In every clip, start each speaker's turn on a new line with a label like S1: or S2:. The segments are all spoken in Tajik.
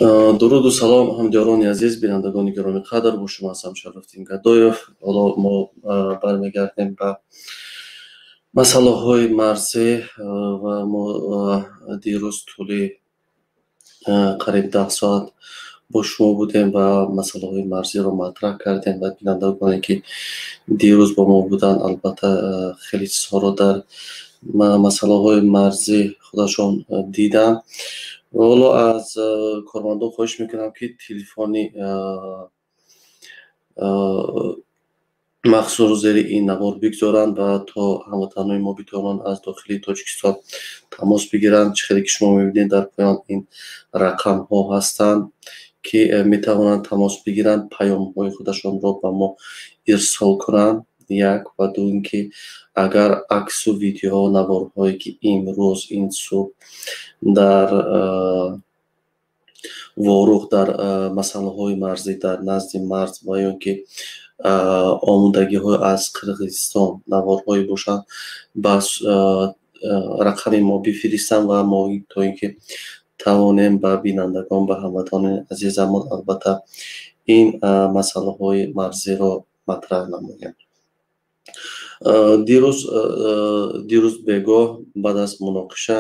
S1: дуруду салом ҳамдиёрони азиз, бинандагони гироми қадр, бо шумо ҳастам Шарафдин Гадоев. Ҳоло мо бармегардем ба масъалаҳои марзӣ ва мо дирӯз тӯли қариб 10 соат бо шумо будем ва масъалаҳои марзиро матраҳ кардем ва бинандагоне ки дирӯз бо мо буданд албатта хеле чизҳоро дар масъалаҳои марзӣ худашон диданд. ҳоло аз кормандон хоҳиш мекунам ки телефони махсусро зери ин навор бигзоранд ва то ҳамватанони мо битавонанд аз дохили Тоҷикистон тамос бигиранд. Чӣ хеле ки шумо мебинед дар поён ин рақамҳо ҳастанд ки метавонанд тамос бигиранд, паёмҳои худашонро ба мо ирсол кунанд. як ва ду ин ки агар аксу видеоҳо, наворҳое ки имрӯз ин субҳ дар ворух дар масъалаҳои марзӣ дар назди марз ва ё ки омодагиҳо аз Қирғизистон наворҳое бошанд, ба рақами мо бифиристанд ва мо то ин ки тавонем ба бинандагон, ба ҳамватанони азизамон албатта ин масъалаҳои марзиро матраҳ намоем. дирӯз бегоҳ баъд аз муноқиша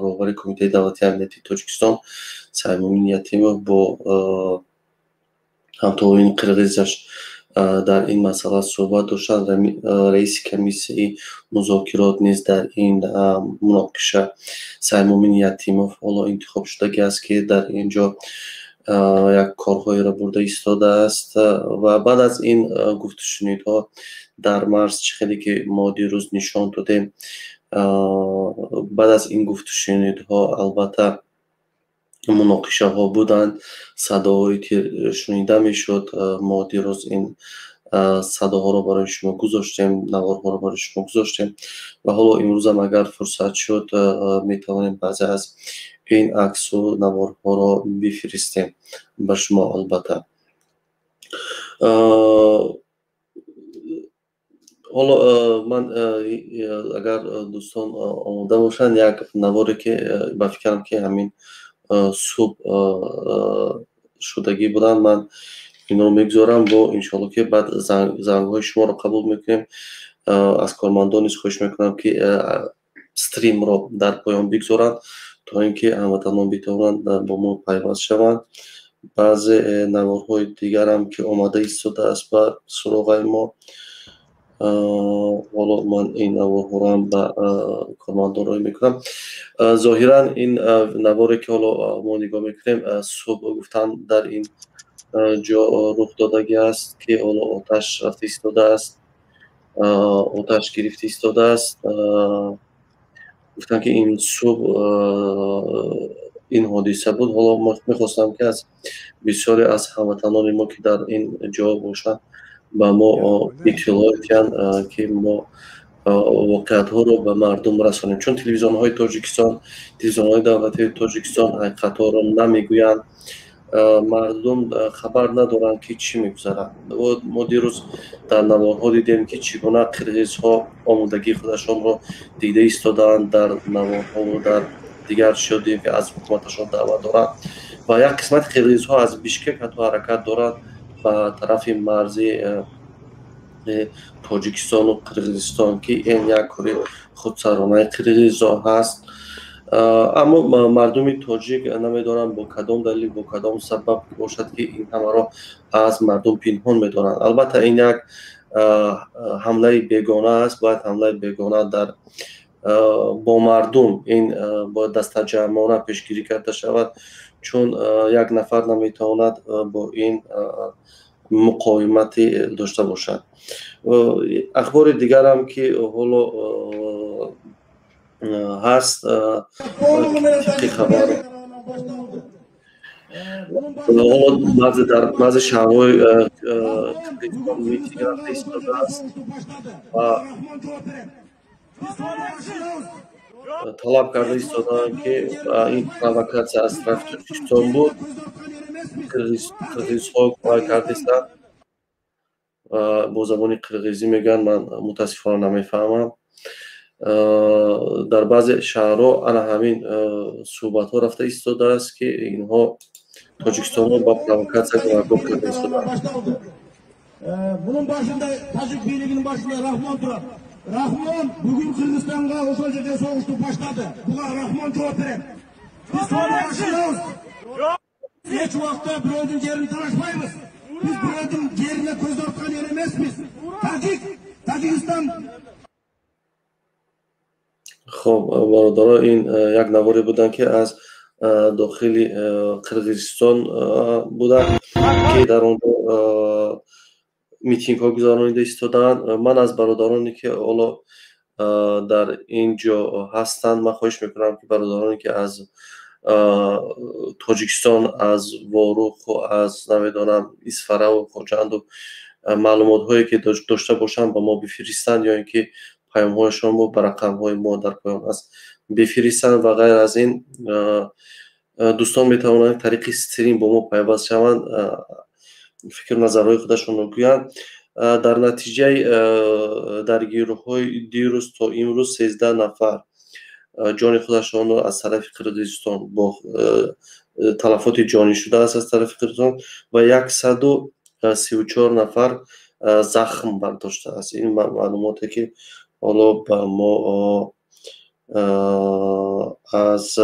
S1: роҳбари Кумитаи давлатии амнияти Тоҷикистон Саймумин Ятимов бо ҳамтоёни қирғизаш дар ин масъала суҳбат доштанд. Раиси комиссияи музокирот низ дар ин муноқиша Саймумин Ятимов ҳоло интихоб шудагӣ аст, ки дар ин ҷо як корҳоеро бурда истодааст ва баъд аз ин гуфтушунидҳо дар марз, чӣ хеле ки мо дирӯз нишон додем, баъд аз ин гуфтушунидҳо албатта муноқишаҳо буданд, садоҳои тир шунида мешуд. Мо дирӯз ин садоҳоро барои шумо гузоштем, наворҳоро барои шумо гузоштем ва ҳоло имрӯзам агар фурсат шуд, метавонем баъзе аз ин аксу наворҳоро бифиристем ба шумо албатта. ҳоло ман агар дӯстон омода бошанд, як наворе ки ба фикрам ки ҳамин субҳ шудагӣ буданд, ман инро мегзорам. бо иншоалло ки баъд зангҳои шуморо қабул мекунем. аз кормандон низ хоҳиш мекунам ки стримро дар поён бигзоранд, то ин ки ҳамватанон битавонанд бо мо пайваст шаванд. баъзе наворҳои дигарам ки омада истодааст ба суроғаи мо, ҳоло ман ин наворҳоам ба кормандон роҳӣ мекунам. зоҳиран ин наворе ки ҳоло мо нигоҳ мекунем, субҳ гуфтанд дар ин ҷо рух додагӣ аст, ки ҳоло оташ рафта истодааст, оташ гирифта истодааст. гуфтанд ки ин субҳ ин ҳодиса буд. ҳоло мо мехостам ки аз бисёре аз ҳамватанони мо ки дар ин ҷо бошанд ба мо иттилоъ диҳанд, ки мо воқеиятҳоро ба мардум расонем, чун телевизионҳои Тоҷикистон, телевизионҳои давлатии Тоҷикистон ҳақиқатҳоро намегӯянд. мардум хабар надоранд ки чӣ мегузарад. мо дирӯз дар наворҳо дидем ки чӣ гуна қирғизҳо омодагии худашонро дида истодаанд. дар наворҳо дар дигар шудем ки аз ҳукуматашон даъват доранд ва як қисмати қирғизҳо аз Бишкек ҳатто ҳаракат доранд ба тарафи марзи Тоҷикистону Қирғизистон, ки ин як кори худсаронаи қирғизҳо ҳаст. аммо мардуми тоҷик намедонанд бо кадом далил, бо кадом сабаб бошад ки ин ҳамаро аз мардум пинҳон медоранд. албатта ин як ҳамлаи бегона аст. бояд ҳамлаи бегона дар бо мардум ин бояд дастаҷамъона пешгирӣ карда шавад, чун як нафар наметавонад бо ин муқовимате дошта бошад. ахбори дигарам ки ҳоло ҳаст, дар баъзе шаҳрҳои Қирғизистон митинг рафта истодааст ва талаб карда истодаанд ки ин провокатсия аз тарафи Тоҷикистон буд. қирғизҳо кор кардастанд, бо забони қирғизӣ мегӯянд, ман мутаассифона намефаҳмам. дар баъзе шаҳрҳо ана ҳамин суҳбатҳо рафта истодааст ки инҳо Tojikistan'ı bu provokasiya qaror qildi.
S2: Bunun başında Tacik Birliği'nin başında Rahman durar. Rahman bugün Kırgızistan'a o sözde soğuştu başladı. Buna Rahman cevap verir. Biz sonra başlıyoruz. Hiç vakti büyüdün yerini tanışmayız. Biz büyüdün yerine göz atkan yer emesmiz. Tacikistan.
S1: Xo'p, barodaro, in yak navori budan ki az داخلی قرقیزستان بودن که در اونجا میتینگ ها گذرانیده ایستادن. من از برادرانی که حالا در اینجا هستند من خواهش میکنم که برادرانی که از تاجیکستان، از واروخ و از نمیدانم اسفره و خوجند و معلومات هایی که داشته باشند با ما بفرستند یا اینکه پیام هایشان با رقم های ما در پایان هست بفرستند و غیر از این دوستان میتوانند طریق استریم با ما پیوست شوند، فکر نظرهای خودشون رو گویند. در نتیجه درگیری‌های دیروز تا امروز 13 نفر جان خودشان رو از طرف قرقیزستان با تلفات جانی شده است از طرف قرقیزستان و 134 نفر زخم برداشته است. این معلوماتی که حالا با ما از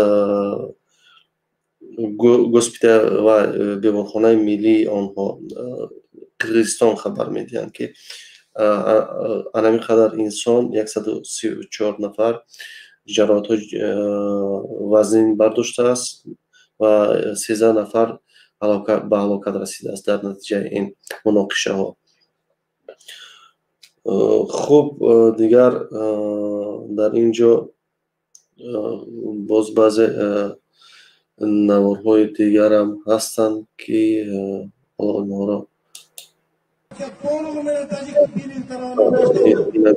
S1: گوسپیتال و بیمارخانه ملی آنها قرقیزستان خبر میدهند که همین قدر انسان 134 نفر جراحات وزن برداشته است و 13 نفر به هلاکت رسیده است در نتیجه این مناقشه ها. خب دیگر در اینجا باز بعضی نوارهای دیگر هم هستند که اونها را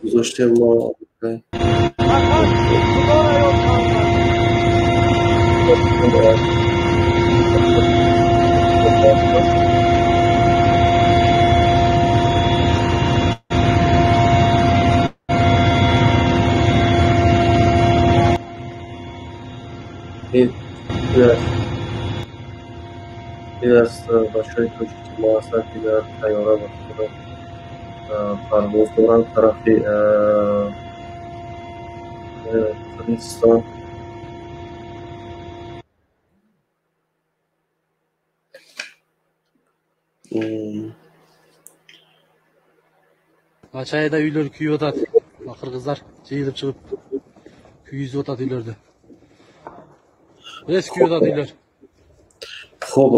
S1: گذاشتیم ما. این است بچه‌های تاجیکی ما هستند که در طیاره و خود پرواز دارند طرف قرقیزستان.
S3: Çayda uylar kuyup atadi. Qirg'izlar jeyilib chiqib kuyizib atadi uylarda. Res kuyup atadi uylar.
S1: Xo'p,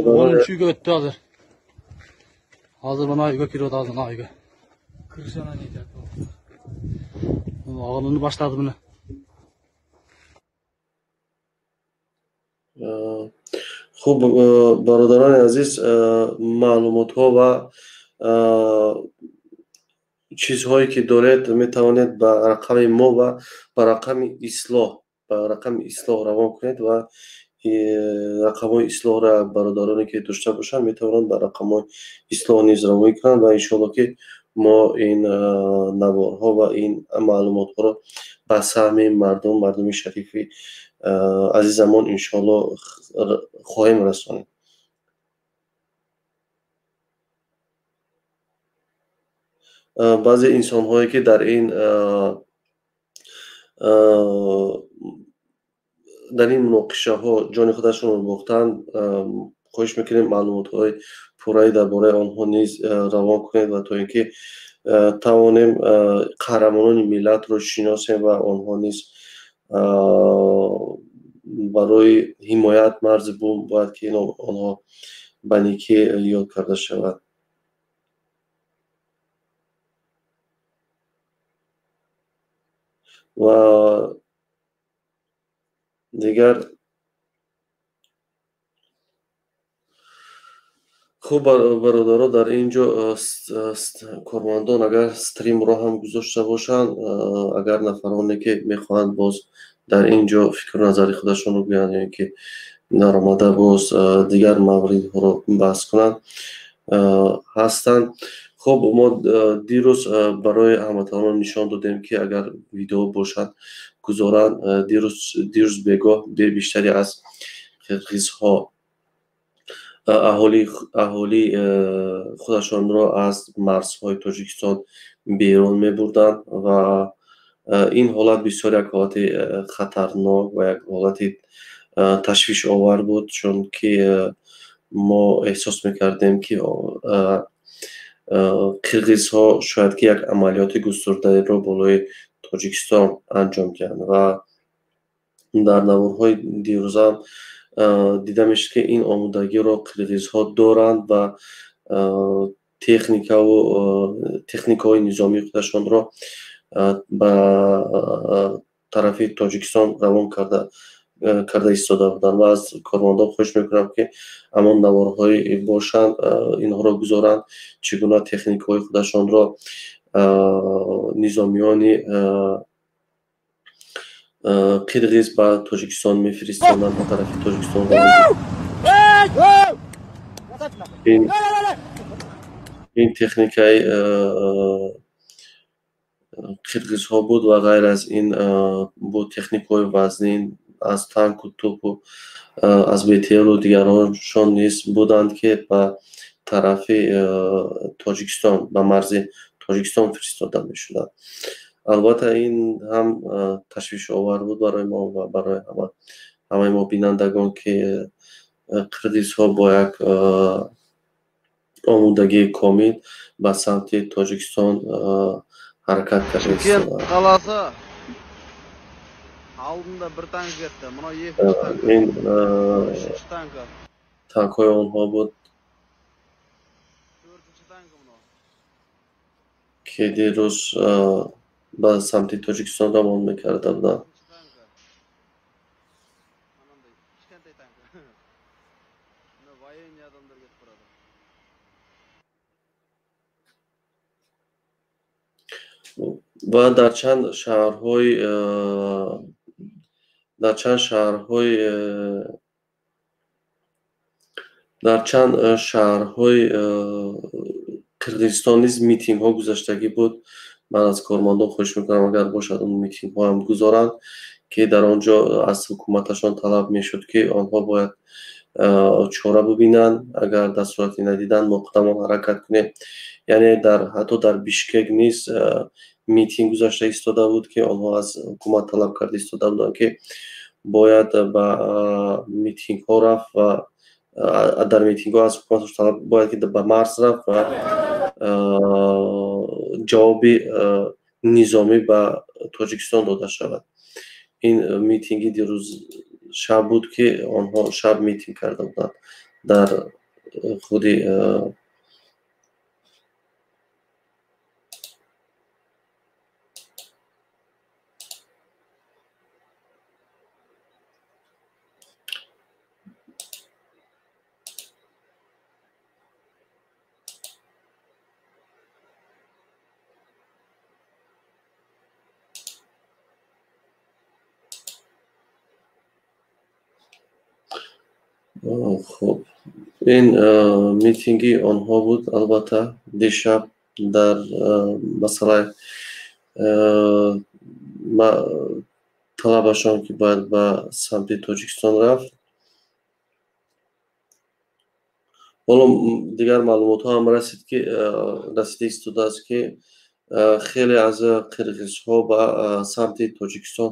S3: 10 uyga o'tdi hozir. Hozir mana uyga kirib o'tadi, mana uyga. Kirishana deyapti. O'g'lini boshladi buni.
S1: خب برادران عزیز، معلومات ها و چیزهایی که دارید میتوانید به رقم ما و به رقم اصلاح روان کنید و رقم های اصلاح را برادرانی که داشته باشند میتوانند به رقم های اصلاح نیز روان کنند و انشاءالله که ما این نوارها و این معلومات ها را به سهم مردم شریفی عزیزمان انشاءالله خواهیم رسانید. بعضی انسان هایی که در این مناقشه ها جان خودشون رو باختن خواهش میکنیم معلومات های پورایی درباره آنها نیز روان کنید و تا اینکه توانیم قهرمانان ملت رو شناسیم و آنها نیز برای حمایت مرز بوم باید که آنها به نیکی یاد کرده شود. و دیگر خوب برادرها در اینجا کارمندان اگر استریم را هم گذاشته باشند، اگر نفرانی که میخواهند باز در اینجا فکر و نظر خودشون رو بیان یا که در آمده باز دیگر موارد ها رو بحث کنند هستند. خب ما دیروز برای هموطنان نشان دادیم که اگر ویدیو باشد گذارند. دیروز بیگاه بیشتری از قرقیزها аҳолӣ худашонро аз марзҳои Тоҷикистон берун мебурданд ва ин ҳолат бисёр як ҳолати хатарнок ва як ҳолати ташвишовар буд, чунки мо эҳсос мекардем, ки қирғизҳо шояд ки як амалиёти густурдаеро болои Тоҷикистон анҷом диҳанд ва дар наворҳои дирӯзам дида мешуд, ки ин омодагиро қирғизҳо доранд ва техникаҳои низомии худашонро ба тарафи Тоҷикистон равон карда истода буданд ва аз кормандон хоҳиш мекунам, ки ҳамон наворҳои бошанд, инҳоро гузоранд, чӣ гуна техникаҳои худашонро низомиёни қирғиз ба Тоҷикистон мефиристонанд, ба тарафи Тоҷикистон ин техникаи қирғизҳо буд ва ғайр аз ин бу техникаҳои вазнин аз танку тӯпу аз БТРу дигароншон низ буданд, ки ба тарафи Тоҷикистон, ба марзи Тоҷикистон фиристода мешуданд. Албатта ин ҳам ташвишовар буд барои мо ва барои ҳамаи мо бинандагон, ки қирғизҳо бо як омодагии комил ба самти Тоҷикистон ҳаракат карда
S4: Chimkent qalasi oldinda bir tank ketdi. Mana ikkinchi tank.
S1: ин
S4: Uchinchi tank.
S1: танкҳои онҳо буд,
S4: To'rtinchi tank buni.
S1: ки дирӯз ба самти Тоҷикистон равон мекарда буданд.
S4: Birinchi tank. Manday kichkintoy tank. Buni военный odamlar ketib boradi.
S1: ва дар чанд шаҳрҳои қирғизистон низ митингҳо гузаштагӣ буд. Ман аз кормандон хоҳиш мекунам, агар бошад он митингҳоам гузоранд, ки дар он ҷо аз ҳукуматашон талаб мешуд, ки онҳо бояд чора бубинанд, агар дар сурати надиданд муқдамон ҳаракат кунем. Яъне ҳатто дар Бишкек низ митинг гузашта истода буд, ки онҳо аз ҳукумат талаб карда истода буданд, ки бояд ба митингҳо рафт ва дар митингҳо аз ҳукуматаш талаб бояд, ки ба марз рафт ва ҷавоби низомӣ ба Тоҷикистон дода шавад. Ин митинги дирӯз шаб буд, ки онҳо шаб митинг карда буданд дар худи хуб, ин митинги онҳо буд. Албатта дишаб дар масъалаи талабашон, ки бояд ба самти Тоҷикистон рафт. ҳоло дигар маълумотҳо ҳам расида истодааст, ки хеле аз қирғизҳо ба самти Тоҷикистон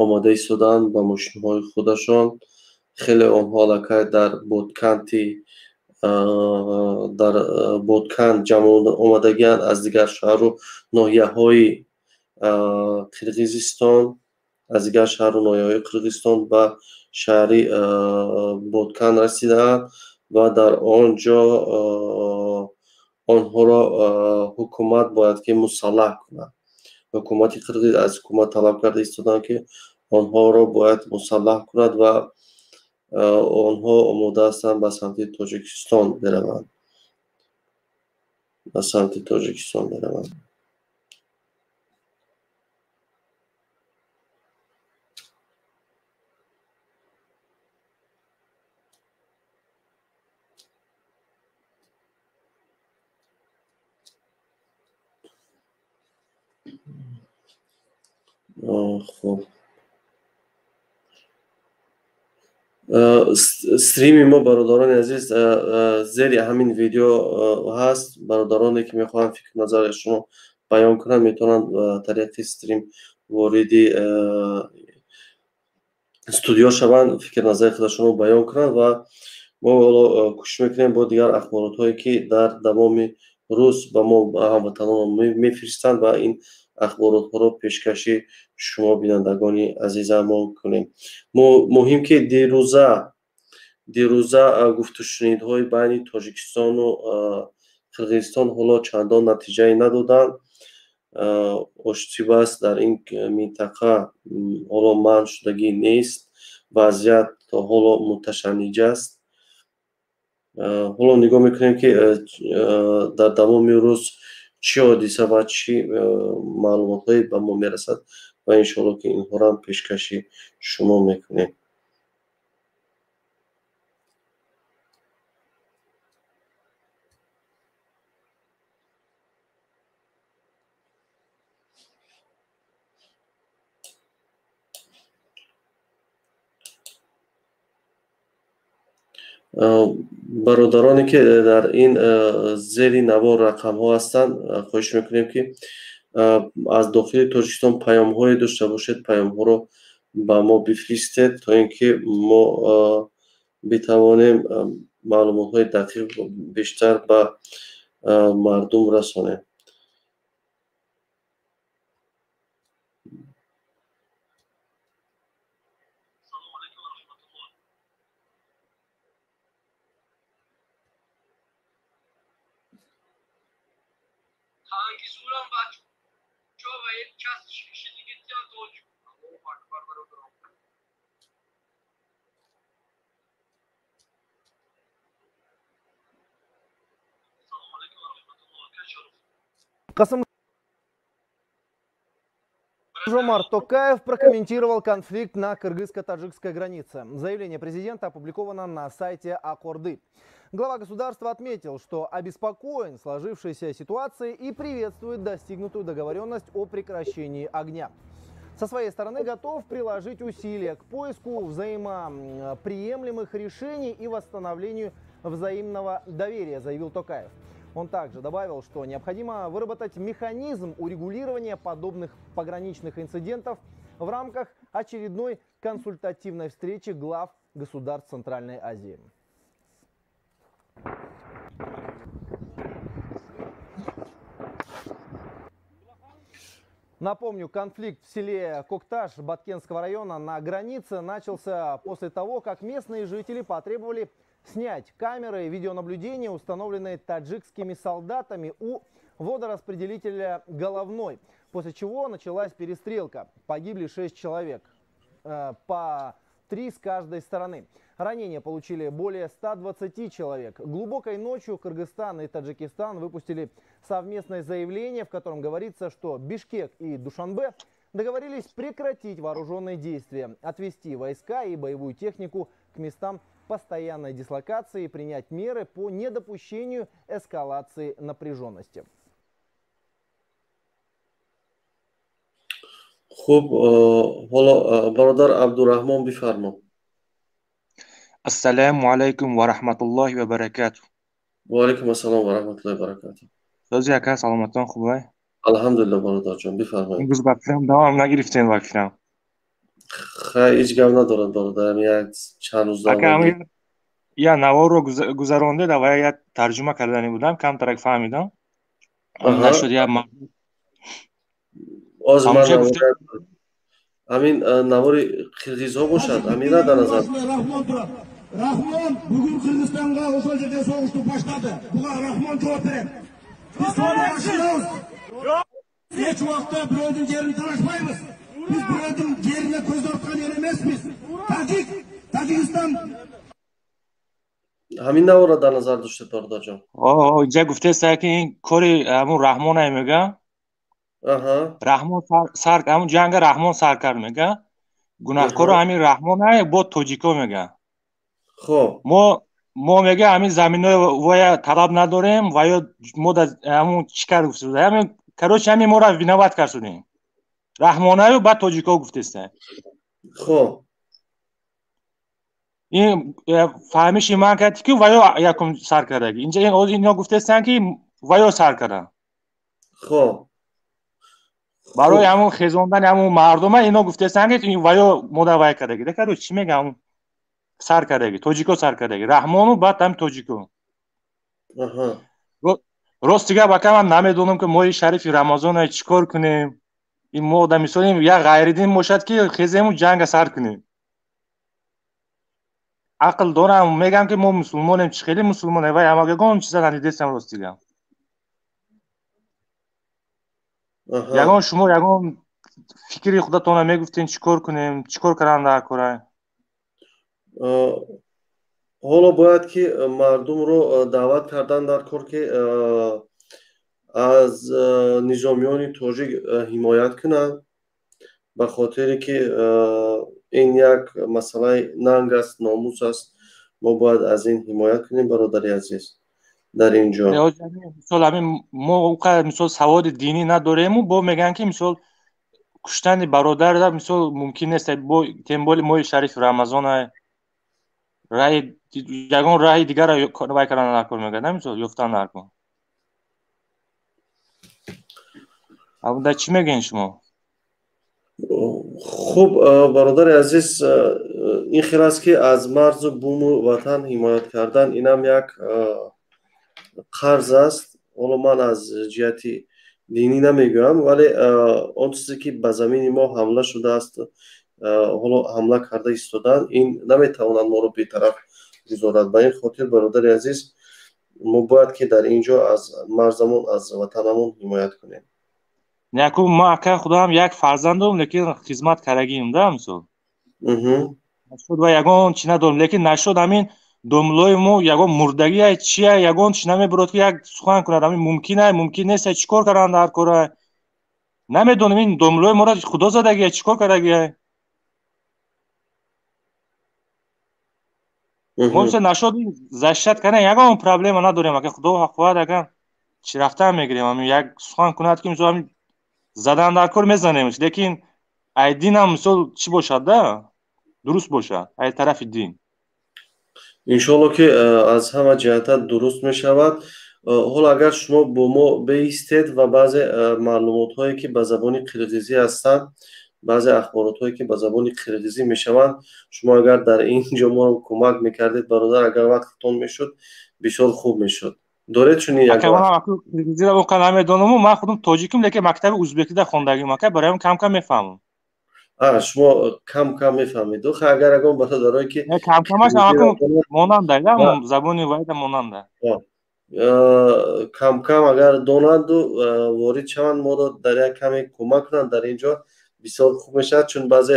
S1: омода истодаанд ба мошинҳои худашон. Хеле онҳо аллакай дар Бодканд ҷамъ омадагианд аз дигар шаҳру ноҳияҳои Қирғизистон, ба шаҳри Бодканд расидаанд ва дар он ҷо онҳоро ҳукумат бояд, ки мусаллаҳ кунад. Ҳукумати қирғиз аз ҳукумат талаб карда истоданд, ки онҳоро бояд мусаллаҳ кунад ва онҳо омода ҳастанд ба самти Тоҷикистон бираванд. хуб, стрими мо бародарони азиз зери ҳамин видео ҳаст. Бародароне ки мехоҳанд фикр назари шумо баён кунанд метавонанд ба тариқи стрим вориди студио шаванд, фикр назари худашонро баён кунанд ва мо кӯшиш мекунем бо дигар ахборотҳое ки дар давоми рӯз ба мо ҳамватанон мефиристанд ва ин ахборотҳоро пешкаши шумо бинандагони азизамон кунем. Муҳим ки дирӯза гуфтушунидҳои байни Тоҷикистону Қирғизистон ҳоло чандон натиҷае надоданд. ошти баъз дар ин минтақа ҳоло манъ шудагӣ нест. Вазъият то ҳоло муташанниж аст. ҳоло нигоҳ мекунем ки дар давоми рӯз чӣ ҳодиса ва чӣ маълумотҳое ба мо мерасад ва иншоалло ки инҳоро ҳам пешкаши шумо мекунем. бародароне ки дар ин зери навор рақамҳо ҳастанд, хоҳиш мекунем ки аз дохили Тоҷикистон паёмҳое дошта бошед, паёмҳоро ба мо бифиристед, то ин ки мо битавонем маълумотҳои дақиқ бештар ба мардум расонем.
S5: Касым-Жомарт Токаев прокомментировал конфликт на кыргызско-таджикской границе. Заявление президента опубликовано на сайте Акорды. Глава государства отметил, что обеспокоен сложившейся ситуацией и приветствует достигнутую договоренность о прекращении огня. Со своей стороны готов приложить усилия к поиску взаимоприемлемых решений и восстановлению взаимного доверия, заявил Токаев. Он также добавил, что необходимо выработать механизм урегулирования подобных пограничных инцидентов в рамках очередной консультативной встречи глав государств Центральной Азии. Напомню, конфликт в селе Кокташ Баткенского района на границе начался после того, как местные жители потребовали снять камеры видеонаблюдения, установленные таджикскими солдатами у водораспределителя Головной, после чего началась перестрелка. Погибли 6 человек, по 3 с каждой стороны. Ранения получили более 120 человек. Глубокой ночью Кыргызстан и Таджикистан выпустили совместное заявление, в котором говорится, что Бишкек и Душанбе договорились прекратить вооруженные действия, отвести войска и боевую технику к местам постоянной дислокации и принять меры по недопущению эскалации напряженности.
S1: Хуб, бародар Абдураҳмон бифармо.
S6: Ассаламу алайкум ва рахматуллохи ва баракату.
S1: Ва алайкум ассалом ва рахматуллохи ва баракату.
S6: Созӣ ака саломатон хубай?
S1: Алҳамдулиллаҳ бародарҷон, бифармоед.
S6: Имрӯз ба филм давом нагирифтем ва филм.
S1: Хай ҳеҷ гап надорад бародарам, як чанд рӯз давом.
S6: Ака я наворро гузарондед ва я тарҷума кардани будам, камтарак фаҳмидам. Нашуд я
S1: ҳамин навори қирғизҳо бошад, ҳамина дар назар.
S2: Rahmon bugün Kırgızistan'a o sözde soğuştu başladı. Buna Rahmon cevap verin. Biz sonra başlıyoruz. Geç vakti Brod'un yerini tanışmayız. Biz Brod'un yerine göz atkan yer emesiz. Tacikistan.
S1: Ҳамин навора дар назар доштед бародарҷон.
S6: инҷа гуфтест ки ин кори ҳамун Раҳмон мега. Раҳмон сар ҳамун ҷанга Раҳмон сар кард мега. Гунаҳкоро ҳамин Раҳмон бо тоҷико мега.
S1: Хоб.
S6: мо мега ҳамин заминҳои воя талаб надорем ва ё мо ҳамун чӣ кар гуфтед? Ҳамин короче ҳамин моро виноват кардем. Раҳмонаю ба тоҷико гуфтест.
S1: Хоб.
S6: این فهمیشی من کردی که ویا یکم سر کردگی اینجا اینا گفتستن که ویا سر کردن
S1: خب
S6: برای همون خیزوندن همون مردم اینا گفتستن که این ویا مدوای کردگی دکتر چی میگم سر کردگی توجیکو سر کردگی رحمانو بعد هم توجیکو راست دیگه باکم من نمیدونم که ما شریف رمضان چیکار کنیم این ما در مثال یک غیر دین باشد که خیزمون جنگ سر کنیم عقل دارم میگم که ما مسلمانیم چه خیلی مسلمانه و اما گون چیزا ندیدم راست دیگه یگان شما یگان فکری خودتون میگفتین چیکار کنیم چیکار کردن در کره
S1: حالا باید که مردم رو دعوت کردن در کار که از نظامیان تاجیک حمایت کنن به خاطری که این یک مسئله ننگ است ناموس است ما باید از این حمایت کنیم برادری عزیز در اینجا
S6: مثال همین ما اونقدر مثال سواد دینی نداریم و با میگن که مثال کشتن برادر در مثال ممکن نیست با تنبال ماه شریف رمضان رای یگان رای دیگر را کار کردن نکن میگن نمیشه یفتن نکن اما در چی میگین شما
S1: خوب برادر عزیز این خیلی است که از مرز بوم وطن حمایت کردن اینم یک قرض است حالا من از جهتی دینی نمیگویم ولی آن چیزی که به زمین ما حمله شده است حالا حمله کرده ایستادن این نمیتوانند ما رو بی‌طرف گذارد به این خاطر برادر عزیز ما باید که در اینجا از مرزمون از وطنمون حمایت کنیم
S6: نیکو ما اکا خودم یک فرزندم لیکن خدمت کردگیم ده مثال نشد و یگان چی ندارم لیکن نشد همین دملوی مو یگان مردگی چیه یگان چی نمیبرد که یک سخن کند همین ممکنه ممکن نیست چیکار کردن در کره نمیدونم این دملوی ما را خدا زدگی چیکار کردگی ممکن نشد زشت کنه یگان پرابلم نداریم که خدا حقوق اگر چی رفتن میگیریم همین یک سخن کند که مثلا زدن در کار میزنیمش لیکن ای دین هم مثل چی باشد ده درست باشد ای طرف دین
S1: انشالله که از همه جهت درست می شود حالا اگر شما با ما بیستید و بعضی معلومات هایی که به زبان قرقیزی هستند بعضی اخبارات هایی که به زبان قرقیزی می شوند شما اگر در اینجا ما کمک میکردید برادر اگر وقتتون میشد بسیار خوب میشد دارید چونی یک
S6: وقت قرقیزی رو کنم نمیدونم من خودم تاجیکم لیکن مکتب ازبکی در خواندگیم که برایم کم کم میفهمم
S1: شما کم کم میفهمید اگر اگه برادرایی که
S6: کم کمش هم ماننده زبانی واحد ماننده
S1: کم کم اگر دانند و وارد شوند ما رو در یک کمی کمک کنند در اینجا بسیار خوب میشد چون بعضی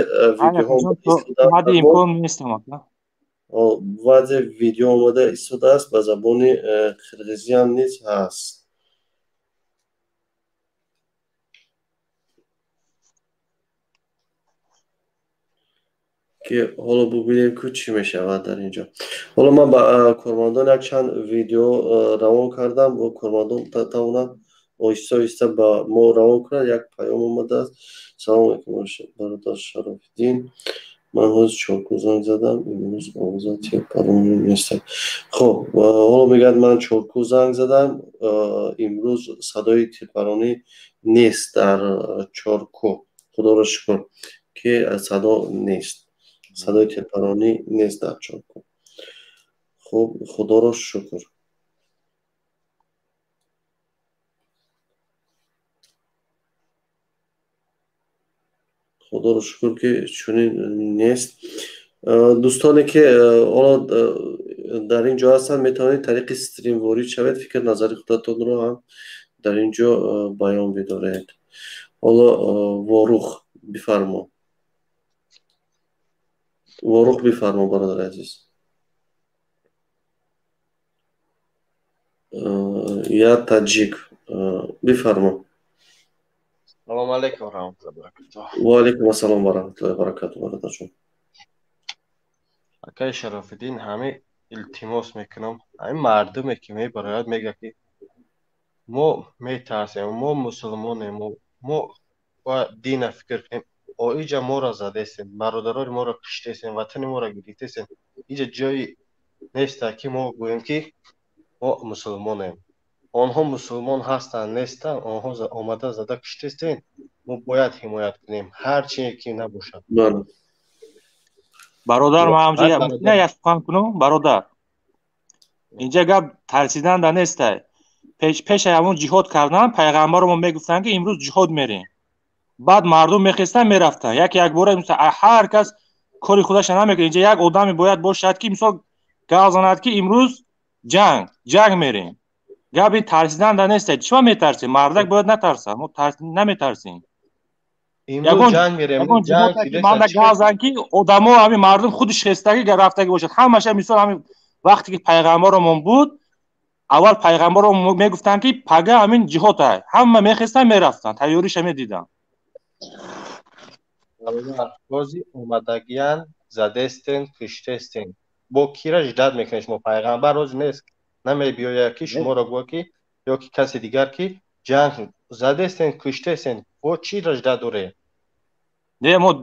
S1: ویدیوها آماده ایستاده است به زبان قرقیزی هم نیز هست که حالا ببینیم که چی میشود در اینجا حالا من با کارمندان یک چند ویدیو روان کردم و کارمندان توانند آیسته آیسته با ما روان کنند یک پیام اومده است سلام علیکم برادر شراف‌الدین من روز چارکو زنگ زدم امروز آوازاتی پرونی نیستم خب حالا میگد من چارکو زنگ زدم امروز صدای تیرپرانی نیست در چارکو خدا را شکر که صدا نیست صدای تیرپرانی نیست در چارکو خب خدا را شکر خدا رو شکر که چنین نیست دوستانی که حالا در اینجا هستن میتونید طریق استریم وارد شوید فکر نظر خودتون رو هم در اینجا بیان بدارید حالا واروخ بفرما برادر عزیز یا تاجیک بفرما
S7: سلام علیکم و رحمت الله و برکاته
S1: و علیکم السلام و رحمت الله و برکاته برادر جون
S7: اکای شرف الدین همه التماس میکنم همه مردمی که میبراید میگه که ما میترسیم ما مسلمانیم ما با دین فکر کنیم اینجا ما را زده استیم برادرای ما را کشته استیم وطن ما را گرفته استیم اینجا جایی نیست که ما گوییم که ما مسلمانیم. آنها مسلمان هستند نیستند، آنها آمده زده کشتستند، ما باید حمایت کنیم هر چی که نباشد.
S6: برادر ما همجا نه یک سخن کنم برادر، اینجا گپ ترسیدن در نیسته. پیش همون جهاد کردن پیغمبر ما میگفتن که امروز جهاد میریم، بعد مردم میخواستن میرفتن یک باره مثلا هر کس کاری خودش نمیکنه. اینجا یک آدمی باید باشد که مثلا گال زند که امروز جنگ میریم. گپ ترسیدن در نیسته. چرا میترسیم؟ مردک باید نترسه، ما نمیترسیم.
S7: امروز جنگ میریم، جنگ
S6: من گال زند که آدما همین مردم خودش خستگی رفتگی باشد. همش مثلا همین وقتی که پیغمبرمون بود، اول پیغمبر میگفتن که پگه همین جهاد های همه میخواستن میرفتن، تیاریش میدیدن.
S7: بازی اومدگیان زدستن کشتستن با کیرا جداد میکنه. شما پیغمبر روز نیست نمی بیاید که شما را گوه که یا که کسی دیگر که جنگ زدستن کشتستن با چی را جداد دوره؟
S6: نه ما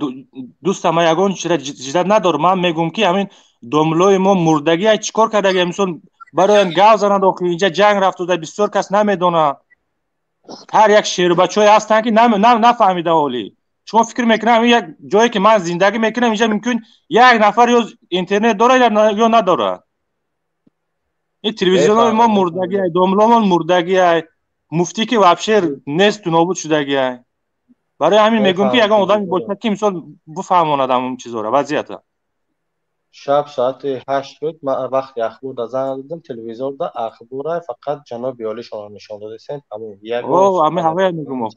S6: دوست ما یگان جداد نداره. من میگم که همین دملوی ما مردگی های چیکار کرده مثلا برای گاو زنند و اینجا جنگ رفت و بسیار کس نمیدونه. هر یک شیر بچه‌ای هستن که نفهمیده. ولی شما فکر میکنم یک جایی که من زندگی میکنم اینجا ممکن یک نفر یا اینترنت داره یا نداره. این تلویزیون ما مردگی های دملو مردگی های مفتی که وابشر نیست و نابود شدگی های. برای همین میگم که یگان آدمی باشه که مثلا بفهمونه آدم چیزا رو وضعیت.
S7: شب ساعت 8 بود من وقتی اخبار دا زنگ دادم تلویزیون دا اخبار فقط جناب بیالی شما نشان دادن. همون یک
S6: همه هوای میگم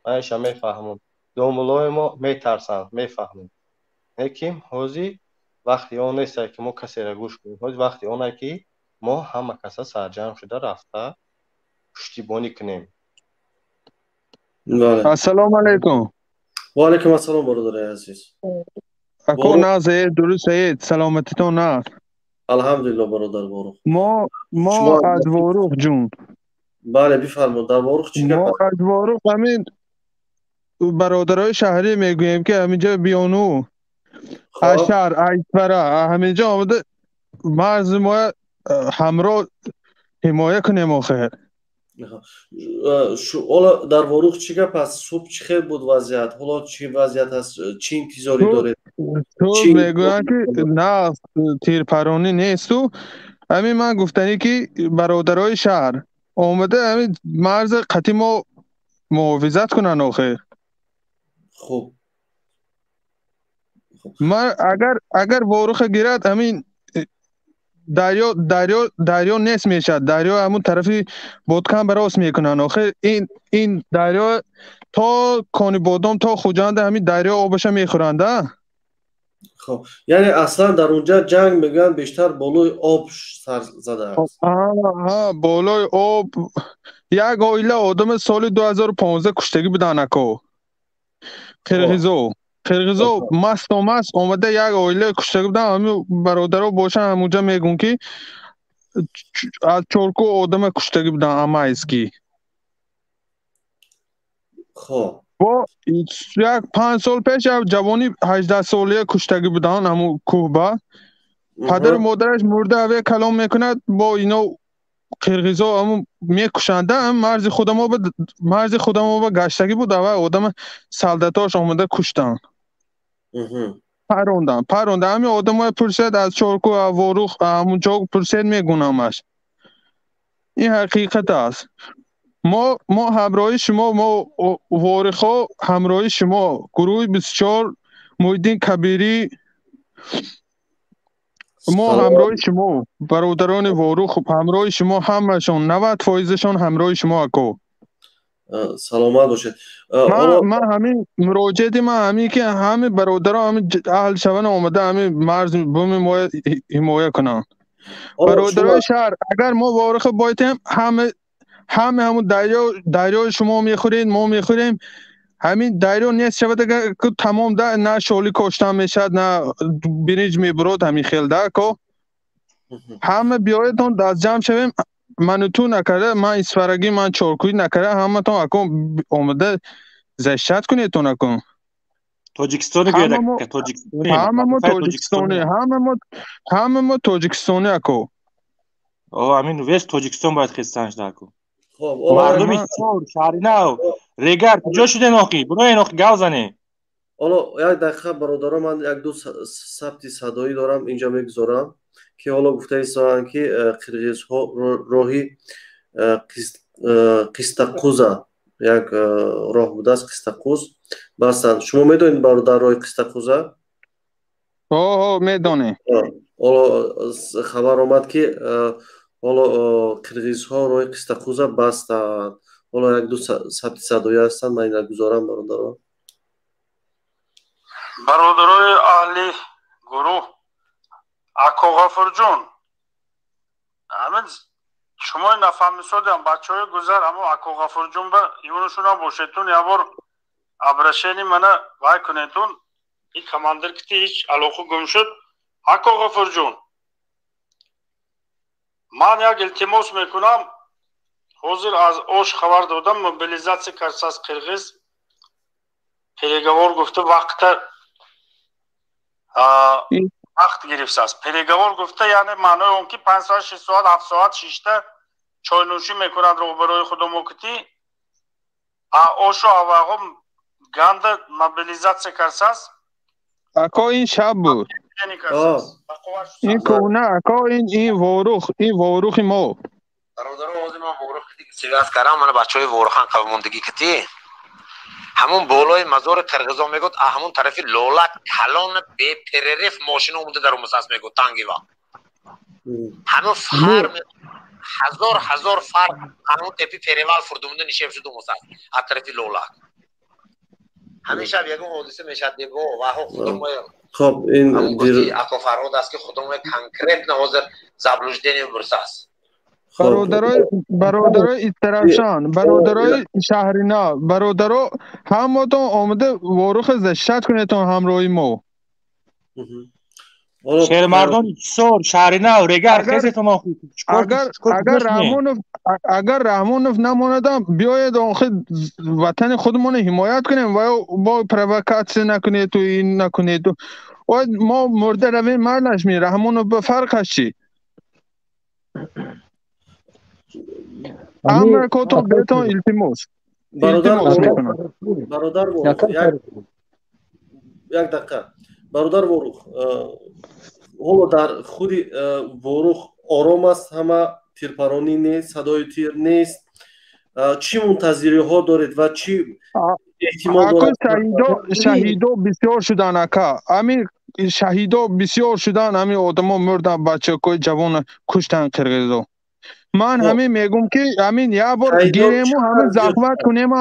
S7: منش میفهمم دملوی ما میترسن میفهمم. لیکن حوزی وقتی اون نیست که ما کسی را گوش کنیم. حوزی وقتی اونه که ما همه کسا سرجم شده رفته پشتیبانی کنیم.
S8: السلام علیکم.
S1: و علیکم السلام برادر عزیز.
S8: اکو نازه درست هست سلامتیتون نه؟
S1: الحمدلله برادر بارو.
S8: ما از واروخ جون.
S1: بله بفرمایید. در واروخ چی
S8: ما از واروخ همین برادرای شهری میگوییم که همینجا بیانو اشهر ایسپره همینجا آمده مرز ما همراه حمایه کنیم. آخر
S1: حالا در واروخ چی گپ است؟ صبح چی خیر بود وضعیت؟ حالا چی وضعیت است؟ چی انتظاری دارید؟
S8: تو میگویم که نه تیرپرانی نیست. و همین من گفتنی که برادرای شهر آمده همین مرز قطعی ما محافظت کنن. آخر
S1: خب
S8: من اگر واروخ گیرد همین دریا نیست میشد. دریا همون طرفی بودکن براست میکنن. آخر این دریا تا کانی بادام تا خوجند همین دریا آبش میخورنده.
S1: خب یعنی اصلا در اونجا جنگ میگن بیشتر بالای آب سر زده است.
S8: بالای آب. یک عائله آدم سال 2015 کشتگی بدن اکو قرغیزو مست آمده یک عائله کشتگی بدن. همین برادرها باشن همونجا میگون که از چورکو آدم کشتگی بدن. اما اسکی
S1: خب
S8: با یک 5 سال پیش جوانی 18 ساله کشتگی بدن همون کوبا. پدر مادرش مرده اوی کلام میکند با اینا قرغیزا همون میکشنده. هم مرز خودمو با گشتگی بود. اوی آدم سلدتاش آمده کشتن پرونده همین آدم های پرسید از چارکو و واروخ همون جا پرسید میگونمش. این حقیقت است. ما همراهی شما ما وارخا همراهی شما گروه 24 محیدین کبیری ما همراه شما برادران واروخ همراه شما همشون 90% همراه شما اکو.
S1: سلامت باشید.
S8: من همین مراجعه من همین که همه برادران همین اهل شون آمده همین مرز بوم ما حمایه کنن. برادران شهر اگر ما واروخ بایتیم همون دریا شما میخورید ما میخوریم. همین دریا نیست شود که تمام ده نه شالی کشتن میشد نه بریج میبرود همین خیل ده که همه بیایتون دست جمع شویم. من تو نکرده من اسفرگی من چارکوی نکرده همه تون اکن آمده زشت کنید تون اکن.
S6: توجیکستانی بیاد که توجیکستانی
S8: همه ما توجیکستانی اکو
S6: همین ویست توجیکستان باید خستانش داکو
S1: خب
S6: مردمی شهرینه ریگر کجا شده ناخی برو اینو گاو زنه
S1: حالا یک دقیقه برادران من یک دو ثبت صدایی دارم اینجا میگذارم که حالا گفته ایستان که قرغیزها راهی قیستاقوزا یک راه بوده است قیستاقوز بستند شما میدونید برادر راه قیستاقوزا
S8: میدونی
S1: حالا خبر آمد که حالا قرغیزها راه قیستاقوزا بستند حالا یک دو ثبت صدایی هستند من این گذارم برادران
S9: برادرای اهلی گروه اکو غفور جون همین شما نفهمی سودم بچه های گذر اما اکو غفور جون با یونشون هم باشدتون یا بار ابرشینی منه وای کنیتون این کماندر کتی هیچ علاقه گم شد اکو غفور جون من یک التماس میکنم حاضر از اوش خبر دادم موبیلیزاسی کرد از قرغیز переговор گفته وقت گرفته است переговор گفته یعنی معنای اون که 5 ساعت 6 ساعت 7 ساعت 6 تا چای نوشی میکنند روبروی خودمو کتی اوشو آواغم گند موبیلیزاسی کرده است
S8: اکا این شب بود این کونه اکا این وروخ ما
S10: برادران اوزی ما وروخ کتی که سیواز کردم من بچه های وروخان قبل موندگی کتی همون بالای مزار قرغیزا میگفت همون طرفی لولک کلان به پررف ماشین اومده در اون مساس میگفت تانگی وا همون فرم هزار فرق همون تپی پریوال فردومونده نشیب شد اون مساس از طرفی لولک همین شب یکم حادثه میشد دیگه و خودم
S1: خب این
S10: اکو فرهاد است که خودم کانکریت نه حاضر زبلوجدنی برساس
S8: برادرای استراشان برادرای شهرینا برادرا همه تو آمده وروخ زشت کنیتون همراهی ما
S6: شهر مردم سور شهرینا و ریگر کسیتون آخی
S8: اگر رحمانوف نماندم بیاید آخه وطن خودمون حمایت کنیم و با پروکاسی نکنید تو این نکنید و ما مرده روی مرنش می رحمانوف به فرقش چی امریکا تو بهتون التماس
S1: برادر یک دقیقه برادر وروخ حالا در خود وروخ آرام است همه تیرپرانی نیست صدای تیر نیست چی منتظری ها دارید و چی احتمال دارید
S8: شهیدا بسیار شدن اکا همین شهیدا بسیار شدن همین آدما مردن بچه کوی جوان کشتن قرغیزا من همین میگم که همین یه بار گیریم و همین زحمت کنیم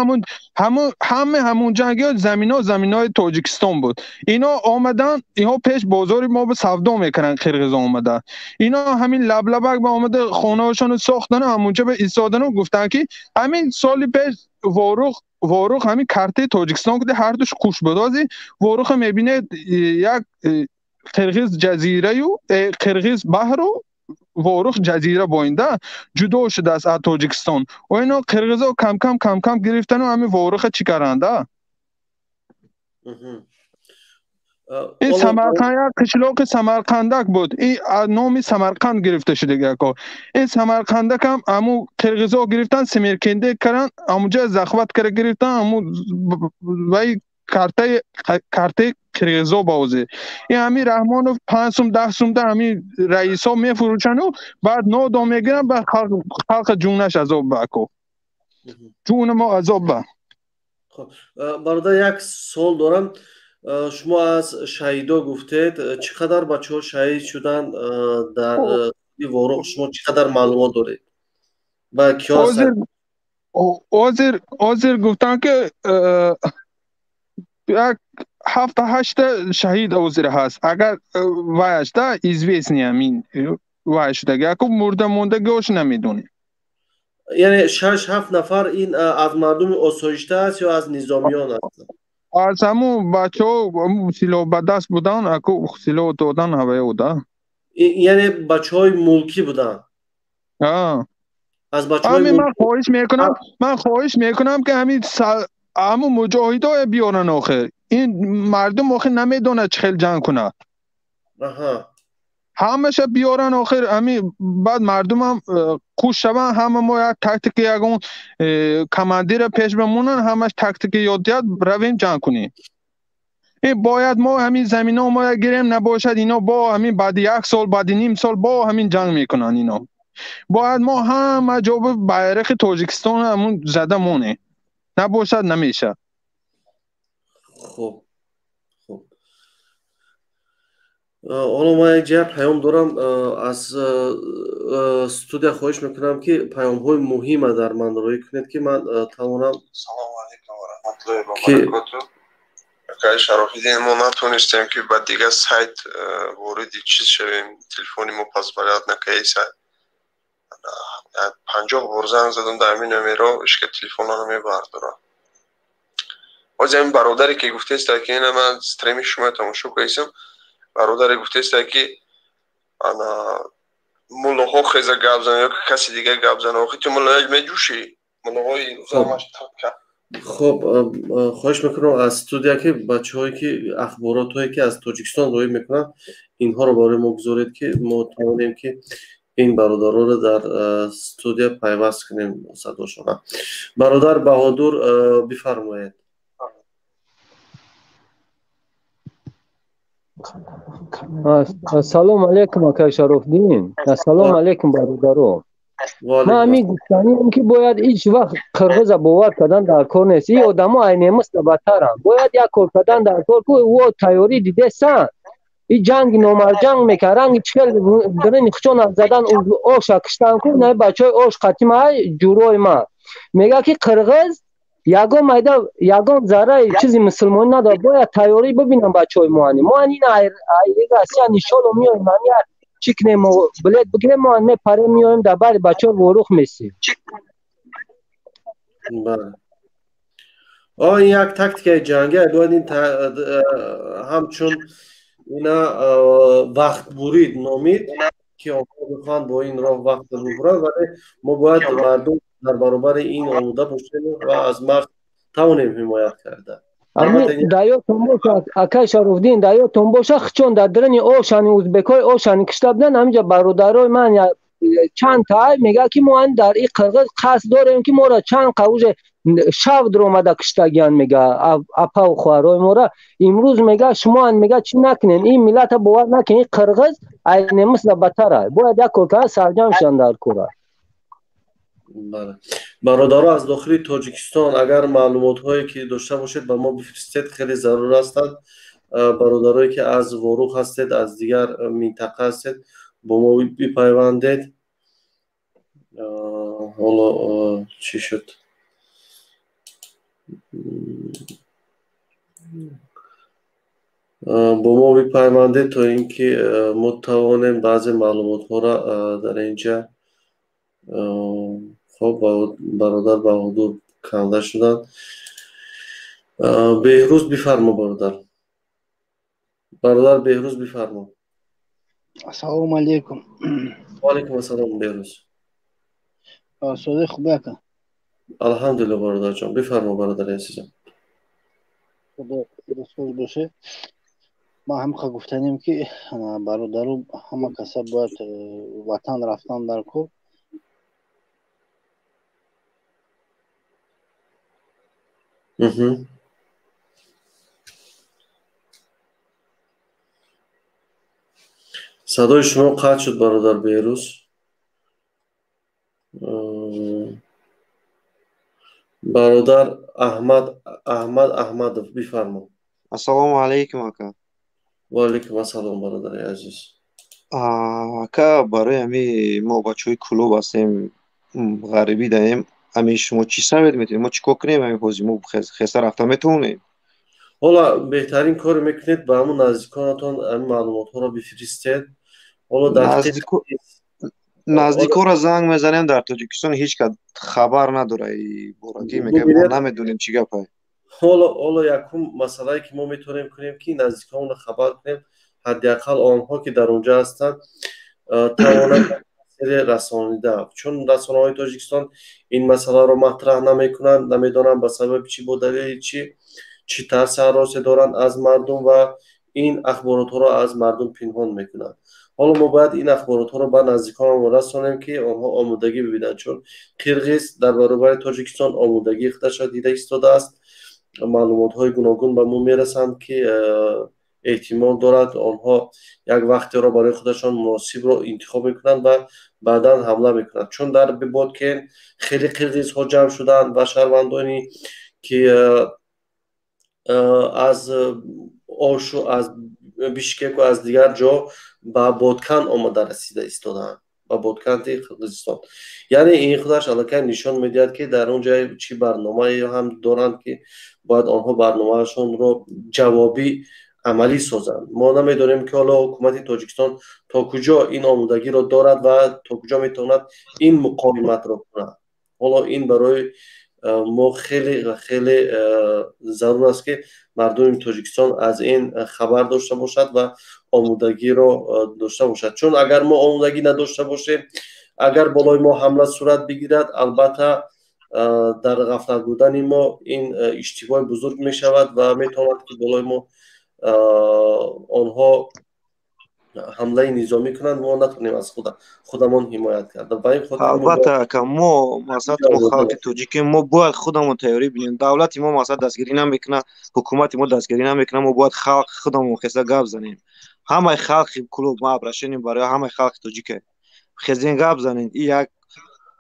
S8: همون جنگی ها زمینای تاجیکستان بود اینا آمدن اینا پیش بازاری ما به سودا میکنن قرغیزا آمدن اینا همین لبلبک به آمده خانه هاشون ساختن همونجا به ایستادن و گفتن که همین سالی پیش وروخ همین کارت تاجیکستان که هر دوش خوش بدازی وروخ میبینه یک قرغیز جزیره و قرغیز بحر و وروخ جزیره باینده جدا شده است از تاجیکستان و اینا قرغیزا کم کم گرفتن و همین وروخ چی کردند این سمرقند قشلاق سمرقندک بود این نامی سمرقند گرفته شده که این سمرقندک هم همون قرغیزا گرفتن سمرکنده کردن همونجا زخوت کرده گرفتن همون وی کارت قرغیزا بازه این همین رحمانوف 5 سوم 10 سوم ده همین رئیسا میفروشن و بعد نو میگیرن به خلق جونش عذاب بکو جون ما عذاب با
S1: خب برادر یک سوال دارم شما از شهیدا گفتید چقدر بچه ها شهید شدن در وروخ شما چقدر معلومات دارید و کیا
S8: حاضر گفتن که 7-8 شهید حاضر هست اگر وایش ده ایزویسنی همین وایش ده که مرده مونده گوش نمیدونی
S1: یعنی 6-7 نفر این از مردم آسایشته است یا از نظامیان هستند
S8: از همون بچه ها سلاح به دست بودن اکو سلاح دادن هوایی بودن
S1: یعنی بچه های ملکی بودن
S8: از
S1: بچه های
S8: من خواهش میکنم که همین همون مجاهدای بیارن آخه. این مردم آخه نمیدونه چه خیلی جنگ کنه. همش بیارن آخر همین بعد مردم هم خوش شون. همه ما یک تاکتیک یگون کماندیر پیش بمونن، همش تاکتیک یادیات رویم جنگ کنیم. این باید ما همین زمین ها ما گیریم، نباشد اینا با همین بعد 1 سال بعد نیم سال با همین جنگ میکنن. اینا باید ما همه جا به بیرق تاجیکستان همون زده مونه، نباشد نمیشه.
S1: خب حالا ما یک جای پیام دارم از استودیا. خواهش میکنم که پیام های مهم در من روی کنید که من توانم.
S11: سلام علیکم و رحمت الله و برکاته. اکای شرافیدین ما نتونستیم که بعد دیگه سایت واردی چیز شویم، تلفنی ما پس بلد نکردیم. 50 بار زنگ زدم در همین نمیره اشکال تلفن رو میبردارم. از این برادری که گفته است که این من استریم شما تماشا کردم، برادری گفته است که انا ملاها خیزه گپ زنه یا کسی دیگه گپ زنه آخه تو ملاها میجوشی ملاهای روزامش ترکه.
S1: خب خواهش میکنم از استودیا که بچه هایی که اخبارات هایی که از تاجیکستان روی میکنن اینها رو برای ما گذارید که ما توانیم که این برادرها رو در استودیا پیوست کنیم صداشون. برادر بهادر بفرمایید.
S12: سلام علیکم آقای شرافدین. سلام علیکم برادرو. من میگفتم که باید هیچ وقت قرغز باور کردن در کار نیست. این آدما عین مثل بدترن. باید یک کار کردن در کار کو و تیاری دیده سن. این جنگ نامرجنگ میکردن چکل درن خچون زدن اوش کشتن کو نه بچهای اوش قتیمه جورای ما میگه که قرغز یگان ذره چیزی مسلمان نداره. باید تیاری ببینم بچهای ما این ایرگا اسیا نشالو میایم من چیکنیم و بلد بگیریم ما میپریم میایم در بعد بچه ها وروخ میسیم.
S1: این یک تاکتیک جنگه. باید این همچون اینا وقت برید نامید که آنها بخوان با این راه وقت رو برن، ولی ما باید مردم در برابر این آموده باشیم و از مرد توانیم حمایت کرده.
S12: دایاتون باشه اکای شرافدین، دایاتون باشه چون در درنی اوشانی اوزبکای اوشانی کشته بودن همینجا برادرای من چند تا میگه که ما در این قرغز قصد داریم که ما را چند قوج شب در اومده کشتگیان میگه اپا و خوارای ما را امروز میگه شما میگه چی نکنین این ملت باور نکنین. این قرغز عین مثل بدتره. باید یک کار سرجم شدن در کار.
S1: بله برادرها از داخل تاجیکستان اگر معلومات هایی که داشته باشید به ما بفرستید، خیلی ضرور هستند. برادرایی که از وروخ هستید از دیگر منطقه هستید با ما بپیوندید. حالا چی شد؟ با ما بپیوندید تا اینکه ما توانیم بعضی معلومات ها را در اینجا. خب برادر بهادر کنده شدن. بهروز بفرما برادر بهروز بفرما.
S13: السلام علیکم.
S1: و علیکم السلام بهروز.
S13: صدای خوبه که؟
S1: الحمدلله برادر جان بفرما برادر عزیزم.
S13: خدا سوز باشه. ما هم گفتنیم که برادرو همه کسا باید وطن رفتن در کار.
S1: صدای شما قطع شد برادر بهروز. برادر احمدov بفرما.
S14: السلام علیکم آقا.
S1: و علیکم السلام برادر عزیز.
S14: آقا برای همی ما بچه کلوب هستیم غریبی داریم. همی شما چی سمت میتونیم؟ ما چیکار کنیم؟ همی بازی ما خسته رفته میتونیم.
S1: حالا بهترین کار میکنید به همون نزدیکانتون همین معلومات ها را بفرستید. حالا
S14: نزدیکا را زنگ میزنیم در تاجیکستان هیچ که خبر نداره. بورگی میگه ما نمیدونیم چی گپه.
S1: حالا یکم مسئله که ما میتونیم کنیم که نزدیکان خبر کنیم، حداقل آنها که در اونجا هستند توانند тасири расонида. Чун расонаҳои Тоҷикистон ин масъаларо матраҳ намекунанд, намедонам ба сабаби чӣ, бо далели чӣ тарси ҳаросе доранд аз мардум ва ин ахборотҳоро аз мардум пинҳон мекунанд. ҳоло мо бояд ин ахборотҳоро ба наздиконамон расонем, ки онҳо омодагӣ бибинанд, чун қирғиз дар баробари Тоҷикистон омодагии худашро дида истодааст. маълумотҳои гуногун ба мо мерасанд, ки эҳтимол дорад онҳо як вақтеро барои худашон муносибро интихоб мекунанд ва баъдан ҳамла мекунанд. Чун дар Боткен хеле қирғизҳо ҷамъ шуданд ва шаҳрвандони ки аз Ошу, аз Бишкеку, аз дигар ҷо ба Боткан омада расида истодаанд, ба Ботканти Қирғизистон. Яъне ин худаш аллакай нишон медиҳад, ки дар он ҷо чӣ барномае ҳам доранд, ки бояд онҳо барномаашонро ҷавобӣ амалӣ созанд. Мо намедонем, ки ҳоло ҳукумати Тоҷикистон то куҷо ин омодагиро дорад ва то куҷо метавонад ин муқовиматро кунад. ҳоло ин барои мо хеле зарур аст, ки мардуми Тоҷикистон аз ин хабар дошта бошад ва омодагиро дошта бошад. Чун агар мо омодагӣ надошта бошем, агар болои мо ҳамла сурат бигирад, албатта дар ғафлат будани мо ин иштибоҳи бузург мешавад ва метавонад, ки болои мо онҳо ҳамлаи низомӣ кунанд, мо натавонем аз худамон ҳимоят кард.
S14: албатта ака, мо масалан мо халқи тоҷики мо бояд худамон тайёрӣ бинем. Давлати мо масалан дастгирӣ намекунад, ҳукумати мо дастгирӣ намекунад, мо бояд халқи худамон хеса гап занем. ҳамаи халқи клуб мо обращение барои ҳамаи халқи тоҷика хезен гап занем. ин як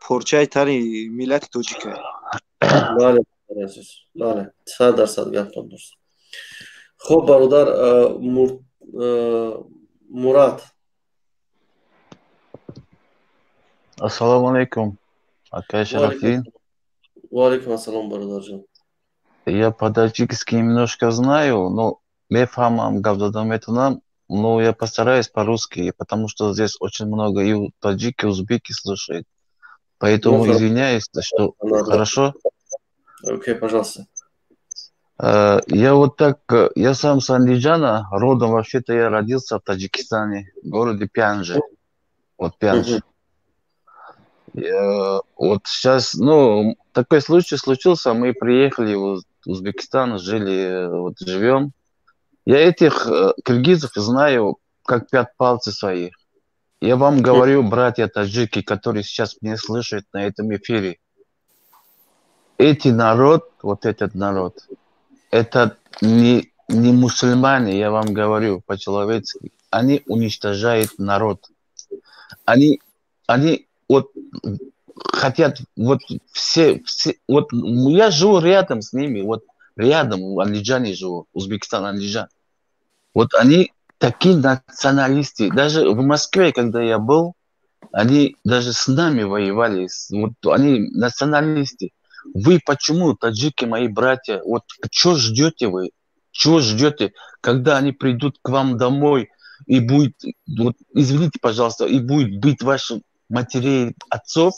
S14: порчаи тани миллати тоҷика.
S1: бале азиз, бале 100% гаптон дуст. хуб бародар Мурат.
S15: Ассалому алейкум. Акай Шарафдин.
S1: Валейкум ассалам, бародарджон.
S15: Я по-таджикски немножко знаю, но мефамам гавдадан метунам, но я постараюсь по-русски, потому что здесь очень много и таджики, узбеки слушают. Поэтому извиняюсь, что... Хорошо?
S1: Окей, пожалуйста.
S15: Я вот так, я сам с Андижана, родом вообще-то я родился в Таджикистане, в городе Пянжи. Вот Пянжи. Вот сейчас, ну, такой случай случился, мы приехали в Узбекистан, жили, вот живем. Я этих киргизов знаю как 5 пальцев своих. Я вам говорю, братья таджики, которые сейчас меня слышат на этом эфире, эти народ, вот этот народ, это не мусульмане, я вам говорю по-человечески. Они уничтожают народ. Они вот хотят, вот все, вот я живу рядом с ними, вот рядом, в Андижане живу, Узбекистан, Андижан. Вот они такие националисты. Даже в Москве, когда я был, они даже с нами воевали. Вот они националисты. Вы почему, таджики, мои братья, вот что ждете вы? Чего ждете, когда они придут к вам домой и будет, вот, извините, пожалуйста, и будет бить ваших матерей, отцов?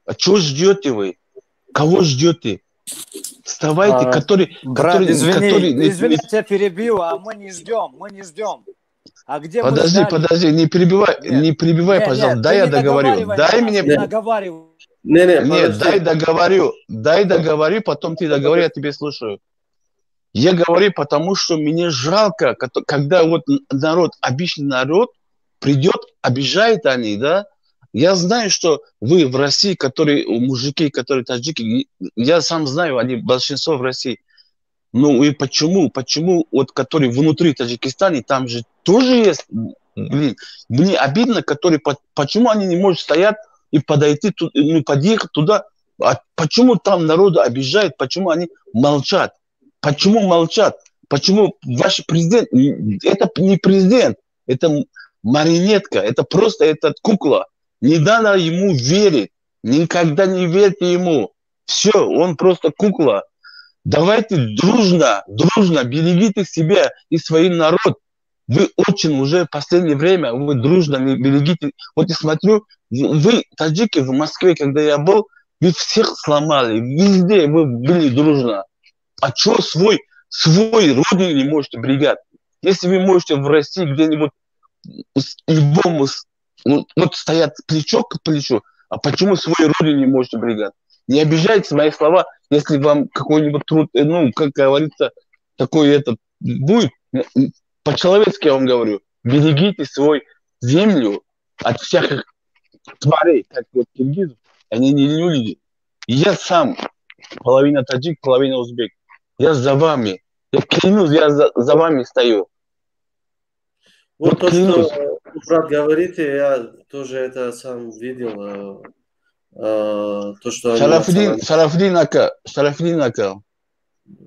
S15: А чего ждете вы? Кого ждете? Вставайте,
S16: брат, извини, я тебя перебью, а мы не ждем. А где
S15: подожди, не перебивай, пожалуйста, дай я договорю. Дай мне... Нет, дай договорю, потом ты договори, я тебе слушаю. Я говорю, потому что мне жалко, когда вот народ, обычный народ, придет, обижает они, да? Я знаю, что вы в России, которые мужики, которые таджики, я сам знаю, они большинство в России. Ну и почему вот которые внутри Таджикистана, там же тоже есть, блин, мне обидно, которые, почему они не могут стоять и подойти, ну, подъехать туда, а почему там народу обижают, почему они молчат? Почему молчат? Почему ваш президент, это не президент, это марионетка, это просто этот кукла. Не надо ему верить, никогда не верьте ему. Все, он просто кукла. Давайте дружно берегите себя и свой народ. Вы очень уже в последнее время, вы дружно берегите. Вот я смотрю, вы, таджики, в Москве, когда я был, вы всех сломали, везде вы были дружно. А что свой родину не можете берегать? Если вы можете в России где-нибудь любому вот стоят плечо к плечу, а почему свою родину не можете бригать? Не обижайте мои слова, если вам какой-нибудь труд, ну, как говорится, такой этот будет. По-человечески я вам говорю, берегите свою землю от всяких тварей, как вот киргизов, они не люди. Я сам половина таджик, половина узбек. Я за вами. Я клянусь, я за вами стою.
S1: Вот то, что брат говорите, я тоже это сам видел. То, что
S15: Шарафдин Ака,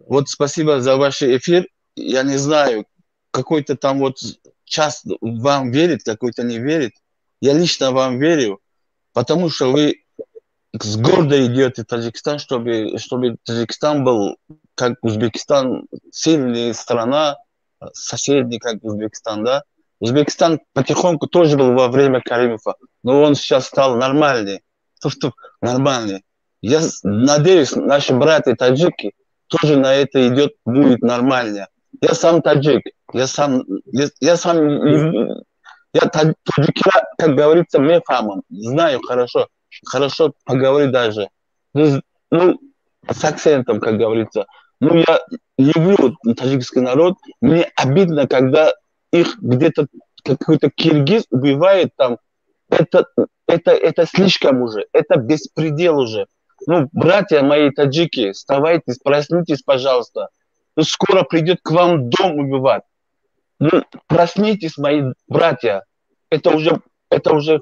S15: вот спасибо за ваш эфир. Я не знаю, какой-то там вот часть вам верит, какой-то не верит. Я лично вам верю, потому что вы с гордо идете в Таджикистан, чтобы Таджикистан был, как Узбекистан, сильная страна, соседний, как Узбекистан, да. Узбекистан потихоньку тоже был во время Каримова, но он сейчас стал нормальный. Нормальный. Я надеюсь, наши братья таджики тоже на это идет, будет нормально. Я сам таджик, я таджики, как говорится, мефамом, знаю хорошо поговорю даже. Ну, с акцентом, как говорится. Ну, я люблю таджикский народ, мне обидно, когда их где-то какой-то киргиз убивает там. Это слишком уже, это беспредел уже. Ну, братья мои таджики, вставайте, проснитесь, пожалуйста. Ну, скоро придет к вам дом убивать. Ну, проснитесь, мои братья. Это уже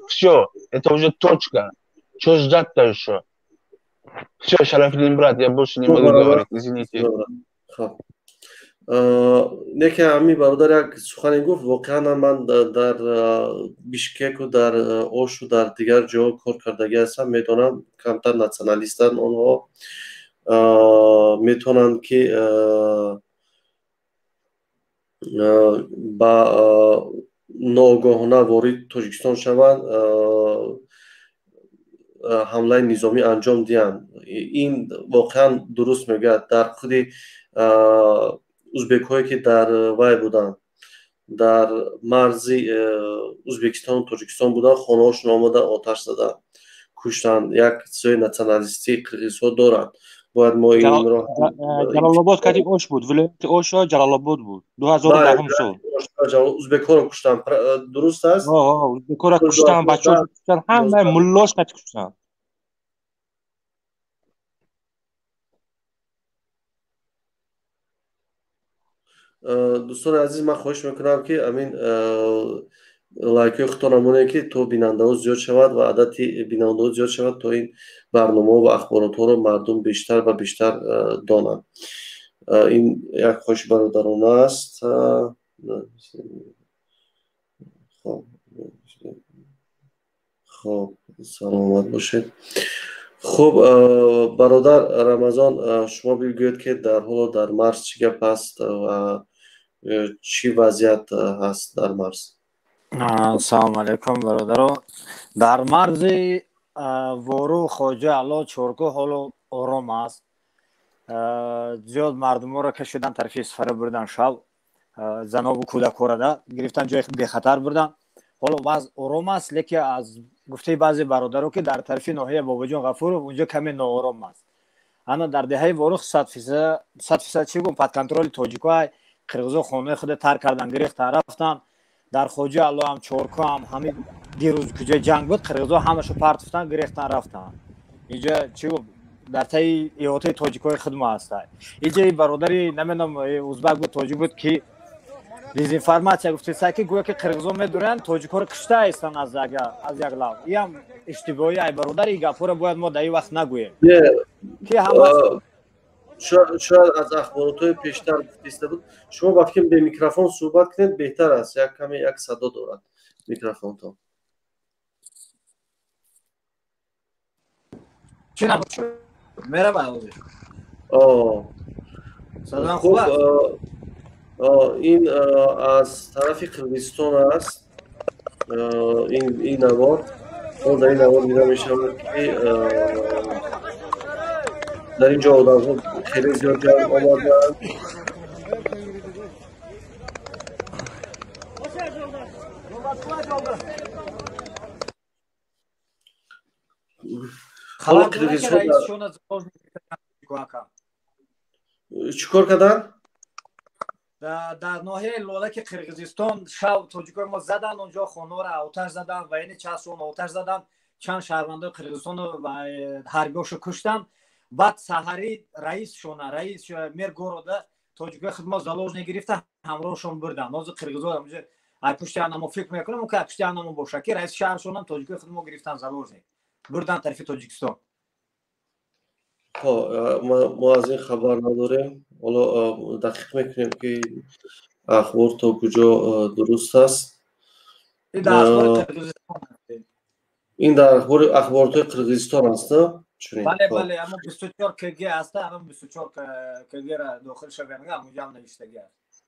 S15: все, это уже точка. Что ждать-то еще? Все, Шарафдин, брат, я больше не могу говорить, извините.
S1: неке ами бародар як сухане гуфт воқеан ман дар бишкеку дар ошу дар дигар ҷо кор кардаги ҳастам метавонам камтар националистан онҳо метавонанд ки ба ноогоҳона ворид тоҷикистон шаванд ҳамлаи низомӣ анҷом диҳанд ин воқеан дуруст мегӯяд дар худи узбекҳое ки дар вай буданд дар марзи ӯзбекистону тоҷикистон буданд хонаҳошон омада оташ заданд куштанд як чизои националистии қирғизҳо доранд бояд мо инро
S6: ҷалолобод кати ош буд вилояти ош ҷалолобод буд 2010 сол
S1: ӯзбекҳоро куштанд дуруст аст
S6: ӯзбекҳоро куштанд бачаҳоро куштанд ҳамаи муллош кати куштанд
S1: дӯстони азиз ман хоҳиш мекунам ки амин лайкҳои худтон намонед ки то бинандаҳо зиёд шавад ва адади бинандаҳо зиёд шавад то ин барномаҳо ва ахборотҳоро мардум бештар ва бештар донанд ин як хоҳиши бародарона аст хоб саломат бошед хуб бародар рамазон шумо бигӯед ки дар ҳоло дар марз чӣ гап аст ва чӣ вазъият ҳаст дар марз
S16: ассалому алайкум бародаро дар марзи вору хоҷа алло чоргоҳ ҳоло ором аст зиёд мардуморо кашидан тарафи сфара бурдан шав занову кӯдакҳорада гирифтан ҷои бехатар бурдан ҳоло ваз ором аст лекин аз гуфтаи баъзе бародаро ки дар тарафи ноҳияи бобоҷон ғафуров унҷо каме ноором аст ана дар деҳаи ворух 100% чӣ гум под контроли тоҷикоай қирғизо хонаи худе тарк кардан гирифтан рафтан дар хоҷа алло ҳам чорко ҳам ҳамин дирӯз куҷаи ҷанг буд қирғизо ҳамашо партифтан гирифтан рафтан инҷа чӣ гум дар таи иҳотаи тоҷикои худма ҳастай инҷа бародари наменам узбак буд тоҷик буд ки дезинформация гуфтесай ки гӯё ки қирғизо медуранд тоҷикҳоро кушта ҳастанд аз як лав иам иштибоҳӣ ай бародари гапҳоро бояд мо дар ин вақт нагӯем
S1: шояд аз ахборотҳои пештар гуфтиста буд шумо ба фикрм бе микрофон суҳбат кунед беҳтар аст як каме як садо дорад микрофонтон хуб ин аз тарафи қирғизистон аст ин навор дар ин навор дида мешавад ки дар ин ҷо одамҳо хеле зиёд ҷамъ омаданд
S16: خبر داره که رئیسشون از
S1: چیکار کردن؟
S16: در ناحیه لولک قرقیزستان شب توجیکای ما زدن اونجا خانه را آتش زدن و این چهارشون آتش زدن چند شهروندای قرقیزستان و حربیاشو کشتن بعد سحری رئیس میر گوروده توجیکای خدمت زالوژنی گرفته همراهشون بردن ناز قرقیزا اونجا پشت انمو فکر میکنم که پشت انمو باشه که رئیس شهرشون هم توجیکای خدمت گرفتن زالوژنی بردن طرف تاجیکستان.
S1: ما از این خبر نداریم. حالا دقیق میکنیم که اخبار تا کجا درست است. این در اخبار توی قرقیزستان است.
S16: بله اما 24 کگی است. اما 24 کگی را داخل شدن اونجا هم نوشتگی است.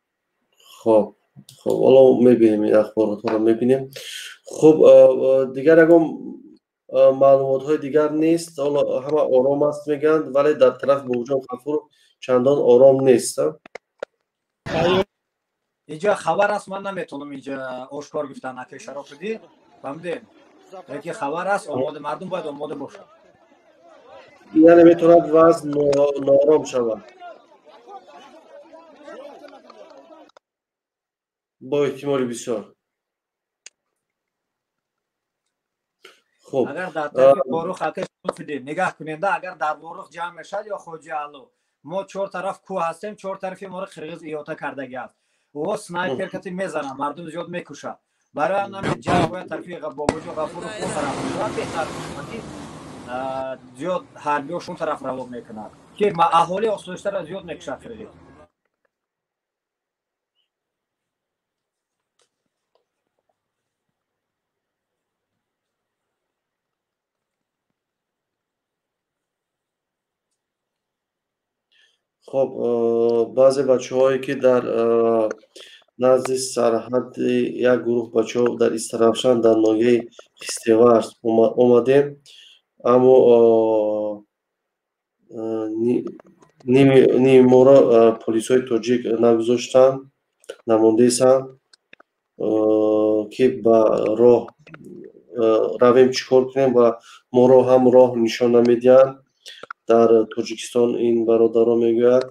S1: خب حالا میبینیم این اخبارات رو میبینیم. خب دیگر اگه معلومات های دیگر نیست. حالا همه آرام است میگن ولی در طرف موجان غفور چندان آرام نیست.
S16: اینجا خبر است من نمیتونم اینجا آشکار گفتن نکه شرافدی فهمیدین یکی خبر است آماده مردم باید آماده باشه
S1: یعنی میتوند وضع نارام شود با احتمال بسیار.
S16: خب اگر در طرف باروخ اکش فیدیم نگاه کننده اگر در باروخ جمع شد یا خوجی علو ما 4 طرف کوه هستیم 4 طرفی ما رو قرقیز ایوتا کردگی است و سنایپر کتی میزنه مردم زیاد میکشه برای همین جنگ باید طرفی بابوجی و غفور خود طرف بهتر زیاد حربیاشون طرف رو میکنه که اهالی آسایشته را زیاد میکشه قرقیز.
S1: خب بعضی بچه هایی که در نزد سرحد یک گروه بچه ها در استرافشان در ناحیه خستیورس اومدیم اما نیمورا پلیس های تاجیک نگذاشتن نمونده ایسن که با راه رویم چیکار کنیم و ما را هم راه نشان نمیدین. در تاجیکستان این برادران میگوید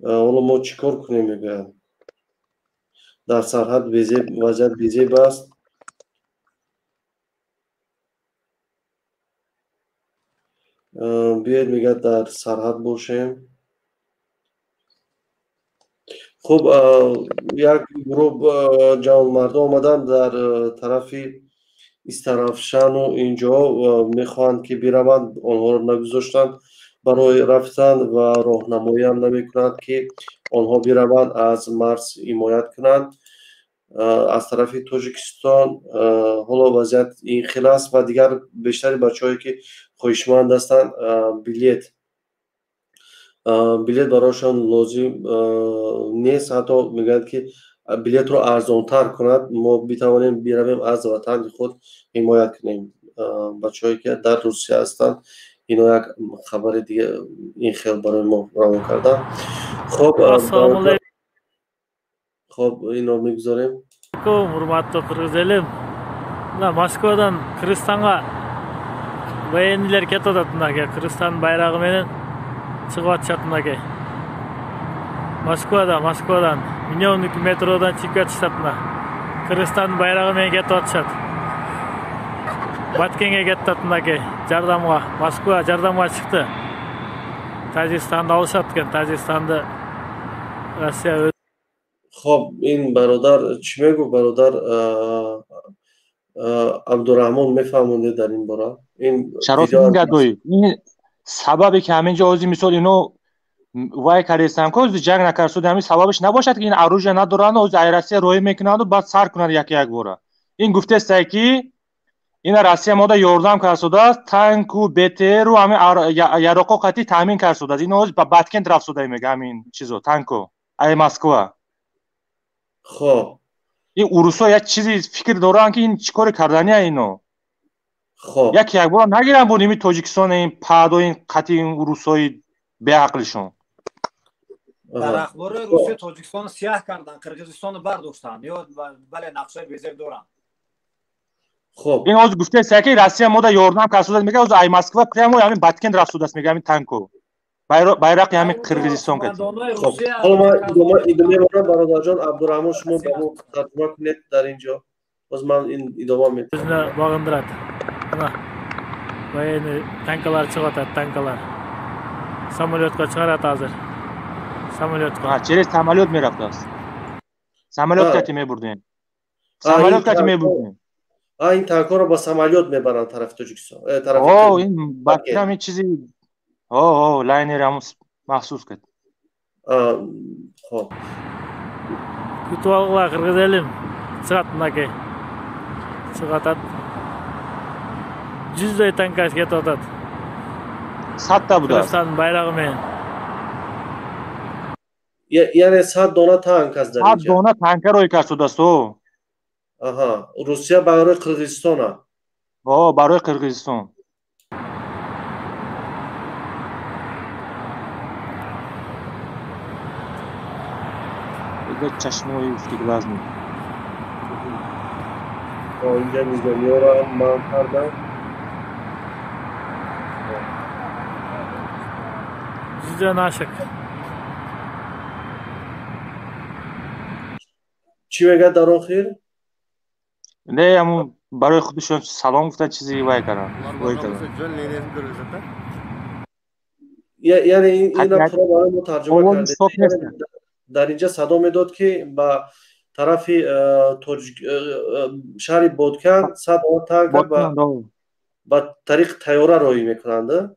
S1: حالا ما چیکار کنیم میگوید در سرحد وضعیت بیزیب است. بیاید میگه در سرحد باشیم. خب یک گروه جوان مردم آمدن در طرفی استرافشان و اینجا میخواهند که بیروند آنها رو نگذاشتند برای رفتن و راهنمایی هم نمیکنند که آنها بیروند از مرز حمایت کنند از طرف تاجیکستان. حالا وضعیت این خیلی است و دیگر بیشتر بچه‌هایی که خواهشمند هستند بلیت برایشان لازم نیست. حتی میگن که بلیت رو ارزان‌تر کند ما بتوانیم برویم از وطن خود حمایت کنیم. بچه‌هایی که در روسیه هستند اینا یک خبر دیگه این خیلی برای ما روان کردن. خب اینو میگذاریم.
S17: Hurmatli Qirg'iz mına Moskvadan Kırgızstan'a bayanlar ketayotgan aka. Kırgızstan bayrog'i bilan chiqib atishapti aka. Moskvadan Minyonlik metrodan chiqib ketishyapti. Kırgızstan bayrog'i bilan ketib atishadi. Batkentga ketyapti aka. Jardamga Moskva jardamga chiqdi. Tojikistonda olishadi ekan. Tojikistonda Rossiya.
S1: خب این برادر چی میگو برادر عبدالرحمن میفهمونده در این باره این
S6: شرافی گدایی این سببی که همینجا اوزی مثال اینو وای کردستن که جنگ نکرد همین سببش نباشد که این اروج ندارن و روسیه روی میکنند و بعد سر کنند یک باره. این گفته است که این روسیه ما دا یاردم کرد است تانک و بتر و همین یراقو قطعی تامین کرد است اینو با باتکند رفت شده میگه همین چیزو تانکو ای مسکو.
S1: خب
S6: این اروسا یک چیزی فکر دارن که این چیکار کردنیه اینو.
S1: خب
S6: یک بار نگیرن بود این تاجیکستان این پاد و این قطعی این اروسای به عقلشون.
S16: در اخبار روسیه تاجیکستان سیاه کردن قرقیزستان برداشتن یا بله نقشه بیزر دارن.
S1: خب
S6: این از گفته است که روسیه ما دا یاردم کسودت میگه از ای مسکو прямо همین баткент رفته است میگه همین تانکو байрақ همین قرغیزستان کردی.
S1: خب حالا ما ادامه میدم برادر جان عبدالرحمن شما با ما ترجمه کنید در اینجا باز من این ادامه میدم.
S17: Bizni bağındıradi. Ana. Va endi tankalar chiqyapti, tankalar. Samolyotga chiqaradi hozir. Samolyotga.
S6: Ha, через самолет میرفت است. самолетка که میبردیم. самолетка که میبردیم.
S1: این تانک‌ها رو با سمالیات میبرن طرف تاجیکستان. طرف
S6: این باید همین چیزی لاینر هم مخصوص کرد.
S1: خب.
S17: Kutuag'lar qirg'iz elim. Chiqatmaka. Chiqatadi. 100 ta tankas ketadi.
S6: 100 ta bude.
S17: Qirg'iziston bayrog'imen.
S1: یعنی 100 دانه تانک است در اینجا.
S6: 100 دانه تانک روی کشیده است.
S1: آها، روسیه برای قرغیزستان.
S6: برای قرغیزستان. دیگه چشمای افتی لازم.
S1: اینجا میزنی رو من کردم.
S17: Juda nashik.
S1: چی میگه در آخر؟
S6: نه همون برای خودشون سلام گفتن چیزی وای کردن.
S1: یعنی این برای ما ترجمه کرده. در اینجا صدا میداد که با طرف شهر بودکن 100 تانک با طریق طیاره روی میکنند.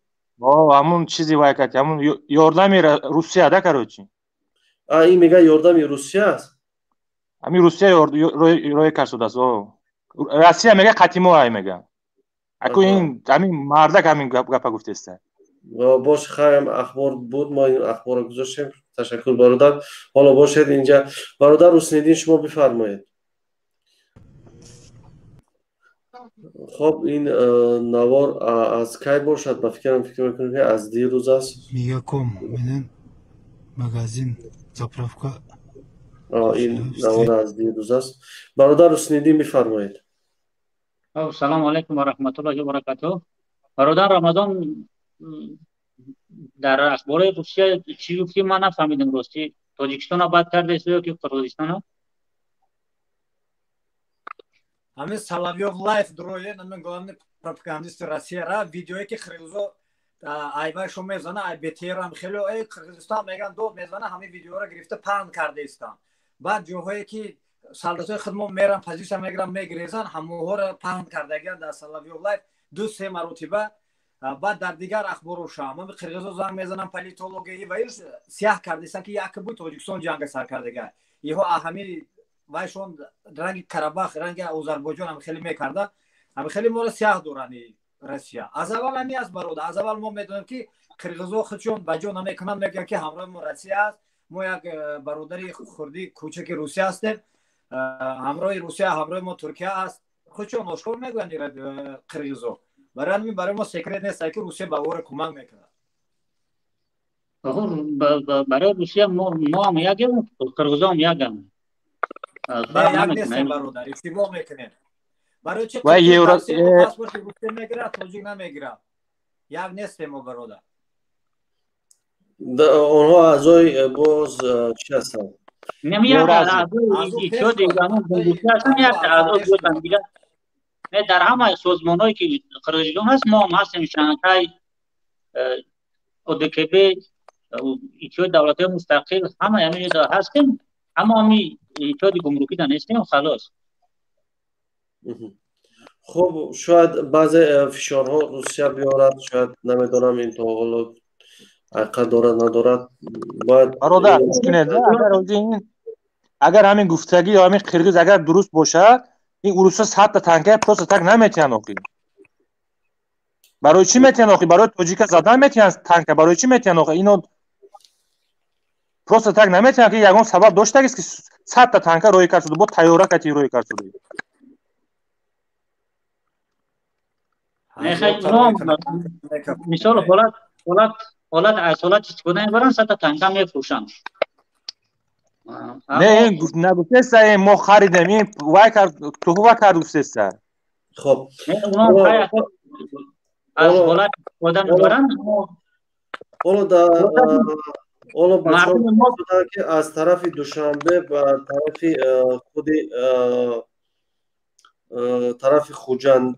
S6: همون چیزی وای کرد. همون یاردمی روسیه ده کروچی.
S1: این میگه یاردمی روسیه است.
S6: همین روسیه روی کشیده است. روسیه میگه قتیمو های میگه. اکو این همین مردک همین گپا گفته است.
S1: باش خیلی اخبار بود ما این اخبار رو گذاشتیم. تشکر برادر. حالا باشید اینجا برادر روسنیدین شما بفرمایید. خب این نوار از کی باشد؟ فکر میکنم که از دیروز است.
S18: میگم من مغازین زاپرافکا.
S1: این نوار از دیروز است. برادر روسنیدین بفرمایید.
S19: سلام علیکم و رحمت الله و برکاته. برادر رمضان در اخبار روسیه چی گفتی من نفهمیدم راستی. تاجیکستان آباد کرده است یا که قرغیزستان؟
S16: همین سلاویوف لایف درویه نمی گفتن پروپاگاندیست روسیه را ویدیویی که خریزو ایوایش رو میزنه ای بتیر هم خیلی ای قرغیزستان میگن دو میزنه همین ویدیو را گرفته پهن کرده استن. بعد جوهایی که سالداتای خدمت میرن پوزیشن میگیرن میگریزن هموها را پهن کردگان در سلاویوف لایف 2-3 مرتبه. بعد در دیگر اخبار شام من قرغیزو زنگ میزنم پلیتولوژی و ایش سیاه کردیستن که یک بود تاجیکستان جنگ سر کردگان. یهو همین وایشون رنگ کرباخ رنگ آذربایجان هم خیلی میکرده. هم خیلی مال سیاه دورانی روسیه. از اول همی از برادر از اول ما میدونیم که قرغیزو خودشون بجا نمیکنن میگن که همراه ما روسیه است. ما یک برادری خردی کوچک روسیه هستیم. همراه روسیه همراه ما ترکیه است. خودشون آشکار میگن قرغیزو. برای ما سکرت نیست که روسیه به او کمک میکنه.
S19: برای روسیه ما هم یکیم قرغیزا هم یکیم.
S16: نه یک نیستیم برادر اشتباه میکنیم. برای چه پاسپورت روسیه میگیره تاجیک نمیگیره. یک نیستیم ما برادر.
S1: اونها اعضای باز چی هستن؟
S19: نمیاد اعضای چه دیگران روسیه هستن یا اعضای بودن دیگه. نه در همه سازمان‌هایی که قرغیزستان هست ما هم هستیم شانگهای ODKB اتحاد دولت‌های مستقل همه همین جا هستیم اما همین اتحاد گمرکی دا نیستیم خلاص.
S1: خب شاید بعض فشارها روسیه بیارد شاید نمیدونم این تا حالا حقیقت دارد ندارد باید
S6: برادر اگر همین گفتگی یا همین قرغیز اگر درست باشه این اروسا 100 تا تانک پروس تک نمیتونن آخی. برای چی میتونن آخی؟ برای تاجیک زدن میتونن تانک برای چی میتونن آخی؟ اینو پروس تک نمیتونن که یگان سبب داشته است که 100 تا تانک روی کار شده با طیاره کتی روی کار شده.
S19: نه خیلی مثال حالت اصالت چیز کنن برن 100 تا تانک میفروشن.
S6: نه این نگفته است ما خریدیم این وای کرد تو هوا کرد دوست است.
S1: خب
S19: از حالت آدم برن
S1: حالا بچه‌ها بودن که از طرف دوشنبه و طرف خوجند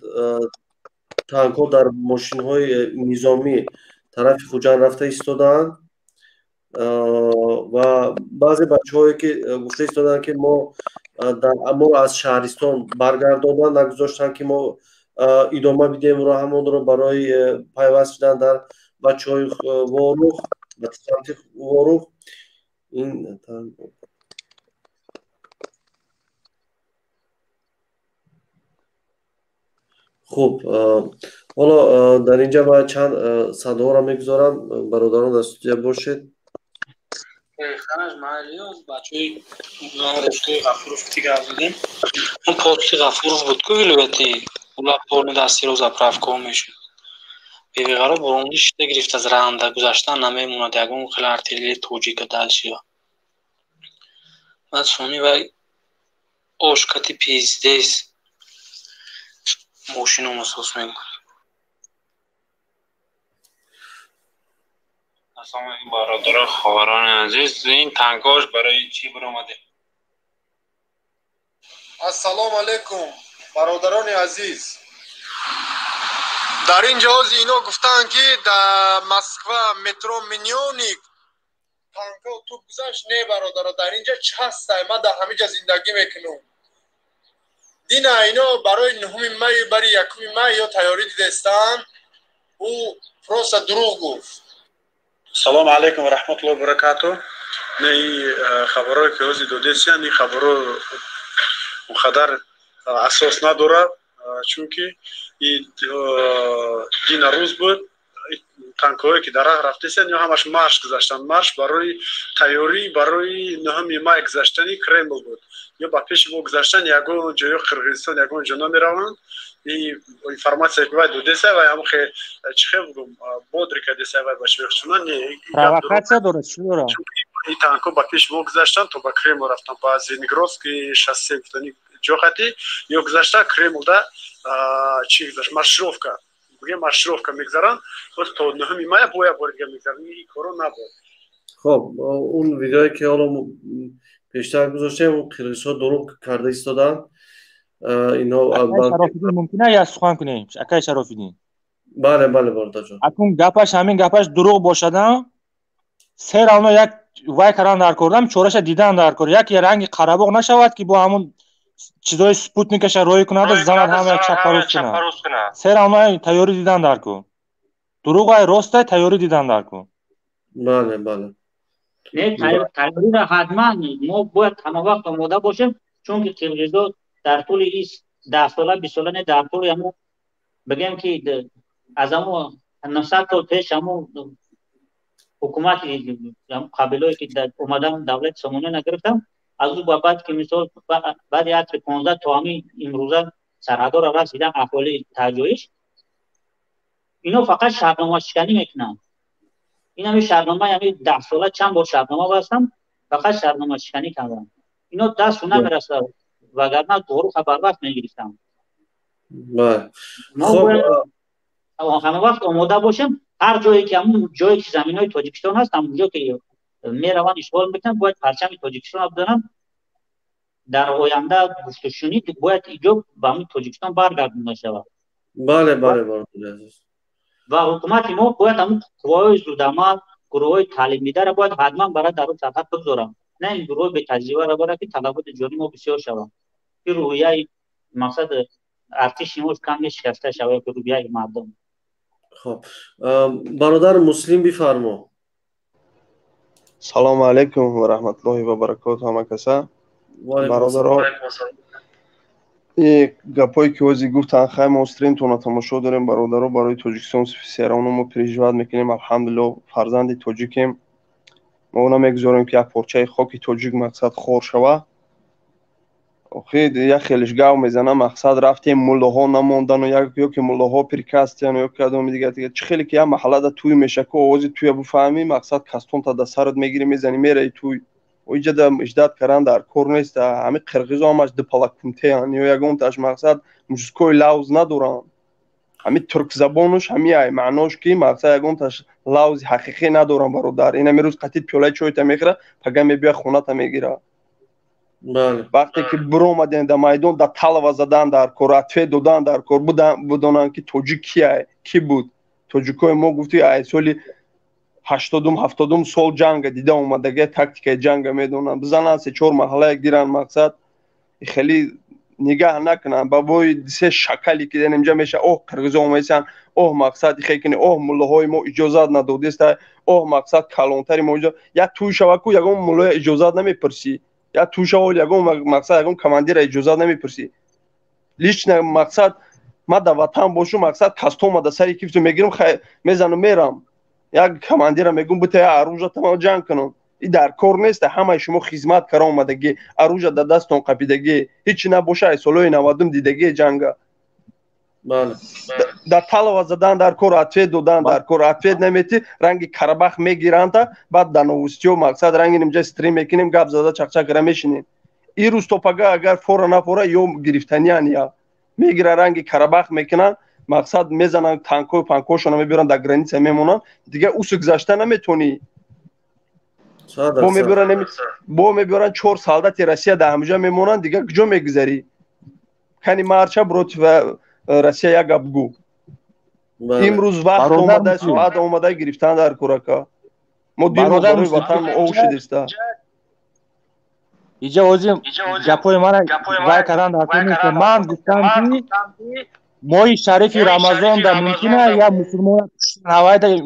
S1: تانک‌ها در ماشین‌های نظامی طرف خوجند رفته ایستادن و بعضی بچه‌هایی که گفته ایستادن که ما از شهرستان برگرداندن نگذاشتن که ما ادامه بدیم و همون رو برای پیوست شدن در بچه‌های واروخ و سمت واروخ این خوب حالا در اینجا باید چند صدا را میگذارم برادران در استودیو باشید.
S9: خرج معلیاز بچه‌ای رشته غفورов دیگه آوردیم اون پاکی غفورов بود که البته اولا پارن دستی رو заправка میشد بی‌قرار برونش گرفت از راننده گذاشتن نمیموند یگون خیلی ارتلری توجیک دالشیا بعد سونی و اوشکتی پیزدیس ماشینو محسوس میکنه. السلام علیکم برادر خواهران عزیز این تانکاش برای چی برآمده؟
S11: السلام علیکم برادران عزیز در این جهاز اینا گفتن که در مسکو مترو مینیونیک تانکا تو گذاشت نه برادر در اینجا چه هست ما در همه جا زندگی میکنم دینا اینا برای 9 می برای 1 می یا تیاری دیدستان او فروس دروغ گفت.
S9: سلام علیکم و رحمت الله و برکاته. نه خبرهای که روزی دودیسیان این خبرها مخدر اساس نداره چون که این روز بود تانکایی که در راه رفتیسن یا همش مارش گذاشتن مارش برای تیاری برای 9 ماه گذاشتنی کرمل بود یا با پیش بو گذاشتن یگون جای قرقیزستان یگون جنا میروند این اینفورماسیون که باید دیسه و هم خیلی چه بگم بودری که دیسه و باشه چون
S6: پرووکاسیا درست شده
S9: این تانکو با پیش بو گذاشتن تو با کرمل رفتن با زینگروفسکی شاسی گفتنی جوختی یا گذاشتن کرمل دا چی گذاشت маршировка بگه маршировка میگذارن تو 9 ماه باید میگذارن این کارو نبود.
S1: خب اون ویدیویی که حالا پیشتر گذاشتیم اون قرقیزها دروغ کرده ایستادن اینا
S6: ممکنه یا سخن کنیم اکای شرافیدین
S1: بله برادر جان
S6: اون گپش همین گپش دروغ باشدن سر اونا یک وای کردن در کردم چورش دیدن در کرد یک رنگ قرباق نشود که با همون چیزای سپوتنیکش روی کنه زند همه چپاروس کنه سر اونا تیاری دیدن در کو دروغ های راسته تیاری دیدن در کو
S1: بله
S19: نه تیاری را حتما ما باید همه وقت آماده باشیم چون که قرقیزا در طول این 10 ساله 20 ساله نه در طول همون بگم که از همون 900 سال پیش همون حکومت قبیله‌ای که اومدن دولت سامانه نگرفتم از اون بعد که مثال بعد از 15 تا همین امروزه سرحدار رسیدن اهالی تجاویش اینا فقط شهرنامه شکنی میکنن این همین شهرنامه همین 10 ساله چند بار شهرنامه بستم فقط شهرنامه شکنی کردن اینا دست نمیرسه وگرنه دورو خبر وقت میگرفتم خب همه وقت آماده باشیم هر جایی که همون جایی که زمینای تاجیکستان هست همونجا که میروند اشغال میکنن باید پرچم تاجیکستان بدن در آینده گفته شنید باید اینجا به همون تاجیکستان برگردونده شود.
S1: بله
S19: و حکومت ما باید همون قوای زودآمد گروهای تعلیم دیده را باید حتما برای در اون سرحد بگذارم نه این گروه به تجربه را برای که تلفات جانی ما بسیار شود این روحیه مقصد ارتش ما کم شکسته شود به روحیه مردم.
S1: خب برادر مسلم بفرما.
S7: سلام علیکم و رحمت الله و برکاته همه کسا برادرها این گپایی که وزی گفتن خیلی ما استرین تونا تماشا داریم برادرها برای تاجیکستان سفیسیرانو ما پریجواد میکنیم الحمدلله فرزند تاجیکیم ما اونا میگذاریم که یک پارچه خاکی تاجیک مقصد خور شوه خیلی خیلیش گاو میزنه مقصد رفتیم ملاها نموندن و یا که ملاها پرکاستن یا که ادامه دیگه چه خیلی که محله دا توی میشه که آوازی توی بفهمی مقصد کاستون تا در سرت میگیری میزنی میره توی
S20: ویجا اجداد کردن در کار نیست. همه قرقیزا همش دپالاکونته هن یا یکم تاش مقصد مجسکوی لاوز ندارن. همه ترک زبانش همه معناش کی مقصد یکم تاش لاوز حقیقی ندارن برادر. این امروز قطعی پیاله چای تا میخره پگه میبیا خونه تا میگیره.
S1: بله.
S20: وقتی که برو اومدن در میدان در طلب زدن در کار اتفاق دادن در کار بودن که توجی کیه کی بود توجیکای ما گفتی ای سالی 80 سال جنگ دیده اومدگی تاکتیک جنگ میدونن بزنن 3-4 محله گیرن مقصد خیلی نگاه نکنن بابای سه شکلی که اینجا میشه اوه قرقیزا اومدن اوه مقصد خیلی کنه اوه ملاهای ما اجازه نداده است اوه مقصد کلانتری ما یا توی شوکو یگم ملای اجازه نمیپرسی یا توی شوال یگم مقصد یگم کماندیر اجازه نمیپرسی لیش نه مقصد ما در وطن باشم مقصد کاستوم در سری کیف میگیرم میزنم میرم یک کماندیر میگم بته اروجا تمام جنگ کنم این در کار نیست همه شما خدمت کردن اومدگی اروجا در دستون قپیدگی هیچ نباشه سالوی 90 دیدگی جنگ
S1: بله
S20: در طلب زدن در کار اتفاق دادن در کار اتفاق نمیتی رنگ کربخ میگیرن تا بعد در نوستیو مقصد رنگ اینجا استریم میکنیم گپ زده چقچق را میشینیم این روز توپگا اگر فورا نفورا یا گرفتنیان یا میگیره رنگ کربخ میکنن مقصد میزنن تانکو پانکوشون میبرن در گرانیسه میمونن دیگه اوس گذشته نمیتونی با میبرن 4 سالدات روسیه در همجا میمونن دیگه کجا میگذری کنی مارچا بروت و روسیه یک گپگو امروز وقت اومده ساعت اومده گرفتن در کورکا ما دیر روی وطن اوش دیسته
S6: اینجا اوزیم گپوی من رای کردن در کنیم که من گفتم که ماهی شریفی رمضان در ممکنه یا مسلمان هوای در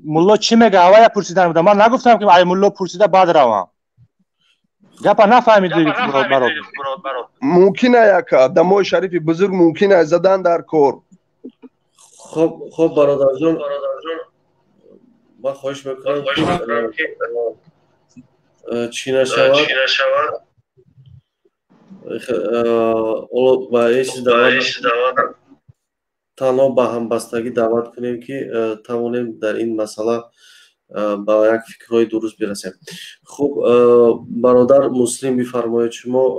S6: ملا چی میگه هوای پرسیدن بوده من نگفتم که ای ملا پرسیده بعد روام گپا نفهمیدی برات
S20: ممکنه یک در ماهی شریفی بزرگ ممکنه زدن در کار
S1: خب برادر جان من خواهش میکنم که چی نشود و ایش دعوت تنها به همبستگی دعوت کنیم که توانیم در این مسئله با یک فکرهای درست برسیم. خب برادر مسلم بفرمایید شما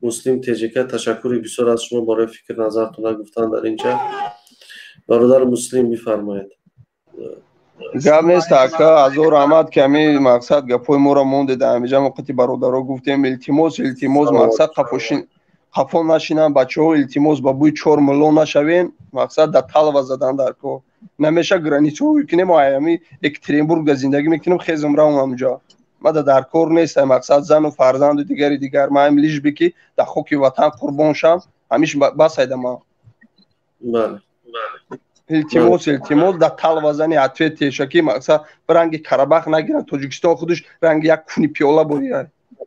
S1: مسلم تجیکه تشکر بسیار از شما برای فکر نظرتون گفتن در اینجا. برادر مسلم بفرمایید.
S20: گپ نیست اکا از او رحمت کمی مقصد گپوی ما را مونده در همینجا موقتی برادرها گفتیم التماس مقصد خفون نشینن بچه ها التماس با بوی 4 ملون نشوین مقصد در طلب زدن در کار نمیشه گرانیت ها کنیم و همی اکترینبورگ در زندگی میکنیم خیزم را همونجا ما در کار نیست مقصد زن و فرزند و دیگر ما هم لیش بکی در خوکی وطن قربان شم همیشه بس ایده ما
S1: بله
S20: التماس در طلب زنی عطفه تیشکی مقصد رنگ کربخ نگیرن تاجیکستان خودش رنگ یک کنی پیاله بوری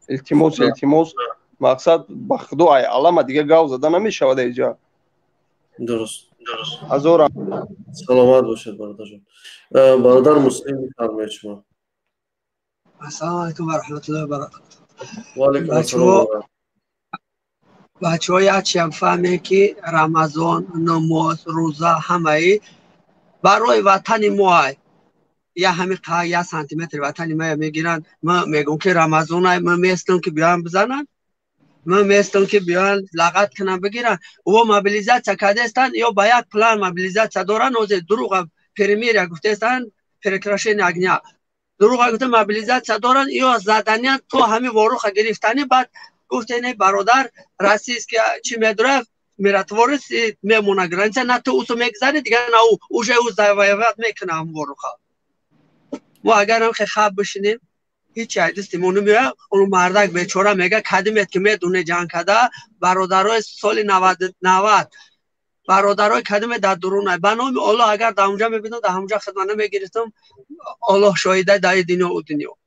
S20: التماس مقصد با خدا ای علامه دیگه گاو زده نمیشه و اینجا
S1: درست
S20: از اون
S1: سلامت باشید برادر جان. برادر مسلم میفرمایید شما.
S21: السلام علیکم و رحمت الله و برکاته.
S1: و علیکم السلام.
S21: بچه‌ها یک هم فهمه که رمضان نماز روزه همه برای وطن ما یا همین یک سانتیمتر وطن ما میگیرن ما میگم که رمضان ما میستم که بیان بزنن ما میستم که بیان لغت کنن بگیرن و موبیلیزاسیون کرده استن یا با یک پلان موبیلیزاسیون دارن از دروغ پرمیر گفته استن پرکراشن اگنیا دروغ گفته موبیلیزاسیون دارن یا زدنیان تو همین واروخ گرفتنی بعد گفته نه برادر راسیست که چی میدره میراتورس میمونه گرانچه نه تو اوسو میگذاره دیگه نه اوجه او زایوات میکنه هم واروخا و اگر هم خواب بشینیم هیچ دستمون نمیره اون مردک بیچاره میگه کدیمت که میدونه جنگ کرده برادرای سال 90 برادرای کدیم در درون بنام الله اگر در اونجا میبینم در اونجا خدمت نمیگرفتم الله شاهده در دنیا و دنیا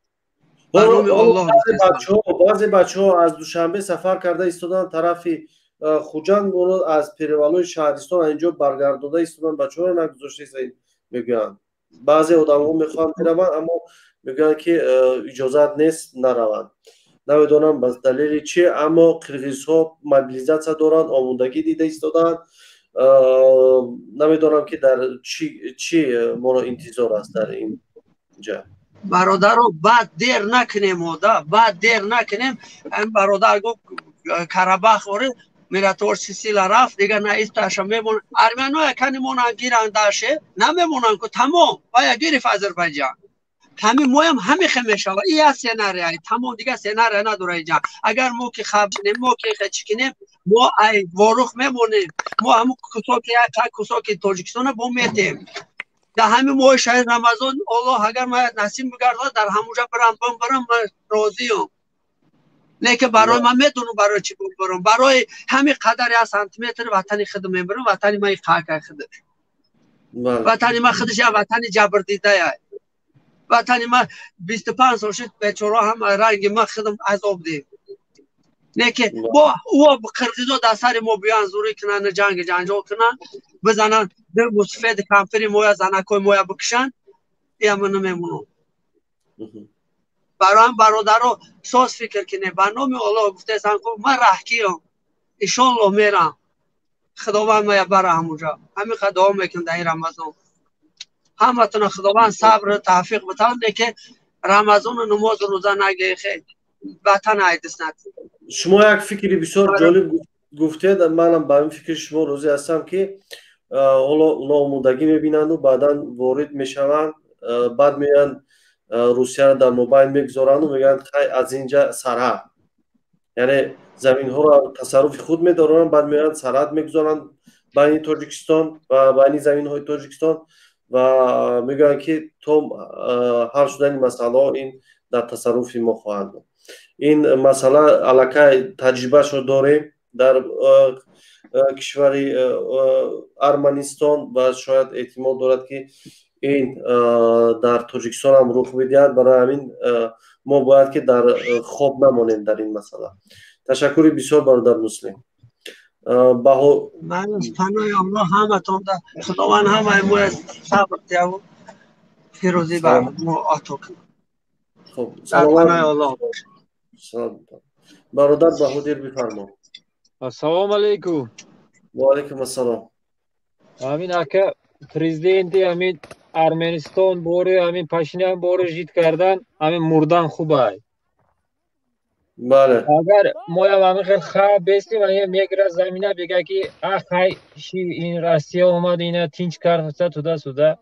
S21: بنام الله
S1: بعضی بچه‌ها از دوشنبه سفر کرده ایستادن طرف خوجند از پیروالوی شهرستان اینجا برگردونده ایستادن بچه‌ها رو نگذاشته میگن بعضی آدم‌ها میخوان بروند اما میگن که اجازت نیست نروند نمیدونم بس دلیل چیه اما قرقیزها موبیلیزاسیون دارن آمادگی دیده ایستادن نمیدونم که در چی ما رو انتظار است در اینجا
S21: برادرو بعد دیر نکنیم اودا بعد دیر نکنیم این برادر گفت کربخ وره میره تورسی سیلا رفت دیگه نه ایستاشا میمون ارمنو یکنی مونن گیرن داشه نمیمونن که تمام باید گیرف آذربایجان همین مویم همین خمیشه و این سناریوی تمام دیگه سناریو نداره اینجا اگر مو که خواب کنیم مو که خچکنیم مو ای وروخ میمونیم مو همون کسوکی تاجیکستان بو میتیم در همین ماه شهر رمضان الله اگر من نصیب بگرده در همونجا برم راضیم نه که برای من میدونم برای چی برم برای همین قدر یا سانتی متر وطنی خودم میبرم وطنی من خاک خودم وطنی من خودش یا وطنی جبر دیده یا وطنی من 25 سال شد بیچاره هم رنگ من خودم عذاب دید نه که با او قرقیزا در سر ما بیان زوری کنن جنگ جنجال کنن بزنن به مصفید کمپری مویا زنکای مویا بکشن یا من نمیمونم برای برادر رو ساز فکر کنه برنامه الله گفته سن که من رحکیم انشالله میرم خداوند ما بره همونجا همین خدا میکن در این رمضان همتون خداوند صبر توفیق بتونه که رمضان نماز روزه نگه خیلی وطن عیدس نتید
S1: شما یک فکری بسیار جالب گفتید منم با این فکر شما روزی هستم که اونا آمودگی میبینند و بعدا وارد میشوند بعد میگن روسیه را در موبایل میگذارند و میگن خیلی از اینجا سرحد یعنی زمین ها را تصرف خود میدارند بعد میگن سرحد میگذارند بین تاجیکستان و بین زمین های تاجیکستان و میگن که تو حل شدن مسئله این در تصرف ما خواهند بود این مسئله علاقه تجربه شو داریم در کشوری ارمنستان و شاید احتمال دارد که این در تاجیکستان هم رخ بدهد برای همین ما باید که در خواب نمانیم در این مسئله تشکر بسیار برادر مسلم
S21: من پناه الله همتون در خداوند همه ما صبر دیو فیروزی بر ما آتو کنم
S1: خب
S21: سلام
S1: برادر بهادر بفرما
S3: السلام علیکم
S1: و علیکم السلام
S3: همین اکا پرزیدنتی همین ارمنستان بوری همین پاشینیان بوری جیت کردن همین مردن خوبه
S1: بله
S3: اگر ما همین خیلی خواب بیستیم و میگره زمینه بگه که خیلی این روسیه اومد اینه تینچ کرد توده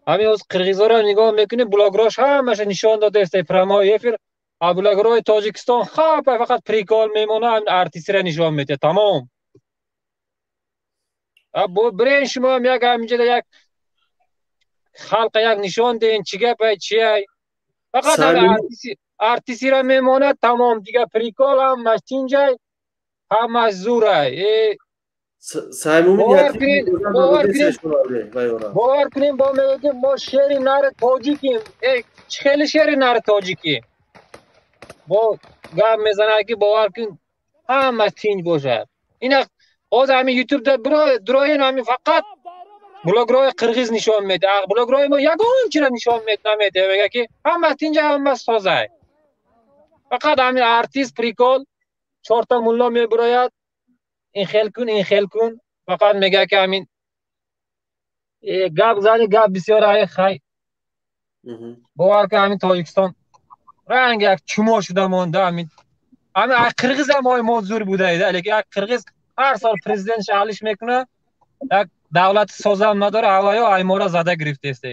S3: همین از قرغیزا را نگاه میکنه بلاگراش همش نشان داده است پرمای افر بلاگرای تاجیکستان فقط پریکال میمونه همین ارتیسی را نشان میده تمام برین شما میگه همینجا یک خلق یک نشان دین چیگه پای چیه فقط ارتیسی را میمونه تمام دیگه پریکال هم مشتینجای هم از زوره باور کنیم با میگیم ما شهری نره تاجیکیم خیلی شهری نره تاجیکیم با گام میزنه که باور کن همه تینج باشه اینا از همین یوتیوب دروین همین فقط بلاگرای قرغیز نشان میده بلاگرای ما یگان چرا نشان نمیده میگه که همه تینج همه سازه فقط همین ارتیست پریکال 4 تا مولا میبراید این خیل کن فقط میگه که همین گاب زنی گاب بسیار های خیلی باور که همین تاجیکستان رنگ یک چما شده مانده همین قرغیز هم های موضوع بوده ایده لیکن یک قرغیز هر سال پرزیدنت شغلش میکنه یک دولت سازه هم نداره هوایا ایمارا زده گرفته است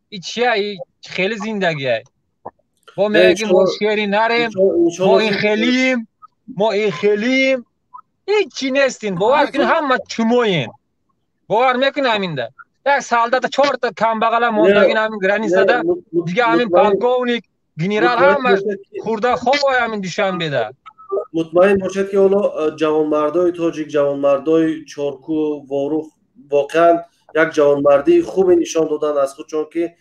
S3: این چیه این خیلی زندگیه با میگیم ما شهری نریم ما این خیلیم هیچی نیستین باور کن همه چموین باور میکنه همین ده یک سالده 4 تا کم بغل موندگین همین گرانی زده دیگه همین پالکونیک گنرال همه خورده خوب همین دیشان بیده
S1: مطمئن باشد که اونا جوانمردای تاجیک جوانمردای چارکو واروخ واقعا یک جوانمردی خوب نشان دادن از خود چون که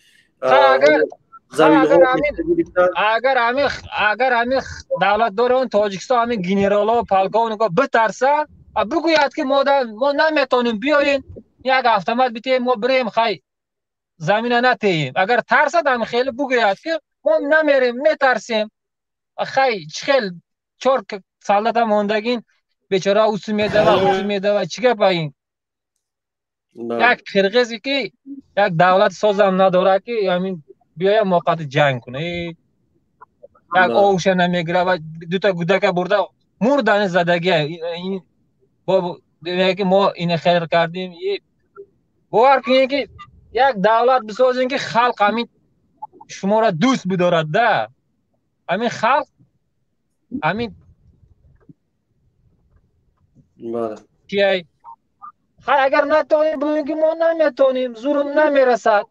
S3: اگر همین دولت داره اون تاجیکستان همین گنرال ها پالکونیکا بترسه بگوید که ما نمیتونیم بیاین یک автомат بیتیم ما بریم خیلی زمینه نتیم اگر ترسد هم خیلی بگوید که ما نمیریم میترسیم خیلی خیلی 4 سالت هم موندگین بیچاره اوسو میده و چیگه پایین یک قرغیزی که یک دولت سازم نداره که همین بیاید موقت جنگ کنه. یک آوش نمیگیره و دو تا کودک برده مردن زدگی. این دیگه که ما این خیر کردیم. باور کنید که یک دولت بسازین که خلق همین شما را دوست بدارد. ده همین خلق همین چیه اگر نتونیم بگوییم که ما نمیتونیم، زورم نمیرسد،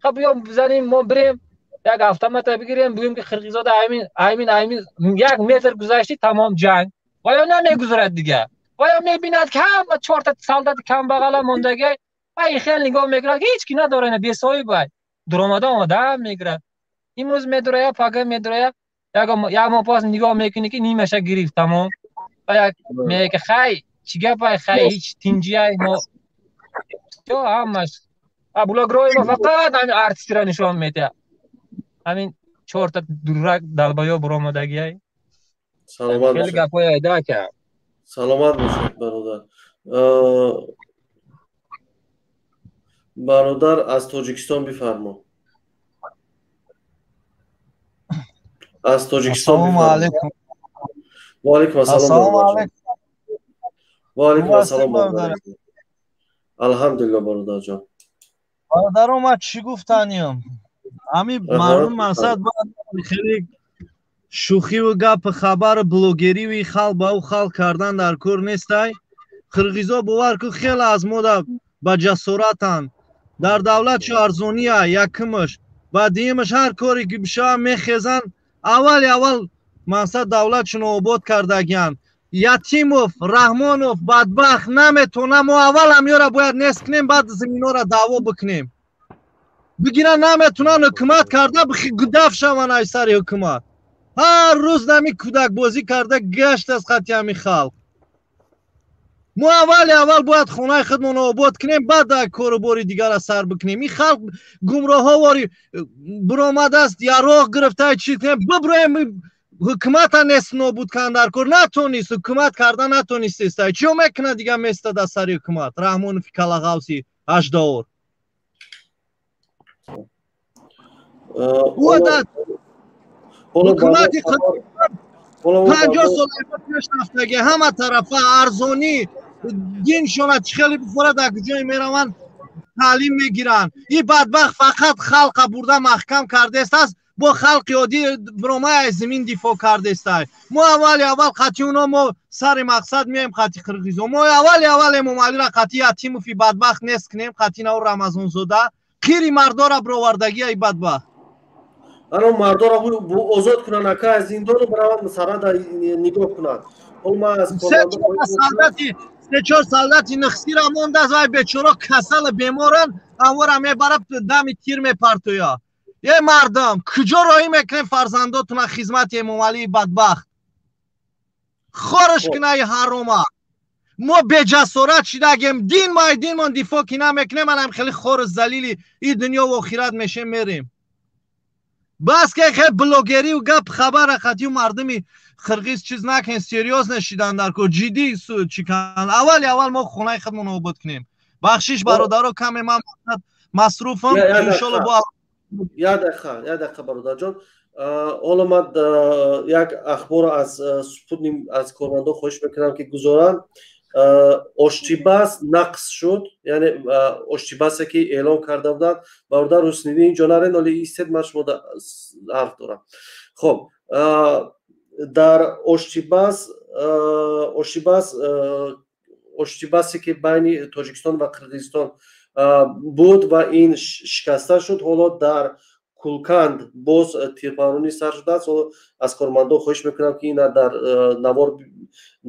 S3: خب بیام بزنیم ما بریم یک автомат بگیریم بگوییم که خرقیزاده همین 1 متر گذشتی تمام جنگ. و یا نمیگذارد دیگه. و یا میبیند که همه 4 تا سالدات کم بغل موندگی و این خیلی نگاه میگیره که هیچ کی نداره، نه بیسایی باید درآمد آمده میگیره. امروز میدره پاگه میدره یا ما پاس نگاه میکنی که نیمشه گرفت تمام. و یک میگه که خی چیگه پای خی هیچ تینجیه ما تو همش بلاگرای ما فقط همین آرتیستی را نشان میده. همین 4 تا درک دلبایا برآمدگی.
S1: سلامت
S3: خیلی گپای ایده که
S1: سلامت باشید برادر. برادر از تاجیکستان بفرما. از تاجیکستان بفرما.
S4: السلام علیکم.
S1: و علیکم السلام برادر. و علیکم السلام برادر. الحمدلله برادر جان.
S4: برادر ما چی گفتنیم؟ همین مردم مقصد باید خیلی شوخی و گپ خبر بلوگری و خال با او خال کردن در کار نیستای. قرقیزا باور که خیلی از ما با جسارتن در دولت چه ارزونیه یکمش و دیمش هر کاری که بشه میخیزن. اول مقصد دولتشون آباد کردگیان. یتیموف رحمانوف بدبخت نمیتونه. ما اول هم یارا باید نصف کنیم بعد زمینا را دعوا بکنیم. بگیرن نمیتونن حکومت کرده دف شون ای سر حکومت. هر روز نمی کودک بازی کرده گشت از خطی همی خلق. ما اول باید خونه خودمون آباد کنیم بعد کار باری دیگر را سر بکنیم. این خلق گمراه ها واری برآمده است یراق گرفته چی کنیم ببریم حکومت ها نست نابود کن در کار نتونیست. حکومت کرده نتونیست است. چیو میکنه دیگه میسته در سر حکومت رحمان فی کلاغاوسی اجداور حکومت 50 سال پیش رفتگی همه طرفه ارزونی دینشون خیلی بخوره در کجای میرون تعلیم میگیرن. این بدبخت فقط خلق برده محکم کرده است با خلق یادی برامه از زمین دفاع کرده است. ما اول خطی اونا ما سر مقصد میایم خطی قرقیزا ما اول ممالی را خطی یتیم و فی بدبخت نیست کنیم خطی نو رمضان زوده خیری مردارا براوردگی ای بدبخت
S1: الان مردارا بو آزاد کنن اکا از زندان براون مسرا نگاه کنن. سه چهار سالداتی نخسی را مونده از وای بیچارا کسل بیمارن انوار همه براب دمی تیر میپرتویا. یه مردم کجا راهی میکنه فرزنداتون خدمت ممالی بدبخت خارش کنه حرومه. ما به جسارت شدگیم دین ما دفاع کی نمیکنه. من هم خیلی خور ذلیلی این دنیا و آخرت میشه میریم. بس که خیلی بلوگری و گپ خبر خطی و مردمی قرقیز چیز نکنین سریوس نشیدن در کو جدی چیکن. اول ما خونه خودمون آباد کنیم. بخشش برادرها کم من مصروفم انشالله با یه دقیقه برادر جان. حالا من یک اخبار از سپوتنیک از کارمندا خواهش میکنم که گذارن آشتیبس نقص شد. یعنی آشتیبسی که اعلام کرده بودن برادر حسنیدی اینجا نرین ولی ایستد من شما حرف دارم. خب در آشتیبسی که بین تاجیکستان و قرقیزستان بود و این شکسته شد. حالا در کولکند باز تیرپارونی سر شده است. از کارمندا خواهش میکنم که اینا در نوار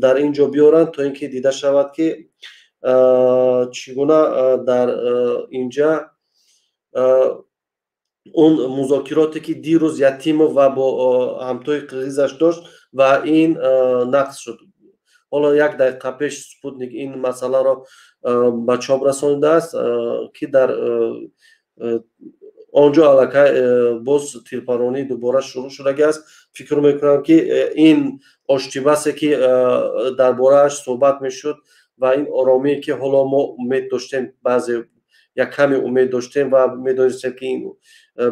S1: در اینجا بیارن تا اینکه دیده شود که چگونه در اینجا اون مذاکراتی که دیروز یتیم و با همتای قرقیزش داشت و این نقص شد. حالا یک دقیقه پیش سپوتنیک این مسئله را به چاپ رسانیده است که در آنجا علاقه باز تیرپارانی دوباره شروع شده است. فکر میکنم که این آشتیبسی که درباره‌اش صحبت میشد و این آرامی که حالا ما امید داشتیم بعضی як каме умед доштем ва медонистем ки ин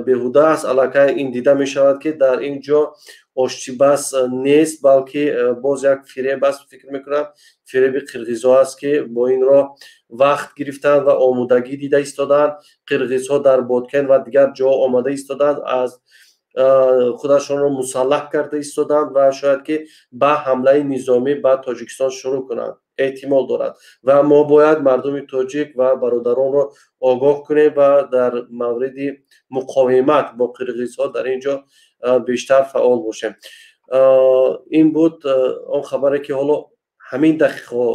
S1: беҳуда аст. аллакай ин дида мешавад ки дар ин ҷо ошчибас нест, балки боз як фиреб аст. фикр мекунам фиреби қирғизҳо аст ки бо ин роҳ вақт гирифтанд ва омодагӣ дида истоданд. қирғизҳо дар Бодкен ва дигар ҷоҳо омада истоданд, аз худашонро мусаллаҳ карда истоданд ва шояд ки ба ҳамлаи низомӣ ба Тоҷикистон шурӯъ кунанд, эҳтимол дорад. ва мо бояд мардуми тоҷик ва бародаронро огоҳ кунем ва дар мавриди муқовимат бо қирғизҳо дар ин ҷо бештар фаъол бошем. ин буд он хабаре ки ҳоло ҳамин дақиқаҳо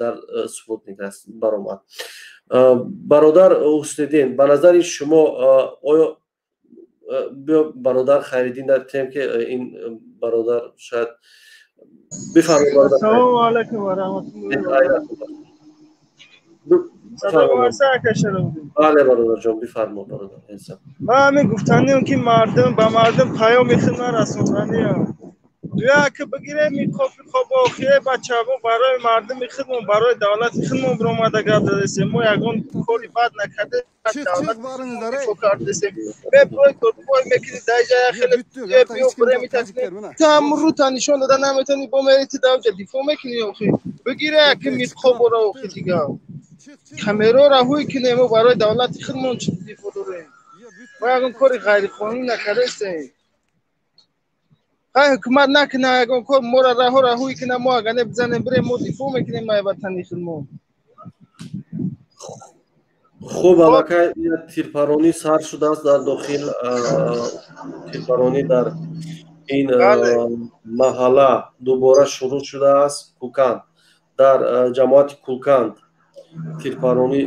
S1: дар Субботник аст баромад. бародар Ҳусниддин, ба назари шумо оё бародар Хайриддин дар тем ки ин бародар шояд бифармоед.
S5: Ассалому алайкум ва раҳматуллоҳи. Салом ака Шарофдин.
S1: бале бародарҷон, бифармо бародар.
S5: ман ҳамин гуфтаниам ки мардум ба мардум паёми худна расонданиам. дуяке бигирем миқофи хобохие бачавон барои мардуми худмон, барои давлати худмон биромада гап задесем. мо ягон кори бад накардем, давлати дифо кардесем. меброи тотбой мекини даҷа хеле биё премит там рута нишон дада наметони бо мерити давҷа дифо мекини. охи бигире яке миқо бора охи дига камеро раҳӯй кинем. мо барои давлати худмон чӣ дифо дорем? мо ягон кори ғайриқонунӣ накардестем. ҳай ҳукумат накина ягон кор мора раҳӯй кина. мо ага не бизанем бирем, мо дифо мекунем ай ватани худмон.
S1: хуб аллакай тирпаронӣ сар шудааст дар дохил, тирпаронӣ дар ин маҳалла дубора шурӯъ шудааст. Кӯканд, дар ҷамоати Кӯканд тирпаронӣ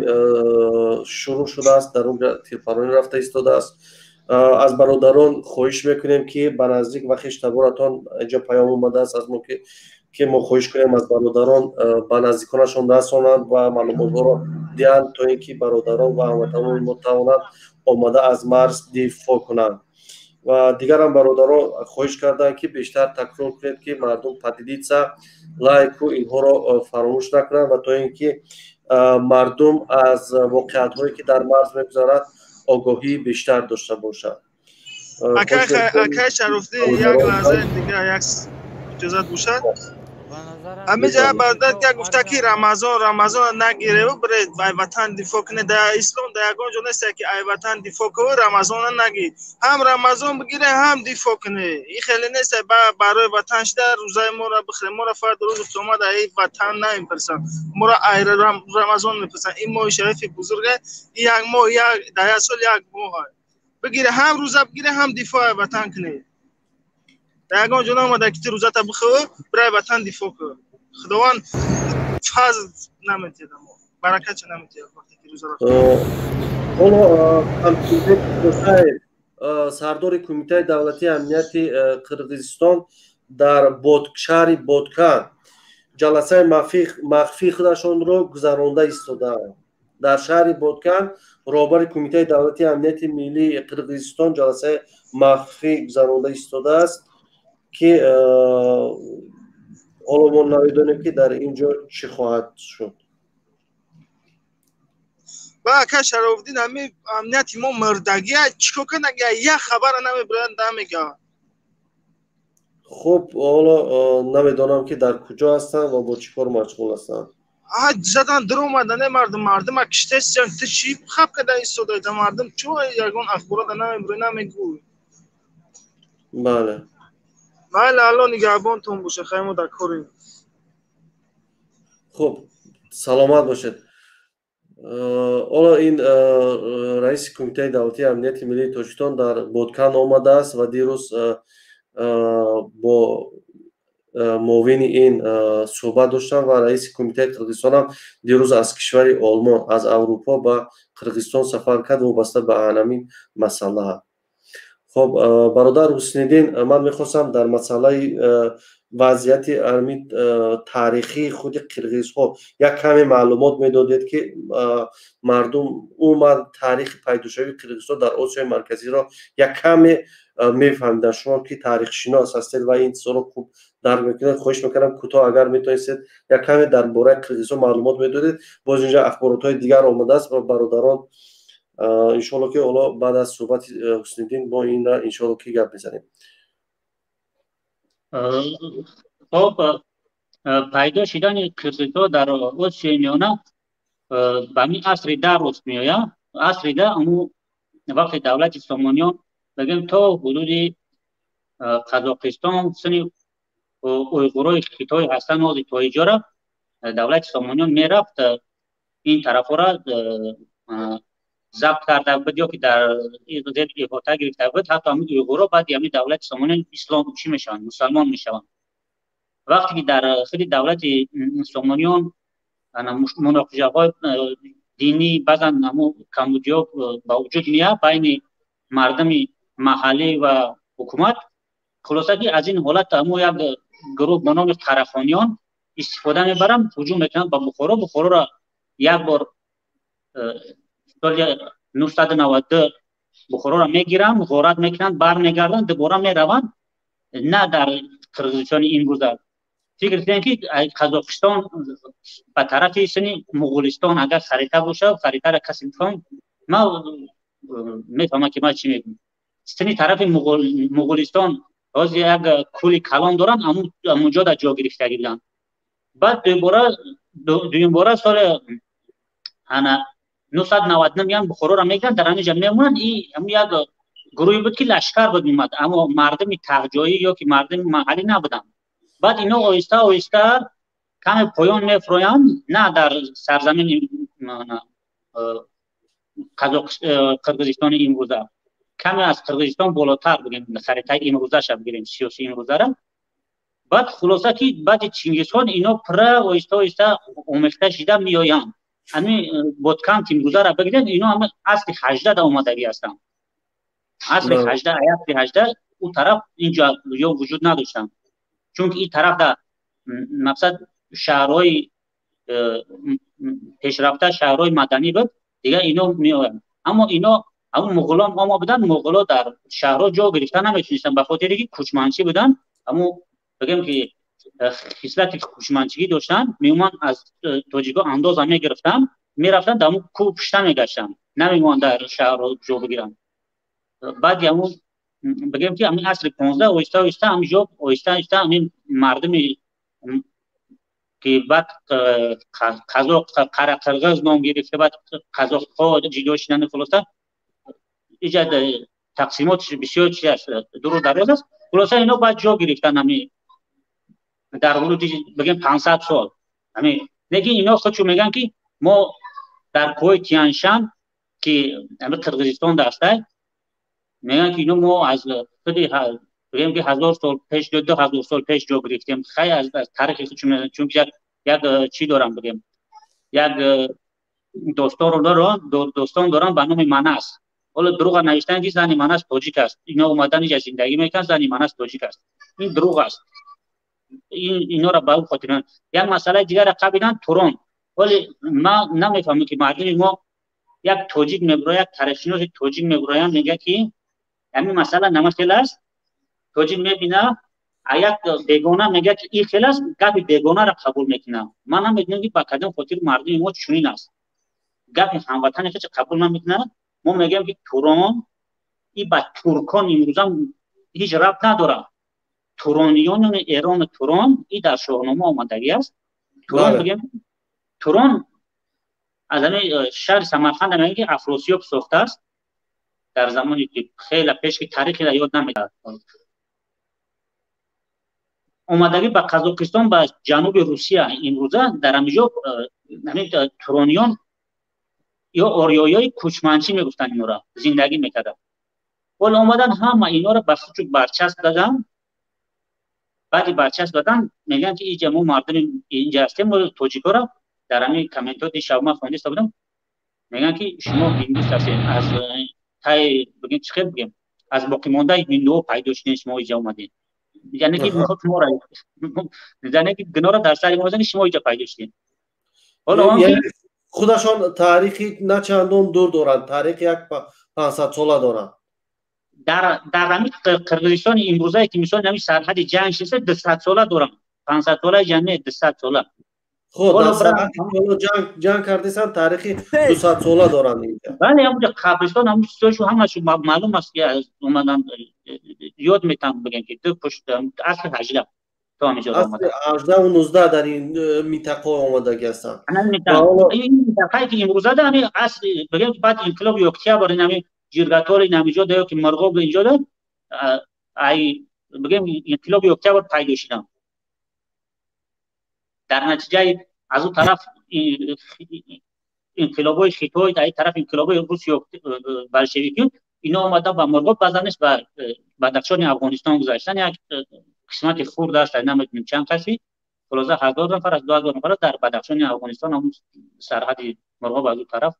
S1: шурӯъ шудааст, дар он тирпаронӣ рафта истодааст. аз бародарон хоҳиш мекунем ки ба наздик ва хештаборатон инҷо паём омадааст аз мо ки мо хоҳиш кунем аз бародарон ба наздиконашон расонанд ва маълумотҳоро диҳанд, то ин ки бародарон ва ҳамватанони мо тавонанд омада аз марз дифоъ кунанд. ва дигарам бародарон хоҳиш карданд ки бештар такрор кунед ки мардум падидица, лайку инҳоро фаромӯш накунанд ва то ин ки мардум аз воқеиятҳое ки дар марз мегузарад огоҳии бештар дошта бошад.
S5: акай Шарофдин, як лаҳза дига, як иҷозат бошад. ҳамиҷа баъдад ки гуфта ки рамазон нагиреву биред ай ватан дифо кунед. дар ислом дар ягон ҷо нест ки ай ватан дифо кунед рамазона наги. ҳам рамазон бигире ҳам дифо кунед. ин хеле нест барои ватан шуда рӯзаи моро бихӯрем. моро фард рӯзи қиёмат ай ватан намепирсанд, моро ай рамазон мепирсанд. ин моҳи шарифи бузурге, ин як моҳ дар як сол як моҳ аст. бигире ҳам рӯза бигире ҳам дифо ай ватан кунед. дар ягон ҷо наомада ки ту рӯзата бихӯр бирай ватан дифо кун. худованд фазл наметиҳад, амо баракат чо наметиҳад вақте ки рӯзаро
S1: сардори Кумитаи давлатии амнияти Қирғизистон дар шаҳри Бодкан ҷаласаи махфии худашонро гузаронда истодаанд. дар шаҳри Бодкан роҳбари Кумитаи давлатии амнияти миллии Қирғизистон ҷаласаи махфӣ гузаронда истодааст ки ҳоло мо намедонем ки дар ин ҷо чӣ хоҳад шуд.
S5: ба ака Шарофдин, ҳамин амнияти мо мурдагия чикор карданд? як хабара намебиранд, намегӯянд.
S1: хуб ҳоло намедонам ки дар куҷо ҳастанд ва бо чӣ кор машғул ҳастанд.
S5: задан дуромадане мардума киштестиан ту чӣ хаб карда истодаида мардум чӯ ягон ахборота намебирӣ намегӯй.
S1: бале
S5: майли алло нигаҳбонтон боша. хай мо дар корем.
S1: хуб саломат бошед. ҳоло ин раиси Кумитаи давлатии амнияти миллии Тоҷикистон дар Бодкан омадааст ва дирӯз бо муовини ин суҳбат доштам ва раиси Кумитаи Қирғизистон ҳам дирӯз аз кишвари Олмон, аз Аврупо ба Қирғизистон сафар кард вобаста ба ҳамин масъала. خب برادر حسنیدین، من میخواستم در مسئله وضعیت تاریخی خود قرغیزها یک کمی معلومات میدادید که مردم عموما تاریخ پیدایش قرغیزها در آسیای مرکزی را یک کمی میفهمیدن. شما که تاریخ شناس هستید و این چیزا رو خوب درک میکنید، خواهش میکنم کوتاه اگر میتونید یک کمی درباره قرغیزها معلومات میدادید. باز اینجا اخبارات های دیگر آمده است و برادران انشالله که حالا بعد از صحبت حسنیدین با این انشالله که گپ بزنیم.
S19: خب پیدا شدن قرغیزها در آسیای میانه به همین عصر ده روز میآید. عصر ده امو وقت دولت سامانیان بگیم تا حدود قزاقستان سنی اویغورای خیتای هستن از تا اینجا را دولت سامانیان میرفت این طرف را ضبط کرده بود یا که در زیر احاطه گرفته بود. حتی همین اویغورا بعد همین دولت سامانیان اسلام چی میشن، مسلمان میشن. وقتی که در خیلی دولت سامانیان مناقشه های دینی بعضن همو کمبودیا با وجود میاد بین مردم محلی و حکومت، خلاصه که از این حالت همو یک گروه به نام قرخانیان استفاده میبرن، هجوم میکنن به بخارا. بخارا را یک بار سال 992 بخارا را میگیرن، غارت میکنن، برمیگردن، دوباره میروند. نه در قرغیزستان این گذر فکر کنید که قزاقستان به طرف سنی مغولستان اگر خریطه باشه، خریطه را کسی میفهم، ما میفهمم که ما چی میگم. سنی طرف مغولستان از یک کولی کلان دارن، اونجا در جا گرفتگی بودن. بعد دویم باره سال 999 میان بخارا را میگن، در همینجا میمونن. این یک گروهی بود که لشکر بود میمد، اما مردم تهجایی یا که مردم محلی نبودن. بعد اینا آهسته آهسته کم پایان میفرویند، نه در سرزمین قرغیزستان امروزه، کمی از قرغیزستان بالاتر بگیم، خریطه امروزه شب بگیریم، سیاسی امروزه را. بعد خلاصه که بعد چنگیزخان اینا پر آهسته آهسته آمیخته شده میآیند. همین بادکان امروزه را بگیریم، اینا هم اصل 18 در آمدگی هستند. اصل 18 آیت 18 اون طرف اینجا وجود نداشتن، چون این طرف در مقصد شهرهای پیشرفته، شهرهای مدنی بود دیگه، اینا میآیند. اما اینا همون مغولان ما بودن، مغولا در شهرها جا گرفتن نمیتونستن به خاطر اینکه کوچمانچی بودن. اما بگم که خصلت کوچمانچگی داشتن، میومن از تاجیکا اندازه میگرفتن، میرفتن در همون کوه پشته میگشتن، نمیومن در شهرها جا بگیرن. بعد همون بگم که همین عصر 15 آهسته آهسته همینجا آهسته آهسته همین مردمی که بعد قرغیز نام گرفته، بعد قزاق‌ها جدا شدن، خلاصه ایجاد تقسیماتش بسیار چیز است، دور دراز است. خلاصه اینا بعد جا گرفتن همین در حدود بگم 500 سال. همین نگی اینا خودشون میگن که ما در کوه تیانشان که همین قرغیزستان داشته، میگن که اینو ما از خیلی بگیم که 1000 سال پیش، 2000 سال پیش جا گرفتیم. خیلی از تاریخ خودشون، چون یک چی دارم بگم، یک دوستان دارن به نام مناس. حالا دروغ نوشتن که زنی مناس تاجیک است، اینا اومدن اینجا زندگی میکنن، زنی مناس تاجیک است. این دروغ است. اینا را به اون خاطر یک مسئله دیگر را قبلا توران، ولی ما نمیفهمیم که مردم ما یک تاجیک میبره، یک ترشناس تاجیک میبره، میگه که همین مسئله نمخیل است. تاجیک میبینه یک بیگانه میگه که این خیل است، گپ بیگانه را قبول میکنه. من هم میدونم که با کدام خاطر مردم ما چنین است، گپ هموطن خودش قبول نمیکنه. ما میگیم که توران این با ترکان امروز هم هیچ ربط نداره. تورانیان ایران، توران این در شاهنامه آمدگی است. توران بگیم، توران از همین شهر سمرقند میگن که افراسیاب ساخته است در زمانی که خیلی پیش، که تاریخی را یاد نمیاد. آمدگی به قزاقستان، به جنوب روسیه امروزه در همینجا همین تورانیان یا آریایی کوچمانچی میگفتن، اینا را زندگی میکردن. ولی اومدن همه اینا را به خودشون برچسب دادن. بعدی برچسب دادن میگن که اینجا ما مردم اینجا هستیم. و تاجیکا را در همین کامنتات شب ما خوانده بودم، میگن که شما هندوست هستید، از تای بگیم چه بگیم از باقی مانده ویندو پیدا شدین شما اینجا اومدین. یعنی که میخواد ما را یعنی که گناه را در سر ما بزنید شما اینجا پیدا شدین. حالا
S1: یعنی خودشان تاریخی نه چندان دور دارند، تاریخ یک 500 ساله دارند.
S19: در همین قرقیزستان امروزه که مثلا همین سرحد جنگ شده 200 ساله دارن، 500 ساله جنگ 200 ساله.
S1: خب در سرحد جنگ کردیسن تاریخی 200 ساله دارن اینجا.
S19: بله همونجا قبرستان هم چیزاشو همشون معلوم است که از اومدن یاد میتونم بگم که دو پشت اصل 18 تو همینجا اومدن.
S1: اصل 18 و 19 در این منطقه اومدگی هستن.
S19: این منطقه که امروزه ده همین اصل بگم بعد انقلاب اکتبر همین جرگتال اینجا ده که مرغوب اینجا ده ای بگم انقلاب اکتبر پیدا شدن. در نتیجه از اون طرف انقلابای خیتای در این طرف انقلابای روسیه بلشویکی اینا اومدن با مرغوب بزنش و بدخشان افغانستان گذاشتن. یک قسمت خورد داشت نمیدونم چند کسی خلاصه 1000 نفر از 2000 نفر در بدخشان افغانستان همون سرحد مرغوب از اون طرف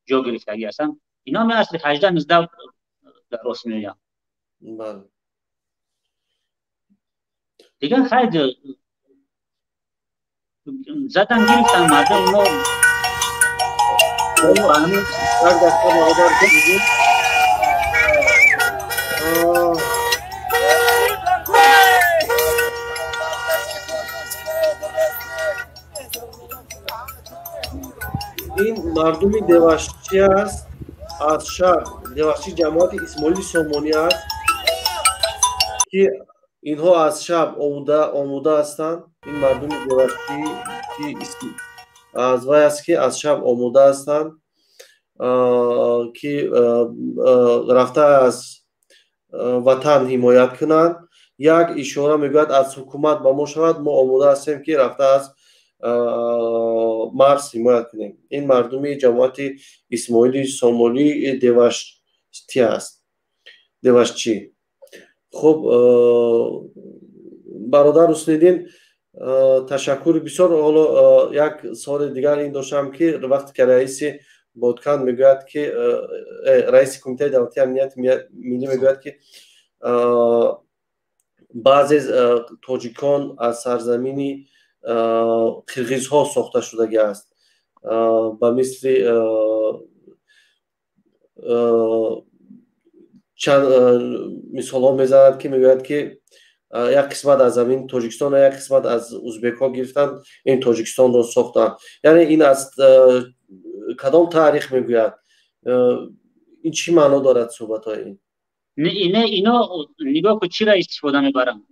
S19: جا گرفتگی هستن. اینا می اصل 18 19 در راست میگم.
S1: بله
S19: دیگه خیلی زدن گرفتن مردم اونا
S1: همین هر دسته مادر دیدید این مردمی دواشتی است از شهر دواشتی جماعت اسماعیل سامانی است که اینها از شب آموده هستند. این مردم دواشتی از وای است که از شب آموده هستند که رفته از وطن حمایت کنند. یک اشاره میگوید از حکومت با ما شود ما آموده هستیم که رفته از مرز حمایت کنیم. این مردم جماعت اسماعیل سامانی دواشتی است. دواشتی. خب برادر حسنیدین تشکر بسیار. حالا یک سوال دیگر این داشتم که وقتی که رئیس بادکن میگوید که رئیس کمیته دولتی امنیت ملی میگوید که بعضی تاجیکان از سرزمینی قرقیزها ساخته شده است به مثل چند مثال ها میزند که میگوید که یک قسمت از زمین تاجیکستان و یک قسمت از ازبک ها گرفتند این تاجیکستان را ساختند. یعنی این از کدام تاریخ میگوید؟ این چی معنا دارد صحبت های این؟
S19: اینا نگاه که چی را استفاده میبرن؟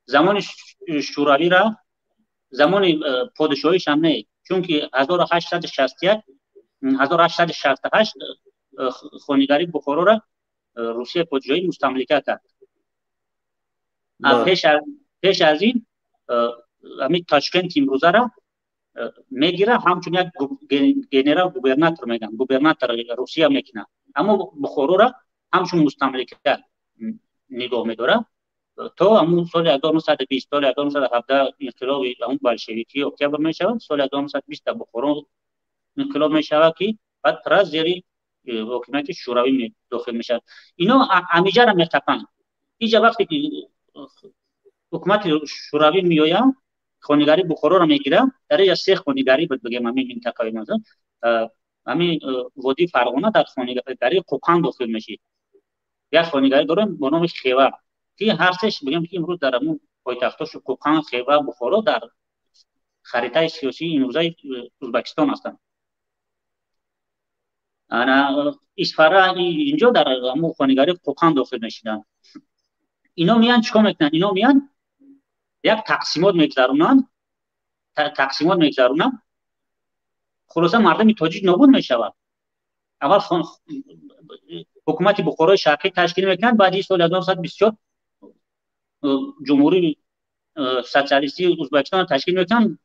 S19: زمان شوروی را زمان پادشاهیش هم نه، چون که 1868 خانیگری بخارا را روسیه پادشاهی مستملکه کرد. پیش از این همین تاشکند امروزه را میگیره همچون یک گنرال گوبرناتور میگن گوبرناتور روسیه میکنه، اما بخارا را همچون مستملکه نگاه میداره تا همون سال 1920 سال 1917 انقلاب همون بلشویکی اکتبر میشود. سال 1920 بخارا انقلاب میشود که بعد پس زیر حکومت شوروی داخل میشد. اینا همیشه را میتپن. اینجا وقتی که حکومت شوروی میآید خانیگری بخارا را میگیره. در اینجا سه خانیگری بود بگم همین منطقه مثلا همین وادی فرغانه در خانیگری قوقان داخل میشه. یک خانیگری داریم به نام خیوه که هر سهش بگم که امروز در همون پایتختاش قوقان خیوه بخارا در خریطه سیاسی امروزه ازبکستان هستند. انا اسفره اینجا در همون خانیگری قوقان داخل نشیدن. اینا میان چیکار میکنن؟ اینا میان یک تقسیمات میگذارونن خلاصه مردم تاجیک نابود میشود. اول حکومت بخارای شرقی تشکیل میکنن، بعد سال 1924 جمهوری سوسیالیستی ازبکستان تشکیل میکنن.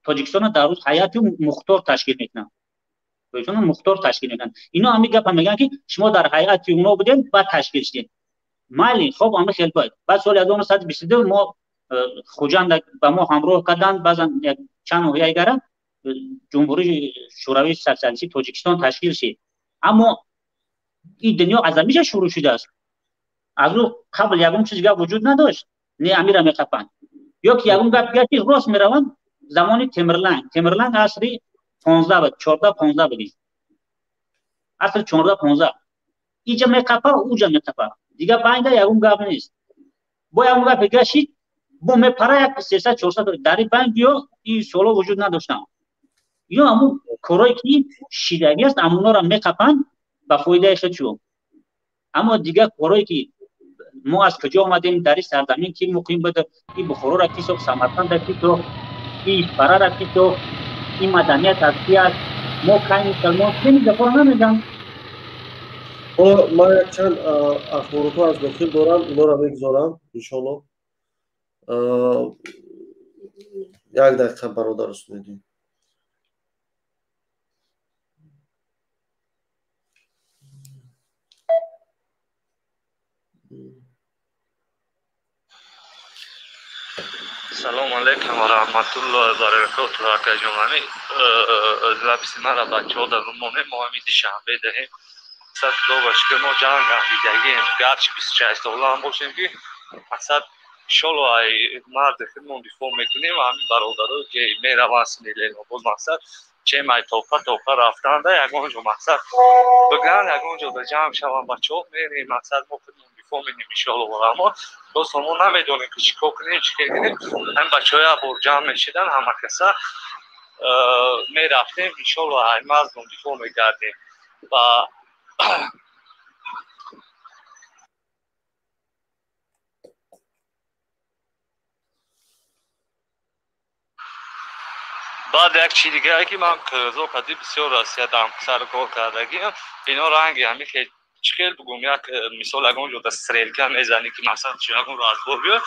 S19: تاجیکستان در روز حیات مختار تشکیل میکنن. اینا همین گپ میگن که شما در حیات اونا بودین بعد تشکیل شدین. مالی خب همه خیلی باید. بعد سال 1922 ما خوجند با ما همراه کردن، بعضن چند ماهی دیگر جمهوری شوروی سوسیالیستی تاجیکستان تشکیل شد. اما این دنیا از همیشه شروع شده است. از او قبل یگون چیز گپ وجود نداشت. نه امیر میخپن یا که یگون گپ گشتی راست میروند زمان تمرلنگ عصری 15 بود 14 15 بود عصر 14 15 اینجا میخپه اوجا میخپه دیگه باید یگون گپ نیست. با یگون گپ گشتی با میپره یک 300 400 در بانک یا این سولا وجود نداشتن. یا همون کارایی که شیدگی است همونا را میخپن به فایده خودشون. اما دیگه کارایی که ما از کجا آمدیم در این سرزمین که مقیم بده این بخارا را کی ساخت سمرقند را کی ساخت این فرا را کی ساخت این مدنیت از کی است ما کاین مسلمان چنین دفعه نمیگم.
S1: من یک چند اخبارات از داخل دارم اینا را بگذارم انشالله. یک دقیقه برادر است میدیم.
S2: سلام علیکم و رحمت الله و برکاته. اکا جمعانی لبس مرا بچه ها در رومانه ما همیدی شنبه دهیم اصلا خدا باشه که ما جنگ هم دیدگیم گرچه 26 ساله هم باشیم که اصلا شلو های مرد خودمون دفاع میکنیم و همین برادرها که میره واسه نیلین و بود مقصد چه مای توقع رفتن ده یکان جو مقصد بگرن یکان جو در جمع شوان بچه ها میریم مقصد ما خودمون دفاع میکنیم انشالله و اما دوست ما نمیدونیم که چی کنیم چی کنیم هم بچه های بور جمع میشیدن همه کسا میرفتیم انشالله های مردم دفاع میکردیم و بعد یک چیز دیگه که من کرزو کدی بسیار رسیدم سر کار کردگیم اینا رنگی همی که چخیل بگم یک مثال اگون جو دستریل کم میزنی که مثلا چی اگون رو از بار بیار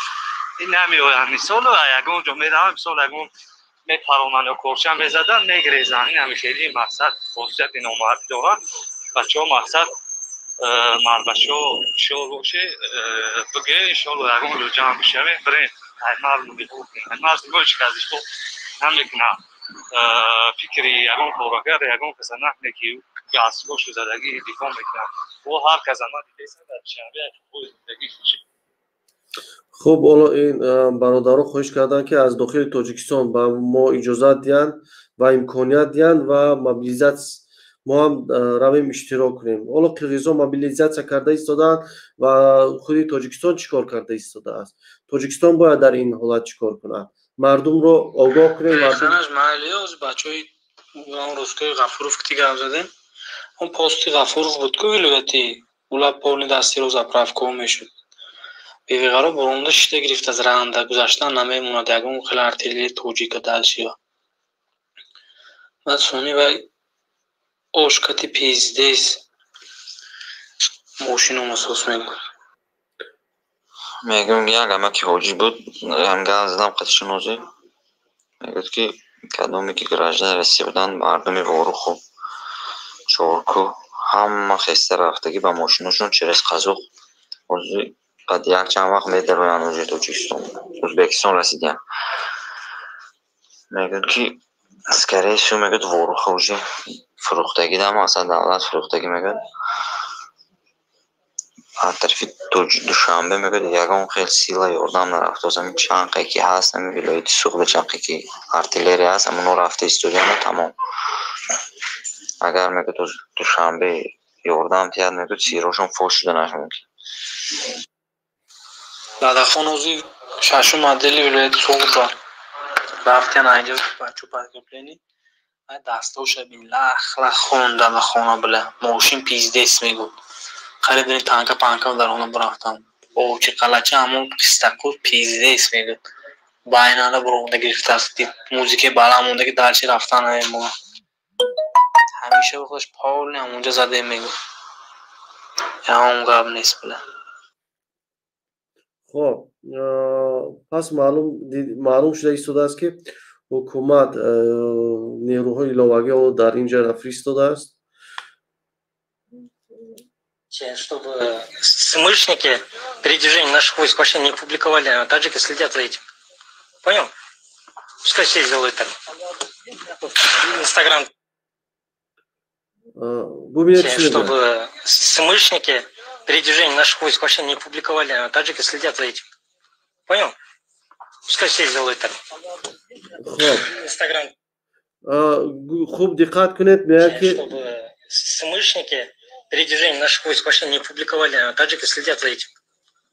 S2: این نمیویم مثال اگون جو میرم مثال اگون میپرونن یا کورچم میزدن نگریزن این همی خیلی مقصد خصوصیت این اومد دارن بچه ها مقصد مربشو شو روشه بگه انشالله اگون رو جمع بشویم برین مردم دیگه مردم رو چکازش بود نمیکنم فکری اگون خوراگر اگون کسا نکنه که گاسگوش زدگی دفاع میکنم و هر کسا ما دیگه در شنبه خود زندگی میشه.
S1: خب حالا این برادران خواهش کردن که از داخل تاجیکستان با ما اجازت دیان و امکانیت دیان و موبیلیزات ما هم رویم اشتراک کنیم. حالا قرقیزان موبیلیزات کرده ایستادن و خود تاجیکستان چیکار کرده ایستاده است. تاجیکستان باید در این حالت چیکار کنه؟ مردم رو آگاه کنیم.
S22: خانش محلی از بچهای اون روزکای غفوروف که دیگه زدیم اون پاستی غفوروف بود که ولایتی اولا پولنی دستی رو زپرافکو میشد بیویغارا برونده شده گرفت از راننده گذاشتن نمیموند یکون خیلی ارتیلی توجیک دلشیا بعد سونی و اوشکتی پیزدیس موشینو مسوس میگون
S2: میگم یک همه که حاجی بود هم گل زدم قطعش نوزی میگود که کدومی که گراجده رسی بودن مردمی وارو خوب چورکو همه خسته رفتگی با ماشینشون چرس قزوق حاجی قد یک چند وقت میده روی انوجی توجیکستان ازبکستان رسیدیم میگود که اسکره شو میگود وارو خوجی فروختگی دم اصلا دولت فروختگی میگود از طرفی دوشنبه میگود یکم خیلی سیلا یاردم نرفت از همین چنقی که هست همین ولایت سوخت چنقی که ارتیلری هست همون رفته استودیوم تمام اگر میگود دوشنبه یاردم تیاد میگود سیروشون فوش شده نشون که
S22: لدخان اوزی ششو مدلی ولایت سوخت را رفتن اینجا بچو پرگپلینی دسته شبیم لخ خوندن خونه بله موشین پیزدست میگود خریدنی تانکا پانکا در اونم برفتم او چه قلچه همون قستقود پیزدست میگود با اینانا برونده گرفته است موزیک بالا مونده که درچی رفتن همین همیشه بخودش پاول نیم اونجا زده میگود یا اون قبل نیست بله.
S1: خب پس معلوم شده ایستاده است که حکومت نیروهای ایلاوگی رو در اینجا فرستاده است.
S22: Чтобы смышленники передвижения наших войск вообще не публиковали, а таджики следят за этим. Понял? Пускай все сделают так. Инстаграм. чтобы смышники передвижение наших войск вообще не публиковали, а таджики следят за этим. Понял? Пускай все сделают так. Инстаграм.
S1: خوب دقت کنید میگه که
S22: чтобы смышники передвижение наших войск вообще не публиковали, а таджики следят за этим.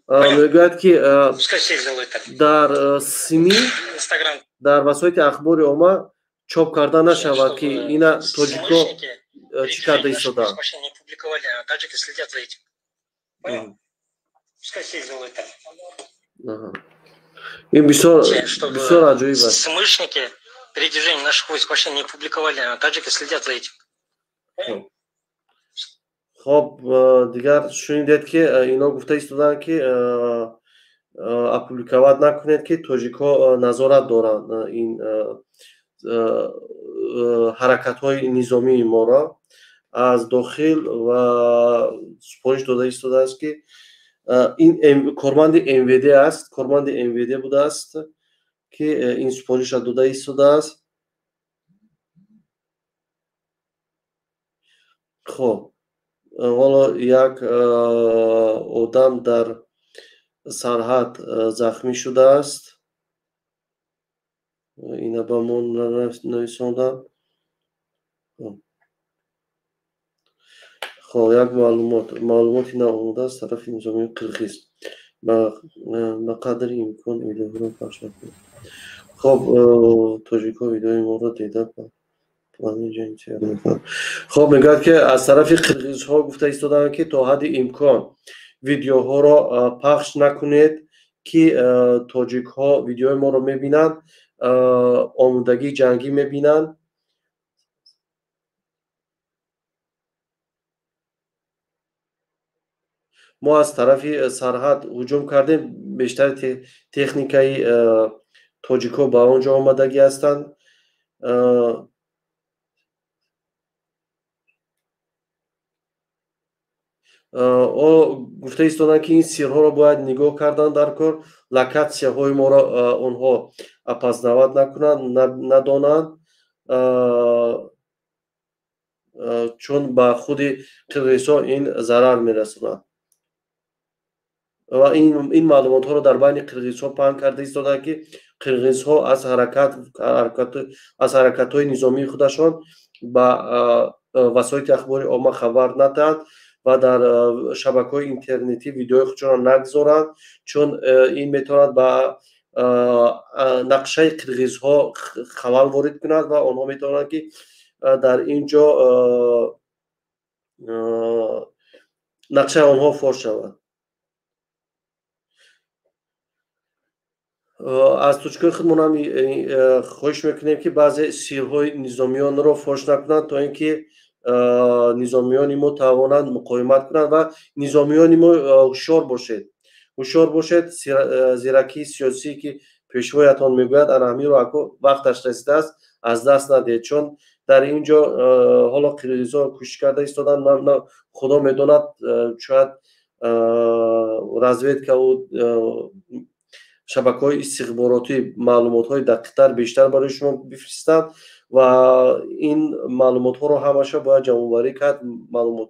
S1: میگوید که
S22: Пускай все сделают так.
S1: در سیمی در وسایل اخبار عامه چاپ کرده نشود که اینا تاجیکا چی کرده ایستادن.
S22: не публиковали, а таджики следят за этим. Понял? Пускай все сделают так.
S1: این بسیار عجیب است.
S22: Смышники передвижение наших войск вообще не публиковали, а таджики следят за этим.
S1: خب دیگر شنیدید که اینا گفته ایستادن که اپولیکوات نکنید که تاجیکا نظارت دارن این حرکت های نظامی ما را از داخل و سپارش داده ایستاده است که این کارمند MVD است، کارمند MVD بوده است که این سپارش را داده ایستاده است. خب حالا یک آدم در سرحد زخمی شده است. اینا با ما نویساندن. خب یک معلوماتی ناموده است طرف نظامی قرقیز به قدر امکان ویدیو رو پخش کنید. خب تاجیکا ویدیوی ما رو دیده خب میگه که از طرف قرقیزها گفته ایستادن که تا حد امکان ویدیوها را پخش نکنید که تاجیک ها ویدیوی ما رو میبینن، آمادگی جنگی میبینن. ما از طرف سرحد هجوم کردیم، بیشتر تکنیکای تاجیک ها با اونجا آمادگی هستند. گفته ایستادن که این سیرها را باید نگاه کردن در کار، لوکاسیه های ما را اونها پسنواد نکنند، ندانند، چون به خود قرقیزها این ضرر میرسونند و این معلومات ها را در بین قرقیزها پهن کرده ایستادن که قرقیزها از حرکت های نظامی خودشان با وسایل اخباری عامه خبر ندهند و در شبکه‌های اینترنتی ویدیوی خودشان را نگذارند، چون این میتواند به نقشه قرقیزها خلل وارد کند و آنها میتوانند که در اینجا نقشه آنها فاش شود. از توجه خودمون هم خواهش میکنیم که بعضی سیرهای نظامیان را فاش نکنند تا اینکه نظامیان ما توانند مقاومت کنند و نظامیان ما هوشیار باشید. زیرکی سیاسی که پیشوایتان میگوید انمی رو وقتش رسیده است از دست ندهید، چون در اینجا حالا قرقیزها کوشش کرده ایستادن، نه خدا میداند شاید رزویدکا و شبکه‌های استخباراتی معلومات‌های دقیق‌تر بیشتر برای شما بفرستند و این معلومات ها رو همیشه باید جمع آوری کرد. معلومات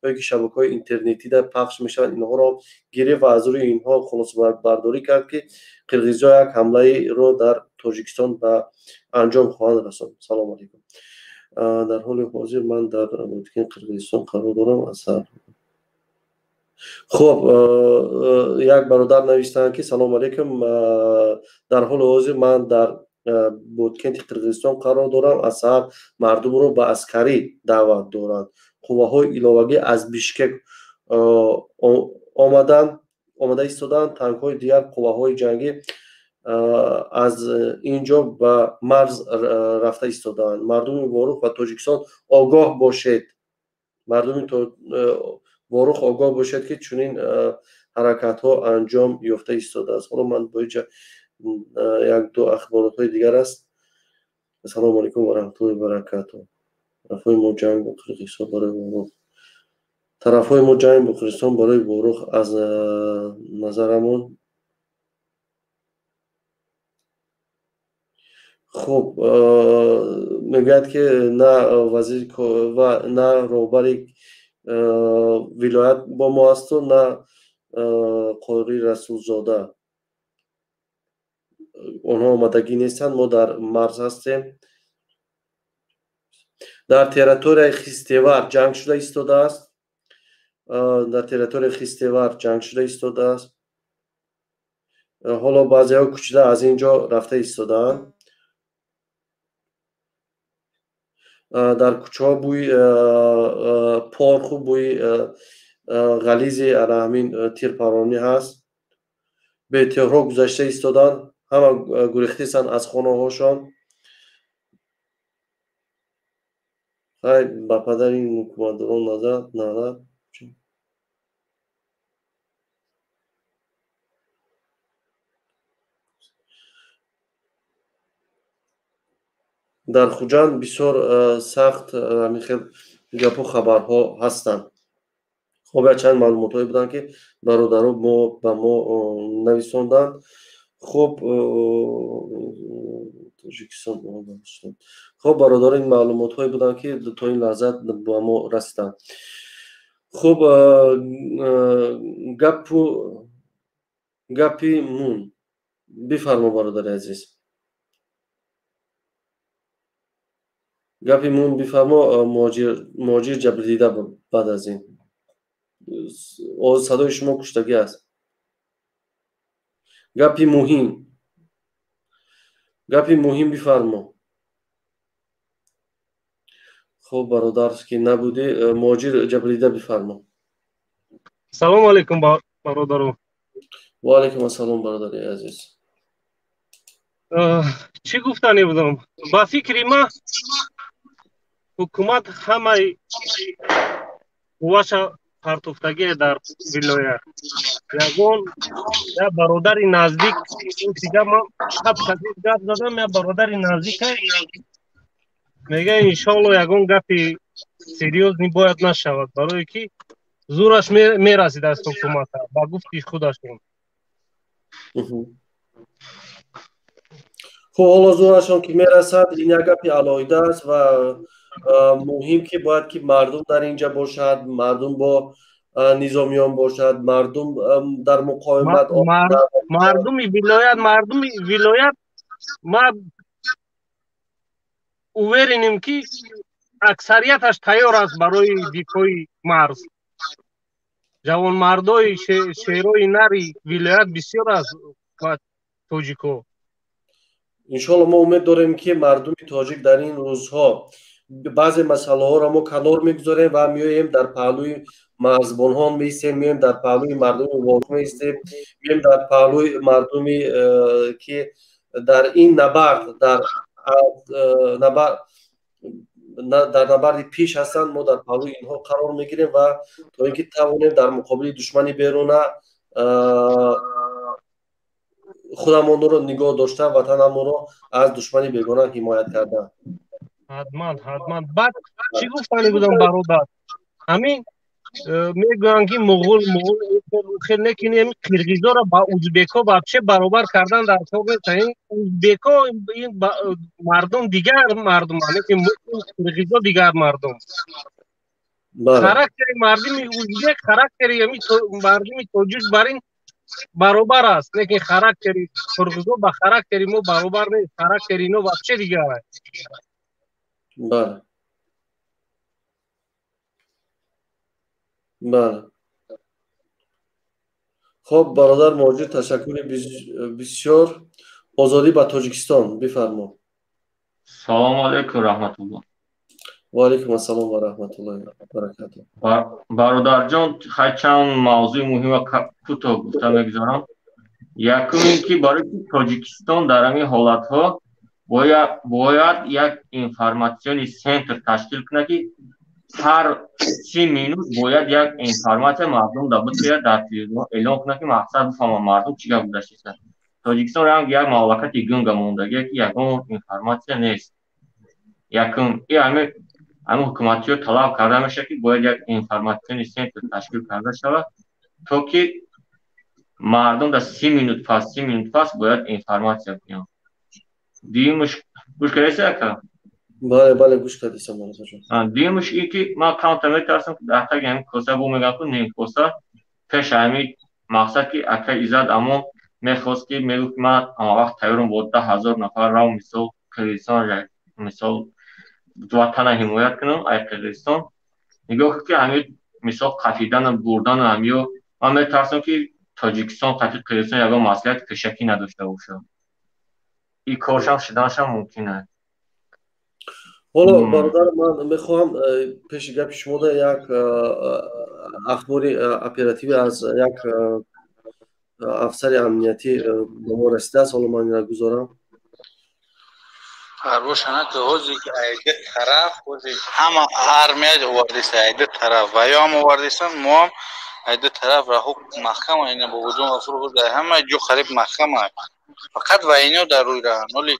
S1: هایی که شبکه‌های اینترنتی در پخش میشن اینها رو گرفت و از روی اینها خلاصه برداری کرد که قرقیزها یک حمله رو در تاجیکستان به انجام خواهند رساند. سلام علیکم. در حال حاضر من در مملکت قرقیزستان قرار دارم. اثر خب یک برادر نوشتن که سلام علیکم، در حال حاضر من در بودکنت قرقیزستان قرار دارم. از سحر مردم رو به عسکری دعوت دارند. قوه‌های علاوگی از بیشکک آمده ایستادند. تانک‌های دیگر قوه‌های جنگی از اینجا به مرز رفته ایستادند. مردم واروخ و تاجیکستان آگاه باشید. واروخ آگاه باشد که چنین حرکت ها انجام یافته ایستاده است. حالا من با یک دو اخبارات های دیگر است. السلام علیکم و رحمت الله و برکاته. طرفای ما جنگ با قرقیزستان برای واروخ. طرفای ما جنگ با قرقیزستان برای واروخ از نظرمون خب میگوید که نه وزیر و نه رهبر ولایت با ما است و نه قاری رسولزاده آنها آمدگی نیستند. ما در مرز هستیم. در تریتوری خیستیور جنگ شده ایستاده است. در تریتوری خیستیور جنگ شده ایستاده است. حالا بعضی ها کوچیده از اینجا رفته ایستادند. در کوچه ها بوی پارخ و بوی غلیظی همین تیرپرانی هست. به تهران گذشته ایستادند. همه گریخته‌اند از خانه هاشان. خیر با پدر این حکومتداران نظر در خوجند بسیار سخت همین خیلی گپ و خبرها هستند. خب چند معلومات هایی بودن که برادران با ما نویساندند. خب خب برادران این معلومات هایی بودن که تا این لحظه با ما رسیدند. خب گپی مون بفرما برادر عزیز. گپی مون بفرما مهاجر جبردیده بعد از این صدای شما کشتگی است. گپی مهم بفرما. خب برادر که نبوده مهاجر جبردیده بفرما.
S8: سلام علیکم برادرو.
S1: و علیکم السلام برادر عزیز.
S8: چی گفتنی بودم؟ با فکر ما حکومت همه قواش پرتوفتگی در ولایت. یگان یا برادر نزدیک این دیگه ما شب کسی گپ زدم یا برادر نزدیک میگه انشالله یگان گپی سریوز باید نشود برای که زورش میرسید از حکومت با گفتی خودشون.
S1: خب حالا زورشون که میرسد این گپی علاوه است و مهم که باید که مردم در اینجا باشد، مردم با نظامیان باشد، مردم در مقاومت
S8: مردم ولایت ما اوورینیم که اکثریتش تیار است برای دیپای مرز. جوان مردای شیرای نری ولایت بسیار است و توجیکو.
S1: انشالله ما امید داریم که مردم تاجیک در این روزها بعضی مسئله ها را ما کنار میگذاریم و میایم در پهلوی مرزبان ها میستیم، میایم در پهلوی مردم واقع میستیم، میایم در پهلوی مردمی که در این نبرد در نبرد پیش هستند. ما در پهلوی اینها قرار میگیریم و تا اینکه توانیم در مقابل دشمنی بیرونه خودمان رو نگاه داشته وطنمون رو از دشمنی بیگانه حمایت کردن.
S8: حتما بعد چی گفتنی بودم برادر؟ همین میگن که مغول خیلی نکنیم قرغیزا را با ازبکا بچه برابر کردن در طور این ازبکا این مردم دیگر مردم که قرغیزا دیگر مردم. خاراکتر مردم ازبک خاراکتر مردم توجیک برین برابر است، لیکن خاراکتر قرغیزا با خاراکتر ما برابر نیست. خاراکتر اینا بچه دیگر است.
S1: بله. خب برادر مهاجر تشکر بسیار. آزادی با تاجیکستان بفرما.
S10: سلام علیکم رحمت الله.
S1: و علیکم السلام و رحمت الله و برکاته.
S10: برادر جان خیلی چند موضوع مهم و کوتاه گفته میگذارم. یکم این که برای تاجیکستان در این حالت ها باید یک اینفارماسیون سنتر تشکیل کنه که هر 30 مینوت باید یک اینفارماسیون مردم دبیر در تلویزیون اعلام کنه که مقصد بفهمه مردم چیکار گذشته است. تاجیکستان هم یک مملکت گنگ موندگی که یکم اینفارماسیون نیست. یکم این همه حکومتی رو طلب کرده میشه که باید یک اینفارماسیون سنتر تشکیل کرده شود تا که مردم در 30 مینوت پس باید اینفارماسیون بیان. گوش کردی اکا؟
S1: بله گوش کردم برادر جان.
S10: دیمش ای که ما کانت میترسم که ده تا همین کوسه بو میگم که نیم کوسه پیش همین مقصد که اکا ایزاد اما میخواست که میگو که من وقت تایرون بود 10,000 نفر راو مثال کردستان مثال وطن حمایت کنم ای کردستان میگه که همین مثال قفیدن بردن همیو من میترسم که تاجیکستان قفید کردستان یگان مسئولیت کشکی نداشته باشه این کارشم شدنشم ممکنه.
S1: حالا برادر من میخوام پیش گپ شما در یک اخباری اپراتیوی از یک افسر امنیتی به ما رسیده است. حالا من این را گذارم.
S22: روشنه که حوزی که ایده طرف حوزی همه ارمیه واردیست ایده طرف و یا هم واردیستن ما هم ایده طرف را حکم محکمه اینه با وجود افرو در همه جو خریب محکمه فقط و اینو در روی را نولی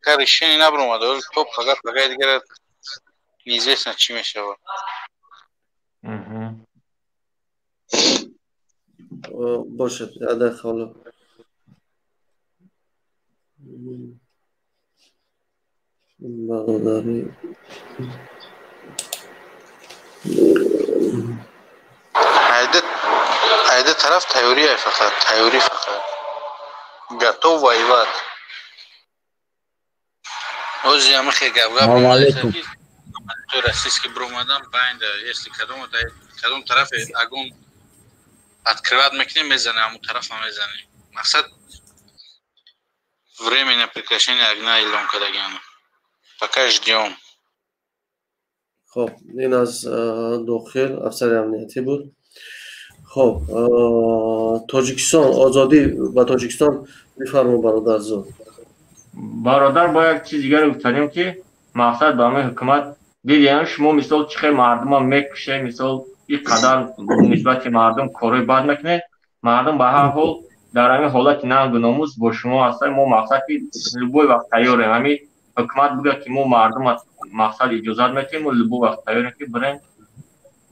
S22: فقط رشینی نبرومده ولی توب فقط دیگر نیزویست نه چی میشه
S1: باشد عده خاله برادری
S22: ایده طرف تیوریه فقط تیوری فقط گتو و ایوات اوزی همه خیلی گفت تو رسیس که برومدم باید ایستی کدوم طرف اگون открывать میکنیم میزنه همون طرف هم میزنه مقصد временно прекращение огня اعلام کردگیم пока ждем.
S1: خب این از داخل افسر امنیتی بود. خب تاجیکستان آزادی و تاجیکستان میفرمون برادر زود.
S10: برادر با یک چیز دیگر گفتیم که مقصد با همه حکومت دیدیم شما مثال چه مردم ها میکشه مثال این قدر نسبت مردم کاری بد میکنه مردم به هر حال در همین حالت ننگ و ناموس با شما هستن ما مقصد که لبوی وقت تیاریم همین حکومت بگه که ما مردم مقصد اجازت میکنیم و لبوی وقت تیاریم که بریم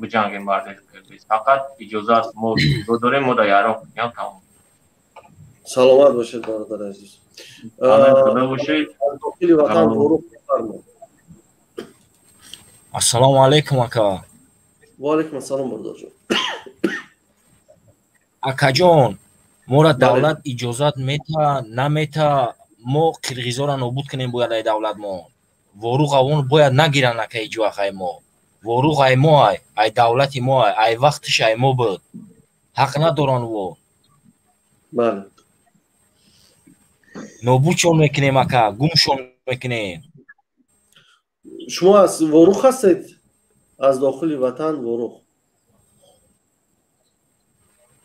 S10: به جنگ مردم فقط اجازت ما داریم ما در یاران کنیم تمام.
S1: سلامت باشید برادر عزیز.
S10: خدا باشید.
S12: السلام علیکم اکا.
S1: و علیکم السلام برادر جان.
S12: اکا جان ما را دولت اجازت میته نمیته ما قرغیزا را نابود کنیم باید ای دولت ما واروغ اون باید نگیرن اکا ایجوا خای ما واروغ ای ما ای دولت ما ای وقتش ای ما بود حق ندارن و
S1: بله
S12: نابودشون میکنیم اکا گمشون میکنیم.
S1: شما از واروغ هستید از داخل وطن واروغ؟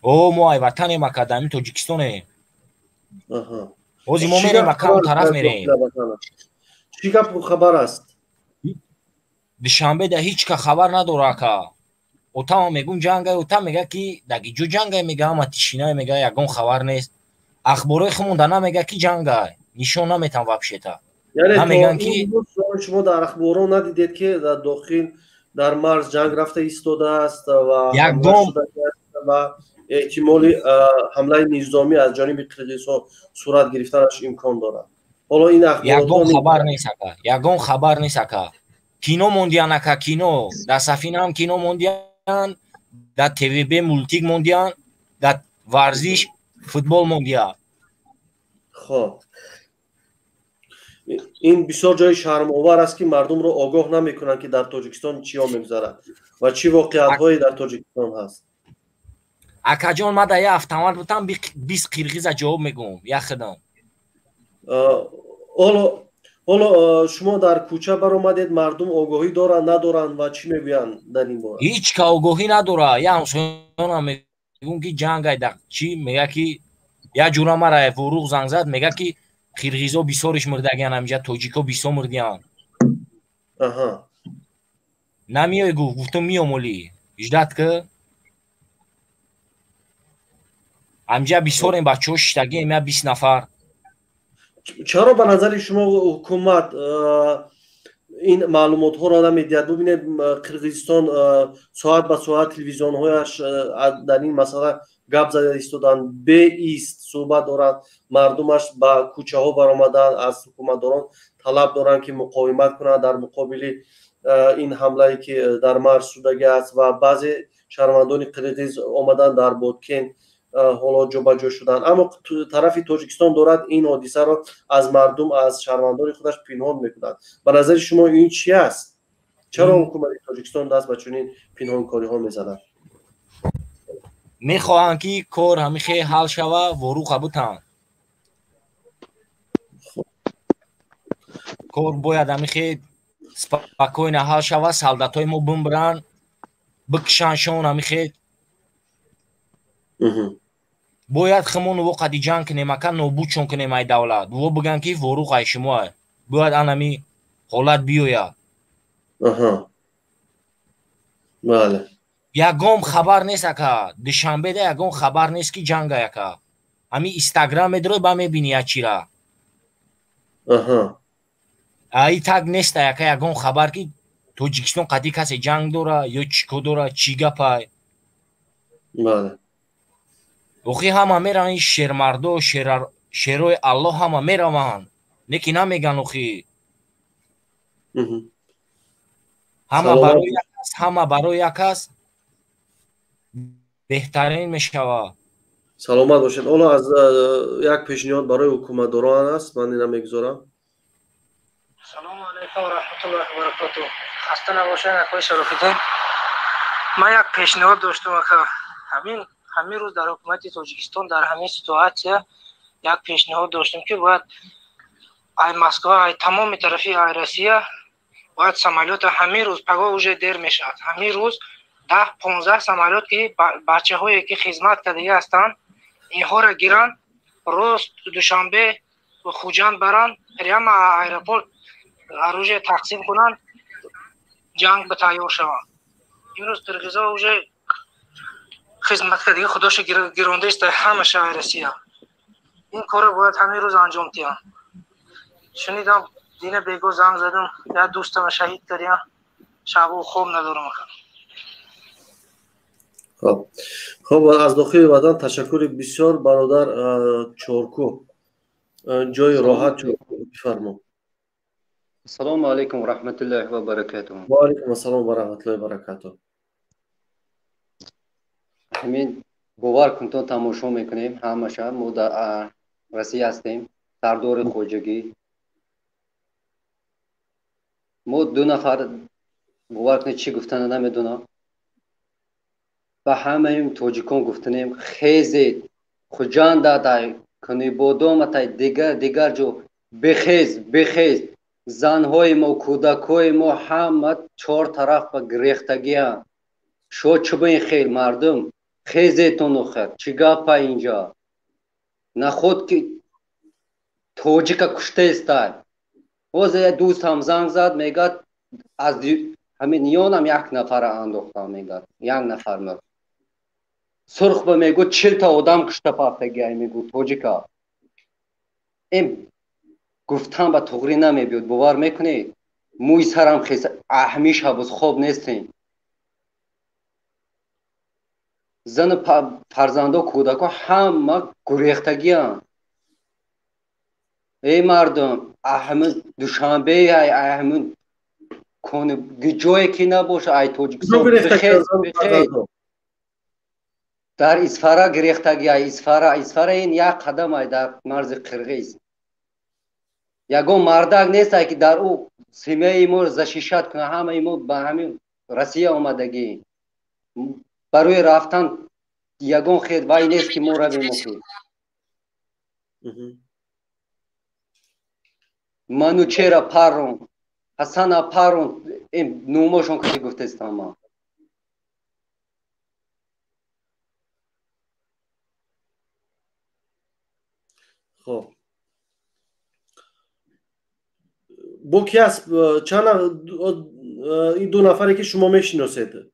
S12: او ما ای وطنیم اکا دمی تاجیکستانه. اوزی ما میریم اکا اون طرف میریم.
S1: چی گپ خبر است؟
S12: دوشنبه ده هیچ که خبر نداره اکا. اوتا میگون جنگه اوتا میگه که دگی جو جنگه میگه اما تیشینه میگه یگون خبر نیست. اخباره خمونده نمیگه که جنگه نشون نمیتن وابشتا.
S1: یعنی که شما در اخبارا ندیدید که در داخل در مرز جنگ رفته ایستاده است و و احتمالی حمله نظامی از جانب قرغیزها صورت گرفتنش امکان دارد. حالا این اخبارات
S12: یگون خبر نیست اکا. یگون خبر نیست اکا. کینو موندیان اکا کینو در سفینه هم کینو موندیان در تیوی بی مولتیک موندیان در ورزش فوتبال موندیان.
S1: خب این بسیار جای شرم آور است که مردم رو آگاه نمیکنن که در تاجیکستان چی ها میگذرد و چی واقعیت هایی در تاجیکستان هست.
S12: اکا جان ما در یه افتمال بودم 20 قرغیز جواب میگم یک خدام.
S1: حالا شما در کوچه برآمدید مردم آگاهی دارن ندارن و چی میگوین در این باره؟
S12: هیچ که آگاهی نداره. یا همسایه‌ام میگن که جنگ در چی میگه که یا جورا مرا فروغ زنگ زد میگه که قرغیزا بسیارش مردگان همینجا تاجیکا بسیار مردیان. نمیای گفتم میام ولی اجداد که همینجا بسیار این بچه ها شتگی همه 20 نفر.
S1: چرا به نظر شما حکومت این معلومات ها را نمیدید. ببینید قرقیزستان ساعت به ساعت تلویزیون هایش در این مسئله گپ زده ایستادن، به ایست صحبت دارند، مردمش به کوچه ها برآمدن، از حکومتداران طلب دارند که مقاومت کنند در مقابل این حمله که در مرز شدگی است و بعضی شهروندان قرقیز آمدن در بادکن حالا جابجا شدن. اما طرف تاجیکستان دارد این حادثه را از مردم، از شهروندان خودش پنهان میکند. به نظر شما این چی است؟ چرا حکومت تاجیکستان دست به چنین پنهانکاری ها میزند؟
S12: میخواهند که کار همیشه حل شود، وروغ بودند. کار باید همیشه спокойно حل شود، солдатای ما بمبرن، بکشنشون همیشه. باید خمون و قدی جنگ کنیم اکن نابود چون کنیم ای دولت و بگن که وروغ ای شما باید انمی حالت بیوید.
S1: بله.
S12: یکم خبر نیست که دوشنبه ده یکم خبر نیست که جنگ که همی اینستاگرام داره با میبینی چی را. ای تگ نیست که یکم خبر که تاجیکستان قدی کسی جنگ داره یا چیکو داره چی گپای.
S1: بله.
S12: وقتی همه میرن این شیرمردو شیروی الله همه میرن نکی نمیگن وقتی همه برای یک است بهترین میشوه.
S1: سلامت باشید. حالا از یک پیشنهاد برای حکومتداران است، من اینا میگذارم.
S22: سلام علیکم و رحمت الله و برکاته. خسته نباشین آقای شراف‌الدین. من یک پیشنهاد داشتم که همین روز در حکومت تاجیکستان در همین سیتواسیا یک پیشنهاد داشتم که باید ای مسکو ای تمام طرفی ای روسیه باید سمالیات همین روز پگاه اوج دیر میشد. همین روز 10-15 سمالیات که بچه هایی که خدمت کرده هستند اینها را گیرن، روز دوشنبه و خوجند برن پریم ایرپورت روز تقسیم کنن، جنگ به تیار شود. این روز قرقیزا اوج خدمت کرده خودش گیرونده است همه شهر روسیه. این کار باید همین روز انجام دهند. شنیدم دین بیگو زنگ زدم یا دوستم شهید کردیم، شب و خواب ندارم.
S1: خب از داخل وطن تشکر بسیار برادر چارکو، جای راحت بفرما.
S13: السلام علیکم و رحمت الله و برکاته.
S1: و علیکم السلام و رحمت الله و برکاته.
S13: همین باور کن تو تماشا میکنیم همشه ما در روسیه هستیم، سردار خوجگی. ما دو نفر باور کنید چی گفتن نمیدونم. و همه این تاجیکان گفتنیم خیزید خوجان دادای کنی بودم تا دیگر جو بخیز زنهای ما کودکای ما همه چهار طرف به گریختگی هم شو چوبین خیل مردم خیزتون اخر چی گپا اینجا نخود که توجیک کشته استای وزه دوست هم زنگ زد میگد از همین نیانم یک نفر انداختم میگد یک نفر مرد سرخ به میگو 40 تا آدم کشته پافتگی میگو توجیکا این گفتم به تغری نمیبید. باور میکنی موی سرم خیس همیشه باز خوب نیستیم. زن فرزنده کودکا همه گریختگی هم. ای مردم احمد دوشنبه احمد کنه جایی که نباشه ای تاجیکستان بخیر در اسفاره گریختگی اسفاره این یک قدم ای در مرز قرقیز یگو مردک نیست که در او سیمه ایمو زشیشت کنه. همه ایمو به همین روسیه آمدگی برای رفتن یگون خیر وای نیست که ما را بموکیم. منو چرا پرون حسن پرون این نوماشون که گفته استم ما.
S1: خب با کی است؟ چند این دو نفری که شما میشناسید؟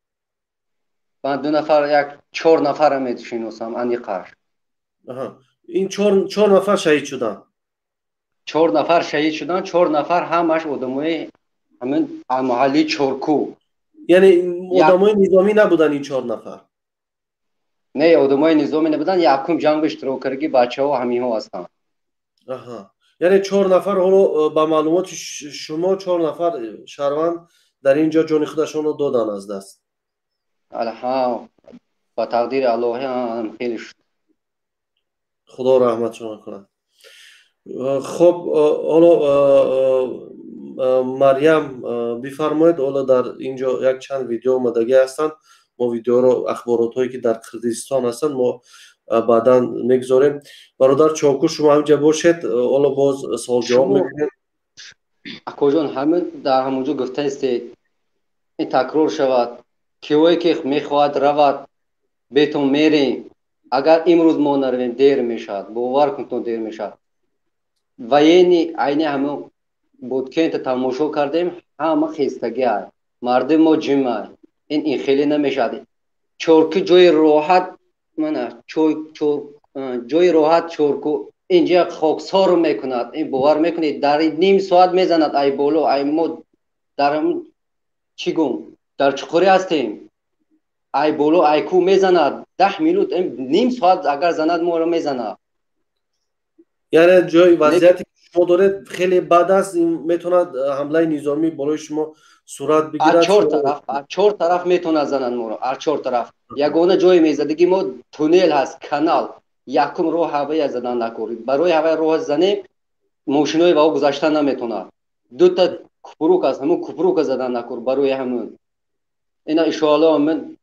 S13: من دو نفر 4 نفر میشناسم انی قرش.
S1: این 4 نفر شهید شدن.
S13: 4 نفر شهید شدن. 4 نفر همش آدمای همین محلی چورکو.
S1: یعنی آدمای نظامی نبودن این 4 نفر؟
S13: نه آدمای نظامی نبودن، یکم جنگ اشتراک کردگی بچه‌ها همین ها هستن.
S1: آها، یعنی 4 نفر حالا با معلومات شما 4 نفر شهروند در اینجا جان خودشون رو دادن از دست.
S13: الها با تقدیر الهی هم خیلی شد.
S1: خدا رحمتشون کنه. خب حالا مریم بفرمایید، حالا در اینجا یک چند ویدیو اومدگی هستن، ما ویدیو رو اخبارات هایی که در کردستان هستن ما بعدا میگذاریم. برادر چاکو شما همینجا باشید، حالا باز سوال جواب میکنید.
S13: اکو جان همین در همونجا گفته است این تکرار شود کیویی که میخواد رود بهتون میریم، اگر امروز ما نرویم دیر میشد، باور کن دیر میشد. و یعنی عین همون بود که انت تماشا کردیم همه خستگی های مردم ما جمع این خیلی نمیشد. چورکی جای راحت جای راحت چورکو اینجا خاکسار رو میکند. این باور میکنید در نیم ساعت میزند ای بولو ای ما در همون چی گم در چقوری هستیم ای بولو ای کو میزند 10 مینوت نیم ساعت اگر زند ما رو میزند.
S1: یعنی جای وضعیتی که شما دارید خیلی بد است، این میتوند حمله نظامی بالای شما صورت بگیرد.
S13: از 4 طرف میتونه زنند ما رو، از 4 طرف. یگانه جای میزدگی ما تونل هست، کانال، یکم راه هوایی زدن نکنید. برای هوای راه زنیم ماشینای با گذاشتن نمیتونه. 2 تا کپروک است، همون کپروک زدن نکن برای همون. اینا ان شاء الله من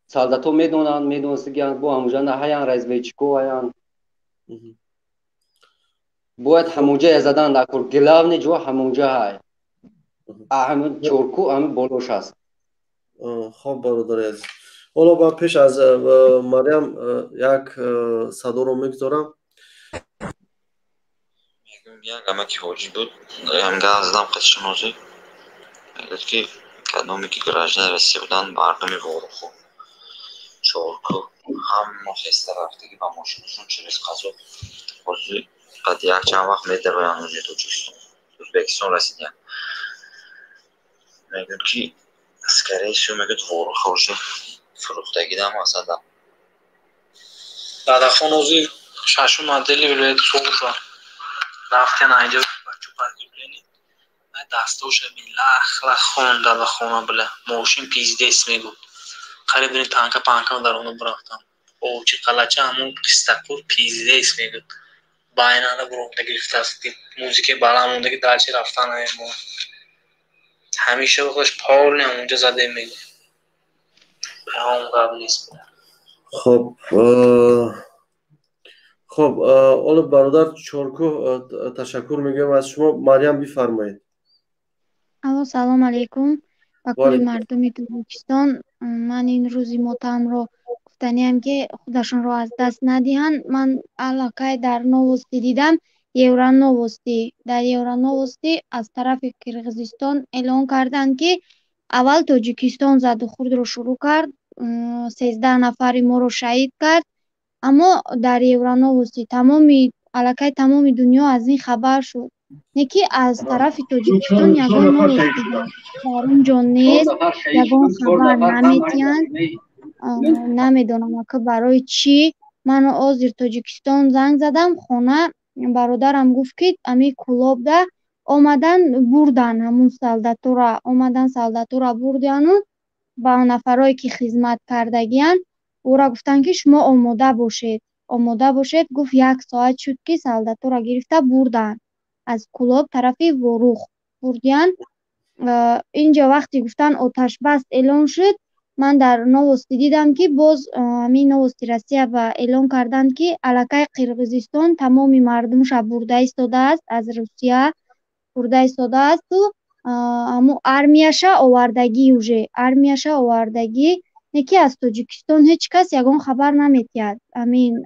S13: سالداتو میدونستگی با همونجا نه هیان رئیس ویچکو هیان باید همونجا زدن نکن. گلاو نه جو همونجا های همون چورکو همون بالوش هست.
S1: خب برادر عزیز، حالا با پیش از مریم یک صدا رو میگذارم.
S14: یک امکی حاجی بود هم گازدم قدشنوزی میگفت که کدومی که گراژ نرسی بودن مردمی وارخو چورکو هم خسته رفتگی با ماشینشون چریز قضا بازی بعد یک چند وقت میده رویان روزی ازبکستان رسیدیم. میگفت که اسکریشو میگفت وارخوشه فروختگی دم اصلا
S22: بعد خونوزی شاشو مدلی ولایت سوغوشا رفتن اینجا بچه پرگیبلینی دستوش لخ خوندن خونه بله ماشین پیزدست میگو خریدونی تانکا پانکا در اونو برفتم او چی قلچه همون قستقور پیزدست میگو باینانه برومده گرفته است موزیک بالا مونده که درچی رفتن ما همیشه بخوش پاول اونجا زده میگو به هم قبل نیست.
S1: خب حالا برادر چورکو تشکر میگم از شما. مریم بفرمایید.
S15: الو سلام علیکم با کلی مردم تاجیکستان. من این روزی متهم رو گفتنیم که خودشون رو از دست ندهن. من علاقه در نوستی دیدم، یوران نوستی. در یوران نوستی از طرف کرغیزستان اعلان کردن که اول تاجیکستان زد و خورد رو شروع کرد، 13 نفر ما رو شهید کرد. اما در یوران نوستی علاقه تمام دنیا از این خبر شد نکی از طرف تاجیکستان یگان نوستی در اونجا نیست، یگان خبر نمیتیند. نمیدونم که برای چی. من از تاجیکستان زنگ زدم خونه، برادرم گفت که امی کلاب ده آمدن بردن همون سالداتورا، آمدن سالداتورا بردن و با نفرایی که خدمت کردگیان او را گفتن که شما آماده باشید. گفت 1 ساعت شد که سالداتورا گرفته بردن از کلاب طرفی وروخ بردن. اینجا وقتی گفتن آتش بس اعلان شد، من در نوستی دیدم که باز همین نوستی روسیه و اعلان کردند که علاقه قرقیزستان تمام مردمش برده ایستاده است، از روسیه برده ایستاده است و همو ارمیاشه آوردگی نکی از تاجیکستان هیچ کس یگان خبر نمیتید. همین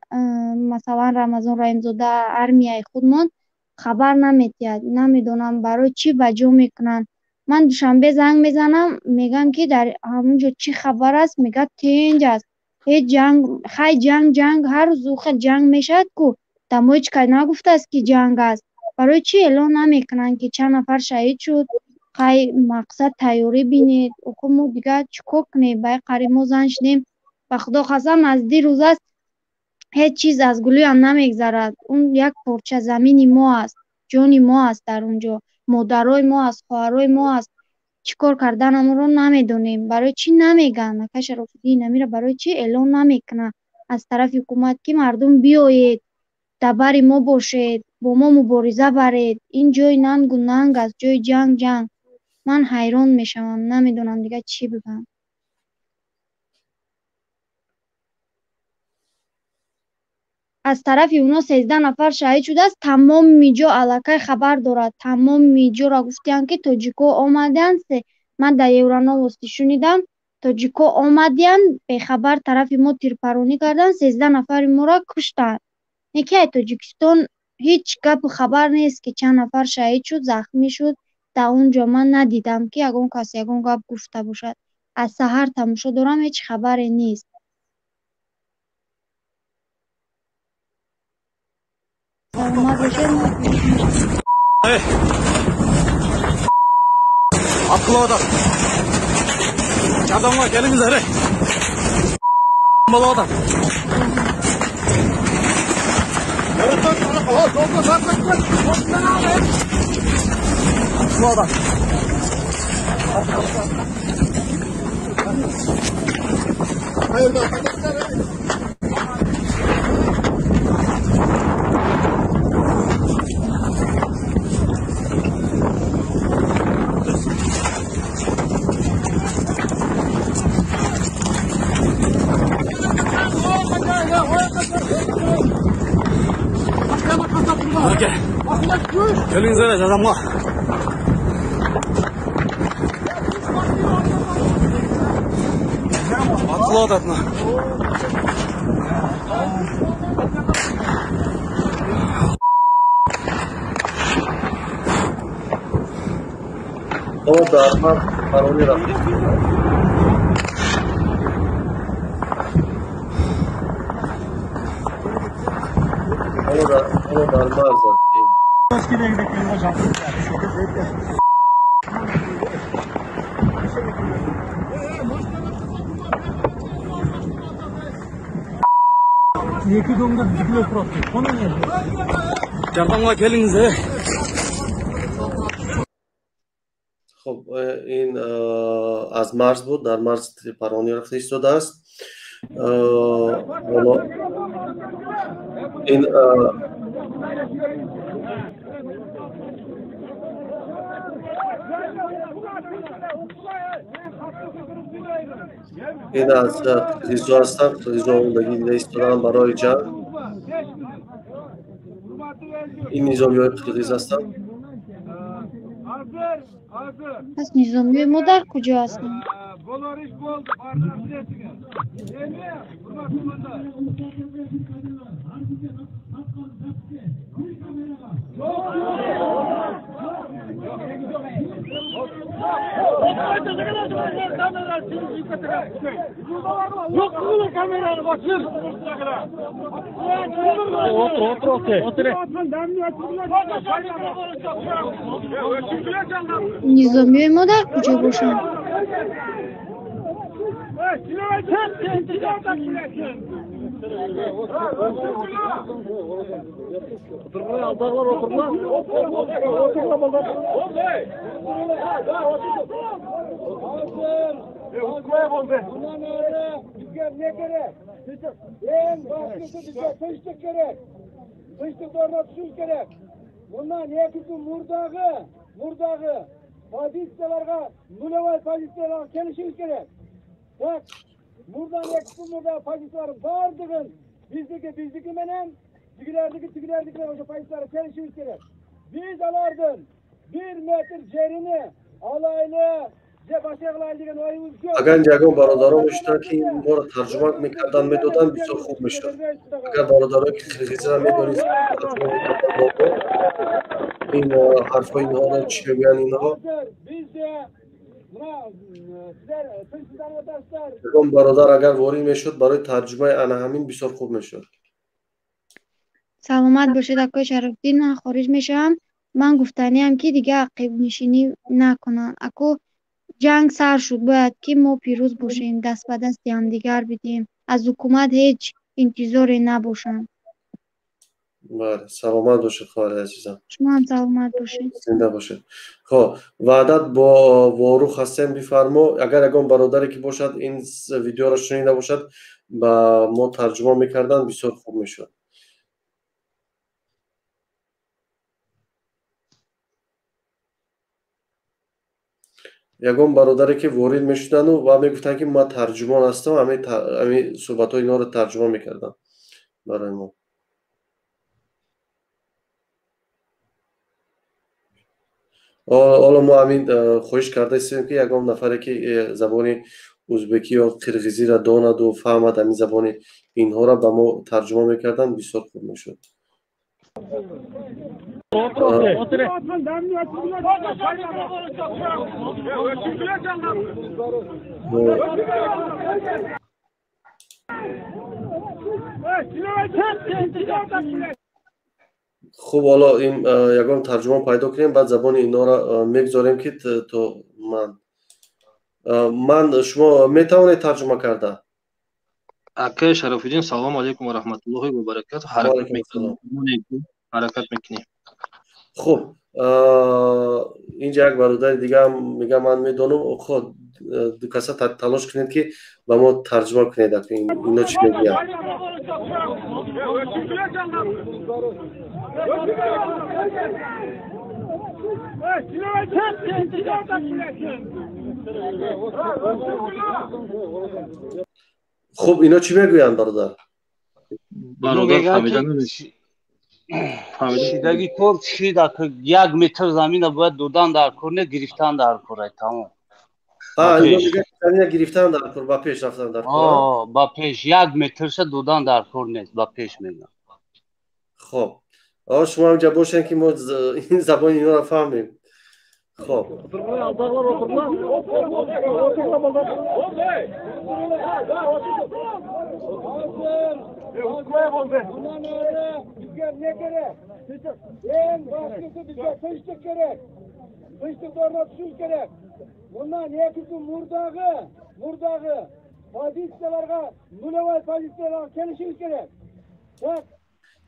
S15: مثلا رمضان رحیمزاده ارمیای خودمان خبر نمیتید. نمیدونم برای چی بجا میکنن. من دوشنبه زنگ میزنم میگم که در همونجا چی خبر است، میگه تنج است، هیچ جنگ هر روز خیلی جنگ میشد کو دمو هیچ کس نگفته است که جنگ است. برای چی اعلان نمیکنن که چند نفر شهید شد خواهی مقصد تیاری بینید خب ما دیگه چکار کنیم باید قریب ما زن شدیم و خدا خواستم از دی روز است هیچ چیز از گلوی هم نمیگذرد اون یک پارچه زمینی ما است جانی ما است در اونجا مادرای ما است خواهرای ما است چیکار کردن هم رو نمیدونیم برای چی نمیگن نکش رفتی نمیره برای چی اعلان نمیکنه از طرف حکومت که مردم بیایید دبر ما باشید با ما مبارزه برید این جای ننگ و ننگ است جای جنگ من حیران میشم نمیدونم دیگه چی بگم از طرف اونا 13 نفر شهید شده است تمام میجا الکای خبر دارد تمام میجا را گفتن که تاجیکا آمدن من در یورانا واسطه شنیدم تاجیکا آمدن به خبر طرف ما تیرپرانی کردن 13 نفر ما را کشتن یکی تاجیکستان هیچ گپ خبر نیست که چند نفر شهید شد زخمی شد در اونجا من ندیدم که اگه کسی اگه گپ گفته باشد از سحر تماشا دارم هیچ خبری نیست
S17: Akıllıda. Adamlar gelin üzere. Malada. Akıllıda. Hayırdır? Gelin üzere adamlar. Atla atma.
S1: O darma paroli rafti. O darma arzad.
S17: Yeki donda bizimle profil. Konu ne? Jardamga kelingizlar.
S1: خب این از مرز بود در مرز تیرپرانی رفته ایستاده است این این از قرقیزها هستند قرقیزها اومدگی ایستادن برای جنگ این نظامی های قرقیز هستند
S15: پس نظامی ما در کجا هستند؟ نظامی ما در کجا باشند؟
S18: Bundan yakıtı murdağı pozitsiyalarga nulevay pozitsiyalarga kelishimiz kerak. Bak, murdan yakıtı murdağı pozitsiyaları bardığın bizdeki menen tigilerdeki o'sha pozitsiyalarga kelishimiz kerak. Biz alardan 1 metr yerini alayli
S1: اگر جگان برادران باشتن که این ما را ترجمه میکردن میدادن بسیار خوب میشد اگر برادران که قرقیزی را میدانید این حرفای اینها را چی میگن اینها جگان برادر اگر واری میشد برای ترجمه انا همین بسیار خوب میشد
S15: سلامت باشید آقای شرف‌الدین من خارج میشم من گفتنیم که دیگه عقب نشینی نکنن. اکو جنگ سر شد، باید که ما پیروز باشیم، دست به دست هم دیگر بدیم، از حکومت هیچ انتظاری نباشن.
S1: بله سلامت باشید خواهر عزیزم.
S15: شما هم سلامت باشید.
S1: زنده باشید. خب وعدت با واروخ هستیم بفرما. اگر یگان برادری که باشد این ویدیو را شنیده باشد با ما ترجمه میکردن بسیار خوب میشد. یگان برادری که وارد میشدن و میگفتن که ما ترجمان هستم، همین صحبت های اینا رو ترجمه میکردن برای ما. حالا ما همین خواهش کرده هستیم که یگان نفری که زبان ازبکی یا قرغیزی را داند و فهمد همین زبان اینها را به ما ترجمه میکردن بسیار خوب میشد. خب حالا این یگان ترجمه پیدا کنیم بعد زبان اینا را میگذاریم که تو من شما میتوانید ترجمه کرده.
S11: اکه شرف‌الدین سلام علیکم و رحمت الله و برکاته. حرکت میکنیم.
S1: خب اینجا یک برادر دیگه هم میگه من میدونم. خود دو کسا تلاش کنید که با ما ترجمه کنید که اینا چی میگه. خب اینا چی میگویند برادر؟
S16: شیدگی کور شیده که 1 متر زمین باید دودن در کور نه گرفتن در کوره. تمام.
S1: اینا میگه زمین گرفتن در کور با پیش رفتن در کور.
S16: با پیش 1 متر شه دودن در کور نیست، با پیش میگم.
S1: خب شما هم جا باشین که ما این زبان اینا رو فهمیم. خب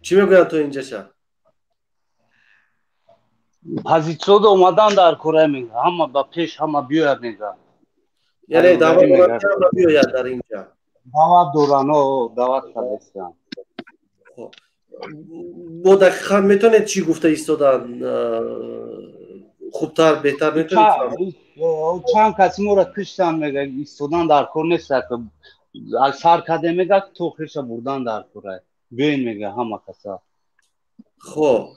S1: چی میگوید تو اینجا شد؟
S16: پازیسیون اومدن در کوره میگه، همه با پیش همه بیاید میگه.
S1: یعنی دعوت دوران هم بیاید در اینجا.
S16: دعوت دورانو دعوت شدستم.
S1: خب با دقیقا میتونید چی گفته ایستادن؟ خوبتر بهتر میتونید؟
S16: چند کسی ما را کشتن میگه ایستادن در کور نیست که از سر کده میگه تو خیش بردن در کوره. بین میگه همه کسا.
S1: خب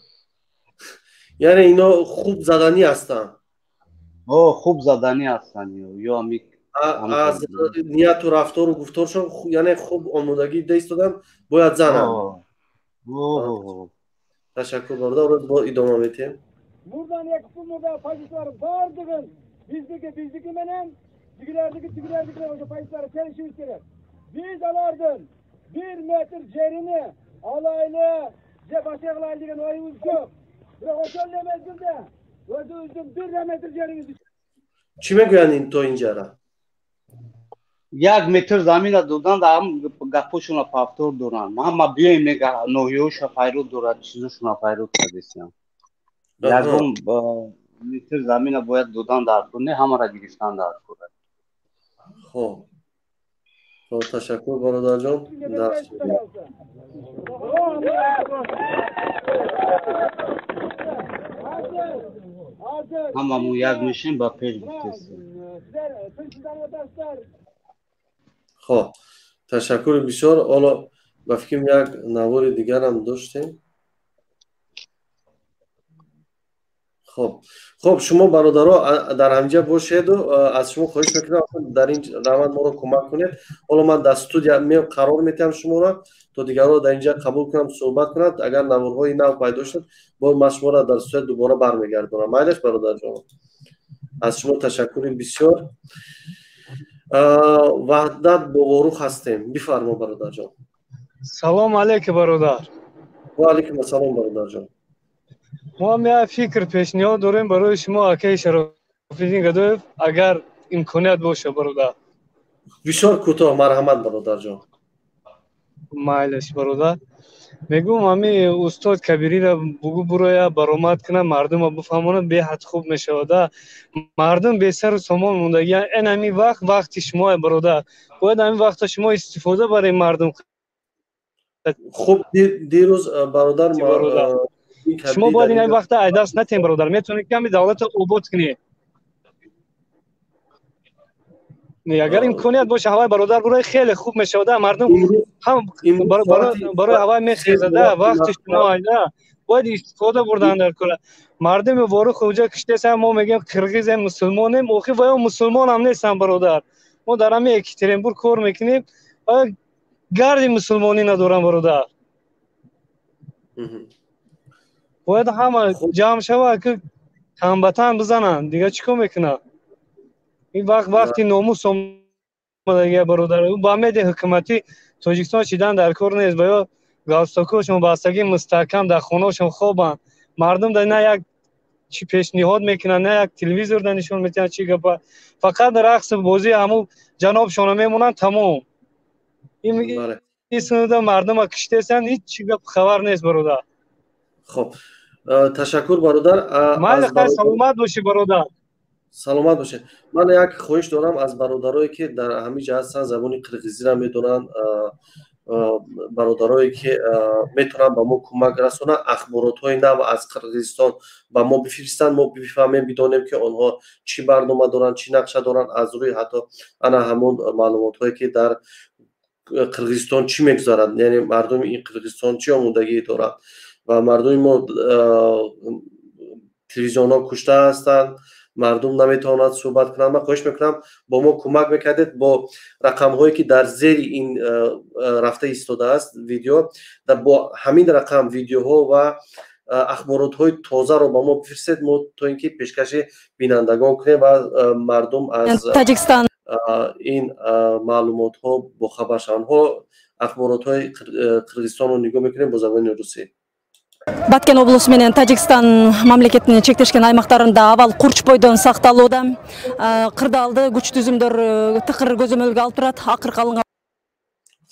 S1: یعنی اینا خوب زدنی هستن.
S16: خوب زدنی هستن یا
S1: از نیت و رفتار و گفتارشون یعنی خوب آمادگی ایستادن باید زنن. تشکر برادر. با ادامه میتیم.
S18: Buradan yakıtılmada paylaşlar vardır. Bizdeki menen digilerdeki hoca paylaşları çalışıyoruz gerek. Biz alardın 1 metre cerini alaylı başaklar diyen oyumuz yok. Bırak o söylemezdim de özüm 1 metre ceriniz.
S1: چی میگویند تو اینجا را؟
S16: 1 متر زمین دودن دا هم گپوشون پافتور دورن. ما بیایم میگه نویوش فایرو دورد چیزوشون فایرو کردیم. 1 متر زمین باید دودن در کنه همه را گرفتن در کنه.
S1: خب تشکر برادر جان. درست
S16: هممون 1 میشیم با پیش بکشیم.
S1: خب تشکر بسیار. حالا با فکرم یک نوار دیگر هم داشتیم. خب شما برادرها در همینجا باشید و از شما خواهش میکنم در این روند ما رو کمک کنید. حالا من در استودیو قرار میتم شما را تا دیگران در اینجا قبول کنم صحبت کنند. اگر نوارهای نو پیدا شد باز من شما را در استودیو دوباره برمیگردونم. مایلش برادر جان. از شما تشکر بسیار. وحدت با واروخ هستیم. بفرما برادر جان.
S17: سلام علیکم برادر.
S1: و علیکم السلام برادر جان.
S8: ما هم یه فکر پیشنهاد داریم برای شما آقای شراف‌الدین گدویف اگر امکانیت باشه برادر.
S1: بسیار کوتاه مرحمت برادر جان.
S8: مایلش برادر. میگم همین استاد کبیری را بگو برای برآمد کنه مردم رو بفهمونه به حد خوب میشه. مردم به سر و سامان موندگی این همین وقت شما برادر باید همین وقت شما استفاده برای مردم.
S1: خب دیروز برادر ما
S8: شما باید این وقت دست نتیم برادر، میتونید کمی دولت عبود کنی. اگر امکانیت باشه هوای برادر برای خیلی خوب میشه مردم هم برای هوای میخیزده وقتی شما ایده باید استفاده بردن در کل مردم وارو خوجا کشته سن ما میگیم قرغیز مسلمانیم اوخی و مسلمان هم نیستن برادر. ما در همین اکترینبور کار میکنیم گرد مسلمانی ندارن برادر. باید همه جمع شوه که هموطن بزنن دیگه چیکار میکنن. این وقتی ناموس اومده برادر با امید حکومتی تاجیکستان چیدن در کار نیست باید گاستاکوشون بستگی مستحکم در خونه‌شون خوابن مردم در نه یک چی پیشنهاد میکنن نه یک تلویزیون در نشون میدن چی گپ فقط رقص بازی همو جناب شما میمونن تمام. این سنده مردم ها کشته سن هیچ چی گپ خبر نیست برادر.
S1: خب تشکر برادر.
S8: مایل سلامت باشی برادر.
S1: سلامت باشه. من یک خواهش دارم از برادرایی که در همین جهت هستن زبان قرغیزی را میدونن برادرایی که میتونن با ما کمک رسونن اخبارات های نو از قرغیزستان با ما بفرستن ما بفهمیم بدونیم که آنها چی برنامه دارن چی نقشه دارن از روی حتی انا همون معلومات هایی که در قرغیزستان چی میگذارن یعنی مردم این قرغیزستان چی آمودگی دارن و مردم ما تلویزیون ها کشته هستند مردم نمیتواند صحبت کنند. من خواهش میکنم با ما کمک میکردید با رقم هایی که در زیر این رفته ایستاده است ویدیو با همین رقم ویدیوها و اخبارات های تازه رو با ما بفرستید ما تا اینکه پیشکش بینندگان کنیم و مردم از تاجیکستان این معلومات ها با خبر شوند. ها اخبارات های قرغیزستان رو نگاه میکنیم با زبان روسی.
S7: Баткен облысы менен Тажикстан мамлекетинин чектешкен аймактарында абал курч бойдон сакталууда. Кырдаалды күч түзүмдөр тыкыр көзөмөлгө алып турат. Акыркы алынган.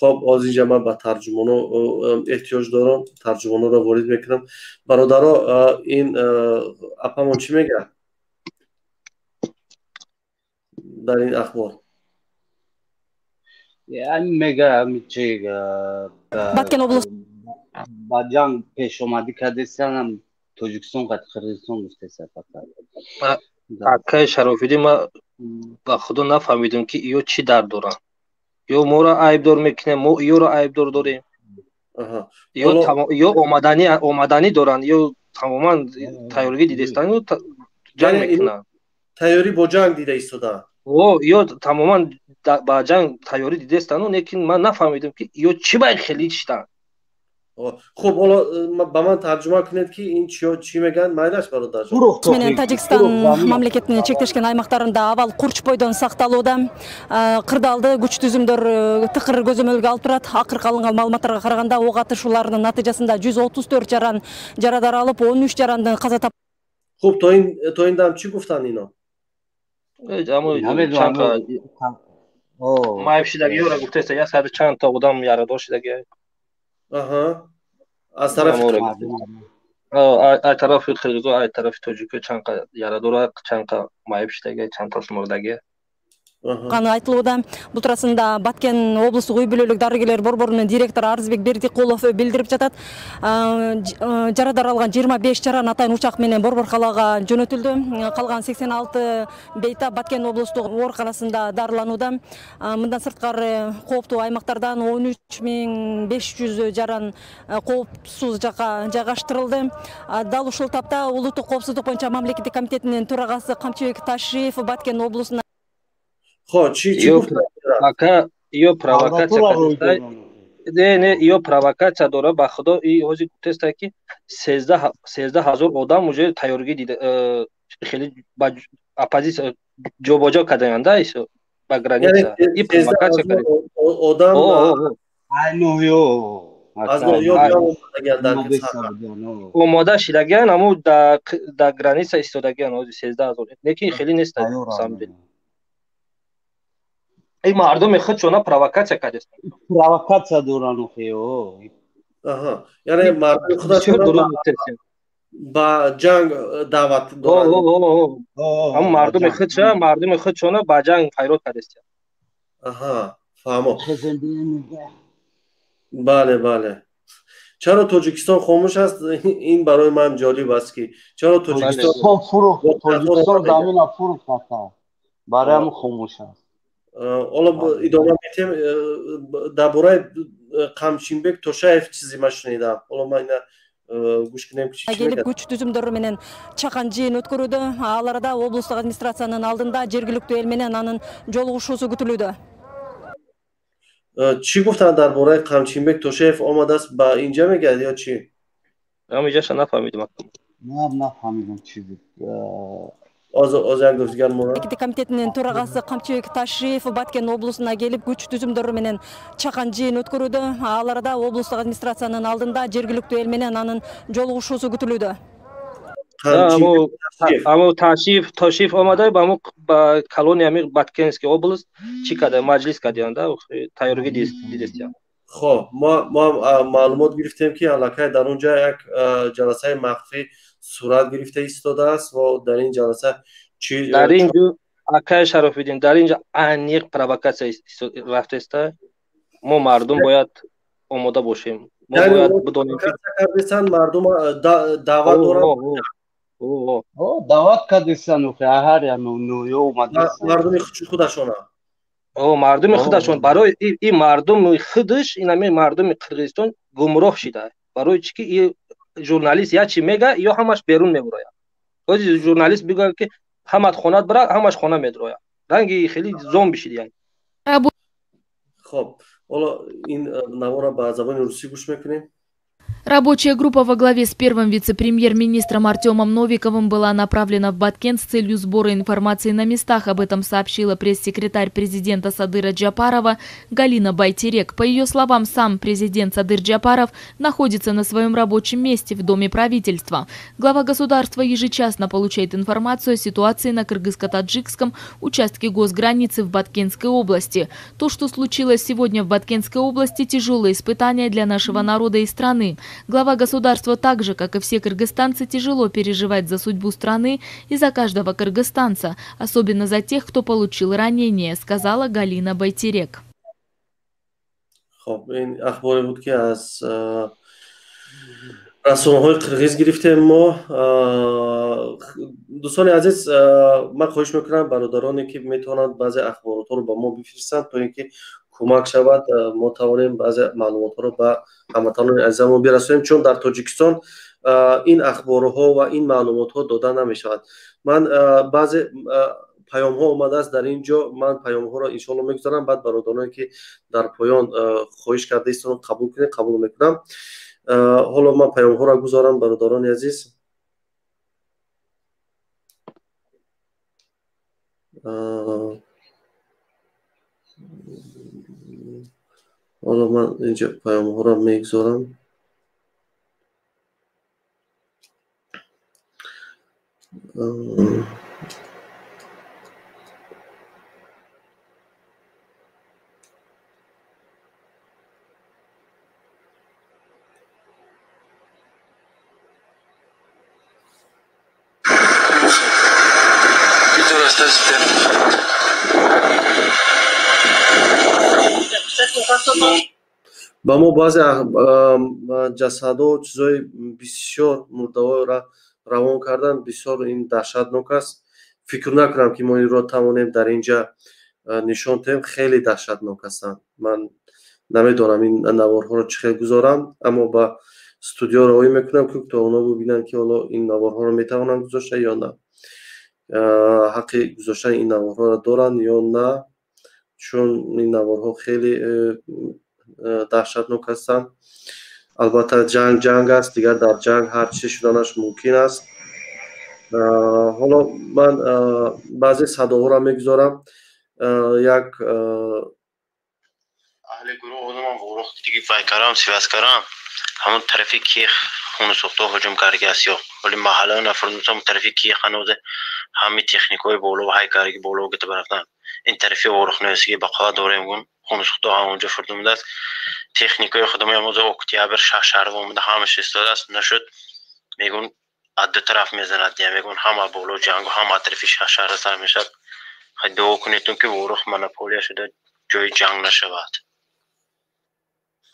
S1: خب عزیزم من با ترجمانو احتیاج دارم ترجمانو رو وارد میکنم. برادرها این اپامون چی میگه در این اخبار؟
S16: یعنی میگه چی
S7: Баткен облысы
S16: با جنگ پیش اومدی کردیستن هم توجیکستان قد قرغیزستان گفتیسن فقط.
S11: آقای شراف‌الدین ما با خدا نفهمیدیم که ایو چی درد دارن یا ما را عیبدار میکنه ما ایو را عیبدار داریم یا اومدنی دارن یا تماما تیاری دیدستن یا جنگ میکنن
S1: تیاری با جنگ دیده ایستادن
S11: یا تماما با جنگ تیاری دیدستن لیکن من نفهمیدم که ایو چی باید خیلی شدن.
S1: خب حالا با من ترجمه کنید که این چی میگن مایلش برادر جان.
S7: менен Тажикстан мамлекетинин чектешкен аймактарында абал курч бойдон сакталууда. Кырдаалды күч түзүмдөр тыкыр көзөмөлгө алып турат. Акыркы алынган маалыматтарга караганда ок атышуулардын натыйжасында 134 жаран жарадар алып 13 жарандын каза тапкан.
S1: خب تو این دم چی گفتن اینا؟
S11: مایبشیدگی رو گفته یا سر چند تا بودم یارادار شدگی.
S1: از طرف
S11: ай тарафи қирғизо ай тарафи тоҷико чанд қа ярадора чанд қа майбиштаги чанд тасы мурдаги
S7: Каны айтылууда. Бул туурасында Баткен облустук үй бүлөлүк дарыгерлер борборунун директору Арызбек Бердикулов билдирип жатат. Жарадар алган 25 жаран атайын учак менен борбор калаага жөнөтүлдү. Калган 86 бейта Баткен облустук ооруканасында дарыланууда. Мындан сырткары кооптуу аймактардан 13500 жаран коопсуз жакка жайгаштырылды. Дал ушул тапта улуттук коопсуздук боюнча мамлекеттик комитетинин төрагасы Камчыбек Ташиев Баткен облусуна
S11: Io провокация дора ба худо и ҳозир гуфтеста ки 13000 одам уже тайёригӣ дида хеле ба оппозиция ҷобоҷо карданд исо ба граница и провокация карданд
S16: ай ну ё
S1: аз ё омадагиан дар
S11: омода шидагиан, аммо дар граница истодагиан ҳози 13000, лекин хеле нест самҷед. این مردم خود چونه پرووکاسیا کردست.
S16: پرووکاسیا دوران خیو.
S1: یعنی مردم خودشون با جنگ دعوت دارن.
S11: هم مردم خود چونه با جنگ پیرو کردست.
S1: فهمم. بله. چرا تاجیکستان خاموش است؟ این برای من جالب است که چرا تاجیکستان
S16: زمین فروخت برای هم خاموش است.
S1: حالا ادامه میتیم در باره Qamchimbek Toshayev چیزی من شنیدم. حالا ما اینا گوش کنیم که چی میگه.
S7: Келип күч түзүмдөрү менен чакан жыйын өткөрүүдө, аларда облустук администрациянын алдында жергиликтүү эл менен анын жолугушуусу күтүлүүдө.
S1: چی گفتن درباره Qamchimbek Toshayev آمداست با اینجا میگه یا چی؟
S11: همینجاش نفهمیدم.
S16: نفهمیدم چیزی.
S7: Комитетинин төрагасы Камчыбек Ташиев Баткен облусуна келип күч түзүмдөрү менен чакан жыйын өткөрүүдө, аларда облустук администрациянын алдында жергиликтүү эл менен анын жолугушуусу күтүлүүдө.
S11: Аму Ташиев омадай ба колониями Баткенский област чикада маҷлис кардианда тайёрги дидестия.
S1: خب ما معلومات گرفتیم که علاقه در اونجا یک جلسه مخفی صورت گرفته ایستاده است و در این جلسه چی
S11: در اینجا آقای شراف‌الدین در اینجا انیق پرووکاسیا رفته است. ما مردم باید آماده باشیم. ما باید بدونیم
S1: که مردم دعوت دارن.
S16: دعوت کردن و هر یا نویو اومده
S1: مردم خودشون
S11: مردم خودشون برای این مردم خودش این مردم قرغیزستان گمراه شده. برای چی که این ژورنالیست یا چی میگه یا همش بیرون میبره. وقتی ژورنالیست بگه که همت خونه برا همش خونه میدره. رنگی خیلی زومبی شده یعنی.
S1: خب حالا این نوارا با زبان روسی گوش میکنیم.
S6: Рабочая группа во главе с первым вице-премьер-министром Артемом Новиковым была направлена в Баткен с целью сбора информации на местах. Об этом сообщила пресс-секретарь президента Садыра Джапарова Галина Байтерек. По ее словам, сам президент Садыр Джапаров находится на своем рабочем месте в Доме правительства. Глава государства ежечасно получает информацию о ситуации на кыргызско-таджикском участке госграницы в Баткенской области. То, что случилось сегодня в Баткенской области, тяжелое испытание для нашего народа и страны. Глава государства так же, как и все кыргызстанцы, тяжело переживает за судьбу страны и за каждого кыргызстанца, особенно за тех, кто получил ранение, сказала Галина Байтерек.
S1: این اخباری بود که از رسانه‌های قرغیز گرفتیم ما. دوستان عزیز، من خواهش میکنم برادرانی که میتونند بعضی اخبارات رو با ما بفرستند تا اینکه کمک شود ما توانیم بعضی معلومات رو به هموطنان عزیزمون برسونیم، چون در تاجیکستان این اخبارها و این معلومات ها داده نمیشود. من بعضی پیام ها اومده است در اینجا، من پیام ها را ان شاء الله میگذارم، بعد برادرانی که در پایان خواهش کرده ایستون قبول کنید قبول میکنم. حالا من پیام ها را گذارم برادران عزیز. حالا من اینجا پیام ها را میگذارم. با ما بعضی جسدها و چیزای بسیار مرده‌ها را روان کردن. بسیار این دهشتناک است. فکر نکنم که ما این را توانیم در اینجا نشان دهیم. خیلی دهشتناک هستند. من نمیدونم این نوارها را چه گذارم، اما با استودیو راهی میکنم که تا اونا ببینن که حالا این نوارها را میتوانن گذاشته یا نه، حق گذاشتن این نوارها را دارن یا نه، چون این نوارها خیلی دهشتناک هستند. البته جنگ است دیگر، در جنگ هر چی شدنش ممکن است. حالا من بعضی صداها را میگذارم. یک
S9: اهل گروه آدم ورخت دیگه که وایکارام سیواسکارام همون طرفی کیخ خون سوخته هجوم کارگاسیو ولی محله نفرموزم طرفی کیخ هنوزه همه تکنیکای بولو و های کارگی بولو گت برفتن این طرفی ورخنوسی بقا دوره میگن خون سوخته ها اونجا فردوم دست تکنیکای خودم یاموزه اکتیبر شهر و مده همش استاد است نشد میگن عده طرف میزند دیگه میگن همه بولو جنگ و همه طرفی شهر سر میشد خیلی دو کنیتون که ورخ منپولیا شده جای جنگ نشود.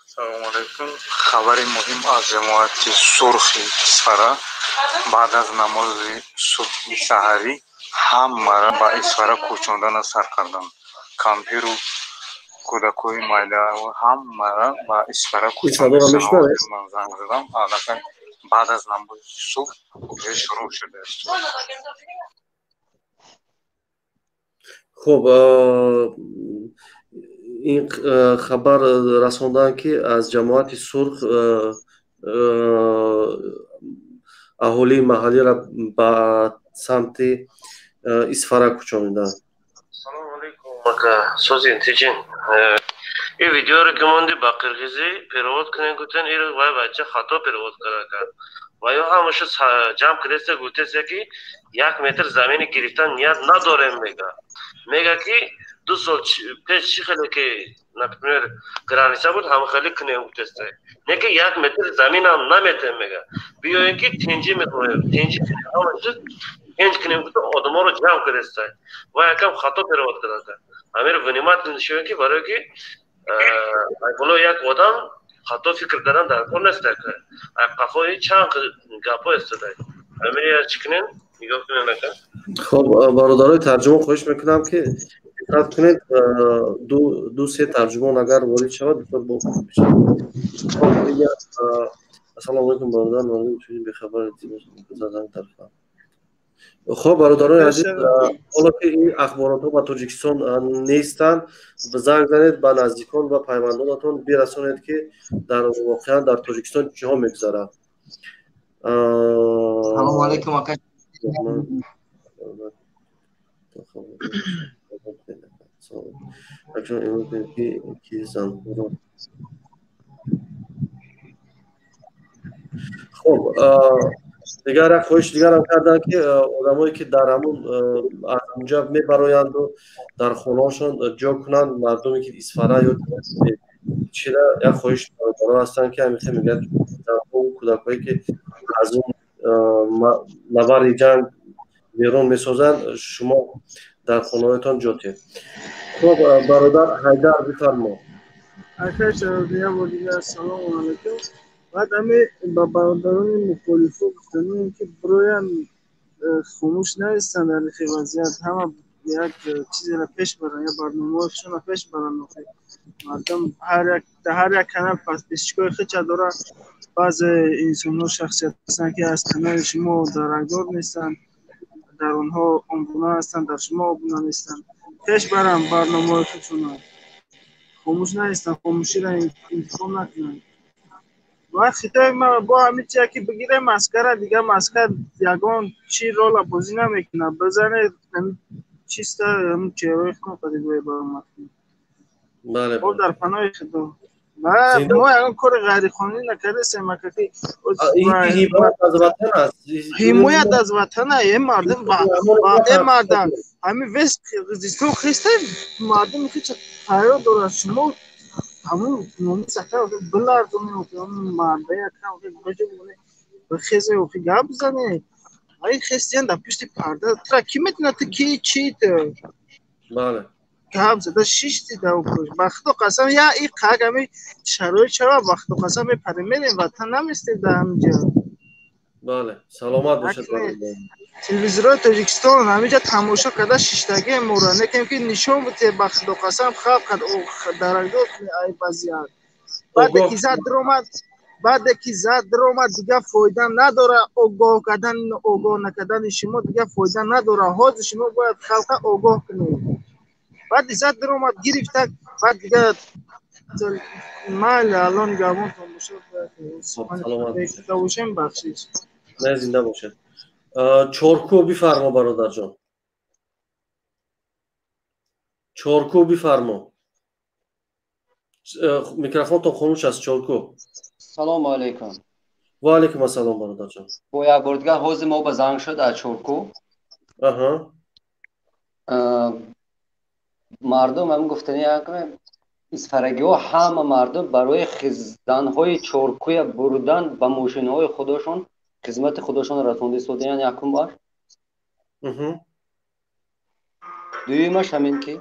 S20: سلام علیکم. خبر مهم از جماعت سرخ اسفره بعد از نماز صبح سحری همه را با اسفره کوچاندن سر کردند. کمپیر و کودکای مایله و همه را با اسفره کوچاندن من زنگ زدم. الان بعد از نماز صبح شروع شده است.
S1: خب این خبر رساندن که از جماعت سرخ اهالی محلی را به سمت اسفره کوچاندن.
S23: سلام علیکم مکا سوزین تیجین این ویدیو رو که ماندی با قرغیزی پیرواد کنین گوتن این رو وای بچه خطا پیرواد کرد و یا همش جمع کرده گوته که 1 متر زمین گرفتن نیاز نداره میگه که 2 سال پیش خیلی که نپنر گرانیسا بود هم خیلی کنه گوتسته نه که 1 متر زمین هم نمیته میگه بیاین که تنجی میکنه تنجی همش تنج کنه گوته آدما رو جمع کرده و یکم خطا پیرواد کرده امیر ونیمات نشون که برای که بالا یک آدم خطا فکر کردن در کار نیست که قفای چند گپا استاده امیر یا چکنین نگاه کنین نکن.
S1: خب برادرای ترجمه خواهش میکنم که دقت کنید دو سه ترجمان اگر وارد شود بسیار خوب میشه. خب دیگه السلام علیکم برادر مردم میتونید به خبر زدن طرفا. خب برادران عزیز حالا که این اخبارات ها با تاجیکستان نیستن زنگ زنید به نزدیکان و پیوندانتون برسونید که در واقعا در تاجیکستان چه ها میگذره.
S24: سلام علیکم آقا.
S1: خب دیگر خواهش دیگر هم کردن که آدمایی که در همون از اونجا میبرایند و در خونهاشون جا کنند مردمی که اسفره یا چرا یک خواهش دارن هستن که همیشه میگن اون کودکایی که از اون نبرد جنگ بیرون میسازن شما در خونهایتان جا تید. خب برادر حیدر بفرما.
S5: اکر شرابیه بودیگه سلام علیکم. بعد همه با برادران مخالفه گفتنیم که برایان خاموش نیستن در این وضعیت همه یک چیزی را پیش برن یا برنامه‌شون را پیش برن مردم هر یک کانال پس پیشگاه خود داره بعض انسان‌ها شخصیت هستن که از کانال شما درنگدار نیستن در اونها آنگونه هستن در شما آنگونه نیستن پیش برن برنامه خودشون خاموش نیستن خاموشی را انتخاب نکنن. و خطای ما با همین چیزی که بگیره مسکره دیگه مسکر یگان چی رول بازی نمیکنه بزنه چیستا همون چیوه کن قدیگوی با مکنه
S1: بله
S5: خب در پناه خدا ما یگان کار غیر قانونی نکرده سیمکتی حمایت از وطن این مردم این مردم همین وست قرغیزستان خسته مردم که چه خیار داره شما همون نومی سکر بلردونه و همون مرده یکم بجه بونه بخیزه و گپ بزنه این خستیان در پشت پرده ترا کی میتونه تو کی چی تو
S1: بله
S5: گپ زده شیشتی دو پشت بخدا قسم یا این قاق همی شرایط چرا بخدا قسم پرمیرین وطن نمیستید در همینجا.
S1: بله سلامت باشد.
S5: تلویزیون تاجیکستان همینجا تماشا کرده شیشتگی مورانه که نشون بوده بخدا قسم خواب کرد او درگاه ای وضعیت بعد که زد درآمد دیگه فایده نداره آگاه کردن آگاه نکردن شما دیگه فایده نداره حاضر شما باید خلق آگاه کنید بعد زد درآمد گرفت بعد دیگه مال الان گامون تماشا کرد توشم بخشش
S1: نه زنده باشد. چورکو بفرما برادر جان. چورکو بفرما. микрофонтон хомӯш аст чорку.
S13: салому алайкум.
S1: ва алайкум ассалом бародарҷон.
S13: бо як бордига ҳозир мо ба занг шуд аз чорку. мардум ҳам гуфтани исфарагиҳо ҳама мардум барои занҳои чоркуя бурдан ба мошинаҳои худошон хизмати худошон расонда истодаянд якум бар. дуюмаш ҳамин ки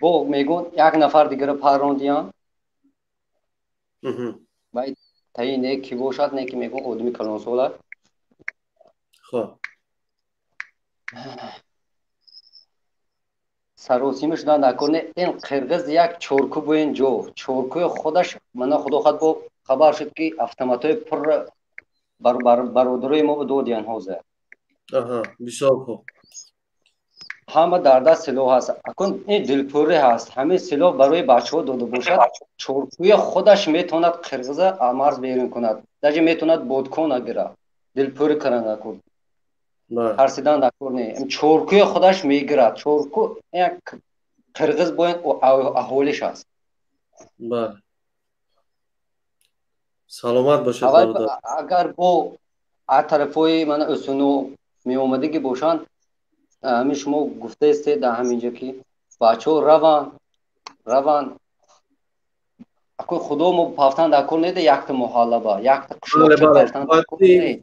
S13: бо мегӯ як нафар дигара паррондиянд баъд таъин не ки бошад не ки мегӯ одами калонсола.
S1: хоб
S13: саросима шудан накорне ин қирғиз як чорку бо ин ҷо чоркуи худаш мана худохат бо хабар шуд ки автоматҳои пур бародарои мо додиянд ҳозир.
S1: бисёр хуб.
S13: ҳама дар даст силоҳ ҳаст. акун ин дилпурӣ ҳаст. ҳамин силоҳ барои бачаҳо дода бошад чоркуи худаш метавонад қирғиза марз берун кунад. даже метавонад бодкон агирад. дилпурӣ кара накун. тарсидан накор не. чоркуи худаш мегирад. чорку як қирғиз бо ин аҳолиш ҳаст.
S1: бале. саломат бошед.
S13: агар бо аз тарафҳои мана усуну меомадагӣ бошанд ҳамин шумо гуфтаистед дар ҳаминҷо ки бачаҳо раванд акун худо мо пафтан дакор неда якта муҳаллаба якта қишлоқча пафтан дакор не.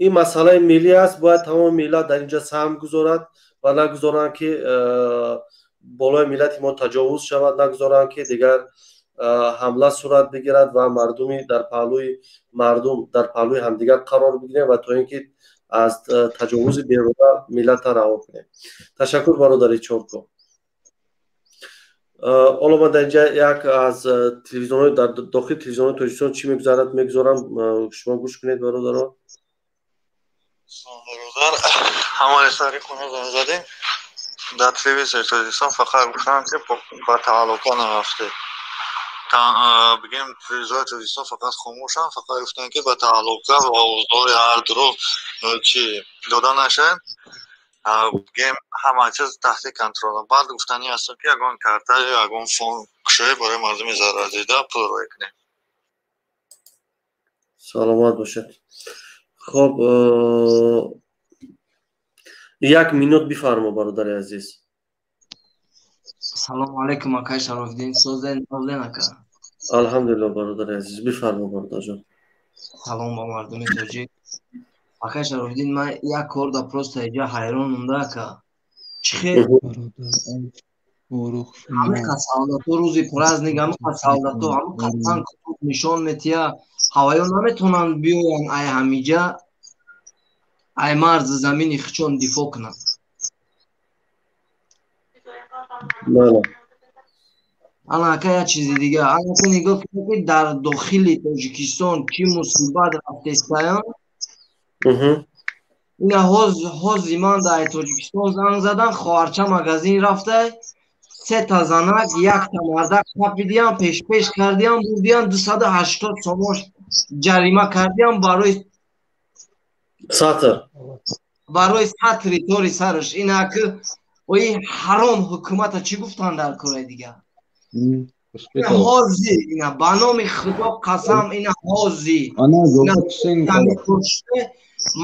S1: ин масъалаи миллӣ аст. бояд тамоми миллат дар инҷа саҳм гузорад ва нагузоранд ки болои миллати мо таҷовуз шавад. нагузоранд ки дигар ҳамла сурат бигирад ва мардуми дар паҳлӯи мардум дар паҳлӯи ҳамдигар қарор бигирем ва то ин ки аз таҷовузи беруна миллата раҳо кунем. ташаккур бародари чорку. ҳоло ман дар инҷа як аз телевизионҳои дар дохили телевизионҳои тоҷикистон чӣ мегузарад мегузорам. шумо гӯш кунед бародаро.
S20: бародар ҳамаи сари хона занг задем дар телевизори тоҷикистон фақат гуфтанд ки ба тааллуқа нарафтед. бигем телевизори тоҷикистон фақат хомӯшанд. фақат гуфтанд ки ба тааллуқа ва овоздори ҳар дуруғ чӣ дода нашад. бигем ҳама чиз таҳти контрола. баъд гуфтани аст ки ягон картаи ягон фон кушоӣ барои мардуми зарардида пул рой кунем.
S1: саломат бошед. хоб як минут бифармо бародари азиз.
S3: салому алайкум акай Шарофиддин. созен ака.
S1: алҳамдулилло бародари азиз бифармо бародарҷон.
S3: салом ба мардуми тоҷик. акай Шарофиддин ман як кор да просто иҷа ҳайрон монда ака. чӣ хел ҳамин қад солдато рӯзи праздник ҳамин қад солдато ҳамин қад танк нишон метия ҳаваё наметавонанд биёянд ай ҳамиҷа ай марзи замини хичон дифоъ кунанд. ана ака як чизи дига ана ака нигоҳ кунед ки дар дохили тоҷикистон чӣ мусибат рафтестаянд. ина ҳози ман дар тоҷикистон занг задан хоҳарча магазин рафтай сета занак якта мардак капидиян пешпеш кардиян бурдиян 280 сомон ҷарима кардиян барои сатри тори сараш. ина ки ои ҳаром ҳукумата чӣ гуфтанд дар кораи дигар. ҳози ина ба номи худо қасам ина ҳози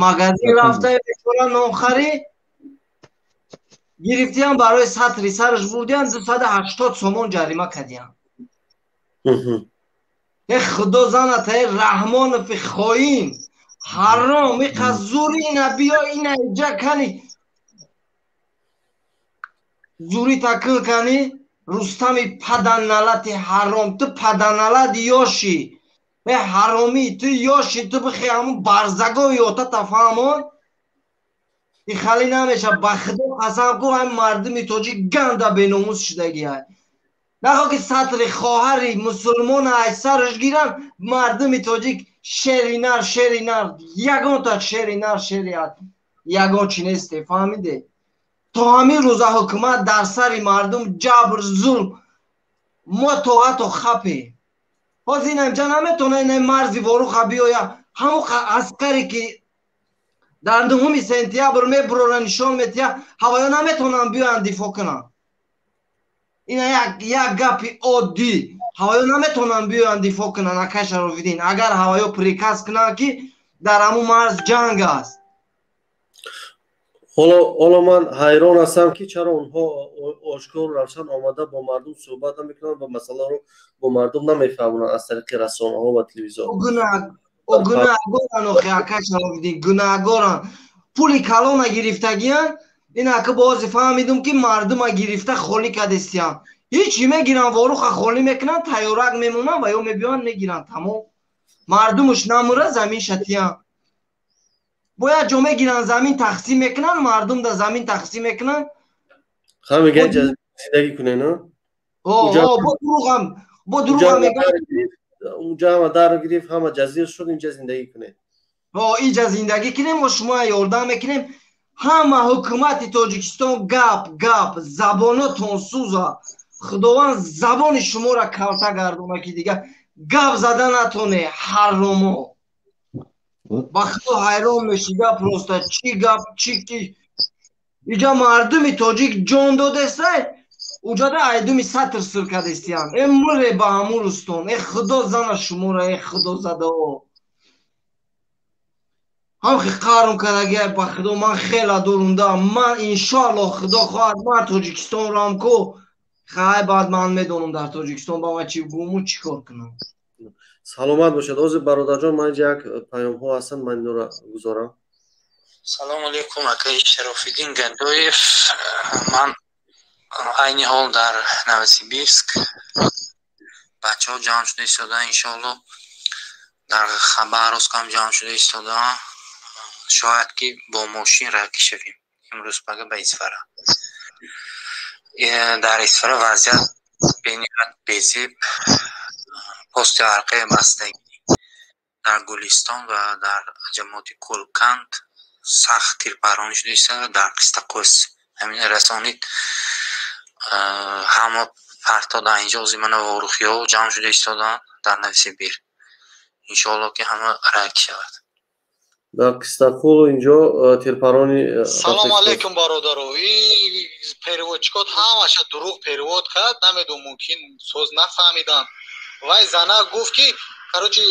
S3: магазин рафтай бечора нонхарӣ гирифтиян барои сатри сараш бурдиян 280 сомон ҷарима кардиян. худо занатаи раҳмонови хоин ҳаром иқад зури ина биё ина иҷа кани зури такил кани рустами паданалати ҳаром. ту паданалат ёши ҳаромӣ ту ёши ту бихи ҳамун барзагои ёта тафаҳмон ихали намеша. ба худо қасам ку ҳам мардуми тоҷик ганда беномус шудагиай нахо ки сатри хоҳари мусулмон ай сараш гиранд. мардуми тоҷик шери нар ягонта шери нар шери ягон чи несте фаҳмиде. то ҳамин рӯза ҳукумат дар сари мардум ҷабр зулм мо тоату хапе ҳозир ина инҷа наметавона ина марзи воруха биёя ҳамон аскаре ки дар 9 сентябр мебурора нишон метия ҳаваё наметавонанд биёянд дифоъ кунанд. اینا یک گپی عادی ҳавоё наметонанд биёянд дифоъ кунанд. Акай Шарофиддин, агар ҳавоё приказ кунанд ки дар ҳамун марз ҷанг аст.
S1: ҳоло ман ҳайрон ҳастам ки чаро онҳо ошкор равшан омада бо мардум суҳбат намекунанд ва масъаларо бо мардум намефаҳмонанд аз тариқи расонаҳо ва телевизор.
S3: Гунаҳгоранд охи Акай Шарофиддин, гунаҳгоранд. Пули калона гирифтагиянд. Инака бози фаҳмидум ки мардума гирифта холӣ кардестиянд. ҳичи мегиранд, воруха холӣ мекунанд, тайёрак мемонанд ва ё мебиёянд мегиранд. Тамом. Мардумуш намура замин шатиянд. бо як ҷо мегиранд, замин тақсим мекунанд, мардум да замин тақсим мекунанд.
S1: Ха мегӯяд зиндагӣ кунед, на?
S3: бо дурӯғам мегӯяд
S1: унҷа ҳама дар гирифт, ҳама ҷазир шуд, инҷа зиндагӣ кунед.
S3: инҷа зиндагӣ кунем, мо шумо ёрдам мекунем. ҳама ҳукумати Тоҷикистон гап забонотон сӯза. худованд забони шуморо калта гардона ки дигар гап зада натоне. ҳаромо ба худо ҳайрон мешида просто чӣ гап чӣ ки иҷа мардуми тоҷик ҷон додестай уҷада айдуми сатр сир кардестиянд. муре ба ҳамун рустон. худо зана шуморо, худо задао ҳамхи қарм карагия. ба худо ман хела дурундам. ман иншоаллоҳ худо хоҳад ман Тоҷикистонрам ку хай баъд ман медонам дар Тоҷикистон ба ман чӣ бигӯму чӣ кор кунам.
S1: саломат бошед. ҳозир бародарҷон, ман инҷа як паёмҳо ҳастанд, ман инро гузорам.
S22: салому алейкум Акай Шарофиддин Гадоев. ман айни ҳол дар Новосибирск бачаҳо ҷамъ шуда истодаанд. иншоаллоҳ дар Хабаровск ҳам ҷамъ шуда истодаанд. шояд ки бо мошин равӣ шавем имрӯз бага ба Исфара. дар Исфара вазъият бениҳоят безеб, пости арқаи бастагӣ дар Гулистон ва дар ҷамоати Кулканд сахт тирпаронӣ шуда истода. дар Қистақӯс ҳамин расонид ҳама партода инҷо зимана ворухиҳо ҷамъ шуда истодаанд дар Новосибир. иншоаллоҳ ки ҳама райт шавад.
S1: дар Қистақӯл инҷо тирпарони
S4: салому алейкум бародаро. переводчикот ҳамаша дурӯғ перевод кард. намедонам мумкин соз нафаҳмиданд. вай зана гуфт ки карочи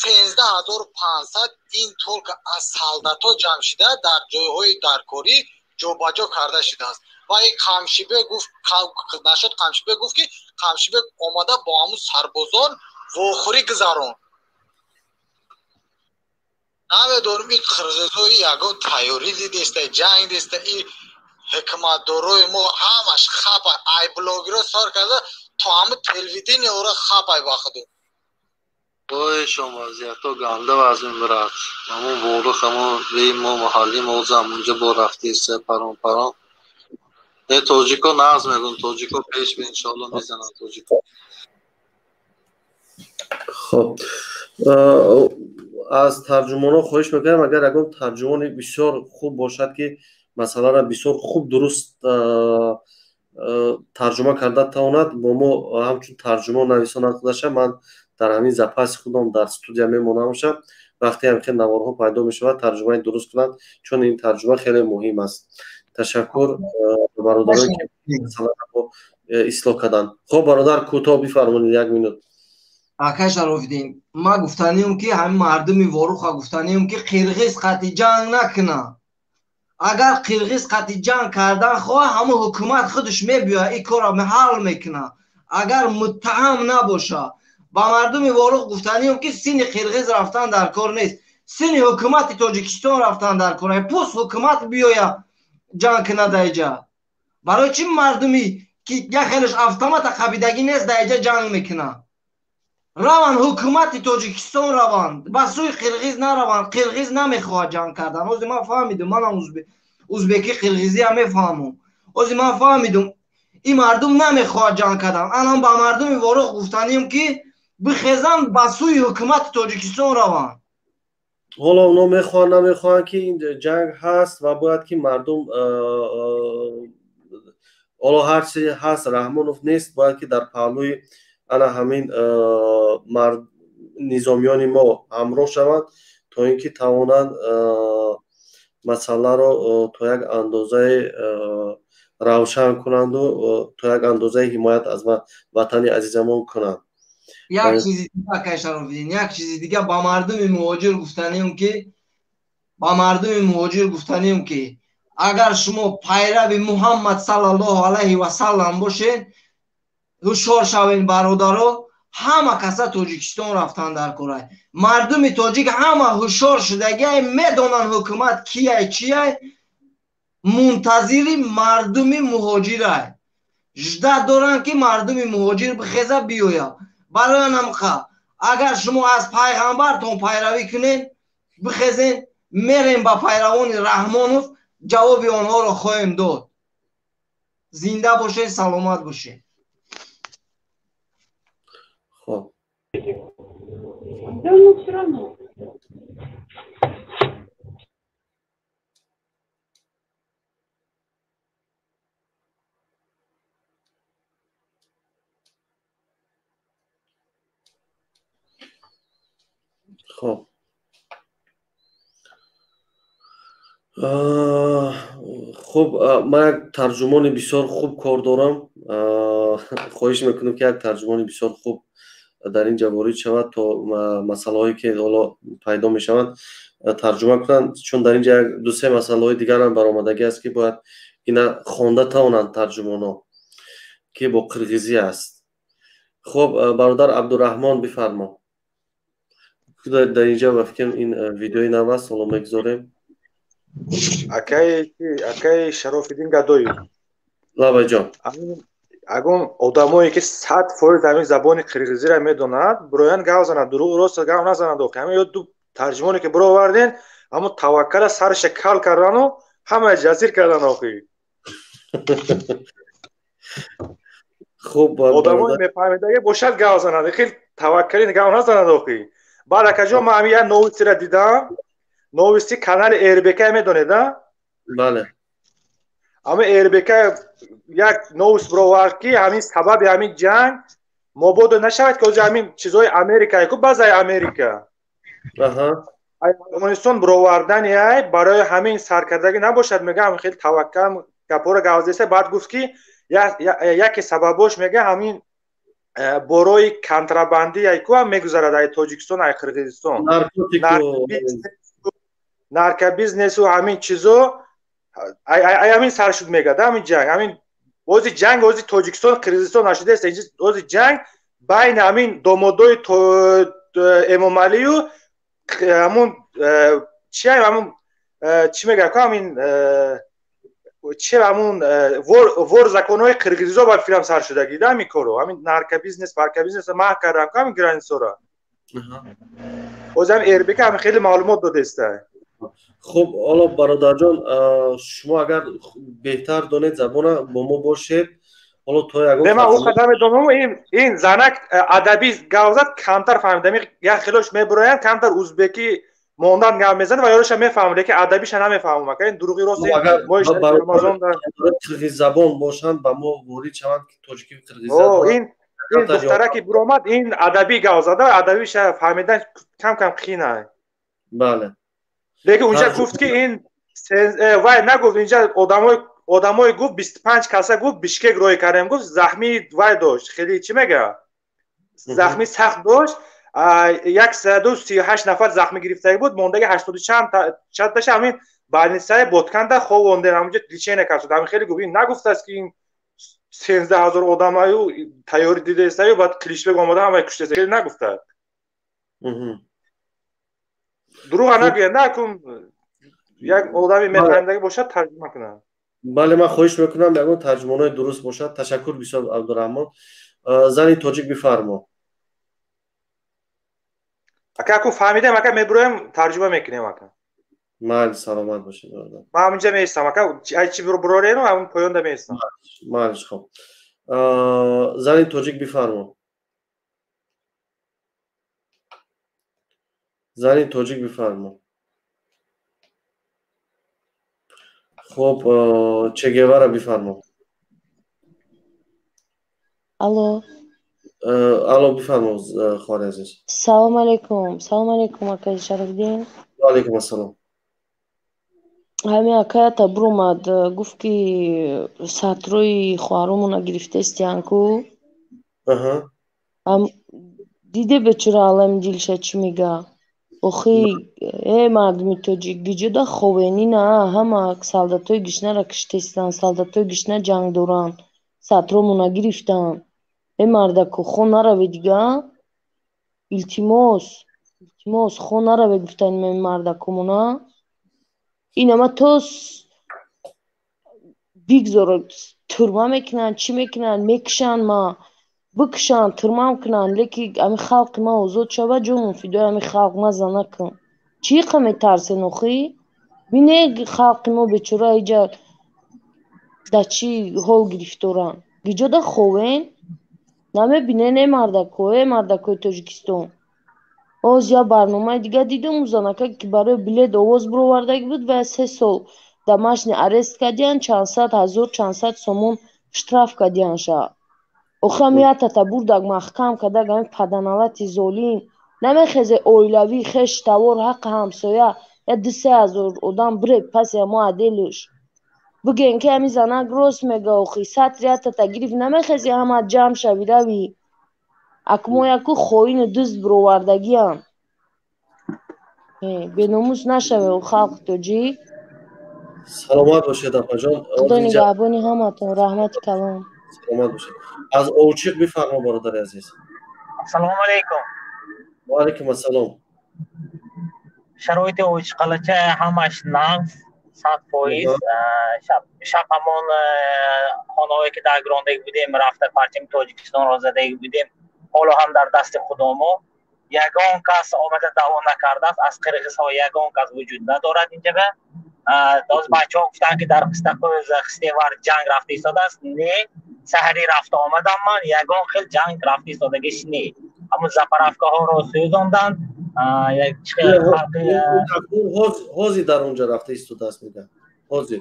S4: 13500 ин толка аз солдатҳо ҷамъ шуда дар ҷойҳои даркорӣ ҷобаҷо карда шудааст. вай Қамшибек гуфт, нашод Қамшибек гуфт ки Қамшибек омада бо ҳамун сарбозон вохӯрӣ гузарон. намедонам ин қирғизои ягон тайёрӣ дидеста, ҷанг деста. ин ҳикматдорои мо ҳамаш хапа ай блогиро сор карда то ҳамун телевидениеро хапай ба худо.
S19: ой шом вазъиятҳо ганда ваз мебарад. ҳамон ворух ҳамон вей мо маҳаллӣ мо замонҷа бо рафтиста парон тоҷико нағз мекун. тоҷико пеш бе иншоаллоҳ мезананд тоҷико.
S1: хоб аз тарҷумонҳо хоҳиш мекунам, агар ягон тарҷумони бисёр хуб бошад ки масъаларо бисёр хуб дуруст тарҷума карда тавонад, бо мо ҳамчун тарҷумон нависонад худаша. ман дар ҳамин запаси худам дар студия мемонамшам. вақте ҳам ки наворҳо пайдо мешавад тарҷумаи дуруст кунанд, чун ин тарҷума хеле муҳим аст. ташаккур бародароне ки масъаларо ислоҳ карданд. хоб бародар кӯтоҳ бифармоед 1 минут.
S3: Акай Шарофиддин, ма гуфтаниям ки ҳамин мардуми воруха гуфтаниям ки қирғиз қатъи ҷанг накунад. агар қирғиз қатъи ҷанг кардан хоҳад, ҳамун ҳукумат худаш мебиёяд ин корро ҳал мекунад. агар муттаҳам набоша. ба мардуми ворух гуфтаниям ки сини қирғиз рафтан дар кор нест. сини ҳукумати Тоҷикистон рафтан дар кор. пус ҳукумат биёяд ҷанг кунад даиҷа. барои чӣ мардуми ки як хелаш автомата қабидагӣ нест даиҷа ҷанг мекунад? раванд ҳукумати Тоҷикистон раванд, ба сӯи қирғиз нараванд. қирғиз намехоҳад ҷанг кардан. ҳозир ман фаҳмидам, манам узбекӣ қирғизиам мефаҳмам. ҳозир ман фаҳмидам ин мардум намехоҳад ҷанг кардан. анам ба мардуми ворух гуфтаниям ки бихезанд ба сӯи ҳукумати Тоҷикистон раванд.
S1: ҳоло оно мехоҳанд намехоҳанд ки ин ҷанг ҳаст ва бояд ки мардум ҳоло ҳар чизе ҳаст, Раҳмонов нест, бояд ки дар паҳлӯи ана ҳамин низомиёни мо ҳамроҳ шаванд, то ин ки тавонанд масъаларо то як андозае равшан кунанду то як андозаи ҳимоят аз ватани азизамон кунанд.
S3: як чизи дига акай Шарофиддин, як чизи дига ба мардуми муҳоҷир гуфтанем ки агар шумо пайрави Муҳаммад саллаллоҳу алайҳи ва саллам бошед, ҳушёр шавен бародаро, ҳама каса Тоҷикистон рафтан дар корай. Мардуми тоҷик ҳама ҳушёр шудагиай, медонанд ҳукумат кияй чияй, мунтазири мардуми муҳоҷирай. жда доранд ки мардуми муҳоҷир бихеза биёя. барои намқа агар шумо аз пайғамбартон пайравӣ кунед, бихезен мерем ба пайравони Раҳмонов, ҷавоби онҳоро хоҳем дод. зинда бошед, саломат бошед.
S1: Xo'p. Xo'p. خب من یک ترجمان بسیار خوب کار دارم. خواهش میکنم که یک ترجمان بسیار خوب در اینجا وارد شود تا مسئله هایی که حالا پیدا می شوند ترجمه کنند، چون در اینجا دو سه مسئله های دیگر هم برآمدگی است که باید اینا خوانده توانند ترجمان ها که با قرغیزی است. خب برادر عبدالرحمن بفرما. در اینجا وقتی این ویدیوی نو است حالا میگذاریم.
S2: акай Шарофиддин Гадоев.
S1: Лавай ҷон.
S2: Агон одамое ки 100% ҳамин забони қирғизиро медонад, бироянд гап занад, дуруғ рост гап назанад. Ҳамин ё ду тарҷимоне ки бироварден, аммо таваккала сарша кал кардану ҳамаи ҷазир кардан охӣ.
S1: Хуб
S2: одамое мефаҳмидаги бошад гап занад, хел таваккали гап назанад охӣ. Баъд акаҷо ман ҳамин як новисиро дидам. новисти канали РБК медонед а?
S1: Бале.
S2: Ами РБК як новис бировард ки ҳамин сабаби ҳамин ҷанг мободо нашавад ки ҳозир ҳамин чизҳои Америкае ку баъзаи Америка. Афғонистон бировардани ай барои ҳамин саркардагӣ набошад, мегам хеле таваккал гапҳоро гавзеса. Баъд гуфт ки яке сабабош мега ҳамин борои контрабандияй ку ҳам мегузарад ай Тоҷикистон ай Қирғизистон. наркобизнесу ҳамин чизо ҳамин сар шуд мегад ҳамин ҷанг. ҳамин ози ҷанг ози Тоҷикистон Қирғизистон нашудааст. ози ҷанг байни ҳамин домодои Эмомалию ҳамун ҳамун чӣ мегӯяд ҳамин ҳамун вор-законҳои қирғизизо ба филм сар шудагӣ ҳамин коро ҳамин наркобизнес маҳв кардам ҳамин границаро. ози ҳамин РБК ҳамин хеле маълумот додааст.
S1: خب حالا برادرجان شما اگر بهتر دانید زبان با ما باشید حالا تو یگان
S2: من او خدمت میدونم این زنک ادبی گوزد کمتر فهمیدم یا خیلیش میبروین کمتر ازبکی موندن گام میزنه و یارش میفهمه که ادبیش نمیفهمه که این دروغی راست ما رمضان
S1: قرغیز زبان باشند با ما وارد شوند که تاجیکی قرغیز
S2: زبان این دختره که برآمد این ادبی گوزده ادبیش فهمیدن کم کم قینه.
S1: بله.
S2: لیکن اونجا گفت که این وای نگفت اینجا آدمای گفت 25 کاسه گفت بیشکک روی کردم گفت زخمی وای داشت خیلی چی میگه زخمی سخت داشت 138 نفر زخمی گرفته بود مونده 80 چند تاش همین بالنیسای بوتکند خوونده همونجا لیچه نکرد همین خیلی گفت نگفت است که این 13000 آدمایو تیاری دیده است و بعد کلیشبگ اومده همه کشته است خیلی نگفته. دروغ نگوی نکن یک آدمی میفهمدگی باشد ترجمه کنه.
S1: بله من خواهش میکنم یگان ترجمانای درست باشد. تشکر بسیار عبدالرحمن. زنی تاجیک بفرما.
S2: اگه اکو فهمیدم اگه میبرویم ترجمه میکنیم اگه.
S1: مال سلامت باشید.
S2: من همینجا میستم اگه چی برو اینو همون پایانده میستم.
S1: مالش خب. زنی تاجیک بفرما. زنی تاجیک بفرما. خب چه گواره بفرما. الو بفرما خواهر عزیز.
S10: سلام علیکم. سلام علیکم آقای شرفدین.
S1: و علیکم السلام.
S10: ҳамин акаята бурӯмад гуфт ки сатрои хоҳаромона гирифтестиянку диде бечора алами дилша чӣ мега охи мардуми тоҷик гиҷода ховенина ҳама солдатои гишнара киштестан солдатои гишна ҷанг доран сатромона гирифтан мардаку хо нараве дига илтимос хо нараве гуфтаним мардакумона инама то бигзора турма мекунанд чӣ мекунанд мекушанд ма бикушанд турмам кунанд леки ами халқи ма озод шава ҷонум фидои ами халқ маза накун чӣ қа метарсен охи бине халқи мо бечора иҷа да чӣ ҳол гирифторанд гиҷода ховен намебинен мардакои тоҷикистон оз я барномаи дига дидум занака ки барои билет овоз бировардаги буд ва 3 сол домашний арест кардиян чандсад ҳазор чандсад сомон штраф кардиянша охи амиятата бурдаг маҳкам кардаг ами паданалати золим намехезе оилавӣ хеш тавор ҳаққи ҳамсоя я 2-3 одам бире паси амо аделуш биген ки ами занак рост мега охи сатриятата гирифт намехези ҳама ҷамъ шавӣ равӣ акмо яку хоину дӯст бировардагиян беномус нашаве халқи тоҷик
S1: саломат бошед апаҷон
S10: худо нигаҳбони ҳаматон раҳмати калон
S1: саломат бошед аз овчиқ бифармо бародари азиз
S12: ассалому алайкум
S1: ва алайкум ассалом
S12: шароити овчиқалача ҳамаш нав 100%. шаб ҳамон хонаҳое ки дар гирондагӣ будем рафта парчами тоҷикистонро задагӣ будем ҳоло ҳам дар дасти худомо ягон кас омада даъво накардааст аз қирғизҳо ягон кас вуҷуд надорад инҷага доз бачаҳо гуфтанд ки дар хистевар ҷанг рафта истодааст не саҳри рафта омадам ман ягон хел ҷанг рафта истодагиш не ҳамун запаравкаҳоро сӯзонданд
S1: ҳозир дар онҷа рафта истодааст мегӯяд ҳозир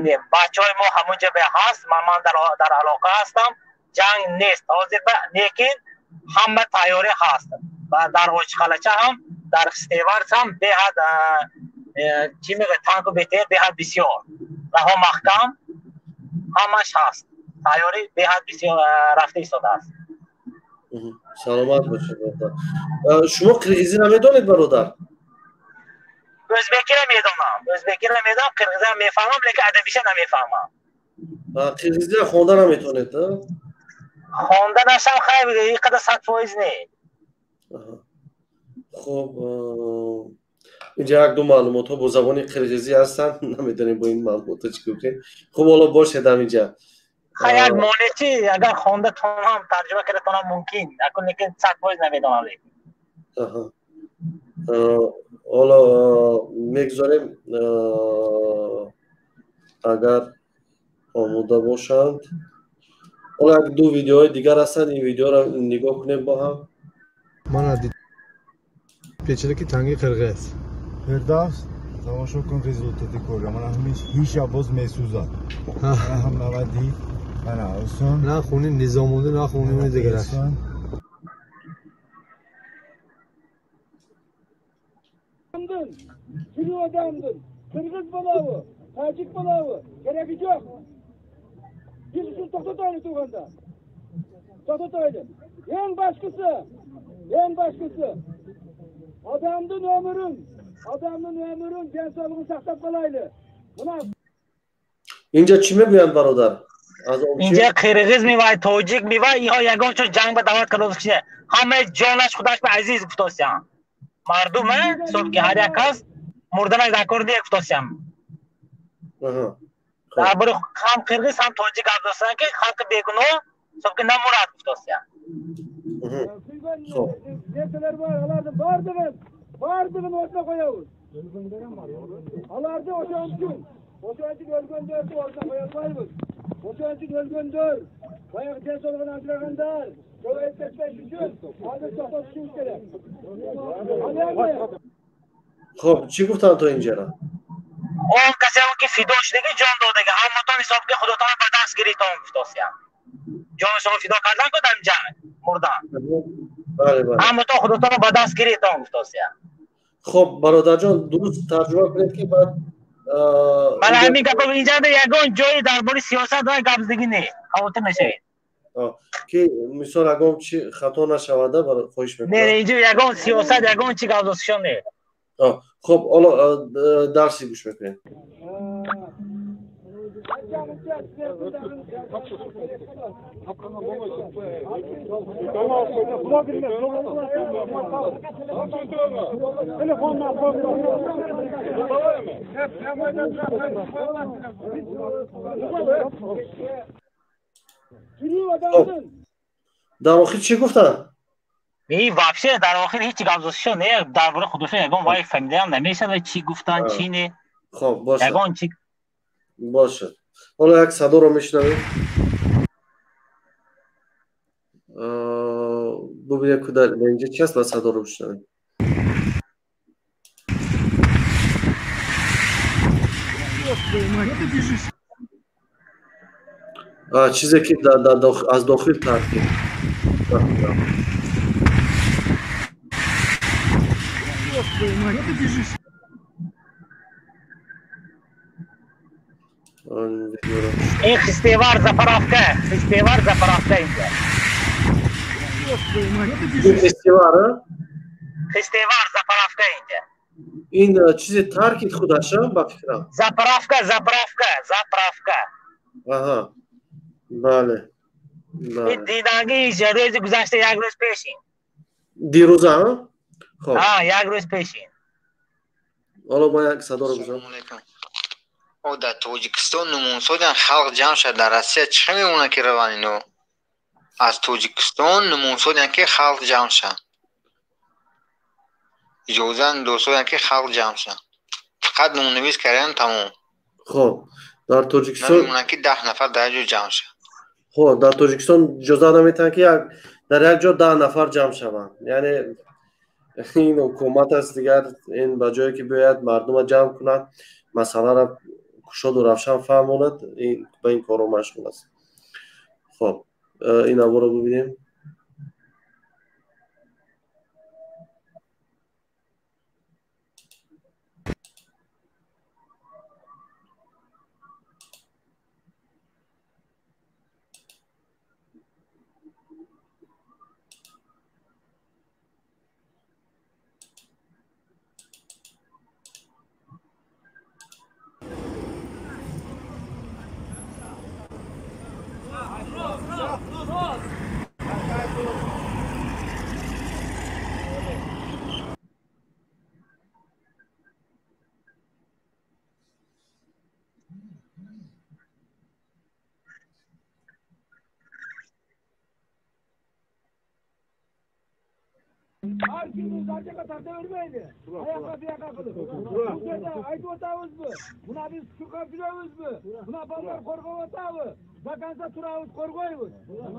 S12: не бачаҳои мо ҳамунҷа ҳаст ман дар алоқа ҳастам ҷанг нест ҳозир лекин ҳама тайёрӣ ҳаст дар овчиқалача ҳам дар хистеварс ҳам беҳад чӣ мегӯяд танку бетер беҳад бисёр раҳо маҳкам ҳамаш ҳаст тайёрӣ беҳад бисёр рафта истодааст
S1: саломат бошед шумо қирғизӣ намедонед бародар
S12: o'zbekira medonam qirg'izam mefahmam lekin adabisha намефаҳмам
S1: қирғизӣ хонда наметавонед
S12: хонданашам хайр иқадар 100% не
S1: хуб инҷа як ду маълумотҳо бо забони қирғизӣ ҳастанд намедонем бо ин маълумотҳо чӣ гӯем хуб ҳоло бошед ҳаминҷа
S12: як монеъ чи агар хонда тонам тарҷима карда тонам мумкин лекин 100% намедонам
S1: ҳоло мегузорем агар омода бошанд ҳоло як ду видеои дигар ҳастанд ин видеоро нигоҳ кунем бо ҳам
S21: мана печадаки танги қирғиз
S24: фирдавс тамошо кун результати кора мана ҳамин ҳиша боз месӯзад ҳам навади мана усон
S21: на хуни низомунди на хуни дигар аст
S18: Şunu adamdın, Kırgız balavı, Tacik balavı, gereği yok. Birisini toktataylı tuğanda. Toktataylı. En başkası. Adamdın ömürün, gençliğini saklap balaylı. Buna...
S1: İnce çime buyan barodar?
S12: اینجا قرغیز میوای توجیک میوای اینها یگان چون جنگ به دعوت کلوز کشه همه جانش خودش به عزیز گفتاسیان مردم صبح که هر یک هست مردن از اکرده یک گفتاسیان در باره هم قرغیز هم توجیک از دوستان که خلق بیگنو صبح که نمورد گفتاسیان
S18: Neteler var, alardı bardığın ortaya koyavuz. Alardı Oşancık ölgöndür, ortaya koyalmayız. Oşancık ölgöndür, bayağı tez olğun antrenandar. Çok etmekten şükür, adı sohbet şükür gerek.
S1: Xo'p, chi guftand to injera?
S12: اون کسی که فدا شده جان داده که هم متان حساب که خودتان به دست گرفتن گفتاسیان جان شما فدا کردن کدام جنگ مردن
S1: بله
S12: هم متان خودتان به دست گرفتن گفتاسیان
S1: خب برادر جان درست ترجمه کنید که بعد
S12: ولی همین گپ اینجا یگان جایی درباره سیاست و گپ دیگه نه خاطر نشید
S1: که مثال اگم چی خطا نشوده برای خواهش میکنم
S12: نه اینجا یگان سیاست یگان چی گپ نه
S1: خب حالا درسی گوش میکنیم در آخر چی گفتن؟
S12: این واقعا در آخر هیچ گزارشی نه درباره خودشون یگان وای فهمیدم نمیشه چی گفتن چی نه
S1: خب باشه
S12: یگان چی
S1: باشه حالا یک صدا رو میشنویم ببینیم که در اینجا چی هست با صدا رو میشنویم چیزی که از داخل ترکیب
S12: این خستیوار زپرافکه اینجا
S1: خستیوار
S12: زپرافکه اینجا
S1: این چیزی ترکید خودشه با فکرم
S12: زپرافکه
S1: آها بله
S12: این دیدنگی روز گذشته یک روز پیشین
S1: دیروز ها؟ خب
S12: یک روز پیشین
S1: حالا با یک صدا رو بزنم
S8: او در توجیکستان نمونسودن خلق جمع شد در روسیه چه میمونه که روانینو از توجیکستان نمونسودن که خلق جمع شد اجازه دوستودن که خلق جمع شد فقط نمونویس کردن تمام
S1: خب در توجیکستان
S8: نمونه که 10 نفر در جو جمع شد
S1: خب در توجیکستان اجازه نمیتن که در یک جا 10 نفر جمع شوند یعنی این حکومت است دیگر این با جایی که باید مردم جمع کنند مسئله را کشاد و روشن فهماند این به این کارو مشغول است خب این رو ببینیم
S18: Her gün uzarca katarda ölmeyin. Ayakkabıya kakılıp. Bu sene aydı otağız mı? Buna biz su kapıyoruz mu? Buna ballar korkak otağı. Vakansa turağız korkuyuz.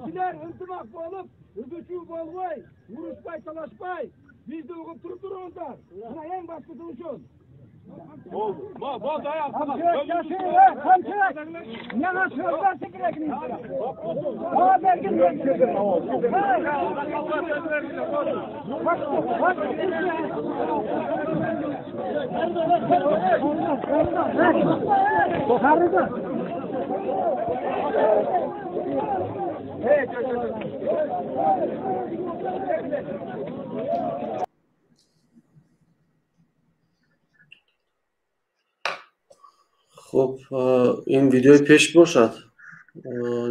S18: Siler ıltımak olup, üzüçü bolgoy, vuruşpay, talaşpay. Biz de uğup durup dururlar. Buna en başkası uçun. Bol dayak. Yana sözler çekirekini. Aa belki
S1: خب این ویدیوی پیش باشد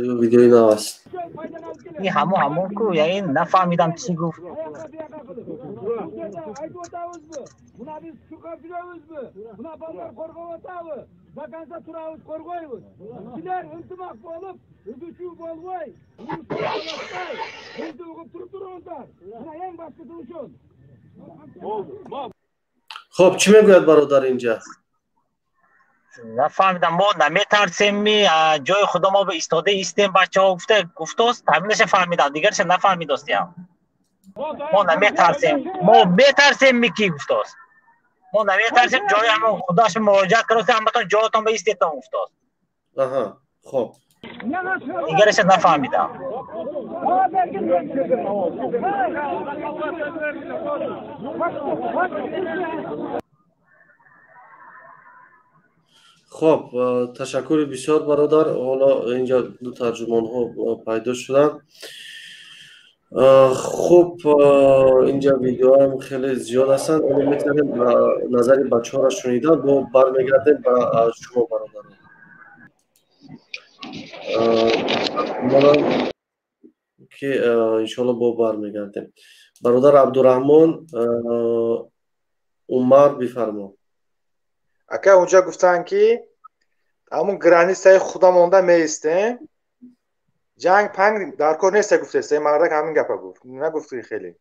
S1: یا ویدیوی نو است
S12: این همون کو یا این نفهمیدم چی گفت
S18: Buna biz su kapıyoruz mu? Buna ballar korkak otağı. Vakansa turağız korkuyuz. Siler ıltımak olup, üzüçü bolgoy, vuruşpay, talaşpay. Biz de uğup durup dururlar. Buna en başkası uçun.
S1: خب چی میگوید برادر اینجا
S12: نفهمیدم ما نمیترسیم جای خدا ما به ایستاده ایستیم بچه ها گفتاست همینش فهمیدم دیگرش نفهمیداستیم ما نمیترسیم ما میترسیم میکی گفتاست ما نمیترسیم جای همون خداش مواجهت کرده همتون جایتون به ایستیتون گفتاست
S1: آها خب
S12: دیگرش نفهمیدم
S1: خب تشکر بسیار برادر. حالا اینجا دو ترجمان ها پیدا شدن. خب اینجا ویدیو هم خیلی زیاد هستن، ولی میتونیم نظر بچه ها را شنیدن. با برمیگردیم به شما برادران. که انشالله با برمیگردیم. برادر عبدالرحمن عمر بفرما.
S2: اکا اونجا گفتن که همون گرانیستای خدا مونده میسته جنگ پنگ در کار نیست. گفته است مردک همین گپا گفت، نگفتی خیلی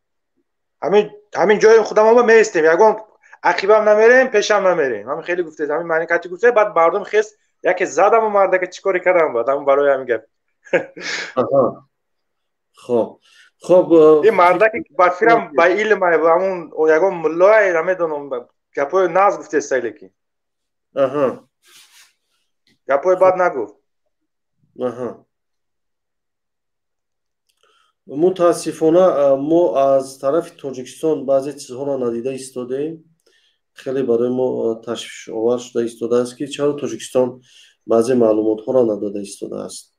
S2: همین جای خدا ما میستیم، یگان عقیبم نمیریم پیشم نمیریم. همین خیلی گفته، همین معنی کتی گفته. بعد مردم خیس یکی زدم و مردک چیکاری کردم بعد همون برای همین گپ.
S1: خب
S2: این مردک بفیرم با علم همون یگان ملای نمیدونم گپای ناز گفته استایلکی. گپای بعد نگفت.
S1: متاسفانه ما از طرف تاجیکستان بعضی چیزها را ندیده ایستادیم. خیلی برای ما تشویش آور شده ایستاده است که چرا تاجیکستان بعضی معلومات ها را نداده ایستاده است.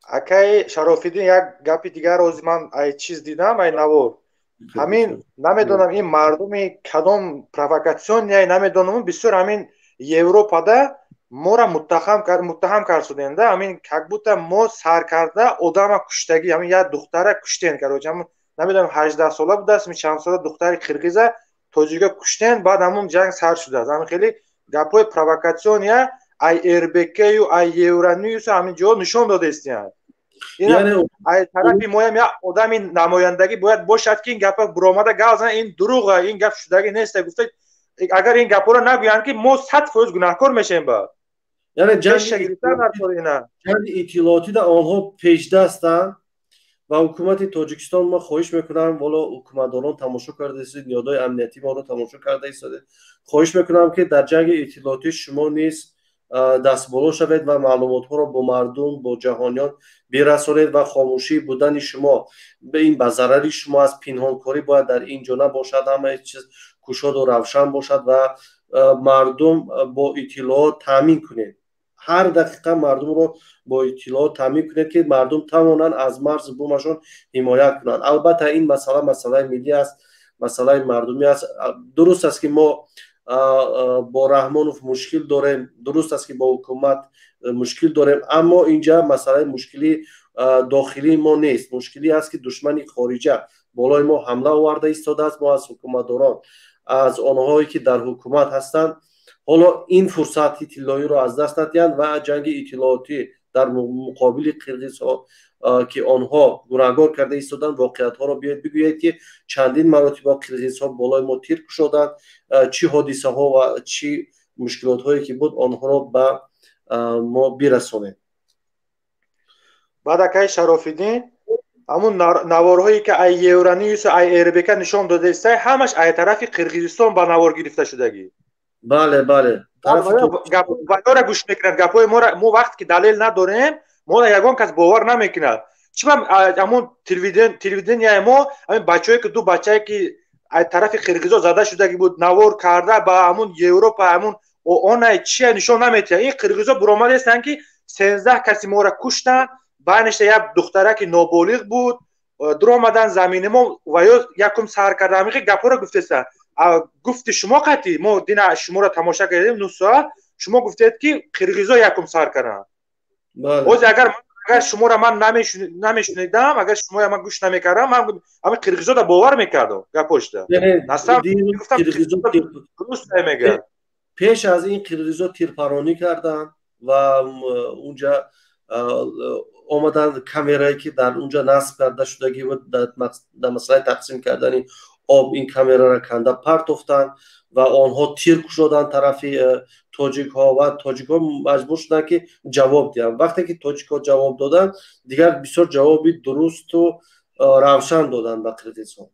S2: اکای شرافیدین یک گپی دیگر از من ای چیز دیدم ای نوار همین نمیدونم این مردمی کدام پرووکاسیون یا نمیدونم بسیار همین یوروپا ده ما را متهم کرده. همین که بود ما سر کرده آدم کشتگی همین یک دختره کشتن کرده. همون نمیدونم 18 ساله بود است، چند ساله دختری قرقیزه تاجیکا کشتن. بعد همون جنگ سر شده است. همین خیلی گپای پرووکاسیون یا ای اربکی و ای یورانیوس همین جا نشون داده است. یعنی ای طرفی ما هم یا آدم نمایندگی باید باشد که این گپ برآمده گازن این دروغه، این گپ شدگی نیست. گفته اگر این گپا رو نگویند که ما 100% گناهکار میشیم. با
S1: یعنی جنگ اطلاعاتی در آنها پیش دستند و حکومت تاجیکستان ما خواهش میکنم، والا حکومتداران تماشا کرده است، نیادای امنیتی ما رو تماشا کرده است، خواهش میکنم که در جنگ اطلاعاتی شما نیز دست بالا شوید و معلومات ها را با مردم با جهانیان برسانید و خاموشی بودن شما به این به ضرر شما از پنهانکاری باید در اینجا نباشد. همه چیز گشاد و روشن باشد و مردم با اطلاعات تامین کنید. هر دقیقه مردم رو با اطلاعات تامین کنید که مردم توانند از مرز بومشون حمایت کنند. البته این مسئله ملی است، مسئله مردمی است. درست است که ما با رحمانوف مشکل داریم، درست است که با حکومت مشکل داریم، اما اینجا مسئله مشکلی داخلی ما نیست. مشکلی است که دشمن خارجی بالای ما حمله آورده ایستاده است. ما از حکومتداران، از آنهایی که در حکومت هستند، حالا این فرصت اطلاعی را از دست ندهند و جنگ اطلاعاتی در مقابل قرقیزها که آنها گناهکار کرده ایستادند واقعیت ها را بیاید بگویید که چندین مراتب قرقیزها بالای ما تیر کشیدند، چی حادثه ها و چی مشکلات هایی که بود آنها را به ما برسانید.
S2: بعد اکای شرافیدین همون نوارهایی که ای یورانیوس و ای اربکا نشان داده است همش ای طرف قرقیزستان با نوار گرفته شدگی.
S1: بله
S2: گپا را گوش میکنند. گپای ما وقت که دلیل نداریم ما را یگان کس باور نمیکنه. چرا همون تلویزیون یا ما همین بچه‌ای که دو بچه‌ای که از طرف قرقیزا زده شدگی بود نوار کرده با همون یوروپا همون اون چی نشون نمیده. این قرقیزا برآمده هستند که 13 کسی ما را کشتن، بینش یک دختره که نابالغ بود در آمدن زمین ما و یکم سر کرده. همین گپا را گفته است. گفت شما قطعی ما دین شما را تماشا کردیم 9 ساعت، شما گفتید که قرقیزا یکم سر کردن. اگر شما را من نمیشنیدم، اگر شما را من گوش نمیکردم، من همین قرقیزا را باور میکردم. گپش ده نستم درست نمیگه.
S1: پیش از این قرقیزا تیرپرانی کردن و اونجا آمدن کامرایی که در اونجا نصب کرده شدگی و در مسئله تقسیم کردن آب این کامرا را کنده پرتافتند و آنها تیر کشیدند طرف تاجیک ها و تاجیک ها مجبور شدند که جواب دهند. وقتی که تاجیک ها جواب دادند دیگر بسیار جوابی درست و روشن دادند به قرقیزها.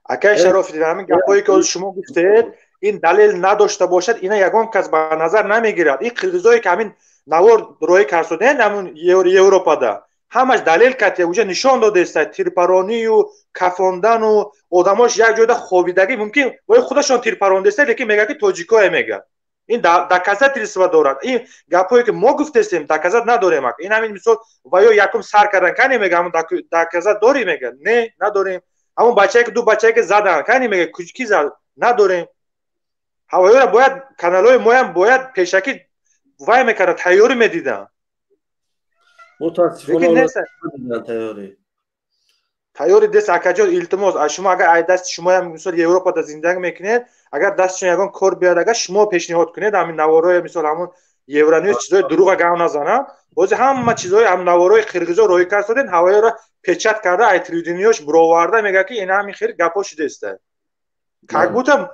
S2: اکای شرافیدین همین گپایی که شما گفتید این دلیل نداشته باشد اینا یگان کس به نظر نمیگیرد. این قرقیزایی که همین نوار روی کردن همون یوروپا ده همش دلیل کتی اونجا نشان داده است. تیرپرانی و کفاندن و آدماش یک جای خوابیدگی ممکن وای خودشان تیرپرانده است، لیکن میگه که تاجیکا میگه این دکازت رسوا دارد. این گپایی که ما گفتیم دکازت نداریم. این همین مثال وایو یکم سر کردن کنی میگه همون دکازت داری میگه نه نداریم. همون بچه‌ای که دو بچه‌ای که زدن کنی میگه کوچکی زد نداریم. هوایی باید کانالای ما هم باید پیشکی وای میکرد تیاری میدیدن.
S1: متاسفانه
S2: تیاری دست اکجا التماس شما اگر دست شما هم مثلا اروپا دا زندگی میکنید اگر دستشون یگان کار بیاد اگر شما پیشنهاد کنید همین نوارای مثلا همون یورانیوس چیزای دروغ گاو نزنن باز همه چیزای هم نوارای قرقیزا روی کار شدن هوایی را پیچت کرده ایتریدینیوش برآورده میگه که این همین خیر گپا شده است. کاغبوتم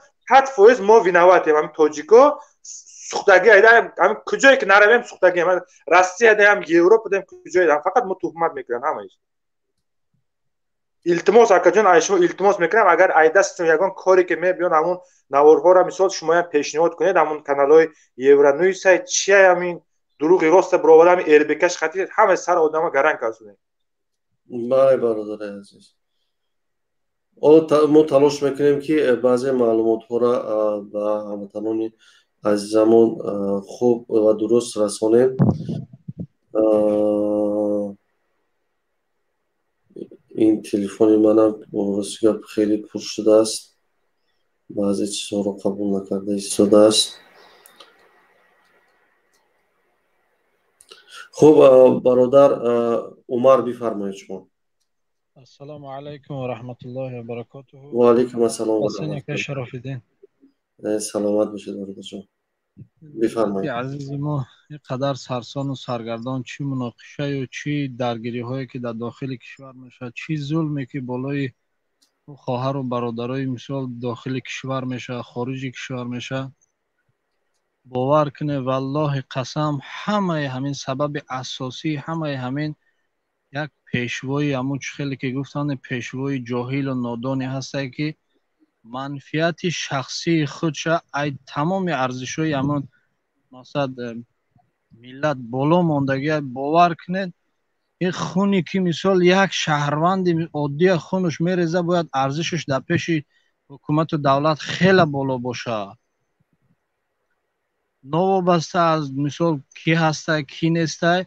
S2: 100% ما وینواتیم هم تاجیکو سوختگی ایده هم کجایی که نرویم سوختگی هم روسیه ده هم اروپا ده کجایی هم فقط ما تهمت میکنن همش. التماس اکجان ایشما التماس میکنم اگر ایدستون یگان کاری که میبیان همون نوارها را مثال شما هم پیشنهاد کنید همون کانالای یورانیوس چی همین دروغ راست برآورده همین ایربکش خطی همه سر آدم گران کاسونه.
S1: بله برادر عزیز. ما تلاش میکنیم که بعضی معلومات ها را به هموطنان عزیزمون خوب و درست رسانیم. این تلفن منم رسیده خیلی پر شده است. بعضی چیزها رو قبول نکرده ایستاده است. خب برادر عمر بفرمایید شما.
S7: السلام علیکم و رحمت الله و برکاته.
S1: و علیکم السلام و
S7: رحمت الله. شرف الدین.
S1: سلامت باشید برادر جان. بفرمایید.
S7: عزیز ما اینقدر سرسان و سرگردان چی مناقشه و چی درگیری هایی که در داخل کشور میشه، چی ظلمی که بالای خواهر و برادرای مثال داخل کشور میشه، خارج کشور میشه، باور کنه والله قسم همه همین سبب اساسی همه همین یک پیشوای همون خیلی که گفتن پیشوای جاهل و نادانی هسته که منفیت شخصی خودش ای تمام ارزش‌های همون مثلا ملت بالا ماندگی باور کنید این خونی که مثال یک شهروند عادی خونش میریزه باید ارزشش در پیش حکومت و دولت خیلی بالا باشه. نوابسته از مثال کی هسته کی نیسته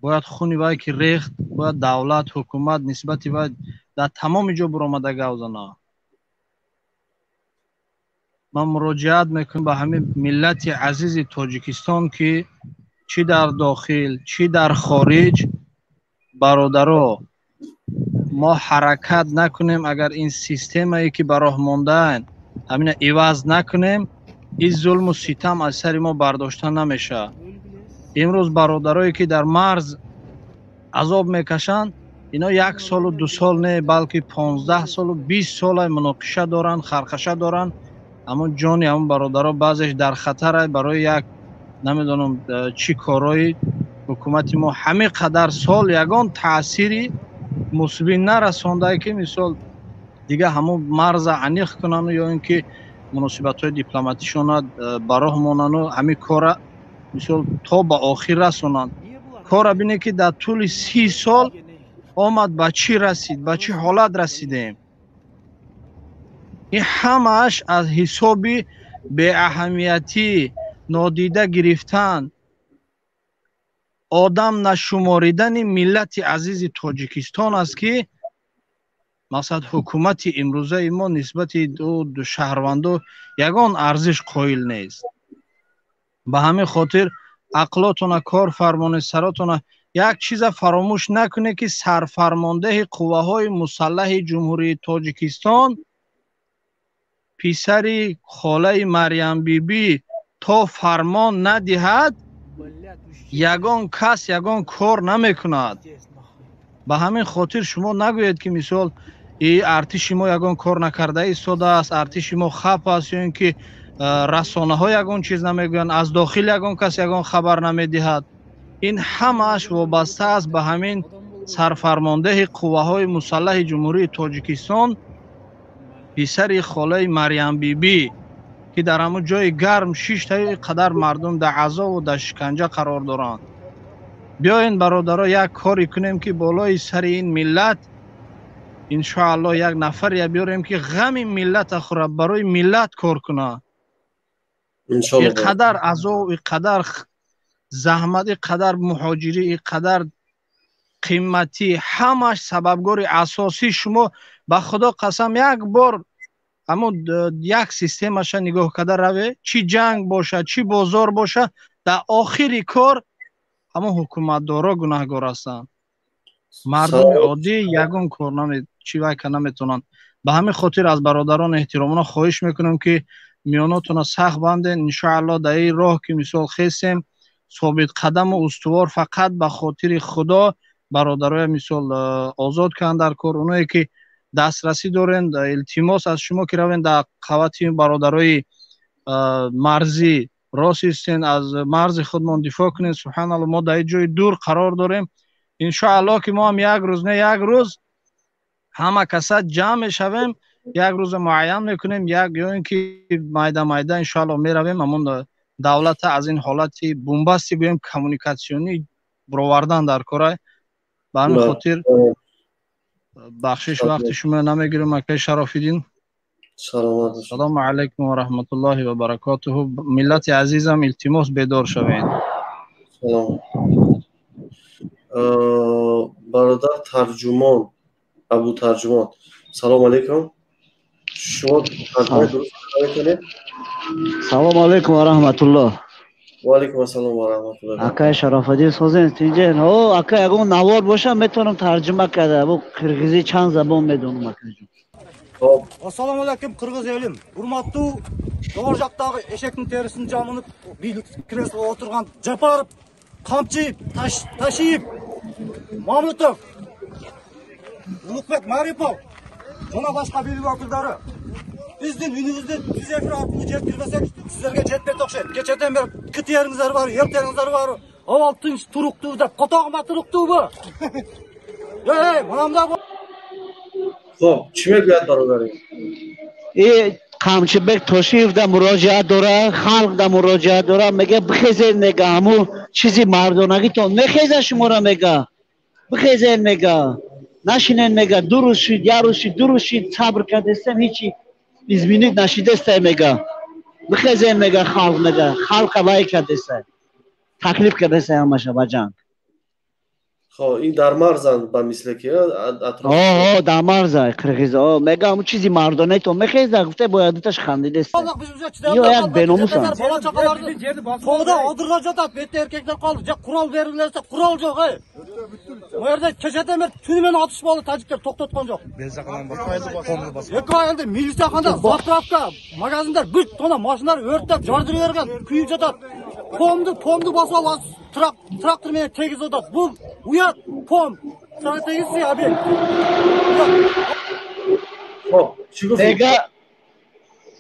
S7: باید خونی وای که ریخت باید دولت حکومت نسبتی باید در تمام جا برآمده گوزنه. من مراجعت میکنم به همه ملت عزیز تاجیکستان که چی در داخل چی در خارج برادرها ما حرکت نکنیم اگر این سیستمی که براه ماندن همین عوض نکنیم این ظلم و ستم از سر ما برداشته نمیشه. امروز برادرایی که در مرز عذاب میکشند اینا 1 سال و 2 سال نه بلکه 15 سال و 20 سال مناقشه دارن خرخشه دارن. همون جانی همون برادرها بعضش در خطر برای یک نمیدونم چی کارهای حکومت ما همه قدر سال یگان تأثیری مصیبی نرسانده که مثال دیگه همون مرز عنیق کنن یا اینکه مناسبت های دیپلماتیشون براه مانن و همه کار مثال تا به آخر رسونن. کار بینه که در طول 30 سال آمد به چی رسید به چی حالت رسیدیم. این همش از حساب به اهمیتی نادیده گرفتن آدم نشماریدن ملت عزیز تاجیکستان است که مثلا حکومت امروزه ما نسبت دو شهروندو یگان ارزش قائل نیست. به همین خاطر عقلاتون کار فرمان سراتون یک چیز فراموش نکنه که سرفرمانده قوه‌های مسلح جمهوری تاجیکستان پسر خاله مریم بیبی تا فرمان ندهد یگان کس یگان کار نمیکند. به همین خاطر شما نگوید که مثال این ارتش ما یگان کار نکرده ایستاده است، ارتش ما خپ است یا اینکه رسانه ها یگان چیز نمیگویند، از داخل یگان کس یگان خبر نمیدهد. این همش وابسته است به همین سرفرمانده قوه‌های مسلح جمهوری تاجیکستان پسر خاله مریم بیبی که در همون جای گرم 6 تا قدر مردم در عذاب و در شکنجه قرار دارند. بیاین برادرها یک کاری کنیم که بالای سر این ملت انشاءالله یک نفر بیاریم که غم ملت خورد برای ملت کار کنه. اینقدر عذاب، اینقدر زحمت، اینقدر مهاجری، اینقدر قیمتی، همش سببگار اساسی شما به خدا قسم یک بار اما یک سیستمش نگاه کرده روی چی جنگ باشه چی بازار باشه در آخری کار اما حکومتدارا گناهگار هستند. مردم عادی یگان کار چی وکه نمیتونن. به همین خاطر از برادران احترامانا خواهش میکنم که میاناتون سخت بندین. انشاءالله در این راه که مثال خیسیم ثابت قدم و استوار فقط به خاطر خدا برادرای مثال آزاد کردن در کار. اونایی که دسترسی دارند التماس از شما که روین در قوتی برادرای مرزی راست استین از مرز خودمان دفاع کنین. سبحان الله ما در جای دور قرار داریم. انشاءالله که ما هم یک روز نه یک روز همه کسا جمع شویم، یک روز معین میکنیم یا اینکه میده انشاءالله میرویم همون دولت از این حالتی بومباستی گویم کمونیکاسیونی بروردن در کارای. به همین خاطر بخشش وقت شما نمیگیرم. اکای شرافیدین سلام علیکم و رحمت الله و برکاته. ملت عزیزم التماس بیدار شوین.
S1: سلام. برادر ترجمان ابو ترجمان سلام علیکم. شما ترجمه درست میکنید؟
S14: سلام علیکم و رحمت الله.
S1: و علیکم السلام و رحمت الله.
S14: اکای شرافدین سازن تینجن ها اکای اگه نوار باشه میتونم ترجمه کرده. ابو قرغیزی چند زبان میدونم اکای جون.
S15: Assalomu alaykum Qirg'iz elim. Hurmatli Yo'l jaqdagi eshakning terisini jaminib, bilik kresloga o'tirgan Japarov, Qamchiyev, Tashiyev, Mamutov, Ulug'bek Maripov, yana boshqa bilik vakillari. Bizning uyimizda siz efir orqali yetkazsak, sizlarga jetmaydi o'xshaydi. Kechadan beri kiteringizlar bor, ertaringizlar bor. Avval tinch turibdi deb, qotog'ima turibdi bu. Ey, manamda
S1: خب چی میگوید برادرین؟
S14: این قمچیبک توشیف در مراجعه داره، خلق در مراجعه داره، میگه بخیزین میگه همون چیزی مردانگی تو میخیزه شما را میگه بخیزین میگه نشینین میگه دو روز شید یک روز شید دو روز شید صبر کردستم هیچی بیزمینید نشیدسته میگه بخیزین میگه خلق وای کردسته تکلیف کردسته همشه با جنگ.
S1: خب این در مرزند به مثل که
S14: اطراف در مرز قرغیزا میگه همون چیزی مردانه تو میخیزه گفته بایدتش خندیده است یا یک بناموسن
S15: To'g'da odirlar yotadi, bu yerda erkaklar qoldi. Qurol berilsa, qurol yo'q. Bu yerda kechadan beri tunmen otish bo'ldi, tajiklar to'xtatgan yo'q. Endi militsiyaxonada, zapravka, magazinlar, bir tona mashinalar o'rtab, jordirayotgan, kuyib yotadi. Pomni bosib oladi, traktor bilan tegizib o'tadi. Bu uyat pom, strategiya abi.
S1: خب چی گفتی؟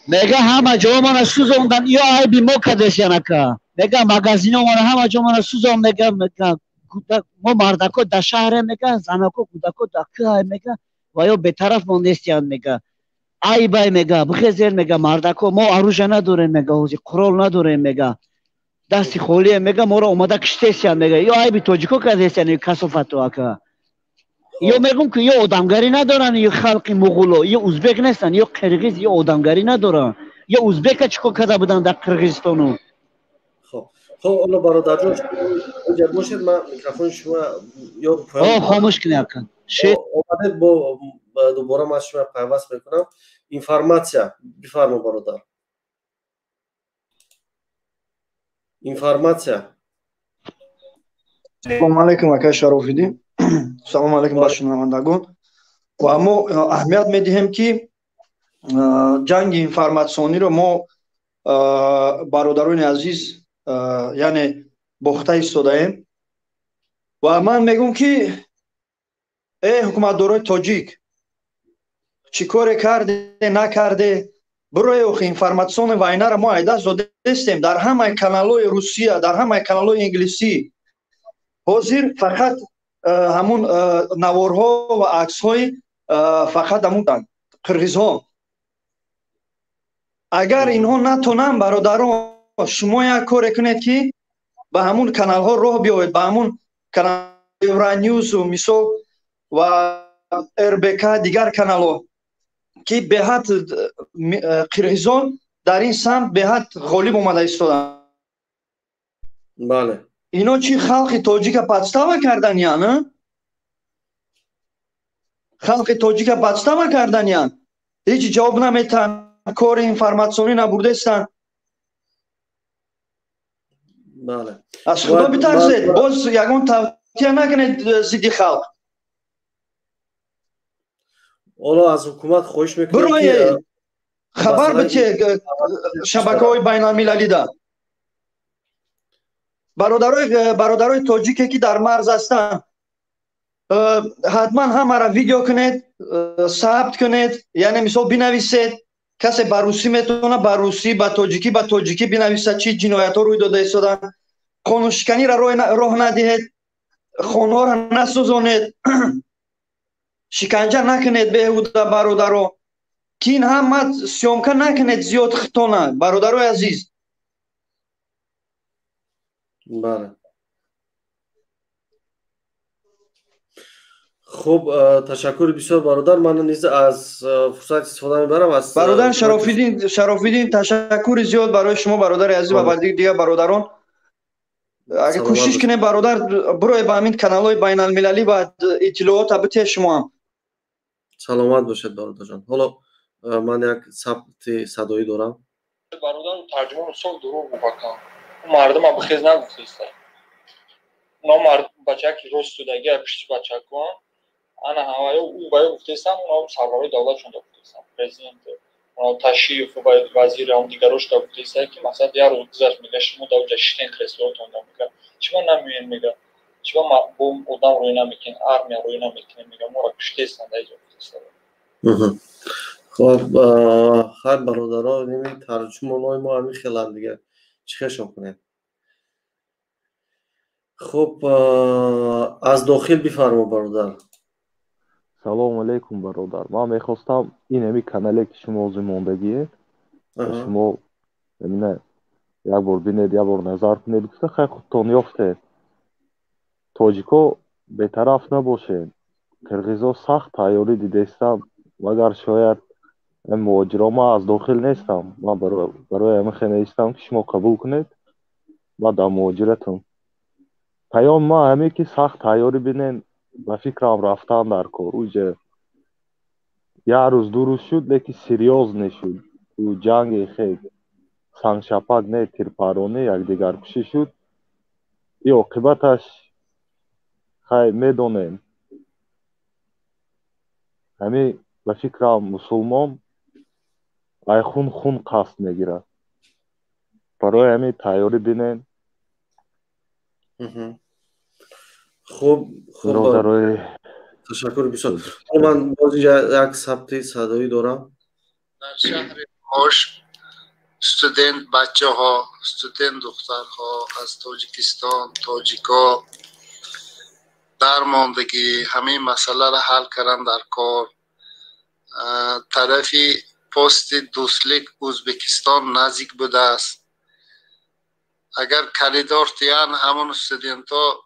S14: میگه همه جا من سوزوندن یا ای بی ما کدش یعنکه میگه مغازین من همه جا من سوزوند میگه ما مردکو در شهر میگه زنکو کودکو در که میگه و یا به طرف موندستیان میگه ای بای میگه بخیزیر میگه مردکو ما عروجه نداریم میگه اوزی قرال نداریم میگه دستی خولیه میگه ما را اومده کشتیسیان میگه یا ای بی توجیکو کدستیان کسافتو اکه یا میگم که یا آدمگری ندارن یا خلق مغولو یا ازبک نیستن یا قرغیز یا آدمگری ندارن یا ازبک چیکار کرده بودن در قرغیزستانو.
S1: خب الله برادر جان اینجا باشید من میکروفون شما یا
S14: خاموش کنی اکن
S1: اومده با دوباره من شما پیوست میکنم اینفورماسیا بفرما برادر. اینفورماسیا.
S16: سلام علیکم اکای شرافیدین. سلام علیکم با شنوندگان. و ما اهمیت میدیم که جنگ اینفورماسیونی رو ما برادران عزیز یعنی باخته ایستاده ایم و من میگم که ای حکومت دارای تاجیک چی کار کرده نکرده برای اینفورماسیون واینا رو ما ایده زده استیم در همه کانال‌های روسیه در همه کانال‌های انگلیسی حاضر فقط همون نوارها و عکس‌های فقط همون قرغیزها. اگر اینها نتونن برادران شما یک کار کنید که به همون کانال ها راه بیایید به همون کانال یورانیوز و میسو و اربک دیگر کانال ها که به حد قرغیزان در این سمت به حد غالب اومده ایستادن.
S1: بله
S16: اینا چی خلق تاجیک پادستава کردن یا نه؟ خلق تاجیک پادستава کردن یا هیچ جواب نمیتن، کار اینفورماسیونی نبرده استن.
S1: بله
S16: از خدا بترسید، باز یگان توطیه نکنید ضد خلق.
S1: حالا از حکومت خواهش میکنم
S16: بروی خبر بده شبکه‌های بین‌المللی ده. برادرای تاجیکی که در مرز هستن حتما همه را ویدیو کنید، ثبت کنید، یعنی مثال بنویسید. کسی به روسی میتونه به روسی، به تاجیکی بنویسه چی جنایت ها روی داده ایستادن. قانون شکنی را راه ندهید، خانه ها را نسوزانید، شکنجه نکنید بیهوده برادرها. که این همه سیامکه نکنید زیاد خطانه برادرای عزیز.
S1: بله خب تشکر بسیار برادر. من نیز از فرصت استفاده میبرم از
S16: برادر شرافیدین تشکر زیاد برای شما برادر عزیز و برای دیگه برادران. اگه کوشش کنید برادر بروی به همین کانال‌های بین‌المللی و اطلاعات بده شما هم.
S1: سلامت باشید برادر جان. حالا من یک ثبت صدایی دارم.
S6: برادر ترجمه رسول دروغ بکنم. مردم هم بخیز نگفتیستن. اونا مرد بچه که روز سودگی پشت بچه کن. انا همه او باید گفتیستن، اونا سربرای دولت شده گفتیستن. پرزیدنت اونا تشریف و وزیر هم دیگروش دا گفتیستن که مثلا دیگر رو گذاشت میگه شما دا جشتین کریسلوتون دا میگه. چی من نمیین میگه. چی من بوم ادام روی نمیکن، آرمیا روی نمیکنه میگه. ما را کشتیستن دا اینجا گفتیستن.
S1: خب هر برادرها نمی ترجمانای ما همین خیلی دیگه چیکارشون کنیم. خب از داخل بفرما برادر.
S9: سلام علیکم برادر. من میخواستم این همی کانالی که شما از موندگیه شما ببینه یک بار بینید یک بار نظر کنید که خیلی خودتان یافته تاجیکا بی‌طرف نباشه. قرغیزا سخت تیاری دیدستم مگر شاید مهاجرا ما از داخل نیستم. من برای همه خیلی نیستم که شما قبول کنید و در مهاجرتون پیام ما همه که سخت تیاری بینین و فکرم رفتن در کار اوجه یک روز دو روز شد لیکن سریاز نشد. او جنگ خیلی سنگ شپک نه تیرپرانی یک دیگر کشی شد. این عاقبتش خیلی میدونین همه به فکرم مسلمان ای خون قصد میگیره. برای همه تیاری بینین.
S1: خب تشکر بسیار. من باز یک ثبت صدایی دارم.
S19: در شهر خوش استودنت بچه ها استودنت دختر ها از تاجیکستان تاجیکا درماندگی همین مسئله را حل کردن در کار. طرفی پست دوسلیک ازبکستان نزدیک بوده است. اگر کلیدار تیان همون استودنت ها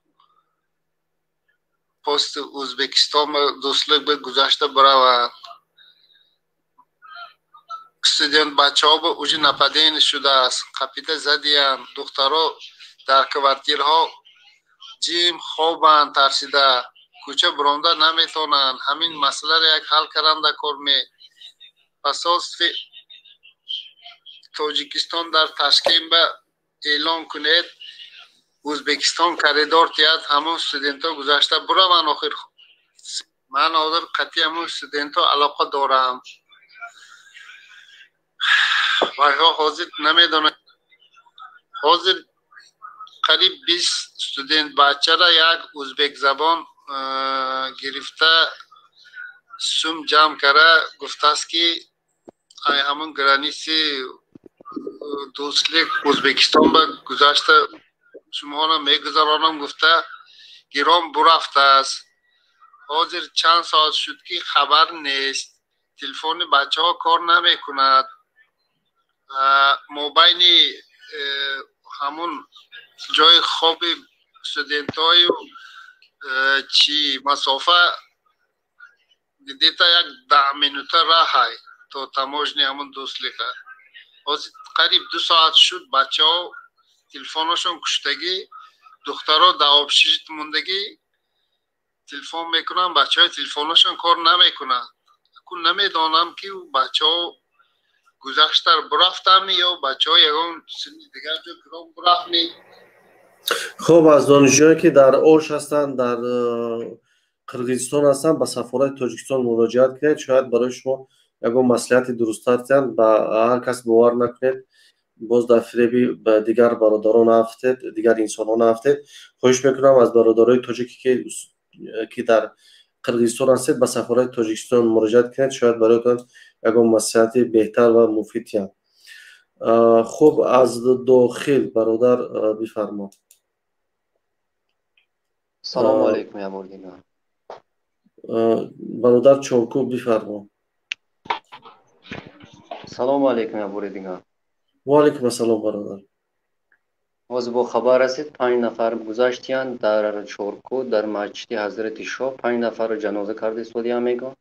S19: پست ازبکستان دوسلیک به گذاشته بروند. استودنت بچه ها به اوج نپدین شده است. قپیده زدیان دخترها در کوارتیرها جیم خوابند ترسیده کوچه برونده نمیتونن. همین مسئله را یک حل کردن در کار می اساس تاجیکستان در تشکیل به اعلان کنید ازبکستان کریدار تیاد همون استودنت ها گذاشته برو. من آخر من آدر قطعی همون استودنت ها علاقه دارم و حاضر نمیدونم. حاضر قریب 20 استودنت بچه را یک ازبک زبان گرفته سوم جمع کرده گفته است که ای همون گرانیسی دوستلیک ازبکستان با گذاشته شما را میگذارانم گفته گرام برفته است. حاضر چند ساعت شد که خبر نیست. تلفن بچه ها کار نمی کند. موبایل همون جای خواب استودنت های چی مسافه دیتا یک 10 منوته راه های تا تماجنی همون دوستلیکه. حاضر قریب 2 ساعت شد بچه ها تلفنشون کشتگی دخترها دوابشیشت موندگی تلفن میکنن بچه های تلفنشون کار نمیکنن کن نمیدانم که بچه ها گذشتر برفتم یا بچه ها یکان سنی دیگر جو کرام برفتنی.
S1: خب از دانشجویی که در اوش هستند در قرغیزستان هستند به سفارت تاجیکستان مراجعت کنید شاید برای شما یکان مصلحت درست تر به هر کس باور نکنید باز در فریبی به دیگر برادران نفتید دیگر انسانان نفتید خواهش میکنم از برادرای تاجیکی که در قرغیزستان هستید به سفارت تاجیکستان مراجعت کنید شاید برایتان یکان مصلحت بهتر و مفید است. خب از داخل برادر بفرما.
S13: سلام علیکم یا مردینا.
S1: برادر چونکو بفرما.
S13: سلام علیکم یا مردینا.
S1: و علیکم السلام برادر.
S13: از با خبر هستید 5 نفر گذاشتیان در چورکو در مسجد حضرت شاه 5 نفر جنازه کرده سودیا میگه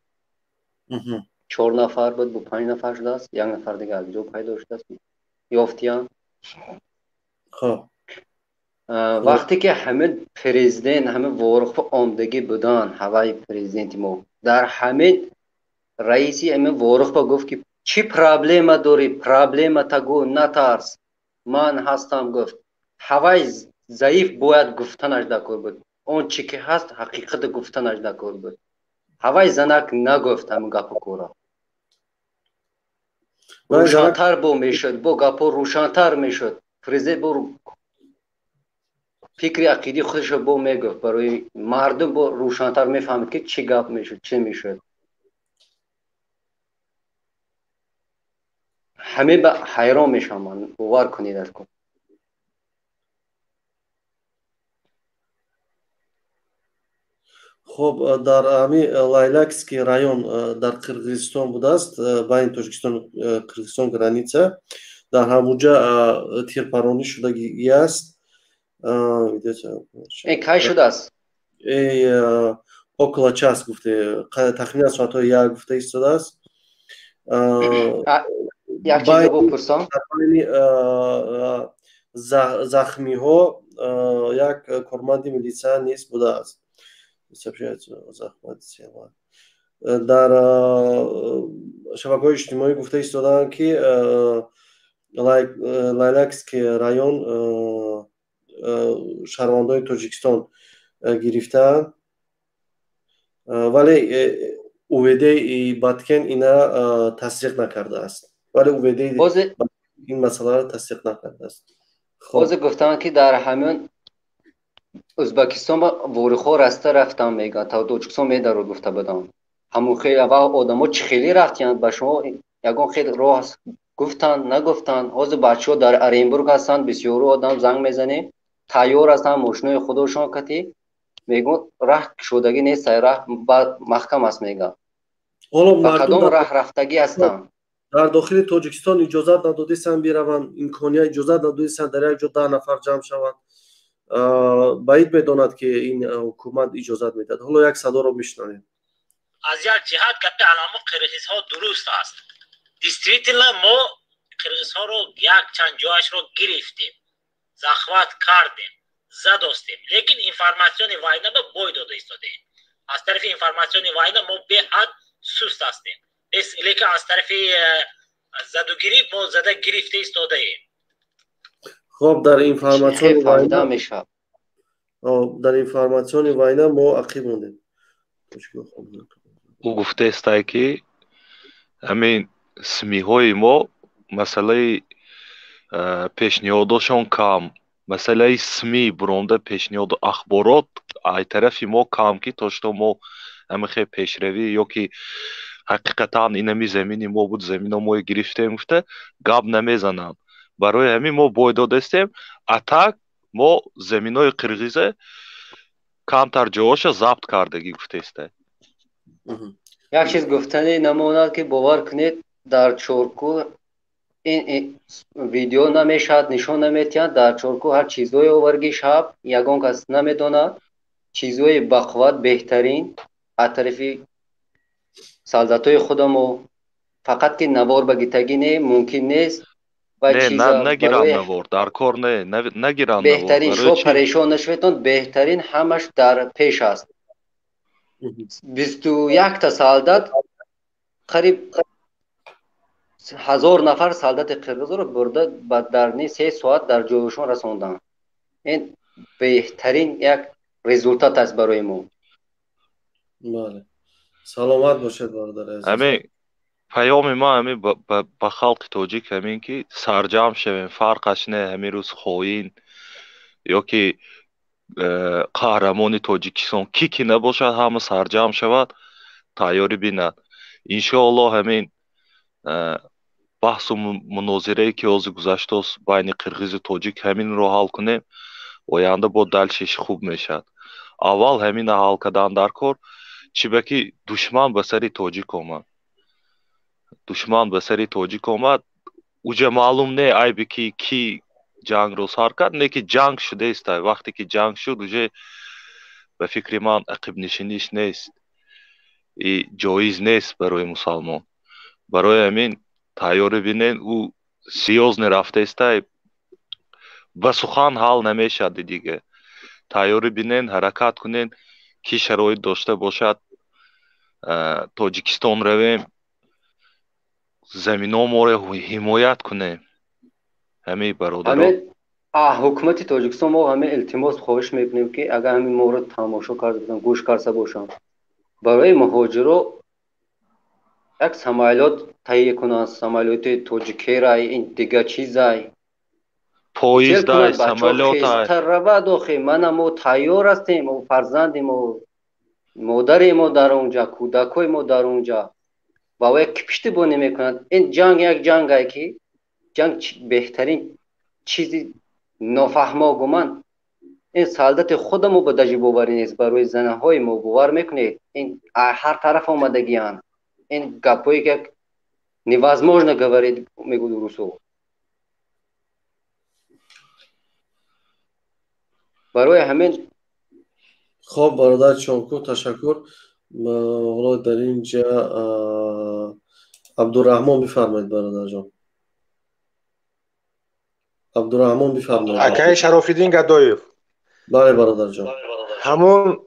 S13: 4 نفر بود با 5 نفر شده است 1 نفر دیگه از جو پیدا شده است یافتیان.
S1: خب
S13: وقتی که همه پرزیدنت همه وارخ آمدگی بودن هوای پرزیدنت ما در همه رئیسی همه وارخ با گفت که چی پرابلم داری پرابلم تگو نترس من هستم گفت هوای ضعیف باید گفتنش دکور بود اون چی که هست حقیقت گفتنش دکور بود هوای زنک نگفت هم گپ کورا روشنتر با میشد با گپا روشنتر میشد پرزیدنت با فکر عقیدی خودش با میگفت برای مردم با روشنتر میفهمید که چی گپ میشد چی میشد همه به حیران میشن باور کنید از کن.
S1: خب در امی لایلکسکی رایون در قرغیزستان بوده است بین تاجیکستان قرغیزستان گرانیچه در همونجا تیرپرانی شدگی است.
S13: این کی شده است؟
S1: около час گفته تخمینا ساعت 1 گفته ایستاده است.
S13: یک چیز بپرسم
S1: زخمی ها یک کارمند میلیسا نیست بوده است در شبکه‌های اجتماعی گفته ایستادن که لایلکسکی رایون شهروندان تاجیکستان گرفتن ولی اویده باتکن اینا تصدیق نکرده است ولی اویده این مسئله را تصدیق نکرده است.
S13: باز گفتن که در همین ازبکستان با وورخو راسته رفتم میگن تا تاجیکستان میده رو گفته بدم همون خیلی اول آدما چه خیلی رفتن با شما یگان خیلی راه گفتن نگفتن از بچه‌ها در ارینبورگ هستن بسیار آدم زنگ میزنه تیار هستن ماشینای خودشون کتی میگن راه شدگی نیست راه محکم است میگن با کدام راه رفتگی هستن
S1: در داخل تاجیکستان اجازت ندادیستن بیروند امکانیت اجازت ندادیستن در یک جا 10 نفر جمع شوند بعید میداند که این حکومت اجازت میدهد. حالا یک صدا رو میشنویم.
S5: از یک جهت گپ علامه قرغیزها درست است دیستریکت ما قرغیزها رو یک چند جایش رو گرفتیم زخمت کردیم زداستیم لیکن اینفورماسیون واینا به بوی داده ایستاده از طرف اینفورماسیون واینا ما به حد سست هستیم لیکن از طرف زدوگیری ما زده گرفته ایستاده ایم.
S1: خب در اینفورماسیون واینا ما عقیب موندیم.
S9: او گفته است که همین سمی های ما مسئله پیشنهادشون کم مسئله سمی برونده پیشنهاد اخبارات ای طرفی ما کم که تا شما ما همه خیلی پیشروی یا که حقیقتا اینمی زمینی ما بود زمین ما گرفتیم گفته گاب نمیزنن برای همین ما باید دادستیم اتاک ما زمین های قرغیزه کمتر جاهاش ضبط کردگی گفته است.
S13: یک چیز گفتنی نماند که باور کنید در چورکو این ویدیو نمیشد نشون نمیتیند در چورکو هر چیزوی اوورگی شب یگان کس نمیداند چیزوی بقوت بهترین از طرفی سلطتوی خودمو فقط که نوار بگیتگی نه ممکن نیست و
S9: نه
S13: چیزا
S9: نگیرم
S13: برای
S9: نوار در کار نگیرم نوار
S13: بهترین
S9: برای
S13: شو
S9: چی
S13: پریشان نشویتون بهترین همش در پیش است 21 تا سالدت قریب 1000 نفر سالدت قرقیز رو برده در نی 3 ساعت در جایشون رسوندن این بهترین یک رزولتات است برای ما
S1: بله سلامت باشید برادر عزیز
S9: همین پیام ما همین با خلق توجیک همین که سرجم شویم فرقش نه همین روز خوین یا که قهرمان تاجیکستان کی نباشد همه سرجم شود تیاری بینند انشاءالله همین بحث و مناظره که از گذشته است بین قرغیز و تاجیک همین رو حل کنیم آینده با دلشش خوب میشد اول همین حل کردن در کار چی بکی دشمن به سری تاجیک آمد دشمن به سری تاجیک آمد اوجه معلوم نه ای بکی کی جنگ رو سر کرد نه که جنگ شده است وقتی که جنگ شد اوجه به فکر من عقب نشینیش نیست جایز نیست برای مسلمان برای همین تیاری بینین او سیاز نرفته است به سخن حل نمیشد دیگه تیاری بینین حرکت کنین کی شرایط داشته باشد تاجیکستان رویم زمین ها ما رو حمایت کنیم همه برادران
S13: حکومت تاجیکستان ما همه التماس خواهش میکنیم که اگر همین مورد تماشا کرده بودن گوش کرده باشن برای مهاجرو یک سمایلات تهیه کنن سمایلات تاجیکی رای این دیگه چیزای
S9: پاییز دای سمایلات
S13: خیستر رود داخل من ما تیار هستیم و فرزندیم و مادر ما در اونجا کودکای ما در اونجا با یک پشتیبانی میکنند این جنگ یک جنگ است که جنگ بهترین چیزی نافهما گمان این سالدت خودمو به دجی باوری نیست برای زنهای ما باور میکنید این هر طرف آمدگیان این گپایی که невозможно говорить میگو درستو برای همین
S1: خب برادر چانکو تشکر حالا در اینجا عبدالرحمن بفرمایید برادر جان عبدالرحمن بفرمایید
S2: اکای شرافیدین گدایف
S1: بله برادر جان
S2: همون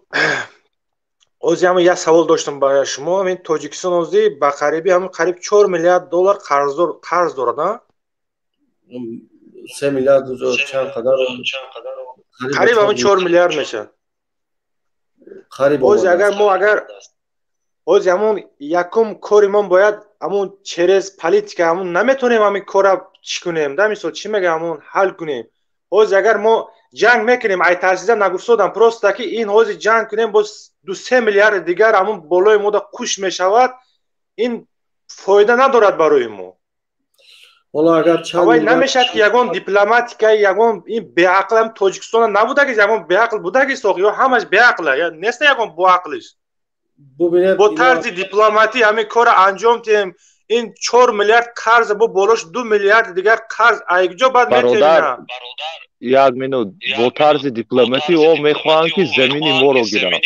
S2: اوزی همون یک سوال داشتم برای شما همین تاجیکستان اوزی با قریبی همون قریب 4 میلیارد دلار قرض دارد ها
S1: 3 میلیارد چند قدر
S2: قریب همون 4 میلیارد میشه
S1: قریب
S2: اوزی اگر اوزی همون یکم کاری ما باید همون چرز پالیتیکا همون نمیتونیم همین کار چی کنیم دمیسو چی میگه همون حل کنیم اوزی اگر ما جنگ میکنیم ای تاسیزم نگفتم پروستا که این اوزی جنگ کنیم باز 2-3 میلیارد دیگر همون بالای ما کش میشود این فایده ندارد برای ما
S1: والا اگر چند
S2: نمیشد که یگان دیپلماتیکا یگان این به عقل هم تاجیکستان نبوده که یگان به عقل بوده که ساخت یا همش به عقله یا نیست یگان با عقلش با طرز دیپلماتی همین کار انجام تیم این 4 میلیارد قرض با بالاش 2 میلیارد دیگر قرض ایجا بعد میتونه
S9: یک منوت با طرز دیپلماتی او میخوان که زمین ما رو گیرن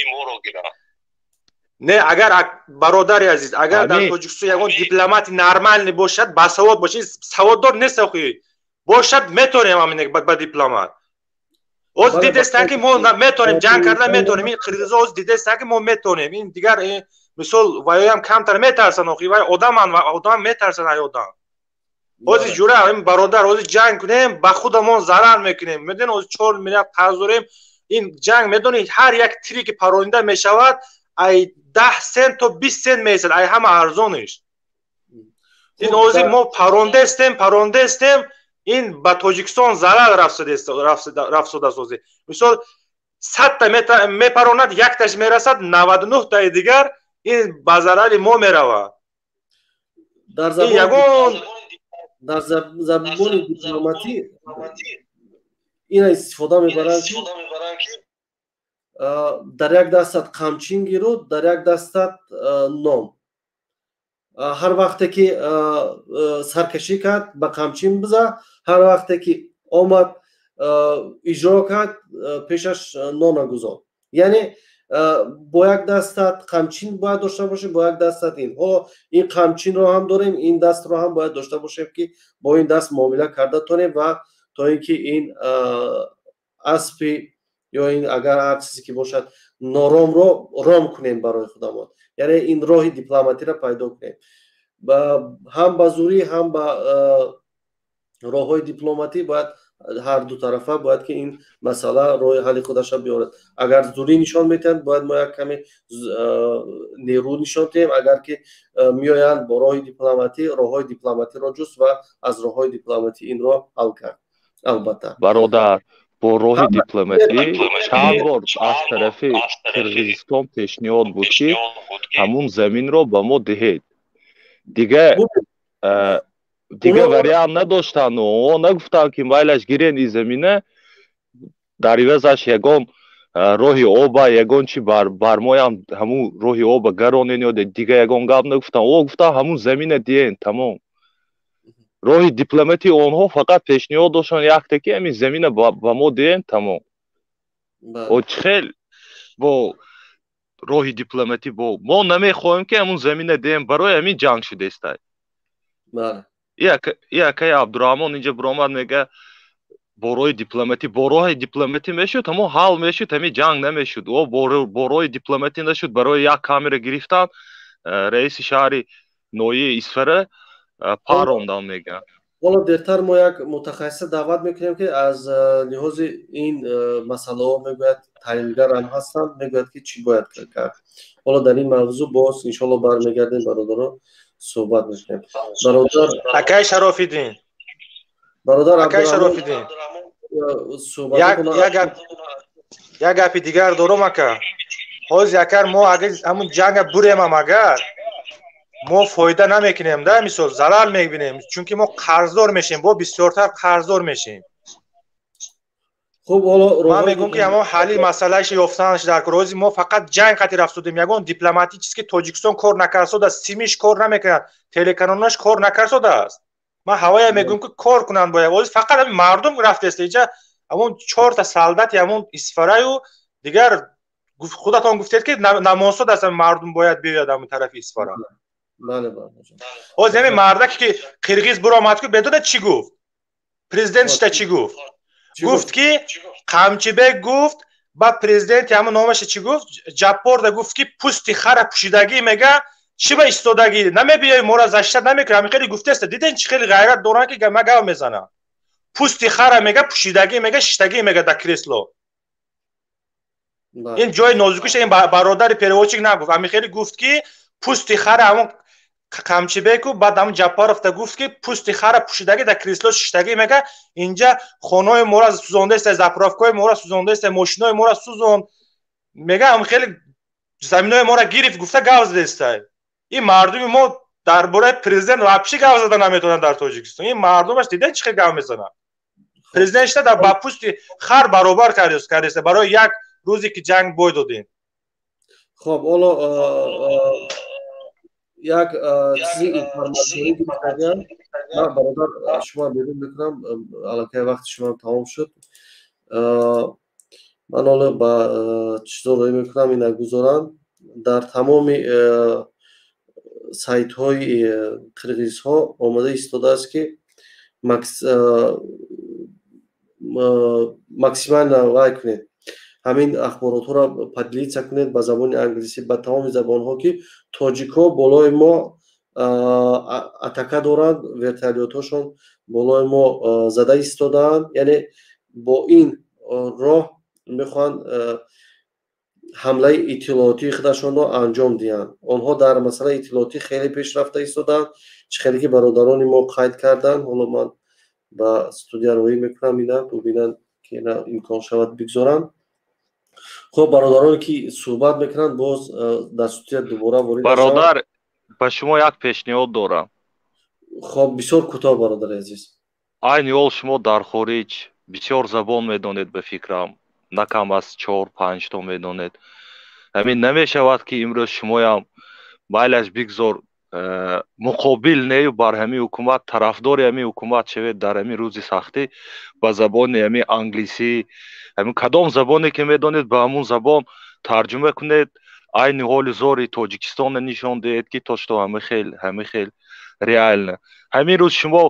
S2: نه اگر برادر عزیز اگر در تاجیکستان یگان دیپلمات نرمال نباشد باسواد باشه سواددار نیست اخی باشد میتونیم همین با دیپلمات اوز دیده است که ما میتونیم جنگ کردن میتونیم این قرغیزا اوز دیده است که ما میتونیم این دیگر مثال وای هم کمتر میترسن اخی وای آدم میترسن ای آدم اوز جوره این برادر اوز جنگ کنیم با خودمون ضرر میکنیم میدونید اوز 4 میلیارد قرض داریم این جنگ میدونید هر یک تری که پرونده میشود ای 10 سنت تا 20 سنت میشد ای همه ارزانش این اوزی ما پرونده استیم این با تاجیکستان ضرر رفت است مثال 100 تا میپروند یک تاش میرسد 99 تا دیگر این با ضرر ما میرود
S1: در زبان دیپلماتی این استفاده میبرند که در یک دستت قمچین گیرو در یک دستت نام هر وقتی که سرکشی کرد با قمچین بزه هر وقتی که آمد اجرا کرد پیشش نان گذار یعنی با یک دستت قمچین باید داشته باشی، با یک دستت این. حالا این قمچین رو هم داریم، این دست رو هم باید داشته باشیم که با این دست معامله کرده تونیم و تا اینکه این اسبی یا این اگر هر چیزی که باشد نارام رو رام کنیم برای خودمان، یعنی این راه دیپلماتی را پیدا کنیم هم با زوری هم با راه های دیپلماتی. باید هر دو طرفه باید که این مسئله راه حل خودش را بیارد. اگر زوری نشان میتن باید ما یک کمی نیرو نشان دهیم، اگر که میآیند با راه دیپلماتی، راه های دیپلماتی را جست و از راه های دیپلماتی این را حل کرد. البته
S9: برادر با راه دیپلماتی چند بار از طرف قرغیزستان پیشنهاد بود که همون زمین را به ما دهید. دیگه وریانت نداشتن و نگفتن که مایلش گیرین این زمینه در عوضش یگان راهی آب یگان چی بر ما هم همون راهی آب گرانین یا دیگه یگان گپ نگفتن. او گفتن همون زمینه دیین تمام. راه دیپلماتی آنها فقط پیشنهاد داشتن یک تکی همین زمینه با ما دیین تمام. و خیلی با راه دیپلماتی با ما نمیخواهیم که همون زمینه دیین برای همین جنگ شده است.
S1: بله.
S9: یکی عبدالرحمن اینجا برآمد میگه با راه دیپلماتی میشد همون حل میشد، همین جنگ نمیشد. و با راه دیپلماتی نشد، برای یک کامیرا گرفتن رئیس شهر نوی اسفره پاروندن میگه.
S1: حالا دیرتر ما یک متخصص دعوت میکنیم که از لحاظ این مسئله ها میگوید تحلیلگر هم هستن، میگوید که چی باید کرد. حالا در این موضوع باز انشالله برمیگردیم برادران صحبت میکنیم. برادر
S2: اکای شرافیدین،
S1: برادر
S2: اکای شرافیدین، یک گپی دیگر دارم اکا. حاز یکر ما اگه همون جنگ بریم هم اگر ما فایده نمیکنیم، در مثال ضرر میبینیم، چون که ما قرضدار میشیم، با بسیارتر قرضدار میشیم.
S1: خب حالا
S2: من میگم که اما حلی مسئلهش یافتنش در روزی ما فقط جنگ خاطر رفتیم. یگان دیپلماتی چیزی که تاجیکستان کار نکرده است، سیمیش کار نمیکنه، تلکانوناش کار نکرده است. من هوای میگم که کار کنن باید. فقط همین مردم رفته است اینجا، همون 4 تا سالدت همون اسفرای و دیگر خودتون گفتید که نماسود است مردم باید بیاد همون طرف اسفرا.
S1: بله بله.
S2: از همین مردک که قرغیز برآمد که بدون چی گفت؟ پرزیدنتش تا چی گفت؟ گفت که قمچیبک گفت با پرزیدنت همون نامش چی گفت؟ جاپور دا گفت که پوستی خر پوشیدگی میگه چی به استادگی نمیبیای ما را زشت نمیکنه. همین خیلی گفته است، دیدین چه خیلی غیرت دوران که مگه میزنه. پوستی خر میگه پوشیدگی میگه شتگی میگه در کریسلو. این جای نازکش این برادر پیروچیک نگفت. همین خیلی گفت که پوستی خر همون قمچیبک و بعد هم جاپارف تا گفت که پوستی خر پوشیدگی در کریسلو شتگی میگه اینجا خانه ما را سوزونده است، زاپراوکای ما را سوزونده است، ماشینای ما را سوزوند. میگه هم خیلی زمینای ما را گرفت، گفته گاز است. این مردم ما درباره پرزیدنت واپسی گاز دادن نمیتونن در تاجیکستان. این مردمش دیدن چه گاز میزنن. پرزیدنتش در با پوستی خر برابر کرده برای یک روزی که جنگ بوی دادین.
S1: خب حالا یک چیزی اینفورماسیونی می‌کنم. من برادر شما بیرون میکنم، الکی وقت شما تمام شد. من حالا با چیزا روی میکنم این گذارم در تمام سایت های قرغیز ها آماده ایستاده است که ماکسیمال وای کنید، همین اخبارات ها را پدلیت کنید به زبان انگلیسی به تمام زبان ها که تاجیک ها بالای ما اتکا دارند، ورتالیات هاشون بالای ما زده ایستادند. یعنی با این راه میخوان حمله اطلاعاتی خودشون را انجام دهند. آنها در مسئله اطلاعاتی خیلی پیشرفته ایستادند، چه خیلی که برادران ما قید کردند. حالا من با استودیو روی میکنم اینا ببینن که اینا امکان شود بگذارن. خب برادرانی که صحبت میکنن باز در استودیو دوباره وارد
S9: برادر با شما یک پیشنهاد دارم.
S1: خب بسیار کوتاه برادر عزیز.
S9: این یول شما در خارج بسیار زبان میدونید، به فکرم نکم از 4-5 تا میدونید. همین نمیشود که امروز شما هم مایلش بگذار مقابل نه بر همین حکومت طرفدار همین حکومت شوید در همین روز سختی با زبان همین انگلیسی، همین کدام زبانی که میدونید با همون زبان тарҷума кунед айни ҳоли зори тоҷикистонро нишон диҳед ки то што ҳама хел реально. ҳамин рӯз шумо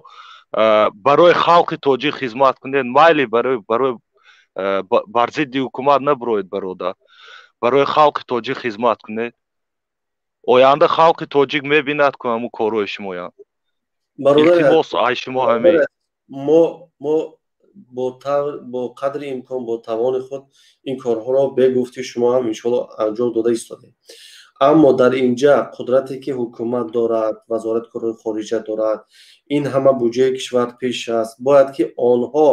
S9: барои халқи тоҷик хизмат кунед, майли барои бар зидди ҳукумат набироед бародар, барои халқи тоҷик хизмат кунед. оянда халқи тоҷик мебинад ку ҳамун корҳои шумоянд. илтимос ай шумо ҳамин
S1: мо бо қадри имкон бо тавони худ ин корҳоро бегуфти шумо ҳам иншоалло анҷом дода истодем. аммо дар инҷа қудрате ки ҳукумат дорад, вазорати корҳои хориҷа дорад, ин ҳама буҷаи кишвар пеш аст, бояд ки онҳо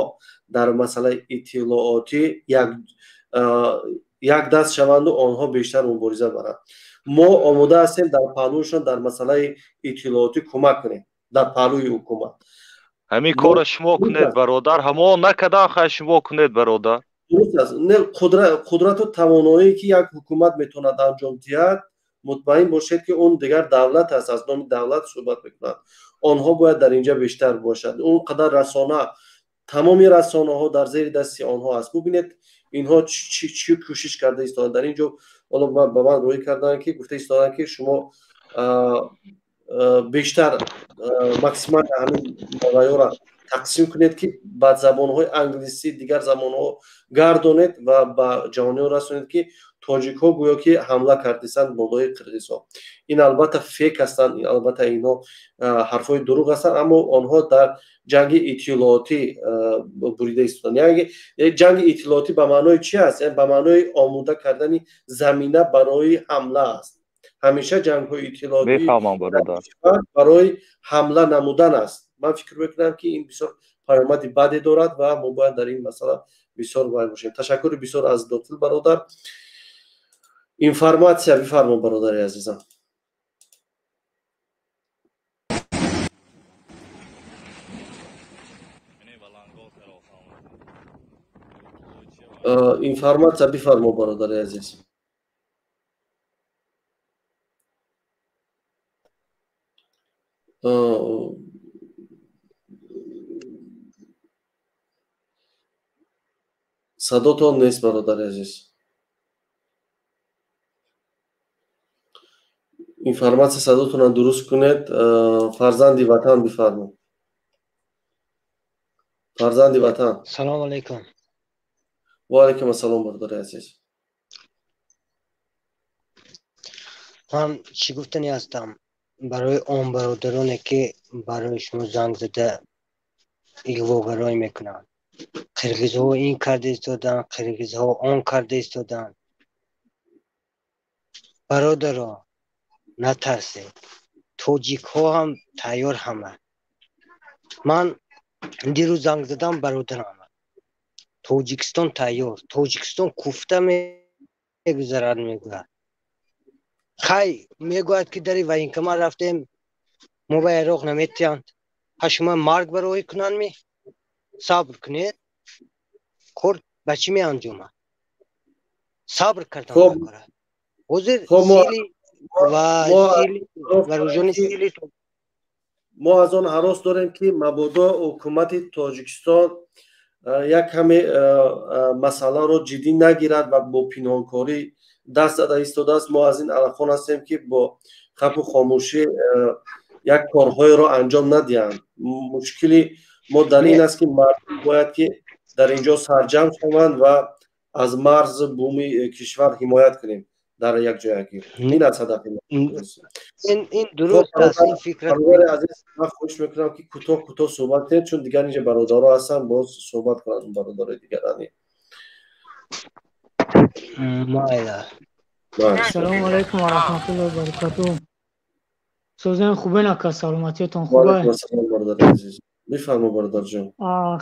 S1: дар масъалаи иттилоотӣ як даст шаванду онҳо бештар мубориза баранд. мо омода ҳастем дар паҳлӯишон дар масъалаи иттилоотӣ кӯмак кунем дар паҳлӯи ҳукумат.
S9: ҳамин корро шумо кунед бародар, ҳамон накадан хай шумо кунед бародар.
S1: қудрату тавоноие ки як ҳукумат метавонад анҷом диҳад, мутмаин бошед ки он дигар давлат аст, аз номи давлат суҳбат мекунад. онҳо бояд дар инҷа бештар бошад. он қадар расона, тамоми расонаҳо дар зери дасти онҳо аст. бубинед инҳо чӣ кӯшиш карда истоданд. дар ин ҷо ҳоло ба ман рӯй карданд ки гуфта истоданд ки шумо бештар максимал ҳамин маваёра тақсим кунед ки ба забонҳои англисӣ дигар забонҳо гардонед ва ба ҷаҳониҳо расонед ки тоҷикҳо гӯё ки ҳамла кардисанд болои қирғизҳо. ин албатта фейк ҳастанд, албатта инҳо ҳарфҳои дурӯғ ҳастанд, аммо онҳо дар ҷанги иттилоотӣ бурида истоданд. яъне ҷанги иттилоотӣ ба маънои чи аст? ба маънои омода кардани замина барои ҳамла аст. ҳамеша ҷангҳои иттилоотӣ барои ҳамла намудан аст. ман фикр мекунам ки ин бисёр паёмади баде дорад ва мо бояд дар ин масъала бисёр вай бошем. ташаккури бисёр аз дотил бародар. информатсия бифармо бародари азизам. информатсия бифармо бародари азиз. садотон нест бародари азиз. информация садотонро дуруст кунед. фарзанди ватан бифармо. фарзанди ватан.
S11: салому алайкум.
S1: ва алайкум ассалом бародари азиз.
S11: ман чӣ гуфтани ҳастам барои он бародароне ки барои шумо занг зада иғвогарӣ мекунанд. қирғизҳо ин карда истоданд, қирғизҳо он карда истоданд. бародаро натарсед, тоҷикҳо ҳам тайёр ҳама. ман дирӯз занг задам бародарам. тоҷикистон тайёр, тоҷикистон куфта мегузарад мегӯяд. хай мегӯяд ки дари военкомат рафтем, мо ба ироқ наметиҳанд. ҳа шумо марг барои кунанд ми? сабр кунед. кор ба чӣ меанҷомад? сабр кардан мекорад. ҳозир сили ва сили ва рӯзони сили
S1: мо аз он ҳарос дорем ки мабодо ҳукумати тоҷикистон як каме масъаларо ҷиддӣ нагирад ва бо пинҳонкорӣ даст зада истодааст. мо аз ин алахон ҳастем ки бо хапу хомӯшӣ як корҳоеро анҷом надиҳанд. мушкили мо дар ин аст ки мардум бояд ки дар инҷо сарҷам шаванд ва аз марз бӯми кишвар ҳимоят кунем дар як ҷояки. ин аст ҳадафи мо.
S11: ин дуруст аст. ин фикрат
S1: азиз, ман хоҳиш мекунам ки кӯтоҳ суҳбат кунед, чун дигар инҷа бародаро ҳастанд, боз суҳбат кунанд бародари дигарани.
S11: майла.
S17: Assalomu alaykum va rahmatullohi va barakatuh. So'zim Xuben aka, salomatiyatton xubay.
S1: Bifarmo бародарҷон.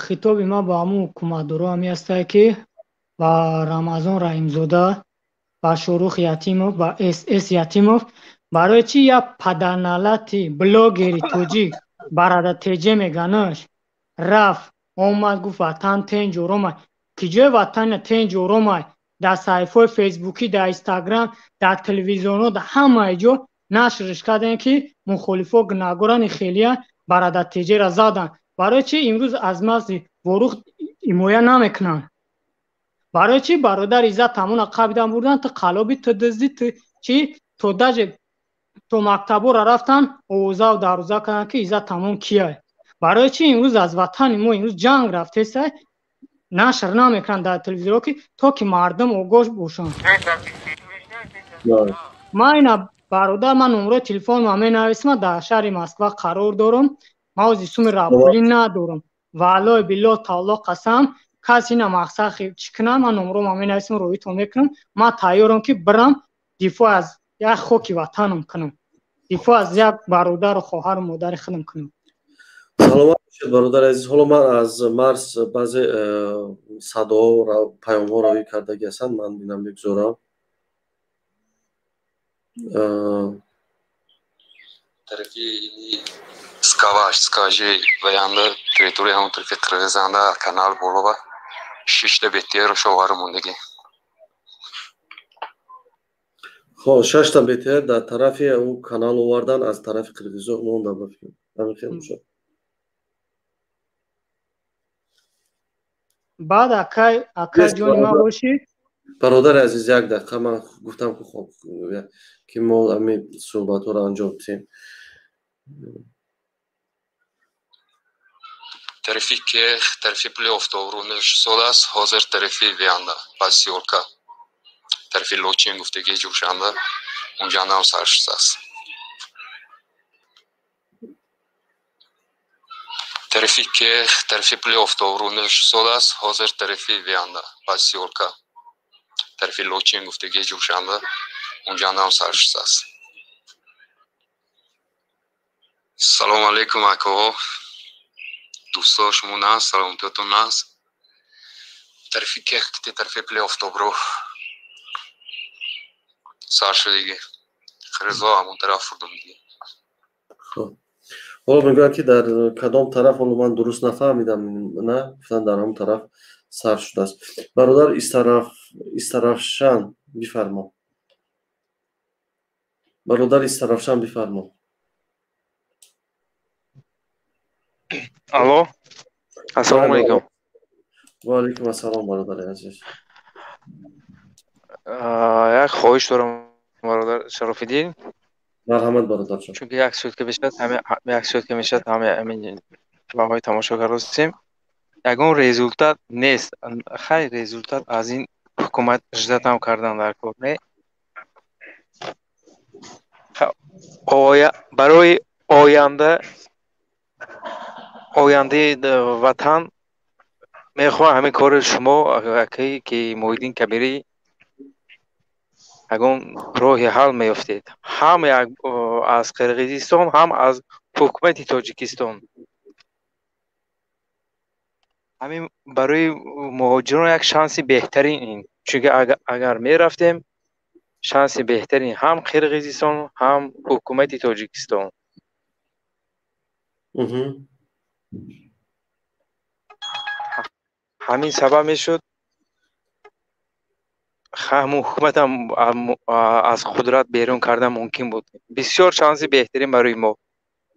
S17: Хитоби ман ба ҳамун ҳукуматдоро ҳами ҳастад ки ба Рамазон Раҳимзода, ба Шурух Ятимов, ба СС Ятимов барои чӣ як падарналати блогери тоҷик барада теҷе меганаш рафт омад гуфт ватан тенҷ оромай. Киҷои ватани тенҷ оромай? дар саҳифаҳои фейсбукӣ, дар инстаграм, дар телевизионҳо, дар ҳамаи ҷо нашрш карданд ки мухолифо гуноҳгорани хелия барада теҷера заданд. барои чӣ имрӯз аз марзи ворух ҳимоя намекунанд? برای چی برادر عزت همون قبیدن بردن تو قلابی تو دزدی تو چی تو دج تو مکتبو را رفتن اوزا و دروزا کردن که عزت همون کیه. برای چی امروز از وطن ما امروز جنگ رفته سه نشر نمیکنن در تلویزیون که تو که مردم اوگوش بوشن. ما اینا برادر من نمره تلفن ما مینویسم در شهر مسکو قرار دارم. ما از اسم رابولی ندارم. والله بالله تعالی قسم کسی نمقصد چکنم من نمره ما مینویسم روی تو میکنم. ما تیارم که برم دفاع از یک خاک وطنم کنم. دفاع از یک برادر و خواهر و مادر خودم کنم.
S1: سلامت باشید برادر عزیز. حالا من از مرز بعضی صدا و پیام ها روی کردگی هستند من بینم بگذارم.
S4: طرفی скажи ваянда территория ҳамонтур ки қирғизанда канал боло ва 6 бтр шовар мондагӣ.
S1: خب 6 بتر در طرف اون کانال آوردن از طرف قرقیزستان مونده بفهم. همین خیلی شد.
S17: بعد اکای جون ما باشید.
S1: برادر عزیز یک دقیقه من گفتم که خب که ما همین صحبت ها رو انجام بدیم.
S4: طرفی که طرفی پلی‌آف داورونش سال است حاضر طرفی ویاندا پاسیولکا طرفی لوچین گفتگی جوشنده اونجا نام سرشت است. طرفی که طرفی پلی‌آف داورونش سال است حاضر طرفی ویاندا پاسیولکا طرفی لوچین گفتگی جوشنده اونجا نام سرشت است. سلام علیکم اکا دوستا شما نه سلامتتون است. طرفی که طرفی پلی‌آف داورو سر شد دیگه خرزا همون طرف فردم دیگه.
S1: خب حالا میگن که در کدام طرف حالا من درست نفهمیدم نه گفتن در همون طرف سر شده است. برادر استرافشان بفرما. برادر استرافشان بفرما.
S20: الو السلام علیکم.
S1: و علیکم السلام برادر عزیز.
S20: یک خواهش دارم برادر شراف‌الدین.
S1: مرحمت برادر جان.
S20: چون یک سوت که میشد همه همین های تماشاگر هستیم. یگان результат نیست. خیلی результат از این حکومت اجازت هم کردن در کار نه. برای آینده وطن میخوام همین کار شما که محیدین کبیری اگه راه حل میافتید هم از قرقیزستان هم از حکومت تاجیکستان همین برای مهاجران یک شانسی بهترین این چون اگر میرفتیم شانسی بهترین هم قرقیزستان هم حکومت تاجیکستان. همین سبب میشد همون حکومت هم از قدرت بیرون کردن ممکن بود. بسیار شانسی بهترین برای ما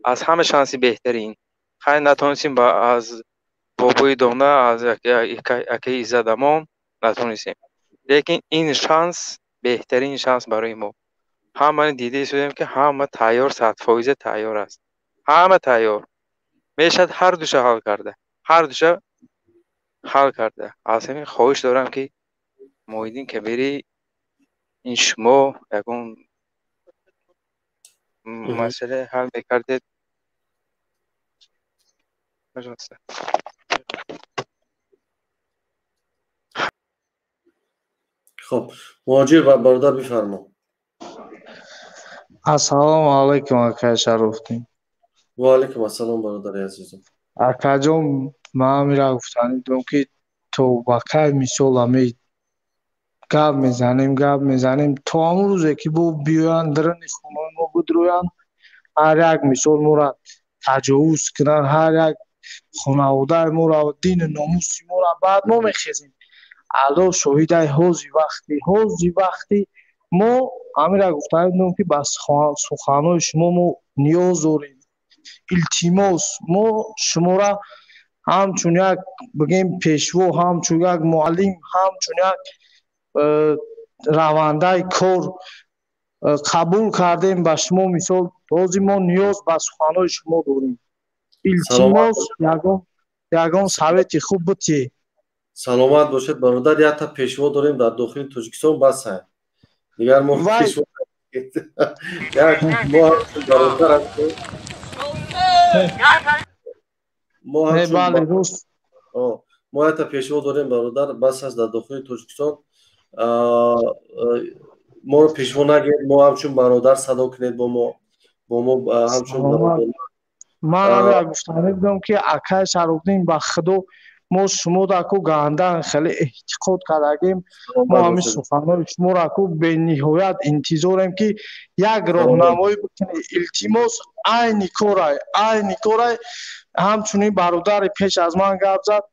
S20: از همه شانسی بهترین خیلی نتونستیم از بابوی دانه از اکی ایزدمان نتونستیم لیکن این شانس بهترین شانس برای ما. همه دیده شدیم که همه تیار 100% تیار است. همه تیار میشد هر دوشه حل کرده از همین خواهش دارم که محیدین کبیری این شما یکون مسئله حل میکردید.
S1: خب مهاجر برادر بفرما.
S22: السلام علیکم اکا شراف‌الدین.
S1: و علیکم السلام برادر عزیزم.
S22: اکا جان من میرا گفتنی دارم که تو واقعا مثال همی گپ میزنیم تا همون روزه که با بیاین درن خونه ما بدروین هر یک مثال ما را تجاوز کنن هر یک خانواده ما را و دین ناموس ما را بعد ما میخیزیم. الان شاهد حوزی وقتی ما همین را گفتن دارم که بس سخنهای شما ما نیاز داریم التماس ما شما را ҳамчун як бигем пешво, ҳамчун як муаллим, ҳамчун як равандаи кор қабул кардем ба шумо. мисол ҳозир мо ниёз ба суханои шумо дорем. илтимос ягон совети хуб бутӣ.
S1: саломат бошед бародар. якта пешво дорем дар дохили Тоҷикистон басай. дигар мо пешво як мо бародар ҳастем. мо якта пешво дорем бародар бас аст дар дохили Тоҷикистон. моро пешво нагиред, мо ҳамчун бародар садо кунед бо мо ҳамчун бародар.
S22: ман ҳамин гуфтанӣ будам ки акай Шарофдин ба худо мо шумо дар ку гаҳандан хеле эътиқод кардагем. мо ҳамин суханои шуморо ку бениҳоят интизорем ки як роҳнамоӣ бикунед. илтимос айни корай ҳамчунин бародари пеш аз ман гап зад,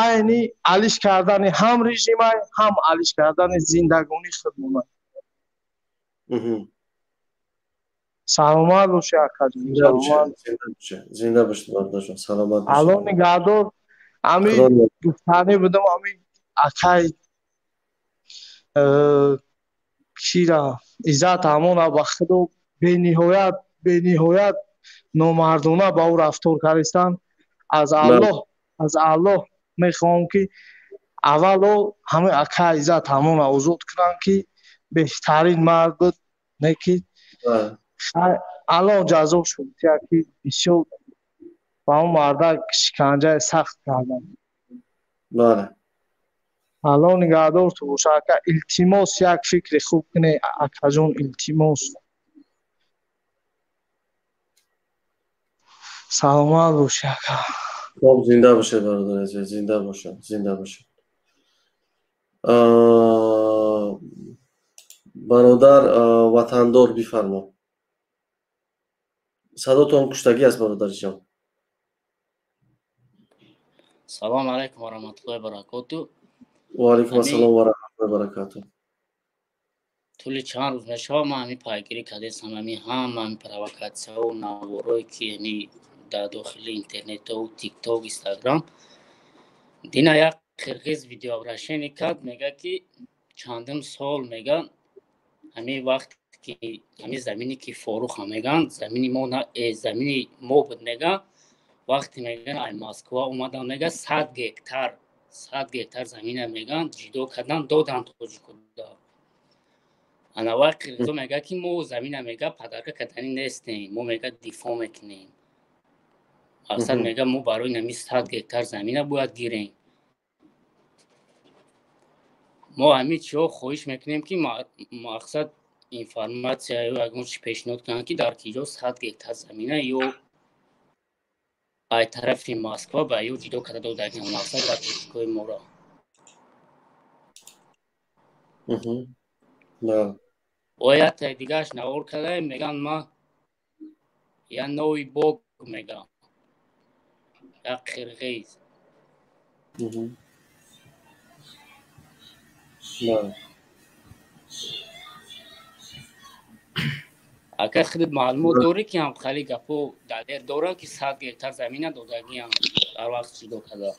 S22: айни алиш кардани ҳам режимай, ҳам алиш кардани зиндагони худмонай. саломат бошед акаҷон.
S1: зинда бошед бародарҷон. саломат бошед.
S22: алло нигаҳдор. ҳамин гуфтанӣ будам ҳамин акай кира иззат амона ба худо бениҳоят номардона ба ӯ рафтор кардистанд. аз аллоҳ мехоҳам ки аввало ҳамин акай иззат амона озод кунанд ки беҳтарин мард буд. не ки алон ҷазо шуд ки бисёр ба он мардак шиканҷаи сахт карданд. алон нигаҳдорту боша ака. илтимос як фикри хуб кунед акаҷон. илтимос. саломат бошед ака.
S1: хоб зинда бошед бародар азиз. зинда бошед. бародар ватандор бифармо. садотон куштагӣ аст бародарҷон.
S3: салому алайкум ва раҳматуллоҳи ва баракатуҳ.
S1: ва алайкум ассалом ва раҳматуллоҳи ва баракатуҳ.
S3: тӯли чанд рӯз мешавад ман ҳамин пайгирӣ кардем ҳамин ҳама провокатсияҳо наворое ки яъни дар дохили интернету тикток инстаграм. дина як қирғиз видеообращение кард, мега ки чандум сол мега ҳамин вақт ки ҳамин замине ки форухам меган замини мо замини мо буд мега. вақти меган ай Москва омадам мега 100 гектар замина меган ҷидо кардан додан тоҷикода. ана вақт қирғизо мега ки мо замина мега падарка кардани нестем, мо мега дифо мекунем. мақсад мега мо барои нами 100 гектар замина бояд гирем. мо ҳамин чиҳо хоҳиш мекунем ки мақсад информатсия ё ягон чи пешниҳод кунанд ки дар киҷо 100 гектар замина ё ай тарафи Москва ба ё ҷидо карда додаган мақсад ба тоҷикои моро. оятаи дигааш навор кардем меган ма я новый бог мегам я қирғиз. ака худат маълумот дорӣ ки ҳам хали гапо далер дорад ки 100 гектар замина додагиам дар вақт ҷидо карда.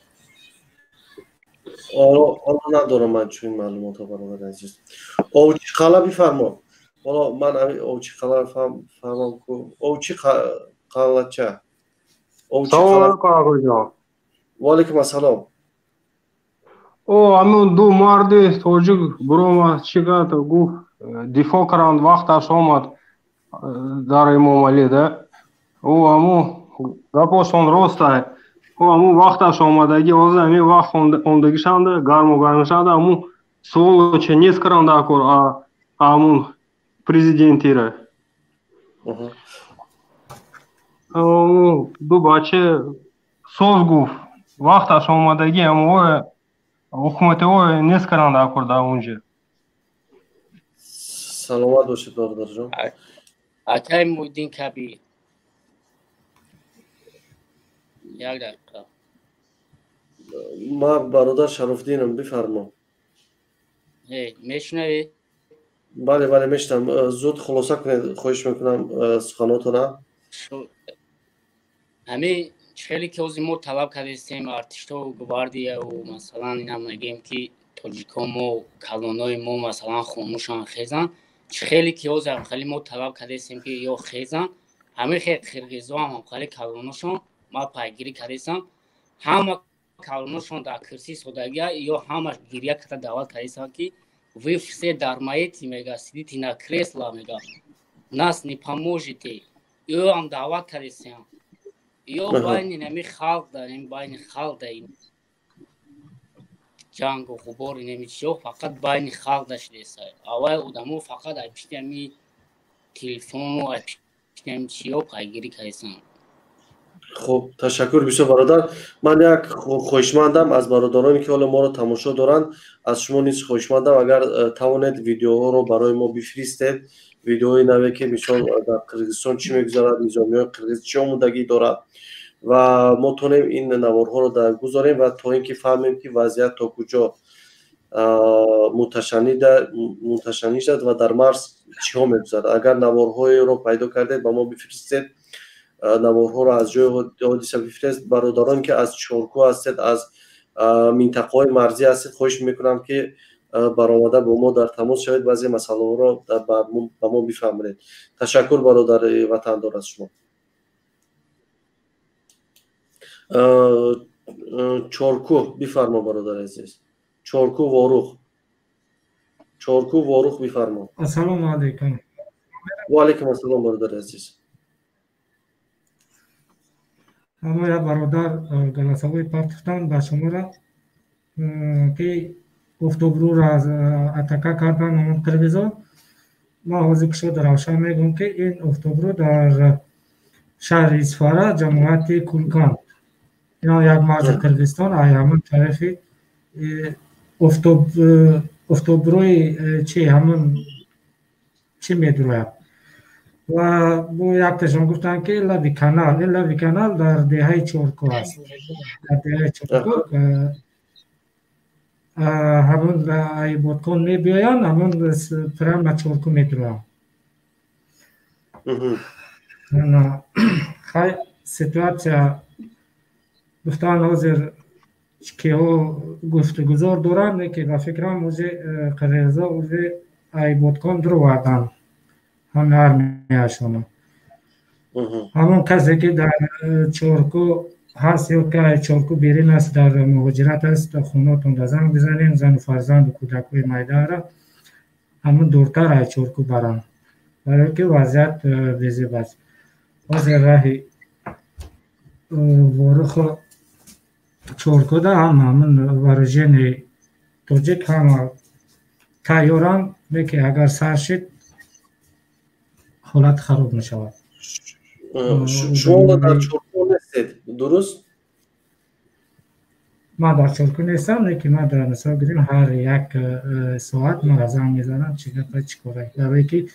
S1: ҳоло надорам ман чунин маълумотро бародар азиз. овчи қала бифармо. ҳоло ман овчи қаларо фаҳмам ку овчи қалача.
S10: салому алайкум акаҷон.
S1: ва алайкум ассалом.
S10: ҳамин ду марди тоҷик бирома чӣ кард гуфт дифо карданд вақташ омад дар Эмомалӣ да. ҳамун гапошон ростай. ҳамун вақташ омадаги ҳозир ҳамин вақт хондагишанда гарму гармишанда ҳамун суолоче нес карданд акор ҳамун президентира. ду бача соз гуфт вақташ омадаги ҳамои ҳукуматиҳои нес карданд акор дар унҷа.
S1: саломат бошед бародарҷон.
S3: акай Муҳиддин Кабир як дақиқа.
S1: ман бародар Шарофдинам бифармо.
S3: мешунавӣ?
S1: бале мешунам. зуд хулоса кунед хоҳиш мекунам суханотона.
S3: ҳамин خیلی که از ما طلب کردیم ارتشتا و گواردیا و مثلا اینا میگیم که توجیکا ما کلانای ما مثلا خاموشان خیزن خیلی که از خیلی ما طلب کردیم که یا خیزن همه خیلی قرقیزا هم خیلی کلاناشون ما پیگیری کردیم همه کلاناشون در کرسی سوداگی یا همه گریه کتا دعوت کردیم که вы все дармаете мега сидите на кресло мега нас не поможете и он дават кардем ё байни нами халк дарем байни халк дарем ҷанг و ғубори нами чиё фақат байни халк даштеса аввал одамо фақат айпиштами телефону айпиштами чиё пайгирӣ кардем.
S1: خب تشکر بسیار برادر. من یک خوشمندم از برادرانی که حالا ما رو تماشا دارن. از شما نیز خوشمندم اگر توانید ویدیوها رو برای ما بفرستید. ویدیوهای نوی که مثلا در قرقیزستان چی میگذارد، نظامیان قرقیز چی آمودگی دارد و ما تونیم این نوارها رو در گذاریم و تا اینکه فهمیم که وضعیت تا کجا متشنج شد و در مرز چی ها میگذارد. اگر نوارهای رو پیدا کردید با ما بفرستید. نوارها را از جای حادثه بفرست. برادران که از چارکو هستید، از منطقه‌های مرزی هستید، خواهش میکنم که برآمده با ما در تماس شوید، بعضی مسائل را با ما بفهمید. تشکر برادر وطندار از شما. چارکو بفرما برادر عزیز. چارکو واروخ بفرما.
S8: السلام علیکم.
S1: و علیکم السلام برادر عزیز.
S8: اما یا برادر گلاسوی پاکستان با شما را که اکتبر را اتاکا کردن اون قرقیزا ما حاضر شد روشن میگم که این اکتبر در شهر اصفهان جماعت کلکان اینا یک مرز قرقیزستان همون طرف اکتبر چی همون چی میدروید و با یک تشون گفتن که لبی کانال در دهه چارکو است. در دهه چارکو همون ای بودکن می بیاین همون پرام چارکو می درویم. خیلی سیتواتیا گفتن حاضر که ها گفتگوزار دارن که با فکرم اوزی قرقیزا اوزی ای بودکن درو وردن همه آرمیاشون. همون کسی که در چارکو هست یا که چارکو بیرین است در مهاجرت است خوناتون در زنگ بزنین زن و فرزند و کودکوی مایده را همون دورتر های چارکو برن برای که وضعیت بیزی باز وضع راهی وارخ چارکو دا همون ورژن توجیک هم تایوران که اگر سرشید حالت خراب می شود.
S1: شما در چارکو نیستید درست؟
S8: ما در چارکو نیستم لیکن ما در مثال گیریم هر یک ساعت ما زنگ میزنم چیکار چیکاره برای که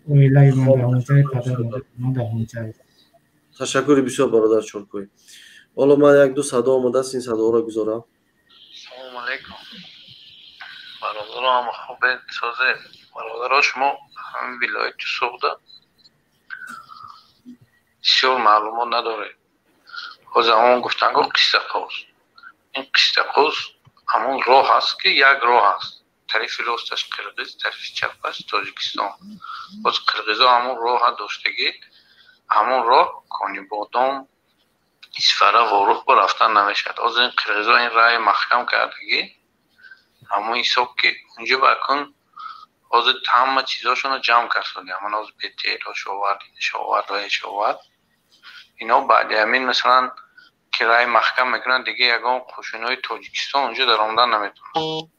S8: اویلای ما در اونجای پدر ما در اونجای.
S1: تشکر بسیار برادر چارکوی. حالا من یک دو صدا آمده است این صدا را گذارم.
S21: سلام علیکم. برادران خوبه سازه برادران شما همین ولایت سوخته بسیار معلومات نداره. از همون گفتن که قصه قوس این قصه قوس همون راه هست که یک راه هست طرف راستش قرقیز طرف چپش تاجیکستان. از قرقیزا همون راه داشتگی همون راه کانی بادام اصفهان واروخ با رفتن نمیشد. از این قرقیزا این راه محکم کردگی همون حساب که اونجا بکن از همه چیزاشون رو جمع کردن همون از بیتیل ها شاورد اینا بعد همین مثلا کرای محکم میکنن دیگه یکان قشونای تاجیکستان اونجا در آمدن نمیتونن.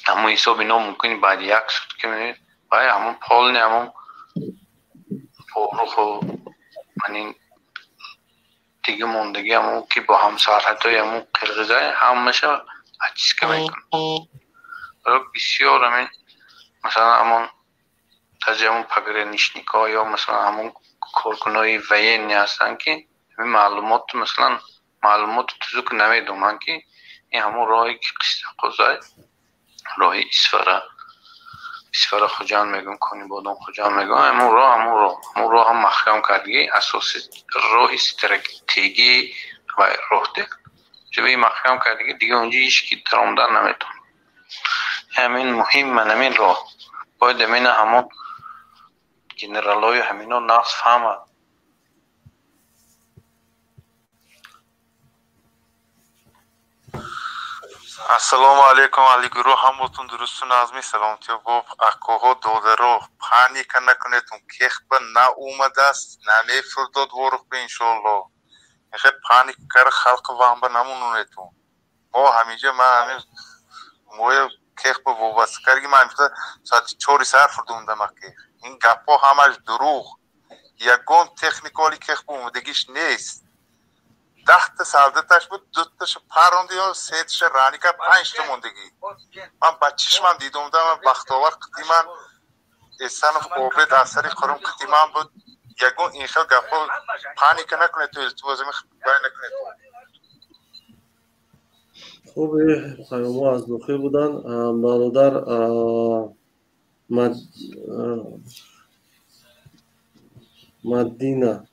S21: همون حساب اینا ممکنی بعد یک سوت که میبینید باید همون پالنی همون فاروخ و منین دیگه موندگی همون که با هم سرحد های همون قرقیزای همشه عجیز که میکنن. برای بسیار همین مثلا همون تازه همون پگر نشنیکا یا مثلا همون کارکنای وینی هستن که همین معلومات مثلا معلومات تزو که نمیدونن که این همون راهی که قصه قضای راهی اصفهان بسیار خوجان میگم کنی بودم خوجان میگم همون راه هم محکم کردگی اساسی راه استراتژی و راه ده جوی محکم کردگی دیگه اونجا هیچ کی درآمدن نمیتونه همین مهم من همین راه باید همین همون جنرالای همینو نقص فهمه
S12: السلام علیکم علی گروه همتون درستون نظمی سلامتی و با اکوها دودرو پانیک نکنیتون کیخ با نا اومده است نمی فرداد ورق به انشالله میخوای پانیک کار خلق وام با نمونونیتون ما همیشه من همین موی کیخ با وابسته کردگی من همیشه ساعت 4 سر فردوندم کیخ این گپا همش دروغ یکون تکنیکالی کیخ با اومدگیش نیست 10 سالدتش بود 2 تاش پروندی و 3 تاش رانی کرد 5 تا موندگی من بچه‌شم دیدم من بختاور قدیمن احسان اوبد اثری خورم قدیمن بود یگون این خیلی گفت پانیک نکنه تو التباس بای نکنه
S1: خوبه پیام‌ها از داخل بودن برادر مدینه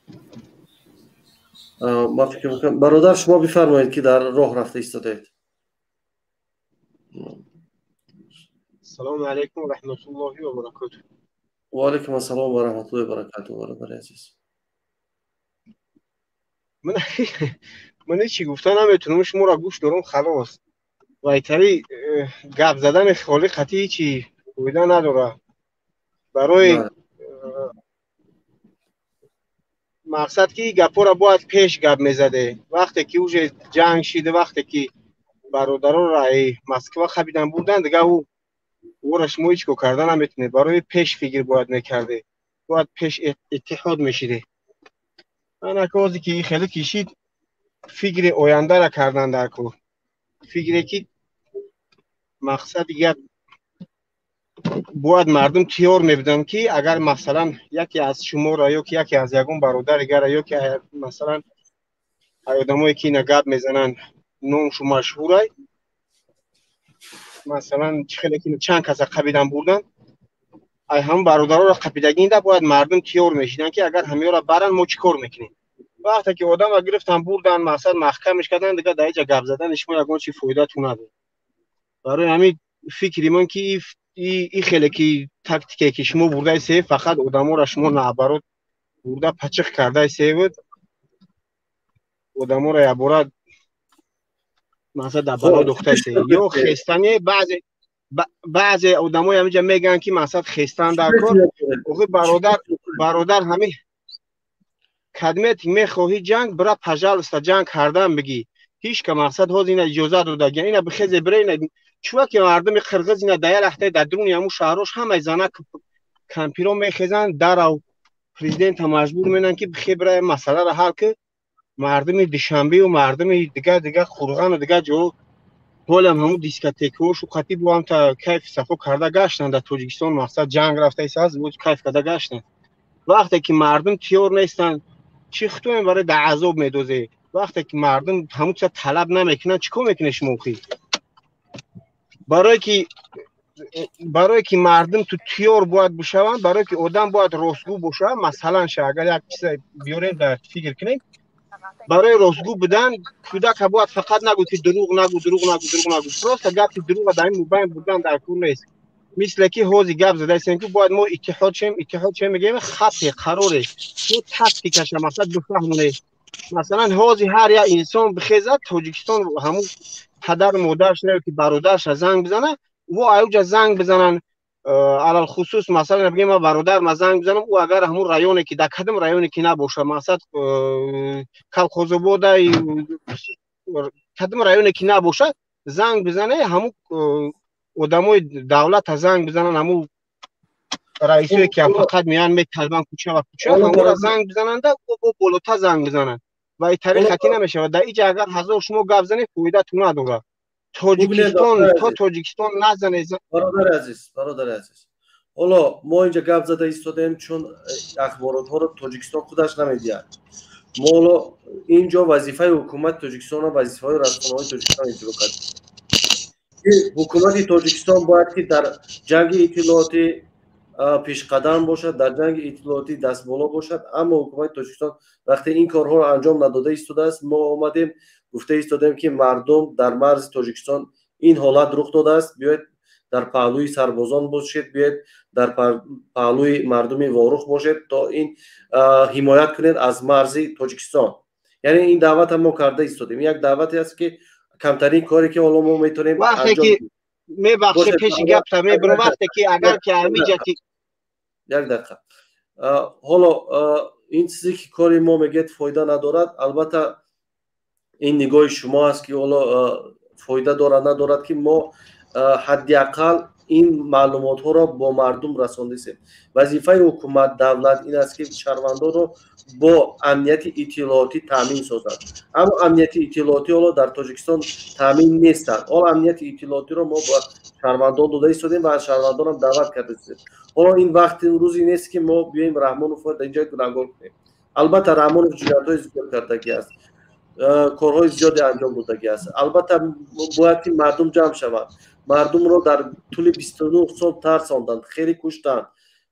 S1: ما فکر میکنم برادر شما بفرمایید که در راه رفته ایستادید.
S18: السلام علیکم و رحمت الله و برکاته.
S1: و علیکم السلام و رحمت الله و برکاته برادر عزیز.
S18: من چی گفتن نمیتونم شما را گوش دارم خلاص وایتری گپ زدن خالی قطعی چی فایده نداره برای مقصد که گپا را باید پیش گپ میزده وقتی که اوج جنگ شده وقتی که برادران را مسکو خبیدن بودن دیگه او را شما هیچ کو کردن نمیتونه برای پیش فکر باید میکرده باید پیش اتحاد میشیده من اکوازی که خیلی کشید فکر آینده را کردن در کو فکری که مقصد دیگه باید مردم تیار میبودن که اگر مثلا یکی از شما را یا یکی از یگون برادر دیگر یا که مثلا آدمایی که نگاب میزنن نام شما مشهوره مثلا خیلی چند کس قبیدن بودن ای هم برادرها را قبیدگی ده باید مردم تیار میشیدن که اگر همه را برن ما چیکار میکنیم وقتی که آدم را گرفتن بردن مثلا محکمش کردن دیگه در اینجا گپ زدن شما یگون چی فایده تو نداره برای همین فکری من که این خیلی که تاکتیکی که شما برده سه فقط آدما را شما نابرد برده پچق کرده سه بود آدما را یبارد مثلا در بالای دختر سه یا خستنی بعضی آدمای همینجا میگن که مثلا خستن در کار اوه برادر همه کدمت میخواهی جنگ برای پجالست جنگ کردن بگی هیچ که مقصد ها این اجازه داده اینا بخیز برین چون که مردم قرغز اینا در لحظه در درون همون شهرش همه زنه کمپیرو میخیزن در او پرزیدنت مجبور میشن که بخی برای مسئله را حل که مردم دوشنبه و مردم دیگه خورغان و دیگه جو حال همون دیسکوتک و شوختی بو هم تا کیف صفو کرده گشتن در تاجیکستان مقصد جنگ رفته ایست بود کیف کرده گشتن وقتی که مردم تیار نیستن چی خطویم برای در عذاب میدوزه وقتی که مردم همون چه طلب نمیکنن چیکار میکنه شما خی برای که مردم تو تیار باید بشون برای که آدم باید راستگو باشه مثلا اگر یک چیز بیاریم در فکر کنیم برای راستگو بدن کودک باید فقط نگو که دروغ نگو راست گپ دروغ در این مبین بودن در کور نیست مثل که حوزی گپ زده است که باید ما اتحاد شیم میگیم خط قراره تو تاکتیکش مثلا بفهمونه مثلا حوزی هر یا انسان بخیزد تاجیکستان همون پدر مادرش نه که برادرش زنگ بزنه و اوج زنگ بزنن علل خصوص مثلا بگیم ما برادر ما زنگ بزنم او اگر همون رایونی که در کدام رایونی که نباشه مثلا کلخوزبود کدام رایونی که نباشه زنگ بزنه همون آدمای دولت زنگ بزنن همون رئیسی که فقط میان میطلبن کوچه و کوچه همون زنگ بزنن و بالاتر زنگ بزنن و این طریق خطی نمیشه و در اینجا اگر هزار شما گپ زنید فایده تو نداره تاجیکستان نزنه
S1: برادر عزیز حالا ما اینجا گپ زده ایستادیم چون اخبارات ها رو تاجیکستان خودش نمیدید ما حالا اینجا وظیفه حکومت تاجیکستان و وظیفه های رسانه‌های تاجیکستان اجرا کردیم حکومت تاجیکستان باید که در جنگ اطلاعاتی پیش قدم باشد، در جنگ اطلاعاتی دست بالا باشد. اما حکومت تاجیکستان وقتی این کارها رو انجام نداده ایستاده است، ما آمدیم گفته ایستادیم که مردم در مرز تاجیکستان این حالت رخ داده است، بیاید در پهلوی سربازان باشید، بیاید در پهلوی مردم وارخ باشید تا این حمایت کنید از مرز تاجیکستان. یعنی این دعوت هم ما کرده ایستادیم. یک دعوتی است که کمترین کاری که حالا ما میتونیم
S18: انجام بدیم. میبخشه پیش گپ تا میبرم وقتی که اگر که همیجتی
S1: یک دقیقه حالا این چیزی که کاری ما میگید فایده ندارد، البته این نگاه شما است که حالا فایده دارد ندارد که ما حداقل این معلومات ها را با مردم رساندیم. وظیفه حکومت دولت این است که شهروندان رو با امنیت اطلاعاتی تامین سازد. اما امنیت اطلاعاتی حالا در تاجیکستان تامین نیستند. حالا امنیت اطلاعاتی رو ما با شهروندان داده ایستادیم و از شهروندان هم دعوت کرده ایم. حالا این وقت روزی نیست که ما بیایم رحمانوف رو در اینجا گناهکار کنیم. البته رحمانوف جنایت‌های زیاد کردگی است، کارهای زیادی انجام دادگی است. البته باید که مردم جمع شوند. مردم رو در طول 29 سال ترساندند، خیلی کشتند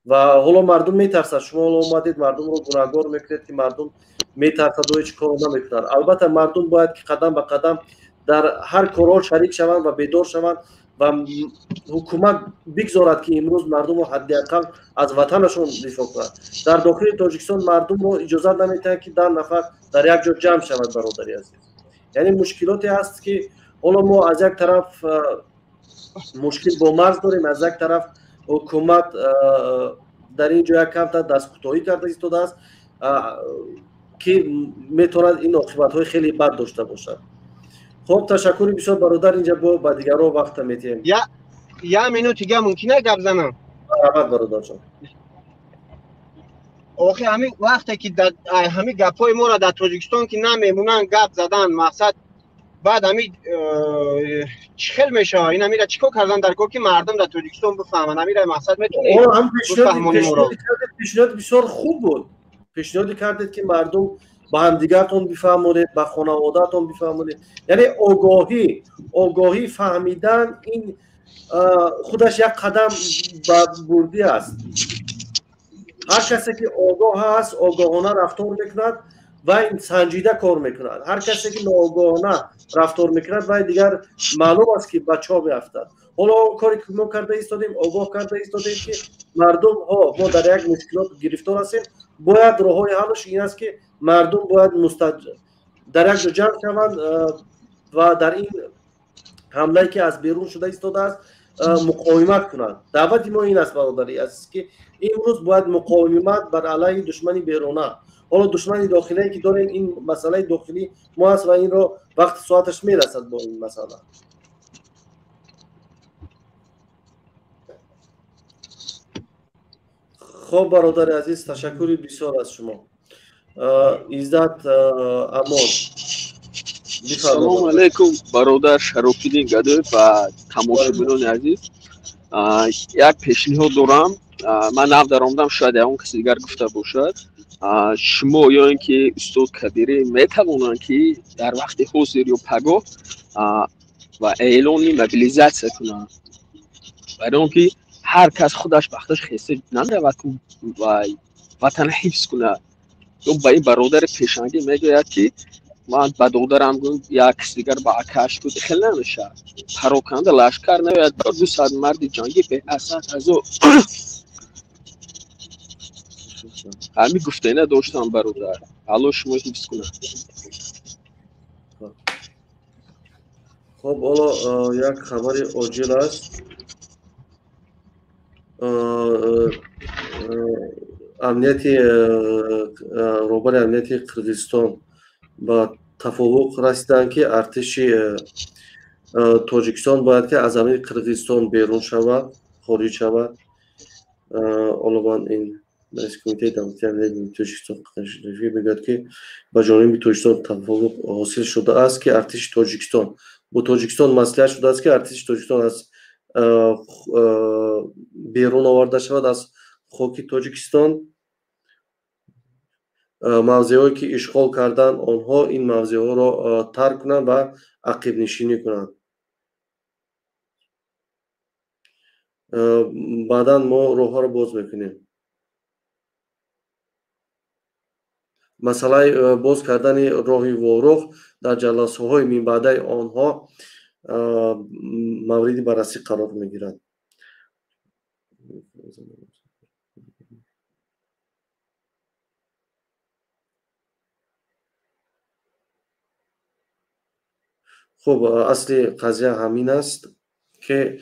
S1: و حالا مردم میترسند. شما حالا اومدید مردم رو گناهکار میکنید که مردم میترسند و هیچ کار نمیکنند. البته مردم باید که قدم به قدم در هر کارها شریک شوند و بیدار شوند و حکومت بگذارد که امروز مردم رو حداقل از وطنشون دفاع کنند. در داخل تاجیکستان مردم رو اجازه نمیدهند که 10 نفر در یک جا جمع شوند. برادری عزیز، یعنی مشکلاتی هست که حالا ما از یک طرف مشکل با مرز داریم، از یک طرف حکومت در اینجا یک کم دست کوتاهی کرده ایستاده است که میتواند این عاقبت‌های خیلی بد داشته باشد. خب تشکر بسیار برادر، اینجا با دیگران وقت میتیم.
S18: یا مینوت دیگه ممکنه گپ زنم؟
S1: برادر جان.
S18: آخه همین وقتی که همین گپای ما را در تاجیکستان که نمیمونن گپ زدن مقصد بعد همین چخل میشه. این همیره چیکار کردن در کار که مردم در تاجیکستان بفهمن؟ همیره مقصد میتونه بفهمونی ما را.
S1: پیشنهاد بسیار خوب بود. پیشنهاد کردید که مردم با هم دیگرتون بفهمونید، با خانواده‌تون بفهمونید. یعنی آگاهی فهمیدن این خودش یک قدم بردی است. هر کسی که آگاه هست آگاهانه رفتار میکند و این سنجیده کار میکند. هر کسی که ناآگاهانه رفتار میکند و دیگر معلوم است که بچه ها میافتند. حالا کاری که ما کرده ایستادیم، آگاه کرده ایستادیم که مردم ما در یک مشکلات گرفتار هستیم، باید راههای حلش این است که مردم باید در یک جمع شوند و در این حمله که از بیرون شده ایستاده است مقاومت کنند. دعوت ما این است برادری است که امروز باید مقاومت بر علیه دشمن بیرونه. حالا دشمن داخلی که داریم این مسئله داخلی ما است و این رو وقت ساعتش میرسد با این مسئله. خب برادر عزیز تشکر بسیار از شما. عزت امان.
S7: سلام علیکم برادر شرافیدین گدو و تماشاگران عزیز. یک پیشنهاد دارم. من نام درآمدم، شاید اون کسی دیگر گفته باشد. شما یا اینکه استاد کبیری میتوانند که در وقت حاضر یا پگاه و اعلان موبیلیزاسیون کنند، برای اینکه هر کس خودش بختش خسته نرود و وطن حفظ کنه. یا با این برادر پیشنگی میگوید که من با دادرم گفت یک کس دیگر با اکاش بود خیلی نمیشه پراکنده لشکر نمیاد 200 مرد جنگی به اسد از او همین گفته نه داشتم برادر. حالا شما حفظ کنه.
S1: خب حالا یک خبر عاجل است. روبر امنیتی قرقیزستان با توافق رسیدند که ارتش تاجیکستان باید که از زمین قرقیزستان بیرون شود، خارج شود. حالا این رئیس کمیته دولتی امنیت تاجیکستان میگوید که با جانب تاجیکستان توافق حاصل شده است که ارتش تاجیکستان با تاجیکستان مصلحت شده است که ارتش تاجیکستان از بیرون آورده شود از خاک تاجیکستان. موضعی که اشغال کردن آنها این موضع ها را ترک کنند و عقب نشینی کنند. بعدا ما روها رو باز میکنیم. مسئله باز کردن راهی وارخ در جلسه های من بعده آنها مورد بررسی قرار میگیرد. خب اصلی قضیه همین است که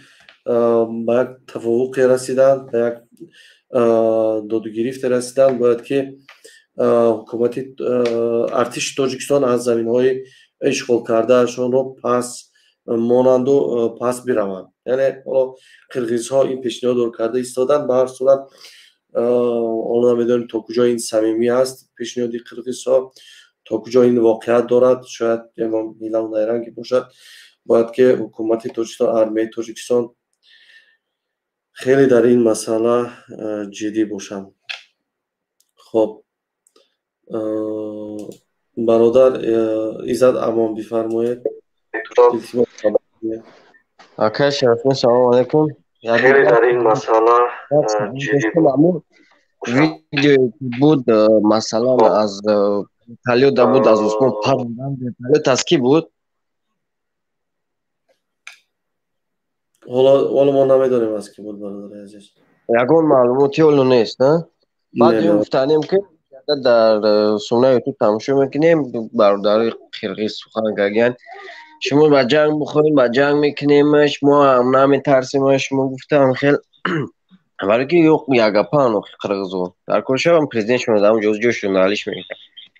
S1: به یک تفوق رسیدن، به یک دادوگیریفت رسیدن. باید که حکومت ارتش تاجیکستان از زمین‌های اشغال کردهشان رو پس مانند و پس بروند. یعنی حالا قرغیزها این پیشنهاد رو کرده ایستادن. به هر صورت حالا نمیدونیم تا کجا این صمیمی است پیشنهاد قرغیزها، تا کجا این واقعیت دارد، شاید امام هیله و نیرنگی باشد. باید که حکومت تاجیکستان، ارمیه تاجیکستان خیلی در این مسئله جدی باشند. خب برادر ایزد امان بفرمایید.
S14: آقا شرفت سلام علیکم.
S1: خیلی در این مسئله جدی
S14: بود. ویدیو بود مثلا از تالیود بود از عثمان پردن تالیود از کی بود؟
S1: حالا ما نمیدونیم از کی بود برادر عزیز.
S14: یگان معلوماتی اولو نیست نه؟ بعد این گفتنیم که در سونه یوتیوب تماشا میکنیم برادر قرغیز سخن گگن شما با جنگ بخوریم با جنگ میکنیمش ما هم نمیترسیمش. ما گفتم خیلی برای که یک گپان قرغیزو در کلشه هم پرزیدنت شما دارم جوش جورنالیش میکنم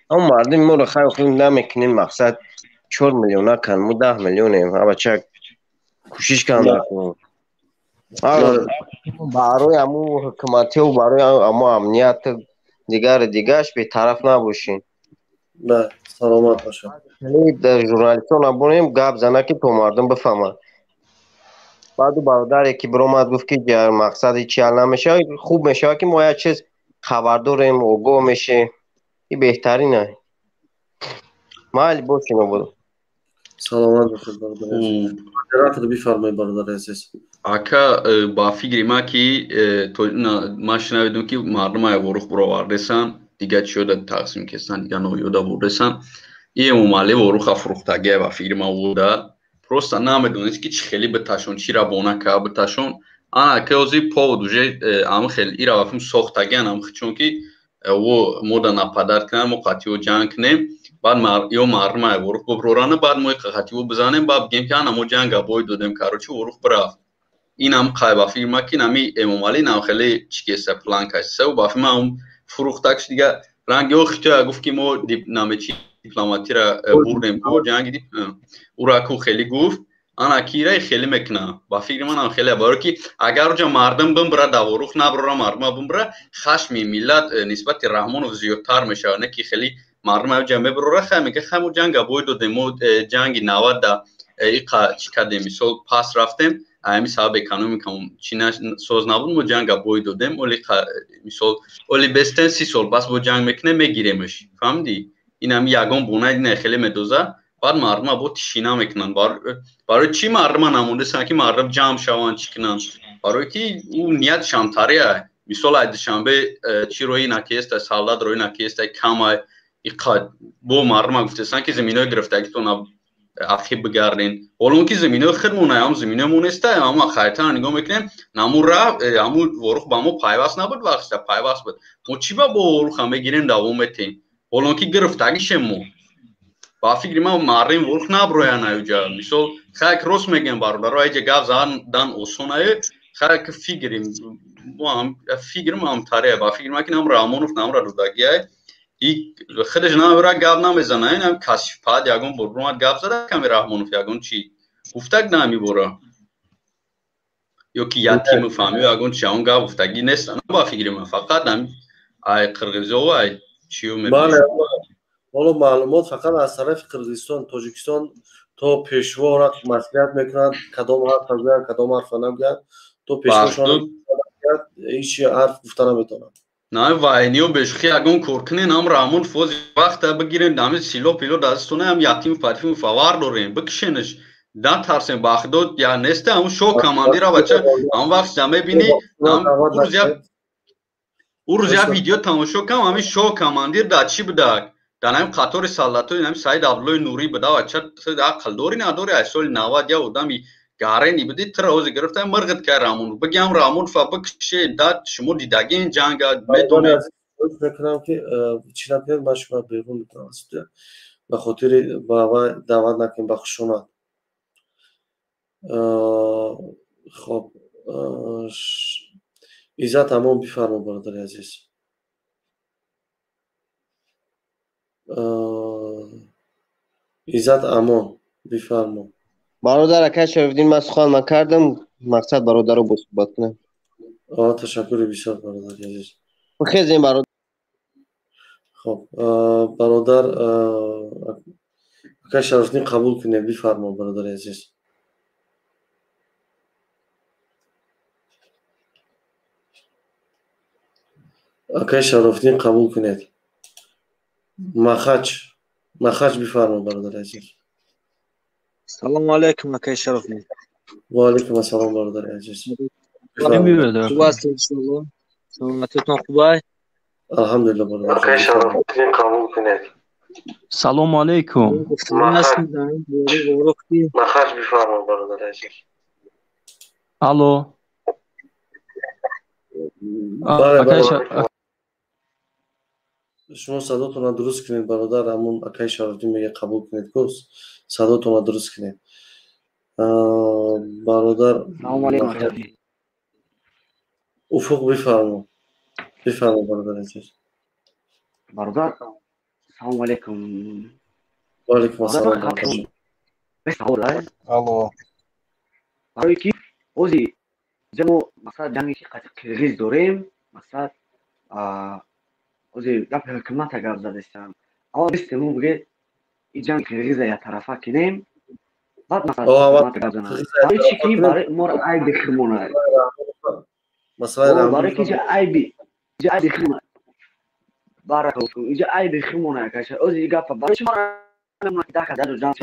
S14: اما مردم ما رو خیلی خیلی نمیکنیم. مقصد 4 میلیون نکن ما 10 میلیونیم. اما چک کوشش کنم برای امو حکومتی و برای امو امنیت دیگرش به طرف نباشین.
S1: نه سلامت باشم.
S14: در ژورنالیستان نبونیم گپ زنه که تو مردم بفهمن. بعد برادر یکی برآمد گفت که مقصد چی حل نمیشه خوب میشه که ما یک چیز خبر داریم اوگو میشه. این بهترینه. مالی باشین و برو.
S1: سلامت باشید برادر. بفرمایید برادر عزیز.
S15: Aka ba fikri ma ki ma şnavidum ki marduma ya voruq buravardesan diga çiyoda taqsim kesan diga noyoda burdesan iye mumali voruqa furuqtage ba fikri ma voda prosta namedoniz ki xeli betashon chira bona ka betashon ana ke ozi povduje am xel ira vafim soxtagan am chunki wo moda napadar kan mo qatiyo jang ne bad yo marduma ya voruq burorana bad mo qatiyo bizanem bab gem ki ana mo janga boy dodem karochi voruq bra این هم قایب افیرما که نمی امامالی نام خیلی چیکسته پلان کشته و بافی ما هم فروختکش دیگه رنگی او خیلی گفت که ما نام چی دیپلماتی را بردیم کو جنگ دید او را کو خیلی گفت آن اکیره خیلی مکنه بافی ما نام خیلی باره که اگر جا مردم بمبره داوروخ نبره مردم بمبره خشم ملت نسبت رحمان و زیادتر میشه نه که خیلی مردم جمع بره خیلی که خیلی جنگ باید دادیم جنگ 90 دا ایقا چیکردیم مثال پاس رفتیم امی صاحب اکونومیکم چینا سوز نبود ما جنگ باید دادیم ولی مثال ولی بستن 30 سال بس با جنگ میکنه میگیریمش فهمیدی این هم یگان بونه نه خیلی میدوزه بعد مردم با تشینا میکنن برای چی مردم نمونده سن که مردم جمع شوان چیکنن برای که اون نیت شامتاریه مثال اید شنبه چی روی نکیسته سالات روی نکیسته کمای اقاد با مردم گفته سن که زمینای گرفته که تو اخی بگردین ولون که زمینه خیر مونه هم زمینه مونسته اما خیرتر نگاه میکنیم نمو را همو ورخ با ما پایواز نبود وقتا پایواز بود ما چی با ورخ هم بگیریم دوام بتیم ولون که گرفتگیش مو با فکر ما ماریم ورخ نبرویا نیوجا مثال خیلی روز میگم برادر رای جگاف زان دان اوسونای خیلی فکریم ما هم فکریم هم تاریه با فکر ما که نام رامونوف نام را دودگیه ای خودش نمیره گاب نمیزنه اینم کاشف پاد یاگون برنامه گاب زده کمی رحمانوف یاگون چی گفتگ نمیبره یا کی یتیم فهمی یاگون چون گاب گفتگی نیست نه با فکر من فقط هم ای قرغیزو و ای چیو میبینم
S1: حالا معلومات فقط از طرف قرغیزستان تاجیکستان تا پیشوا را مسئولیت میکنند کدام حرف میگن کدام حرف نمیگن تو پیشواشون هیچ حرف گفتن نمیتونن
S15: نه واینیو بشخی اگون کورکنه نام رامون فوز وقت بگیرن نام سیلو پیلو دستونه هم یتیم فاطمی فوار داریم بکشنش نترسیم بخداد یا نیسته همون شو کماندی را بچه همون وقت جمعه بینی او روز یا ویدیو تماشا کم همین شو کماندیر در چی بده در همین قطار سلطوی همین سعید عبدالله نوری بده و چه عقل داری نداری از سال 90 یا آدمی گارنی بدید تر روز گرفته مرغت که رامون بگم رامون فبکشه داد شما دیدگی این جنگ میدونه
S1: میکنم که چی نکنم من شما بیرون میکنم به خاطر بابا دعوت نکنم به خشونت خب عزت امان بفرما برادر عزیز عزت امان بفرما
S14: برادر اکای شریف‌الدین من سخن کردم مقصد برادر رو صحبت کنم
S1: تشکر بسیار برادر عزیز
S14: بخیزیم برادر
S1: خب برادر اکای شریف‌الدین قبول کنه بفرما برادر عزیز اکای شریف‌الدین قبول کنید مخچ بفرما برادر عزیز
S6: سلام علیکم اکای شریف‌الدین
S1: و علیکم السلام برادر عزیز
S6: خوب هستید شما سلامتیتون خوبه
S1: الحمدلله برادر اکای شریف‌الدین قبول کنید
S6: سلام علیکم
S1: مخچ بفرما برادر عزیز
S6: الو
S1: شما صداتون رو درست کنید برادر همون اکای شریف‌الدین میگه قبول کنید کس صداتون رو درست کنید برادر
S6: سلام علیکم
S1: افق بفرما برادر عزیز
S6: برادر سلام علیکم
S1: و علیکم السلام
S6: الو برای کی اوزی جمو مثلا جنگی که قرغیز داریم مثلا اوزی گپ حکومت گپ زدستم اول بستمون بگه این جنگ قرغیز یا طرفا کنیم بعد مثلا حکومت گپ زنم برای چی که برای ما را عیب بخیرمونه
S1: مثلا
S6: برای که جا عیب بخیرمونه بارکالله اینجا عیب بخیرمونه کاش اوزی گپ برای چی ما را داخل در جان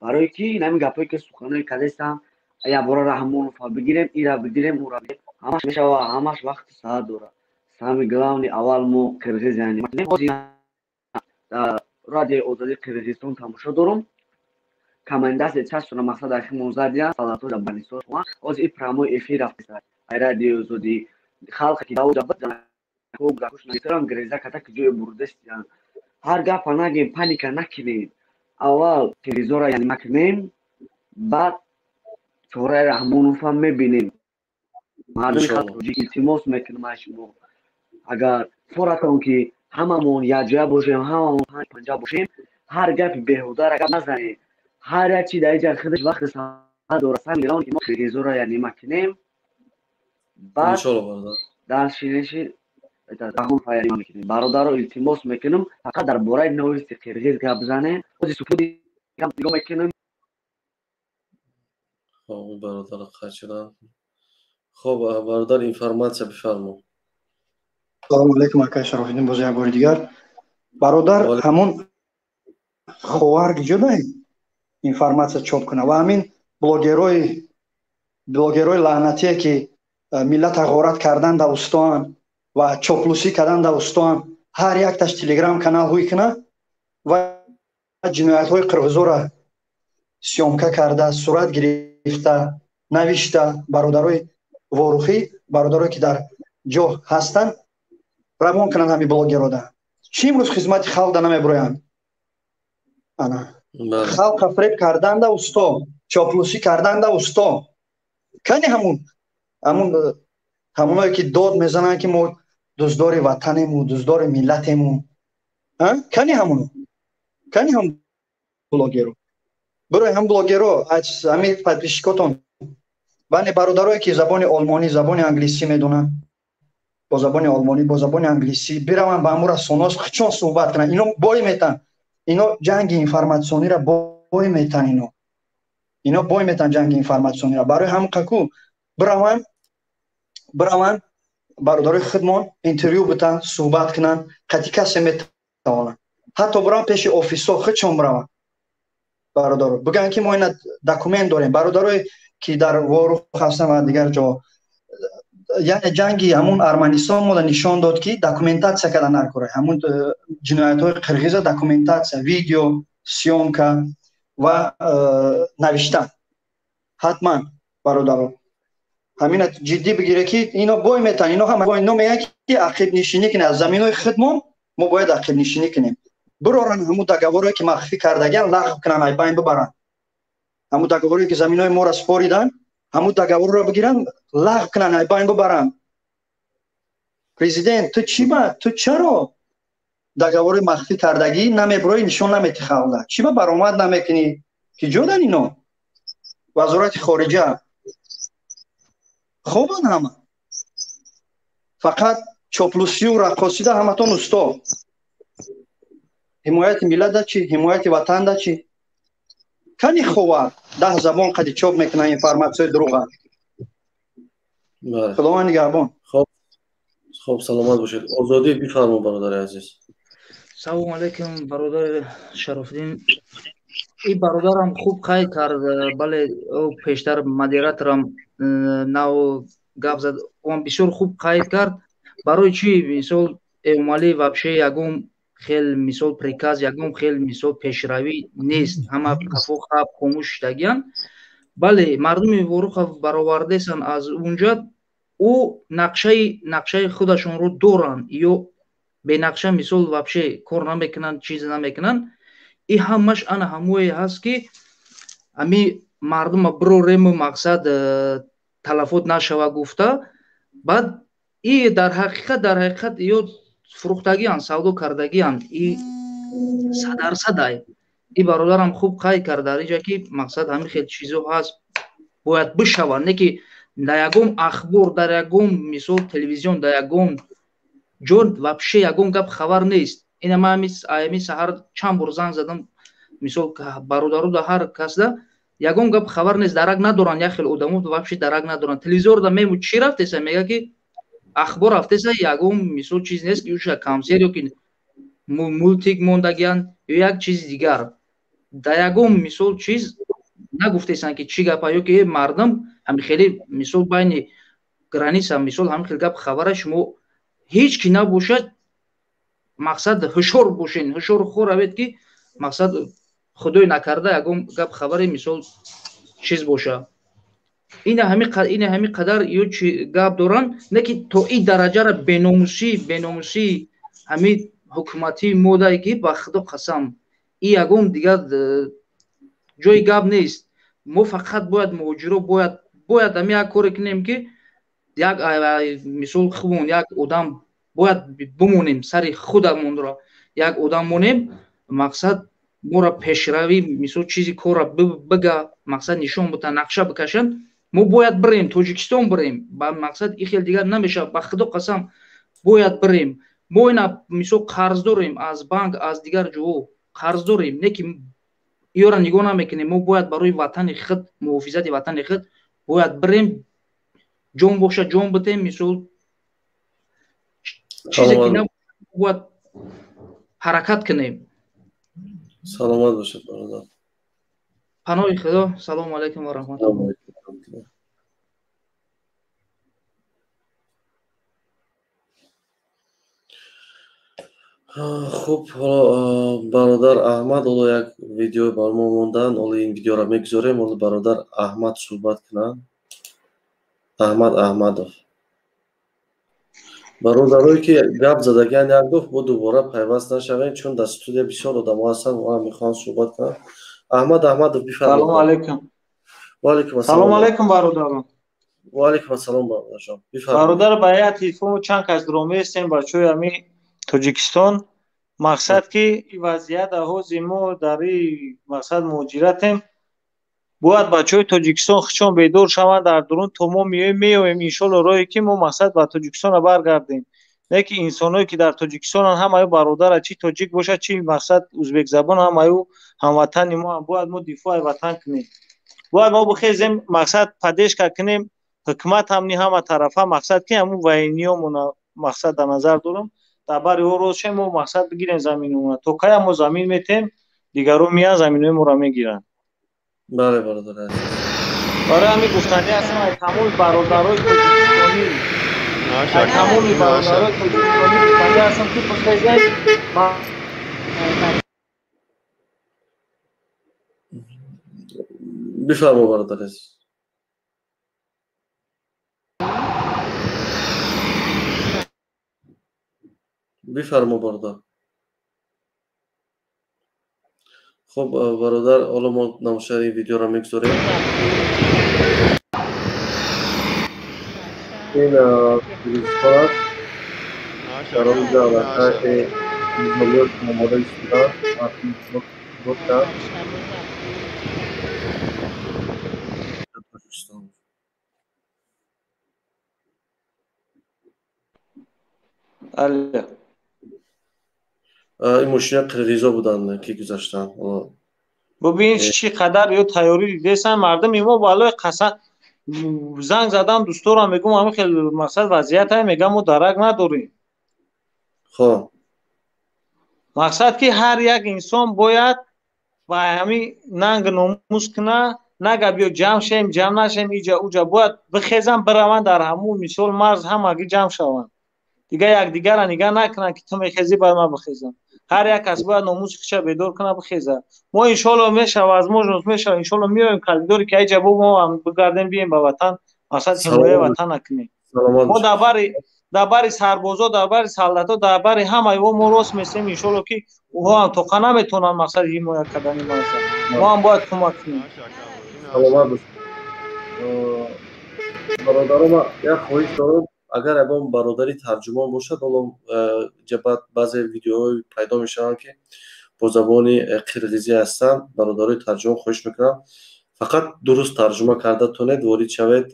S6: برای کی نمی گپایی که سخنای کردستم یا برای همون فال بگیریم ایرا بگیریم اورا بگیریم همش میشه و همش وقت ساعت دوره سامی گلاونی اول مو قرغیز یعنی مثلا رادیو اوزادی قرغیزستان تماشا دارم کامنداس چاشونه مقصد اخی موزادیا سالاتو دبانیسو اوز ای پرامو افیر افسر ای رادیو اوزادی خلق کی داو دبت کو گاکوش نمیتران گریزا کتا کی جو بردستیان هر گا پناگیم پانیکا نکنید اول تلویزیون یعنی مکنیم بعد چورای همون فهم میبینیم مردم خاطری التماس میکنم شما اگر فراتون که هممون یا جا باشیم هممون پنجاب باشیم هر گپی بهوده را نزنید هر چی در اینجا خودش وقت ساعت درست میلون که ما تلویزیون یعنی مکنیم بعد در شیرشی همون فایری میکنیم برادر التماس میکنم فقط در باره نویس قرغیز گپ بزنه خودی سپودی کم نگاه میکنم
S1: خب برادر خاچران خب برادر اینفورماسیا بفرما
S16: سلام علیکم اکای شریف‌الدین باز یک بار دیگر برادر همون خوارگ جدای اینفورماسیا چاپ کنه و همین بلاگرای لعنتی که ملت غارت کردن در استان و چاپلوسی کردن در استان هر یک تاش تلگرام کانال هوی کنه و جنایت های قرغیزا را سیامکه کرده صورت گرفته نوشته برادرای واروخی برادرایی که در جا هستند روان کنند همین بلاگرها ده چی امروز خدمت خلق نمیبرایم انا خلق فریب کردن در استا چاپلوسی کردن در استا کنی همونایی که داد میزنن که ما دوستدار وطنیم و دوستدار ملتیم کنی هم بلاگرها برای هم بلاگرها از همین پادپیشکاتون بانی برادرایی که زبان آلمانی زبان انگلیسی میدونن با زبان آلمانی با زبان انگلیسی برام با امور سوناس خچون صحبت کنن اینا بای میتن اینا جنگ اینفورماسیونی را بای میتن اینا بای میتن جنگ اینفورماسیونی را برای هم قکو برام برادرای خودمان اینترویو بتن صحبت کنن قتی کسی میتونن حتی برام پیش آفیسا خچون برام برادر بگن که ما این دکومنت داریم. برادرای که در وارخ هستن و دیگر جا یعنی جنگی همون ارمنستان ما نشان داد که دکومنتاسیا کردن نکره. همون جنایت های قرقیز دکومنتاسیا، ویدیو، سیومکا و نوشتن. حتما برادر همین جدی بگیره که اینا بای میتن. اینا هم بای نمیگه که عقب نشینی کنه از زمینای خودمون. ما باید عقب نشینی کنیم. برورن همون دگاوری که مخفی کردگان لغو کنن ای باین ببرن. همون دگاوری که زمینای ما را سپاریدن همون دگاور رو بگیرن لغو کنن ای باین ببرن. پرزیدنت تو چرا دگاور مخفی کردگی نمیبری نشون نمیتی خواهد؟ چی با برآمد نمیکنی که جدن اینو وزارت خارجه خوبن همه فقط چاپلوسی و رقاصی ده همه تون استا. حمایت ملت ده چی؟ حمایت وطن ده چی؟ کنی خواه 10 زبان قدی چاپ میکنن اینفارماسیون دروغه. خدا من نگهبان.
S1: خب سلامت باشید. آزادی بفرمایید برادر عزیز.
S5: سلام علیکم برادر شرفدین. این برادرم خوب قید کرد. بله او پیشتر مدیراترم نو گپ زد. اون بسیار خوب قید کرد. برای چی مثال اومالی وابشه یگم خیلی مثال پریکاز یگم خیلی مثال پیشروی نیست. همه کفو خواب خاموش دگیان. بله مردم وروخ برآورده سن از اونجا او نقشه خودشون رو دارن یا به نقشه مثال وابشه کار نمیکنن چیز نمیکنن. این همش انا هموی هست که امی مردم برو ریم مقصد تلفات نشوه گفته. بعد این در حقیقت یا فروختگی هن سودو کردگی هن. این صدای این برادرم خوب قید کرده در اینجا که مقصد همین خیلی چیزو هست باید بشوه. نه که در یکم اخبار در یکم مثال تلویزیون در یکم جون وابشه یکم گپ خبر نیست. این ما همی سهر چند بار زنگ زدم مثال برادرو در هر کس ده یکم گپ خبر نیست. درک ندارن. یک خیلی آدمو وابشه درک ندارن. تلویزیون ده میمون چی رفته میگه که اخبار رفته یکم مثال چیز نیست که اوش کامسر یا که مولتیک موندگیان یا یک چیز دیگر در یکم مثال چیز نگفته که چی گپ یا که مردم هم خیلی مثال بین گرانیس هم مثال هم خیلی گپ خبرش مو هیچ کی نباشه. مقصد هشور باشین هشور خور اوید که مقصد خدای نکرده یکم گپ خبر مثال چیز باشه. این همین قدر یو چی گپ دارن. نه که تو این درجه را بناموسی همین حکومتی موده که با خدا قسم این یکم دیگر جای گپ نیست. ما فقط باید مهاجرو باید همین یک کار کنیم که یک مثال خوبون یک آدم باید بمونیم سری خودمون را یک آدم مونیم. مقصد ما را پیشروی مثال چیزی کار را بگه مقصد نشون بده نقشه بکشن. ما باید بریم تاجیکستان بریم. با مقصد این خیلی دیگر نمیشه. با خدا قسم باید بریم. ما اینا مثال قرض داریم از بانک از دیگر جو قرض داریم. نه که اینا نگاه نمیکنیم. ما باید برای وطن خود محافظت وطن خود باید بریم جون باشه جون بتیم مثال چیزی که نه باید حرکت کنیم.
S1: سلامت باشید برادر.
S5: پناه خدا. سلام علیکم و رحمت الله.
S1: خب برادر احمد حالا یک ویدیو بر ما موندن. حالا این ویدیو را میگذاریم. حالا برادر احمد صحبت کنن. احمدов برادرایی که گپ زدگان یک دو با دوباره پیوست نشوین چون در استودیو بسیار آدم هستن و میخوان صحبت کنن. احمدов بفرمایید.
S19: سلام علیکم.
S1: و علیکم السلام.
S19: سلام علیکم برادران.
S1: و علیکم السلام برادر جان.
S19: بفرمایید. برادر باید تلفن چند کس درومه استیم بچوی امی تاجیکستان مقصد که وضعیت هوزیمو در مقصد مهاجرتیم باید بچه های تاجیکستان خچون بیدار شوند در درون تا ما میویم انشالله راهی که ما مقصد به تاجیکستان برگردیم. نه که انسانایی که در تاجیکستان هم ایو برادر چی تاجیک باشه چی مقصد ازبک زبان هم ایو هموطن ما هم باید ما دفاع وطن کنیم. باید ما بخیزیم مقصد پدیش کنیم حکومت هم نی همه طرفه مقصد که همون وینیامون مقصد در نظر دارم در باری او روز ما مقصد بگیریم زمینمون تو که ما زمین میتیم دیگرو میان زمینای ما را میگیرن.
S1: بله برادر عزیز.
S19: برای همین گفتنی هستم از تمام برادرای تاجیکستانی گفتنی هستم که بخیزن
S1: بفرما برادر عزیز. بفرما برادر. خب برادر حالا ما نمایشگر این ویدیو را میگذاریم. این فیلسفات در اونجا علاقه ایزولیوت مماره ایستیدن گفتن این ماشین قرقیزا بودن که گذاشتن.
S19: ببین چی قدر یا تیاری دیدن مردم ایما بالای قصد زنگ زدم دوستورم میگم همین خیلی مقصد وضعیت های میگم ما درک نداریم.
S1: خب
S19: مقصد که هر یک انسان باید و همین ننگ ناموس کنه نگه بیا جمع شیم جمع نشیم ایجا اوجا باید بخیزن بروند در همون مثال مرز هم اگه جمع شوند دیگه یک دیگر را نگه نکنن که تو میخیزی باید من بخیزم. هر یک کس باید ناموس خودش بیدار کنه بخیزه. ما انشالله میشه و از ما میشه انشالله میایم کالدوری که ایجا ما هم بگردیم بیایم به وطن اصلا حمایت وطن نکنیم. ما درباره سربازا درباره سلطنت درباره همه ما راست میسیم انشالله که اوها هم توقع نمیتونن مقصد حمایت کردن ما هم باید کمک کنیم.
S1: سلامت باشید. برادرم یک خواهش دارم اگر ابا برادری ترجمان باشد حالا جبت بعضی ویدیوهای پیدا میشن که با زبان قرقیزی هستن برادرای ترجمان خواهش میکنم فقط درست ترجمه کرده تونید وارد شوید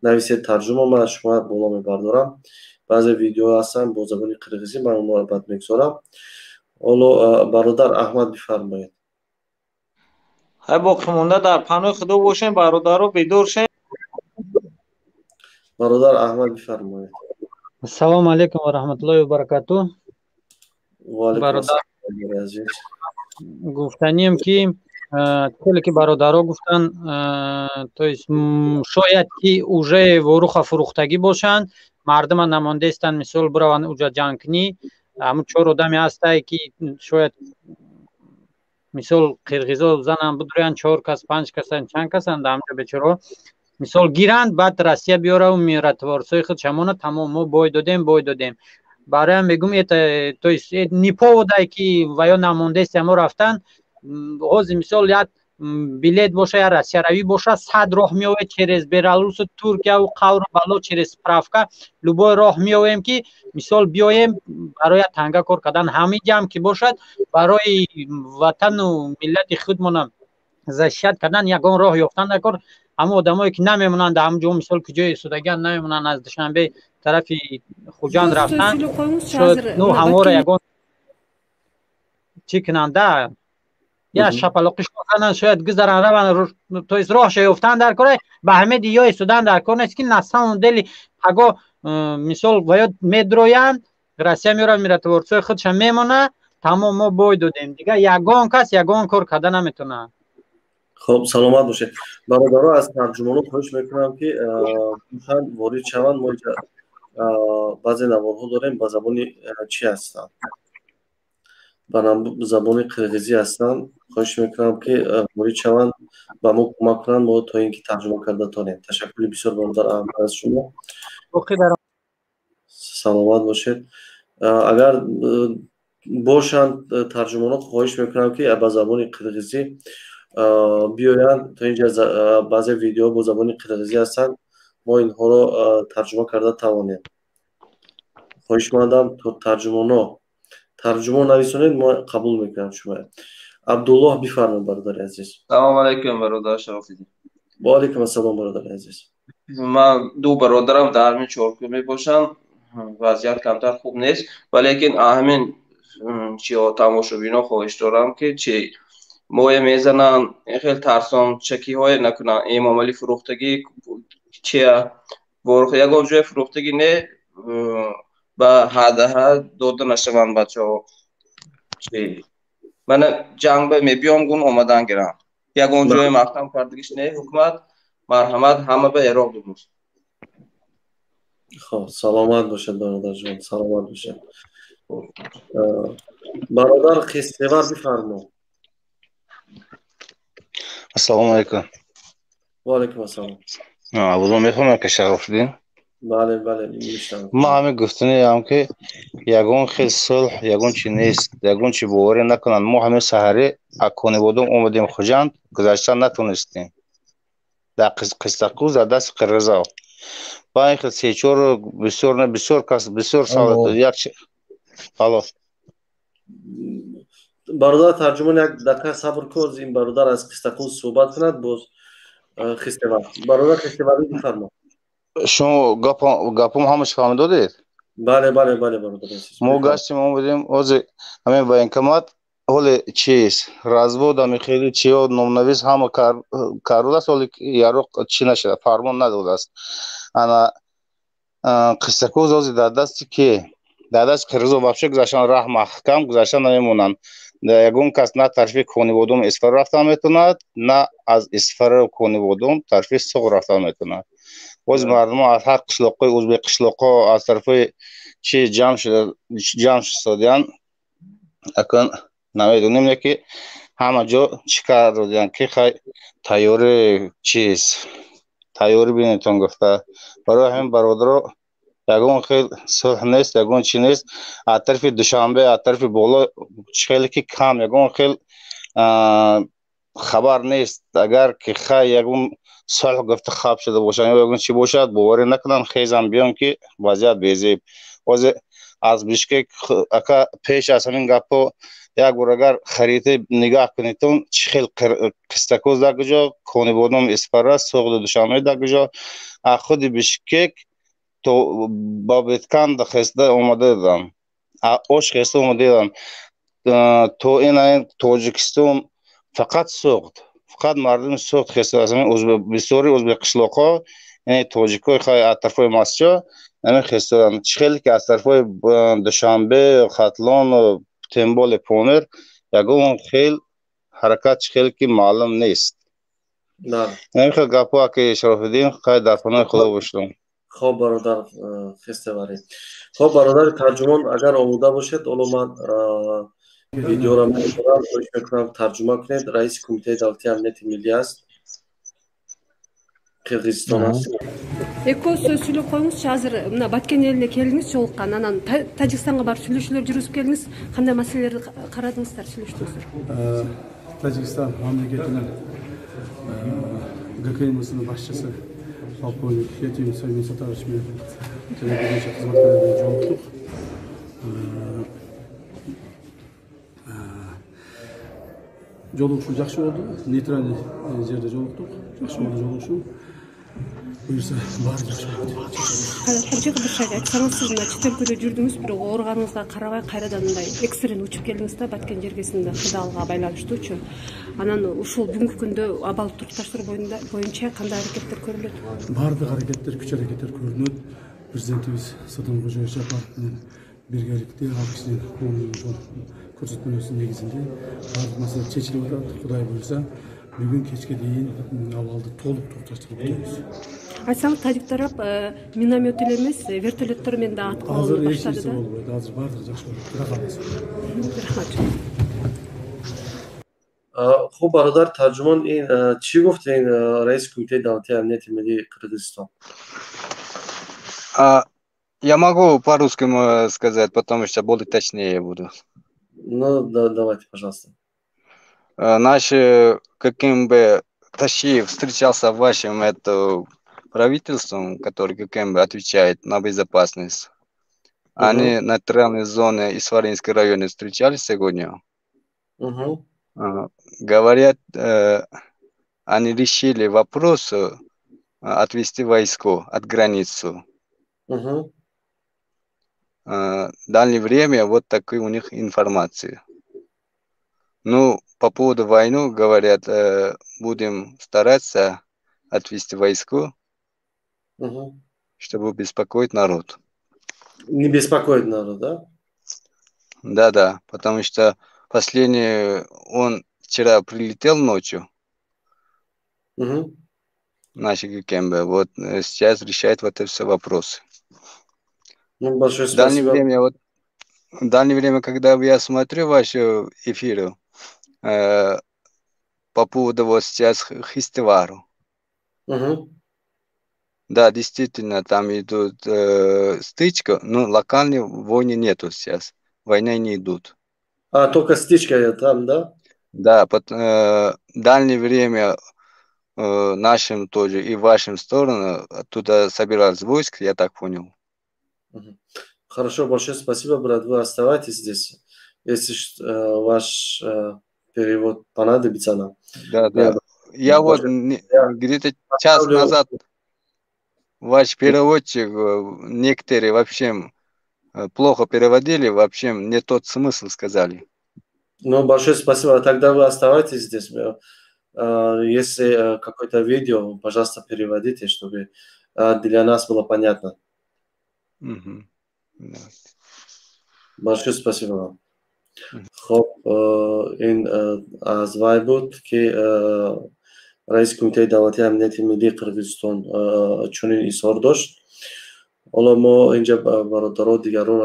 S1: نویسید ترجمه من شما بالا میبردارم. بعضی ویدیو هستن با زبان قرقیزی من اونها رو بعد میگذارم. حالا برادر احمد بفرمایید.
S19: های باقی مونده در پناه خدا باشین برادرها بیدار شین.
S1: برادر احمد بفرمایید.
S2: السلام علیکم و رحمت الله و برکاته.
S1: و علیکم السلام عزیز.
S2: گفتنیم که طوری که برادرها گفتن شاید که اوژه وروخ فروختگی باشند مردم نمانده استن مثال بروند اوجا جنگ کنی همون چهار آدمی هسته که شاید مثال قرقیزا زنن بدوریان 4 کس 5 کسن چند کسن در همجا بیچاره مثال گیرند بعد رسیه بیاره و میرد وارسای خود شمانه تمام ما بای دادیم برای هم میگم تو نیپا بوده که و یا نمانده است ما رفتن حوض مثال یک بلیت باشه یا رسیه روی باشه 100 راه میوه چرز بیرالوس و ترکیه و قور بلو چرز سپرافکا لوبای راه میویم که مثال بیایم برای تنگه کار کردن همین جمع که باشد برای وطن و ملت خودمون زشت کردن یگان راه یافتن نکار اما آدمایی که نمیمونن در همونجا مثال کجای سودگان نمیمونن از دوشنبه طرف خوجند رفتن شاید نو همواره یگان چی کننده یا شپلاقش کنن شاید گذرن روان تو از راهش یافتن در کاره به همه دیگه سودان در کار نیست که نسان دلی اگه مثال باید میدرویند رسیه میرن میره تو ورسای خودش میمونه تمام ما بای دادیم دیگه یگان کس یگان کار کردن نمیتونه.
S1: خب سلامت باشه. برادرها از ترجمانو خواهش میکنم که میخوان وارد شوند ما بعضی نوارها داریم با زبان چی هستن با زبان قرقیزی هستن خواهش میکنم که وارد شوند و ما کمک کنند ما تا اینکه ترجمه کرده تانیم. تشکر بسیار برادر احمد از شما. سلامت باشید. اگر باشند ترجمانو خواهش میکنم که با زبان قرقیزی بیاین تا اینجا بعضی ویدیو با زبان قرقیزی هستن ما اینها رو ترجمه کرده توانیم. خواهش می‌کنم تو ترجمه نویسونید ما قبول میکنم شما. عبدالله بفرمایید برادر عزیز.
S13: سلام علیکم برادر شرافیدین.
S1: و علیکم السلام برادر عزیز.
S13: من دو برادرم در همین چهارکوبه باشم وضعیت کمتر خوب نیست ولیکن همین چیا تماشابینا خواهش دارم که چی موی میزنن خیلی ترسان چکی های نکنن این عملی فروختگی چیه یکان جای فروختگی نه به هده داده نشوند بچه ها چی мана ҷангба мебиём гун омадан гирам ягон ҷое маҳкам кардагиш не ҳукумат марҳамат ҳама ба эроқ дудуз.
S1: خب سلامت باشد برادر جان، سلامت باشد. برادر قیستیور بفرما.
S9: السلام علیکم.
S1: و علیکم السلام.
S9: عبدالله میخوام که شرف دین.
S1: بله بله میشنم.
S9: ما همه گفتنی هم که یگون خیلی صلح یگون چی نیست، یگون چی باوری نکنن. ما همه سحری اکونی بودم اومدیم خوجند گذاشتن نتونستیم. در قسطقوز در دست قرزاو. با این خیلی سیچور بسیار کس بسیار سال یک چی. خلاص.
S1: برادر ترجمان یک دقیقه صبر کن، این برادر از قسطقوز صحبت کند باز خیستیور. برادر خیستیور بفرما.
S9: شما گپم همش فهمید دادید؟
S1: بله بله بله برادر.
S9: ما گشتیم اومدیم از همین بانکمات حال چیز развод هم خیلی چیا نامنویس هم کارول است ولی یارو چی نشده فرمان نداده است. انا قسطقوز از در دستی که در دست قرضو вообще گذاشتن راه محکم گذاشتن نمیمونن. یگون کس نه طرفی خانواده‌ام اسفر رفتن میتوند نه از اسفر خانواده‌ام طرفی سوق رفتن میتوند. باز مردم از هر قشلاقای ازبک قشلاقا از طرف چی جمع شدن اکن نمیدونیم که همه جا چیکار دادن که خیلی تیاری چیز تیاری بینتون گفته برای همین برادر یگون خیلی صلح نیست یگون چی نیست از طرف دوشنبه از طرف بالا خیلی که کم یگون خیلی خبر نیست اگر که خیلی یگون صلح گفته خواب شده باشن یا یگون چی باشد باوری نکنن خیزم بیان که وضعیت بیزیب از بیشکک اکا پیش از همین گپو یک بار اگر خریطه نگاه کنیتون چی خیلی قسطقوز در کجا کونی بودم اسپره سوق دوشنبه در کجا خود بیشکک تو با بیتکن در خسته اومده دادم اوش خسته اومده دادم تو این تاجیکستان فقط سوخت فقط مردم سوخت خسته از همین بسیاری ازبک قشلاقا یعنی تاجیکای خیلی از طرفای مسجد همین خسته دادم خیلی که از طرفای دوشنبه ختلان و تنبال پونر یگون خیلی حرکت خیلی که معلوم نیست همین خیلی گپا که شرف الدین خیلی در پناه خدا باشتم.
S1: خب برادر خیستیور. خب برادر ترجمان اگر آموده باشد اولو من ویدیو را میکنم ترجمه کنید. رئیس کمیته دولتی امنیت ملی است قرغیزستان است.
S11: Эко сүйлөп коюңузчу азыр мына Баткен элине келиңиз жолуккан анан Тажикстанга барып сүйлөшүүлөр жүргүзүп келиңиз кандай маселелерди карадыңыздар сүйлөштүңүздөр?
S23: Тажикстан мамлекетинин ГКМСынын башчысы полковник Етим Саймин Сатарович менен телевидение кызматкерлеринен жолуктук. Жолугушуу жакшы болду. Нейтральный жерде жолуктук. Жакшы болду жолугушуу. Буюрса баары жакшы болду.
S11: Качек бир шай айтсаңыз, сиз мына чет өлкөдө жүрдүңүз, бирок ооруганыңызга карабай кайрадан мындай экстрен учуп келдиңиз да Баткен жергесинде кыдалга байланыштуучу. Анан ушул бүгүнкү күндө абалдык турукташтар боюнча кандай аракеттер көрүлөт?
S23: Баардык аракеттер, күч аракеттер көрүнөт. Президентибиз Садам Кожоев Жапаров менен биргеликте ал кишинин көрсөтмөлөрүнүн негизинде баардык маселе чечилип атат. Кудай буйрса бүгүн кечке дейин абалды толук турукташтырып кетебиз.
S11: Айтсаңыз, тажик тарап миномет эле эмес, вертолеттор менен да аткылоо баштады да.
S23: Азыр эч нерсе болбойт. Азыр баардыгы жакшы болуп
S1: атат. خب برادر ترجمان این چی گفت این رئیس کمیته دولتی امنیت ملی قرغیزستان؟
S24: Я могу по-русски сказать, потому что более точнее буду.
S1: Ну, давайте, пожалуйста.
S24: Наш, каким бы Ташиев встречался вашим правительством, который каким бы отвечает на безопасность, они на нейтральной зоне Исфаринской районе встречались сегодня? Говорят, они решили вопрос отвести войску от границы. В дальнее время вот такой у них информация. Ну, по поводу войны, говорят, будем стараться отвести войску, чтобы беспокоить народ.
S1: Не беспокоить народ, да?
S24: Да, потому что Последний, он вчера прилетел ночью, наши Кембе. Вот сейчас решает вот эти все вопросы.
S1: Ну, большое
S24: В дальнее
S1: спасибо.
S24: время, когда я смотрю ваши эфиры, по поводу вот сейчас фестиваля. Да, действительно, там идут стычка, но локальной войны нету сейчас. Войны не идут.
S1: А, только стычка там, да?
S24: Да, в дальнее время нашим тоже и вашим сторону оттуда собирались войска, я так понял.
S1: Хорошо, большое спасибо, брат. Вы оставайтесь здесь. Если ваш перевод понадобится нам.
S24: Да. Я вот где-то час назад ваш переводчик, некоторые вообще плохо переводили, вообще не тот смысл сказали.
S1: Ну, большое спасибо. Тогда вы оставайтесь здесь. Если какое-то видео, пожалуйста, переводите, чтобы для нас было понятно. Большое спасибо вам. خب این از وای بود که رئیس کمیته دولتی امنیت ملی قرقیزستان چنین اظهار داشت. حالا ما اینجا برادران دیگران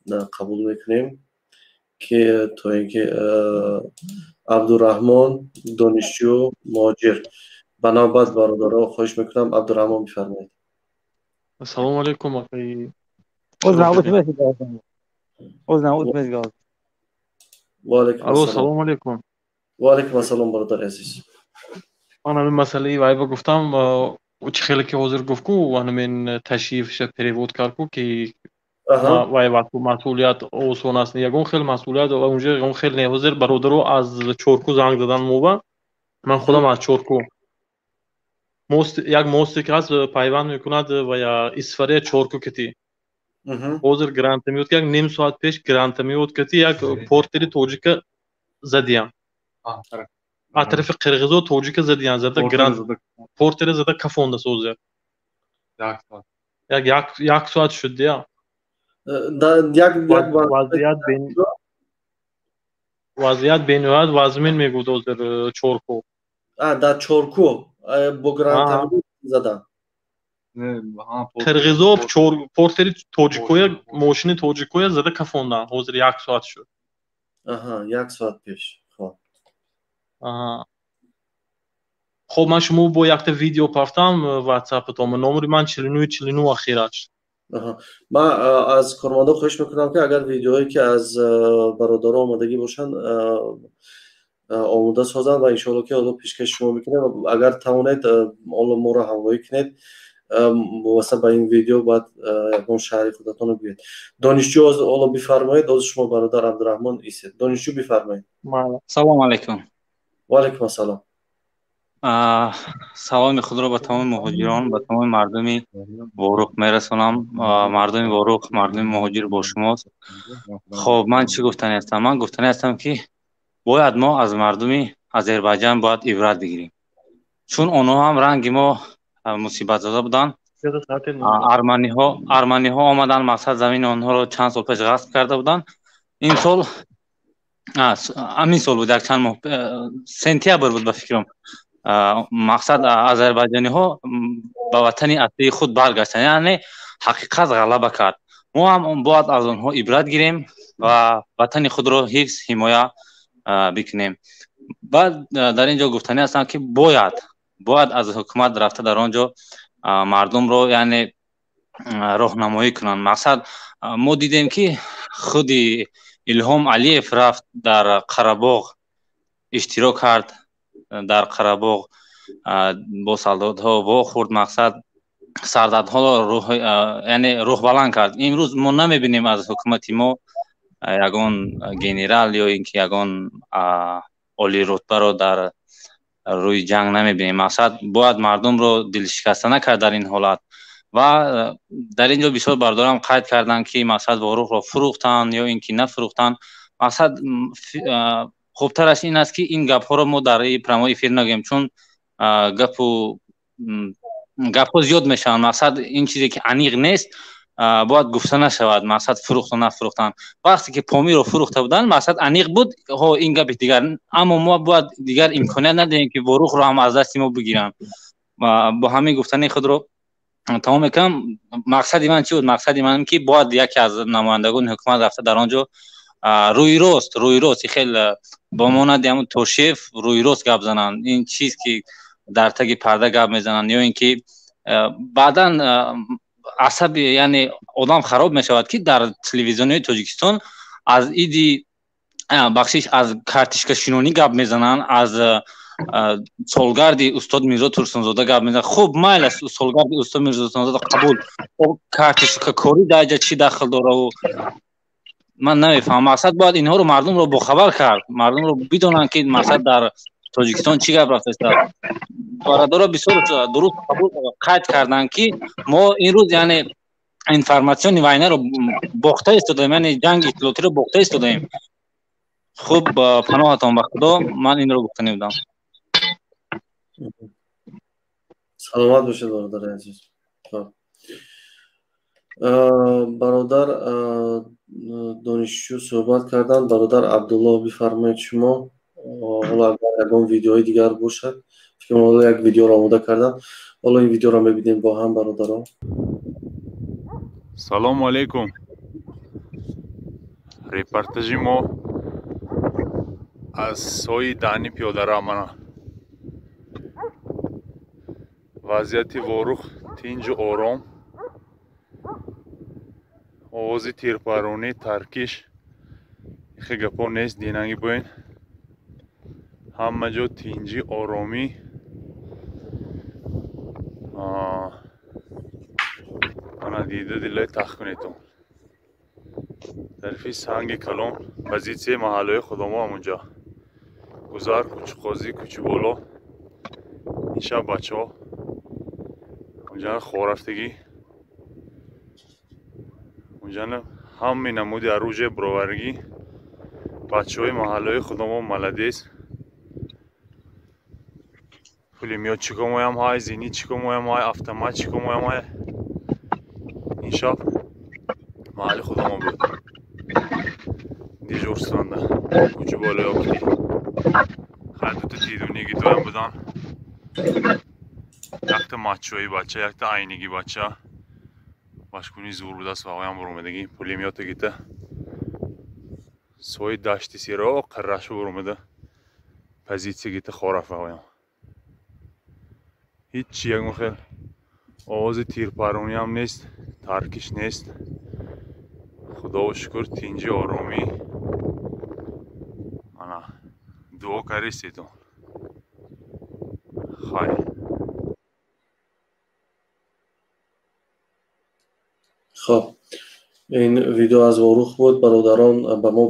S1: را قبول میکنیم که تا اینکه عبدالرحمن دانشجو مهاجر بنابرای برادران خواهش میکنم عبدالرحمن بفرمایید.
S4: السلام علیکم آقای
S1: سلام علیکم. و علیکم السلام برادر عزیز.
S4: من همین مسئله وای گفتم و چه خیلی که حاضر گفت کو و همین تشریفش پریود کرد کو که وای وقت مسئولیت اوسون است یگون خیلی مسئولیت و اونجا اون خیلی حاضر برادرو از چورکو زنگ دادن موبا من خودم از چورکو یک موستی که هست پیوند میکند و یا اسفره چورکو کتی حاضر گرانت میود که یک نیم ساعت پیش گرانت میود کتی یک پورتری توجیک زدیم از طرف قرغیزو توجیک زدیم زده گرانت پورتری زده کفونده سوزه یک ساعت شد یا وضعیت بینواد وازمین میگود در چورکو
S1: در چورکو با گرانت زدن
S4: قرغیزو پورتری توجیکوی ماشین توجیکوی زده کفوندن حاضر یک ساعت شد.
S1: یک ساعت پیش.
S4: خب من شما با یک تا ویدیو پافتم واتساپ تام نمبر من 49 اخیرش.
S1: من از کارمندا خواهش میکنم که اگر ویدیوهایی که از برادران آمادگی باشن آماده سازن و ان شاءالله که حالا پیشکش شما میکنه اگر توانید حالا ما رو همراهی کنید واسه با این ویدیو باید اون شهری خودتون رو بیاید. دانشجو حالا بفرمایید از شما برادر عبدالرحمن ایست. دانشجو بفرمایید.
S17: سلام علیکم.
S1: و علیکم السلام.
S17: سلام خود را به تمام مهاجران به تمام مردم واروق میرسونم. مردم واروق مردم مهاجر با شماست. خب من چی گفتنی هستم؟ من گفتنی هستم که باید ما از مردم آذربایجان باید عبرت بگیریم چون آنها هم رنگ ما مصیبت زده بودن. ارمنی ها آمدن مقصد زمین آنها رو چند سال پیش غصب کرده بودن. این سال همین سال بود یک چند ماه سپتامبر بود به فکرم مقصد آذربایجانی ها به وطن اصلی خود برگشتن یعنی حقیقت غلبه کرد. ما هم باید از آنها عبرت گیریم و وطن خود رو حفظ حمایت بکنیم. بعد در اینجا گفتنی هستم که باید از حکومت رفته در آنجا مردم رو یعنی راهنمایی کنن. مقصد ما دیدیم که خودی الهام علیف رفت در قره‌باغ اشتراک کرد در قره‌باغ با سردارها وا خورد مقصد سردارها رو یعنی روح بلند کرد. امروز ما نمیبینیم از حکومت ما یگان گنرال یا اینکه یگان عالی رتبه رو در روی جنگ نمیبینیم. مقصد باید مردم رو دل شکسته نکرد در این حالت و در اینجا بسیار برادران قید کردن که مقصد واروق رو فروختن یا اینکه نفروختن. مقصد خوبترش این است که این گپ ها رو ما در این پرامای فیر نگیم چون گپ ها زیاد میشن. مقصد این چیزی که عمیق نیست باید گفته نشود مقصد فروخت و نفروختن. وقتی که پامیر رو فروخته بودن مقصد انیق بود ها این گپ دیگر، اما ما باید دیگر امکانیت ندهیم که وروخ رو هم از دست ما بگیرن. با همین گفتن خود رو تمام میکنم. مقصدی من چی بود؟ مقصدی من که باید یکی از نمایندگان حکومت رفته در آنجا روی راست خیلی با مانند همون توشیف روی راست گپ زنن، این چیز که در تگ پرده گپ میزنن یا اینکه بعداً عصبی یعنی آدم خراب میشود که در تلویزیونی تاجیکستان از ایدی بخشش از کارتشکا شینونی گپ میزنن، از سالگرد استاد میرزا ترسنزاده گپ میزنن. خوب مایل است سالگرد استاد میرزا ترسنزاده قبول، کارتشکا کاری در چی داخل داره و من نمیفهمم. مقصد باید اینها رو مردم رو باخبر کرد، مردم رو بدونن که مقصد در تاجیکستان چی گپ رفته است. برادرها بسیار درست قبول قید کردن که ما این روز یعنی اینفورماسیون وینه رو باخته استودیم، یعنی جنگ اطلاعاتی رو باخته استودیم. خوب پناهتان به خدا، من این رو گفتنی بودم.
S1: سلامت باشید برادر عزیز. برادر دانشجو صحبت کردن. برادر عبدالله بفرمایید شما. حالا اگر یکم ویدیوهای دیگر باشد، فکر کنم حالا یک ویدیو را آماده کردم، حالا این ویدیو را میبینیم با هم برادران.
S3: سلام علیکم. رپورتاژی ما از سوی دانی پیاده رو منه. وضعیت وروخ تینج و آرام، آوازی تیرپارونی ترکیش خیلی گپا نیست دیننگی باین. همه جا تینجی آرامی. انا دیده دیلای تخت کنیتون طرفی سنگ کلام وزیدسی محله خودمو همونجا گذار کوچ قاضی کوچ بالا. این شب بچه ها اونجا خورفتگی اونجا هم نمودی اروج براورگی بچه های محله خودمو ملدیس پولیمیات چیکو هم های زینی چیکو هم های افتما چیکو هم های. این شب محل خودمو بود دیجور سنده کوچ بالا آبتی خدوت تیدونیگی دویم بودن. یک تا مچوی بچه، یک تا اینگی بچه باشکونی زور بوده است و هم برومدگی پولیمیات گیته سوی داشتی سیرا قرش برومده پزیتی گیته خورفه هایم هیچ چی یک مخیر آواز تیرپارونی هم نیست، ترکش نیست. خدا و شکر تینجی آرامی. انا دعا کریستی تو خواهی.
S1: خب این ویدیو از وروخ بود. برادران به ما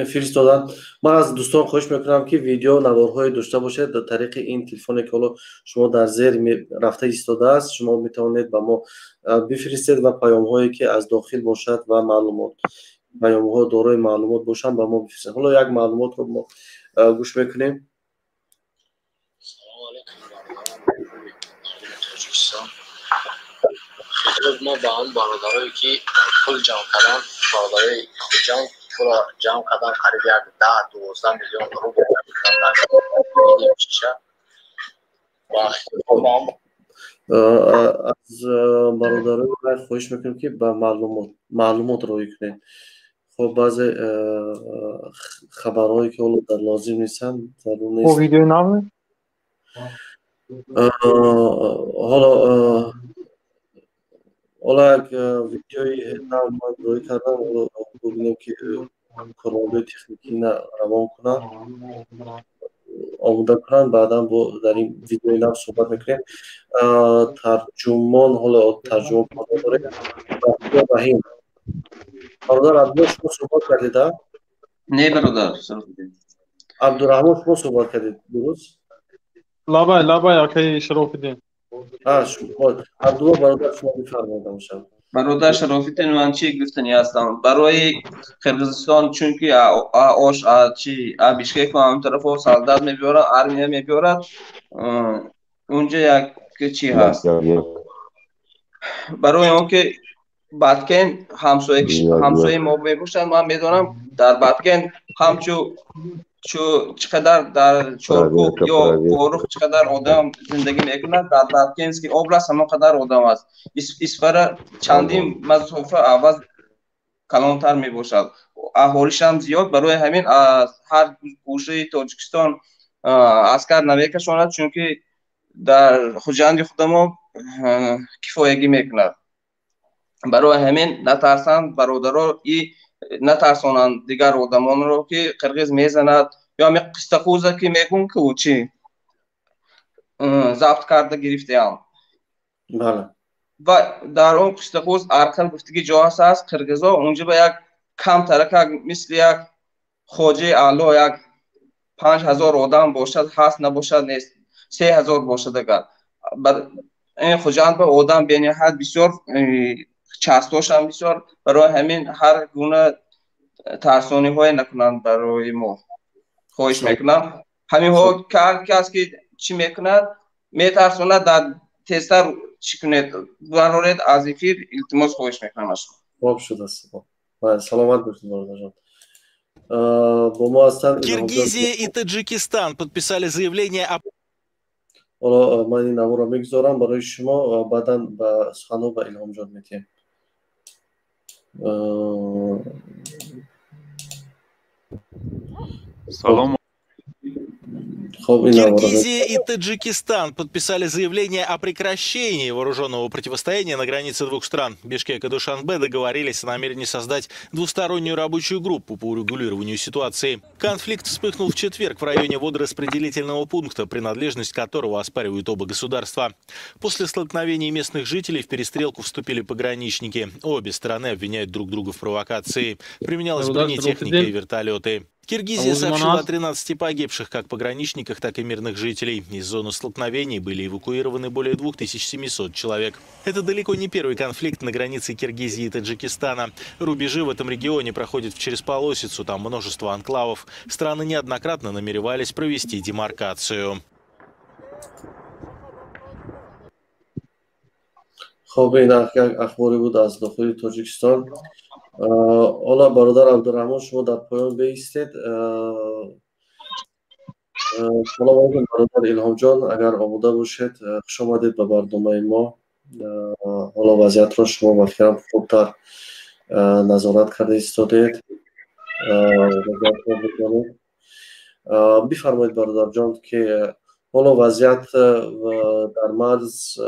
S1: فرستادن. من از دوستان خواهش میکنم که ویدیو نوارهای داشته باشه در طریق این تلفنی که حالا شما در زیر رفته ایستاده است شما میتوانید به ما بفرستید و پیام هایی که از داخل باشد و معلومات پیام ها دارای معلومات باشن به ما بفرستید. حالا یک معلومات رو ما گوش میکنیم.
S10: خطاب ما با هم برادرایی که پول جمع کردن، برادرای خودجان پول جمع کردن قریب یک 10-12 میلیون روبل میدیم چیشه و خطاب با هم
S1: از برادرای خواهش میکنیم که به معلومات روی کنید. خب بعضی خبرهایی که حالا در لازم نیستن ضرور نیست.
S4: ویدیو نام
S1: حالا یک ویدیوی نام روی کردم و ببینیم که کانال‌های تکنیکی روان کنن آماده کنن. بعدا با در این ویدیوی نام صحبت میکنیم. ترجمان حالا ترجمه کننده رحیم برادر عبدالله شما صحبت کردید؟
S13: نه برادر
S1: عبدالرحمن شما صحبت کردید درست؟
S4: لابا اوکی شرافیدین.
S1: شما عبدالله برادر شما بفرمایید. باشم
S13: برادر شرافیدین من چی گفتنی هستم برای قرقیزستان چون که آش چی بیشکک و همون طرف سالداد میبیارد ارمیه میبیارد اونجا یک چی هست برای اون که баткен ҳамсояи мо мебошад. Ман медонам дар баткен ҳамчу чиқадар дар Чоркӯб ё Борух чиқадар одам зиндагӣ мекунад, дар Баткенский област ҳамон қадар одам аст. Исфара чандин масофа авваз калонтар мебошад. Аҳолишам зиёд, барои ҳамин аз ҳар гӯшаи Тоҷикистон аскар намекашонад, чунки дар хуҷанди худамо кифоягӣ мекунад. барои ҳамин натарсанд бародаро натарсонанд дигар одамонро ки қирғиз мезанад ё ами қистақӯза ки мегӯн ку чи забт карда гирифтаам. Ва дар он қистақӯз арқил гуфтагӣ ҷо ҳаст қирғизо унҷа ба як кам тарака мисли як хоҷаи аъло як 5000 одам бошад, ҳаст набошад нест 3000 бошад. агар ин хуҷанд ба одам бениҳоят бисёр часпошам бисёр, барои ҳамин ҳар гуна тарсониҳое накунанд барои мо. хоҳиш мекунам ҳаминҳо кас ки чӣ мекунад метарсонад, дар тезтар чӣ кунед бароред аз эфир илтимос хоҳиш мекунам аз шумо.
S1: Хуб шудааст. Саломат бошед бародарҷон.
S8: Киргизия и Таджикистан подписали заявление о...
S1: Ҳоло ман ин намуро мегузорам барои шумо, баъдан ба суханҳо ба Илҳомҷон метиҳем.
S8: Салом. Киргизия и Таджикистан подписали заявление о прекращении вооруженного противостояния на границе двух стран. Бишкек и Душанбе договорились о намерении создать двустороннюю рабочую группу по урегулированию ситуации. Конфликт вспыхнул в четверг в районе водораспределительного пункта, принадлежность которого оспаривают оба государства. После столкновений местных жителей в перестрелку вступили пограничники. Обе стороны обвиняют друг друга в провокации. Применялась бронетехника и вертолеты. Киргизия сообщила о 13 погибших как пограничниках, так и мирных жителей. Из зоны столкновений были эвакуированы более 2700 человек. Это далеко не первый конфликт на границе Киргизии и Таджикистана. Рубежи в этом регионе проходят через полосицу, там множество анклавов. Страны неоднократно намеревались провести демаркацию.
S1: خب این اخباری بود از داخل تاجیکستان. حالا برادر عبدالرحمن شما در پایان بایستید. حالا برادر الهام جان اگر آماده باشید خوش آمدید به برنامه ما. حالا وضعیت را شما با فکرم خوبتر نظارت کرده ایستادید. بفرمایید برادر جان که حالا وضعیت در مرز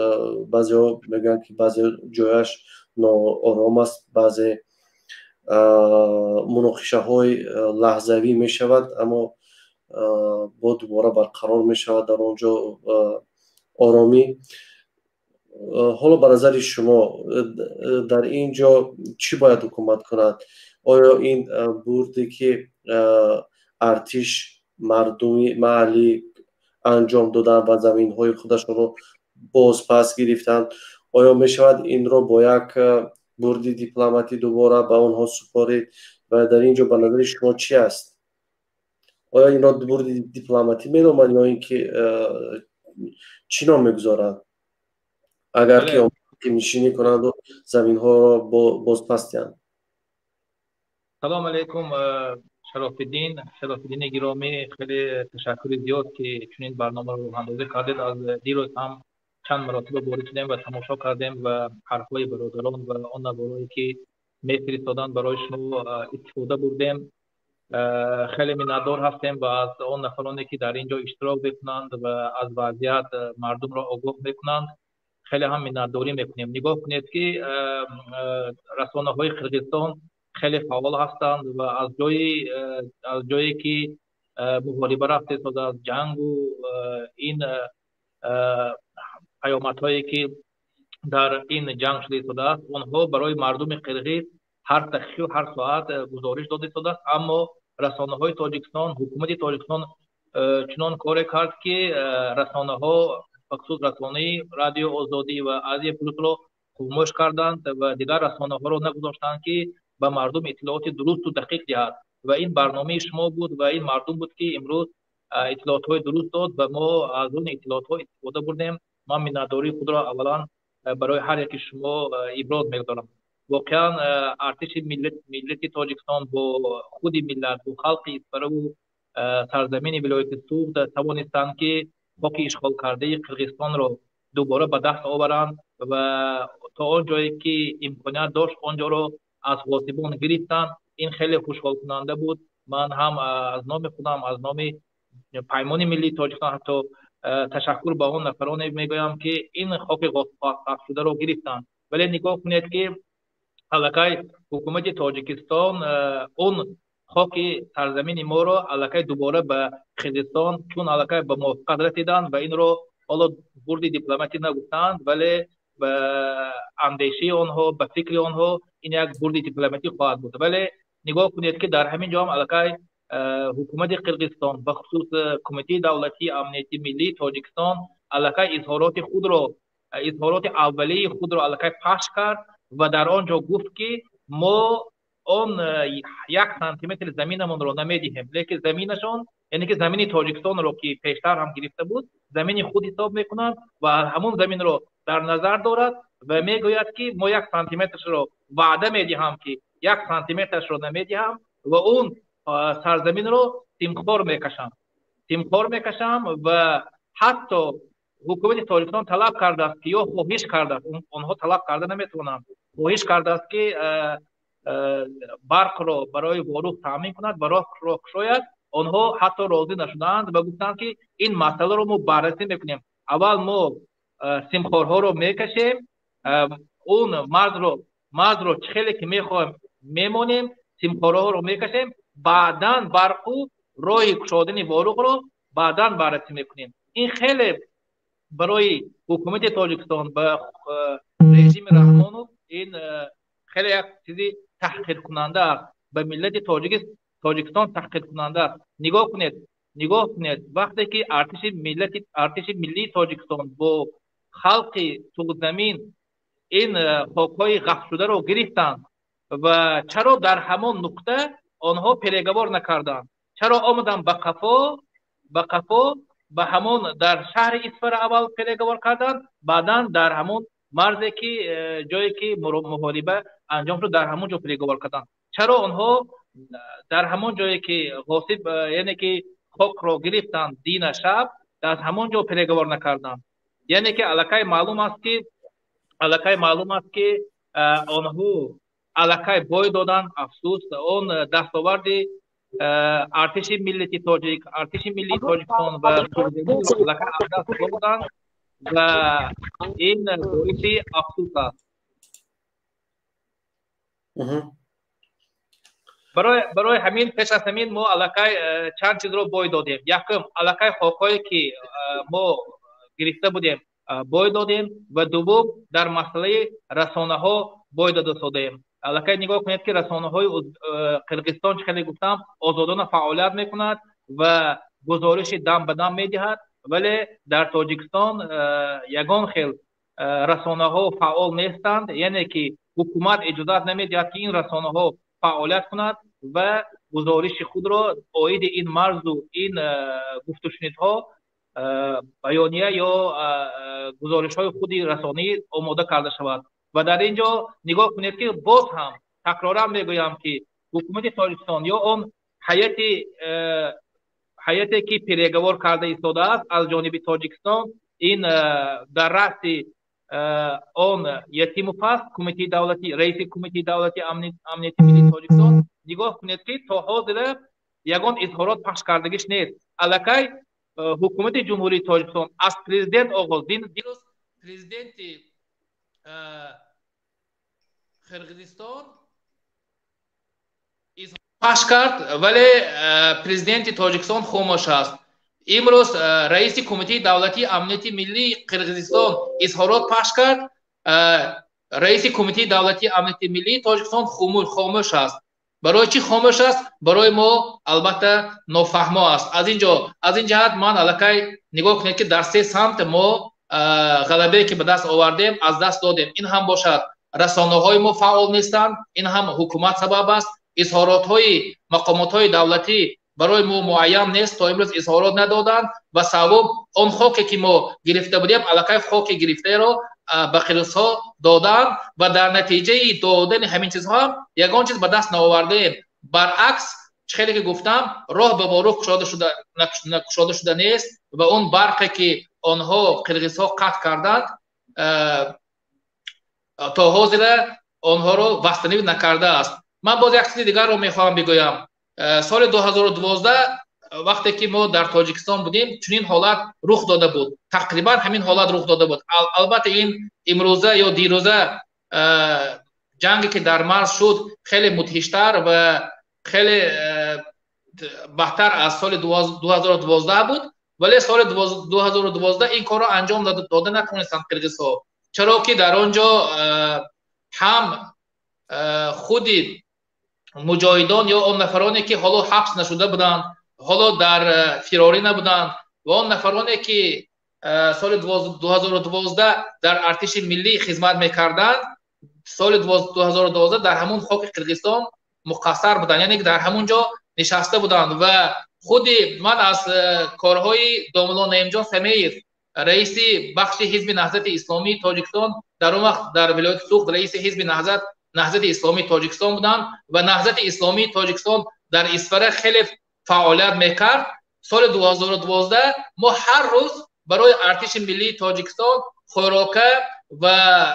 S1: بعضی ها میگن که بعضی جایش ناآرام است، بعضی مناقشه های لحظوی می شود اما با دوباره برقرار می شود در آنجا آرامی. حالا به نظر شما در اینجا چی باید حکومت کند؟ آیا این بردی که ارتش مردمی محلی انجام دادن و زمین های خودشون رو باز پس گرفتن، آیا می شود این را با یک بردی دیپلماتی دوباره به آنها سپارید و در اینجا به نظر شما چی است؟ آیا این را بردی دیپلماتی می نامند یا اینکه چی نام میگذارند اگر که نشینی کنند و زمین ها را باز پس دهند؟
S20: سلام علیکم شرافالدین گرامی، خیلی تشکر زیاد که چنین برنامه رو اندازه کردید. از دیروز هم چند مرتبه وارد شدیم و تماشا کردیم و حرفهای برادران و آن نوارایی که میفرستادند برای شما استفاده بردیم. خیلی منتظر هستیم و از آن نفرانی که در اینجا اشتراک میکنند و از وضعیت مردم را آگاه میکنند خیلی هم منتظری میکنیم. نگاه کنید که رسانه های قرقیزستان خیلی فعال هستند و از جایی که مغاربه رفته شده از جنگ و این پیامدهایی که در این جنگ شده است، آنها برای مردم قرقیز هر دقیقه و هر ساعت گزارش داده شده است. اما رسانه های تاجیکستان، حکومت تاجیکستان چنان کار کرد که رسانه ها بخصوص رسانه رادیو آزادی و آزیا پلوس را خاموش کردند و دیگر رسانه ها را نگذاشتند که به مردم اطلاعات درست و دقیق دهد و این برنامه شما بود و این مردم بود که امروز اطلاعات های درست داد و ما از اون اطلاعات ها استفاده بردیم. من منتظری خود را اولا برای هر یک شما ابراز می‌کنم. واقعا ارتش ملت تاجیکستان با خود ملت با خلق اسپره و سرزمین ولایت سوخت توانستند که خاک اشغال کرده قرقیزستان را دوباره به دست آورند و تا آنجایی که امکانیت داشت آنجا را از غاصبان گرفتند. این خیلی خوشحال کننده بود. من هم از نام خودم، از نام پیمان ملی تاجیکستان حتی تشکر به اون نفران میگویم که این خاک غصب شده را گرفتند. ولی نگاه کنید که الکی حکومت تاجیکستان اون خاک سرزمین ما را الکی دوباره به قرقیزستان چون الکی به موافقت رسیدند و این را حالا برد دیپلماتی نگفتند ولی به اندیشه آنها به فکر آنها این یک برد دیپلماتی خواهد بود. ولی نگاه کنید که در همین جا هم الکی حکومت قرقیزستان به خصوص کمیته دولتی امنیتی ملی تاجیکستان الکی اظهارات اولیه خود را الکی پخش کرد و در آنجا گفت که ما اون 1 سانتیمتر زمینمون رو نمیدیم، لیکن زمینشون یعنی که زمین تاجیکستان رو که پیشتر هم گرفته بود زمین خود حساب میکنند و همون زمین رو در نظر دارد و میگوید که ما 1 سانتیمترش رو وعده میدیم که 1 سانتیمترش رو نمیدیم و اون سرزمین رو تیمخوار میکشم و حتی حکومت تاجیکستان طلب کرده است که یا خواهش کرده است، اونها طلب کرده نمیتونند، خواهش کرده است که برق را برای واروق تامین کند و راه را شاید آنها حتی راضی نشدند و گفتند که این مسئله رو ما بررسی میکنیم. اول ما سیمخوارها رو میکشیم، اون مرز رو چخیلی که میخوایم میمونیم، سیمخوارها رو میکشیم، بعداً برق و راه کشادن واروق رو بعداً بررسی میکنیم. این خیلی برای حکومت تاجیکستان به رژیم رحمانوف این خیلی یک چیزی تحقیر کننده است، به ملت تاجیکستان تحقیر کننده است. نگاه کنید وقتی که ارتش ملی تاجیکستان با خلق سوق زمین این خاک‌های غصب شده رو گرفتند و چرا در همان نقطه آنها پیگوار نکردند؟ چرا آمدن به قفا به همون در شهر اسفر اول پیگوار کردند، بعدا در همون مرزی که جایی که محاربه انجام شد در همون جا پیگوار کردند؟ چرا آنها در همون جایی که غاصب یعنی که خاک را گرفتند دین شب در همون جا پیگوار نکردند؟ یعنی که الکی معلوم است که آنها الکی بای دادن. افسوس اون دستاورد ارتش ملی تاجیکستان و الکی از دست دادن و این باعث افسوس است. برای همین پیش از همین ما الکی چند چیز رو بای دادیم. یکم الکی خاکایی که ما گرفته بودیم بای دادیم و دوم در مسئله رسانه ها بای داده شدیم. الکی نگاه کنید که رسانه های قرقیزستان خیلی گفتم آزادانه فعالیت میکند و گزارش دم به دم میدهد، ولی در تاجیکستان یگان خیل رسانه ها فعال نیستند، یعنی که حکومت اجازه نمیدهد که این رسانه ها فعالیت کند و گزارش خود را عاید این مرز و این گفت و شنیدها بیانیه یا گزارش های خودی رسانه‌ای آماده کرده شود. و در اینجا نگاه کنید که باز هم تکرارا میگویم که حکومت تاجیکستان یا اون حیاتی که پیگوار کرده ایستاده است از جانب تاجیکستان این در رأس اون یتیم فصل کمیته دولتی رئیس کمیته دولتی امنیتی ملی تاجیکستان نگاه کنید که تا حاضر یگان اظهارات پخش کردگیش نیست. الکی حکومت جمهوری تاجیکستان از پرزیدنت آغاز دیروز پرزیدنت قرقیزستان پخش کرد ولی پرزیدنت تاجیکستان خاموش است. امروز رئیس کمیته دولتی امنیتی ملی قرقیزستان اظهارات پخش کرد، رئیس کمیته دولتی امنیتی ملی تاجیکستان خاموش است. برای چی خاموش است؟ برای ما البته نافهما است. از این جهت من الکی نگاه کنید که در 3 سمت ما غلبه که به دست آوردیم از دست دادیم. این هم باشد رسانه های ما فعال نیستند، این هم حکومت سبب است. اظهارات های مقامات های دولتی برای ما معین نیست، تا امروز اظهارات ندادند و سبب اون خاکی که ما گرفته بودیم الکی خاک گرفته را به قرغیزها دادند و در نتیجه دادن همین چیزها هم یگان چیز به دست نآوردیم. برعکس خیلی که گفتم راه به بارو کشاده شده نیست و اون برقی که آنها قرغیزها قطع کردند تا حاضر آنها رو بستنی نکرده است. من باز یک چیز دیگر رو میخواهم بگویم. سال 2012 وقتی که ما در تاجیکستان بودیم چنین حالت رخ داده بود، تقریبا همین حالت رخ داده بود. البته این امروزه یا دیروزه جنگی که در مرز شد خیلی مدهشتر و خیلی بهتر از سال 2012 بود، ولی سال 2012 این کار را انجام داده نتونستند قرغیزها، چرا که در آنجا هم خودی مجاهدان یا آن نفرانی که حالا حبس نشده بودند، حالا در فراری نبودند و آن نفرانی که سال 2012 در ارتش ملی خدمت میکردند سال 2012 در همون خاک قرغیزستان مقصر بودند، یعنی در همونجا نشسته بودند. و خود من از کارهای داملا نعیمجان سمیر رئیس بخش حزب نهضت اسلامی تاجیکستان در اون وقت در ولایت سوخت رئیس حزب نهضت اسلامی تاجیکستان بودند و نهضت اسلامی تاجیکستان در اسفره خیلی فعالیت میکرد. سال 2012 ما هر روز برای ارتش ملی تاجیکستان خوراک و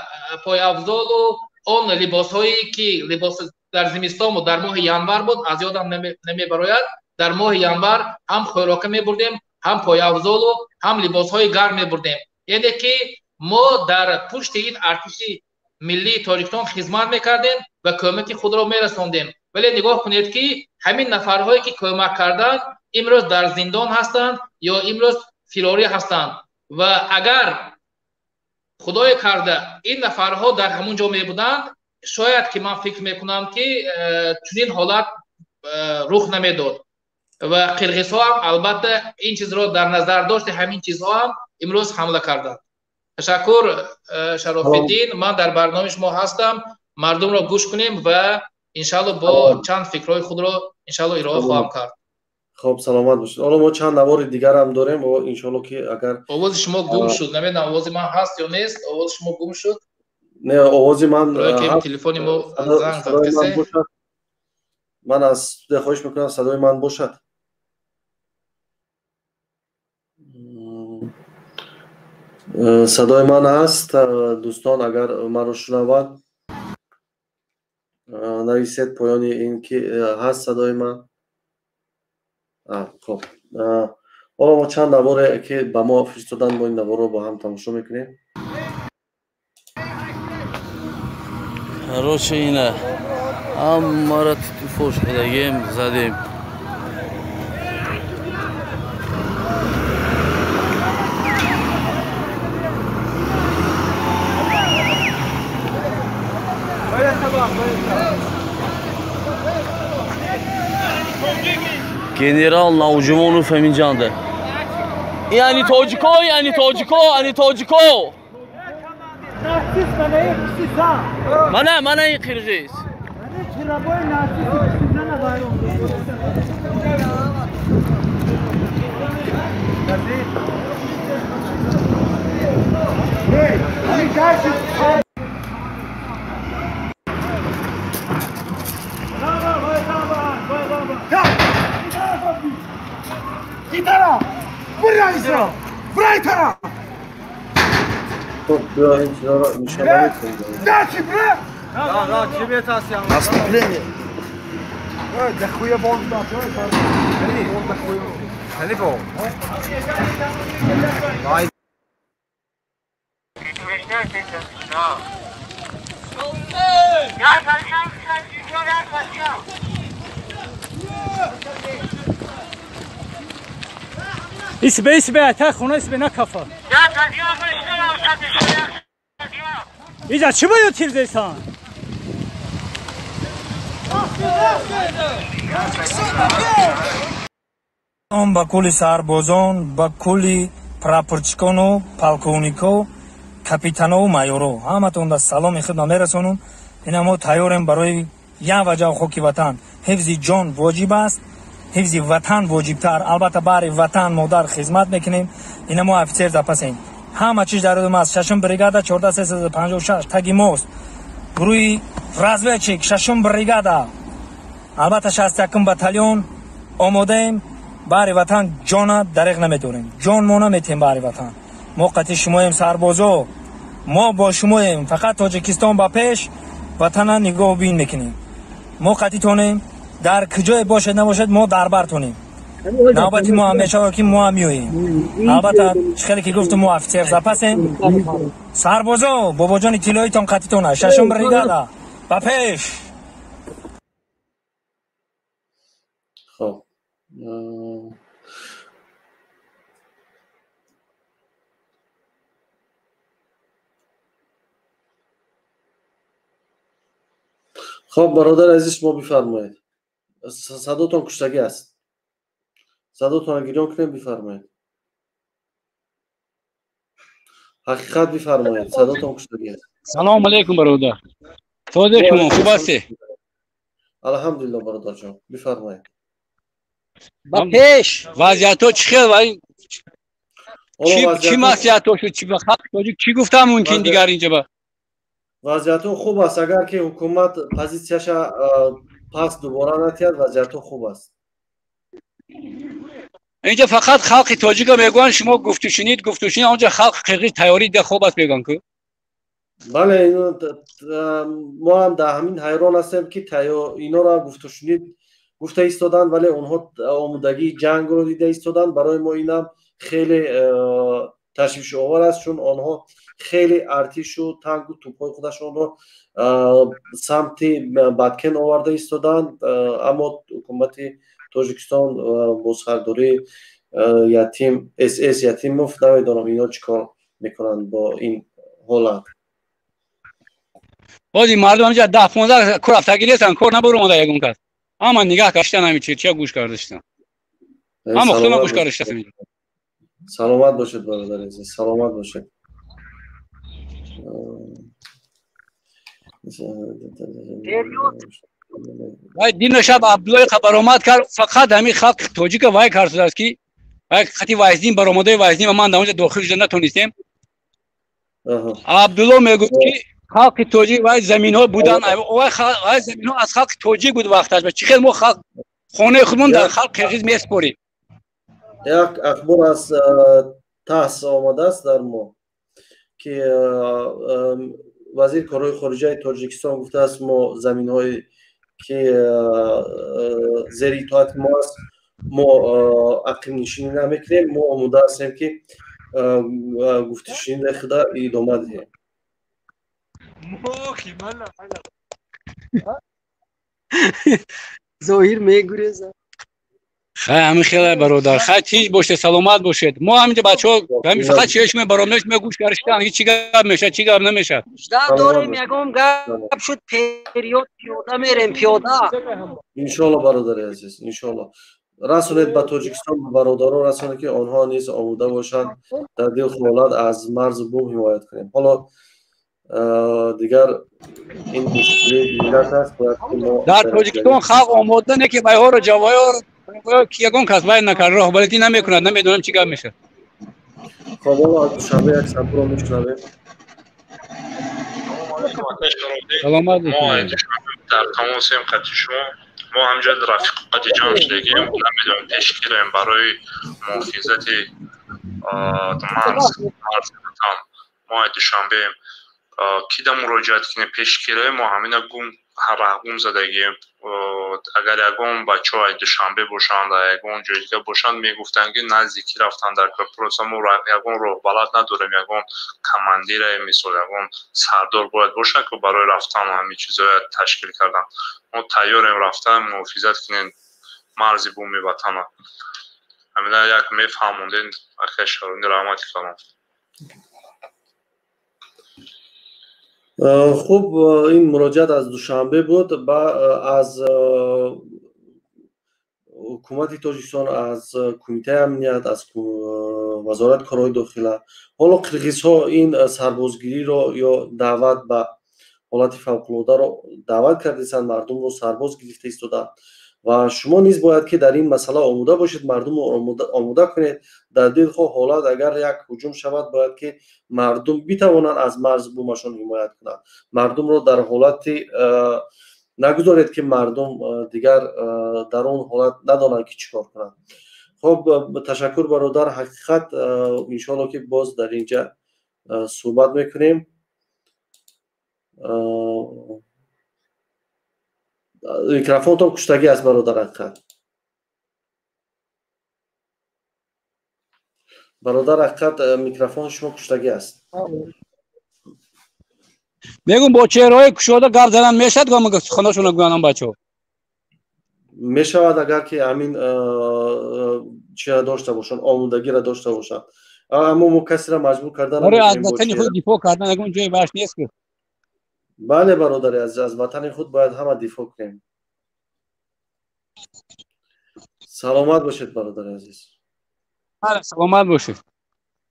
S20: پایافزال و آن لباس هایی که لباس در زمستان و در ماه ینور بود از یادم نمیبراید، در ماه ینور هم خوراک میبردیم، هم پایافزال و هم لباس های گرم میبردیم. یعنی که ما در پشت این ارتش ملی تاجیکستان خدمت میکردیم و کمک خود را میرساندیم. ولی نگاه کنید که همین نفرهایی که کمک کردند امروز در زندان هستند یا امروز فراری هستند و اگر خدای کرده این نفرها در همون جا می بودند شاید که من فکر میکنم که چنین حالت رخ نمیداد و قرغیزها هم البته این چیز را در نظر داشت، همین چیزها هم امروز حمله کردند. تشکر شرف الدین، من در برنامه شما هستم، مردم را گوش کنیم و انشالله با چند فکرهای خود را انشالله ارائه خواهم کرد.
S1: خب سلامت باشید. حالا ما چند نوار دیگر هم داریم و انشالله که اگر
S20: آواز شما گم شد، نمیدونم آواز من هست یا نیست، آواز شما گم شد.
S1: نه آواز من
S20: هست. تلفنی ما زنگ زد کسی.
S1: من از خواهش میکنم صدای من باشد. صدای من هست دوستان؟ اگر من رو شنوند نویسید پایان این که هست صدای من. خب حالا ما چند نواره که به ما فرستادن ما این نوار رو با هم تماشا میکنیم.
S12: هراچه اینه هم ما را فوش کردگیم زدیم. General Naujumonov Emincan'dı. Yani Tojiko, yani Tojiko, yani Tojiko. Mana iyi Kırgız.
S18: Gitara! Buraya İsra! Buraya İtara!
S1: Çok güzel inşallah inşallah.
S18: Daki bre!
S21: Ya kimi tasyan?
S1: Nasıl pleni?
S18: De خوی بال داد.
S21: Telefon. Vay.
S19: اسبه تا خونه اسبه نکفا اینجا چی باید تیرزیستان با کلی سربازان با کلی پراپورچیکانو پالکونیکو کاپیتانو مایورو همتون دا سلام خدمت میرسونم. اینا ما تیاریم برای یک وجه خاکی وطن. حفظ جان واجب است، حفظ وطن واجبتر. البته برای وطن ما در خدمت میکنیم. اینا ما افسر زپسیم.
S7: همه چیز در اومد. ششم بریگادا 14356 تگی موست گروهی رازویچیک ششم بریگادا البته 61 بتالون آماده ایم برای وطن. جان دریغ نمیدونیم، جان ما نمیتیم برای وطن. ما قطعی شماییم سربازا، ما با شماییم. فقط تاجیکستان با پیش وطن نگاه بین میکنیم. ما قطعی تونیم در کجای باشد نباشد ما در برتونیم. نوبتی ما همیشه که ما میویم. البته خیلی که گفتم ما افسر زپسیم سربازا بابا جان اطلاعیتان قطعی تونه. ششم بریگادا با پیش.
S1: خب خب برادر عزیز ما بفرمایید. صداتون کشتگی است. صداتون گیران کنیم بفرمایید. حقیقت بفرمایید. صداتون کشتگی است.
S14: سلام علیکم برادر. صحبت شما خوب هستی؟
S1: الحمدلله برادر جان بفرمایید.
S14: با پیش وضعیت چیه؟ چی مسئله شد؟ چی بخواد؟ چی گفتم ممکن دیگر اینجا با
S1: وضعیت خوب است. اگر که حکومت پوزیسیاش پس دوباره نتیاد وضعیت خوب است.
S14: اینجا فقط خلق تاجیک میگن شما گفتو شنید اونجا خلق قرقیز تیاری ده خوب است میگن که
S1: بله ما هم در همین حیران هستیم که اینا را گفتو شنید گفته ایستادن ولی اونها آمادگی جنگ رو دیده ایستادن. برای ما اینم خیلی تشویش آور است چون آنها خیلی ارتش و تانک و توپای خودشون رو سمت بدکن آورده ایستادن. اما حکومت تاجیکستان با سرداری یتیم اس یتیم مفت نمیدونم اینا چیکار میکنن با این حالت.
S14: بازی مردم اینجا 10-15 کور افتگی هستن کور نبرو اومده یگون کرد اما نگاه کشتن همین چی گوش کردشتن اما خودم گوش کردشتم.
S1: سلامت باشید برادر عزیز. سلامت باشید.
S14: وای دین شب عبدالله خبر آمد کرد فقط همین خلق تاجیک وای کارت است که وای خطی وایزدین برآمده وایزدین و من در اونجا داخل شدن نتونستیم. عبدالله میگه که خلق تاجیک وای زمین ها بودن وای زمین ها از خلق تاجیک بود وقتش چه خیلی ما خلق خانه خودمون در خلق قرقیز میسپاریم.
S1: یک اخبار از تاس آمده است در ما که وزیر کارهای خارجه تاجیکستان گفته است ما زمین های که زیر اطاعت ما است ما اقلیم نشینی نمیکنیم. ما آماده هستیم که گفته شنید خدا ادامه دهیم.
S14: ظاهر میگوریزه همین خیلی برادر خیلی چیز باشه سلامت باشید. ما همینجا بچه‌ها همین فقط چشم برامش میگوش کردن هیچ چی گپ میشه چی گپ نمیشه.
S7: داریم یگم گپ شد پریود پیاده میریم پیاده
S1: ان شاء الله برادر عزیز ان شاء الله رسونید به تاجیکستان برادران رسونید که آنها نیز آماده باشند در دل خیالات از مرز بوم حمایت کنیم. حالا دیگر این مشکلی ملت است
S14: در تاجیکستان خلق آماده نه که بایها رو جوایار که یگان کس باید نکرد راه بلدی نمیکند نمیدونم چی گپ میشه.
S1: خب حالا دوشنبه یک سمت رو میشنویم.
S14: سلامت
S3: ما در تماس هم خطی شما ما همجا رفیق قدی جان شدگیم نمیدونم تشکیلیم برای محافظت مرز بطن ما دوشنبه کی در مراجعت کنه پیشگیری ما همین گم زدگیم. اگر یکم بچه های دوشنبه باشند یکم جایی که باشند میگفتن که نزدیکی رفتن در پروسه ما یکم رو بلد نداریم یکم کماندیر مثال یکم سردار باید باشن که برای رفتن همین چیزا تشکیل کردن. ما تیاریم رفتن محافظت کنین مرز بومی وطن همین یک میفهموندین اخی شروع رحمتی کنم.
S1: خوب این مراجعت از دوشنبه بود از حکومت تاجیکستان از کمیته امنیت از وزارت کارهای داخله. حالا قرقیزها این سربازگیری رو یا دعوت به حالت فوق‌العاده رو دعوت کردند مردم رو سرباز گرفته ایستادند و شما نیز باید که در این مسئله آموده باشید، مردم آموده کنید. در دل خود حالت اگر یک هجوم شود باید که مردم بتوانند از مرز بومشان حمایت کنند. مردم رو در حالت نگذارید که مردم دیگر در اون حالت ندانند که چیکار کنند. خب تشکر برادر. حقیقت انشاءالله که باز در اینجا صحبت میکنیم. میکروفون تو کشتگی است برادر. حقیقت برادر حقیقت میکروفون شما کشتگی است.
S14: میگم با چهرهای کشوده گپ زدن میشد گام خونه‌شون گویانم بچه‌ها
S1: میشود اگر که همین چه داشته باشن، آمودگی را داشته باشن. اما کسی را مجبور کردن
S14: آره از وطن خود دفاع کردن اگه جای باش نیست که.
S1: بله برادر عزیز، از وطن خود باید همه دفاع کنیم. سلامت باشید برادر عزیز.
S14: بله سلامت باشید.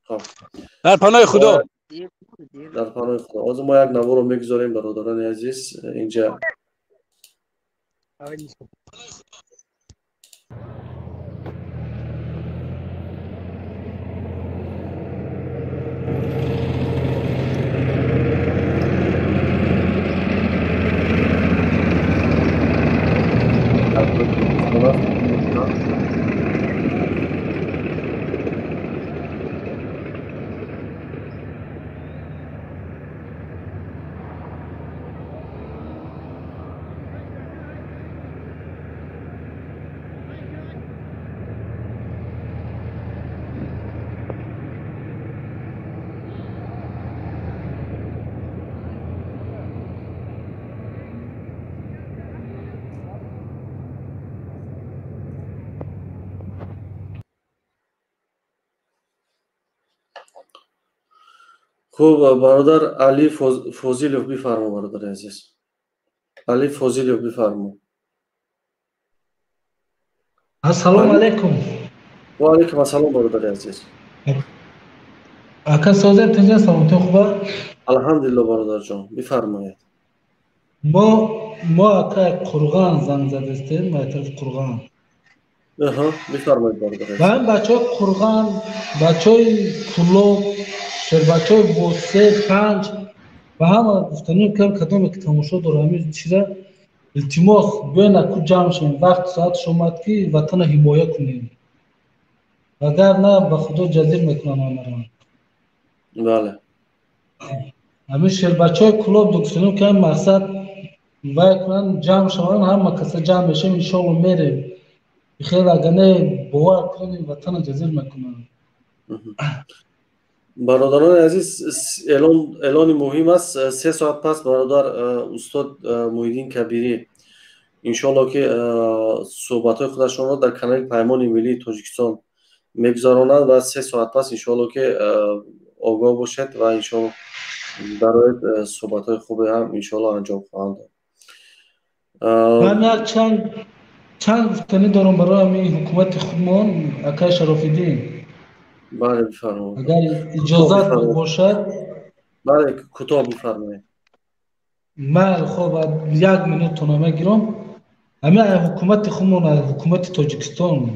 S1: خب
S14: در پناه خدا.
S1: در پناه خدا. از ما یک نوار رو میگذاریم برادران عزیز اینجا. خب برادر علی فوزیلوف بفرما برادر عزیز. علی فوزیلوف بفرما.
S6: السلام علیکم.
S1: و علیکم السلام برادر عزیز.
S6: اکا سوزه تنجا سلامتی خوبه؟
S1: الحمدلله برادر جان بفرمایید.
S6: ما اکا قرغان زنگ زده استیم، ما طرف قرغان.
S1: بفرمایید برادر عزیز.
S6: من بچه قرغان، بچه کلوب، بچه با 3-5 و همه گفتنیم که کدام که تماشا دارم چیزا التماس بیاین اکو جمع شیم وقت ساعت شما که وطن حمایت کنیم، اگر نه به خدا جزیر میکنم آمران.
S1: بله
S6: همیشه بچه های کلوب گفتنیم که مقصد وای کنن جمع شون، هم کسی جمع میشیم انشاءالله میریم. خیلی اگر نه باور کنیم وطن جزیر میکنم.
S1: برادران عزیز اعلان مهم است. 3 ساعت پس برادر استاد محیدین کبیری انشاءالله که صحبت‌های خودشون را در کانال پیمان ملی تاجیکستان میگذارانند و 3 ساعت پس انشاءالله که آگاه باشد و انشاءالله برای صحبت‌های خوب هم انشاءالله انجام خواهند داد.
S6: من یک چند گفتنی دارم برای همین حکومت خودمان اکای شراف‌الدین.
S1: بله بفرمایید.
S6: اگر اجازت باشد.
S1: بله کوتاه بفرمایید.
S6: من خب 1 منوت تونامه گیرم. همه حکومت خودمان، حکومت تاجیکستان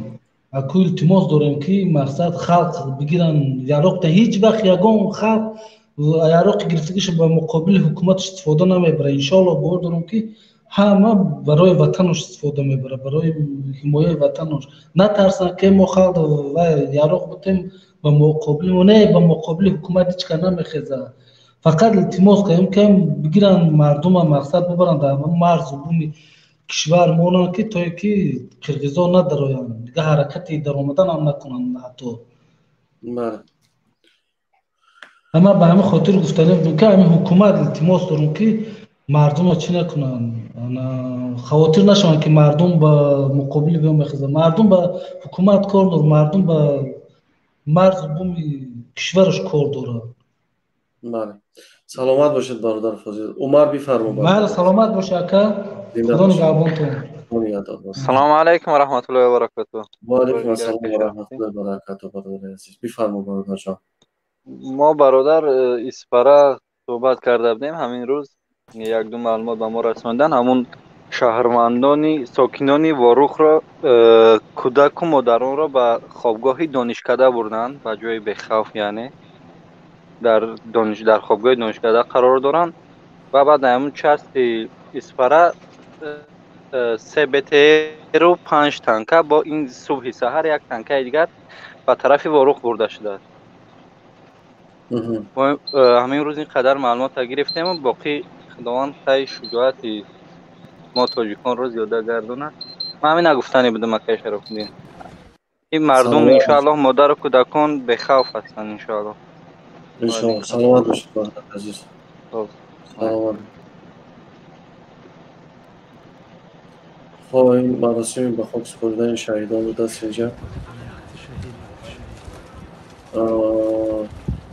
S6: اکو التماس داریم که مقصد خلق بگیرن یاروق تا هیچ وقت یگان خلق یاروق گرفتگیش به مقابل حکومتش استفاده نمیبره. انشاءالله باور دارم که همه برای وطنش استفاده میبره، برای حمایت وطنش. نترسن که ما خلق و یاروق بتیم به مقابل و نه به مقابل حکومت هیچ که نمیخیزه. فقط التماس کنیم که بگیرن مردم مقصد ببرن در مرز و بومی کشور مونن که توی که قرقیزا ندارن دیگه حرکتی در آمدن هم نکنن حتی.
S1: بله.
S6: اما به همه خاطر گفتنیم که همین حکومت التماس دارم که مردم ها چی نکنن، خواطر نشون که مردم با مقابل بیان بخیزن. مردم با حکومت کار داره، مردم با مرز بومی کشورش کار داره.
S1: بله سلامت باشید برادر فضیل. عمر بفرما.
S6: بله سلامت باشه اکا. خدا نگهبانتون.
S15: سلام علیکم و رحمت الله و برکاته.
S1: و علیکم السلام و رحمت الله و برکاته برادر عزیز. بفرما برادر جان.
S15: ما برادر اسپره صحبت کرده بودیم همین روز، یک دو معلومات به ما رسوندن. همون шаҳрвандони сокинони Ворухро кӯдаку модаронро ба хобгоҳи донишкада бурданд, ба ҷои бехавф, яъне дар хобгоҳи донишкада қарор доранд ва баъд ҳамун части испара 3 БТРу 5 танка бо ин субҳи саҳар як танкаи дигар ба тарафи Ворух бурда шудааст. ҳамин рӯз ин қадар маълумота гирифтему, боқӣ худованд таи шуҷоати мо тоҷиконро зиёда гардонад. Ман ҳамина гуфтани будам акай Шарофиддин. ин мардум иншоаллоҳ модару кӯдакон бехавф ҳастанд иншоаллоҳ.
S1: Саломат бошед азиз. Саломат. خب این مراسمی به خاک سپردن شهیدان بود است اینجا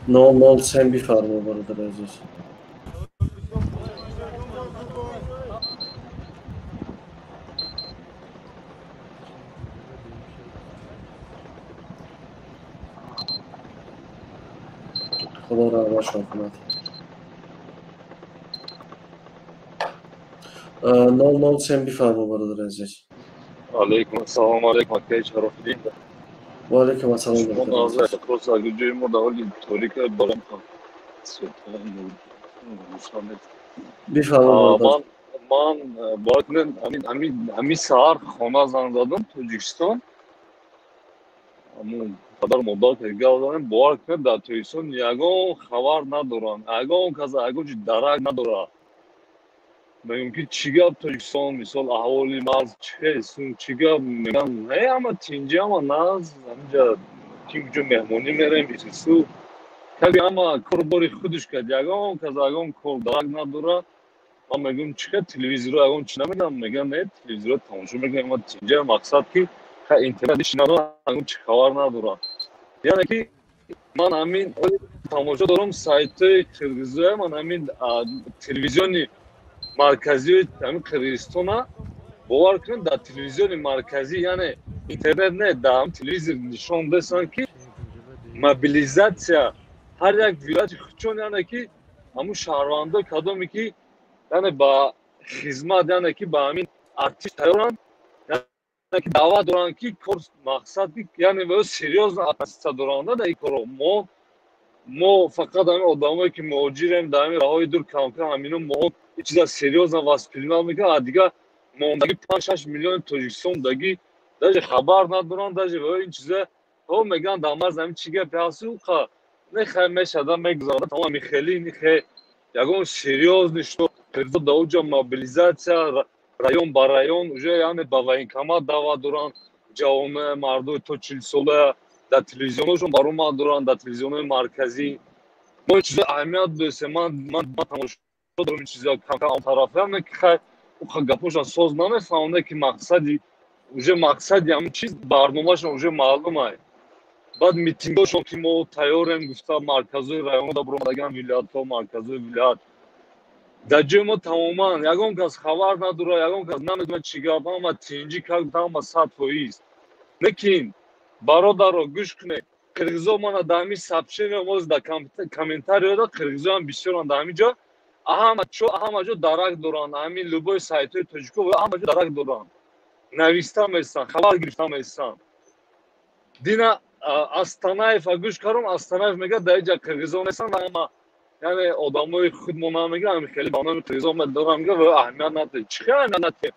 S1: 903 بفرما برادر عزیز. خدا را عوض کند. 903 بفرما برادر عزیز.
S2: علیکم السلام علیکم اکای شراف‌الدین.
S1: و علیکم السلام برادر عزیز.
S2: خلاص اگه ما در حال تاریک بارم
S1: بفرما برادر.
S2: من باید همین سهر خانه زنگ زدم توجیکستان. همون قدر مدت هنگاه دارم باور کنید در توجیکستان یگان خبر ندارن. یگان کسی یگان چی درک نداره. میگم که چیگاب توجیکستان مثال احوالی مرز چیست چیگاب میگم نه اما تینجا اما ناز همینجا تیم مهمونی میریم بیسیسو کبی اما کارباری خودش کرد یگان کسی یگان کار درک نداره. من میگم چیکار تلویزیون رو یگان چی نمیدم میگم نه تلویزیون رو تماشا میکنم اما تینجا مقصد که اینترنتش نداره یگان چی خبر نداره. یعنی که من همین تماشا دارم سایت قرقیزستان من همین تلویزیونی مرکزی همین قرقیزستان باور کنید در تلویزیون مرکزی یعنی اینترنت نه در تلویزیون نشان دادن که موبیلیزاسیا هر یک ولایت خودشون یعنی که همون شهروندان کدومی که یعنی با خدمت یعنی که با همین ارتش تیارن یعنی که دعوت دارن که کورس مقصد یعنی به سریوز اساس دارن در این کارو ما فقط همین آدمایی که مهاجریم در همین راههای دور کم کم همینو ما این چیزا سریوز واسپیلنا میکنه دیگه موندگی 5-6 میلیون توجیکستان دگی даже خبر ندارن даже این چیزا او میگن در مرز همین چیگه پیاسو خا نه خمیشه دم میگذاره تمام خیلی نه یگان سریوز نشو پرزو دوجا موبیلیزاسیا رایون با رایون уже یعنی با военкомат دعوت دارن جوان مردم تو 40 ساله در تلویزیونشون برام دارن در تلویزیون مرکزی ما چیز اهمیت داشته من تماشا دارم این چیزا کم اون طرفه هم که خیلی اون گپوشان ساز نمیفهمونه که مقصدی уже مقصدی همون چیز برنامه‌شون уже معلومه بعد میتینگاشون که ما تیاریم گفتم مرکزی رایون دا برام دگم ولایت‌ها مرکزی ولایت در جای ما تماما یگان کس خبر نداره یگان کس نمیدونه چیگه اما تینجی که تمام 100% لیکن برادر گوش کنه قرقیزا من دامی سابشین موز در کامنتاری داد قرقیزا هم بسیار دامی جا همه جا درک دارن همین لوبای سایت های توجیکو و همه جا درک دارن نویسته میستن خبر گرفته میستن دینا استانایف گوش کردم استانایف میگه در اینجا قرقیزا نیستن اما یعنی آدمای خودمون میگه همین خیلی با نام قرقیزا دارن میگه و اهمیت نداره چه اهمیت نداره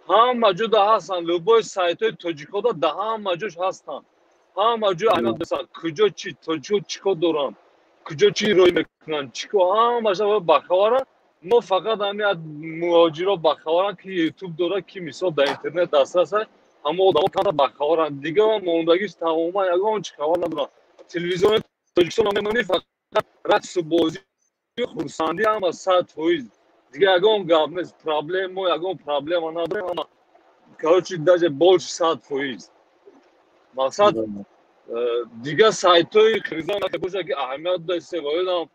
S2: همه جا هستن لوبای سایت های توجیکو دا همه جاش هستن همه جا اهمیت بسن کجا چی توجیکو چیکار دارن کجا چی روی میکنن چیکار همه جا بخوارن ما فقط همین مهاجرا بخوارن که یوتیوب داره که مثال در اینترنت دسترس هست همه آدم کانتا بخوارن دیگه موندگیش تماما یگان چی خبر ندارن تلویزیون توجیکستان هم میمونی فقط رقص و بازی خورسندی هم 100% دیگه یگان گپ نیست پرابلم ما یگان پرابلم نداریم اما کارچی даже больше 100% مقصد دیگه سایت های خریزان باشه که اهمیت داشته باید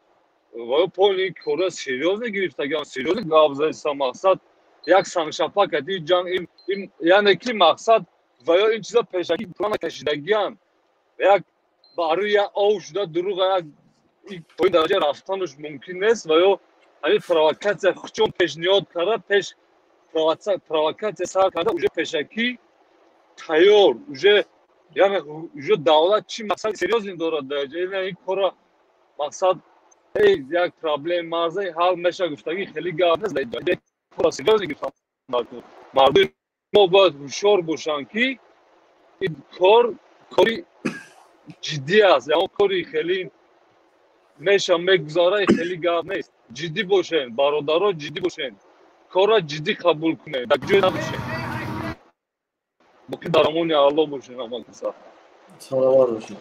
S2: پولی کره سریوز نگرفته اگر سریوز گابزه است مقصد یک سنگشپا کدی جنگ این یعنی که مقصد و یا این چیزا پیشکی پلان کشیدگی هم یک برای یک آو شده دروغ یک پایین درجه رفتنش ممکن نیست و یا همین فراوکت خودشون پیشنهاد کرده провокация сар карда уже пешаки тайёр уже яъне уже давлат чӣ мақсади серьёзне дорад ин кора мақсад як проблем марзаи ҳал меша гуфтагӣ хеле гап нест кора серьёзне гирифтан мардуми мо бояд ҳушёр бошанд ки ин кори ҷиддӣ аст ягон кори хеле меша мегузара хеле гап нест ҷиддӣ бошед бародаро ҷиддӣ бошед корро ҷиддӣ қабул кунед дар ҷой набошед боки даромони алло бошед ҳама каса
S1: саломат бошед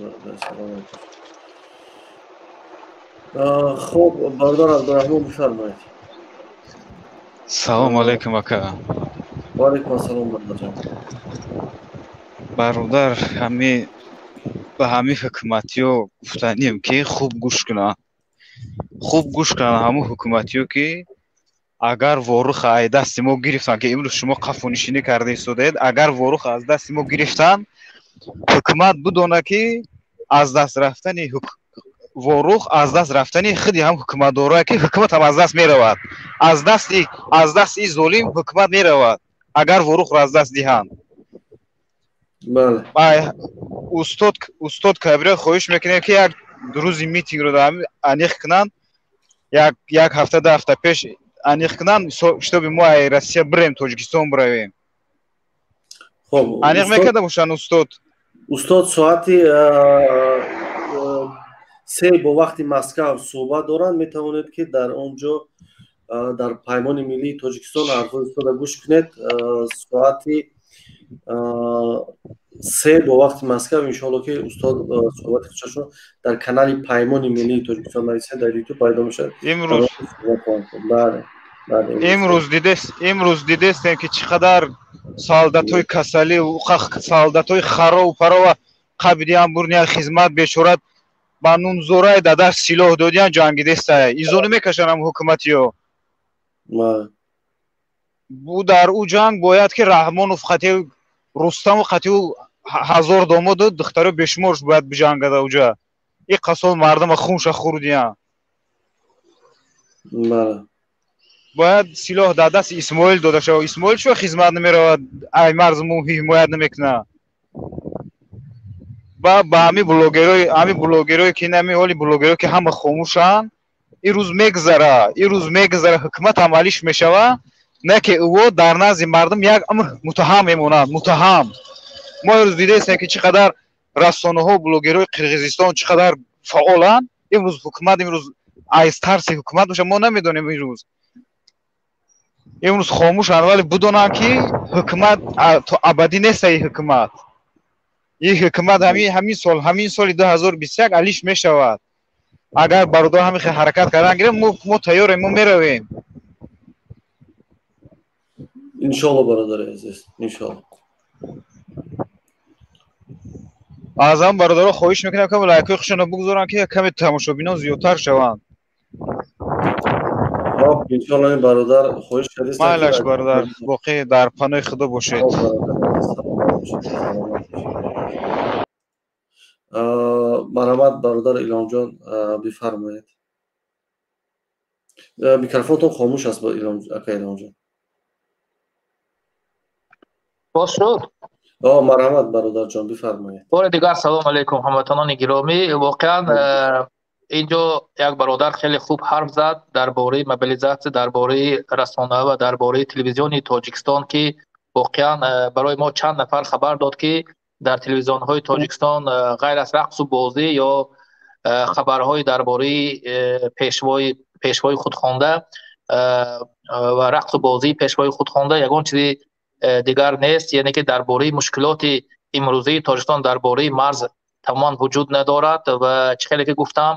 S1: хуб бародар абдурахмон бифармоед
S5: салому алайкум ака
S1: ва алайкум ассалом бародарҷон
S5: бародар ба ҳамин ҳукуматиё гуфтанем ки хуб гӯш кунанд ҳамон ҳукуматиё ки агар воруха аз дасти мо гирифтанд ки имрӯз шумо қафонишинӣ карда истодаед агар воруха аз дасти мо гирифтанд ҳукумат бидонад ки аз даст рафтани ворух аз даст рафтани худи ҳам ҳукуматдорое ки ҳукумат ҳам аз даст меравад аз дасти ин золим ҳукумат меравад агар ворухро аз даст диҳанд устод кабира хоҳиш мекунем ки як рӯзи митингро аниқ кунанд як ҳафта 2 ҳафта пеш аниқ кунанд штоби мо ай Россия бирем Тоҷикистон биравем аниқ мекарда бошанд
S1: устод соати 3 бо вақти Москав суҳбат доранд метавонед ки дар онҷо дар паймони миллии Тоҷикистон ҳарфои устода гӯш кунед соати 3 бо вақти Москав иншоалло ки устод суҳбати худшро дар канали паймони миллии Тоҷикистон нависа дар YouTube пайдо мешавад
S5: имрӯз дидестем ки чӣ қадар солдатҳои касалӣ солдатҳои харову парова қабиди амбурния хизмат бечорат ба нунзораи дадаст силоҳ додиян ҷангидеста изону мекашанд ҳам ҳукуматиё бу дар ӯ ҷанг бояд ки Раҳмонов қатъи Рустаму қатъи 1000 домоду духтаро бешуморш бояд биҷангада уҷа и қасол мардума хунша хӯрдиян бояд силоҳ дар дасти Исмоил дода шавад Исмоил чӯ хизмат намеравад ай марзуму ҳимоят намекунад ба ҳамин блогерое ки нами ҳоли блогерое ки ҳама хомӯшанд ин рӯз мегзара ҳукумат ҳам алиш мешавад не ки ӯ дар назди мардум як амр муттаҳам мемонад муттаҳам мо имрӯз дидаистем ки чӣ қадар рассонаҳо блогерои Қирғизистон чӣ қадар фаъоланд имрӯз ҳукумат имрӯз аз тарси ҳукумат бошад мо намедонем имрӯз хомӯшанд вале бидонанд ки ҳукумат то абадӣ нест ин ҳукумат ҳамин соли 2021 алиш мешавад агар бародар ҳамин хел ҳаракат кардан гирем мо тайёрем мо меравем
S1: иншоалло бародари азиз иншоалло
S5: аз ҳам бародаро хоҳиш мекунам ки лайкҳои худшонро бигузоранд ки каме тамошобинон зиёдтар шаванд
S1: иншоалло бародар хоҳиш кардем
S5: майлаш бародар боқӣ дар паноҳи худо бошед
S1: марҳамат бародар Иломҷон бифармоед микрофонтон хомӯш аст ака Иломҷон
S20: боз шуд
S1: марҳамат бародарҷон бифармоед
S20: бори дигар салом алайкум ҳамватанони гиромӣ воқеан инҷо як бародар хеле хуб ҳарф зад дар бораи мобилизатсия дар бораи расонаҳо ва дар бораи телевизиони Тоҷикистон ки воқеан барои мо чанд нафар хабар дод ки дар телевизионҳои Тоҷикистон ғайр аз рақсу бозӣ ё хабарҳои дар бораи пешвои худхонда ва рақсу бозии пешвои худхонда ягон чизи дигар нест яъне ки дар бораи мушкилоти имрӯзии Тоҷикистон дар бораи марз тамоман вуҷуд надорад ва чӣ хеле ки гуфтам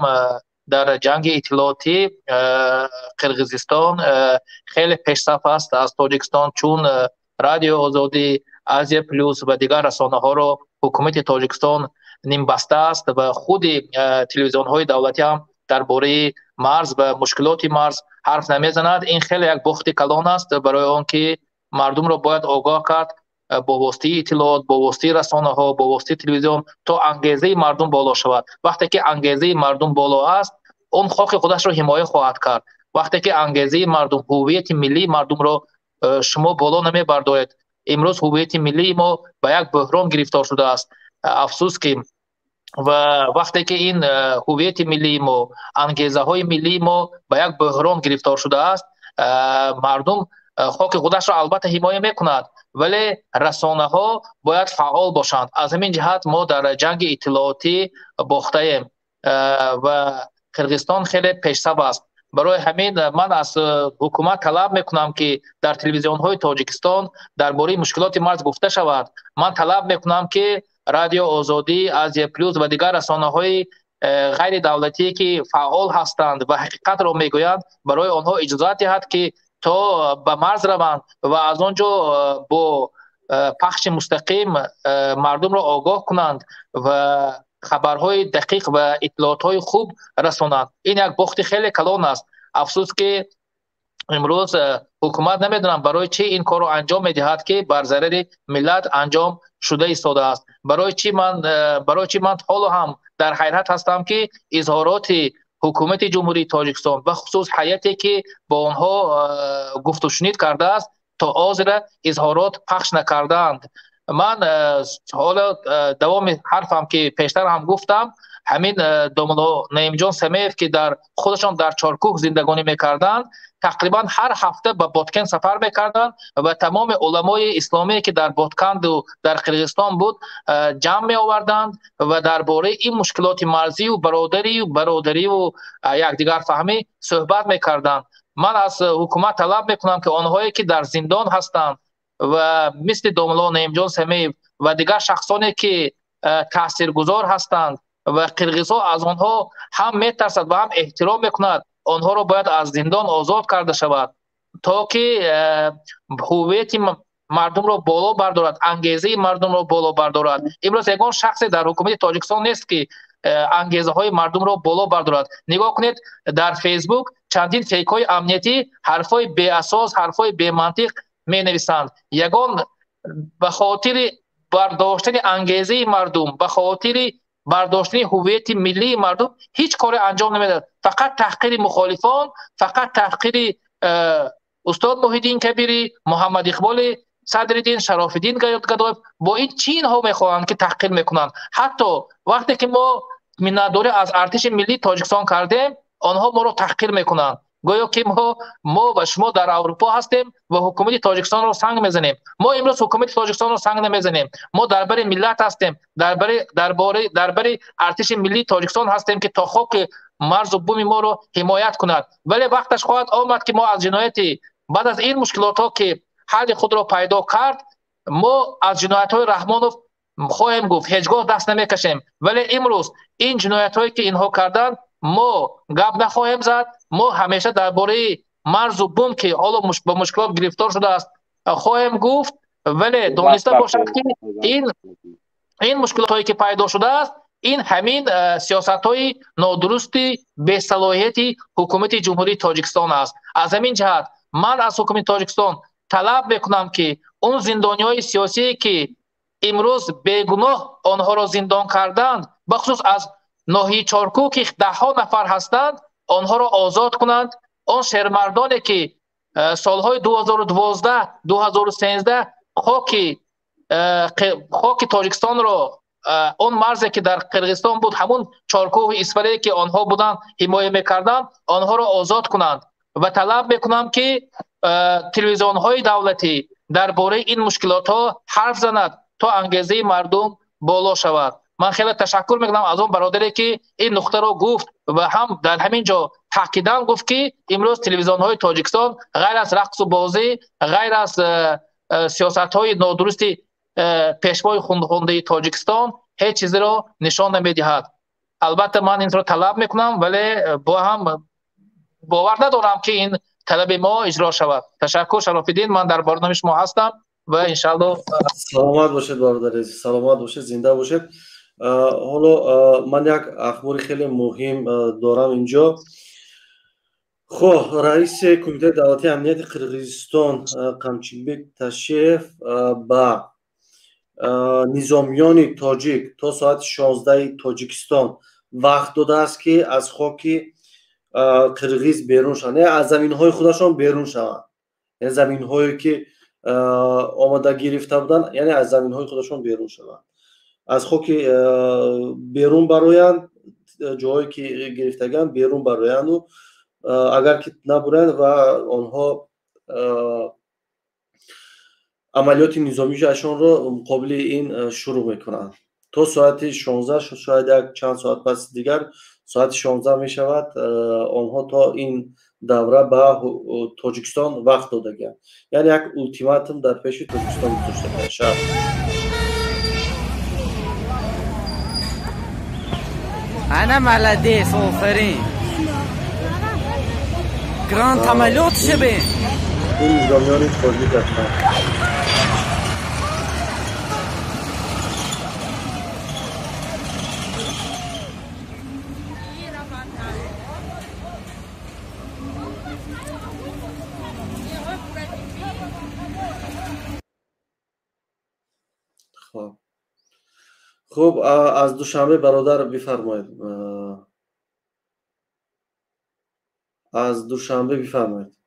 S20: дар ҷанги иттилоотӣ Қирғизистон хеле пешсаф аст аз Тоҷикистон чун радио озодӣ Азия плюс ва дигар расонаҳоро ҳукумати Тоҷикистон нимбаста аст ва худи телевизионҳои давлатӣ ҳам дар бораи марз ва мушкилоти марз ҳарф намезанад ин хеле як бохти калон аст барои он ки мардумро бояд огоҳ кард бо воситаи иттилоот бо воситаи расонаҳо бо воситаи телевизион то ангезаи мардум боло шавад вақте ки ангезаи мардум боло аст он хоки худашро ҳимоя хоҳад кард вақте ки ангезаи мардум ҳуввияти миллии мардумро
S9: شما بالا نمیبردارید. امروز هویت ملی ما به یک بحران گرفتار شده است. افسوس که و وقتی که این هویت ملی ما، انگیزه های ملی ما به یک بحران گرفتار شده است، مردم خاک خودش را البته حمایت میکند، ولی رسانه ها باید فعال باشند. از همین جهت ما در جنگ اطلاعاتی باخته ایم و قرغیزستان خیلی پیشرو است. برای همین من از حکومت طلب میکنم که در تلویزیون های تاجیکستان درباره مشکلات مرز گفته شود. من طلب میکنم که رادیو آزادی، آزیا پلوس و دیگر رسانه های غیر دولتی که فعال هستند و حقیقت را میگویند، برای آنها اجازه دهد که تا به مرز روند و از آنجا با پخش مستقیم مردم را آگاه کنند و خبرهای دقیق و اطلاعاتهای خوب رسانند. این یک باخت خیلی کلان است. افسوس که امروز حکومت نمیدونم برای چی این کار رو انجام میدهد که بر ضرر ملت انجام شده ایستاده است. برای چی من حالا هم در حیرت هستم که اظهارات حکومت جمهوری تاجیکستان و خصوص هیئتی که با آنها گفت و شنید کرده است تا آخر اظهارات پخش نکردند. من حالا دوام حرفم که پیشتر هم گفتم، همین دوملا نعیم جان سمیف که در خودشان در چارکوه زندگانی میکردند، تقریبا هر هفته به بادکن سفر میکردند و تمام علمای اسلامی که در بادکن و در قرغیزستان بود جمع می آوردند و درباره این مشکلات مرزی و برادری و یکدیگر فهمی صحبت میکردند. من از حکومت طلب میکنم که آنهایی که در زندان هستند و مثل دوملا نعیم جان سمیف و دیگر شخصانی که تاثیرگذار هستند و قرغیزها از آنها هم میترسد و هم احترام میکند، آنها را باید از زندان آزاد کرده شود تا که هویت مردم را بالا بردارد، انگیزه مردم را بالا بردارد. امروز یگان شخصی در حکومت تاجیکستان نیست که انگیزه های مردم را بالا بردارد. نگاه کنید در فیسبوک چندین فیک های امنیتی حرفای بی اساس، حرفای بی منطق می نویسند. یگان به خاطر برداشتن انگیزه مردم، به خاطر برداشتن هویت ملی مردم هیچ کاری انجام نمیدهد. فقط تحقیر مخالفان، فقط تحقیر استاد محیدین کبیری، محمد اقبال صدرالدین، شرافالدین گدایف. با این چین ها میخواهند که تحقیر میکنند. حتی وقتی که ما منادوری از ارتش ملی تاجیکستان کردیم، آنها ما رو تحقیر میکنند. گویا که ما و شما در اروپا هستیم و حکومت تاجیکستان رو سنگ میزنیم. ما امروز حکومت تاجیکستان رو سنگ نمیزنیم. ما درباره ملت هستیم، درباره ارتش ملی تاجیکستان هستیم که تا خاک مرز و بوم ما رو حمایت کند. ولی وقتش خواهد آمد که ما از جنایتی بعد از این مشکلات ها که حل خود را پیدا کرد، ما از جنایت های رحمانوف خواهیم گفت، هیچگاه دست نمیکشیم. ولی امروز این جنایت هایی که اینها کردن ما گپ نخواهیم زد. ما همیشه درباره مرز و بوم که حالا با مشکلات گرفتار شده است خواهیم گفت، ولی دانسته باشد که این مشکلات هایی که پیدا شده است، این همین سیاست های نادرستی به صلاحیتی حکومت جمهوری تاجیکستان است. از همین جهت من از حکومت تاجیکستان طلب میکنم که اون زندانی های سیاسی که امروز بیگناه آنها را زندان کردند، بخصوص از ناحیه چارکوه که 10 نفر هستند، آنها را آزاد کنند. آن شهرمردانی که سالهای 2012 2013 خاک تاجیکستان را، اون مرزی که در قرغیزستان بود، همون چارکوه اسفری که آنها بودند حمایت میکردند، آنها را آزاد کنند. و طلب میکنم که تلویزیون های دولتی درباره این مشکلات ها حرف زند تا انگیزه مردم بالا شود. من خیلی تشکر میکنم از اون برادری که این نقطه رو گفت و هم در همین جا تاکیداً گفت که امروز تلویزیون های تاجیکستان غیر از رقص و بازی، غیر از سیاست های نادرست پیشوای خونده تاجیکستان هیچ چیزی رو نشان نمیدهد. البته من این رو طلب میکنم، ولی با هم باور ندارم که این طلب ما اجرا شود. تشکر شرافالدین، من در برنامه شما هستم و انشالله
S1: سلامت باشید برادر عزیز، سلامت باشید، زنده باشید. حالا من یک اخبار خیلی مهم دارم اینجا. خب رئیس کمیته دولتی امنیت قرغیزستان قمچینبек تاشیف با نظامیان تاجیک تا ساعت 16 تاجیکستان وقت داده است که از خاک قرغیز بیرون شوند، از زمین های خودشان بیرون شوند. یعنی زمین‌هایی که آماده گرفته بودن، یعنی از زمین‌های خودشون بیرون شدن، از خاک بیرون براین، جایی که گرفتگان بیرون براین و اگر که نبرند و آنها عملیات نظامیشون رو مقابل این شروع میکنند تا ساعت 16. شاید یک چند ساعت پس دیگر ساعت 16 می شود آنها تا این دوره به تاجیکستان وقت دادگان، یعنی یک اولتیماتوم در پیش تاجیکستان گذاشته میشه.
S11: انا молодец, آفرین. گراند تملات شبه
S1: این نظامیان تاجیک هستند. خب از دوشنبه برادر بفرمایید. از دوشنبه بفرمایید.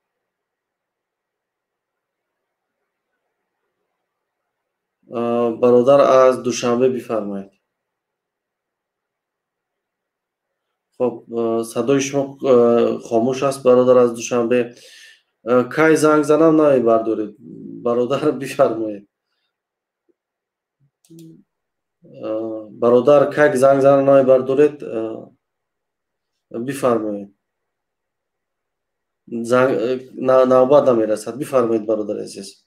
S1: برادر از دوشنبه بفرمایید. خب صدای شما خاموش است برادر از دوشنبه. کی زنگ زنم نمی بردارید. برادر بفرمایید. برادر که زنگ زنم نمی بردارید بفرمایید. نوبت نمیرسد. بفرمایید برادر عزیز.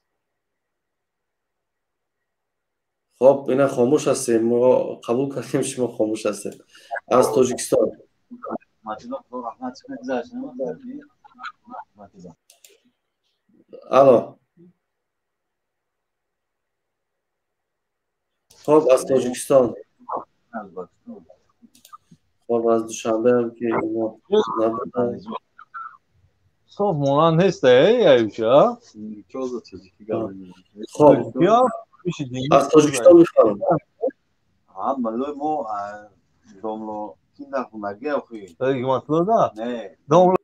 S1: خب اینا خاموش هستیم، ما قبول کردیم شما خاموش هستید. از تاجیکستان. الو. خب از تاجیکستان. خب از دوشنبه هم که اینا نبودن.
S2: خب مانند هسته ایوشا.
S1: خب از تاجیکستان میفرم.
S16: مالوی مو دوملو کیندر خونگی آخی.
S2: دیگه مطلب ده؟
S16: نه.
S1: دوملو.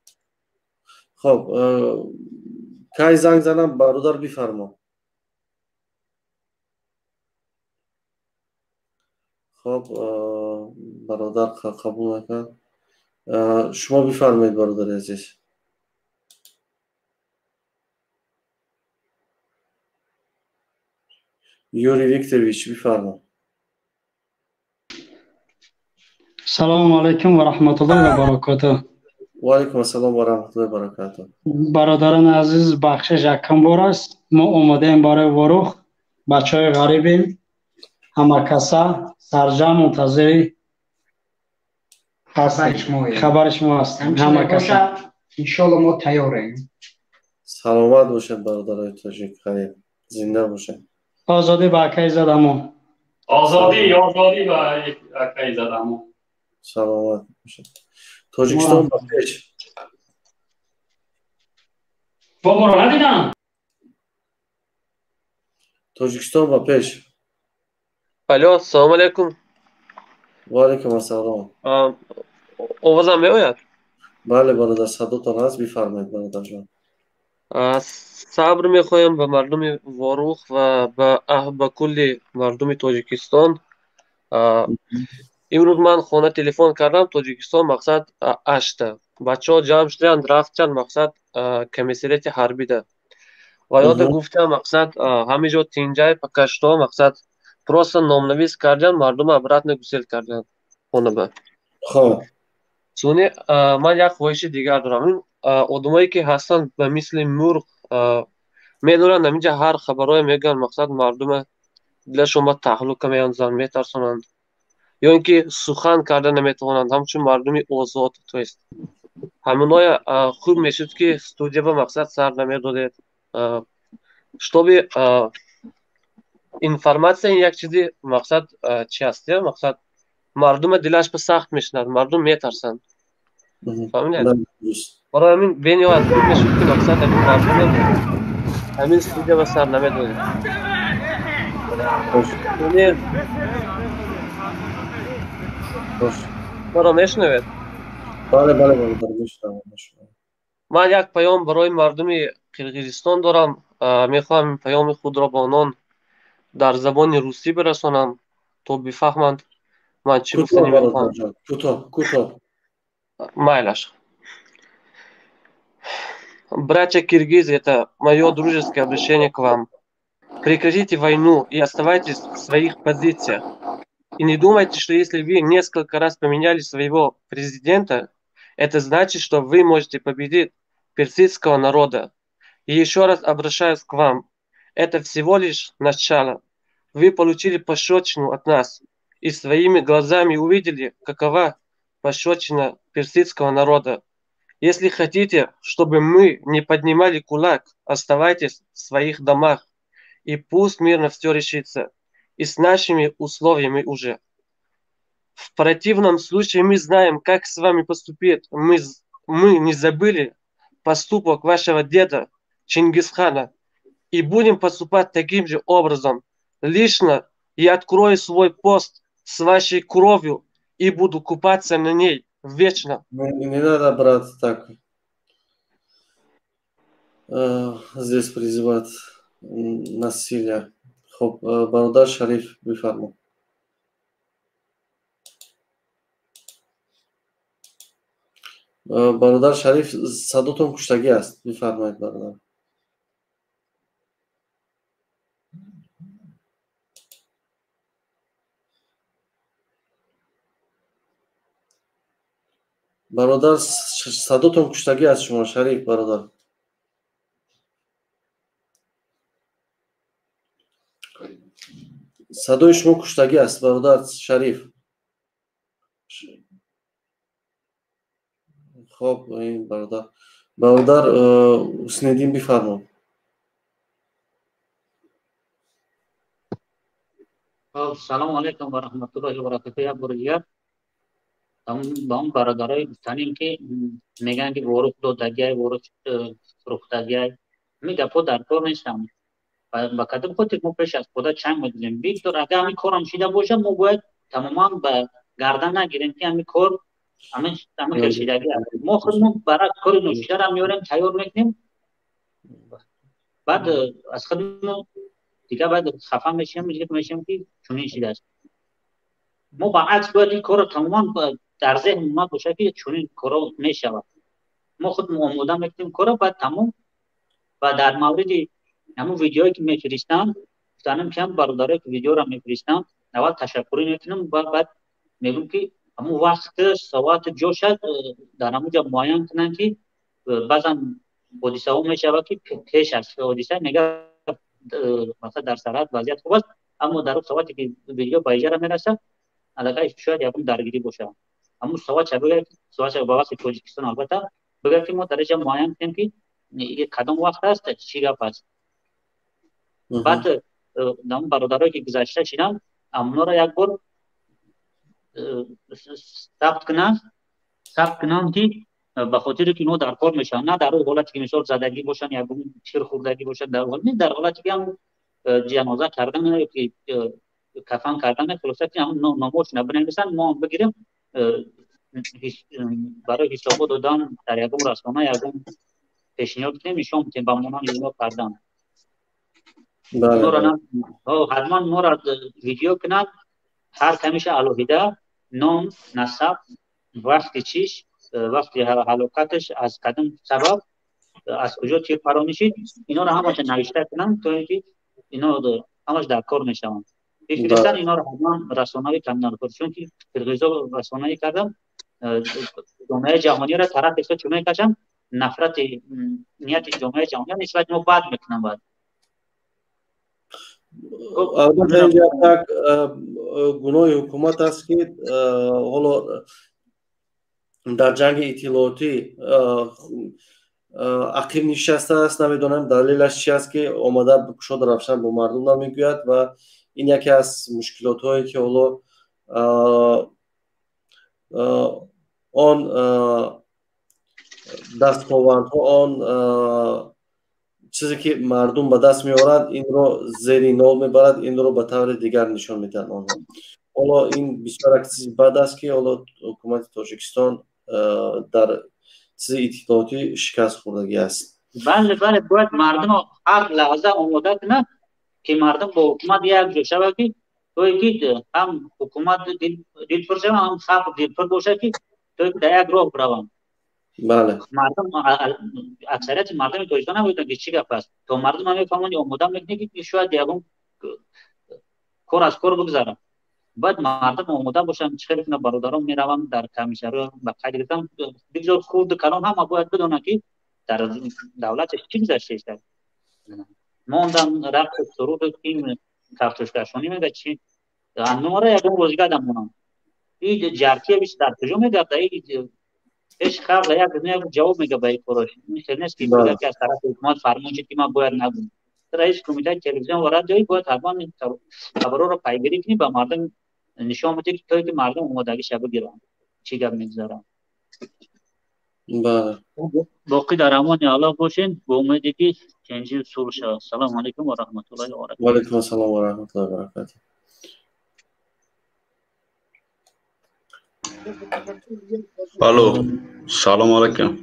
S1: خب کی زنگ زنم برادر بفرما. خب برادر قبول نکرد. شما بفرمایید برادر عزیز. یوری ویکتورویچ بفرما.
S22: سلام علیکم و رحمت الله و برکاته.
S1: و علیکم السلام و رحمت الله و برکاته.
S22: برادران عزیز بخشش یکم بار است. ما اومده ایم برای وروخ. بچهای غریبیم. همه کسا سرجم منتظری خبرش ما هستیم. همه کسا انشالله ما تیاریم.
S1: سلامت باشید برادرای تاجیک. خیر زنده باشید.
S22: آزادی با اکی زدمو. آزادی با اکی زدمو.
S1: سلامت باشید. تاجیکستان با پیش.
S22: بابا رو ندیدم.
S1: تاجیکستان با پیش.
S23: الو السلام علیکم.
S1: و علیکم السلام.
S23: آوازم میآید؟
S1: بله برادر صداتون هست. بفرمایید برادر جان.
S23: صبر میخوایم به مردم واروخ و به کل مردم تاجیکستان. امروز من خانه تلفن کردم تاجیکستان مقصد اشته بچه ها جمع شدند رفتن مقصد کمیسریت حربی ده و یاد گفتم مقصد همینجا تینجای پکشتا مقصد просто نامنویس کردن مردم عبرت نگسیل کردن خونه به.
S1: خب
S23: چون من یک خواهش دیگر دارم. این آدمایی که هستن به مثل مرغ میدونن همینجا هر خبرهای میگن مقصد مردم دلشون با تهلوک میاندازن میترسونند یا اینکه سخن کردن نمیتوانند همچون مردمی آزاد توست. همونای خوب میشد که استودیو به مقصد سر نمیدادید. شتابی اینفرماسیا این یک چیزی مقصد چی هست؟ مقصد مردم دلش به سخت میشند، مردم میترسند. فهمیدید؟ برای همین بینیاد خوب میشد که مقصد همین مردم همین استودیو به سر نمیدادید. برای میشنوید؟
S1: بله بله بله میشنوم.
S23: من یک پیام برای مردم قرقیزستان دارم. میخوام پیام خود را به آنان در زبان روسی برسانم تا بفهمند من چی گفتنی میخوام.
S1: کوتاه.
S23: Майляш. Братья киргизы, это мое дружеское обращение к вам. Прекратите войну и оставайтесь в своих позициях. И не думайте, что если вы несколько раз поменяли своего президента, это значит, что вы можете победить персидского народа. И еще раз обращаюсь к вам. Это всего лишь начало. Вы получили пощечину от нас и своими глазами увидели, какова пощечина персидского народа. Если хотите, чтобы мы не поднимали кулак, оставайтесь в своих домах, и пусть мирно все решится, и с нашими условиями уже. В противном случае мы знаем, как с вами поступить. Мы не забыли поступок вашего деда Чингисхана, и будем поступать таким же образом. Лично я открою свой пост с вашей кровью и буду купаться на ней вечно.
S1: Не надо, брат, так здесь призывать насилие. Бародар Шариф, бифармо. бародар Шариф, садотон куштагӣ аст. Бифармоед бародар. бародар садотон куштагӣ аст шумо, Шариф бародар. садои шумо куштагӣ аст, бародар Шариф. خب این برادر حسن‌الدین بفرمایید.
S4: سلام علیکم و رحمت الله و برکاته. برادر تمام برادرای دوستانیم که میگن که ورود دادگی ورود فروختگی میگه پو در کار نیستم. با کدوم خودت ما پیش از خدا چند میدیم ویکتور اگه همین کارم شده باشه ما باید تماما به گردن نگیریم که همین کار همین کشیدگی هست. ما خودمون برای کار نوشیده را میاریم تیار میکنیم، بعد از خودمون دیگه بعد خفه میشیم که چونین شده است. ما برعکس باید این کار تماما در ذهن ما باشه که چونین کار میشود. ما خودمون آماده میکنیم کار بعد تمام. و در مورد همون ویدیوهایی که میفرستم گفتم که هم برادرایی که ویدیو را میفرستم اول تشکری میکنم بعد میگم که همون وقت ساعت جو شد در همونجا معاین کنن که بعضا حادثه ها میشود که پیش از حادثه میگه مثلا در سرحد وضعیت خوب است اما در ساعتی که ویدیو به اجرا میرسه علاقه شاید یکم درگیری باشه. همون ساعت بگه ساعت با واسه تاجیکستان البته بگه که ما درجه معاین کنیم که یک کدام وقت است چی گپ است. بعد نام برادرایی که گذشته شدن اونا را یک بار ثبت کنم که به خاطر که اینا در کار میشن، نه در حالتی که مثال زدگی باشن یا تیر خوردگی باشن، در حالتی که هم جنازه کردن یا که کفن کردن خلاصه که هم ناموش نبنویسن ما بگیریم برای حساب دادن در یکم رسانه یکم پیشنهاد کنیم ایشون که با منان اینا کردن. حتما ما را ویدیو کنن هر کمیش علاهیده نام، نسب، وقت چیش، وقت حلاکتش از کدام سبب از کجا تیر پرانی شد اینا را همش نوشته کنن تا اینکه اینا همش در کار میشوند. بفرستن اینا را حتما رسانه‌ای کردن چون که قرقیزا رسانه‌ای کردن جامعه جهانی را طرف است چون میکشن نفرت نیت جامعه جهانی نسبت ما بد میکنن. بعد
S1: البته اینجا یک گناه حکومت است که حالا در جنگ اطلاعاتی عقیب نشسته است. نمیدونم دلیلش چی است که آمده گشاد روشن با مردم نمیگوید و این یکی از مشکلات هایی که حالا آن دستاوردها آن چیزی که مردم به دست میآورند این رو زیر نال میبرد، این رو به طور دیگر نشان میدن آنها. حالا این بسیار چیز بد است که حالا حکومت تاجیکستان در چیز اطلاعاتی شکست خوردگی است.
S4: بله بله باید مردم هر لحظه آماده کنند که مردم با حکومت یک جا شود که توی که هم حکومت دلپر شود هم خلق دلپر باشه که توی که در یک راه بروند.
S1: بله
S4: مردم اکثریت مردم تاجیکستان نمیدونن که چی گپ است تا مردم هم میفهمن آماده میکنه که شاید یکم کار از کار بگذارن. باید مردم آماده باشن. خیلی کنه برادران میرون در کمیسریا با قید گرفتن بگذار خورد کلان هم باید بدونن که در دولت چی گذشته است. موندن رقص سرود این کارتوش کشانی میگه چی نمره یکم روزگار دمونم این جارتی بیش در کجا میگرده این ايش خاب لا يقدر جواب میگه به پروژه اینترنت کی میگه که از طرف حکومت فرمون که ما باید نگیم رئیس کمیته تلویزیون و رادیویی باید حتما خبرها رو پیگیری کنی با مردم نشون بده که مردم آمادگی شب بگیرن چی گپ میگذارن.
S1: بله
S4: باقی در امان الله باشین با امیدی که چنجی صلح شود. سلام علیکم و رحمت الله و برکاته.
S1: و علیکم السلام و رحمت الله و برکاته.
S10: الو سلام علیکم.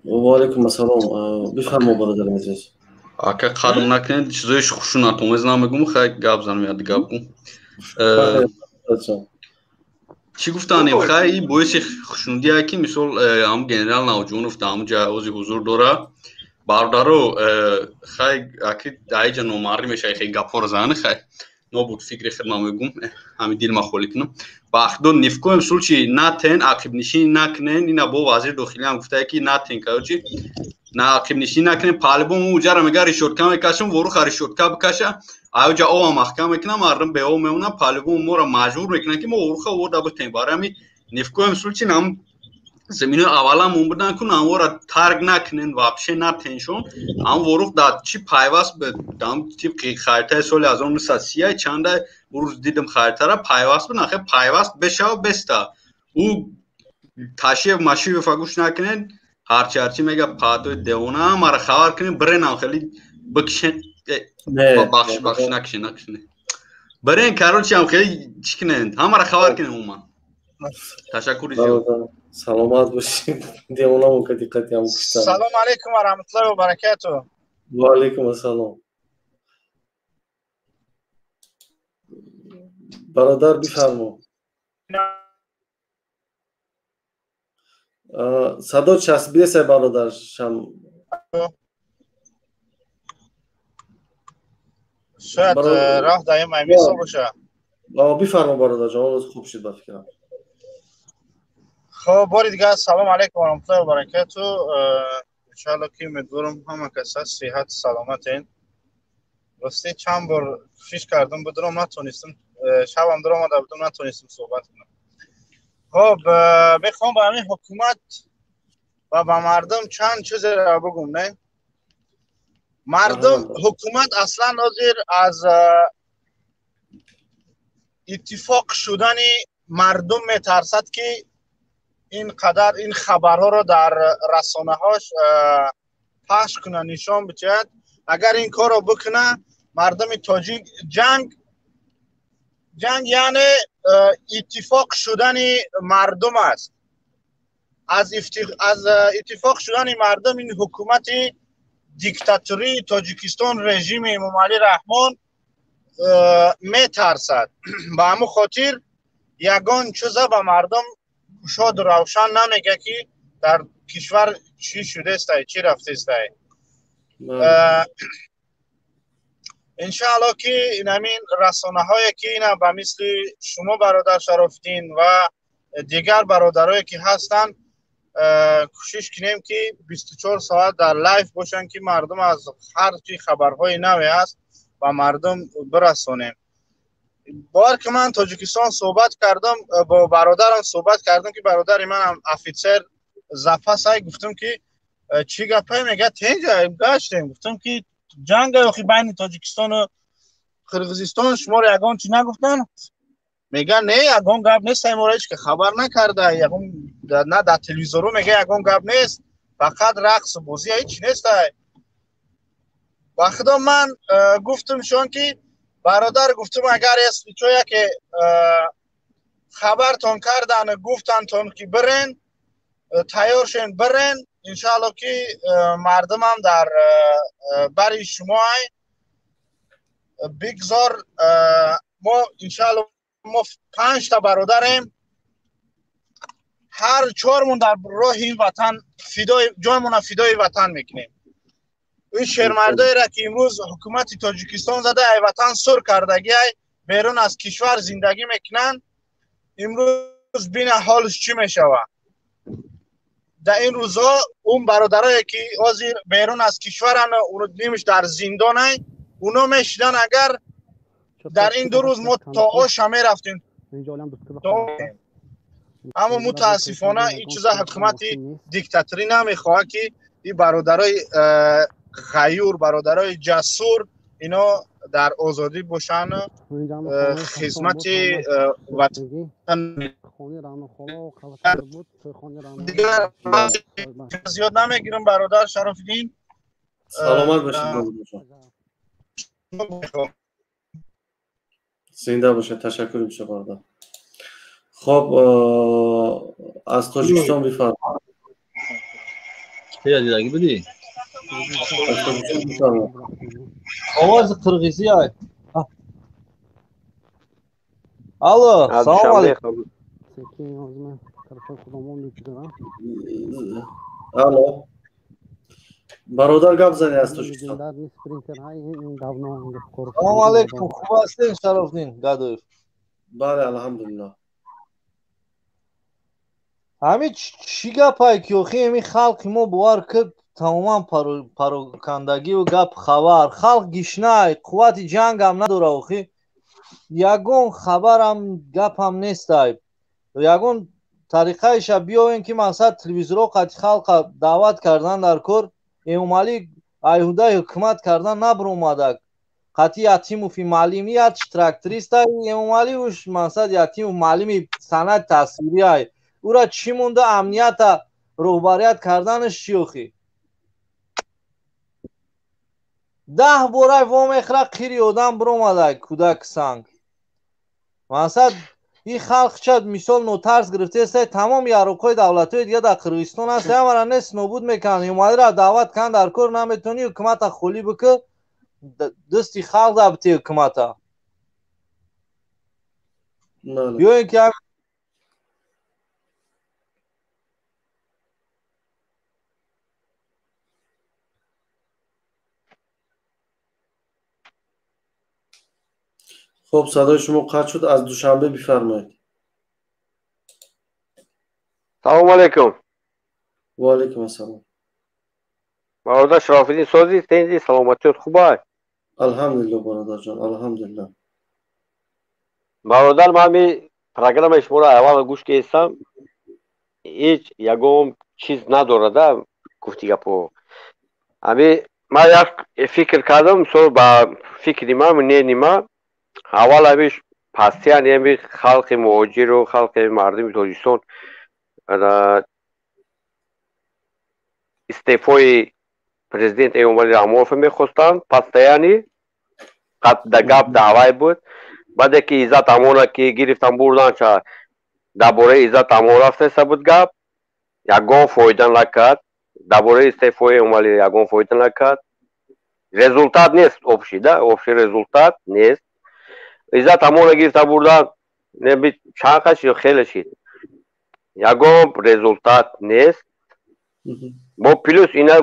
S1: و علیکم السلام. بفرمایید برادر عزیز.
S10: اگه قدم نکنید چیزایش خوشونتون از نمیگم خیلی گپ زنم یاد گپ کن. چی گفتنیم خیلی باعث خوشنودیه که مثال هم گنرال نوجونوف دام جایزی حضور داره باردارو خیلی اکید دایجا نوماری میشه خیلی گپور زنه خیلی نبود فکر خدمت میگم همین دیل مخولی کنم باخدون نفکو مثل چی ناتن عقب نشین نکنن اینا با وزیر داخلی هم گفته که ناتن کارچی نه عقب نشین نکنن پالبون اوجا میگه ریشوتکا میکشم ورو خریشوتکا بکشه آوجا او محکمه میکنه مردم به او میونه پالبون مورا مجبور میکنه که ما ورو خو وردا بتیم برای نفکو مثل چی نام زمینه اولا مونبدن کنن ورا تارگ نکنن واپشه ناتنشون ام ورو داد چی پایواس به دام تیپ کی خریطه سال از اون ساسیای چند روز دیدم خریطه را پایواس به نخه پایواس بشه و بستا او تاشی ماشی و فگوش نکنن هرچی میگه پادو دیونا مر خبر کنین برن خیلی بکشن بخش نکشن برن کارو چی هم خیلی چکنن همه را خبر کنین اوما تشکر زیاد
S1: سلامت باشید. دیونا مو کدی قتی هم کشتن.
S5: سلام علیکم و رحمت الله و برکاته.
S1: و علیکم السلام. برادر بفرمو. صدا چسبیده سه برادر شم.
S5: شاید راه دایم میسا باشه.
S1: بفرمو برادر جان روز خوب شد بفکرم.
S5: خب باری دیگه سلام علیکم و رحمت الله و برکاته. انشالله که امیدوارم همه کسا صحت سلامت این. راستی چند بار کوشش کردم بدونم نتونستم شبم در آمده بودم نتونستم صحبت کنم. خب بخوام به همین حکومت و به مردم چند چیز را بگم نه. مردم حکومت اصلا ناظر از اتفاق شدن مردم میترسد که اینقدر این خبرها رو در رسانه هاش پخش کنه نشان بده. اگر این کار رو بکنه مردم تاجیک جنگ یعنی اتفاق شدن مردم است. از اتفاق شدن مردم این حکومت دیکتاتوری تاجیکستان رژیم امامعلی رحمان میترسد. به همون خاطر یگان چیزا به مردم شاد روشن نمیگه که در کشور چی شده است چی رفته است. انشاءالله که این همین رسانه هایی که اینا به مثل شما برادر شراف‌الدین و دیگر برادرایی که هستن کوشش کنیم که 24 ساعت در لایف باشن که مردم از هر چی خبرهای نوی هست و مردم برسونیم. بار که من تاجیکستان صحبت کردم با برادرم صحبت کردم که برادر منم افیسر زفاسای گفتم که چی گپه میگه تنجا گشتیم گفتم که جنگ اخی بین تاجیکستان و قرقیزستان شما رو یگان چی نگفتن میگه نه یگان گپ نیست ما هیچ که خبر نکرده یگان نه در تلویزیون میگه یگان گپ نیست فقط رقص و بازی هیچ نیست. وقتا من گفتم شون که برادر گفتم اگر است چویا که خبرتون کردن گفتن تون که برن تیار شین برن
S8: انشالله که مردم هم در برای شما بگذار. ما انشالله ما 5 تا برادریم، هر 4مون در راه این وطن فدای جایمون فدای وطن میکنیم. این شرمردایی را که امروز حکومت تاجیکستان زده ای وطن سر کردگی ای بیرون از کشور زندگی میکنن، امروز بین حالش چی میشوه. در این روزها اون برادرایی که حاضر بیرون از کشورن اونو دیدیمش در زندان ای، اونو میشدن اگر در این 2 روز ما تا آشا میرفتیم. اما متاسفانه این چیزا حکومت دیکتاتوری نمیخواه که این برادرای غیور، برادرای جسور اینا در آزادی باشن، خدمت وطن. دیگر زیاد نمیگیرم برادر شرف‌الدین.
S1: سلامت باشید. زنده باشید. تشکر میشه برادر. خب از تاجیکستان بفرمایید.
S12: چه دیدگی بدی؟ آواز قرغیزی های. الو سلام علیکم.
S1: الو برادر گپ زنی از تاجیکستان.
S12: سلام علیکم. خوب هستین شرف‌الدین گادویف؟
S1: بله الحمدلله.
S12: همین چی گپای که اوخی همی خلقی ما بوار کرد تماما پروکندگی و گپ خبر. خلق گشنای قوت جنگ هم نداره اوخی، یگون خبر هم گپ هم نیستای. یگون طریقهش بیاوین که مثلا تلویزیون قطع خلق دعوت کردن در کور ایمالی ایهوده حکومت کردن نبر اومده قطعی یتیم و فی معلمی یت تراکتریست ایمالی وش مثلا یتیم و معلمی سند تصویری های او را چی مونده امنیت روبریت کردنش چیوخی 10 بورای وام اخراق خیری آدم برومده کودک سنگ مثلا این خلق چد مثال نوترس گرفته است تمام یاروقای دولت‌های دیگه در قرغیزستان هست همه را نست نابود میکنن اومده را دعوت کن در کور نمیتونی حکومت خولی بکه دستی خلق در بتی حکومت یا اینکه
S1: خب صدای شما قطع شد. از دوشنبه بفرمایید.
S13: سلام علیکم.
S1: و علیکم السلام.
S13: برادر شراف‌الدین سازی سنجی سلامتی خوبه؟
S1: الحمدلله برادر جان الحمدلله.
S13: برادر من می پروگرام شما را اول گوش کردم، هیچ یگم چیز نداره گفتی گپو. امی من یک فکر کردم سو با فکری من نه نیما اول همیش پاسیان یمی خلق مهاجر و خلق مردم تاجیکستان استعفای پرزیدنت ایومالی راموف میخواستند پاسیانی قد دگاب دعوای بود بعد که عزت امونا که گرفتن بردن چه درباره عزت امونا است بود گپ یگان فایده نکرد درباره استعفای ایومالی یگان فایده نکرد результат نیست общий да общий результат نیست عزت امونا گرفتن بردن نبی چند خیلی خیلی شد یگان результат نیست با پلوس اینا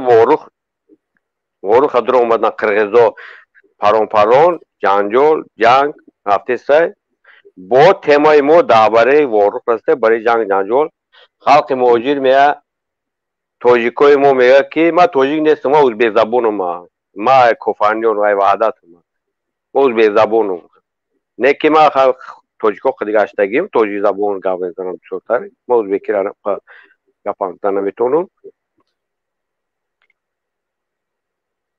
S13: وارخ در اومدن قرغیزا پرون جنگ رفته سه با تمای ما درباره وارخ رسته برای جنگ خلق مهاجر میگه تاجیکای ما میگه که ما تاجیک نیستم ما ازبک زبانم ما کوفانیون و وحدت ما ازبک زبانم نه که ما تاجیکا خودی گشتگیم تاجیک زبان گپ میزنم بسیارتر ما ازبکی را گپ نمیتونم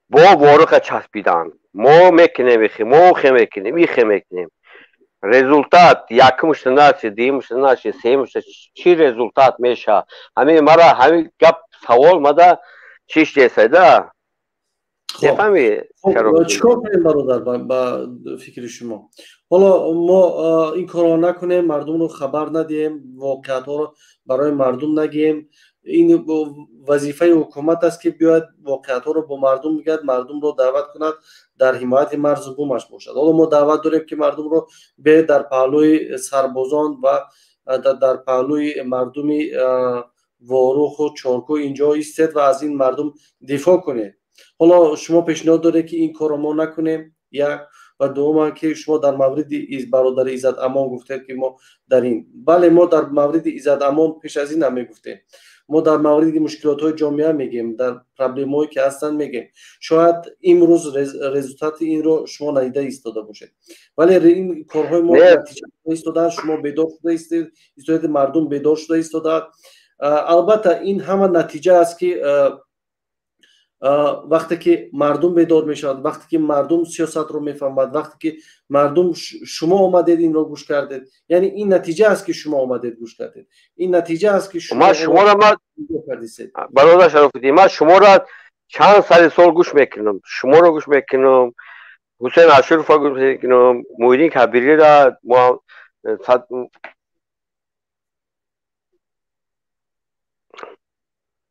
S13: با وارخ چسبیدن ما میکنیم ما میکنیم результат якимش نشه دیمش نشه سیمش چی результат میشه همین مرا همین گپ سوال مده چیش دیسیده نفهمی
S1: چیکار کنیم برادر با فکر شما حالا ما این کارو نکنیم مردم رو خبر ندیم واقعیت ها رو برای مردم نگیم این وظیفه حکومت است که بیاید واقعیت‌ها رو با مردم بگید، مردم رو دعوت کند در حمایت مرز و بومش باشد. حالا ما دعوت داریم که مردم رو به در پهلوی سربازان و در پهلوی مردمی واروخ و چارکو اینجا ایستید و از این مردم دفاع کنید. حالا شما پیشنهاد داره که این کار ما نکنیم، یک، و دوم که شما در مورد برادر عزت امان گفتید که ما در این، بله ما در مورد عزت امان پیش از این هم میگفتیم، ما در مورد مشکلات های جامعه میگیم، در پرابلم هایی که هستن میگیم. شاید امروز رزولتات این رو شما ندیده ایستاده باشید، ولی این کارهای ما نتیجه ایستادن، شما بیدار شده ایستادید، مردم بیدار شده ایستادن. البته این همه نتیجه است که وقتی که مردم بیدار میشود، وقتی که مردم سیاست رو میفهمد، وقتی که مردم شما آمدید این رو گوش کردید، یعنی این نتیجه است که شما آمدید گوش کردید، این نتیجه است که شما
S13: برادر شراف‌الدین، من شما را چند سال گوش میکنم، شما رو گوش میکنم، حسین اشرف رو گوش میکنم، مویدین کبیری را،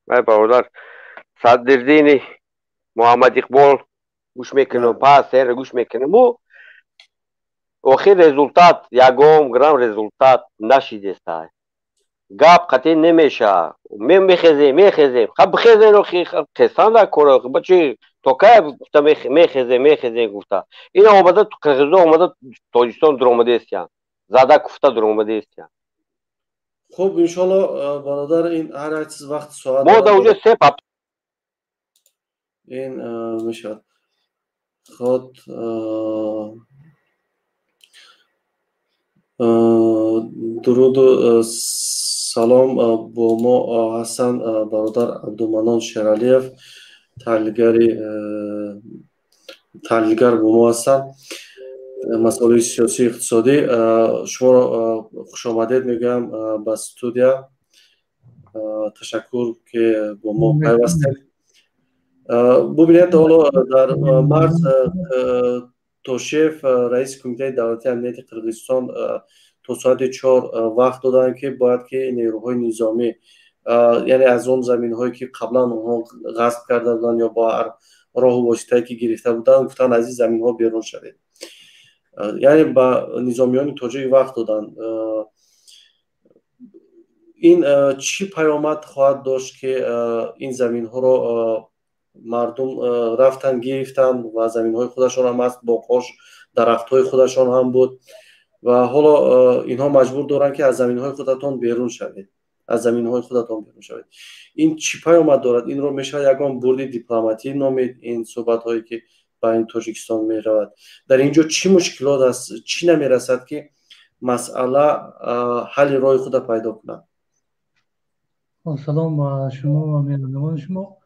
S13: برادر صدرالدین محمد اقبال گوش میکنم، پس رو گوش میکنم و آخر رزولتات یکم گرام رزولتات نشیده است. گپ قطعی نمیشه، میخزیم خب بخزیم رو قسم نکنه بچه تو که گفته میخزیم گفته این آمده تو قرغیزستان آمده تاجیکستان در آمده است، زده گفته در آمده است.
S1: خب انشالله برادر این هر چیز وقت ساعت
S13: ما در اونجا سه پاپ
S1: این میشد. خود درود و سلام با ما هستن برادر عبدالمنان شیرالیف، تحلیلگر با ما هستن مسائل سیاسی اقتصادی. شما را خوش آمدید میگم به استودیو. تشکر که با ما پیوستید. ببینید حالا در مارس توشیف رئیس کمیته دولتی امنیت قرقیزستان تا ساعت 4 وقت دادن که باید که نیروهای نظامی یعنی از اون زمین هایی که قبلا اونها غصب کرده بودن یا با هر راه و واسطه‌ای که گرفته بودن گفتن از این زمین ها بیرون شوید، یعنی با نظامیان تاجیک وقت دادن. این چی پیامد خواهد داشت که این زمین ها رو مردم رفتن گرفتن و زمین های خودشان هم هست، باغ‌هاش درخت های خودشان هم بود و حالا اینها مجبور دارن که از زمین های خودتان بیرون شوید، از زمین های خودتان بیرون شوید. این چی پیامد دارد؟ این رو میشه یگان برد دیپلماتی نامید این صحبت هایی که با این تاجیکستان می رود. در اینجا چی مشکلات است، چی نمی رسد که مسئله حل راه خود پیدا کنه؟
S6: سلام با شما و مهمانان شما.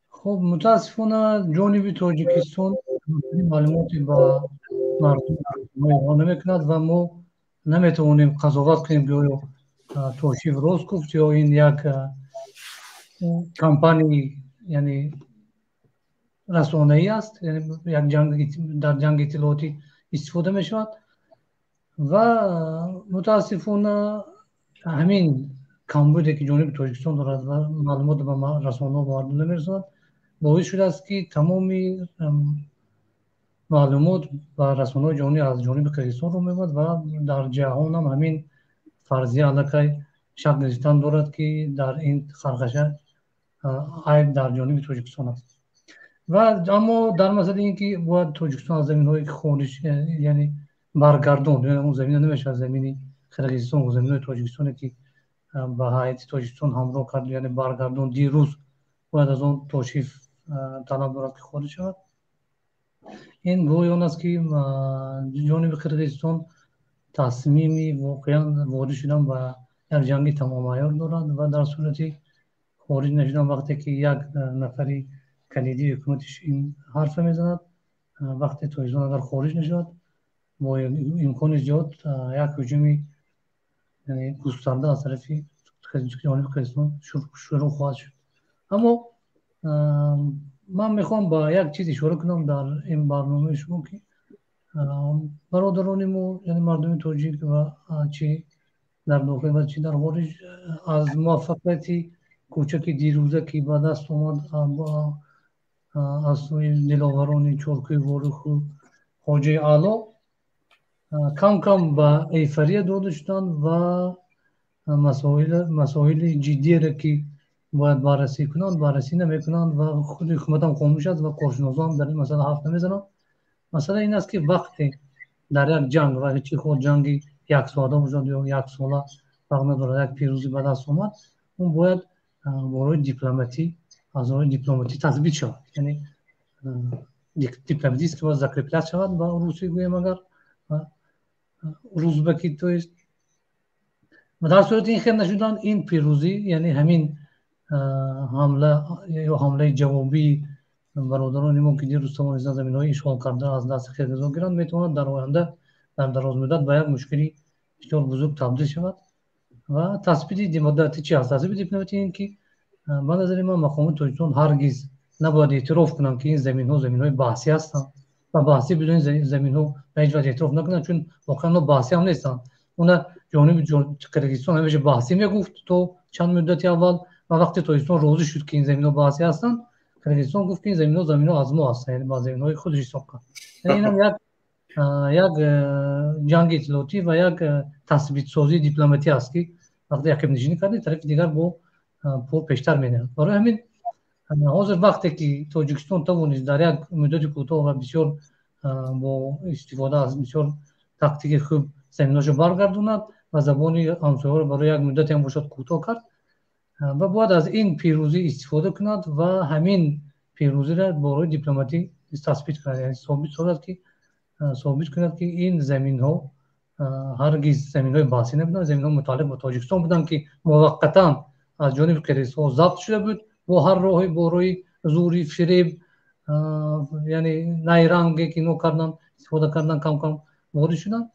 S6: خب متاسفانه جانب تاجیکستان معلوماتی با مردم ایران نمیکند و ما نمیتوانیم قضاوت کنیم که آیا توشیف راست گفت یا این یک کمپانی یعنی رسانه‌ای است، یعنی یک در جنگ اطلاعاتی استفاده می شود و متاسفانه همین کمبودی که جانب تاجیکستان دارد و معلومات به رسانه‌ها و مردم نمی‌رساند باعث شده است که تمامی معلومات و رسانه‌های جهانی از جانب قرقیزستان رو می‌برد و در جهان هم همین فرضیه علیه شک گذاشتن دارد که در این خرخشه عیب در جانب تاجیکستان است. و اما در مسئله اینکه باید تاجیکستان از زمین‌های خارج یعنی برگردون، یعنی اون زمین نمیشه از زمین قرقیزستان و زمین‌های تاجیکستان که با هیئت تاجیکستان همراه کرد یعنی برگردون دیروز باید از اون توشیف طلب دارد که خارج شود. این گویان است که جانب قرقیزستان تصمیمی واقعا وارد شدن و یک جنگ تمام عیار دارد و در صورتی خارج نشدن وقتی که یک نفری کلیدی حکومتش این حرف میزند، وقتی تاجیکستان اگر خارج نشد با امکان زیاد یک هجومی یعنی گسترده از طرف جانب قرقیزستان شروع خواهد شد. اما من میخوام با یک چیز اشاره کنم در این برنامه شما که برادران ما یعنی مردم تاجیک و چی در داخل و چی در خارج از موفقیت کوچکی دیروزه که به دست اومد از سوی دلاوران چرکی ورخو حاجی علا کم کم به ایفریه داده شدند و مسائل جدی را که باید بررسی کنند بررسی نمیکنند و خود حکومت هم خاموش است و کارشناسان هم در این مسئله حرف نمیزنند. مسئله این است که وقتی در یک جنگ و هیچی خود جنگی یک ساعته باشد یا یک ساله فرق ندارد یک پیروزی به دست اومد اون باید برای دیپلماتی از روی دیپلماتی تثبیت شود، یعنی دیپلماتی است که باید زکرپلت شود با روسی گویم اگر روزبکی تویست و در صورت این خیر نشدن این پیروزی یعنی همین حمله یا حمله جوابی برادران ما که دیر رستمان از زمین های اشغال کرده از دست قرقیزان گیرند میتواند در آینده در دراز مدت به یک مشکلی بسیار بزرگ تبدیل شود و تثبیت دیپلماتی چی است؟ تثبیت دیپلماتی این که به نظر من مقامات تاجیکستان هرگز نباید اعتراف کنند که این زمین های بحثی هستند و بحثی بدون زمین ها به هیچ وجه اعتراف نکنند چون واقعا بحثی هم نیستند. اون جانب قرقیزستان همیشه بحثی میگفت تو چند مدتی اول و وقتی تاجیکستان روزی شد که این زمین ها بحثی هستند قرقیزستان گفت که این زمین ها از ما هستند، یعنی با زمین های خودش حساب کرد. این هم یک جنگ اطلاعاتی و یک تثبیت سازی دیپلماتی است که وقتی عقب نشینی کرده طرف دیگر با پیشتر می‌رود. برای همین حاضر وقتی که تاجیکستان توانست در یک مدت کوتاه و بسیار با استفاده از بسیار تاکتیک خوب زمیناشو برگردوند و زبان همسایه را برای یک مدت هم باشد کوتاه کرد و باید از این پیروزی استفاده کند و همین پیروزی را برای دیپلماتی تثبیت کند، یعنی ثابت کند که این زمین ها هرگز زمین های بحثی نبودند، زمین ها متعلق به تاجیکستان بودند که موقتا از جانب قرقیزستان ضبط شده بود با هر راهی با روی زوری فریب یعنی نیرنگی که نو کردن استفاده کردن کم کم وارد شدن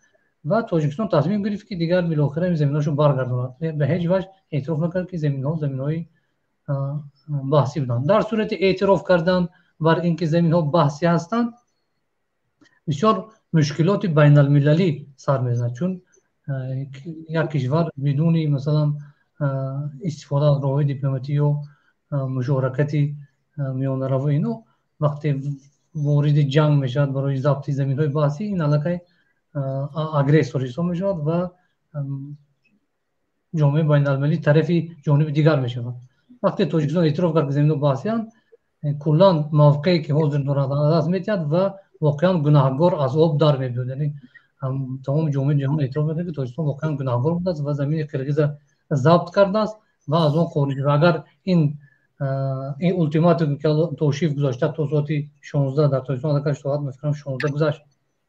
S6: و تاجیکستان تصمیم گرفت که دیگر بالاخره این زمیناشو برگرداند. به هیچ وجه اعتراف نکرد که زمین‌های بحثی بودند. در صورت اعتراف کردن بر اینکه زمین‌ها بحثی هستند بسیار مشکلات بین المللی سر میزند چون یک کشور بدون مثلا استفاده از راه‌های دیپلماتی و مشارکتی میانه رو اینو وقتی وارد جنگ میشد برای ضبط زمین‌های بحثی این علاقه اگریسوری حساب میشد و جامعه بین المللی طرفی جانب دیگر میشود. وقتی تاجیکستان اعتراف کرد که زمین‌ها بحثی هستند کلا موقعی که حاضر دارد از میتید و واقعا گناهکار از آب در میاد، یعنی تمام جامعه جهان اعتراف میکنه که تاجیکستان واقعا گناهکار بوده است و زمین قرقیز ضبط کرده است و از اون خارج و اگر این التیماتومی که توشیف گذاشته تا ساعت 16 در تاجیکستان در ساعت مثلا 16 گذشت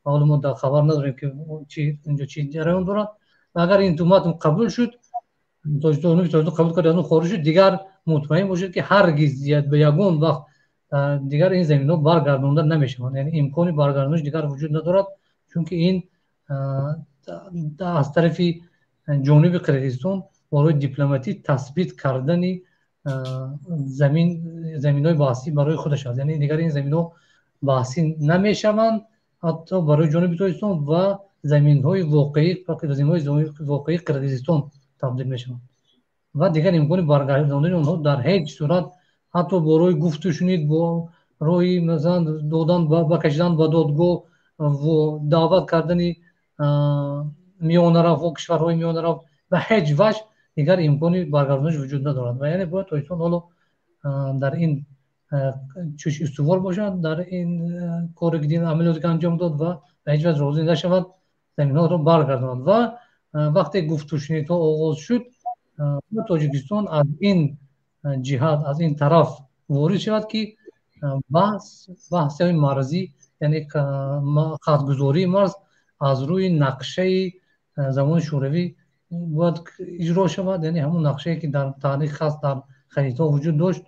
S6: حالا ما در خبر نداریم که اینجا چی جریان دارد و اگر این التیماتوم قبول شد تاجیکستان قبول کرد از اون خارج شد دیگر مطمئن باشید که هرگز به یگان وقت دیگر این زمین ها برگردانده نمیشوند، یعنی امکانی برگردانش دیگر وجود ندارد چون که این از طرف جانب قرقیزستان برای دیپلماتی تثبیت کردن زمین های بحثی برای خودش است، یعنی دیگر این زمین ها بحثی نمیشوند حتی برای جانب تاجیکستان و زمین های واقعی قرقیزستان تبدیل میشوند و دیگر امکانی برگرداندن اونها در هیچ صورت حتی برای گفت و شنید با روی مثلا دادن با کشیدن با دادگاه و دعوت کردن میانه رو و کشورهای میانه رو به هیچ وجه دیگر امکانی برگردانش وجود ندارد و یعنی باید تاجیکستان حالا در این چوش استوار باشد در این کار که عملیاتی که انجام داد و به هیچ وجه راضی نشود زمین ها رو برگرداند و وقتی گفت و شنید ها آغاز شد تاجیکستان از این جهاد از این طرف وارد شود که بحث مرزی یعنی خطگذاری مرز از روی نقشه زمان شوروی باید اجرا شود، یعنی همون نقشه که در تاریخ هست در خریطه وجود داشت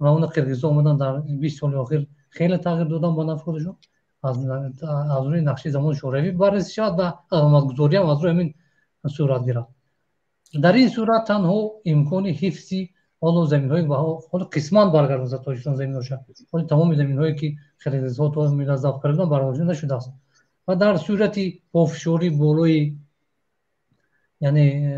S6: و اون قرقیزستان اومدن در 20 سال اخیر خیلی تغییر دادن با نفع خودشون از روی نقشه زمان شوروی بررسی شود و اقامتگذاری هم از روی همین صورت گیرد. در این صورت تنها امکان حفظی حالا زمین‌های حالا قسمان برگردانده تاجیکستان زمین‌هاش ولی تمام زمین‌هایی که قرقیزستان تو میل ضبط کردن برگردانده نشده است و در صورتی پافشاری بالای یعنی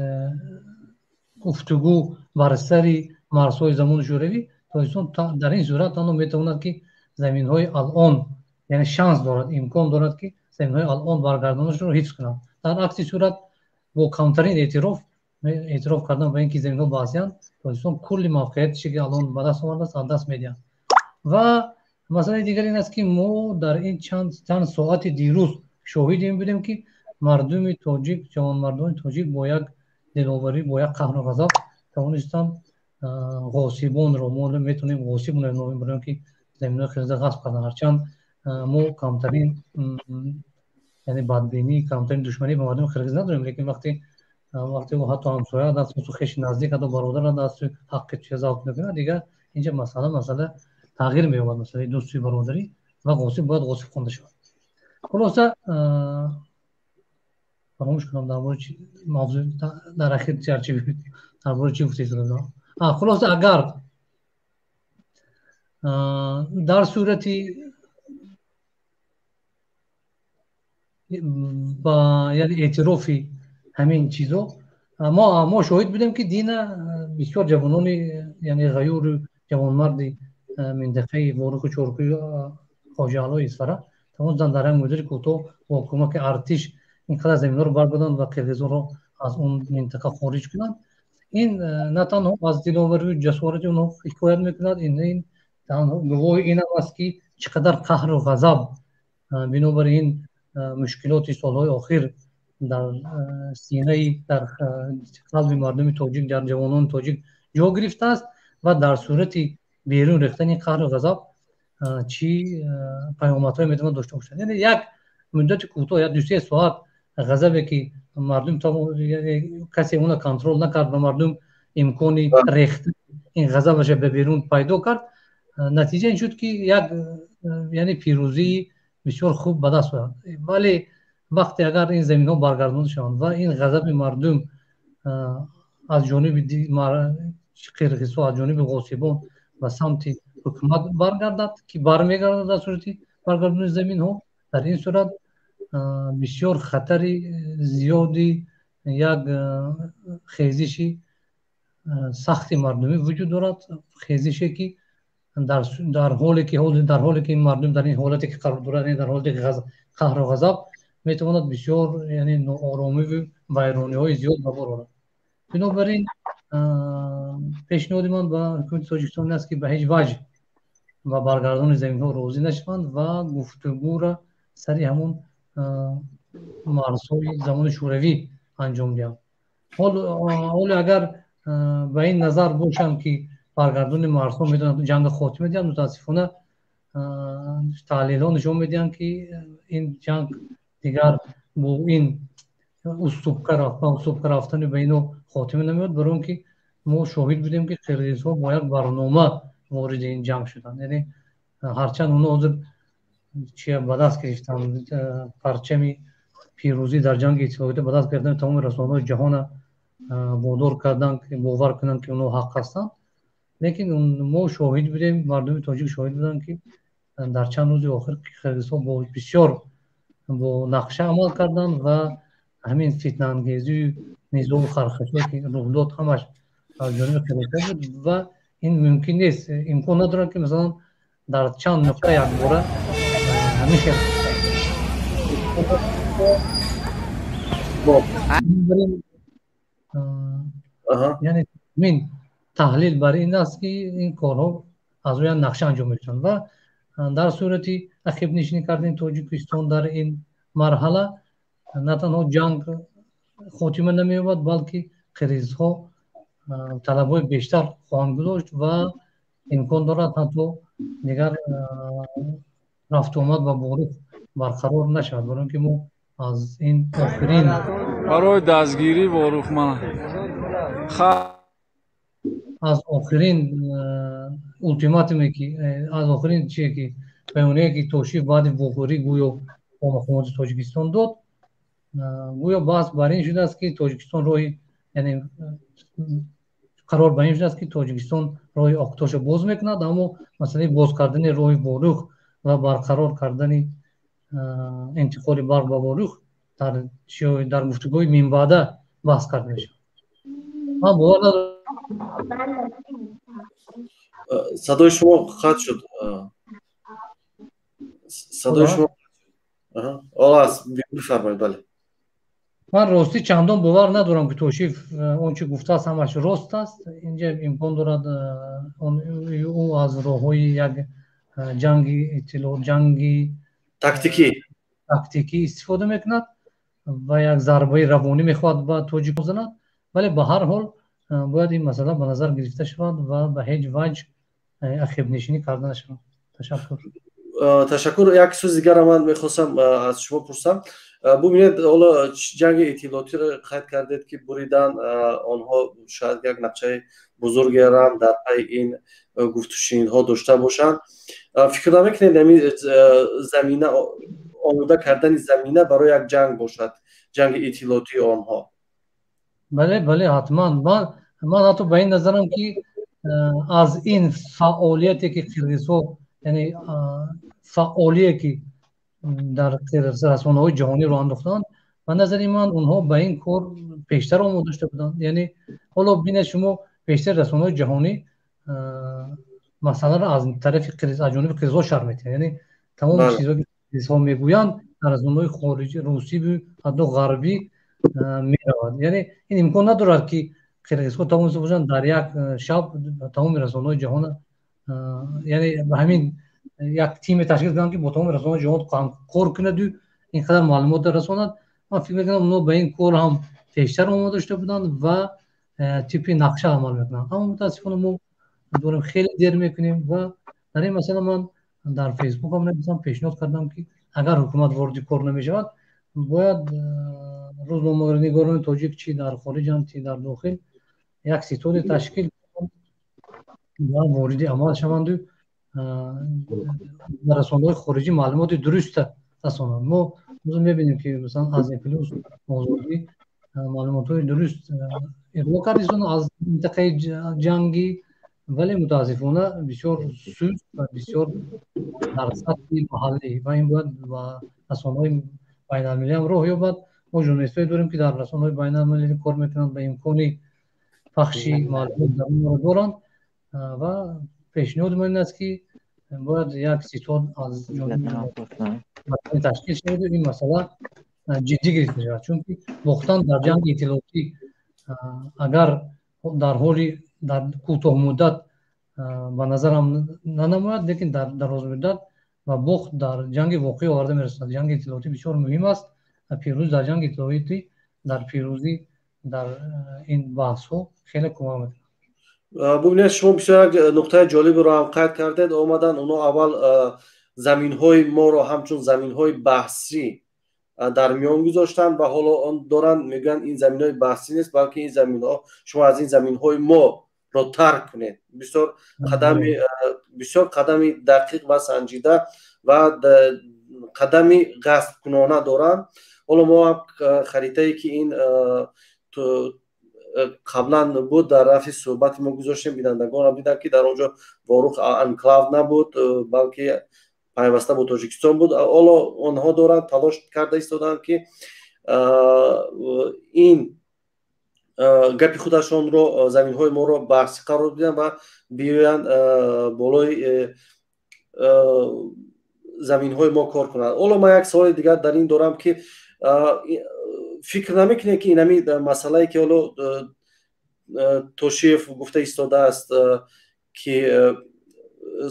S6: گفتگو بر سر
S17: марзҳои замони шӯравӣ Тоҷикистон дар ин сурат танҳо метавонад ки заминҳои алон яъне шанс дорад, имкон дорад ки заминҳои алон баргардонашро ҳифз кунад. Дар акси сурат бо камтарин эътироф кардан ба ин ки заминҳо баъзиянд Тоҷикистон кулли мавқеияташе ки алон ба даст омадааст аз даст медиҳад. ва масъалаи дигар ин аст ки мо дар ин чанд соати дирӯз шоҳиди ин будем ки мардуми тоҷик, ҷавонмардони тоҷик бо як диловарӣ, бо як қаҳру ғазаб тавонистанд ғосибонро, мо метавонем ғосибонро номим барои ки заминҳои қирғиза ғасб кардан, ҳарчанд мо камтарин яъне бадбинӣ, камтарин душманӣ ба мардуми қирғиз надорем, лекин вақте ҳатто ҳамсоя даст хеши наздик, ҳатто бародар даст ҳаққи чия завқ мекунад, дигар инҷа масъала тағйир меёбад. Масъалаи дӯстии бародарӣ ва ғосиб бояд ғосиб хонда шавад. хулоса фаромӯш кардам дар бораи чи мавзӯъ дар ахир дар бораи чи гуфтӣ шуда. хулоса агар дар сурати ба яъне эътирофи ҳамин чизо мо шоҳид будем ки дина бисёр ҷавонони яъне ғаюру ҷавонмарди минтақаи воруху чоркӯи хоҷаалои Исфара тавонистанд дар як муддати кӯтоҳ бо кӯмаки артиш ин қадар заминҳоро баргардонанд ва қирғизонро аз он минтақа хориҷ кунанд. ин на танҳо аз диловарию ҷасорати онҳо ҳикоят мекунад, ин гувоҳи ин ҳам аст ки чӣ қадар қаҳру ғазаб бинобари ин мушкилоти солҳои охир дар синаи дар қалби мардуми тоҷик, дар ҷавонони тоҷик ҷо гирифтааст ва дар сурати берун рехтани қаҳру ғазаб чӣ паёмадҳое метавонад дошта бошад. яъне як муддати кӯтоҳ, як 2-3 соат ғазабе ки мардум касе онро контрол накард ва мардум имкони рехтани ин ғазабаша ба берун пайдо кард, натиҷа ин шуд ки як яъне пирӯзии бисёр хуб ба даст ояд. вале вақте агар ин заминҳо баргардонда шаванд ва ин ғазаби мардум аз ҷониби қирғизҳо, аз ҷониби ғосибон ба самти ҳукумат баргардад ки бармегардад дар сурати баргардони заминҳо, дар ин сурат бисёр хатари зиёди як хезиши сахти мардумӣ вуҷуд дорад, хезише ки дар ҳоле ки мардум дар ин ҳолате ки қарор дорад, дар ҳолате ки қаҳру ғазаб метавонад бисёр яъне нооромиву вайрониҳои зиёд ба бор орад. бинобар ин пешниҳоди ман ба ҳукумати Тоҷикистон ин аст ки ба ҳеҷ ваҷҳ ба баргардони заминҳо розӣ нашаванд ва гуфтугӯра сари ҳамон марзҳои замони шӯравӣ анҷом диҳанд. ҳоло агар ба ин назар бошанд ки баргардони марзҳо метавонад ҷанга хотима диҳад, мутаассифона таҳлилҳо нишон медиҳанд ки ин ҷанг дигар бо ин уступка рафтани ба ино хотима намеёбад, барои он ки мо шоҳид будем ки қирғизҳо бо як барнома вориди ин ҷанг шуданд. яъне ҳарчанд онҳо ҳозир чия ба даст гирифтанд, парчами пирӯзӣ дар ҷанги иттилоҳиятӣ ба даст гирифтан, тамоми расонаҳои ҷаҳона водор кардан ки бовар кунанд ки онҳо ҳақ ҳастанд, лекин мо шоҳид будем, мардуми тоҷик шоҳид буданд ки дар чанд рӯзи охир қирғизҳо бисёр бо нақша амал карданд ва ҳамин фитнаангезию низоъу хархишое ки рух дод ҳамаш аз ҷониби қирғизҳо буд ва ин мумкин нест, имкон надорад ки масалан дар чанд нуқта якбора ҳамин хел яъне мин таҳлил бар ин аст ки ин корҳо аз рӯи нақша анҷом мешаванд ва дар сурати ақибнишинӣ кардани Тоҷикистон дар ин марҳала на танҳо ҷанг хотима намеёбад, балки қирғизҳо талабҳои бештар хоҳанд гузошт ва имкон дорад ҳатто дигар рафтуомад ва борух барқарор нашавад, барои он ки мо аз ин охирин
S18: барои дастгирӣ ворухманд
S17: аз охирин ултиматуме ки аз охирин чие ки баёние ки Тошиев баъди вохӯрӣ гӯё бо ҳукумати Тоҷикистон дод, гӯё баҳс бар ин шудааст ки Тоҷикистон роҳи яъне қарор ба ин шудааст ки Тоҷикистон роҳи оқтошро боз мекунад, аммо масъалаи боз кардани роҳи ворух ва барқарор кардани интиқоли барқ ба ворух дар гуфтугӯҳои минбаъда баҳс карда мешавад. ман бовар надорам
S1: صدای شما قطع شد. صدای شما آواز بفرمایید. بله
S17: من راستی چندان باور ندارم که توصیف آنچه گفته است همش راست است. اینجا امکان دارد او از راه‌های یک جنگی اطلاع جنگی تاکتیکی استفاده میکند و یک ضربه روانی میخواد به تاجیک بزند، ولی به هر حال باید این مسئله به نظر گرفته شود و به هیچ وجه عقب نشینی کرده نشود. تشکر.
S1: تشکر. یک سوز دیگر من میخواستم از شما پرسم. ببینید حالا جنگ اطلاعاتی رو قید کردید که بریدن آنها شاید یک نقشه بزرگی هم در پی این گفت و شنید ها داشته باشند. فکر نمیکنید این زمینه آماده کردن زمینه برای یک جنگ باشد، جنگ اطلاعاتی آنها؟
S17: بله حتما. من حتی به این نظرم که از این فعالیتی که قرقیزها یعنی فعالیتی که در رسانه‌های جهانی رو انداختن، به نظر من اونها به این کار پیشتر آماده داشته بودن. یعنی حالا ببینید شما پیشتر رسانه‌های جهانی مثلا را از طرف جانب قرقیزها شرح می‌دهند، یعنی تمام چیزایی که قرقیزها میگویند در رسانه‌های خارجی روسی و حتی غربی می‌رود. یعنی این امکان ندارد که قرقیزها تمام باشند در یک شب تمام رسانه‌های جهان یعنی به همین یک تیم تشکیل دادن که با تمام رسانه‌های جهان کار کند و اینقدر معلومات رساند. من فکر می‌کنم اونا به این کار هم پیشتر آماده داشته بودند و تیپی نقشه عمل می‌کنند. اما متأسفانه ما داریم خیلی دیر می‌کنیم و در این مسئله من در فیسبوک هم نوشتم، پیشنهاد کردم که اگر حکومت وارد کار نمی‌شود باید روزنامه‌نگاران تاجیک چی در خارج چی در داخل یک ستاد تشکیل و وارد عمل شوند در رسانه‌های خارجی معلومات درست رسانند. ما می‌بینیم که مثلا از اپلوس موضوعی معلومات‌های درست ارائه کردن از منطقه جنگی، ولی متاسفانه بسیار سوء و بسیار در سطح محلی و این باید با رسانه‌های بین‌المللی هم راه یابد. ما ژورنالیست‌هایی داریم که در رسانه‌های بین‌المللی کار می‌کنند، به امکان پخشی معلومات در اون دارند و پیشنهاد من است که باید یک ستاد از جانب تشکیل شود و این مسئله جدی گرفته شود، چون که باختن در جنگ اطلاعاتی اگر در حالی در کوتاه مدت به نظرم ننماید، لیکن در دراز مدت و باخت در جنگ واقعی آورده میرسد. جنگ اطلاعاتی بسیار مهم است. پیروز در جنگ اطلاعاتی در پیروزی در این بحث ها خیلی کمک میکنه.
S1: ببینید شما بسیار نقطه جالب رو هم قید کردید. اومدن اونا اول زمین های ما رو همچون زمین های بحثی در میان گذاشتن و حالا آن دارن میگن این زمین های بحثی نیست، بلکه این زمین ها شما از این زمین های ما رو ترک کنید. بسیار قدمی دقیق و سنجیده و قدمی قصد کنانه دارن. حالا ما خریطه ای که این قبلا بود در رفع صحبت ما گذاشتیم، بینندگان هم دیدن که در اونجا واروخ انکلاو نبود بلکه پیوسته با تاجیکستان بود. حالا آنها دارن تلاش کرده ایستادن که این گپی خودشان رو زمین های ما رو بحثی قرار بدن و بیاین بالای زمین های ما کار کنند. حالا ما یک سوال دیگر در این دارم که فکر نمیکنه که اینمی مسئله که حالا توشیف گفته ایستاده است که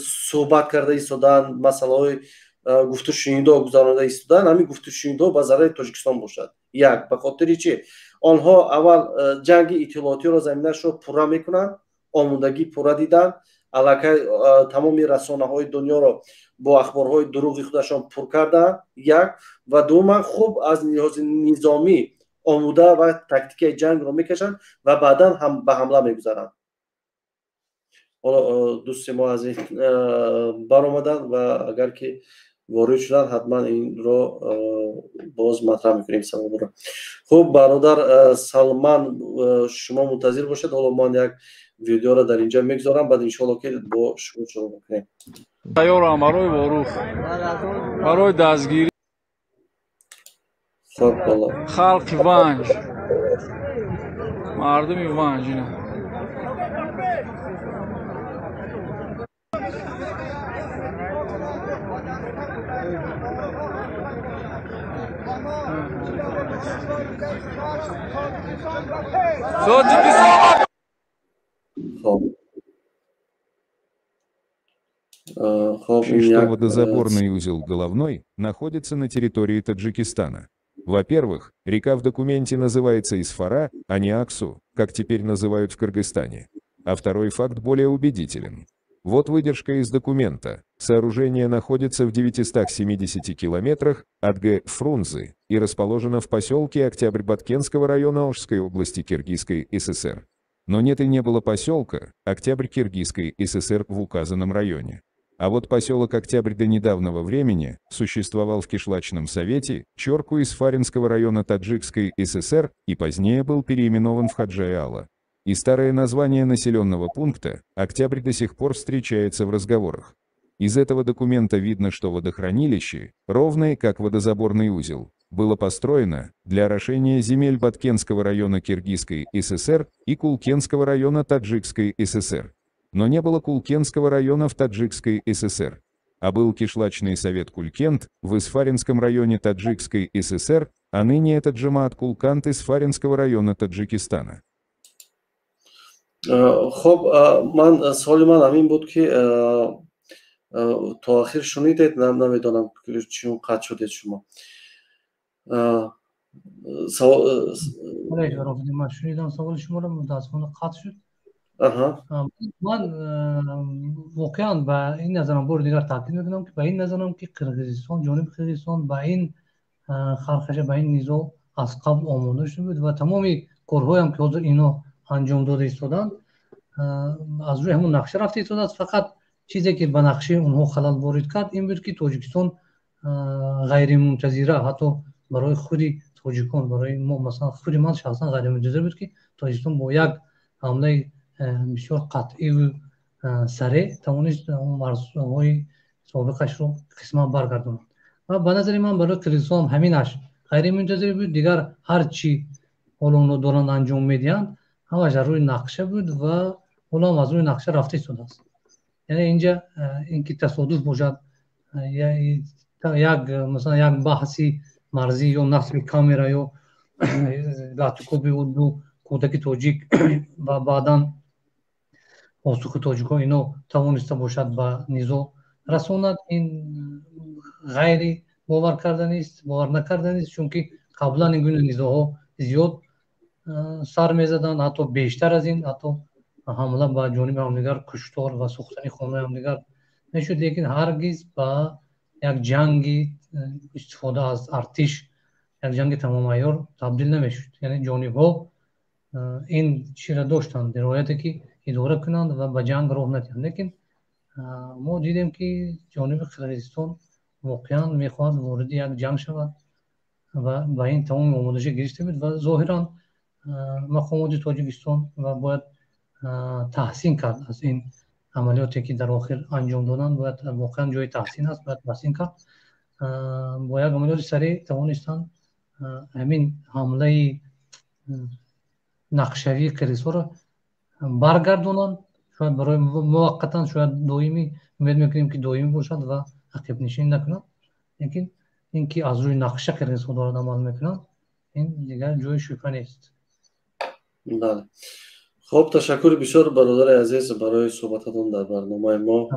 S1: صحبت کرده ایستادن، مسئله های گفت و شنیده گذارانده ایستادن، همین گفت و شنیده به ضرر تاجیکستان باشد. یک به خاطر چی؟ آنها اول جنگ اطلاعاتی را زمینش رو پوره میکنن، آمادگی پوره دیدن، علاقه تمام رسانه های دنیا را با اخبارهای دروغی خودشان پر کردن. یک و دوم خوب از لحاظ نظامی آموده و تاکتیک جنگ را میکشن و بعدا هم به حمله میگذارن. حالا دوست ما از این برآمدن و اگر که وارد شدن حتما این رو باز مطرح میکنیم. سلام رو. خب برادر سلمان شما منتظر باشید. حالا من یک ویدیو را در اینجا میگذارم، بعد انشالله که با شما شروع میکنیم.
S18: تیارم برای واروخ، برای دستگیری خلق ونج، مردم ونج.
S7: Что водозаборный узел Головной находится на территории Таджикистана. Во-первых, река в документе называется Исфара, а не Аксу, как теперь называют в Кыргызстане. А второй факт более убедителен. Вот выдержка из документа. Сооружение находится в 970 километрах от Г. Фрунзе и расположено в поселке Октябрь-Баткенского района Ошской области Киргизской ССР. Но нет и не было поселка Октябрь Киргизской ССР в указанном районе. А вот поселок Октябрь до недавнего времени существовал в Кишлачном совете Чорку Исфаринского района Таджикской ССР и позднее был переименован в Хаджи-Ала. И старое название населенного пункта Октябрь до сих пор встречается в разговорах. Из этого документа видно, что водохранилище, ровное как водозаборный узел, было построено для орошения земель Баткенского района Киргизской ССР и Кулкенского района Таджикской ССР. Но не было Кулкенского района в Таджикской ССР, а был Кишлачный совет Кулкент в Исфаринском районе Таджикской ССР, а ныне это Джамаат Кулкант Исфаринского района Таджикистана.
S1: خب من سوال من همین بود که تا آخر شنیدید نمیدونم چون قطع شدید شما
S17: من شنیدم سوال شما رو متاسفانه قطع شد من واقعا به این نظرم بار دیگر تاکید میکنم که به این نظرم که قرقیزستان جانب قرقیزستان به این خرخشه به این نیزو از قبل آماده شده بود و تمامی کارهایی هم که حاضر اینا انجام داده ایستادن از روی همون نقشه رفته ایستاده است. فقط چیزی که به نقشه اونها خلل وارد کرد این بود که تاجیکستان غیر منتظره حتی برای خودی تاجیکان برای ما مثلا خود من شخصا غیر منتظره بود که تاجیکستان با یک حمله بسیار قطعی و سریع توانست مرزهای سابقش رو قسما برگرداند و به نظر من برای قرقیزستان همینش غیر منتظره بود. دیگر هر چی حالا اونا دارن انجام میدن همش روی نقشه بود و حالا هم از روی نقشه رفته شده است. یعنی اینجا اینکه تصادف باشد یک مثلا یک بحثی مرزی یا نصب کامرا یا لاتوکوبی و دو کودک تاجیک و بعدا پاسخ تاجیک ها اینا توانسته باشد به نیزو رساند، این غیر باور کردنی است، باور نکردنی است، چون که قبلا این گونه نیزوها زیاد سر میزدن، حتی بیشتر از این، حتی حمله به جانب همدیگر، کشتار و سوختن خانه همدیگر میشد، لیکن هرگز به یک جنگی استفاده از ارتش، یک جنگ تمام عیار تبدیل نمیشد. یعنی جانب ها این چی را داشتند درایتی که اداره کنند و به جنگ راه ندهند، لیکن ما دیدیم که جانب قرقیزستان واقعا میخواهد وارد یک جنگ شود و به این تمام آمادگی گرفته بود و ظاهرا مقامات تاجیکستان و باید تحسین کرد از این عملیاتی که در آخر انجام دادن، باید واقعا جای تحسین است، باید تحسین کرد. با یک عملیات سریع توانستند همین حمله نقشوی قرقیزستان را برگردونند، شاید برای موقتا، شاید دائمی، امید میکنیم که دائمی باشد و عقب نشینی نکنند، لیکن اینکه از روی نقشه قرقیزستان دارد عمل میکنند این دیگر جای شبهه نیست.
S1: بله. خب تشکر بسیار برادر عزیز برای صحبتتون در برنامه ما.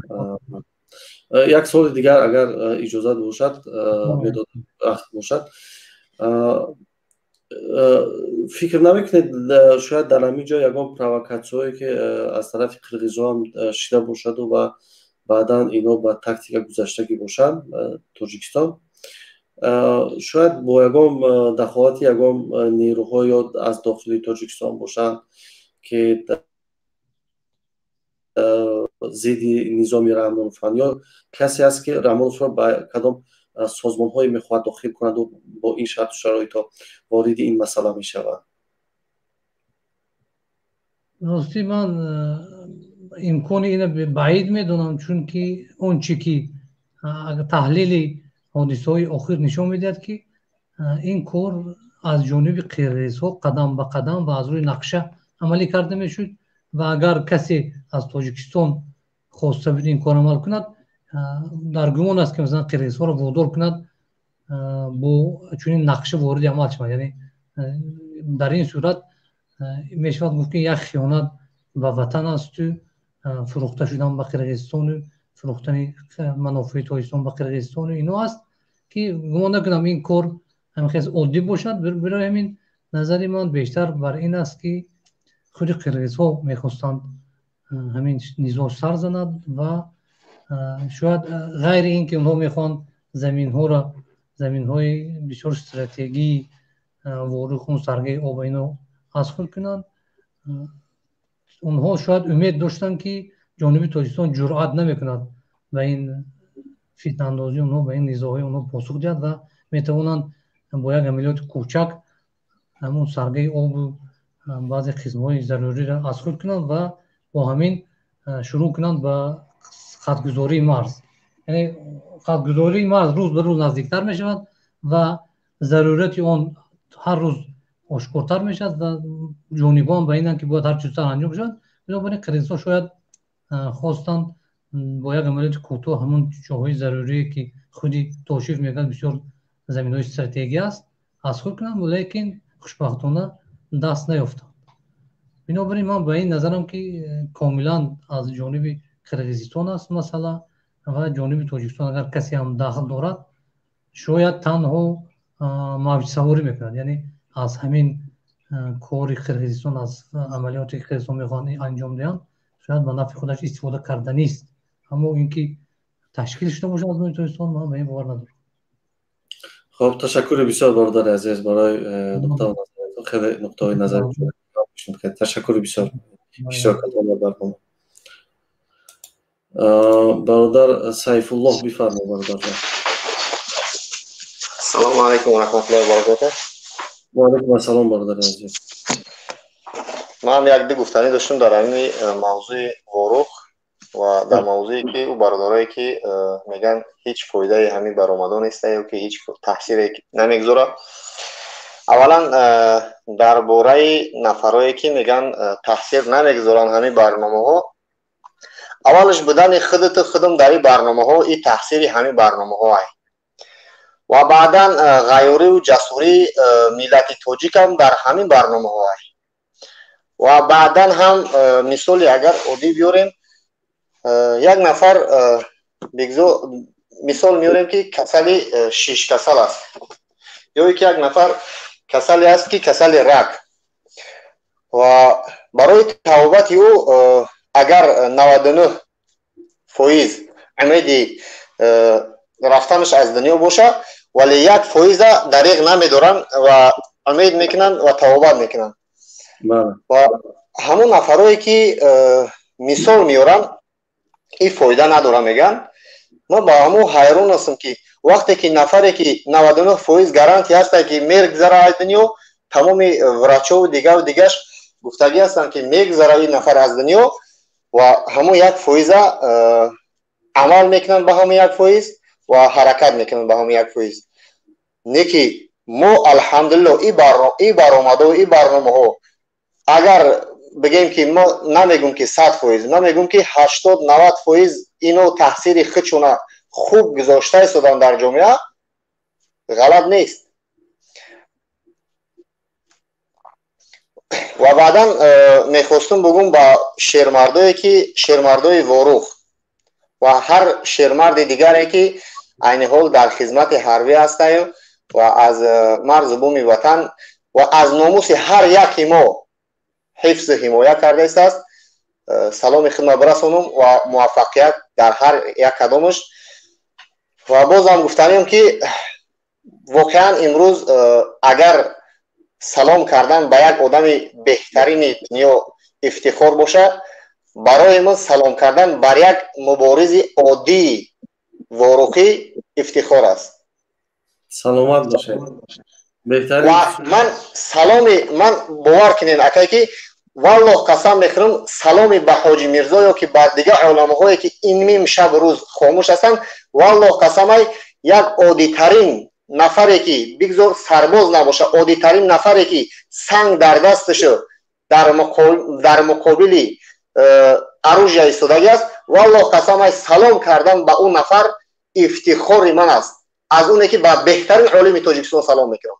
S1: یک سوال دیگر اگر اجازه باشد باشد، فکر نمیکنید شاید در همین جا یکم پرووکاسیونی که از طرف قرقیزان شده باشد و بعدا اینا با تاکتیک گذشتگی باشند تاجیکستان، شاید با یکم دخالت یکم نیروهای یا از داخلی تاجیکستان باشند که ضد نظام رحمانوفان، یا کسی است که رحمانوف با کدام سازمان های میخواد داخل کند و با این شرط و شرایط وارد این مسئله میشود؟
S17: راستی من امکان اینو بعید میدونم، چون که اون چی که تحلیل حادثه های آخر نشون میدهد که این کار از جانب قرقیزها قدم به قدم و از روی نقشه عملی کرده میشد و اگر کسی از تاجیکستان خواسته بود این کار عمل کند، در گمان است که مثلا قرقیزها را وادار کند бо чунин нақша ворид амал шавад. Яъне дар ин сурат мешавад гуфт ки як хиёнат ба ватан асту, фурӯхта шудан ба Қирғизистону, фурӯхтани манофеи Тоҷикистон ба Қирғизистону ино аст ки гумон накунам ин кор ҳамихес оддӣ бошад. Барои ҳамин назари ман бештар бар ин аст ки худи қирғизҳо мехостанд ҳамин низоъ сар занад ва шояд ғайри ин ки онҳо мехоҳанд заминҳои бисёр стратегии воруху саргаи оба ино аз худ кунанд. онҳо шояд умед доштанд ки ҷониби Тоҷикистон ҷуръат намекунад ба ин фитнаандозии онҳо, ба ин низоъҳои онҳо посух диҳад ва метавонанд бо як амалиёти кӯчак ҳамун саргаи обу баъзе қисмҳои заруриро аз худ кунанд ва бо ҳамин шурӯъ кунанд ба хатгузории марз. яъне хатгузории марз рӯз ба рӯз наздиктар мешавад ва зарурияти он ҳар рӯз ошкортар мешавад ва ҷонибон ба инанд ки бояд ҳар чизтар анҷом шавад. бинобар ин қирғизҳо шояд хостанд бо як амалиёти кӯтоҳ ҳамун ҷоҳои зарурие ки худи Тошиф мегӯяд бисёр заминҳои стратегӣ аст аз худ кунанд, лекин хушбахтона даст наёфтанд. бинобар ин ман ба ин назарам ки комилан аз ҷониби Қирғизистон аст масъала ва ҷониби Тоҷикистон агар касе ҳам дахл дорад шояд танҳо мавҷсаворӣ мекунад. яъне аз ҳамин кори Қирғизистон, аз амалиёте ки Қирғизистон мехоҳанд анҷом диҳанд шояд ба нафъи худаш истифода карда нест. аммо ин ки ташкил шуда бошад аз нои Тоҷикистон ман ба ин бовар надорам.
S1: خب تشکر بسیار برادر عزیز برای نقطه نظر تشکر بسیار اشتراکتان در برنامه. برادر سیف الله بفرمایید برادر.
S3: سلام علیکم و رحمت الله و برکاته.
S1: و علیکم السلام برادر عزیز.
S3: من یک دو گفتنی داشتم در این موضوع ورق و در موضوعی که او برادرایی که میگن هیچ فایده همین برآمدان نیست یا که هیچ تاثیری نمیگذاره. اولا درباره نفرایی که میگن تاثیر نمیگذارن همین برنامه‌ها، اولش بدن خودم در این برنامه‌ها این تاثیر همین برنامه‌ها است و بعدا غیوری و جسوری ملت تاجیک هم در همین برنامه‌ها است و بعدا هم مثالی اگر عادی بیاریم یک نفر مثال میاریم که کسل 6 کسل است یا که یک نفر کسلی است که کسل رگ و برای توبت او اگر 99% امیدی رفتنش از دنیا باشه ولی 1% دریغ نمیدارن و امید میکنن و توبت میکنن و همون نفرایی که مثال میارن این فایده نداره میگن. ما با همون حیران هستم که وقتی که نفری که 99% گارانتی هست که میگذره از دنیا، تمام ورچا و دیگرش گفتگی هستن که میگذره این نفر از دنیا و همون 1% عمل میکنن به همون 1% و حرکت میکنن به همون 1%. نه که ما الحمدلله این برآمده و این برنامه ها اگر بگیم که ما نمیگم که 100%، نمیگم که 80-90% اینو تاثیر خودشون خوب گذاشته استادن در جامعه، غلط نیست. و بعدا میخواستم بگم با شیرمردایی که شیرمردای واروخ و هر شیرمرد دیگری که عین حال در خدمت حربی هستند و از مرز بومی وطن و از ناموس هر یکی ما حفظ حمایت کرده است، سلام خدمت برسانم و موفقیت در هر یک کدامش. و بازم گفتنیم که واقعا امروز اگر سلام کردن به یک آدم بهترین دنیا افتخار باشه، برای من سلام کردن بر یک مبارز عادی واروخی افتخار است.
S1: سلامت باشه. بهترین
S3: و من باور کنین اکایی که والله قسم میخورم سلام به حاجی میرزا یا که بعد دیگه علماء هایی که این شب روز خاموش هستن، والله قسم های یک عادی ترین نفری که بگذار سرباز نباشه، عادی ترین نفری که سنگ در دستش در مقابل عروج ایستادگی است، والله قسم های سلام کردن به اون نفر افتخار من است. از اونه که با بهترین عالم تاجیکستان سلام میکنم.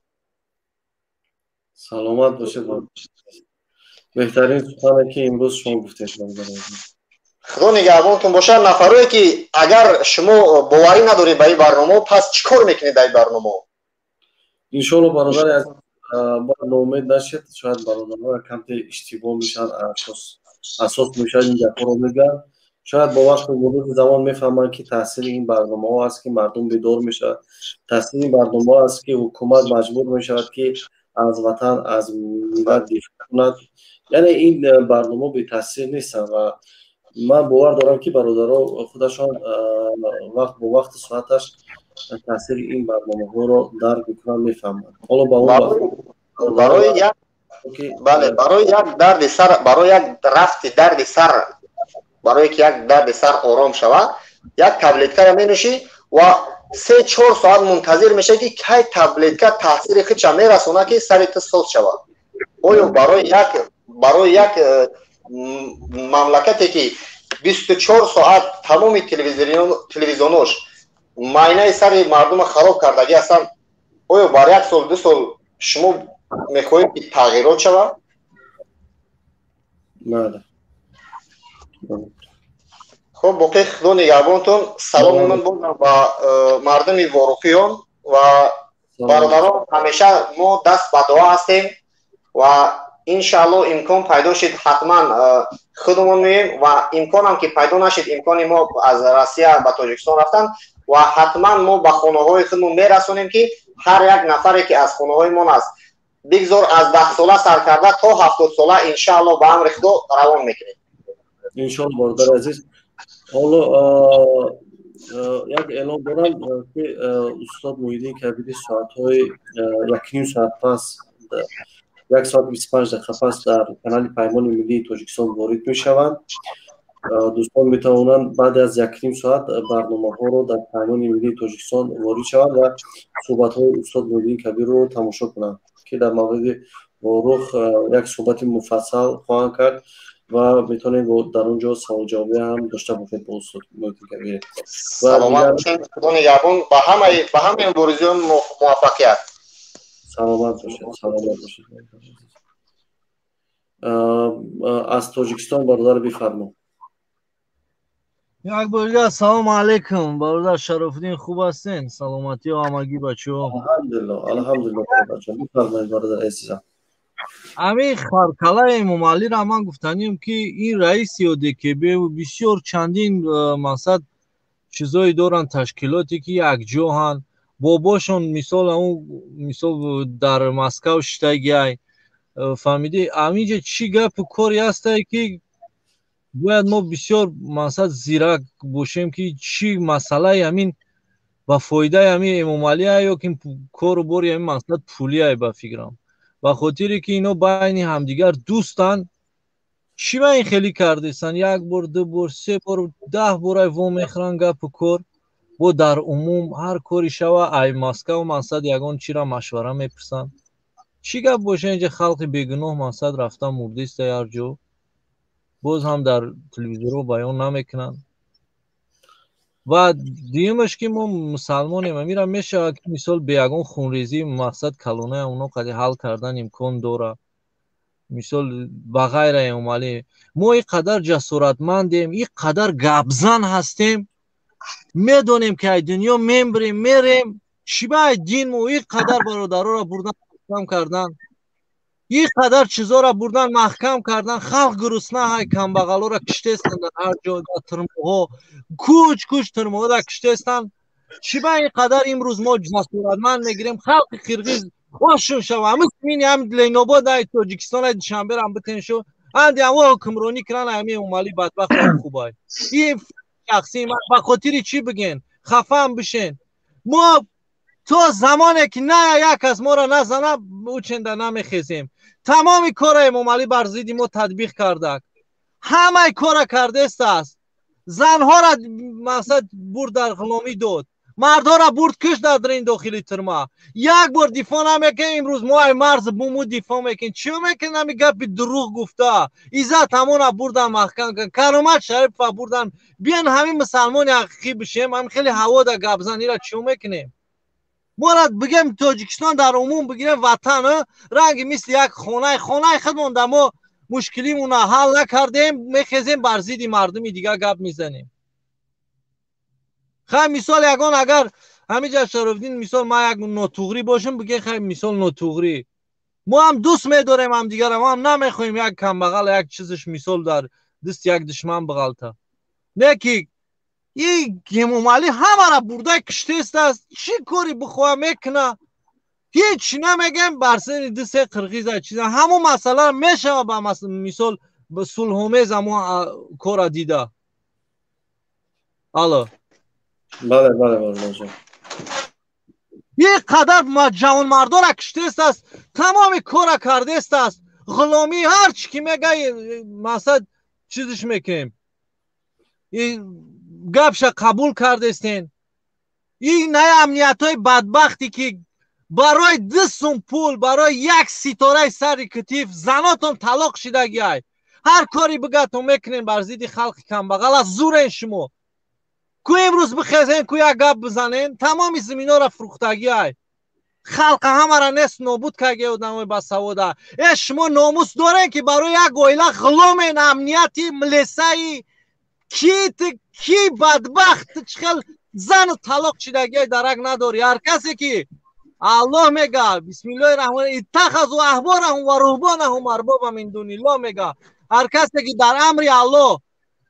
S1: سلامت باشه. بهترین سخنی که امروز شما گفتید.
S3: خدا نگهبانتون باشه. نفرایی که اگر شما باوری نداری به این برنامه پس چیکار میکنید در این برنامه؟
S1: ان شاء الله برادر از با نومید نشید. شاید برادرها کم اشتباه میشن، اساس میشن این دفعه میگن. شاید با وقت مرور زمان میفهمن که تاثیر این برنامه ها است که مردم بیدار میشه. تاثیر این برنامه ها است که حکومت مجبور میشه که از وطن از ملت دفاع کند. یعنی این برنامه بی تاثیر نیستن و من باور دارم که برادرها خودشان وقت با وقت ساعتش تاثیر این برنامه ها رو درک میکنن، میفهمن. حالا با اون
S3: برای یک درد سر، برای یک رفت درد سر، برای که یک درد سر آرام شود، یک تبلیتکا مینوشی و 3-4 ساعت منتظر میشه که کی تبلیتکا تاثیر خودش میرسونه که سرت سوز شود. آیا برای یک مملکتی که 24 ساعت تمام تلویزیوناش معاینه سر مردم خراب کردگی هستن، آیا برای 1 سال 2 سال شما میخواهید که تغییرات شود؟
S1: نه.
S3: خب باقی خدا نگهبانتون. سلام من بودم با مردم واروخیان و برادران. همیشه ما دست به دعا هستیم و انشالله امکان پیدا شد حتما خودمون مییم و امکان هم که پیدا نشد امکان ما از روسیه به تاجیکستان رفتن و حتما ما به خانه های خودمون میرسونیم که هر یک نفری که از خانه های ما است بگذار از 10 ساله سر کرده تا 70 ساله انشالله به امر خدا روان میکنیم
S1: انشالله. برادر عزیز، حالا یک اعلام دارم که استاد محیدین کبیری ساعت‌های 1.5 ساعت پس 1 ساعت 25 دقیقه پس در کانال پیمان ملی تاجیکستان وارد میشوند. دوستان میتوانند بعد از 1.5 ساعت برنامه ها رو در پیمان ملی تاجیکستان وارد شوند و صحبت های استاد محیدین کبیر رو تماشا کنند که در مورد واروخ یک صحبت مفصل خواهند کرد و میتونید در اونجا سوال جوابی هم داشته باشید با استاد محیدین کبیر.
S3: سلامت باشید. خدا نگهبان. با همه مبارزان موفقیت.
S1: سلامت باشید. سلامت باشید. از تاجیکستان برادر بفرمایید.
S12: یک بار دیگه سلام علیکم برادر شرفالدین، خوب هستین؟ سلامتی و همگی بچه‌ها.
S1: الحمدلله بچه‌ها. بفرمایید برادر عزیزم.
S12: امی خرکله امامعلی را من گفتنیم که این رئیس یا دکبه و بسیار چندین مثلا چیزایی دارن، تشکیلاتی که یک جاهن باباشون مثال در مسکو شتگی فهمیدی امیجا چی گپ و کاری هسته که باید ما بسیار مثلا زیرک باشیم که چی مسئله همین و فایده همین امامعلی یا که کار باری همین مثلا پولی های به فکرم و خاطری که اینا بین همدیگر دوستن چی با این خیلی کردیستن 1 بار 2 بار 3 بار 10 بار وام میخرن گپ و کار و در عموم هر کاری شوه ای مسکو منصد یگان چی را مشوره میپرسن چی گپ باشه اینجا خلق بیگناه منصد رفتن مردیست هر جو باز هم در تلویزیون بیان نمیکنن و دیمش که ما مسلمانیم میرم میشه که مثال بیگان خونریزی مقصد کلونه اونا قدی حل کردن امکان داره مثال بغیر امامعلی ما این قدر جسارتمندیم این قدر گبزن هستیم میدونیم که دنیا میریم چی باید دین ما این قدر برادرها را بردن محکم کردن این قدر چیزا را بردن محکم کردن خلق گرسنه های کمبغلا را کشتستن در هر جا ترموها کوچ ترموها را کشتستن چی باید این قدر امروز ما جسارتمند میگیریم خلق قرقیز واشون شو همه سمینی هم لینوبا در تاجیکستان های دوشنبه هم بتن شو اندی همه حکمرانی کرن همه امامعلی بدبخت خوبای این شخصی من بخاطری چی بگین خفه هم بشین ما تو زمانی که نه یک از ما را نزنه او چنده نمیخیزیم تمام کار امامعلی بر ضد ما تطبیق کرده همه کار کرده است زنها را مثلا برد در غلامی داد مردها را برد کش در این داخلی ترما یک بار دفاع نمیکنه امروز ما مرز بومو دفاع میکنه چی میکنه نمی گپ دروغ گفته عزت همون بردن محکم کن کرامت شریف بردن بیان همین مسلمان حقیقی بشیم هم خیلی هوا در گپ زنی را چی میکنیم ما را بگیم تاجیکستان در عموم بگیریم وطن رنگ مثل یک خانه خودمون در ما مشکلیمون حل نکردیم میخیزیم بر ضد مردمی دیگه گپ میزنیم. خیلی مثال یگان اگر همینجا شرفدین مثال ما یک نوتوغری باشیم بگه خیلی مثال نوتوغری ما هم دوست میداریم هم دیگر هم نمیخواییم یک کم بغل یک چیزش مثال در دست یک دشمن بغلتا نه که این گیمومالی همه را برده کشته است چی کاری بخواه میکنه هیچ نمیگم برسن دست قرقیز چیزا همون مسئله میشه با مثال به صلح‌آمیز همون کار دیده. الو
S1: بله بله
S12: یک قدر جوان مردان را کشته است تمام کار کرده است غلامی هر چی که میگه مثلا چیزش میکنیم این گپش قبول کرده استین این نه امنیت های بدبختی که برای 2 پول برای 1 ستاره سر کتیف زناتون طلاق شدگی های هر کاری بگه تو میکنین بر ضد خلق کم بغل از زور این شما کو امروز بخیزین کو یک گپ بزنین تمام زمینا را فروختگی های خلق همه را نست نابود کردگی و نمای بسواده شما ناموس دارین که برای یک گویله غلام امنیتی ملیسایی کی بدبخت چخل زن و طلاق شدگی درک نداری هر کسی که الله میگه بسم الله الرحمن الرحیم اتخذوا احبارهم و رهبانهم اربابا من دون الله میگه هر کسی که در امر الله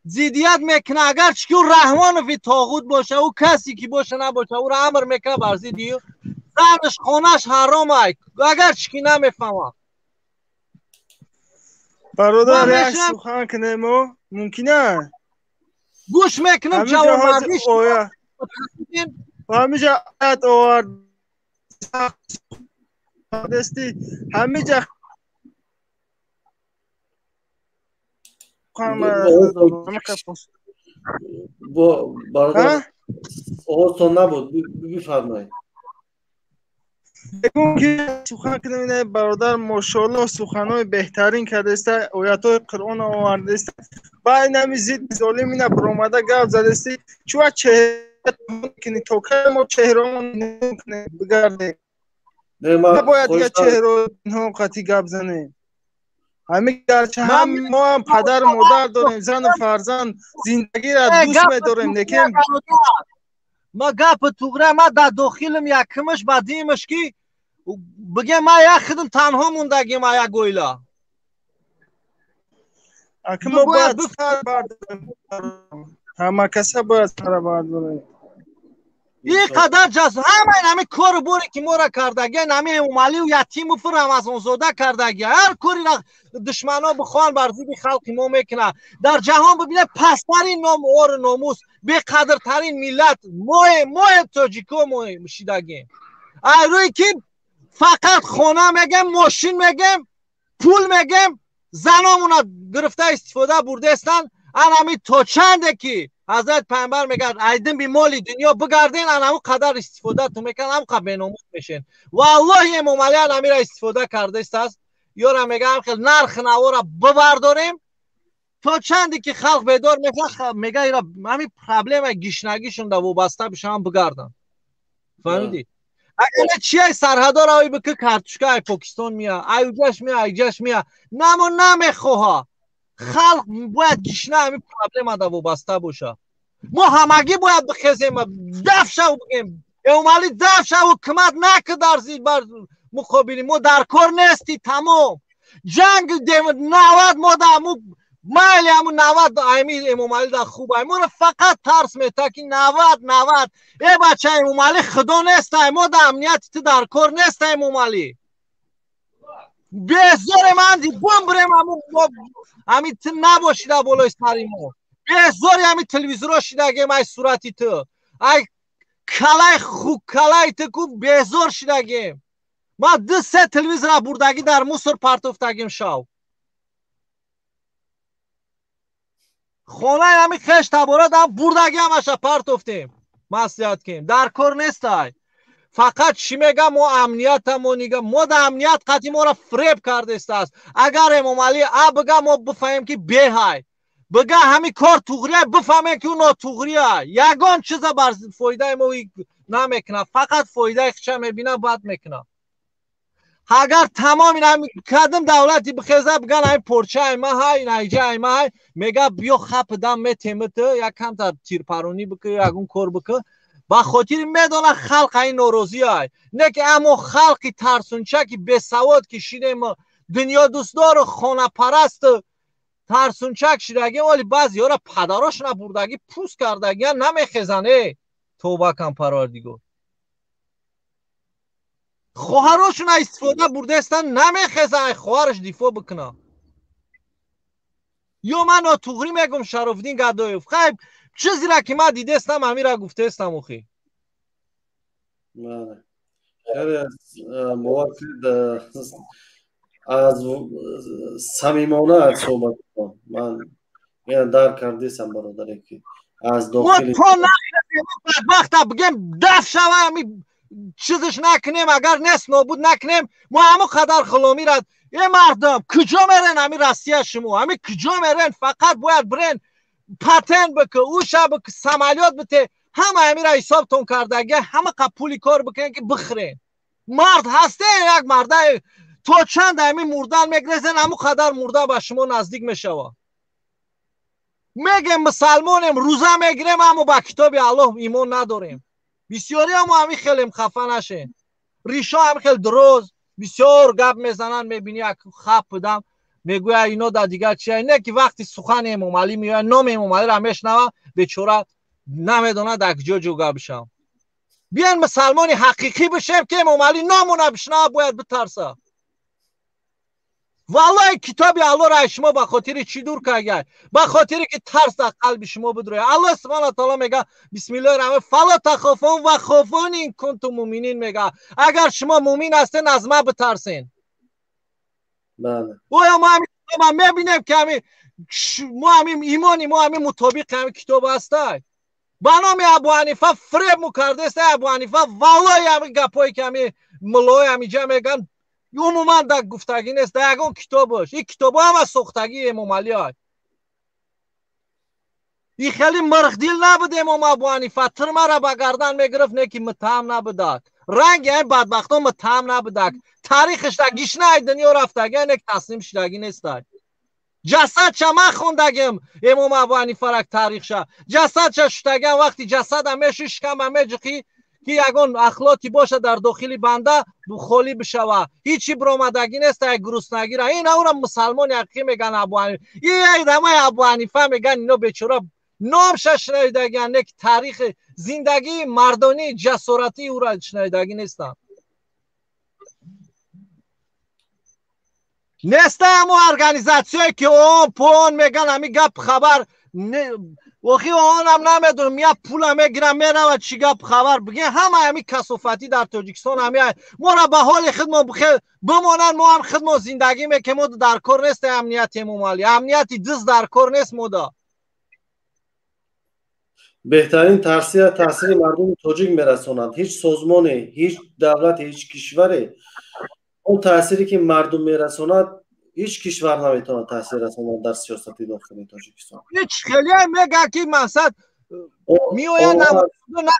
S12: زیدیت میکنه اگر چی رحمان فی طاغوت باشه او کسی که باشه نباشه او را امر میکنه بر ضد زنش خونش حرامه اگر چی نمیفهمه
S8: برادر یک سخن کنیم ممکنه
S12: گوش میکنم جوان مردیش
S8: همیجا آیت آورد دستی همیجا
S1: برادر آهاتون نبود بفرمایید
S8: بگم که سخن کنیم برادر ماشاءالله سخنهای بهترین کرده است آیاتهای قرآن آورده است با این همی زید ظالمین برآمده گپ زده است چون چهره کنی تو که ما چهرهمون نکنه بگرده نباید یه چهره اینها قطعی گپ زنه همه گرچه ما هم پدر مادر داریم زن و فرزند زندگی را دوست می‌داریم لیکن
S12: ما گپ توغره ما در داخلم یکمش بعدیمش که بگه ما یک خودم تنها موندگی ما یک گویلا
S8: اگه ما باید سر برداریم همه کسا باید سر برداریم
S12: این قدر جز همه کار بوری که ما را کردگی همه اومالی و یتیم و فرامزون زاده کردگی هر کاری را دشمن ها بخوان بر ضد خلق ما میکنه در جهان ببینه پسترین نام اور ناموس به قدرترین ملت ما تاجیکو ما مشیدگی روی که فقط خانه میگم ماشین میگم پول میگم زنامون گرفته استفاده برده استن همین تا چنده که حضرت پیامبر میگه ایدن بی مالی دنیا بگردین همون قدر استفاده تو میکنن هم قبل ناموس میشین والله امام علی همین را استفاده کرده است یارم میگه خیلی نرخ نوا را ببرداریم تا چندی که خلق بیدار میگه ایرا همین پرابلم گشنگیشون دا وابسته بشه هم بگردن فهمیدی اگر چیه سرحدا را بکه کارتوشکای پاکستان میاد ایجاش میاد نمو نمیخواه خلق باید گشنه همین پرابلم دا وابسته باشه ما همگی باید بخیزیم دف شو بگیم اومالی دف شو حکومت نکه در زیر بر مقابلی ما در کار نیستی تمام جنگ 90 ما در مایلی همون 90 ایمی امامالی در خوب ایمون فقط ترس میتا که 90 ای بچه امامالی خدا نیسته ما در امنیت تو در کار نیسته امامالی بیزار من دی بوم بریم همین تو نباشیده بالای سری ما بیزاری همین تلویزور شده گیم ای صورتی تو ای کلای خوب کلای تو کو بیزار شده گیم ما 2-3 تلویزور بردگی در موسر پرتوفتگیم شو خونه همین خش تبارات هم بردگی همش پرتوفتیم مسئولیت کیم در کار نیسته فقط چی میگم ما امنیت هم نگم ما در امنیت قطعی ما را فریب کرده است اگر امام علی بگه ما بفهمیم که به های بگه همین کار توغریه بفهمیم که اون توغریه یگان چیزا بر فایده ما نمیکنه، فقط فایده خودش میبینه بعد میکنه. اگر تمام اینا کدام دولتی بخیزه بگن این پرچه ما های نایجه ما های میگه بیا خپ دم میتیمت یک کم تا تیرپرونی بکه یکون کار بکه با خاطر میدونه خلق این نوروزی های نه که اما خلقی ترسونچه که به سواد که شیده ما دنیا دوستدار خانه پرست ترسونچک شیدگی ولی بعضی ها را پدراش نبردگی پوست کردگی نمیخیزنه. توبه کن پروردگار. خواهراشون استفاده برده استن نمیخیزن خواهرش دفاع بکنه. یا من توغری میگم شرفدین گدایف خیب چیزی را که من دیده استم همین را گفته استم اخی.
S1: خیلی موافق از صمیمانه صحبت کنم. من یه درک کردیسم برادری که از داخلی
S12: تو نخیزیم بدبخت بگیم دف شوه چیزش نکنیم اگر نست نابود نکنیم ما همه قدر خلامی رد یه مردم کجا میرن همین راسیه شما همین کجا میرن فقط باید برن پتن بکه او شب سمالیات بته همه همین را حساب تون کردگه همه قپولی کار بکنن که بخرین مرد هسته یک مرده تو چند همین مردن میگرزن همه قدر مرده به شما نزدیک میشوه میگم مسلمانیم روزه میگیریم اما با کتاب الله ایمان نداریم بسیاری همین خیلی خفه نشین ریشا هم خیلی دروز بسیار گپ میزنن میبینی یک خپ بدم میگوی اینا در دیگر چیه نه که وقتی سخن امام علی میگه نام امام علی را میشنوه بیچاره نمیدونه در کجا جوگه بشم. بیان مسلمانی حقیقی بشیم که امام علی نامونه بشنوه باید بترسه. والله کتاب الله را شما به خاطر چی دور کردید؟ به خاطر که ترس در قلب شما بدره. الله سبحانه و تعالی میگه بسم الله الرحمن فلا تخافون و خافون ان کنتم مؤمنین میگه اگر شما مؤمن هستین از ما بترسین.
S1: بله.
S12: ما میبینیم که ما همین ایمانی ما همین مطابق همین کتاب هسته. با نام ابو حنیفه فریب مکرده است ابو حنیفه والله همین گپایی که همین ملای همیجا میگن عموما در گفتگی نیست در یکان کتاب باش این کتاب هم از سختگی امام علی های این خیلی مرخدیل نبود امام ابو حنیفه ترمه را به گردن میگرفت نه که متهم نبودد رنگ این بدبخت ها متهم نبودد تاریخش در گیشنه دنیا رفتگی نه که تسلیم شدگی نیست جسد چما خوندگیم امام ابو حنیفه را تاریخ شد جسد چه شدگیم وقتی جسد همیشه شکم همیشه که یگان اخلاقی باشه در داخلی بنده خالی بشوه هیچی برآمدگی نیست یک گرسنگی را این اونم مسلمان حقیقی میگن ابو حنیفه این دمای ابو حنیفه میگن اینا بیچاره نام شنیدگی نه که تاریخ زندگی مردانی جسارتی او را شنیدگی نیستن نیسته همون ارگانیزاسیونی که اون پون میگن همین گپ خبر وخی اونم نمیدونم یا پول میگیرم میرم و چی گپ خبر بگین همین کسافتی در تاجیکستان ما را به حال خدمت بخیر بمانن ما هم خدمت زندگی میکنیم ما در کار نیست امنیت مالی امنیتی دست در کار نیست ما
S1: بهترین تاثیر مردم تاجیک میرسونند هیچ سازمانی هیچ دولت هیچ کشوری اون تأثیری که مردم میرسوند هیچ کشور نمیتونه تاثیر رسونه در سیاست داخلی تاجیکستان
S12: هیچ خیلی میگه که مثلا میوین نه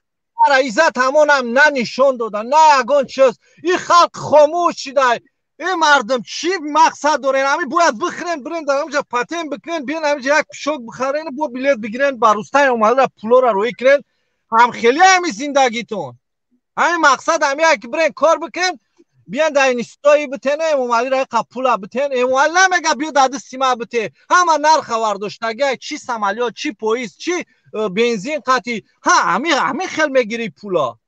S12: عزت همون نه نشون دادن نه اگون چیز این خلق خاموش شده این مردم چی مقصد دارن همین باید بخرن برن در همونجا پتن بکنن بیان همونجا یک پشوک بخرن با بلیت بگیرن با روستای اومده را پولا را روی کنن هم خیلی همین زندگیتون همین مقصد همین که برن کار بکن بیان در اینستایی بتنه امومالی را قپولا بتن امومالی نمیگه بیا داده سیما بته همه نرخ ورداشتگه چی سمالیات چی پویس چی بنزین قطی همین خیل میگیری پولا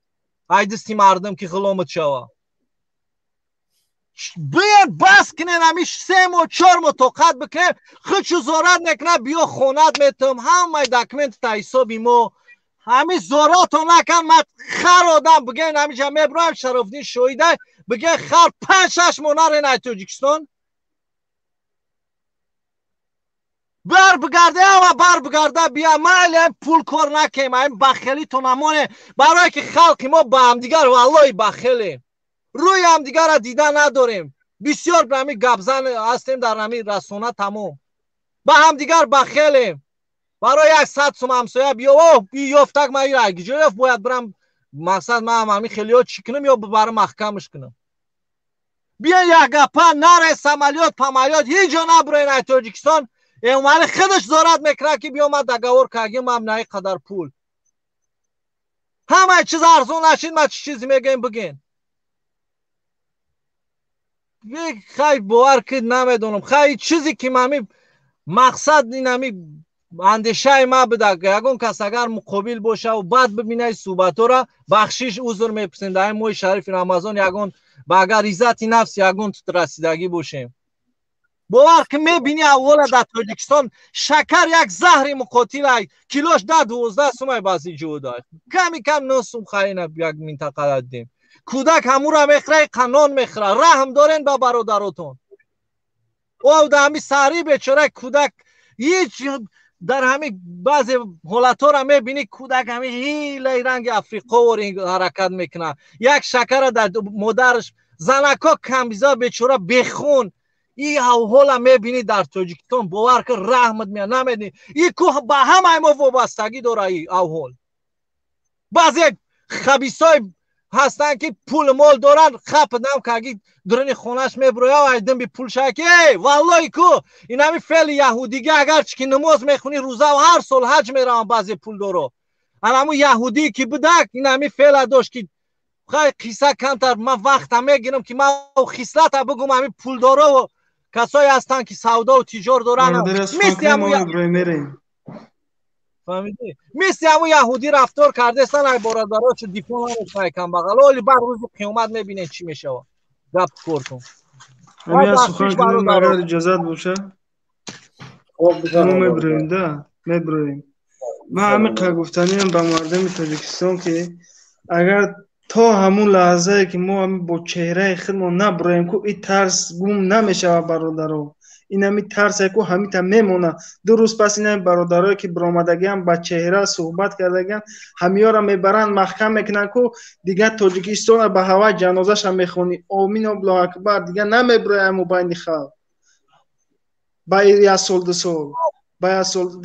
S12: ایدستی مردم که غلامت شوا بیان بس کنن همیش 3 ماه 4 ماه توقت بکنن خودشو زارت نکنه بیا خونت میتم همه داکمنت تا حسابی ما همین زاراتو نکن من خر آدم بگن همیشه میبرم شرفدین شویده بگه خر 5-6 ماه نره تاجیکستان بر بگرده بیا من پول کار نکیم این بخیلی تو نمانه برای که خلقی ما با هم دیگر والله بخیلیم روی هم دیگر را دیده نداریم بسیار به همی گبزن هستیم در همی رسانه تمام با هم دیگر بخیلیم برای 100 سوم همسایه بیا یافتک من را گجایف باید برم مقصد من همین خیلیات چی کنم یا ببرم محکمش کنم. بیا یک گپا نره سمالیات پمالیات هیچ جا نبرین تاجیکستان اومده خودش زارت میکنه که بیا ما دگاور کگیم هم نه قدر پول همه چیز ارزون نشید ما چی چیزی میگیم بگین خیلی باور که نمیدونم خیلی چیزی که من مقصد اینمی اندیشه ما بده یگون کس اگر مقابل باشه و بعد ببینه صحبت را بخشیش عذر میپرسیم در ماه شریف رمضان یگون با اگر عزت نفس یگون تو رسیدگی باشیم باور که میبینی اول در تاجیکستان شکر یک زهر مقاتل کیلوش 10-12 سوم بعضی جو داشت کمی کم 9 سوم خرین یک منطقه دادیم کودک همون را میخره قانون میخره رحم دارین با برادراتون او در همی سری بیچاره کودک هیچ در همین بعضی حالتها را میبینی کودک همین هیله رنگ افریقا و حرکت میکنه یک شکر در مادرش زنکا کمیزا بیچاره بخون این حالا میبینی در تاجیکستان باور که رحمت میاد نمیدونی این کوه با همه ما وابستگی داره این حال بعضی خبیثای هستن که پول مال دارن خپ نم که اگه درنی خونش میبرویا و ایدن بی پول شاید که والله کو این همی فعل یهودیگه اگر چی نماز میخونی روزه و هر سال حج میرن بعضی پول دارو همون یهودی که بدک این همی فعل داشت که خیلی قصه کمتر من وقت هم میگیرم که من خصلت بگم همی پول دارو و کسایی هستن که سودا و تجار دارن مثل همون یهودی رفتار کرده سن ای برادرها چه دیپلم نمیشه کم بغل ولی بعد روز قیامت میبینه چی میشه گپ کردم
S14: همین سخن کنم اگر اجازت باشه میبریم من همین که گفتنیم به مردم تاجیکستان که اگر تا همون لحظه که ما هم با چهره خودمون نبریم که این ترس گم نمیشه برادرها این همی ترس که همین تا میمونه دو روز پس این برادرایی که برآمدگی هم با چهره صحبت کردگن همیا را میبرن محکم میکنن که دیگه تاجیکستان به هوا جنازش هم میخونی آمین الله اکبر دیگه نمیبریم و بین خلق با یک سال دو سال با یک سال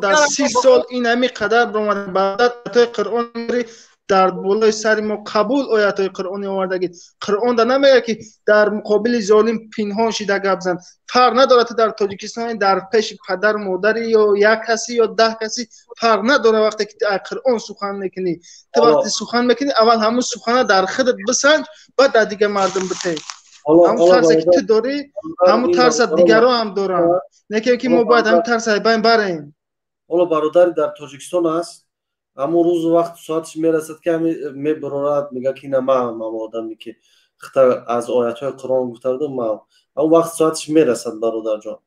S14: در 30 سال این همی قدر برآمده بعد توی قرآن میری در بالای سر ما قبول آیات قرآنی آوردگید قرآن در نمیگه که در مقابل ظالم پنهان شده گپ زن فرق نداره در تاجیکستان در پیش پدر مادری یا یک کسی یا 10 کسی فرق نداره وقتی که قرآن سخن میکنی تو وقتی سخن میکنی اول همون سخن در خودت بسنج بعد در دیگه مردم بته همون ترس که تو داری همون ترس دیگران هم دارن نه که ما باید همون ترس بین بریم
S1: حالا برادری در تاجیکستان است همون روز وقت ساعتش میرسد که میبرارد میگه که نه من آدمی که از آیت های قرآن گفته بودم من همون وقت ساعتش میرسد برادر جان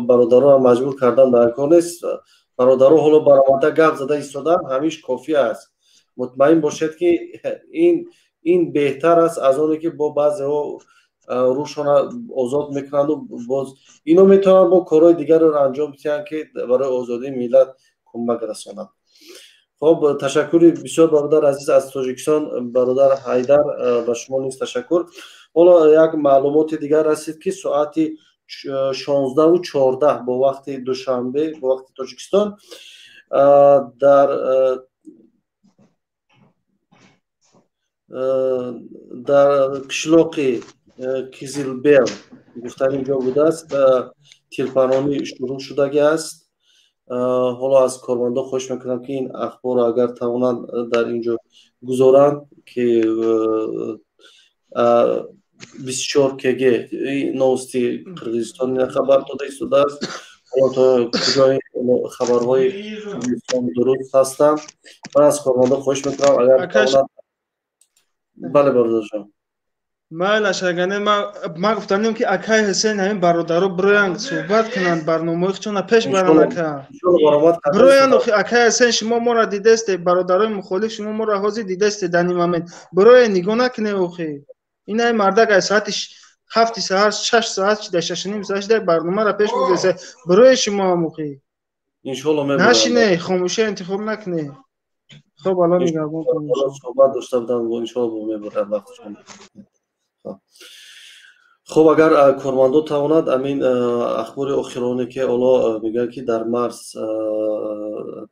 S1: برادرها مجبور کردن در کار نیست برادرها حالا برآمده گپ زده ایستادن همیش کافی است مطمئن باشید که این بهتر است از اونی که با بعضی ها روشان آزاد میکنند و باز اینو میتونن با کارهای دیگر رو انجام بدن که برای آزادی ملت کمک رسانند. خب تشکر بسیار برادر عزیز از تاجیکستان برادر حیدر به شما نیز تشکر. حالا یک معلومات دیگر رسید که ساعت 16:14 با وقت دوشنبه با وقت تاجیکستان در قشلاق کیزیلبر گفتن اینجا بوده است تیرپرانی شروع شدگی است. حالا از کارمندا خواهش میکنم که این اخبار اگر توانند در اینجا گذارند که 24 کگ نوستی قرغیزستان خبر داده ایستاده است. حالا تا کجای خبرهای قرغیزستان درست هستند من از کارمندا خواهش میکنم اگر توانند بله برادر جان
S14: من اشگانه ما گفتم که اکای حسین همین برادرها برایند صحبت کنند برنامه خودشون پیش برن اکا برایند اکای حسین شما ما را دیده است برادرای مخالف شما ما را حاضر دیده است در این مومنت برای نگاه نکنه اوخی این مردک ساعت 7 ساعت 6 ساعت در 6:30 ساعت در برنامه را پیش بگذاره برای شما موخی ان شاء الله نشینه خاموشی انتخاب نکنه. خب الان نگاه کنید
S1: صحبت داشتم ان شاء الله میبرم وقتشون. خب اگر کارمندا تواند امین اخبار اخیرانه که حالا میگه که در مرز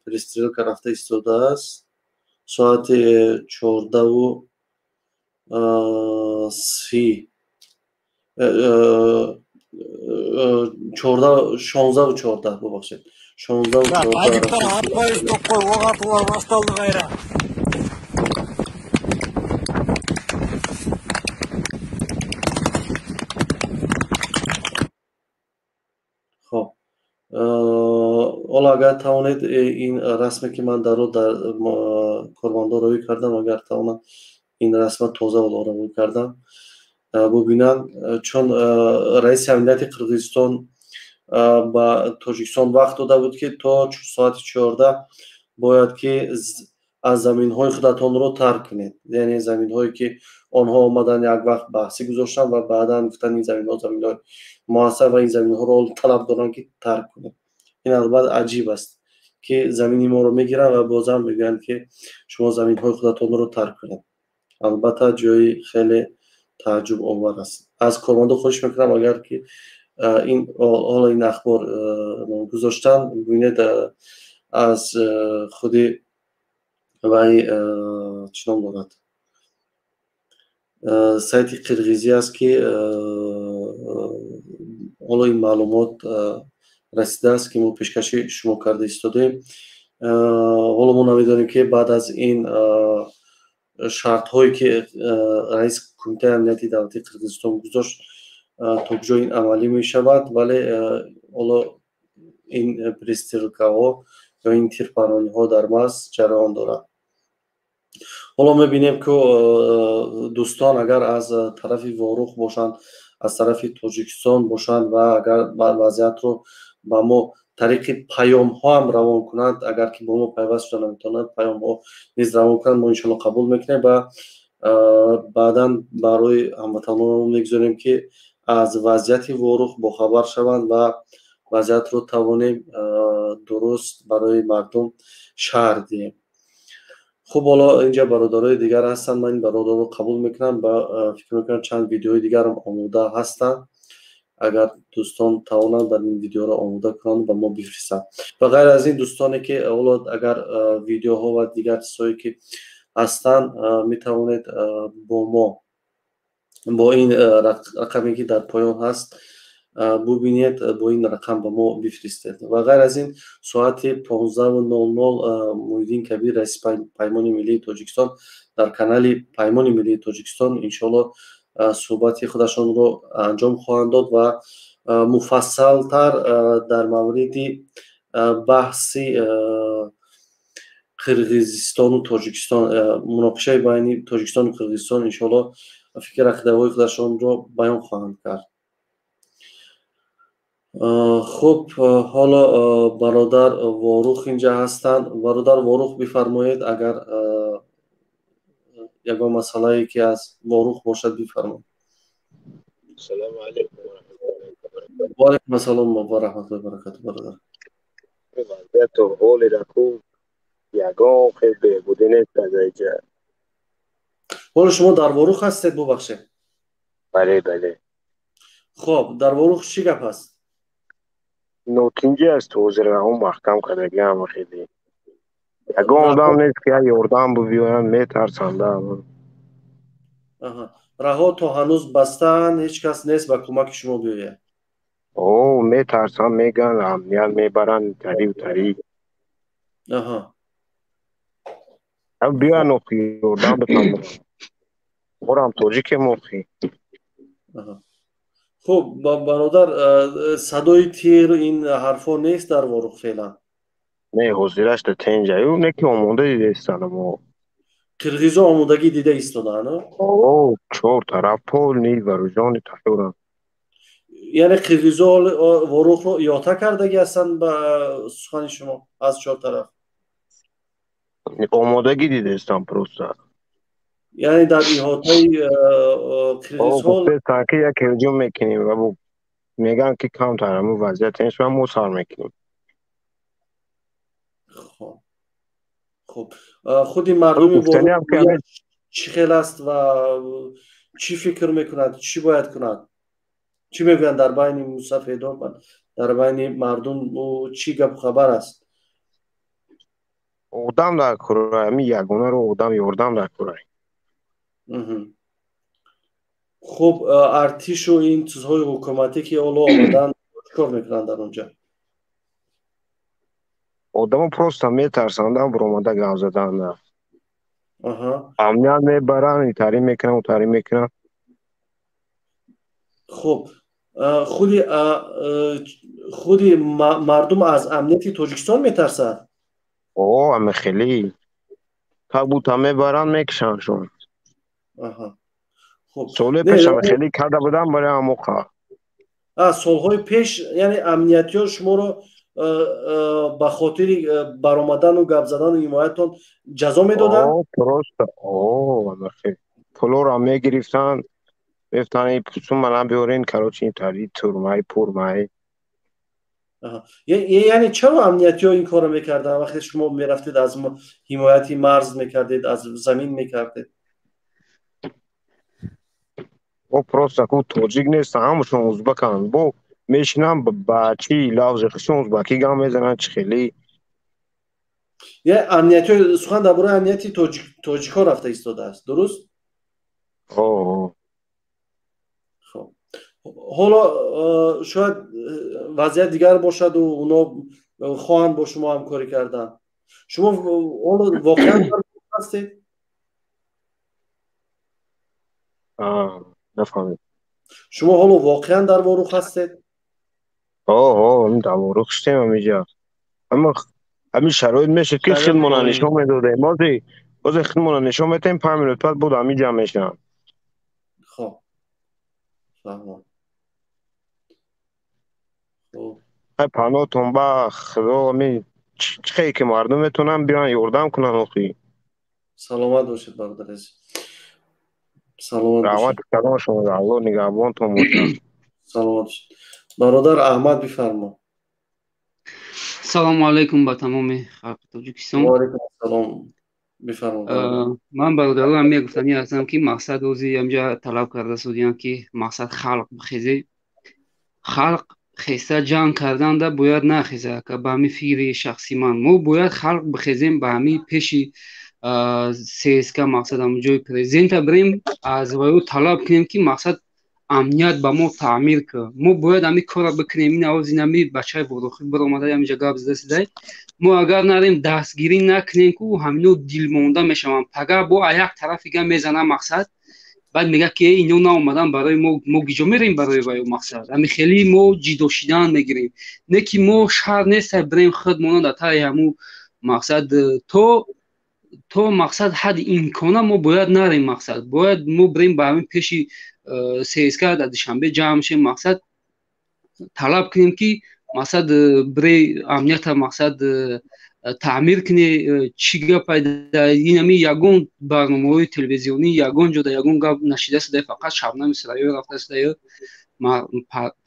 S1: پرستریل که رفته ایستاده است ساعت 14:30 16:14 ببخشید 16:14 خب حالا اگر توانید این رسمی که من در کرماندو روی کردم اگر توانم این رسم تازه روی کردم ببینن چون رئیس امنیت قرقیزستان با تاجیکستان وقت داده بود که تا ساعت 14 باید که از زمین‌های خودتان رو ترک کنید، یعنی زمین‌هایی که آنها آمدن یک وقت بحثی گذاشتن و بعدا گفتن این زمین‌ها زمین‌های موثر و این زمین‌ها رو طلب دارن که ترک کنید. این البته عجیب است که زمینی ما رو میگیرن و بازم میگن که شما زمین‌های خودتان رو ترک کنید. البته جایی خیلی تعجب آور است. از کرماندو خواهش میکنم اگر که این اخبار گذاشتن ببینید از خودی و چی نام دارد سایت قرقیزی است که حالا این معلومات رسیده است که ما پیشکش شما کرده ایستادیم. حالا ما نمیدانیم که بعد از این شرط هایی که رئیس کمیته امنیتی دولتی قرقیزستان گذاشت تا کجا این عملی می شود، ولی حالا این پرستیرکا ها یا این تیرپرانی ها در مرز جریان دارد. حالا میبینیم که دوستان اگر از طرف واروخ باشند، از طرف تاجیکستان باشند و اگر وضعیت رو با ما طریق پیام ها هم روان کنند، اگر که با ما پیوست شدن نمیتونند پیام ها نیز روان کنند، ما انشالله قبول میکنیم و بعدا برای هموطنان میگذاریم که از وضعیت واروخ با خبر شوند و وضعیت رو توانیم درست برای مردم شرح دهیم. خب حالا اینجا برادرای دیگر هستن، من این برادر رو قبول میکنم و فکر میکنم چند ویدیوی دیگر هم آموده هستن، اگر دوستان توانند در این ویدیو رو آموده کنند و ما بفرستند. و غیر از این دوستانی که اگر ویدیوها و دیگر چیزایی که هستن میتوانید با ما با این رقمی که در پایان هست ببینید، با این رقم به ما بفرستید. و غیر از این ساعت 15:00 محیدین کبیر رئیس پیمان ملی تاجیکستان در کانال پیمان ملی تاجیکستان انشالله صحبت خودشان رو انجام خواهند داد و مفصل تر در مورد بحث قرقیزستان و تاجیکستان، مناقشه بین تاجیکستان و قرقیزستان انشالله فکر عقیده‌های خودشان رو بیان خواهند کرد. خب حالا برادر واروخ اینجا هستند. برادر واروخ بفرمایید اگر یگان مسئله که از واروخ باشد بفرمایید.
S15: سلام علیکم
S1: و علیکم السلام و رحمت الله و برکاته. برادر
S15: وضعیت و حال رکوب یگان خیلی بهبودی نیست از اینجا.
S1: حالا شما در واروخ هستید؟ ببخشید.
S15: بله بله.
S1: خب در واروخ چی گپ هست؟
S15: نوتینجی است توزیر اون محکم کردگی هم خیلی یگان آدم نیست که یاردم بیاین میترسنده.
S1: رها تا هنوز بستن، هیچ کس نیست با کمک شما بیاید.
S15: اوه میترسن، میگن امنیت میبرن تری و تری. هم بیا نوخی یاردم بتن برم توجیک موخی.
S1: خب برادر صدای تیر این حرفا نیست در واروخ فعلا؟
S15: نه حضورش در تنجایی اون نکی آمونده دیده ایستانه ما
S1: قرقیزا آمودگی دیده ایستاده نه؟
S15: اوه 4 طرف پول نی وروجانی تحیورن.
S1: یعنی قرقیزا واروخ رو یاته کردگی هستن به سخن شما از 4 طرف؟
S15: آمودگی دیده ایستان پروستا،
S1: یعنی در ایحاتای قرقیزها
S15: تاکی یک هجوم میکنیم و میگن که کم ترمو وضعیت اینش و ما سار میکنیم.
S1: خب خودی مردمی واروخ چی خیلی است و چی فکر میکنند، چی باید کنند، چی میگویند در بین مصافیدان، در بین مردم چی گپ خبر است؟
S15: одам дар кора ҳамин ягонаро одам ёрдам дар кора.
S1: хуб артишу ин чизҳои ҳукуматӣ ки ҳоло омадан чикор мекунанд дар онҷа?
S15: одамо просто метарсандан биромада гап заданда. амният мебаранд интари мекунанд унтари мекунанд.
S1: хуб худи мардум аз амнияти тоҷикистон метарсад?
S15: ҳаме хеле как будто мебаранд мекушандшон. соли пешам хеле карда будам барои ҳамоқа.
S1: солҳои пеш яъне амниятиён шуморо ба хотири баромадану гап задану ҳимоятон ҷазо медоданд?
S15: просто пулоро мегирифтанд мефтанд суммана биёрин карочи интари турмаи пурмаи.
S1: яъне чаро амниятиҳо ин корро мекарданд вақте шумо мерафтед аз ҳимояти марз мекардед аз замин мекардед?
S15: просто ку тоҷик нестанд ҳамашон узбеканд. бо мешинам ба чӣ лавзи хишон узбакӣ гам мезананд чӣ хеле.
S1: амниятиҳо сухан дар бораи амнияти тоҷикҳо рафта истодааст, дуруст? ҳоло шояд вазъият дигар бошаду оно хоҳанд бо шумо ҳамкорӣ кардан. шумо ҳоло воқеан дар ворӯқ ҳастед?
S15: нафаҳмид.
S1: шумо ҳоло воқеан дар ворӯқ ҳастед?
S15: дар ворӯқ штем ҳамиҷа. ҳамин шароит мешад ки хидмона нишон медодем. бозе хидмона нишон метаем 5 минут баъд буд ҳамиҷа мешавам.
S1: хоб фаҳмам.
S15: паноҳтон ба худо чихе ки мардум метавонанд биён ёрдам кунанд. охи
S1: саломат бошед бародар азиз. саломат
S15: бошед. калом шумо алло нигаҳбонтон бошад.
S1: саломат бошед. бародар аҳмад бифармо.
S19: салому алайкум ба тамоми халқи тоҷикистон.
S1: ва алайкум ассалом. бифармо.
S19: ман бародарам мегуфтанӣ ҳастам ки мақсад ози амҷа талаб карда судиям ки мақсад халқ бихезе. халқ хеста ҷанг карданда бояд нахеза ка ба ҳамин фикри шахси ман. мо бояд халқ бихезем ба ҳамин пеши ССК мақсад ҳамин ҷои президента бирем аз ваё талаб кунем ки мақсад амният ба мо таъмир кун. мо бояд ҳамин корро бикунем. ин авози нами бачаи воруғӣ биромада ҳаминҷа гап зада сидай. мо агар нарем дастгирӣ накунем ку ҳамино дилмонда мешаванд. пага бо як тарафига мезана мақсад баъд мега ки ино наомадан барои мо гиҷо мерем барои ваё мақсад. ҳами хеле мо ҷидо шидан мегирем. не ки мо шаҳр неста бирем худмона дар таи ҳамун мақсад то мақсад ҳадди имкона мо бояд нарем мақсад. бояд мо бирем ба ҳамин пеши ССК дар душанбе ҷамъ шем мақсад талаб кунем ки мақсад бире амнията мақсад таъмир куне. чӣ гапа ин ҳамин ягон барномаҳои телевизионӣ ягон ҷо дар ягон гап нашида сида фақат шабнами сираё рафта сида ё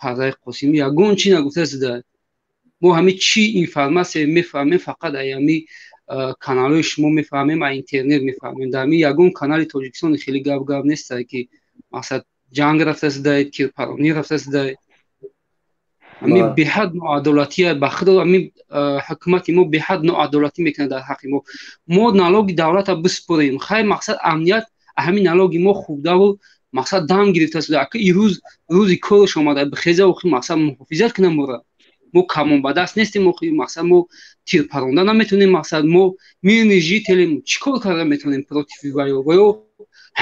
S19: пардаи қосимӣ ягон чӣ нагуфта сида. мо ҳамин чӣ информатсия мефаҳмем фақат аз ҳамин каналҳои шумо мефаҳмем, аз интернет мефаҳмем. дар ҳамин ягон канали тоҷикистони хеле гап неста ки мақсад ҷанг рафта сидай, тирпаронӣ рафта сидай. ҳамин беҳад ноадолатия ба худо ҳамин ҳукумати мо беҳад ноадолатӣ мекунад дар ҳаққи мо. мо налоги давлата биспорем. хай мақсад амният ҳамин налоги мо хубдаву мақсад дам гирифта шуда. ака ирӯз рӯзи корш омада бихеза охи мақсад муҳофизат кунам мора. мо камон ба даст нестем охи мақсад мо тирпаронда наметавонем. мақсад мо мирни жителем чӣ кор карда метавонем против ваё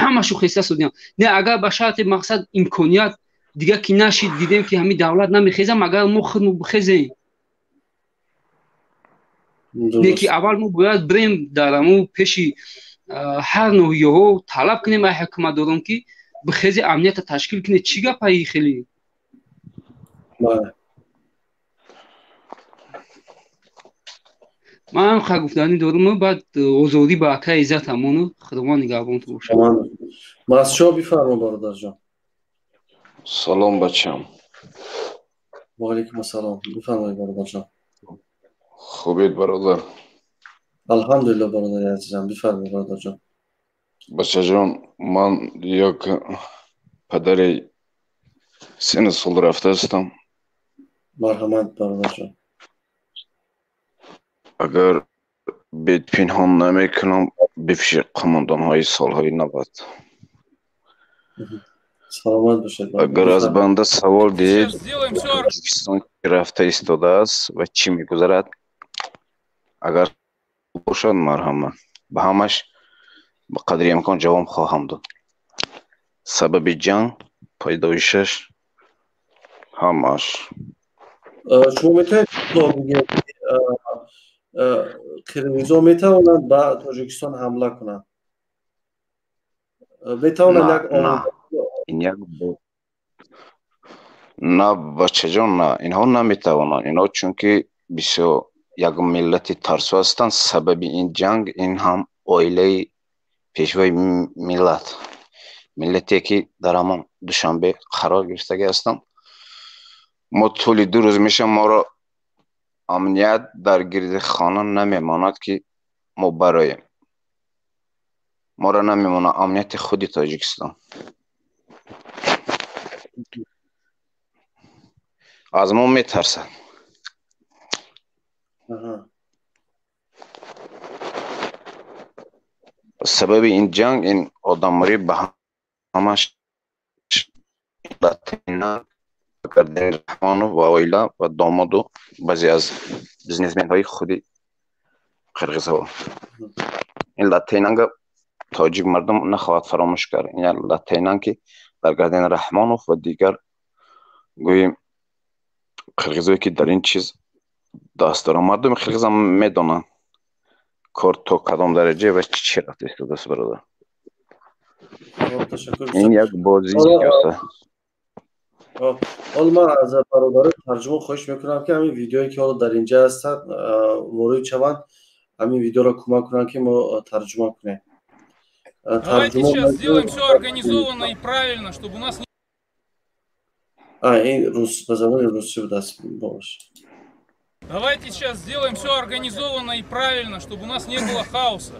S19: ҳамашу хеста судем. не агар ба шарти мақсад имконият дига ки нашид дидем ки ҳамин давлат намехезам агар мо худ бихезем. не ки аввал мо бояд бирем дар ҳамун пеши ҳар ноҳияҳо талаб кунем аз ҳукуматдорон ки бихезе амнията ташкил куне. чӣ гапаи хеле ман ха гуфтанӣ дорум. баъд озодӣ ба ака иззатамону худованд нигаҳбонтон бошад.
S1: масшо бифармо бародарҷон.
S20: салом бачаам.
S1: ва алайкум ассалом. бифармоед бародарҷон.
S20: хубед бародар?
S1: алҳамдулилла бародари азизам. бифармо бародарҷон.
S20: бачаҷон ман як падари син сол рафта ҳастам.
S1: марҳамат бародарҷон.
S20: агар بد پنهان نمیکنم بفش قماندان‌های سالهای 90.
S1: سلامت باشید.
S20: اگر از بنده سوال دید تاجیکستان رفته ایستاده است و چی میگذرد، اگر باشد مرحمت به همش به قدر امکان جواب خواهم داد. سبب جنگ پیدایشش همش
S1: شما میتونید بگید قرقیزها میتوانند به تاجیکستان حمله کنند؟
S20: نه بچه جان، نه اینها نمیتوانند. اینها چون که بسیار یک ملت ترسو هستند. سبب این جنگ این هم عائله پیشوای ملتی که در همان دوشنبه قرار گرفتگی هستند. ما طول 2 روز میشه ما را امنیت در گرد خانه نمیماند که ما برایم. ما را نمیماند امنیت خودی تاجیکستان. از ما میترسند. سبب این جنگ این آدم‌های به همش کردن رحمان و عائله و داماد و بعضی از بیزنسمن های خودی قرقیز ها. این لاتیننگ تاجیک مردم نخواهد فراموش کرد. این لاتیننگ که در گردن رحمانوف و دیگر گوییم قرقیزایی که در این چیز دست دارن. مردم قرقیز هم میدونن کار تا کدام درجه و چقدر ایستاده است برادر. این یک بازی است.
S1: حالا من از برادر ترجمه خواهش میکنم که همین ویدیویی که حالا در اینجا هستن وارد شوند، همین ویدیو را کمک کنن که ما ترجمه کنیم.
S18: Давайте сейчас сделаем все организованно и правильно, чтобы у нас не...
S1: این روس به زبان روسی بود است باشه.
S18: Давайте сейчас сделаем все организованно и правильно, чтобы у нас не было хаоса.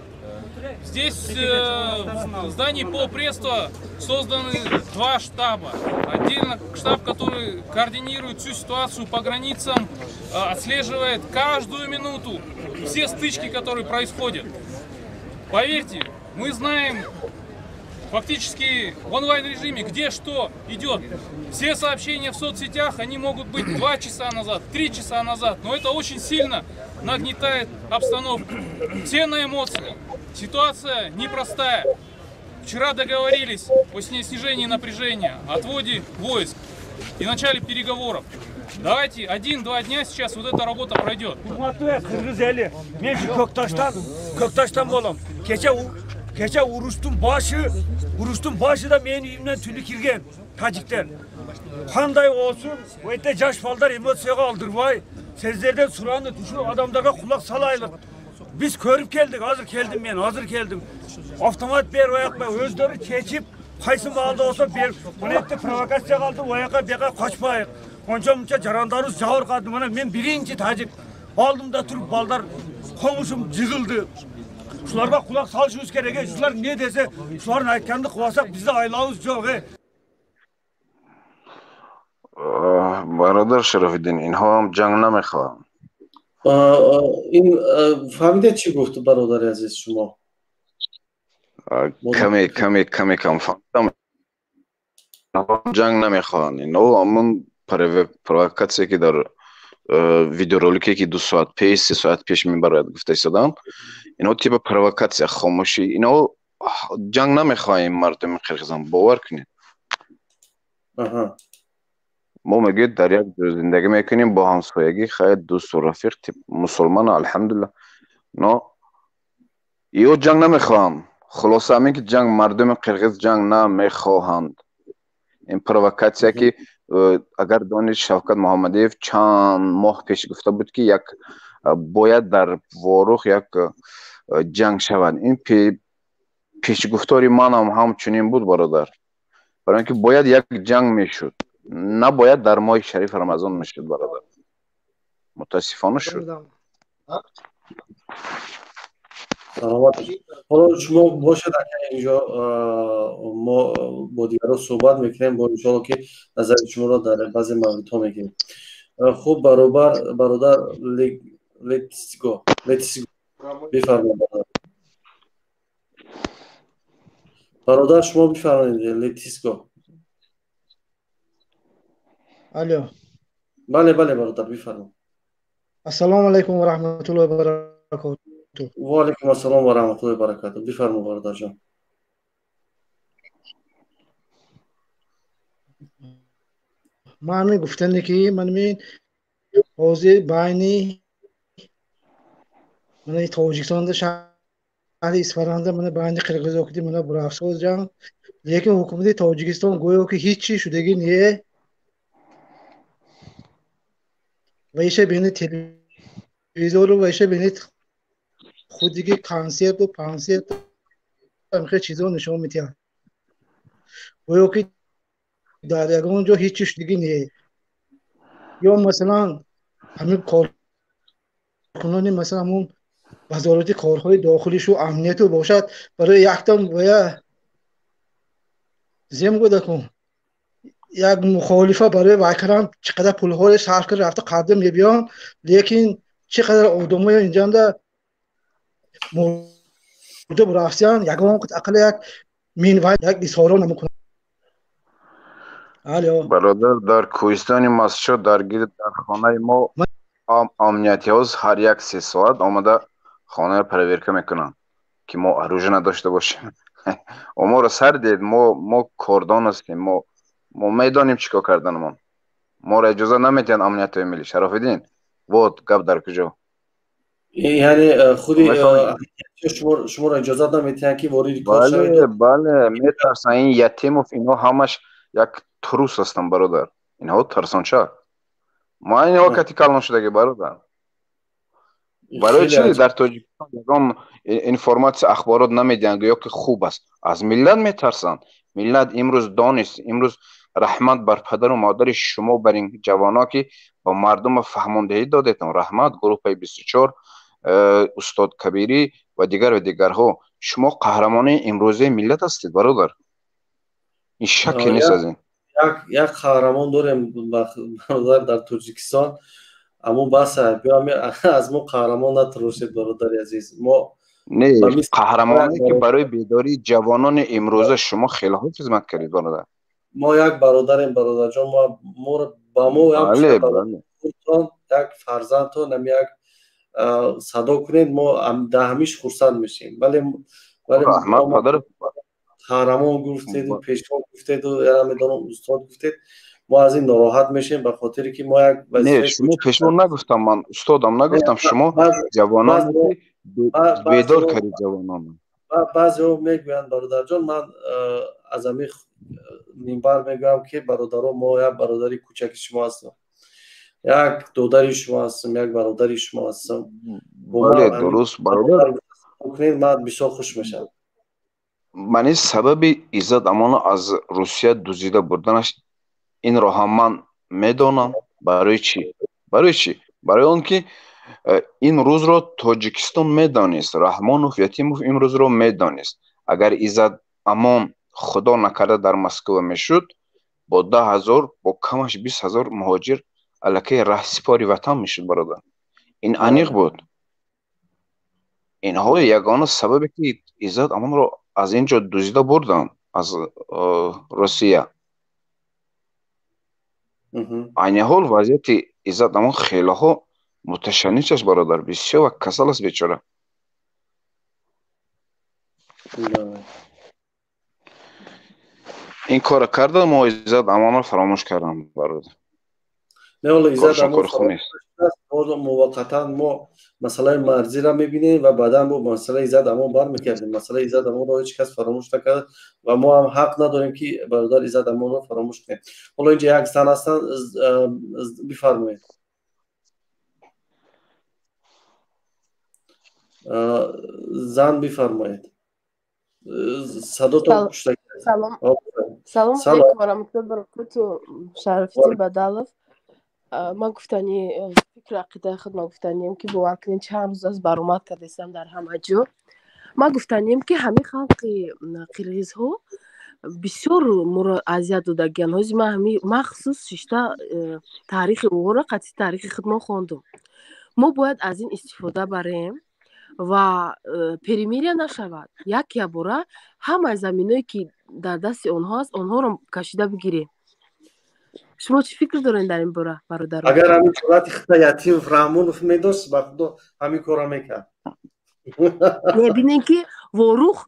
S18: Здесь в здании полпредства созданы 2 штаба. Отдельно штаб, который координирует всю ситуацию по границам, отслеживает каждую минуту все стычки, которые происходят. Поверьте, мы знаем фактически в онлайн-режиме, где что идет. Все сообщения в соцсетях, они могут быть 2 часа назад, 3 часа назад, но это очень сильно нагнетает обстановку. Все на эмоциях. Ситуация непростая. Вчера договорились о снижении напряжения, отводе войск и начале переговоров. Давайте 1-2 дня сейчас вот эта работа пройдет.
S9: Keçe Urustun başı da benim evimden tülü kirgen Tacik'ten. Kanday olsun, o ette caş baldar emosiya kaldır vay. Sezlerden suranı düşüyor, adamlara kulak salaylık. Biz körüp geldik, hazır geldim ben, hazır geldim. Avtomat bir oyakma, özleri keçip, kaysın bağlı olsa bir, onu ette provokasya kaldı, oyaka beka kaçmayık. Onca munca carandarız cağır kaldım, ben birinci Tacik. Aldım da turup baldar, komuşum cıgıldı. Şularga kulak salışımız gerek. Şular ne dese, şuların ayetkenini kıvasak bizde aylağımız yok.
S20: برادر شرف‌الدین اینها هم جنگ نمیخوان.
S1: این فهمیده چی گفت برادر عزیز شما؟
S20: کمی کم فهمیدم. جنگ نمیخوان. اینها همون پرووکاتسی که در ویدیورولیکی که 2 ساعت پیش 3 ساعت پیش میبرد گفته شدن، اینا تیپ پرووکاتسی خاموشی. اینا جنگ نمیخوایم مردم قرقیزستان، باور کنید. ما میگه در یک زندگی میکنیم با همسایگی، خیلی دوست و رفیق تیپ مسلمان الحمدلله. نه ایو جنگ نمیخوام. خلاصه همین که جنگ مردم قرقیز جنگ نمیخواهند. این پرووکاتسی که اگر دانید شوکت محمدیف چند ماه پیش گفته بود که یک باید در واروخ یک جنگ شود. این پیش گفتاری من هم همچنین بود برادر. برای اینکه باید یک جنگ میشد، نباید در ماه شریف رمضان میشد برادر. متاسفانه شد.
S1: حالا شما باشد اینجا ما با دیگران صحبت میکنیم با انشاءالله که نظر شما را در بعضی موردها میگیم. خب برادر لیتسگو بفرمایید برادر شما بفرمایید لتیسکو.
S14: الو.
S1: بله برادر بفرمایید.
S14: السلام علیکم و رحمت الله و برکاته.
S1: و علیکم السلام و رحمت الله و برکاته. بفرمایید برادر جان.
S14: من گفتن که من حوزه بین من تاجیکستان ده شهر اسفران ده من بین قرقیزستان من برافسوز جان، لیکن حکومت تاجیکستان گویا که هیچی شدگی نیه و ایشه بین تلویزیون و ایشه بین خودگی کانسرت و پانسرت همه چیزا نشون میدن. گویا که در یگان جا هیچی شدگی نیه. یا مثلا همین کارکنان مثلا همون وزارت کارهای داخلیش و امنیت رو باشد برای یکتام باید زیم گوده کن یک مخالفه برای وکرم چقدر پولهای صرف کرد رفته قدم میبیان، لیکن چقدر آدم های اینجا ده مرده برافسیان یکان کت اقل یک مینوای یک دیسارا نمکنن.
S20: برادر در کوهستان مسجد درگیر در خانه ما امنیتی هاوز هر یک 3 ساعت آمده خانه را پرویرکه میکنن که ما اروژه نداشته باشیم. و ما را سر دید، ما کردان هستیم، ما میدانیم چیکار کردن. ما را اجازه نمیدین امنیت ملی. شرافالدین بود گپ در کجا؟
S1: یعنی خودی شما را اجازه نمیدین که وارد کار شوید؟
S20: بله میترسن. این یتیم و اینا همش یک تروس هستن برادر. اینها ترسانچه. ما این وقتی کلان شده که برادر برای چی در تاجیکستان یگان انفورماسیون اخبارات نمیدن یا که خوب است؟ از ملت میترسن. ملت امروز دانست، امروز رحمت بر پدر و مادر شما بر این جوانا که با مردم فهماندهی دادیتون. رحمت گروه 24 استاد کبیری و دیگرها شما قهرمان امروزه ملت هستید برادر. این شک نیست از این.
S1: یک قهرمان داریم برادر در تاجیکستان، اما بس بیام از ما قهرمان نترسید برادر عزیز. ما
S20: نه قهرمانی که برای بیداری جوانان امروزه شما خیلی خوب خدمت کردید برادر.
S1: ما یک برادریم برادر جان. ما با ما یک فرزندتون هم یک صدا کنید ما ده همیش خرسند میشیم. ولی
S20: رحمت پدر
S1: قهرمان گفتید و پیشوا گفتید و میدانم استاد گفتید، ما از این ناراحت میشیم به خاطری که ما یک
S20: نه شما پیشوا نگفتم، من استادم نگفتم. شما جوانان بیدار کردید. جوانان
S1: بعضی ها میگویند برادر جان، من از همین منبر میگویم که برادرها ما یک برادری کوچک شما هستم، یک دودری شما هستم، یک برادری شما هستم.
S20: بله درست برادر.
S1: من بسیار خوش میشم.
S20: من این سبب عزت امان از روسیه دزدیده بردنش این را هم من میدانم. برای چی؟ برای اون که این روز را تاجیکستان میدانست، رحمانوف یتیموف این روز را میدانست. اگر عزت امان خدا نکرده در مسکو میشد، با 10,000 با کمش 20,000 مهاجر الکی رهسپاری وطن میشد برادر. این انیق بود. اینها یگانه سببی که عزت امان را از اینجا دزدیده بردن از روسیه. این حال وضعیت عزت امان خیلی ها متشنج است برادر. بسیار و کسل است بیچاره. این کار کرده ما عزت امان را فراموش کردم برادر.
S1: نه ولی عزت امان موقتا ما مسئله مرزی را میبینیم و بعدا با مسئله عزت امان برمیگردیم. مسئله عزت امان را هیچ کس فراموش نکرده و ما هم حق نداریم که برادر عزت امان را فراموش کنیم. حالا اینجا یک زن هستن، بفرمایید. زن بفرمایید. صداتون پشت.
S2: سلام علیکم و رحمت الله و برکاته. شرفتین بدالف. من گفتنی فکر عقیده خود من گفتنیم که باور کنین چند روز از برآمد کردم در همه جا. من گفتنیم که همه خلق قرقیز ها بسیار مورا اذیت دادگان هایی. من همه مخصوص ششتا تاریخ او را قطعی تاریخ خود ما خواندم. ما باید از این استفاده بریم ва перемирия нашавад, як бора ҳамаи заминое ки дар дасти онҳо аст, онҳоро кашида бигирем. шумо чӣ фикр доред дар ин бора, бародарон?
S1: агар ҳамин ҳолати хита ятим Раҳмонов медошт, ба худо ҳамин кора мекард.
S2: мебинем ки ворух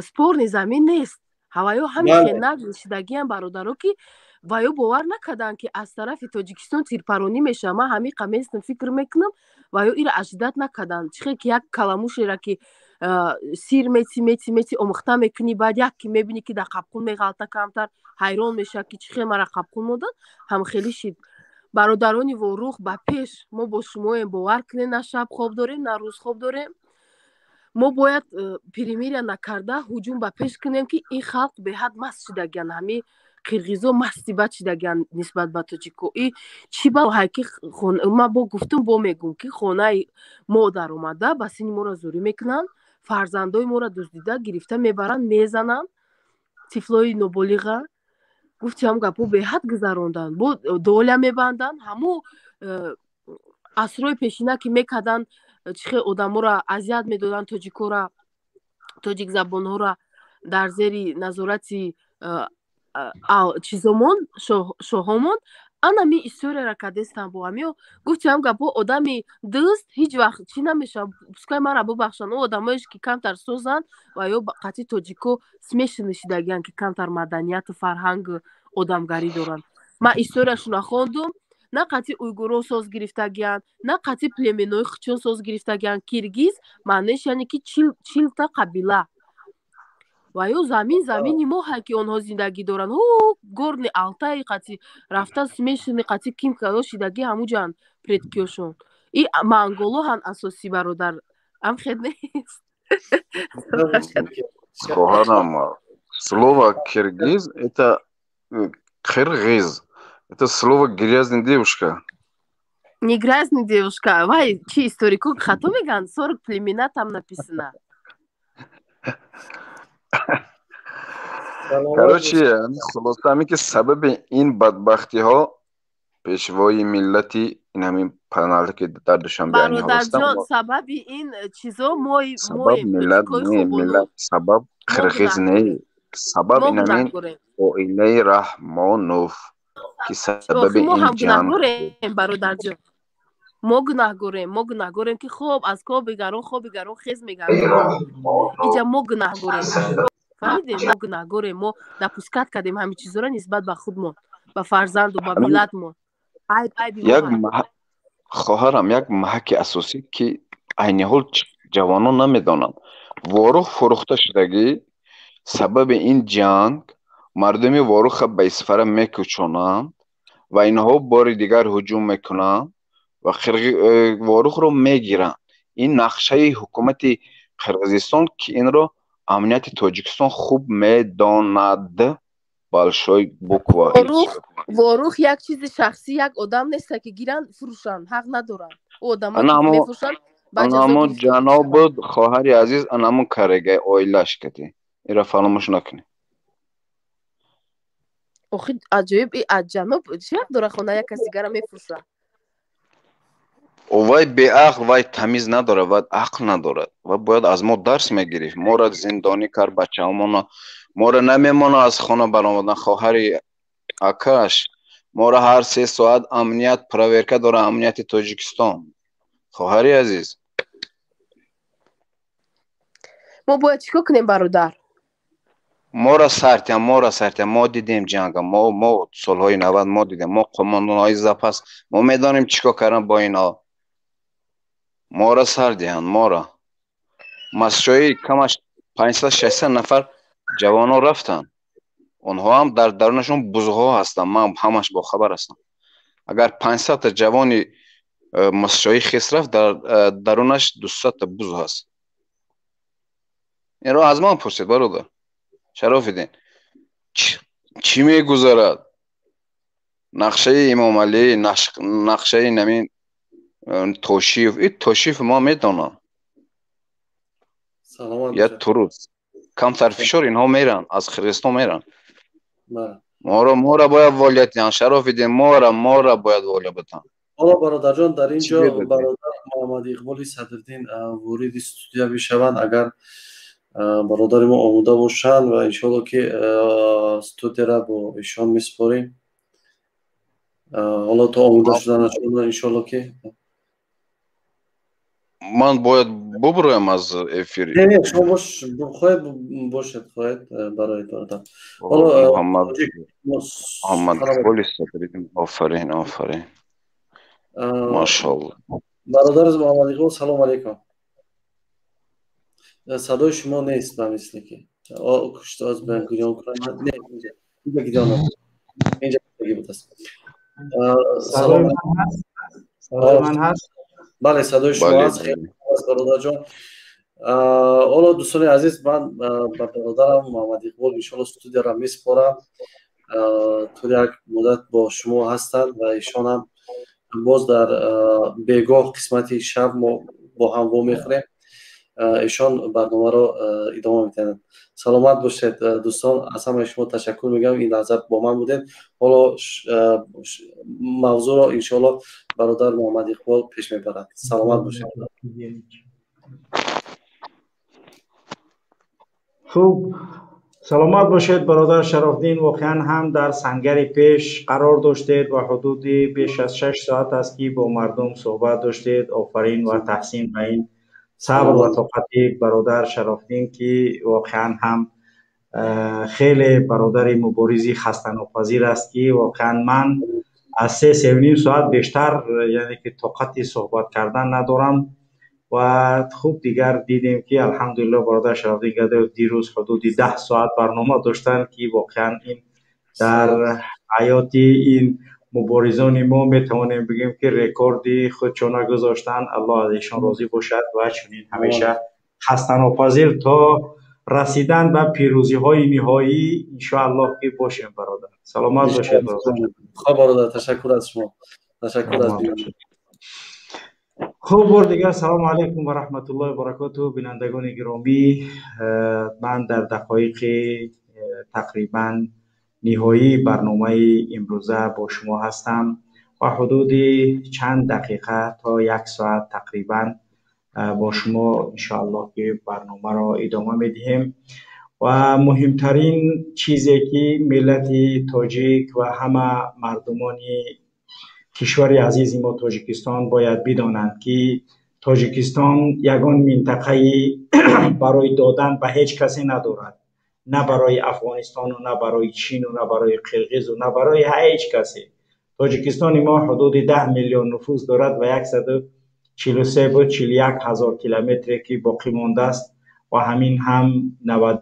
S2: спорни замин нест. ҳаваё ҳамин нагӯшидагиам бародаро ки ваё бовар накарданд ки аз тарафи Тоҷикистон тирпаронӣ мешавад. Ман ҳамиқа местам фикр мекунам, ваё иро аҷдат накарданд. Чихе ки як каламушеро ки сир меци омӯхта мекунӣ, баъд як ки мебинӣ ки дар қабқун меғалта камтар, ҳайрон мешавад ки чихе мара қабқун модан. ҳамхелӣ шид. бародарони ворух ба пеш мо бо шумоем, бовар кунем, на шаб хоб дорем, на рӯз хоб дорем. мо бояд перемирия накарда ҳуҷум ба пеш кунем ки ин халқ беҳад маст шидагиянд, ҳами қирғизо мастибат шидагиянд нисбат ба тоҷико. И чӣ балоҳае ки ман бо гуфтум бо мегум ки хонаи мо даромада ба сини моро зӯрӣ мекунанд, фарзандои моро дуздида гирифта мебаранд, мезананд, тифлои ноболиға. гуфти ҳам гапо беҳад гузаронданд, бо доля мебанданд, ҳамо асрои пешина ки мекарданд, чихе одаморо азият медоданд, тоҷикора, тоҷикзабонҳоро дар зери назорати чизомон, шоҳомон, анами историяра кардестан бо ҳамиё. гуфти ҳам гапо одами дӯст ҳеҷ вақт чӣ намешавад, пускай маро бубахшанд. о одамоеш ки камтар созанд ва ё қатъи тоҷико смешни шидагиянд ки камтар маданияту фарҳангу одамгарӣ доранд. ман историяшона хондум. на қатъи уйгуро соз гирифтагиянд, на қатъи племенои хучон соз гирифтагиянд. киргиз маънояш яъне ки чилта қабила. ва ё замини моҳае ки онҳо зиндагӣ доранд. горни алтаи қатъи рафта смешни қатъи кимкаё шидагӣ ҳамуҷанд предкиёшон. И монголоҳанд асосӣ, бародар. амхед нест.
S20: Хоҳарам, слово киргиз это қирғиз. Это слово грязная девушка.
S2: Не грязная девушка. Вай, чи историко хато меган? 40 племена там написано.
S20: Короче, хулоса ҳамин ки сабаби ин бадбахтиҳо пешвои миллати ин ҳамин панале ки дар Душанбе
S2: бародарҷон, сабаби ин чизо мои
S20: сабаб миллат не, миллат сабаб қирғиз не. Сабаб ин ҳамин оилаи Раҳмонов ки сабаби ин ҷанг.
S2: бародарҷон, мо гунаҳгорем ки хоб аз хоби гарон хез мегаронем. иҷа мо гунаҳгорем. фаҳмидем, мо гунаҳгорем. мо допускат кардем ҳамин чизора нисбат ба худмон, ба фарзанду ба миллатмон.
S20: хоҳарам, як маҳаки асосӣ ки айни ҳол ҷавонон намедонанд. ворух фурӯхта шудагӣ сабаби ин ҷанг мардуми воруха ба исфара мекӯчонанд ва инҳо бори дигар ҳуҷум мекунанд ва ворухро мегиранд. ин нақшаи ҳукумати Қирғизистон ки инро амнияти Тоҷикистон хуб медонад. Большой буква.
S2: ворух як чизи шахсӣ, як одам нест ки гиранд фурӯшанд, ҳақ надоранд. одамои мефурӯшанд ба ҷазо
S20: анамон ҷанобу хоҳари азиз анамон карегаи оилааш кади. Ира фаромӯш накунӣ.
S2: охи аҷоиб, и ҷаноб чӣ ҳақ дора хона як касигара мефурӯшад?
S20: вай беақл, вай тамиз надорад, вай ақл надорад. вай бояд аз мо дарс мегирифт. моро зиндонӣ кард, бачаҳамоно моро намемона аз хона баромадан. хоҳари акаш моро ҳар 3 соат амният проверка дора, амнияти Тоҷикистон. хоҳари азиз,
S2: мо бояд чӣ кор кунем бародар?
S20: моро сартям, мо дидем ҷанга, мо солҳои 90 мо дидем, мо қомондонҳои запас, мо медонем чӣ кор кардан бо инҳо. моро сар диҳанд, моро масшои камаш 500-600 нафар ҷавонон рафтанд. онҳо ҳам дар дарунашон бузғо ҳастанд. ман ҳамаш бохабар ҳастам. агар 500 та ҷавони масшои хес рафт, дар дарунаш 200 та буз ҳаст. инро аз ман пурсед бародар. Шарофиддин чӣ мегузарад? нақшаи Имомалӣ, нақшаи намин Тошиев, ин Тошиев ма медонам. я туруз камтар фишор инҳо меран, аз Қирғизистон меран. моро бояд волият диҳанд. Шарофиддин, моро бояд волия батан.
S1: حالا برادر جان در اینجا برادر محمد اقبال صدرالدین وارد استودیو بشوند اگر برادر ما آموده باشند و انشالله که استودیو را با ایشان میسپاریم. حالا تا آموده شدن انشالله که
S20: من باید ببرم از افیر.
S1: نه شما خواهد باشد خواهد برای برادر. حالا
S20: محمد اقبال صدرالدین آفرین آفرین ماشاءالله.
S1: برادر محمد اقبال سلام علیکم. صدای شما نیست به مثل که کشته از بنگوریان کنم. نه اینجا گیدان اینجا بود است.
S11: صدای من هست؟
S1: بله صدای شما هست. خیلی از برادر جان. حالا دوستان عزیز من به برادرم محمد اقبال انشاءالله استودیو را میسپارم. تو یک مدت با شما هستند و ایشان هم باز در بیگاه قسمت شب ما با هم با میخوریم. ایشان برنامه را ادامه میتونند. سلامت باشید دوستان. از همه شما تشکر میگم این لحظه با من بودید. حالا موضوع را انشاءالله برادر محمد اقبال پیش میبرد. سلامت باشید.
S11: خوب سلامت باشید برادر شرافدین. واقعا هم در سنگر پیش قرار داشتید و حدودی بیش از 6 ساعت است که با مردم صحبت داشتید. آفرین و تحسین به این صبر و طاقتی برادر شرافدین که واقعا هم خیلی برادر مبارزی خسته‌ناپذیر است که واقعا من از 3-3.5 ساعت بیشتر یعنی که طاقت صحبت کردن ندارم. و خوب دیگر دیدیم که الحمدلله برادر شرافدین دیروز حدود 10 ساعت برنامه داشتن که واقعا این در حیات این مبارزان ما میتوانیم بگیم که رکوردی خودشان گذاشتن. الله از ایشان راضی باشد و چنین همیشه خسته‌ناپذیر تا رسیدن به پیروزی های نهایی ان شاء الله که باشیم برادر. سلامت باشید برادر.
S1: خب برادر تشکر از شما. تشکر از بیان.
S11: خوب بار دیگر سلام علیکم و رحمت الله و برکاته بینندگان گرامی. من در دقایق تقریبا نهایی برنامه امروزه با شما هستم و حدود چند دقیقه تا 1 ساعت تقریبا با شما انشاءالله که برنامه را ادامه میدیم. و مهمترین چیزی که ملت تاجیک و همه مردمان کشور عزیز ما تاجیکستان باید بدانند که تاجیکستان یگان منطقه برای دادن به هیچ کسی ندارد. نه برای افغانستان و نه برای چین و نه برای قرقیز و نه برای هیچ کسی. تاجیکستان ما حدود 10 میلیون نفوس دارد و 143 هزار کیلومتر که باقی مانده است و همین هم 90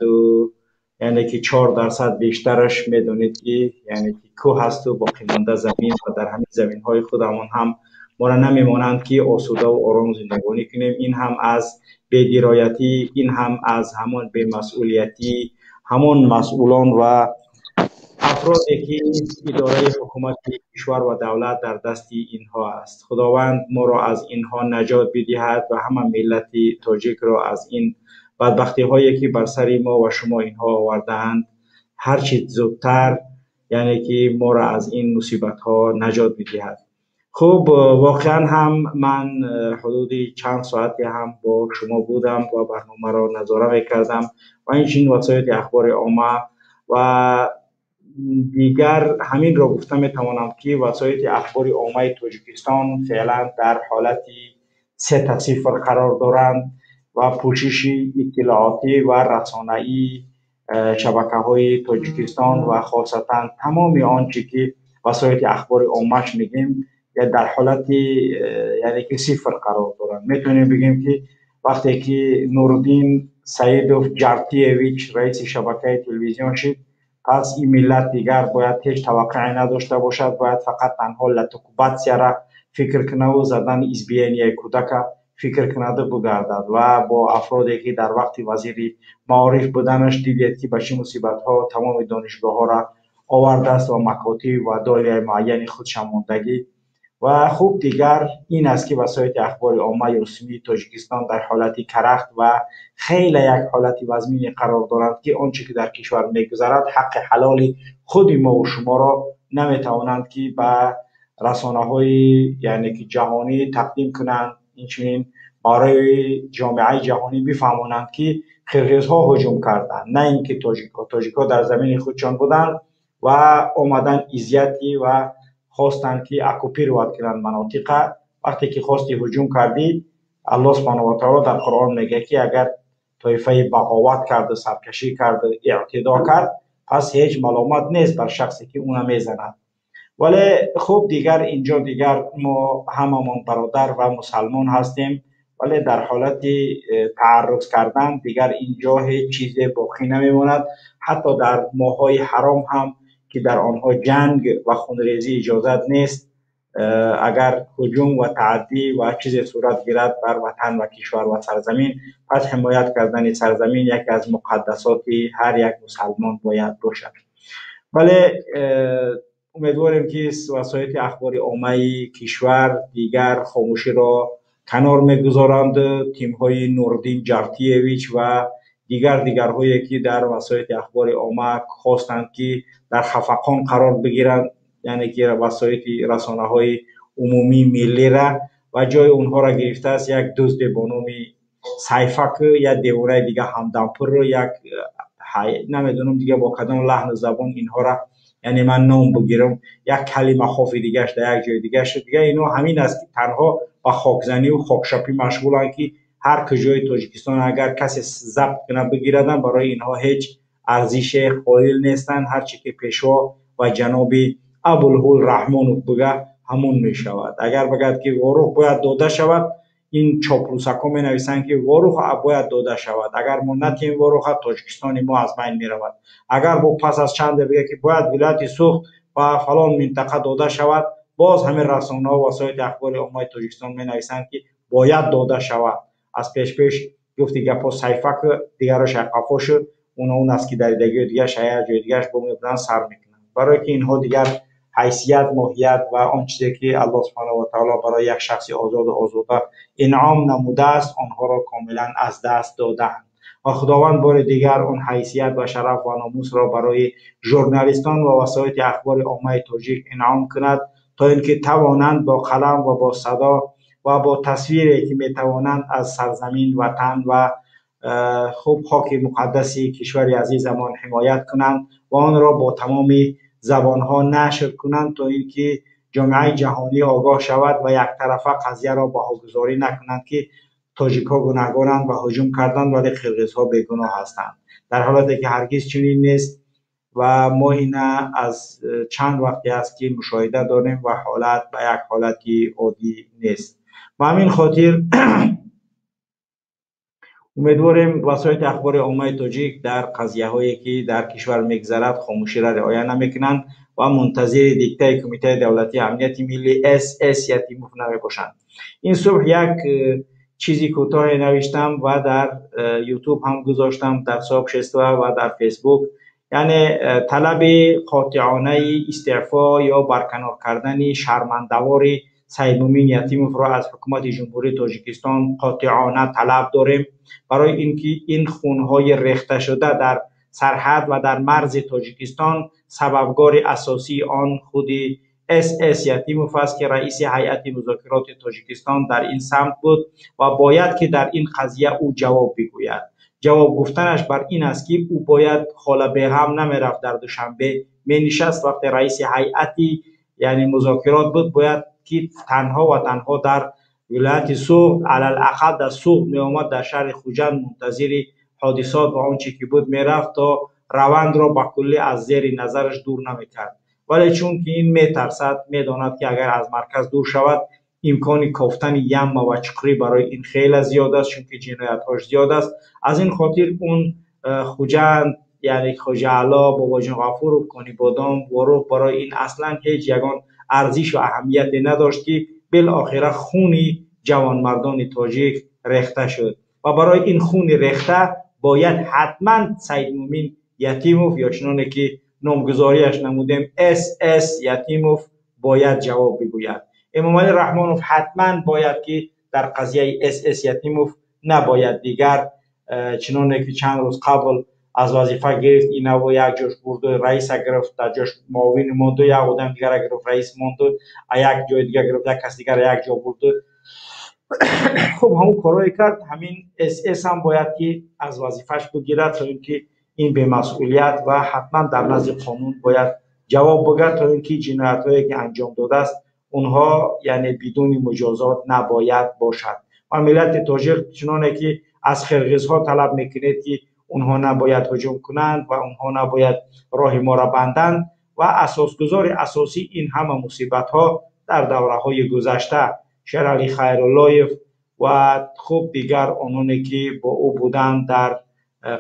S11: یعنی که 4% بیشترش میدونید که یعنی که کوه هست و باقی مانده زمین و در همین زمین های خودمون هم ما را نمیمانند که آسوده و آرام زندگانی کنیم. این هم از بی‌درایتی، این هم از همان بی‌مسئولیتی همون مسئولان و افرادی که اداره حکومت کشور و دولت در دست اینها است. خداوند ما را از اینها نجات بدهد و همه ملت تاجیک را از این بدبختی هایی که بر سر ما و شما اینها آوردند هر چیز زودتر یعنی که ما را از این مصیبت ها نجات بدهد. خب واقعا هم من حدود چند ساعتی هم با شما بودم و برنامه را نظاره میکردم و این وسایل اخبار عامه و دیگر همین را گفته میتوانم که وسایل اخبار عامه تاجیکستان فعلا در حالتی 3-0 قرار دارند و پوشش اطلاعاتی و رسانه‌ای شبکه‌های تاجیکستان و خاصتا تمام آنچه که وسایل اخبار عامه‌اش میگیم در حالتی یعنی که 0 قرار دارند. میتونیم بگیم که وقتی که نورالدین سعیدوف جارتیویچ رئیس شبکه تلویزیون شد پس این ملت دیگر باید هیچ توقعی نداشته باشد، باید فقط تنها لتوکوباتسیا را فکر کنه و زدن ایزبیانی کودک فکر کننده بگردد و با افرادی که در وقت وزیر معارف بودنش دیدید که به چه مصیبت ها تمام دانشگاه ها را آورده است و مکاتب و دایره معین خودش ماندگی و خوب دیگر این است که وسایل اخبار عامه رسمی تاجیکستان در حالتی کرخت و خیلی یک حالتی وزمین قرار دارند که آنچه که در کشور میگذرد حق حلال خود ما و شما را نمیتوانند که به رسانه‌های یعنی که جهانی تقدیم کنند، اینچنین برای جامعه جهانی بفهمانند که قرقیزها هجوم کردند، نه اینکه تاجیک‌ها در زمین خودشان بودند و آمدن اذیتی و خواستند که اکوپی رو کنند مناطق. وقتی که خواستی هجوم کردی، الله سبحانه و تعالی در قرآن میگه که اگر طایفه بغاوت کرد، سرکشی کرد، اعتدا کرد، پس هیچ ملامت نیست بر شخصی که اونم میزند. ولی خب دیگر اینجا دیگر ما هممون برادر و مسلمان هستیم، ولی در حالت تعرض کردن دیگر اینجا هیچ چیز باقی نمیماند. حتی در ماهای حرام هم که در آنها جنگ و خونریزی اجازت نیست، اگر هجوم و تعدی و چیز صورت گیرد بر وطن و کشور و سرزمین، پس حمایت کردن سرزمین یکی از مقدسات هر یک مسلمان باید باشد. ولی امیدواریم که وسایل اخبار عامه کشور دیگر خاموشی را کنار میگذارند. تیم های نوردین جرتیویچ و دیگرهایی که در وسایل اخبار عامه خواستند که در خفقان قرار بگیرند، یعنی که وسایل رسانه های عمومی ملی را و جای اونها را گرفته است یک دزد با نام سیفک یا دیوره دیگه همدمپر رو، یک نمیدونم دیگه با کدام لحن زبان اینها را، یعنی من نام بگیرم، یک کلمه خوفی دیگه در یک جای دیگه شد دیگه. اینو همین است که تنها با خاکزنی و خاکشاپی مشغولن که هر کجای تاجیکستان اگر کسی ضبط کنه بگیردن، برای اینها هیچ ارزش قائل نیستن. هر چی که پیشوا و جناب ابوالهول رحمانوف بگه همون می شود. اگر بگد که واروخ باید داده شود، این چاپلوسکا می نویسند که واروخ باید داده شود. اگر ما نتیم واروخ، تاجیکستان ما از بین می رود. اگر با پس از چند بگه که باید ولایت سوخت و فلان منطقه داده شود، باز همه رسانه و وسایل اخبار عامه تاجیکستان می نویسند که باید داده شود. از پیش گفتی گپا سیفک دیگرش قفا شد، اون است که در دیگه شاید جای دیگهش بمونن سر میکنن، برای که اینها دیگر حیثیت، ماهیت و آن چیزی که الله سبحانه و تعالی برای یک شخص آزاده انعام نموده است، آنها را کاملا از دست دادند. و خداوند بار دیگر اون حیثیت و شرف و ناموس را برای ژورنالیستان و وسایل اخبار عامه تاجیک انعام کند، تا اینکه توانند با قلم و با صدا و با تصویری که میتوانند از سرزمین، وطن و خوب خاک مقدسی کشور عزیزمان حمایت کنند و آن را با تمام زبانها نشر کنند، تا اینکه جامعه جهانی آگاه شود و یک طرفه قضیه را بهاگذاری نکنند که تاجیک‌ها گناهکارند و هجوم کردند ولی قرقیزها بیگناه هستند، در حالیتی که هرگز چنین نیست. و ما اینا از چند وقتی است که مشاهده داریم و حالت به یک حالتی عادی نیست. و همین خاطر امیدواریم وسایل اخبار عامه تاجیک در قضیه هایی که در کشور میگذرد خاموشی را رعایت نمیکنند و منتظر دیکته کمیته دولتی امنیت ملی SS یا تیموف نمیباشند. این صبح یک چیزی کوتاه نوشتم و در یوتیوب هم گذاشتم، در صاحب شستوه و در فیسبوک، یعنی طلب قاطعانه استعفا یا برکنار کردن شرمنده‌وار سید مومین یتیموف را از حکومت جمهوری تاجیکستان قاطعانه طلب داریم، برای اینکه این خونهای ریخته شده در سرحد و در مرز تاجیکستان سببگار اساسی آن خود SS یتیموف است که رئیس هیئت مذاکرات تاجیکستان در این سمت بود و باید که در این قضیه او جواب بگوید. جواب گفتنش بر این است که او باید خاله بیغم نمیرفت در دوشنبه می نشست وقتی رئیس هیئتی یعنی مذاکرات بود، باید که تنها و تنها در ولایت سوق علالاقل در سوق می آمد، در شهر خوجند منتظر حادثات و آنچه که بود می رفت تا روند را با کلی از زیر نظرش دور نمی کرد. ولی چون که این می ترسد، می داند که اگر از مرکز دور شود امکان کافتن یم و چقری برای این خیلی زیاد است، چون که جنایت هاش زیاد است. از این خاطر اون خوجند یعنی خوجعلا، بابا جان غفور و کنی بادام واروخ برای این اصلا هیچ یگان ارزش و اهمیت نداشت که بالاخره خونی جوانمردان تاجیک ریخته شد و برای این خون ریخته باید حتما سید مومین یتیموف یا چنانه که نامگذاریش نمودیم SS یتیموف باید جواب بگوید. امام علی رحمانوف حتما باید که در قضیه SS یتیموف نباید دیگر چنانه که چند روز قبل از وظیفه گرفت، اینا و یک جاش برد رئیس گرفت، در جاش معاون موند، یک آدم دیگر گرفت رئیس موند، یک جای دیگر گرفت یک کس دیگر یک جا برد. خب همون کارایی کرد. همین اس هم باید که از وظیفهش بگیرد تا اینکه این به مسئولیت و حتما در نزد قانون باید جواب بگه تا اینکه جنایت‌هایی که انجام داده است اونها یعنی بدون مجازات نباید باشد. و ملت تاجیک چنانه که از قرقیزها طلب میکنید که اونها نباید هجوم کنند و اونها نباید راه ما را بندند و اساسگزار اساسی این همه مصیبت ها در دوره های گذشته شیرعلی خیراللهیف و خوب دیگر آنانی که با او بودند در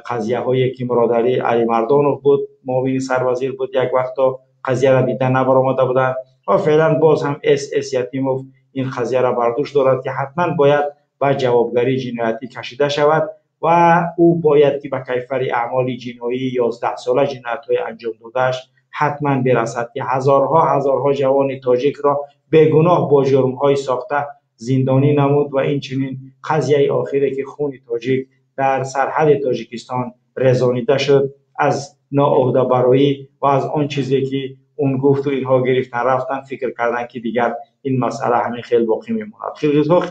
S11: قضیه هایی که مرادعلی علی مردانوف بود، معاون سروزیر بود، یک وقتا قضیه را دیدن نبرآمده بودند و فعلا باز هم اس یتیموف این قضیه را برداشت دارد که حتما باید به جوابگری جنایتی کشیده شود و او باید که به کیفر اعمال جنایی 11 ساله جنایت‌های انجام دادهش حتما برسد که هزارها جوان تاجیک را بیگناه با جرم‌های ساخته زندانی نمود و این چنین قضیه آخری که خون تاجیک در سرحد تاجیکستان رسانیده شد از ناعهده برایی و از آن چیزی که اون گفت و اینها گرفتن رفتن فکر کردن که دیگر این مسئله همین خیلی باقی میماند. قرقیزها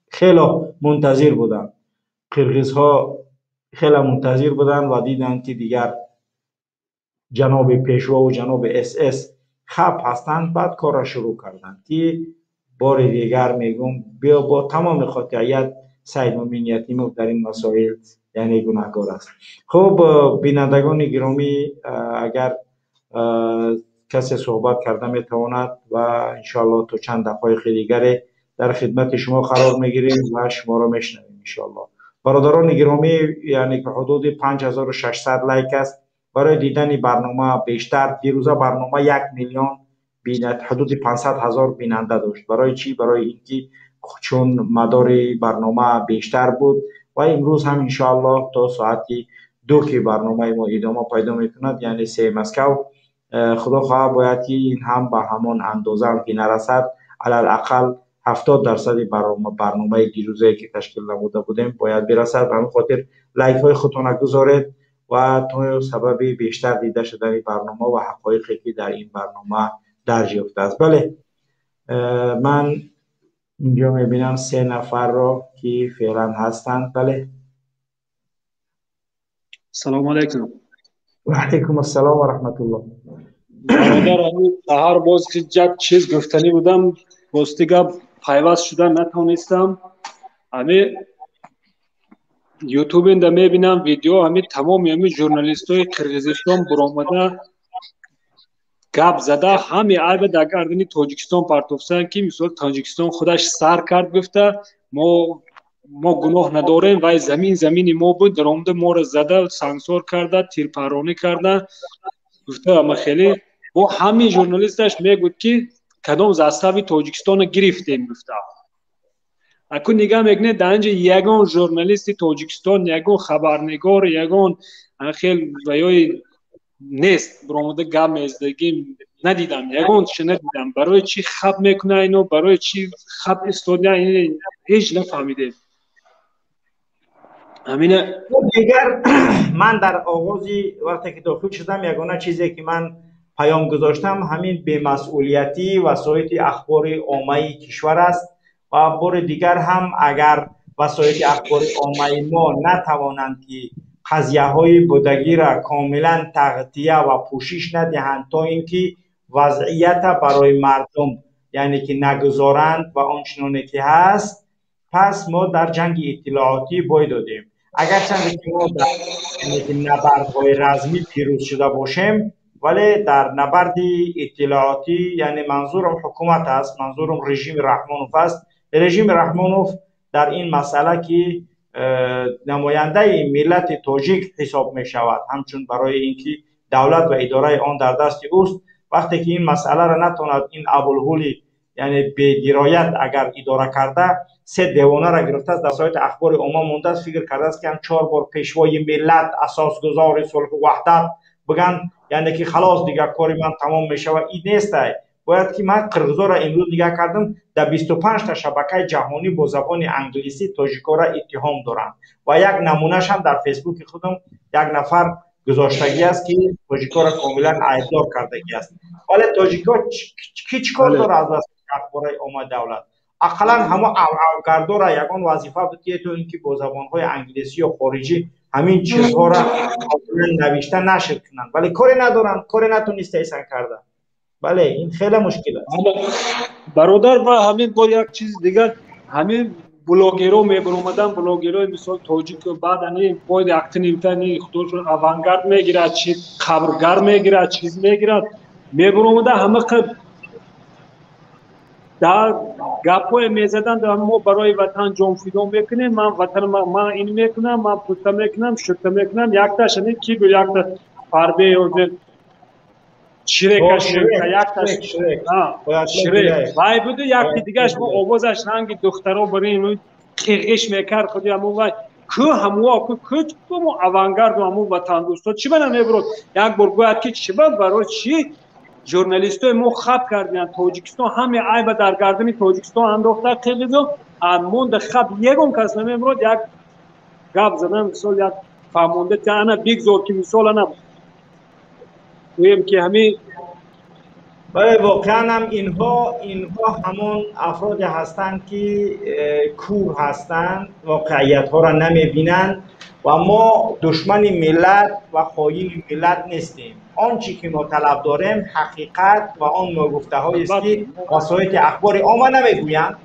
S11: خیلی منتظر بودن و دیدن که دیگر جناب پیشوا و جناب اس خب هستند. بعد کار را شروع کردند که بار دیگر میگم بیا با تمام قاطعیت سید مومن یتیموف در این مسائل یعنی گناهکار است. خب بینندگان گرامی، اگر کسی صحبت کرده میتواند و انشاءالله تو چند دقایق دیگر در خدمت شما قرار میگیریم و شما را میشنویم انشاءالله. برادران گرامی، یعنی که حدود 5600 لایک است برای دیدن برنامه بیشتر. دیروزه برنامه 1 میلیون بیننده، حدود 500,000 بیننده داشت. برای چی؟ برای اینکه چون مدار برنامه بیشتر بود و امروز هم انشاءالله تا ساعتی 2 که برنامه ما ادامه پیدا میکند، یعنی 3 مسکو، خدا خواه باید که این هم به همان اندازه هم که نرسد، علالاقل 70% برنامه دیروزه که تشکیل نموده بودیم باید برسد. به همین خاطر لایک های خودتون گذارید و تا سبب بیشتر دیده شدن برنامه و حقایقی که در این برنامه درج یافته است. بله، من اینجا میبینم 3 نفر را که فعلا هستند. بله،
S16: سلام علیکم.
S11: و علیکم السلام و رحمت الله.
S16: برادر، هر باز که جد چیز گفتنی بودم باز دیگه پیوست شدن نتونستم. همه یوتیوب اینده میبینم ویدیو همه تمام همه ژورنالیست های قرقیزستان برآمده گپ زده همه عیب در گردن تاجیکستان پرتوفتن که مثلا تاجیکستان خودش سر کرد گفته ما گناه نداریم و زمین ما بود، در آمده ما را زده سانسور کرده، تیرپرانی کرده. گفته اما خیلی با همه ژورنالیستش میگوید که کدام زاستاوی تاجیکستان گرفتیم. گفته اکنون نگاه میکنه دانج یگان ژورنالیست تاجیکستان، یگان خبرنگار، یگان خیلی ویای نیست برآمده گپ میزدگی ندیدم، یگان شنیدم. برای چی خب میکنه اینو، برای چی خب استودیا این هیچ نفهمیده. همینه
S11: دیگر من در آغازی وقتی که داخل شدم یگانه چیزی که من پیام گذاشتم همین بی‌مسئولیتی وسایل اخبار عامه کشور است و بار دیگر هم اگر وسایل اخبار عامه ما نتوانند که قضیه های بودگی را کاملا تغطیه و پوشش ندهند تا اینکه وضعیت برای مردم یعنی که نگذارند و آنچنانی که هست، پس ما در جنگ اطلاعاتی بای دادیم. اگرچند که ما در نبردهای رزمی پیروز شده باشیم، ولی در نبرد اطلاعاتی یعنی منظورم حکومت است، منظورم رژیم رحمانوف است. رژیم رحمانوف در این مسئله که نماینده ملت تاجیک حساب می شود، همچون برای اینکه دولت و اداره آن در دست اوست، وقتی که این مسئله را نتواند این ابوالهولی یعنی به درایت اگر اداره کرده 3 دیوانه را گرفته است در سایت اخبار عامه مونده است، فکر کرده است که هم 4 بار پیشوای ملت اساسگزار صلح و وحدت بگن یعنی که خلاص دیگه کار من تمام می شود. این نیست. باید که من قرقیزا را امروز نگاه کردم در 25 تا شبکه جهانی با زبان انگلیسی تاجیکا را اتهام دارند و یک نمونهش هم در فیسبوک خودم یک نفر گذاشتگی است که تاجیک‌ها را کاملا عیبدار کردگی است. ولی تاجیک‌ها چی کار داره از دست اخبارهای عامه دولت؟ اقلا همه اوگردو را یگان وظیفه بود که تو اینکه با زبان‌های انگلیسی و خارجی همین چیزها را نوشته نشر کنند، ولی کاری ندارن، کاری نتونسته ایسان کرده. بله این خیلی مشکل است.
S16: برادر و همین با یک چیز دیگر همین بلوگرو میبر اومدن، بلوگرو مثال تاجیک بعد انی باید اکتن ایمتنی خودشون اوانگارد میگیرد، چی خبرگر میگیرد، چیز میگیرد، میبر اومدن همه در گپای میزدن در ما برای وطن جان فدا میکنیم، من وطن من این میکنم، من پوسته میکنم، شکته میکنم، یک تا شنید کی گو یک تا پرده یوزه شیرکش یک تا شیرک وای بوده یک دیگهش ما آوازش رنگ دخترها بریم قیقش میکرد خودی همون وای که هموا که ما اوانگارد و همون وطن دوستا چی بنا میبرد یک بار گوید که چی بود برای چی ژورنالیستای ما خب کردن تاجیکستان همه عیب در گردن تاجیکستان انداخته قیقیزو موند خب یگون کس نمیبرد یک گپ زدن مثال یک فهمونده تا انا بیگزور که مثال انا ویم که همین
S11: بله واقعا هم اینها همون افراد هستند که کور هستند، واقعیت ها را نمی بینند و ما دشمن ملت و خواهین ملت نیستیم. آنچه که ما طلب داریم حقیقت و آن گفته هایی است که وسایل اخبار عامه نمیگویند.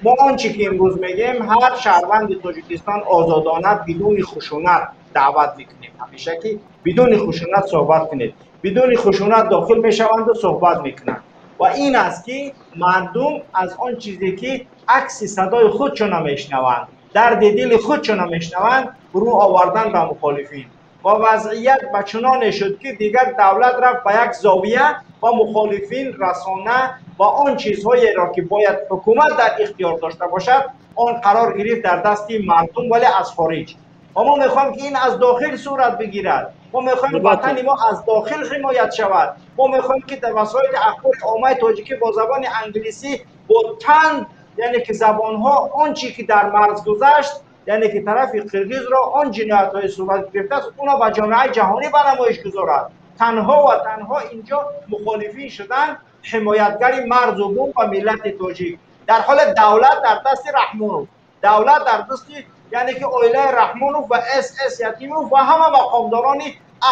S11: ما آنچه که امروز میگیم هر شهروند تاجیکستان آزادانه بدون خشونت دعوت میکنیم، همیشه که بدون خشونت صحبت کنید، بدون خشونت داخل میشوند و صحبت میکنند و این است که مردم از آن چیزی که عکس صدای خودشون نمیشنوند، درد دل خودشون نمیشنوند، رو آوردن به مخالفین و وضعیت به چنان شد که دیگر دولت رفت به یک زاویه و مخالفین رسانه و آن چیزهایی را که باید حکومت در اختیار داشته باشد آن قرار گرفت در دست مردم ولی از خارج. و ما میخوایم که این از داخل صورت بگیرد. ما میخوایم وطن ما از داخل حمایت شود. ما میخوایم که در وسایل اخبار عامه تاجیکی با زبان انگلیسی با تن یعنی که زبانها آنچه که در مرز گذشت یعنی که طرف قرقیز را آن جنایت‌های صورت گرفته است اونا به جامعه جهانی برنمایش گذارد. تنها و تنها اینجا مخالفین شدن حمایتگر مرز و بوم و ملت تاجیک، در حال دولت در دست رحمانوف، دولت در دست یعنی که اویله رحمانوف و اس یتیموف و همه مقامداران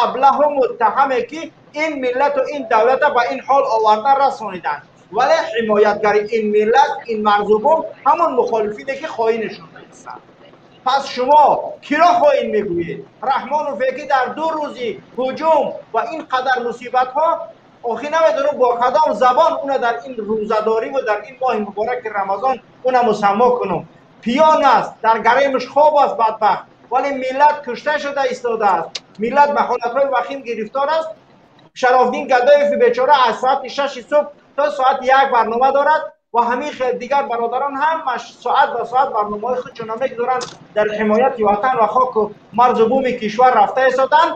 S11: ابله و متهمه که این ملت و این دولت به این حال آوردن رسانیدن، ولی حمایتگر این ملت این مرز و بوم همون مخالفینه که خائنشون هستن. پس شما کی را خائن میگویید؟ رحمانوف که در 2 روزی هجوم و این قدر مصیبت ها آخی نمیدونم با کدام زبان اون در این روزداری و در این ماه مبارک رمضان اون مسما کنم. پیان است، در گریمش خواب است بدبخت، ولی ملت کشته شده ایستاده است، ملت به حالتهای وخیم گرفتار است. شرافدین گدایف بیچاره از ساعت 6 صبح تا ساعت 1 برنامه دارد و همین دیگر برادران هم ساعت به ساعت برنامه‌های خودشون میگذارن در حمایت وطن و خاک و مرز و بوم کشور رفته ایستادن.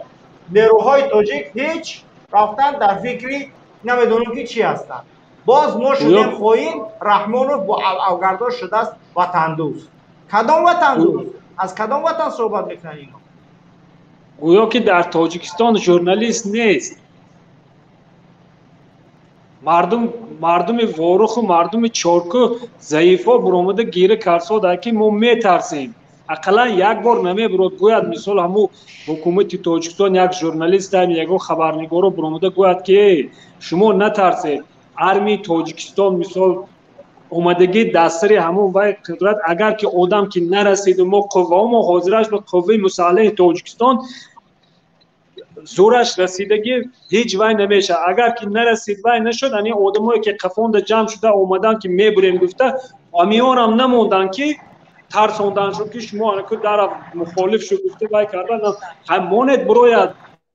S11: نیروهای تاجیک هیچ رفتن در فکری نمیدونم که چی هستن. باز ما شدیم خواهیم رحمانوف با اوگردار شده است وطن دوست. کدام وطن دوست؟ از کدام وطن صحبت میکنن اینا؟
S16: گویا که در تاجیکستان ژورنالیست نیست، مردم وارخ و مردم چارکو ضعیفا برآمده گیره کرساده که ما میترسیم. اقلا یک بار نمیبرد گوید مثال همو حکومت تاجیکستان یک ژورنالیست هم یک خبرنگار برآمده گوید که شما نترسید، ارمی تاجیکستان مثال اومدگی دستری همون وای قدرت اگر که آدم که نرسید و ما قوه ما حاضرش به قوه مسلح تاجیکستان زورش رسیدگی هیچ وای نمیشه. اگر که نرسید وای نشد یعنی آدمایی که قفوند جمع شده اومدن که میبریم گفته امیان هم نموندن که ترسوندن شد که شما که در مخالف شد گفته وای کردن همونت بروید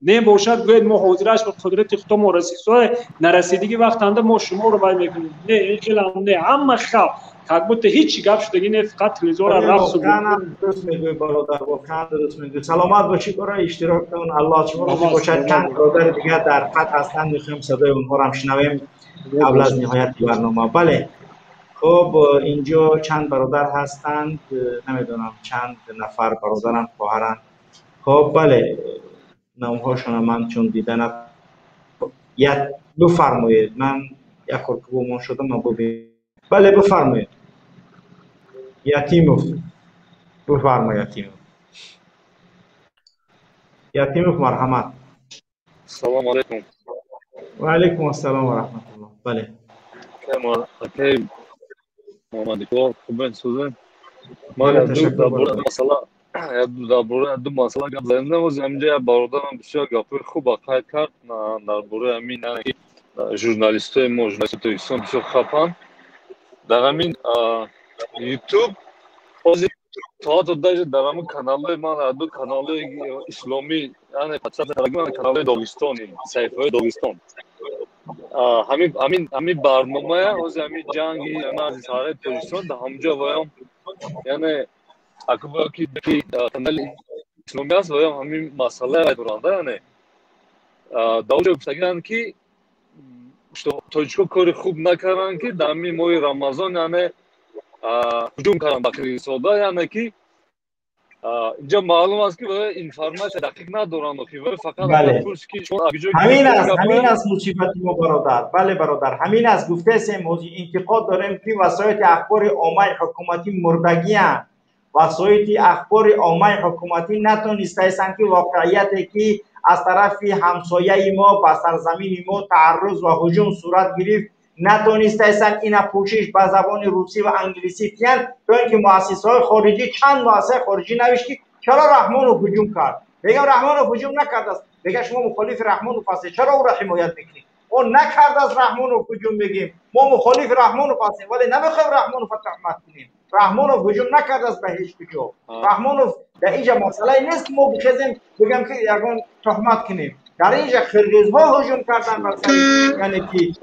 S16: نباشد گوید ما حاضرش به قدرت خود ما رسیدگی نرسیدگی وقت انده ما شما رو وای میکنیم. نه این خیلی هم نه همه خب تقبط هیچ گپ شدگی نه فقط تلویزیون را رقص
S11: واقعا درست میگوی برادر، واقعا درست میگوی. سلامت باشید، برای اشتراک کن. الله شما رو باشد. چند برادر دیگه در خط هستن میخوایم صدای اونها رو هم شنویم قبل از نهایت برنامه. بله خب اینجا چند برادر هستند، نمیدونم چند نفر برادرن خواهرن. خب بله نامهاشون من چون دیدن بفرمایید. من یک خورده گمان شدم من ببینم. بله بفرمایید. یتیموف بفرمایید. یتیموف مرحمت.
S21: السلام علیکم.
S11: و علیکم السلام و رحمت الله. بله
S21: اوکی محمد کو خوبه سوزن ما درباره دو مسئله گپ زدیم و اینجا برادرم بسیار گپ خوب عقاید کرد درباره همین ژورنالیستای ما ژورنالیستای اسلام بسیار خفن در همین یوتیوب از تا داشت در همین کانال من دو کانال اسلامی یعنی پچات تلگرام کانال داغستانی صحیفه داغستان همین برنامه از همین جنگی از سر تاجیکستان در همجا وام یعنی اکبر کی کانال اسلامی است وام همین مسئله دورانده یعنی داوود گفتگان کی تاجیکو کار خوب نکردن که در همین ماه رمضان یعنی هجوم کردن به کلیسادا یعنی که اینجا معلوم است که اینفورماسیون دقیق ندارن و فقط
S11: همین است مصیبت ما برادر. بله برادر همین است گفته است موضوع انتقاد داریم که وسایل اخبار عامه حکومتی مردگی هستند. وسایل اخبار عامه حکومتی نتونسته است که واقعیتی که از طرف همسایه ما به سرزمین ما تعرض و هجوم صورت گرفت نتونسته است اینا پوشش به زبان روسی و انگلیسی کردن تا اینکه مؤسسه‌های خارجی چند مؤسسه خارجی نوشت که چرا رحمان رو هجوم کرد. بگم رحمان رو هجوم نکرد است. بگم شما مخالف رحمان رو پس چرا او را حمایت میکنید؟ اون نکرد از رحمان رو هجوم بگیم ما مخالف رحمان رو پس ولی نمیخوایم رحمان رو تهمت کنیم. رحمان رو هجوم نکرد است به هیچ کجا. رحمان رو در اینجا مسئله نیست ما بخزیم بگم که یگان تهمت کنیم. در اینجا خرگزها هجوم کردن مثلا یعنی که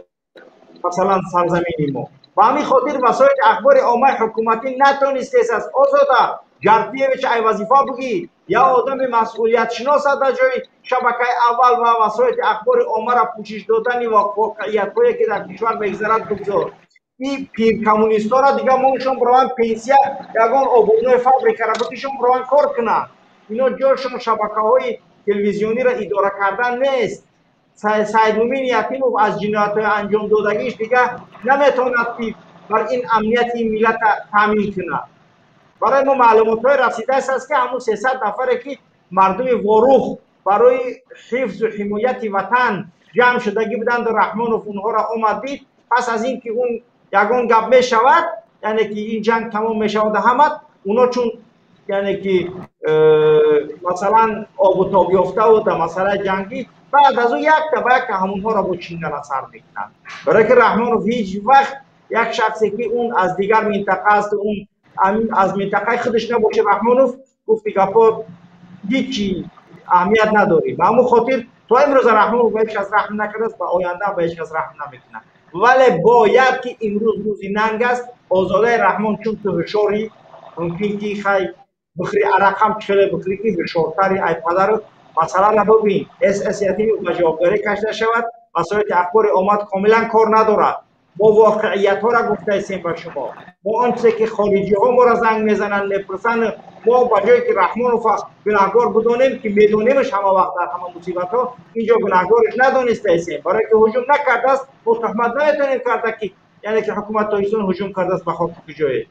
S11: مثلا سرزمین ما و همین خاطر وسایل اخبار عامه حکومتی نتونسته است آزاده گردیویچ ای وظیفه بگی یا آدم مسئولیت شناس در جای شبکه اول و وسایل اخبار عامه را پوشش دادن و واقعیت هایی که در کشور بگذرد بگذار. این پیر کمونیست ها را دیگه ماشون برای پنسیا یگان آبونای فابریکه را بکشون برای کار کنن. اینا جاشون شبکه های تلویزیونی را اداره کردن نیست. سید مومین یتیموف از جنایت‌های انجام دادگیش دیگه نمیتواند بر این امنیت این ملت تامین کنه. برای ما معلومات‌های رسیده است که همون 300 نفره که مردم واروخ برای حفظ و حمایت وطن جمع شدگی بودند و رحمانوف اونها را آمد دید. پس از این که اون یگان گپ می شود یعنی که این جنگ تمام می شود همت اونا چون یعنی که مثلا آب و تاب یافته و در مسئله جنگی بعد از اون یک تا همونها را با چینگل اثر میکنن. برای که رحمانوف هیچ وقت یک شخصی که اون از دیگر منطقه است اون از منطقه خودش نباشه رحمانوف گفت گپا هیچی اهمیت نداری. به همون خاطر تا امروز رحمانوف به هیچ کس رحم نکرده است و آینده به هیچ کس رحم نمیکنه. ولی باید که امروز روزی ننگ است آزاده رحمان چون تو هشاری ممکن که خیلی بخری عرق هم خیلی بخری که هشارتری ای پدر مسئله را ببین اساسیتی و جوابداری کشیده شود. وسایل اخبار آمد کاملا کار ندارد. ما واقعیت ها را گفته هستیم به شما. ما آنچه که خارجی ها ما را زنگ میزنن میپرسن ما به جایی که رحمانوف گناهگار بدانیم که میدونیمش همه وقت در همه مصیبت ها اینجا گناهگارش ندانسته هستیم. برای که هجوم نکرده است ما تهمت نمیتونیم کرده که یعنی که حکومت تاجیکستان هجوم کرده است به خاطر کجایی.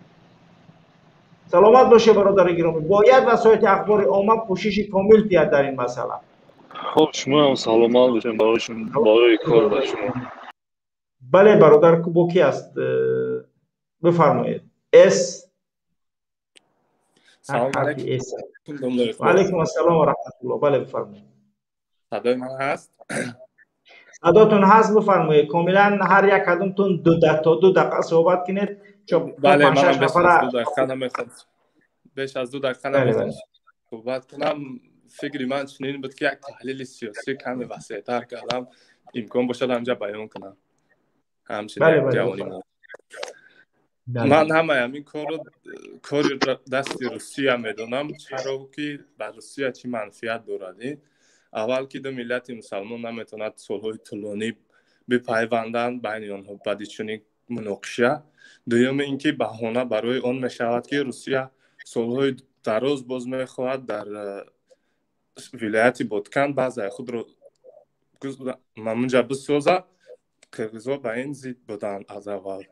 S11: سلامت باشه برادر گرامی. باید وسایل اخبار عامه پوشش کامل بیاد در این مسئله.
S21: خب شما هم سلامت باشین برای کار با شما.
S11: بله برادر با کی است؟ بفرمایید. اس
S22: سلام علیکم.
S11: و علیکم السلام و رحمت الله. بله بفرمایید.
S22: صدای من هست؟
S11: صداتون هست بفرمایید. کاملا هر یک کدومتون 2 دقیقه صحبت کنید.
S22: بله من بیش از 2 دقیقه نمیخوام. بیش از 2 دقیقه نمیخوام صحبت کنم. فکری من چنین بود که یک تحلیل سیاسی کمی وسیع‌تر کردم امکان باشد اینجا بیان کنم. همچنین جوانی من همین کار دست روسیه میدونم چرا که به روسیه چی منفیت دارد. اول که دو ملت مسلمان نمیتوند صلح طولانی بپیوندند بین آنها بعد چنین مناقشه. دوم اینکه بهانه برای آن میشود که روسیه صلح دراز باز میخواهد در вилояти Боткан базаи худро мамунҷа бисоза, қирғизҳо ба ин зид буданд аз аввал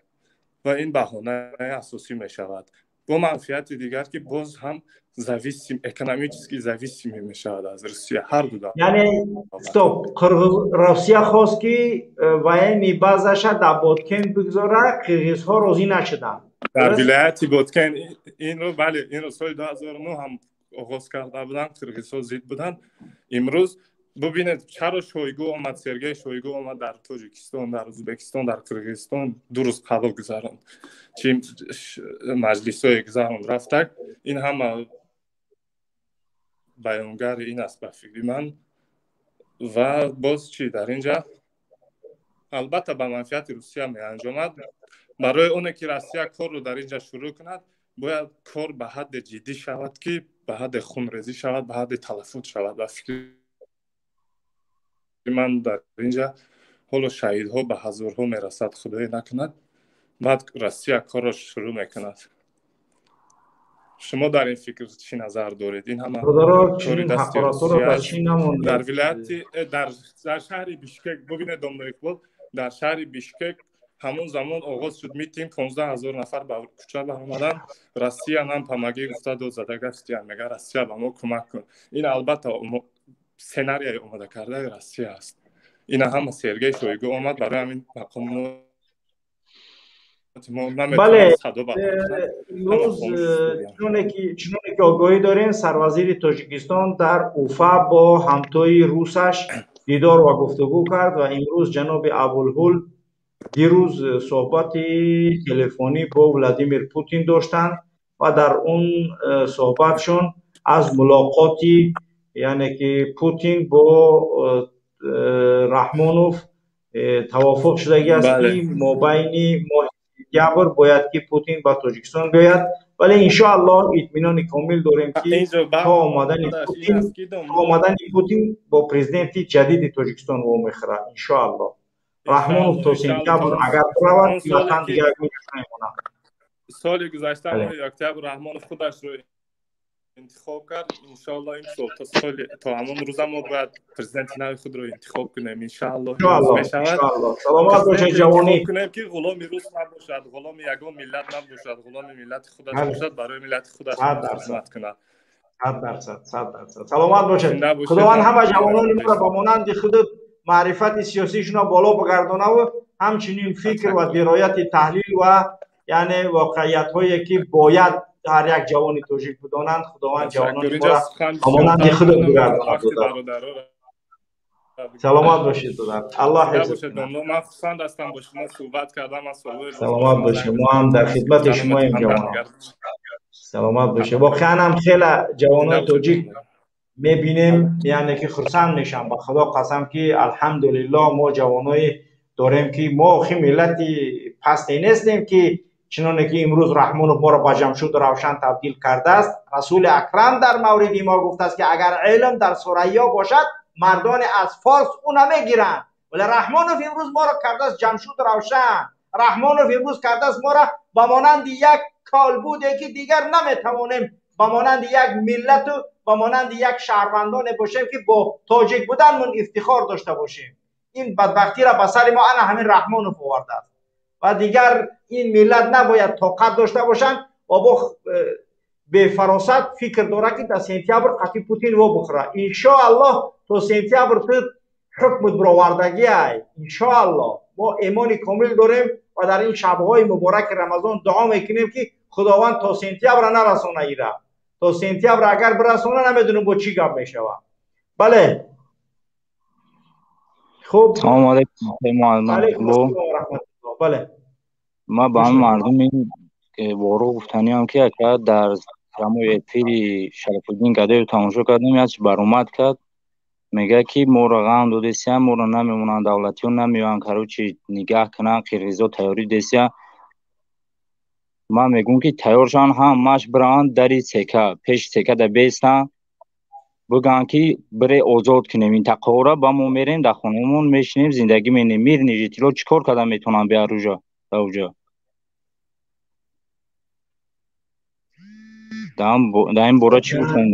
S22: ва ин баҳонаи асосӣ мешавад. бо манфиати дигар ки боз ҳам зависим экономически зависимӣ мешавад аз Русия ҳар ду давлат.
S11: яъне стоп, Русия хост ки ваени базаша дар Боткен бигзора, қирғизҳо розӣ нашуданд.
S22: дар вилояти Боткен инро бале инро соли 2009 ҳам оғоз карда буданд, қирғизҳо зид буданд. имрӯз бубинед чаро Шойгу омад, Сергей Шойгу омад дар Тоҷикистон, дар Ӯзбекистон, дар Қирғизистон 2 рӯз қабул гузаронд, чи маҷлисҳое гузаронд рафтак. ин ҳама баёнгари ин аст ба фикри ман. ва боз чӣ дар инҷа албатта ба манфиати Русия меанҷомад. барои оне ки Россия корро дар инҷа шурӯъ кунад, бояд кор ба ҳадде ҷиддӣ шавад ки ба ҳадде хунрезӣ шавад, ба ҳадде талаффут шавад. ба фикри ман дар инҷа ҳоло шаҳидҳо ба ҳазорҳо мерасад, худое накунад. баъд Россия корро шурӯъ мекунад. шумо дар ин фикр чӣ назар доред? ин ҳама кори дасти Русия дар вилояти дар шаҳри Бишкек. бубинед Домно Иқбол, дар шаҳри Бишкек ҳамон замон оғоз шуд митинг, 15 000 нафар ба кӯча баромаданд. Россия нам памагӣ гуфта дод зада гаштиян, мега Россия ба мо кӯмак кун. ин албатта сценарияи омода кардаи Россия аст. ина ҳама Сергей Шойгу омад барои ҳамин мақомот
S11: бале имрӯз чуноне ки огоҳӣ дорем, сарвазири Тоҷикистон дар Уфа бо ҳамтои русаш дидор ва гуфтугӯ кард ва имрӯз ҷаноби Абулҳул дирӯз суҳбати телефонӣ бо Владимир Путин доштанд ва дар он суҳбатшон аз мулоқоти яъне ки Путин бо Раҳмонов тавофуқ шудагӣ аст ки мобайни сентябр бояд ки Путин ба Тоҷикистон биёяд, вале иншоаллоҳ итминони комил дорем ки то омадани Путин бо президенти ҷадиди Тоҷикистон вомехӯрад. иншоаллоҳ Раҳмонов то сентябр агар биравад ватан дигар мемонад.
S22: соли гузашта октябр Раҳмонов худашро интихоб кард. иншоаллоҳ ин сол то ҳамон рӯза мо бояд президенти нави худро интихоб кунем. иншоаллоҳ мешавад.
S11: саломат бошед ҷавонӣ.
S22: кунем ки ғуломи рус набошад, ғуломи ягон миллат набошад, ғуломи миллати худаш бошад, барои миллати худаш хизмат кунад.
S11: 100%. саломат бошед. худованд ҳама ҷавонони моро ба монанди худ маърифати сиёсишонро боло бигардонаву ҳамчунин фикр ва дирояти таҳлил ва яъне воқеиятҳое ки бояд ҳар як ҷавони тоҷик бидонанд. худованд ҷавонони моро ба монанди худ бигардонад. саломат бошед додаро. аллоҳ ҳифз кунад.
S22: ман хусанд ҳастам бо шумо суҳбат кардам.
S11: саломат бошед. мо ҳам дар хидмати шумоем ҷавонон. саломат бошед. воқеан ҳам хеле ҷавонони тоҷик мебинем, яъне ки хурсанд мешам. ба худо қасам ки алҳамдулиллоҳ мо ҷавоное дорем ки мо хи миллати пасте нестем ки чуноне ки имрӯз Раҳмонов моро ба Ҷамшуд Равшан табдил кардааст. расули акрам дар мавриди мо гуфтааст ки агар илм дар Сурайё бошад, мардони аз Форс уна мегиранд. вале Раҳмонов имрӯз моро кардааст Ҷамшуд Равшан. Раҳмонов имрӯз кардааст моро ба монанди як колбуде ки дигар наметавонем ба монанди як миллату ба монанди як шаҳрвандоне бошем ки бо тоҷик буданмон ифтихор дошта бошем. ин бадбахтиро ба сари мо ана ҳамин Раҳмонов овардааст ва дигар ин миллат набояд тоқат дошта бошанд ва бо бефаросат фикр дора ки дар сентябр қатъи Путин вобухӯра. иншоаллоҳ то сентябр ту ҳукмут бировардагиай. иншоаллоҳ мо имони комил дорем ва дар ин шабҳои мубораки Рамазон дуо мекунем ки худованд то сентябр нарасона ира. то сентябр агар бирасона намедонам бо чӣ гап мешава. бале хуб.
S4: салому алайкум.
S11: бале
S4: ма ба ҳамин мардуми вору гуфтаниам ки ака дар ҳамои эфири Шарафуддин Гадоевро тамошо кардам, як баромад кард, мега ки моро ғам додесия, моро намемонанд, давлатиён намеоянд карочи нигаҳ кунанд, қирғизҳо тайёрӣ десия. ман мегӯям ки тайёршан ҳамаш бираванд дари сека, пеши сека да бестанд, бигӯянд ки бире озод кунем интақаҳоро. ба мо мерем дар хонаҳомон мешинем, зиндагӣ менем. мирни ҷитило чӣ кор карда метавонанд биярд уҷо? дар ин бора чӣ гуфтанд?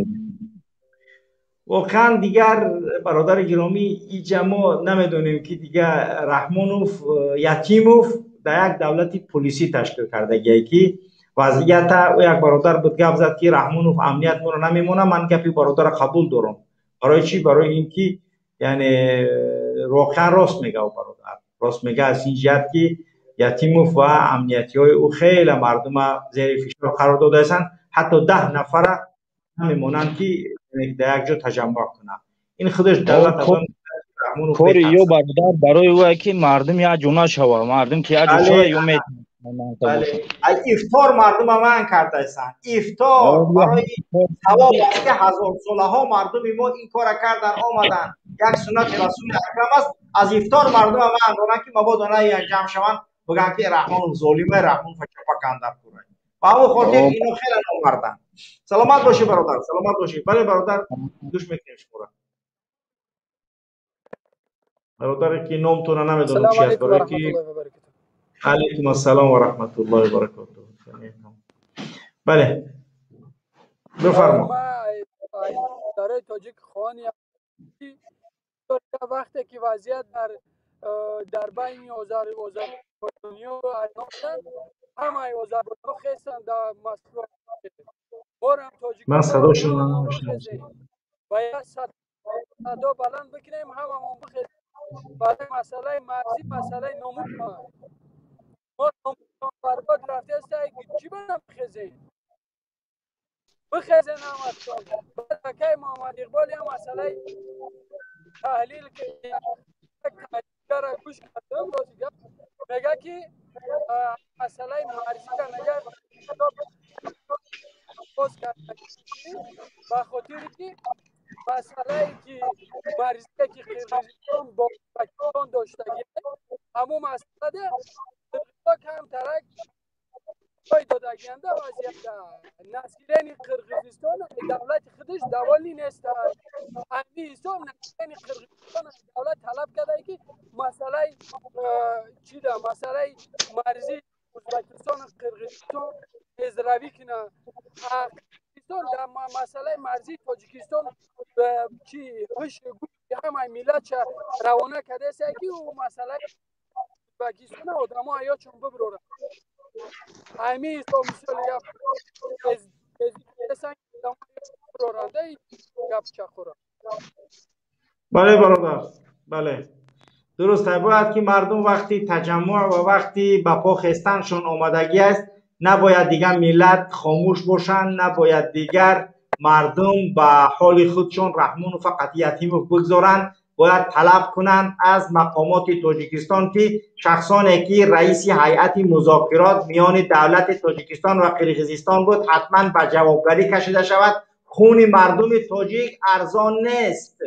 S11: واقعا دیگر برادر گرامی اینجا ما نمیدونیم که دیگر رحمانوف یتیموف در یک دولت پلیسی تشکیل کرده که وضعیت او یک برادر بود گفت زد که رحمانوف امنیت ما رو نمیمونه. من گپی برادر قبول دارم. برای چی؟ برای اینکه یعنی واقعا راست میگه او برادر، راست میگه از این جهت که یتیموف و امنیتی های او خیلی مردم زیر فشار قرار داده هستند. حتی 10 نفر نمیمونن که در یک جا تجمع کنن. این خودش دولت از اون
S4: کاری یا برادر برای او که مردم یا جونا شوه، مردم که یا جونا شوه یا میتونن.
S11: افطار مردم من کرده هستند. افطار برای ثواب است که هزار ساله ها مردم ما این کار کردن آمدن. یک سنت رسول اکرم است. از افطار مردم من دارن که مبادا یک جمع شوند بگن که رحمان ظالمه، رحمان فچپا کندر کنه. با همون خاطر اینو خیلی نامردن. سلامت باشی برادر، سلامت باشی. بله برادر گوش میکنیم شما. برادر که نام تو رو نمیدونم چی است. برای که علیکم السلام و رحمت الله و برکاته. بله بفرما.
S5: داره تاجیک خوانی وقتی که وضعیت در بین اوزار دنیا همه اوزار خیستن در مسئول
S11: من صداشون نمیشنم.
S5: باید صدا بلند بکنیم هممون بخیزیم. برای مسئله مرزی، مسئله نمود ما نمود برباد رفته است چی برم بخیزیم؟ بخیزین همتون. بعد که محمد اقبالی هم مسئله تحلیل که تحلیل گوش کردم میگه که مسئله مرزی را نگه باز کرده به خاطر که مسئله که مرزی که قرقیزستان با پاکستان داشتگی همون مسئله ده کم ترک پای دادگینده وضعیت نسیرین قرقیزستان دولت خودش دوالی نیست. امی حساب نسیرین قرقیزستان دولت طلب کرده که مسئله چی ده؟ مسئله مرزی ازبکستان قرقیزستان ازروی کنه. در مسئله مرزی تاجیکستان چی هش همه ملت روانه کرده است که او مسئله ازبکستان آدم ها یا چون ببرورن همی حساب مثال
S11: بله برادر، بله درست است. باید که مردم وقتی تجمع و وقتی به پا خستنشون آمدگی است نباید دیگر ملت خاموش باشند، نباید دیگر مردم به حال خودشون رحمان و فقط یتیم بگذارند. باید طلب کنند از مقامات تاجیکستان که شخصانی که رئیس هیئت مذاکرات میان دولت تاجیکستان و قرقیزستان بود حتما به جوابگری کشیده شود. خون مردم تاجیک ارزان نیست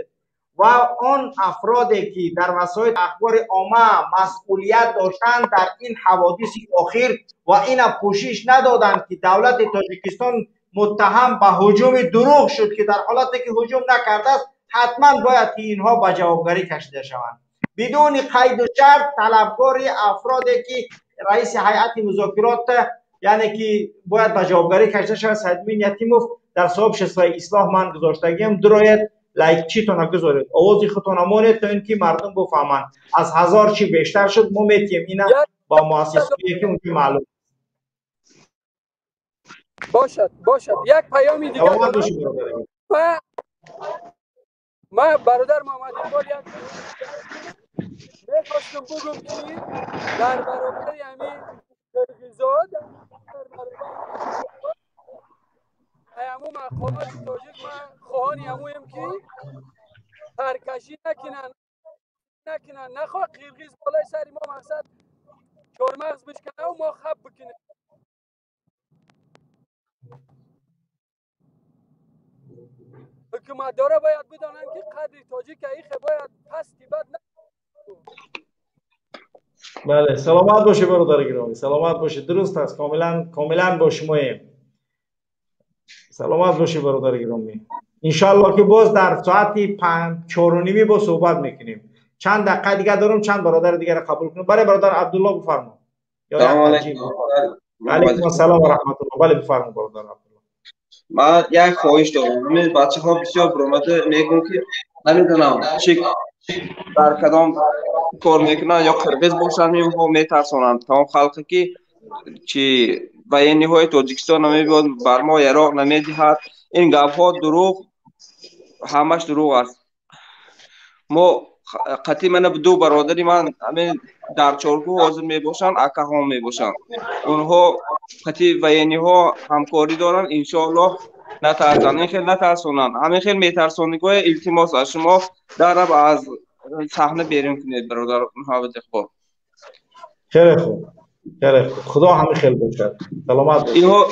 S11: و آن افرادی که در وسایل اخبار عامه مسئولیت داشتند در این حوادث اخیر و این پوشش ندادند که دولت تاجیکستان متهم به هجوم دروغ شد که در حالتی که هجوم نکرده است حتما باید که اینها به جوابگری کشیده شوند. بدون قید و شرط طلبکار افرادی که رئیس هیئت مذاکرات یعنی که باید به جوابگری کشیده شود. سیدمین یتیموف در صاحب شسای اصلاح من گذاشتگیم درایت لایک چی تو نگذارید آوازی خودتون امانید تا اینکه مردم بفهمند. از 1000 چی بیشتر شد ما میتیم اینا با مؤسسه‌ای که اونجا معلوم
S5: باشد. یک پیامی دیگه ما برادر محمد اقبال میخواستم بگم که در برابر همین قرقیزات در برابر همون مقامات تاجیک ما خواهانی همویم که سرکشی نکنن نخواه قرقیز بالای سری ما مقصد چارمغز بشکنه و ما خب بکنه. حکومت داره باید بدانن که قدر تاجیک ایخه باید پستی بد نه.
S11: بله سلامت باشه برادر گرامی، سلامت باشه. درست است، کاملا با شماییم. سلامت باشه برادر گرامی. انشالله که باز در ساعت 4:30 با صحبت میکنیم. چند دقیقه دیگه دارم، چند برادر دیگر قبول کنم. برای برادر عبدالله بفرما.
S1: سلام علیکم.
S11: علیکم السلام و رحمت الله. بله بفرما برادر عبدالله.
S10: من یک خواهش دارم. همین بچه ها بسیار برآمده میگن که نمیدونم چی در کدام کار میکنن، یا قرغیز باشن ها میترسانند تمام خلقی که چی بیانی های تاجیکستان نمیبود بر ما عراق نمیدهد. این گپ ها دروغ، همش دروغ است. ما قطعی من دو برادری من همین در چارگو حاضر می باشن، اکا ها می باشن، اونها قطعی بیانی ها همکاری دارن، انشاءالله نترسن. این خیلی نترسونن، همین خیلی میترسونگاه التماس از شما درب از صحنه بیرون کنید برادر محمد اقبال.
S11: خیلی خوب، خیلی خوب، خدا همین خیلی باشد. سلامت باشید.
S10: اینها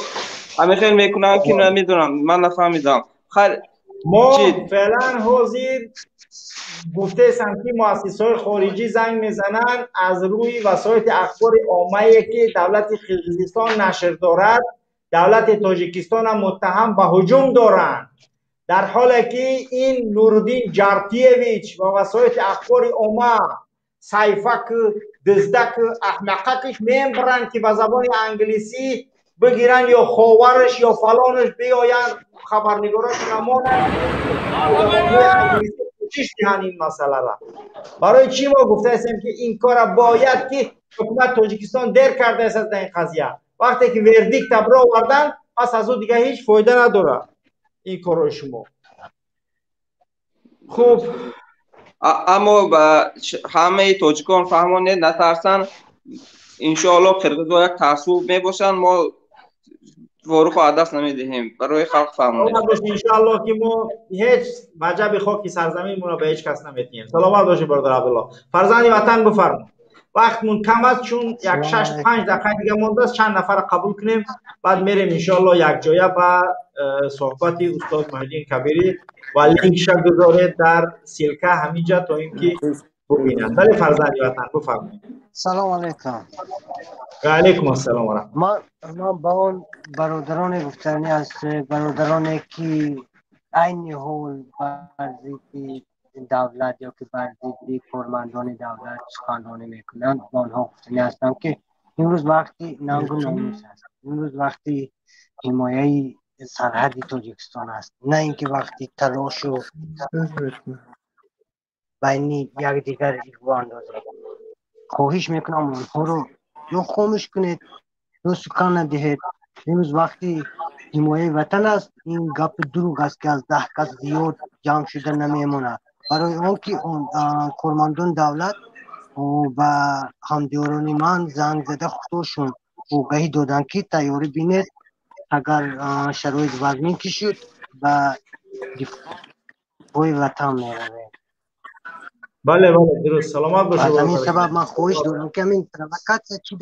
S10: همین خیلی میکنن که نمیدونم، من نفهمیدم. خیلی
S11: ما فعلا حاضر گفته هستم که مؤسسه‌های خارجی زنگ میزنن از روی وسایل اخبار عامه‌ای که دولت قرقیزستان نشر دارد، دولت تاجیکستان هم متهم به هجوم دارند، در حالی که این نورالدین جارتیویچ و وسایل اخبار عامه سایفک دزدک احمقکش میبرند که به زبان انگلیسی بگیرن یا خاورش یا فلانش بیاین خبرنگاراش نمانند انگلیسی کوشش دهن این مسئله را. برای چی ما گفته هستیم که این کار باید که حکومت تاجیکستان دیر کرده است در این قضیه. وقتی که وردیکت تبرا آوردن پس از او دیگه هیچ فایده نداره این کار شما.
S10: خوب، اما با همه تاجیکان فهمانه نترسن، انشاءالله قرقیزها یک تعصب می باشن، ما وارخ و دست نمیدهیم برای خلق فهمانه.
S11: سلامت باشید انشاءالله که ما هیچ وجب خاکی سرزمین ما به هیچ کس نمیدیم. سلامت باشید برادر عبدالله. فرزند وطن بفرمایید. وقتمون کم است چون یک 6-5 دقیقه دیگه مونده است، چند نفر قبول کنیم بعد میریم انشاءالله یک جایه به صحبت استاد محیدین کبیری و لینکش بذارید در سیلکه همینجا تا اینکه ببینن. ولی فرزند وطن بفرمایید.
S13: سلام علیکم.
S11: و علیکم السلام و رحمت.
S13: من با اون برادران گفتنی از برادرانی که عین حول برزیدی دولت یا که برزیدی کارمندان دولت سخنرانی میکنند با آنها گفتنی هستم که امروز وقتی ننگ و ناموس است، امروز وقتی حمایه سرحدی تاجیکستان است، نه اینکه وقتی تلاش و بین یک دیگر ایگو اندازه. خواهش میکنم اونها رو یا خاموش کنید یا سکان ندهید. امروز وقتی حمایه وطن است، این گپ دروغ است که از 10 کس زیاد جمع شده نمیمونه. برای اون که کارمندان دولت و همدیاران من زنگ زده خودشون آگهی دادن که تیاری بینید اگر شرایط وزمین کشید و دفاع وطن میروید.
S11: بله بله درست. سلامت باشه.
S13: از همین سبب من خواهش دارم که همین پروکاسیون چی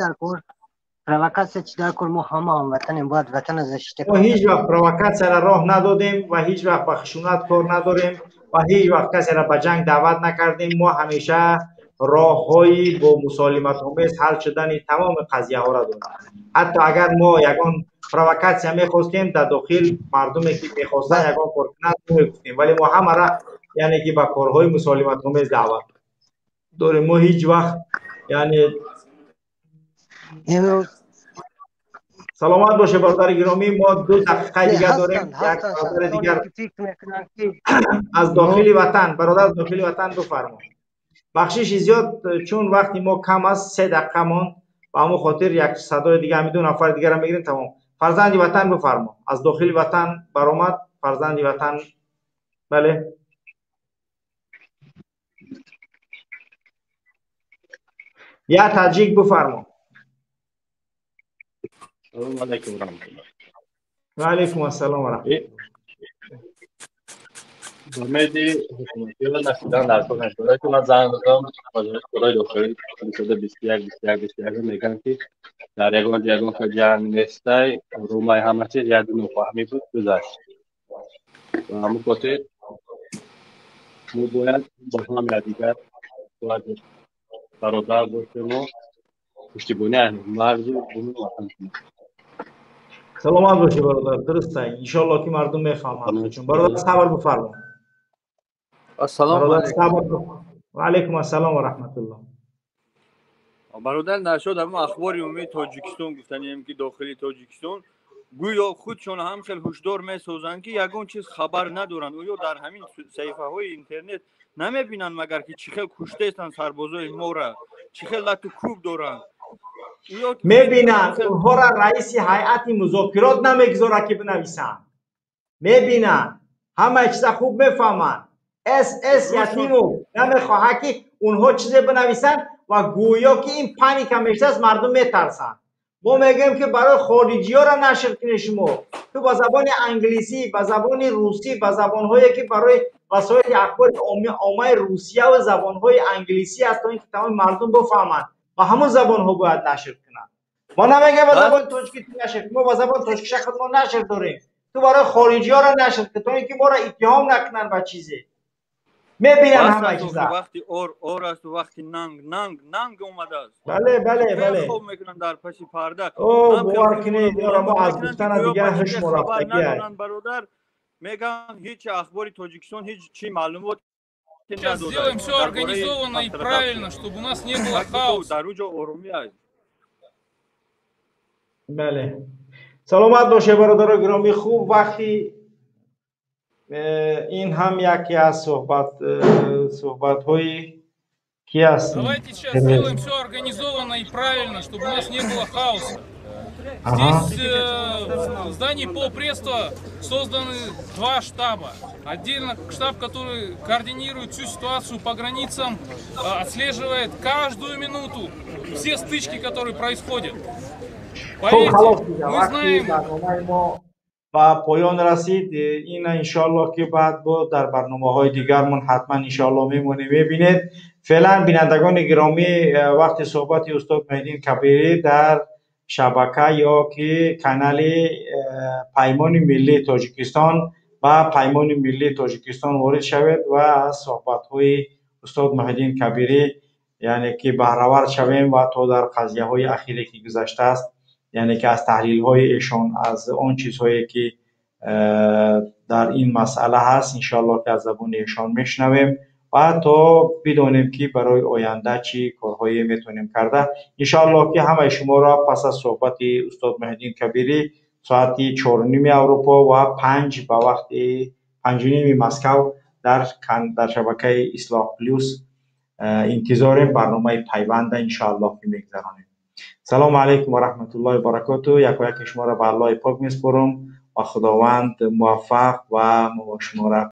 S13: در کار ما همه وطنیم، باید وطن از اشتکار.
S11: ما هیچ وقت پروکاسیون را راه ندادیم و هیچ وقت به خشونت کار نداریم و هیچ وقت کسی را به جنگ دعوت نکردیم. ما همیشه راههایی با مسالمت آمیز حل شدن تمام قضیه ها را داریم. حتی اگر ما یگان پروکاسیون میخواستیم در داخل مردمی که میخواستن یگان کار کنند میگفتیم، ولی ما همه را یعنی که با کارهای مسالمت آمیز دعوت داریم. ما هیچ وقت یعنی سلامت باشه برادر گرامی. ما 2 دقیقه دیگر داریم. یک برادر دیگر از داخل وطن، برادر از داخل وطن بفرمایید. بخشش زیاد چون وقتی ما کم است 3 دقیقه مان و همون خاطر یک صدای دیگه همین 2 نفر دیگر هم میگیریم تمام. فرزند وطن بفرما. از داخل وطن برآمد فرزند وطن. بله یا تاجیک بفرما.
S23: سلام علیکم و رحمت الله.
S11: و علیکم السلام و رحمت الله.
S23: امید حکومتی و نشدن در کل نشده که من زنگ دادم وزارت کارهای داخلی شده 21 میگن که در یگان که جنگ نیسته رومای همه چیز یک نفهمی بود گذشت و همون خاطر ما باید با هم دیگر باید برادر باشیم و پشتیبانی مرزو بومون وطن کنیم.
S11: سلامت باشی برادر. درسته انشالله که مردم میفهمند. چون برادر صبر بفرمایید.
S23: السلام علیکم.
S11: و علیکم السلام و رحمت الله.
S23: برادر نشد اما اخبار عمومی تاجیکستان گفتنیم که داخلی تاجیکستان
S6: گویا خودشون هم خیلی هوشدار میسازن که یگان چیز خبر ندارن و یا در همین صفحه های اینترنت نمیبینن مگر که چی خیلی کشته استن سربازای ما را، چی خیلی لط و کوب دارن.
S11: میبینن اونها را رئیس هیئت مذاکرات نمیگذاره که بنویسن. میبینن همه چیز خوب میفهمن. اس یتیمو نمیخواه که اونها چیزی بنویسن و گویا که این پنیک همیشه از مردم میترسن. ما میگیم که برای خارجی ها را نشر کنید شما، تو با زبان انگلیسی، با زبان روسی، با زبان هایی که برای وسایل اخبار عامه روسیه و زبان های انگلیسی هست تا اینکه تمام مردم بفهمن و همون زبان ها باید نشر کنن. ما نمیگیم با زبان تاجیکی نشر، ما با زبان تاجیکی خود ما نشر داریم. تو برای خارجی ها را نشر که تا اینکه ما را اتهام نکنن با چیزی. میبینن همه چیزا.
S6: وقتی اور است و وقتی ننگ اومده است.
S11: بله.
S6: خوب میکنن در پس پرده.
S11: او باور کنید یارا ما از گفتن دیگر هیچ مرافقی هست.
S6: برادر میگن هیچ اخباری تاجیکستان هیچ چی معلومات
S18: Сейчас сделаем все организованно и правильно, чтобы у нас не было хаоса.
S11: بله. سلامت باشه برادر گرامی. خوب وقتی این هم یکی از صحبت های کی هست.
S18: Давайте сейчас сделаем все организованно и правильно, чтобы у нас не было хаоса. Здесь в здании полпредства созданы два штаба. Отдельно штаб, который координирует всю ситуацию по границам, отслеживает каждую минуту все стычки, которые происходят. Поверьте, мы знаем...
S11: و پایان رسید. این انشالله که بعد با در برنامه های دیگرمون حتما انشالله میمونیم میبینید. فعلا بینندگان گرامی وقت صحبت استاد مهدی کبیری در شبکه یا که کانال پیمان ملی تاجیکستان و پیمان ملی تاجیکستان وارد شوید و از صحبت های استاد مهدی کبیری یعنی که بهره‌ور شویم و تا در قضیه های اخیری که گذشته است، یعنی که از تحلیل های ایشان از آن چیزهایی که در این مسئله هست انشالله که از زبان ایشان میشنویم و تا بدونیم که برای آینده چی کارهایی میتونیم کرده. انشالله که همه شما را پس از صحبت استاد مهدی کبیری ساعت 4:30 اروپا و 5 به وقت 5:30 مسکو در شبکه اصلاح پلوس انتظاریم. برنامه پیوند انشالله که میگذرانیم. سلام علیکم و رحمت الله و برکاته. یک و یک شما را به الله پاک میسپارم و خداوند موفق و شما را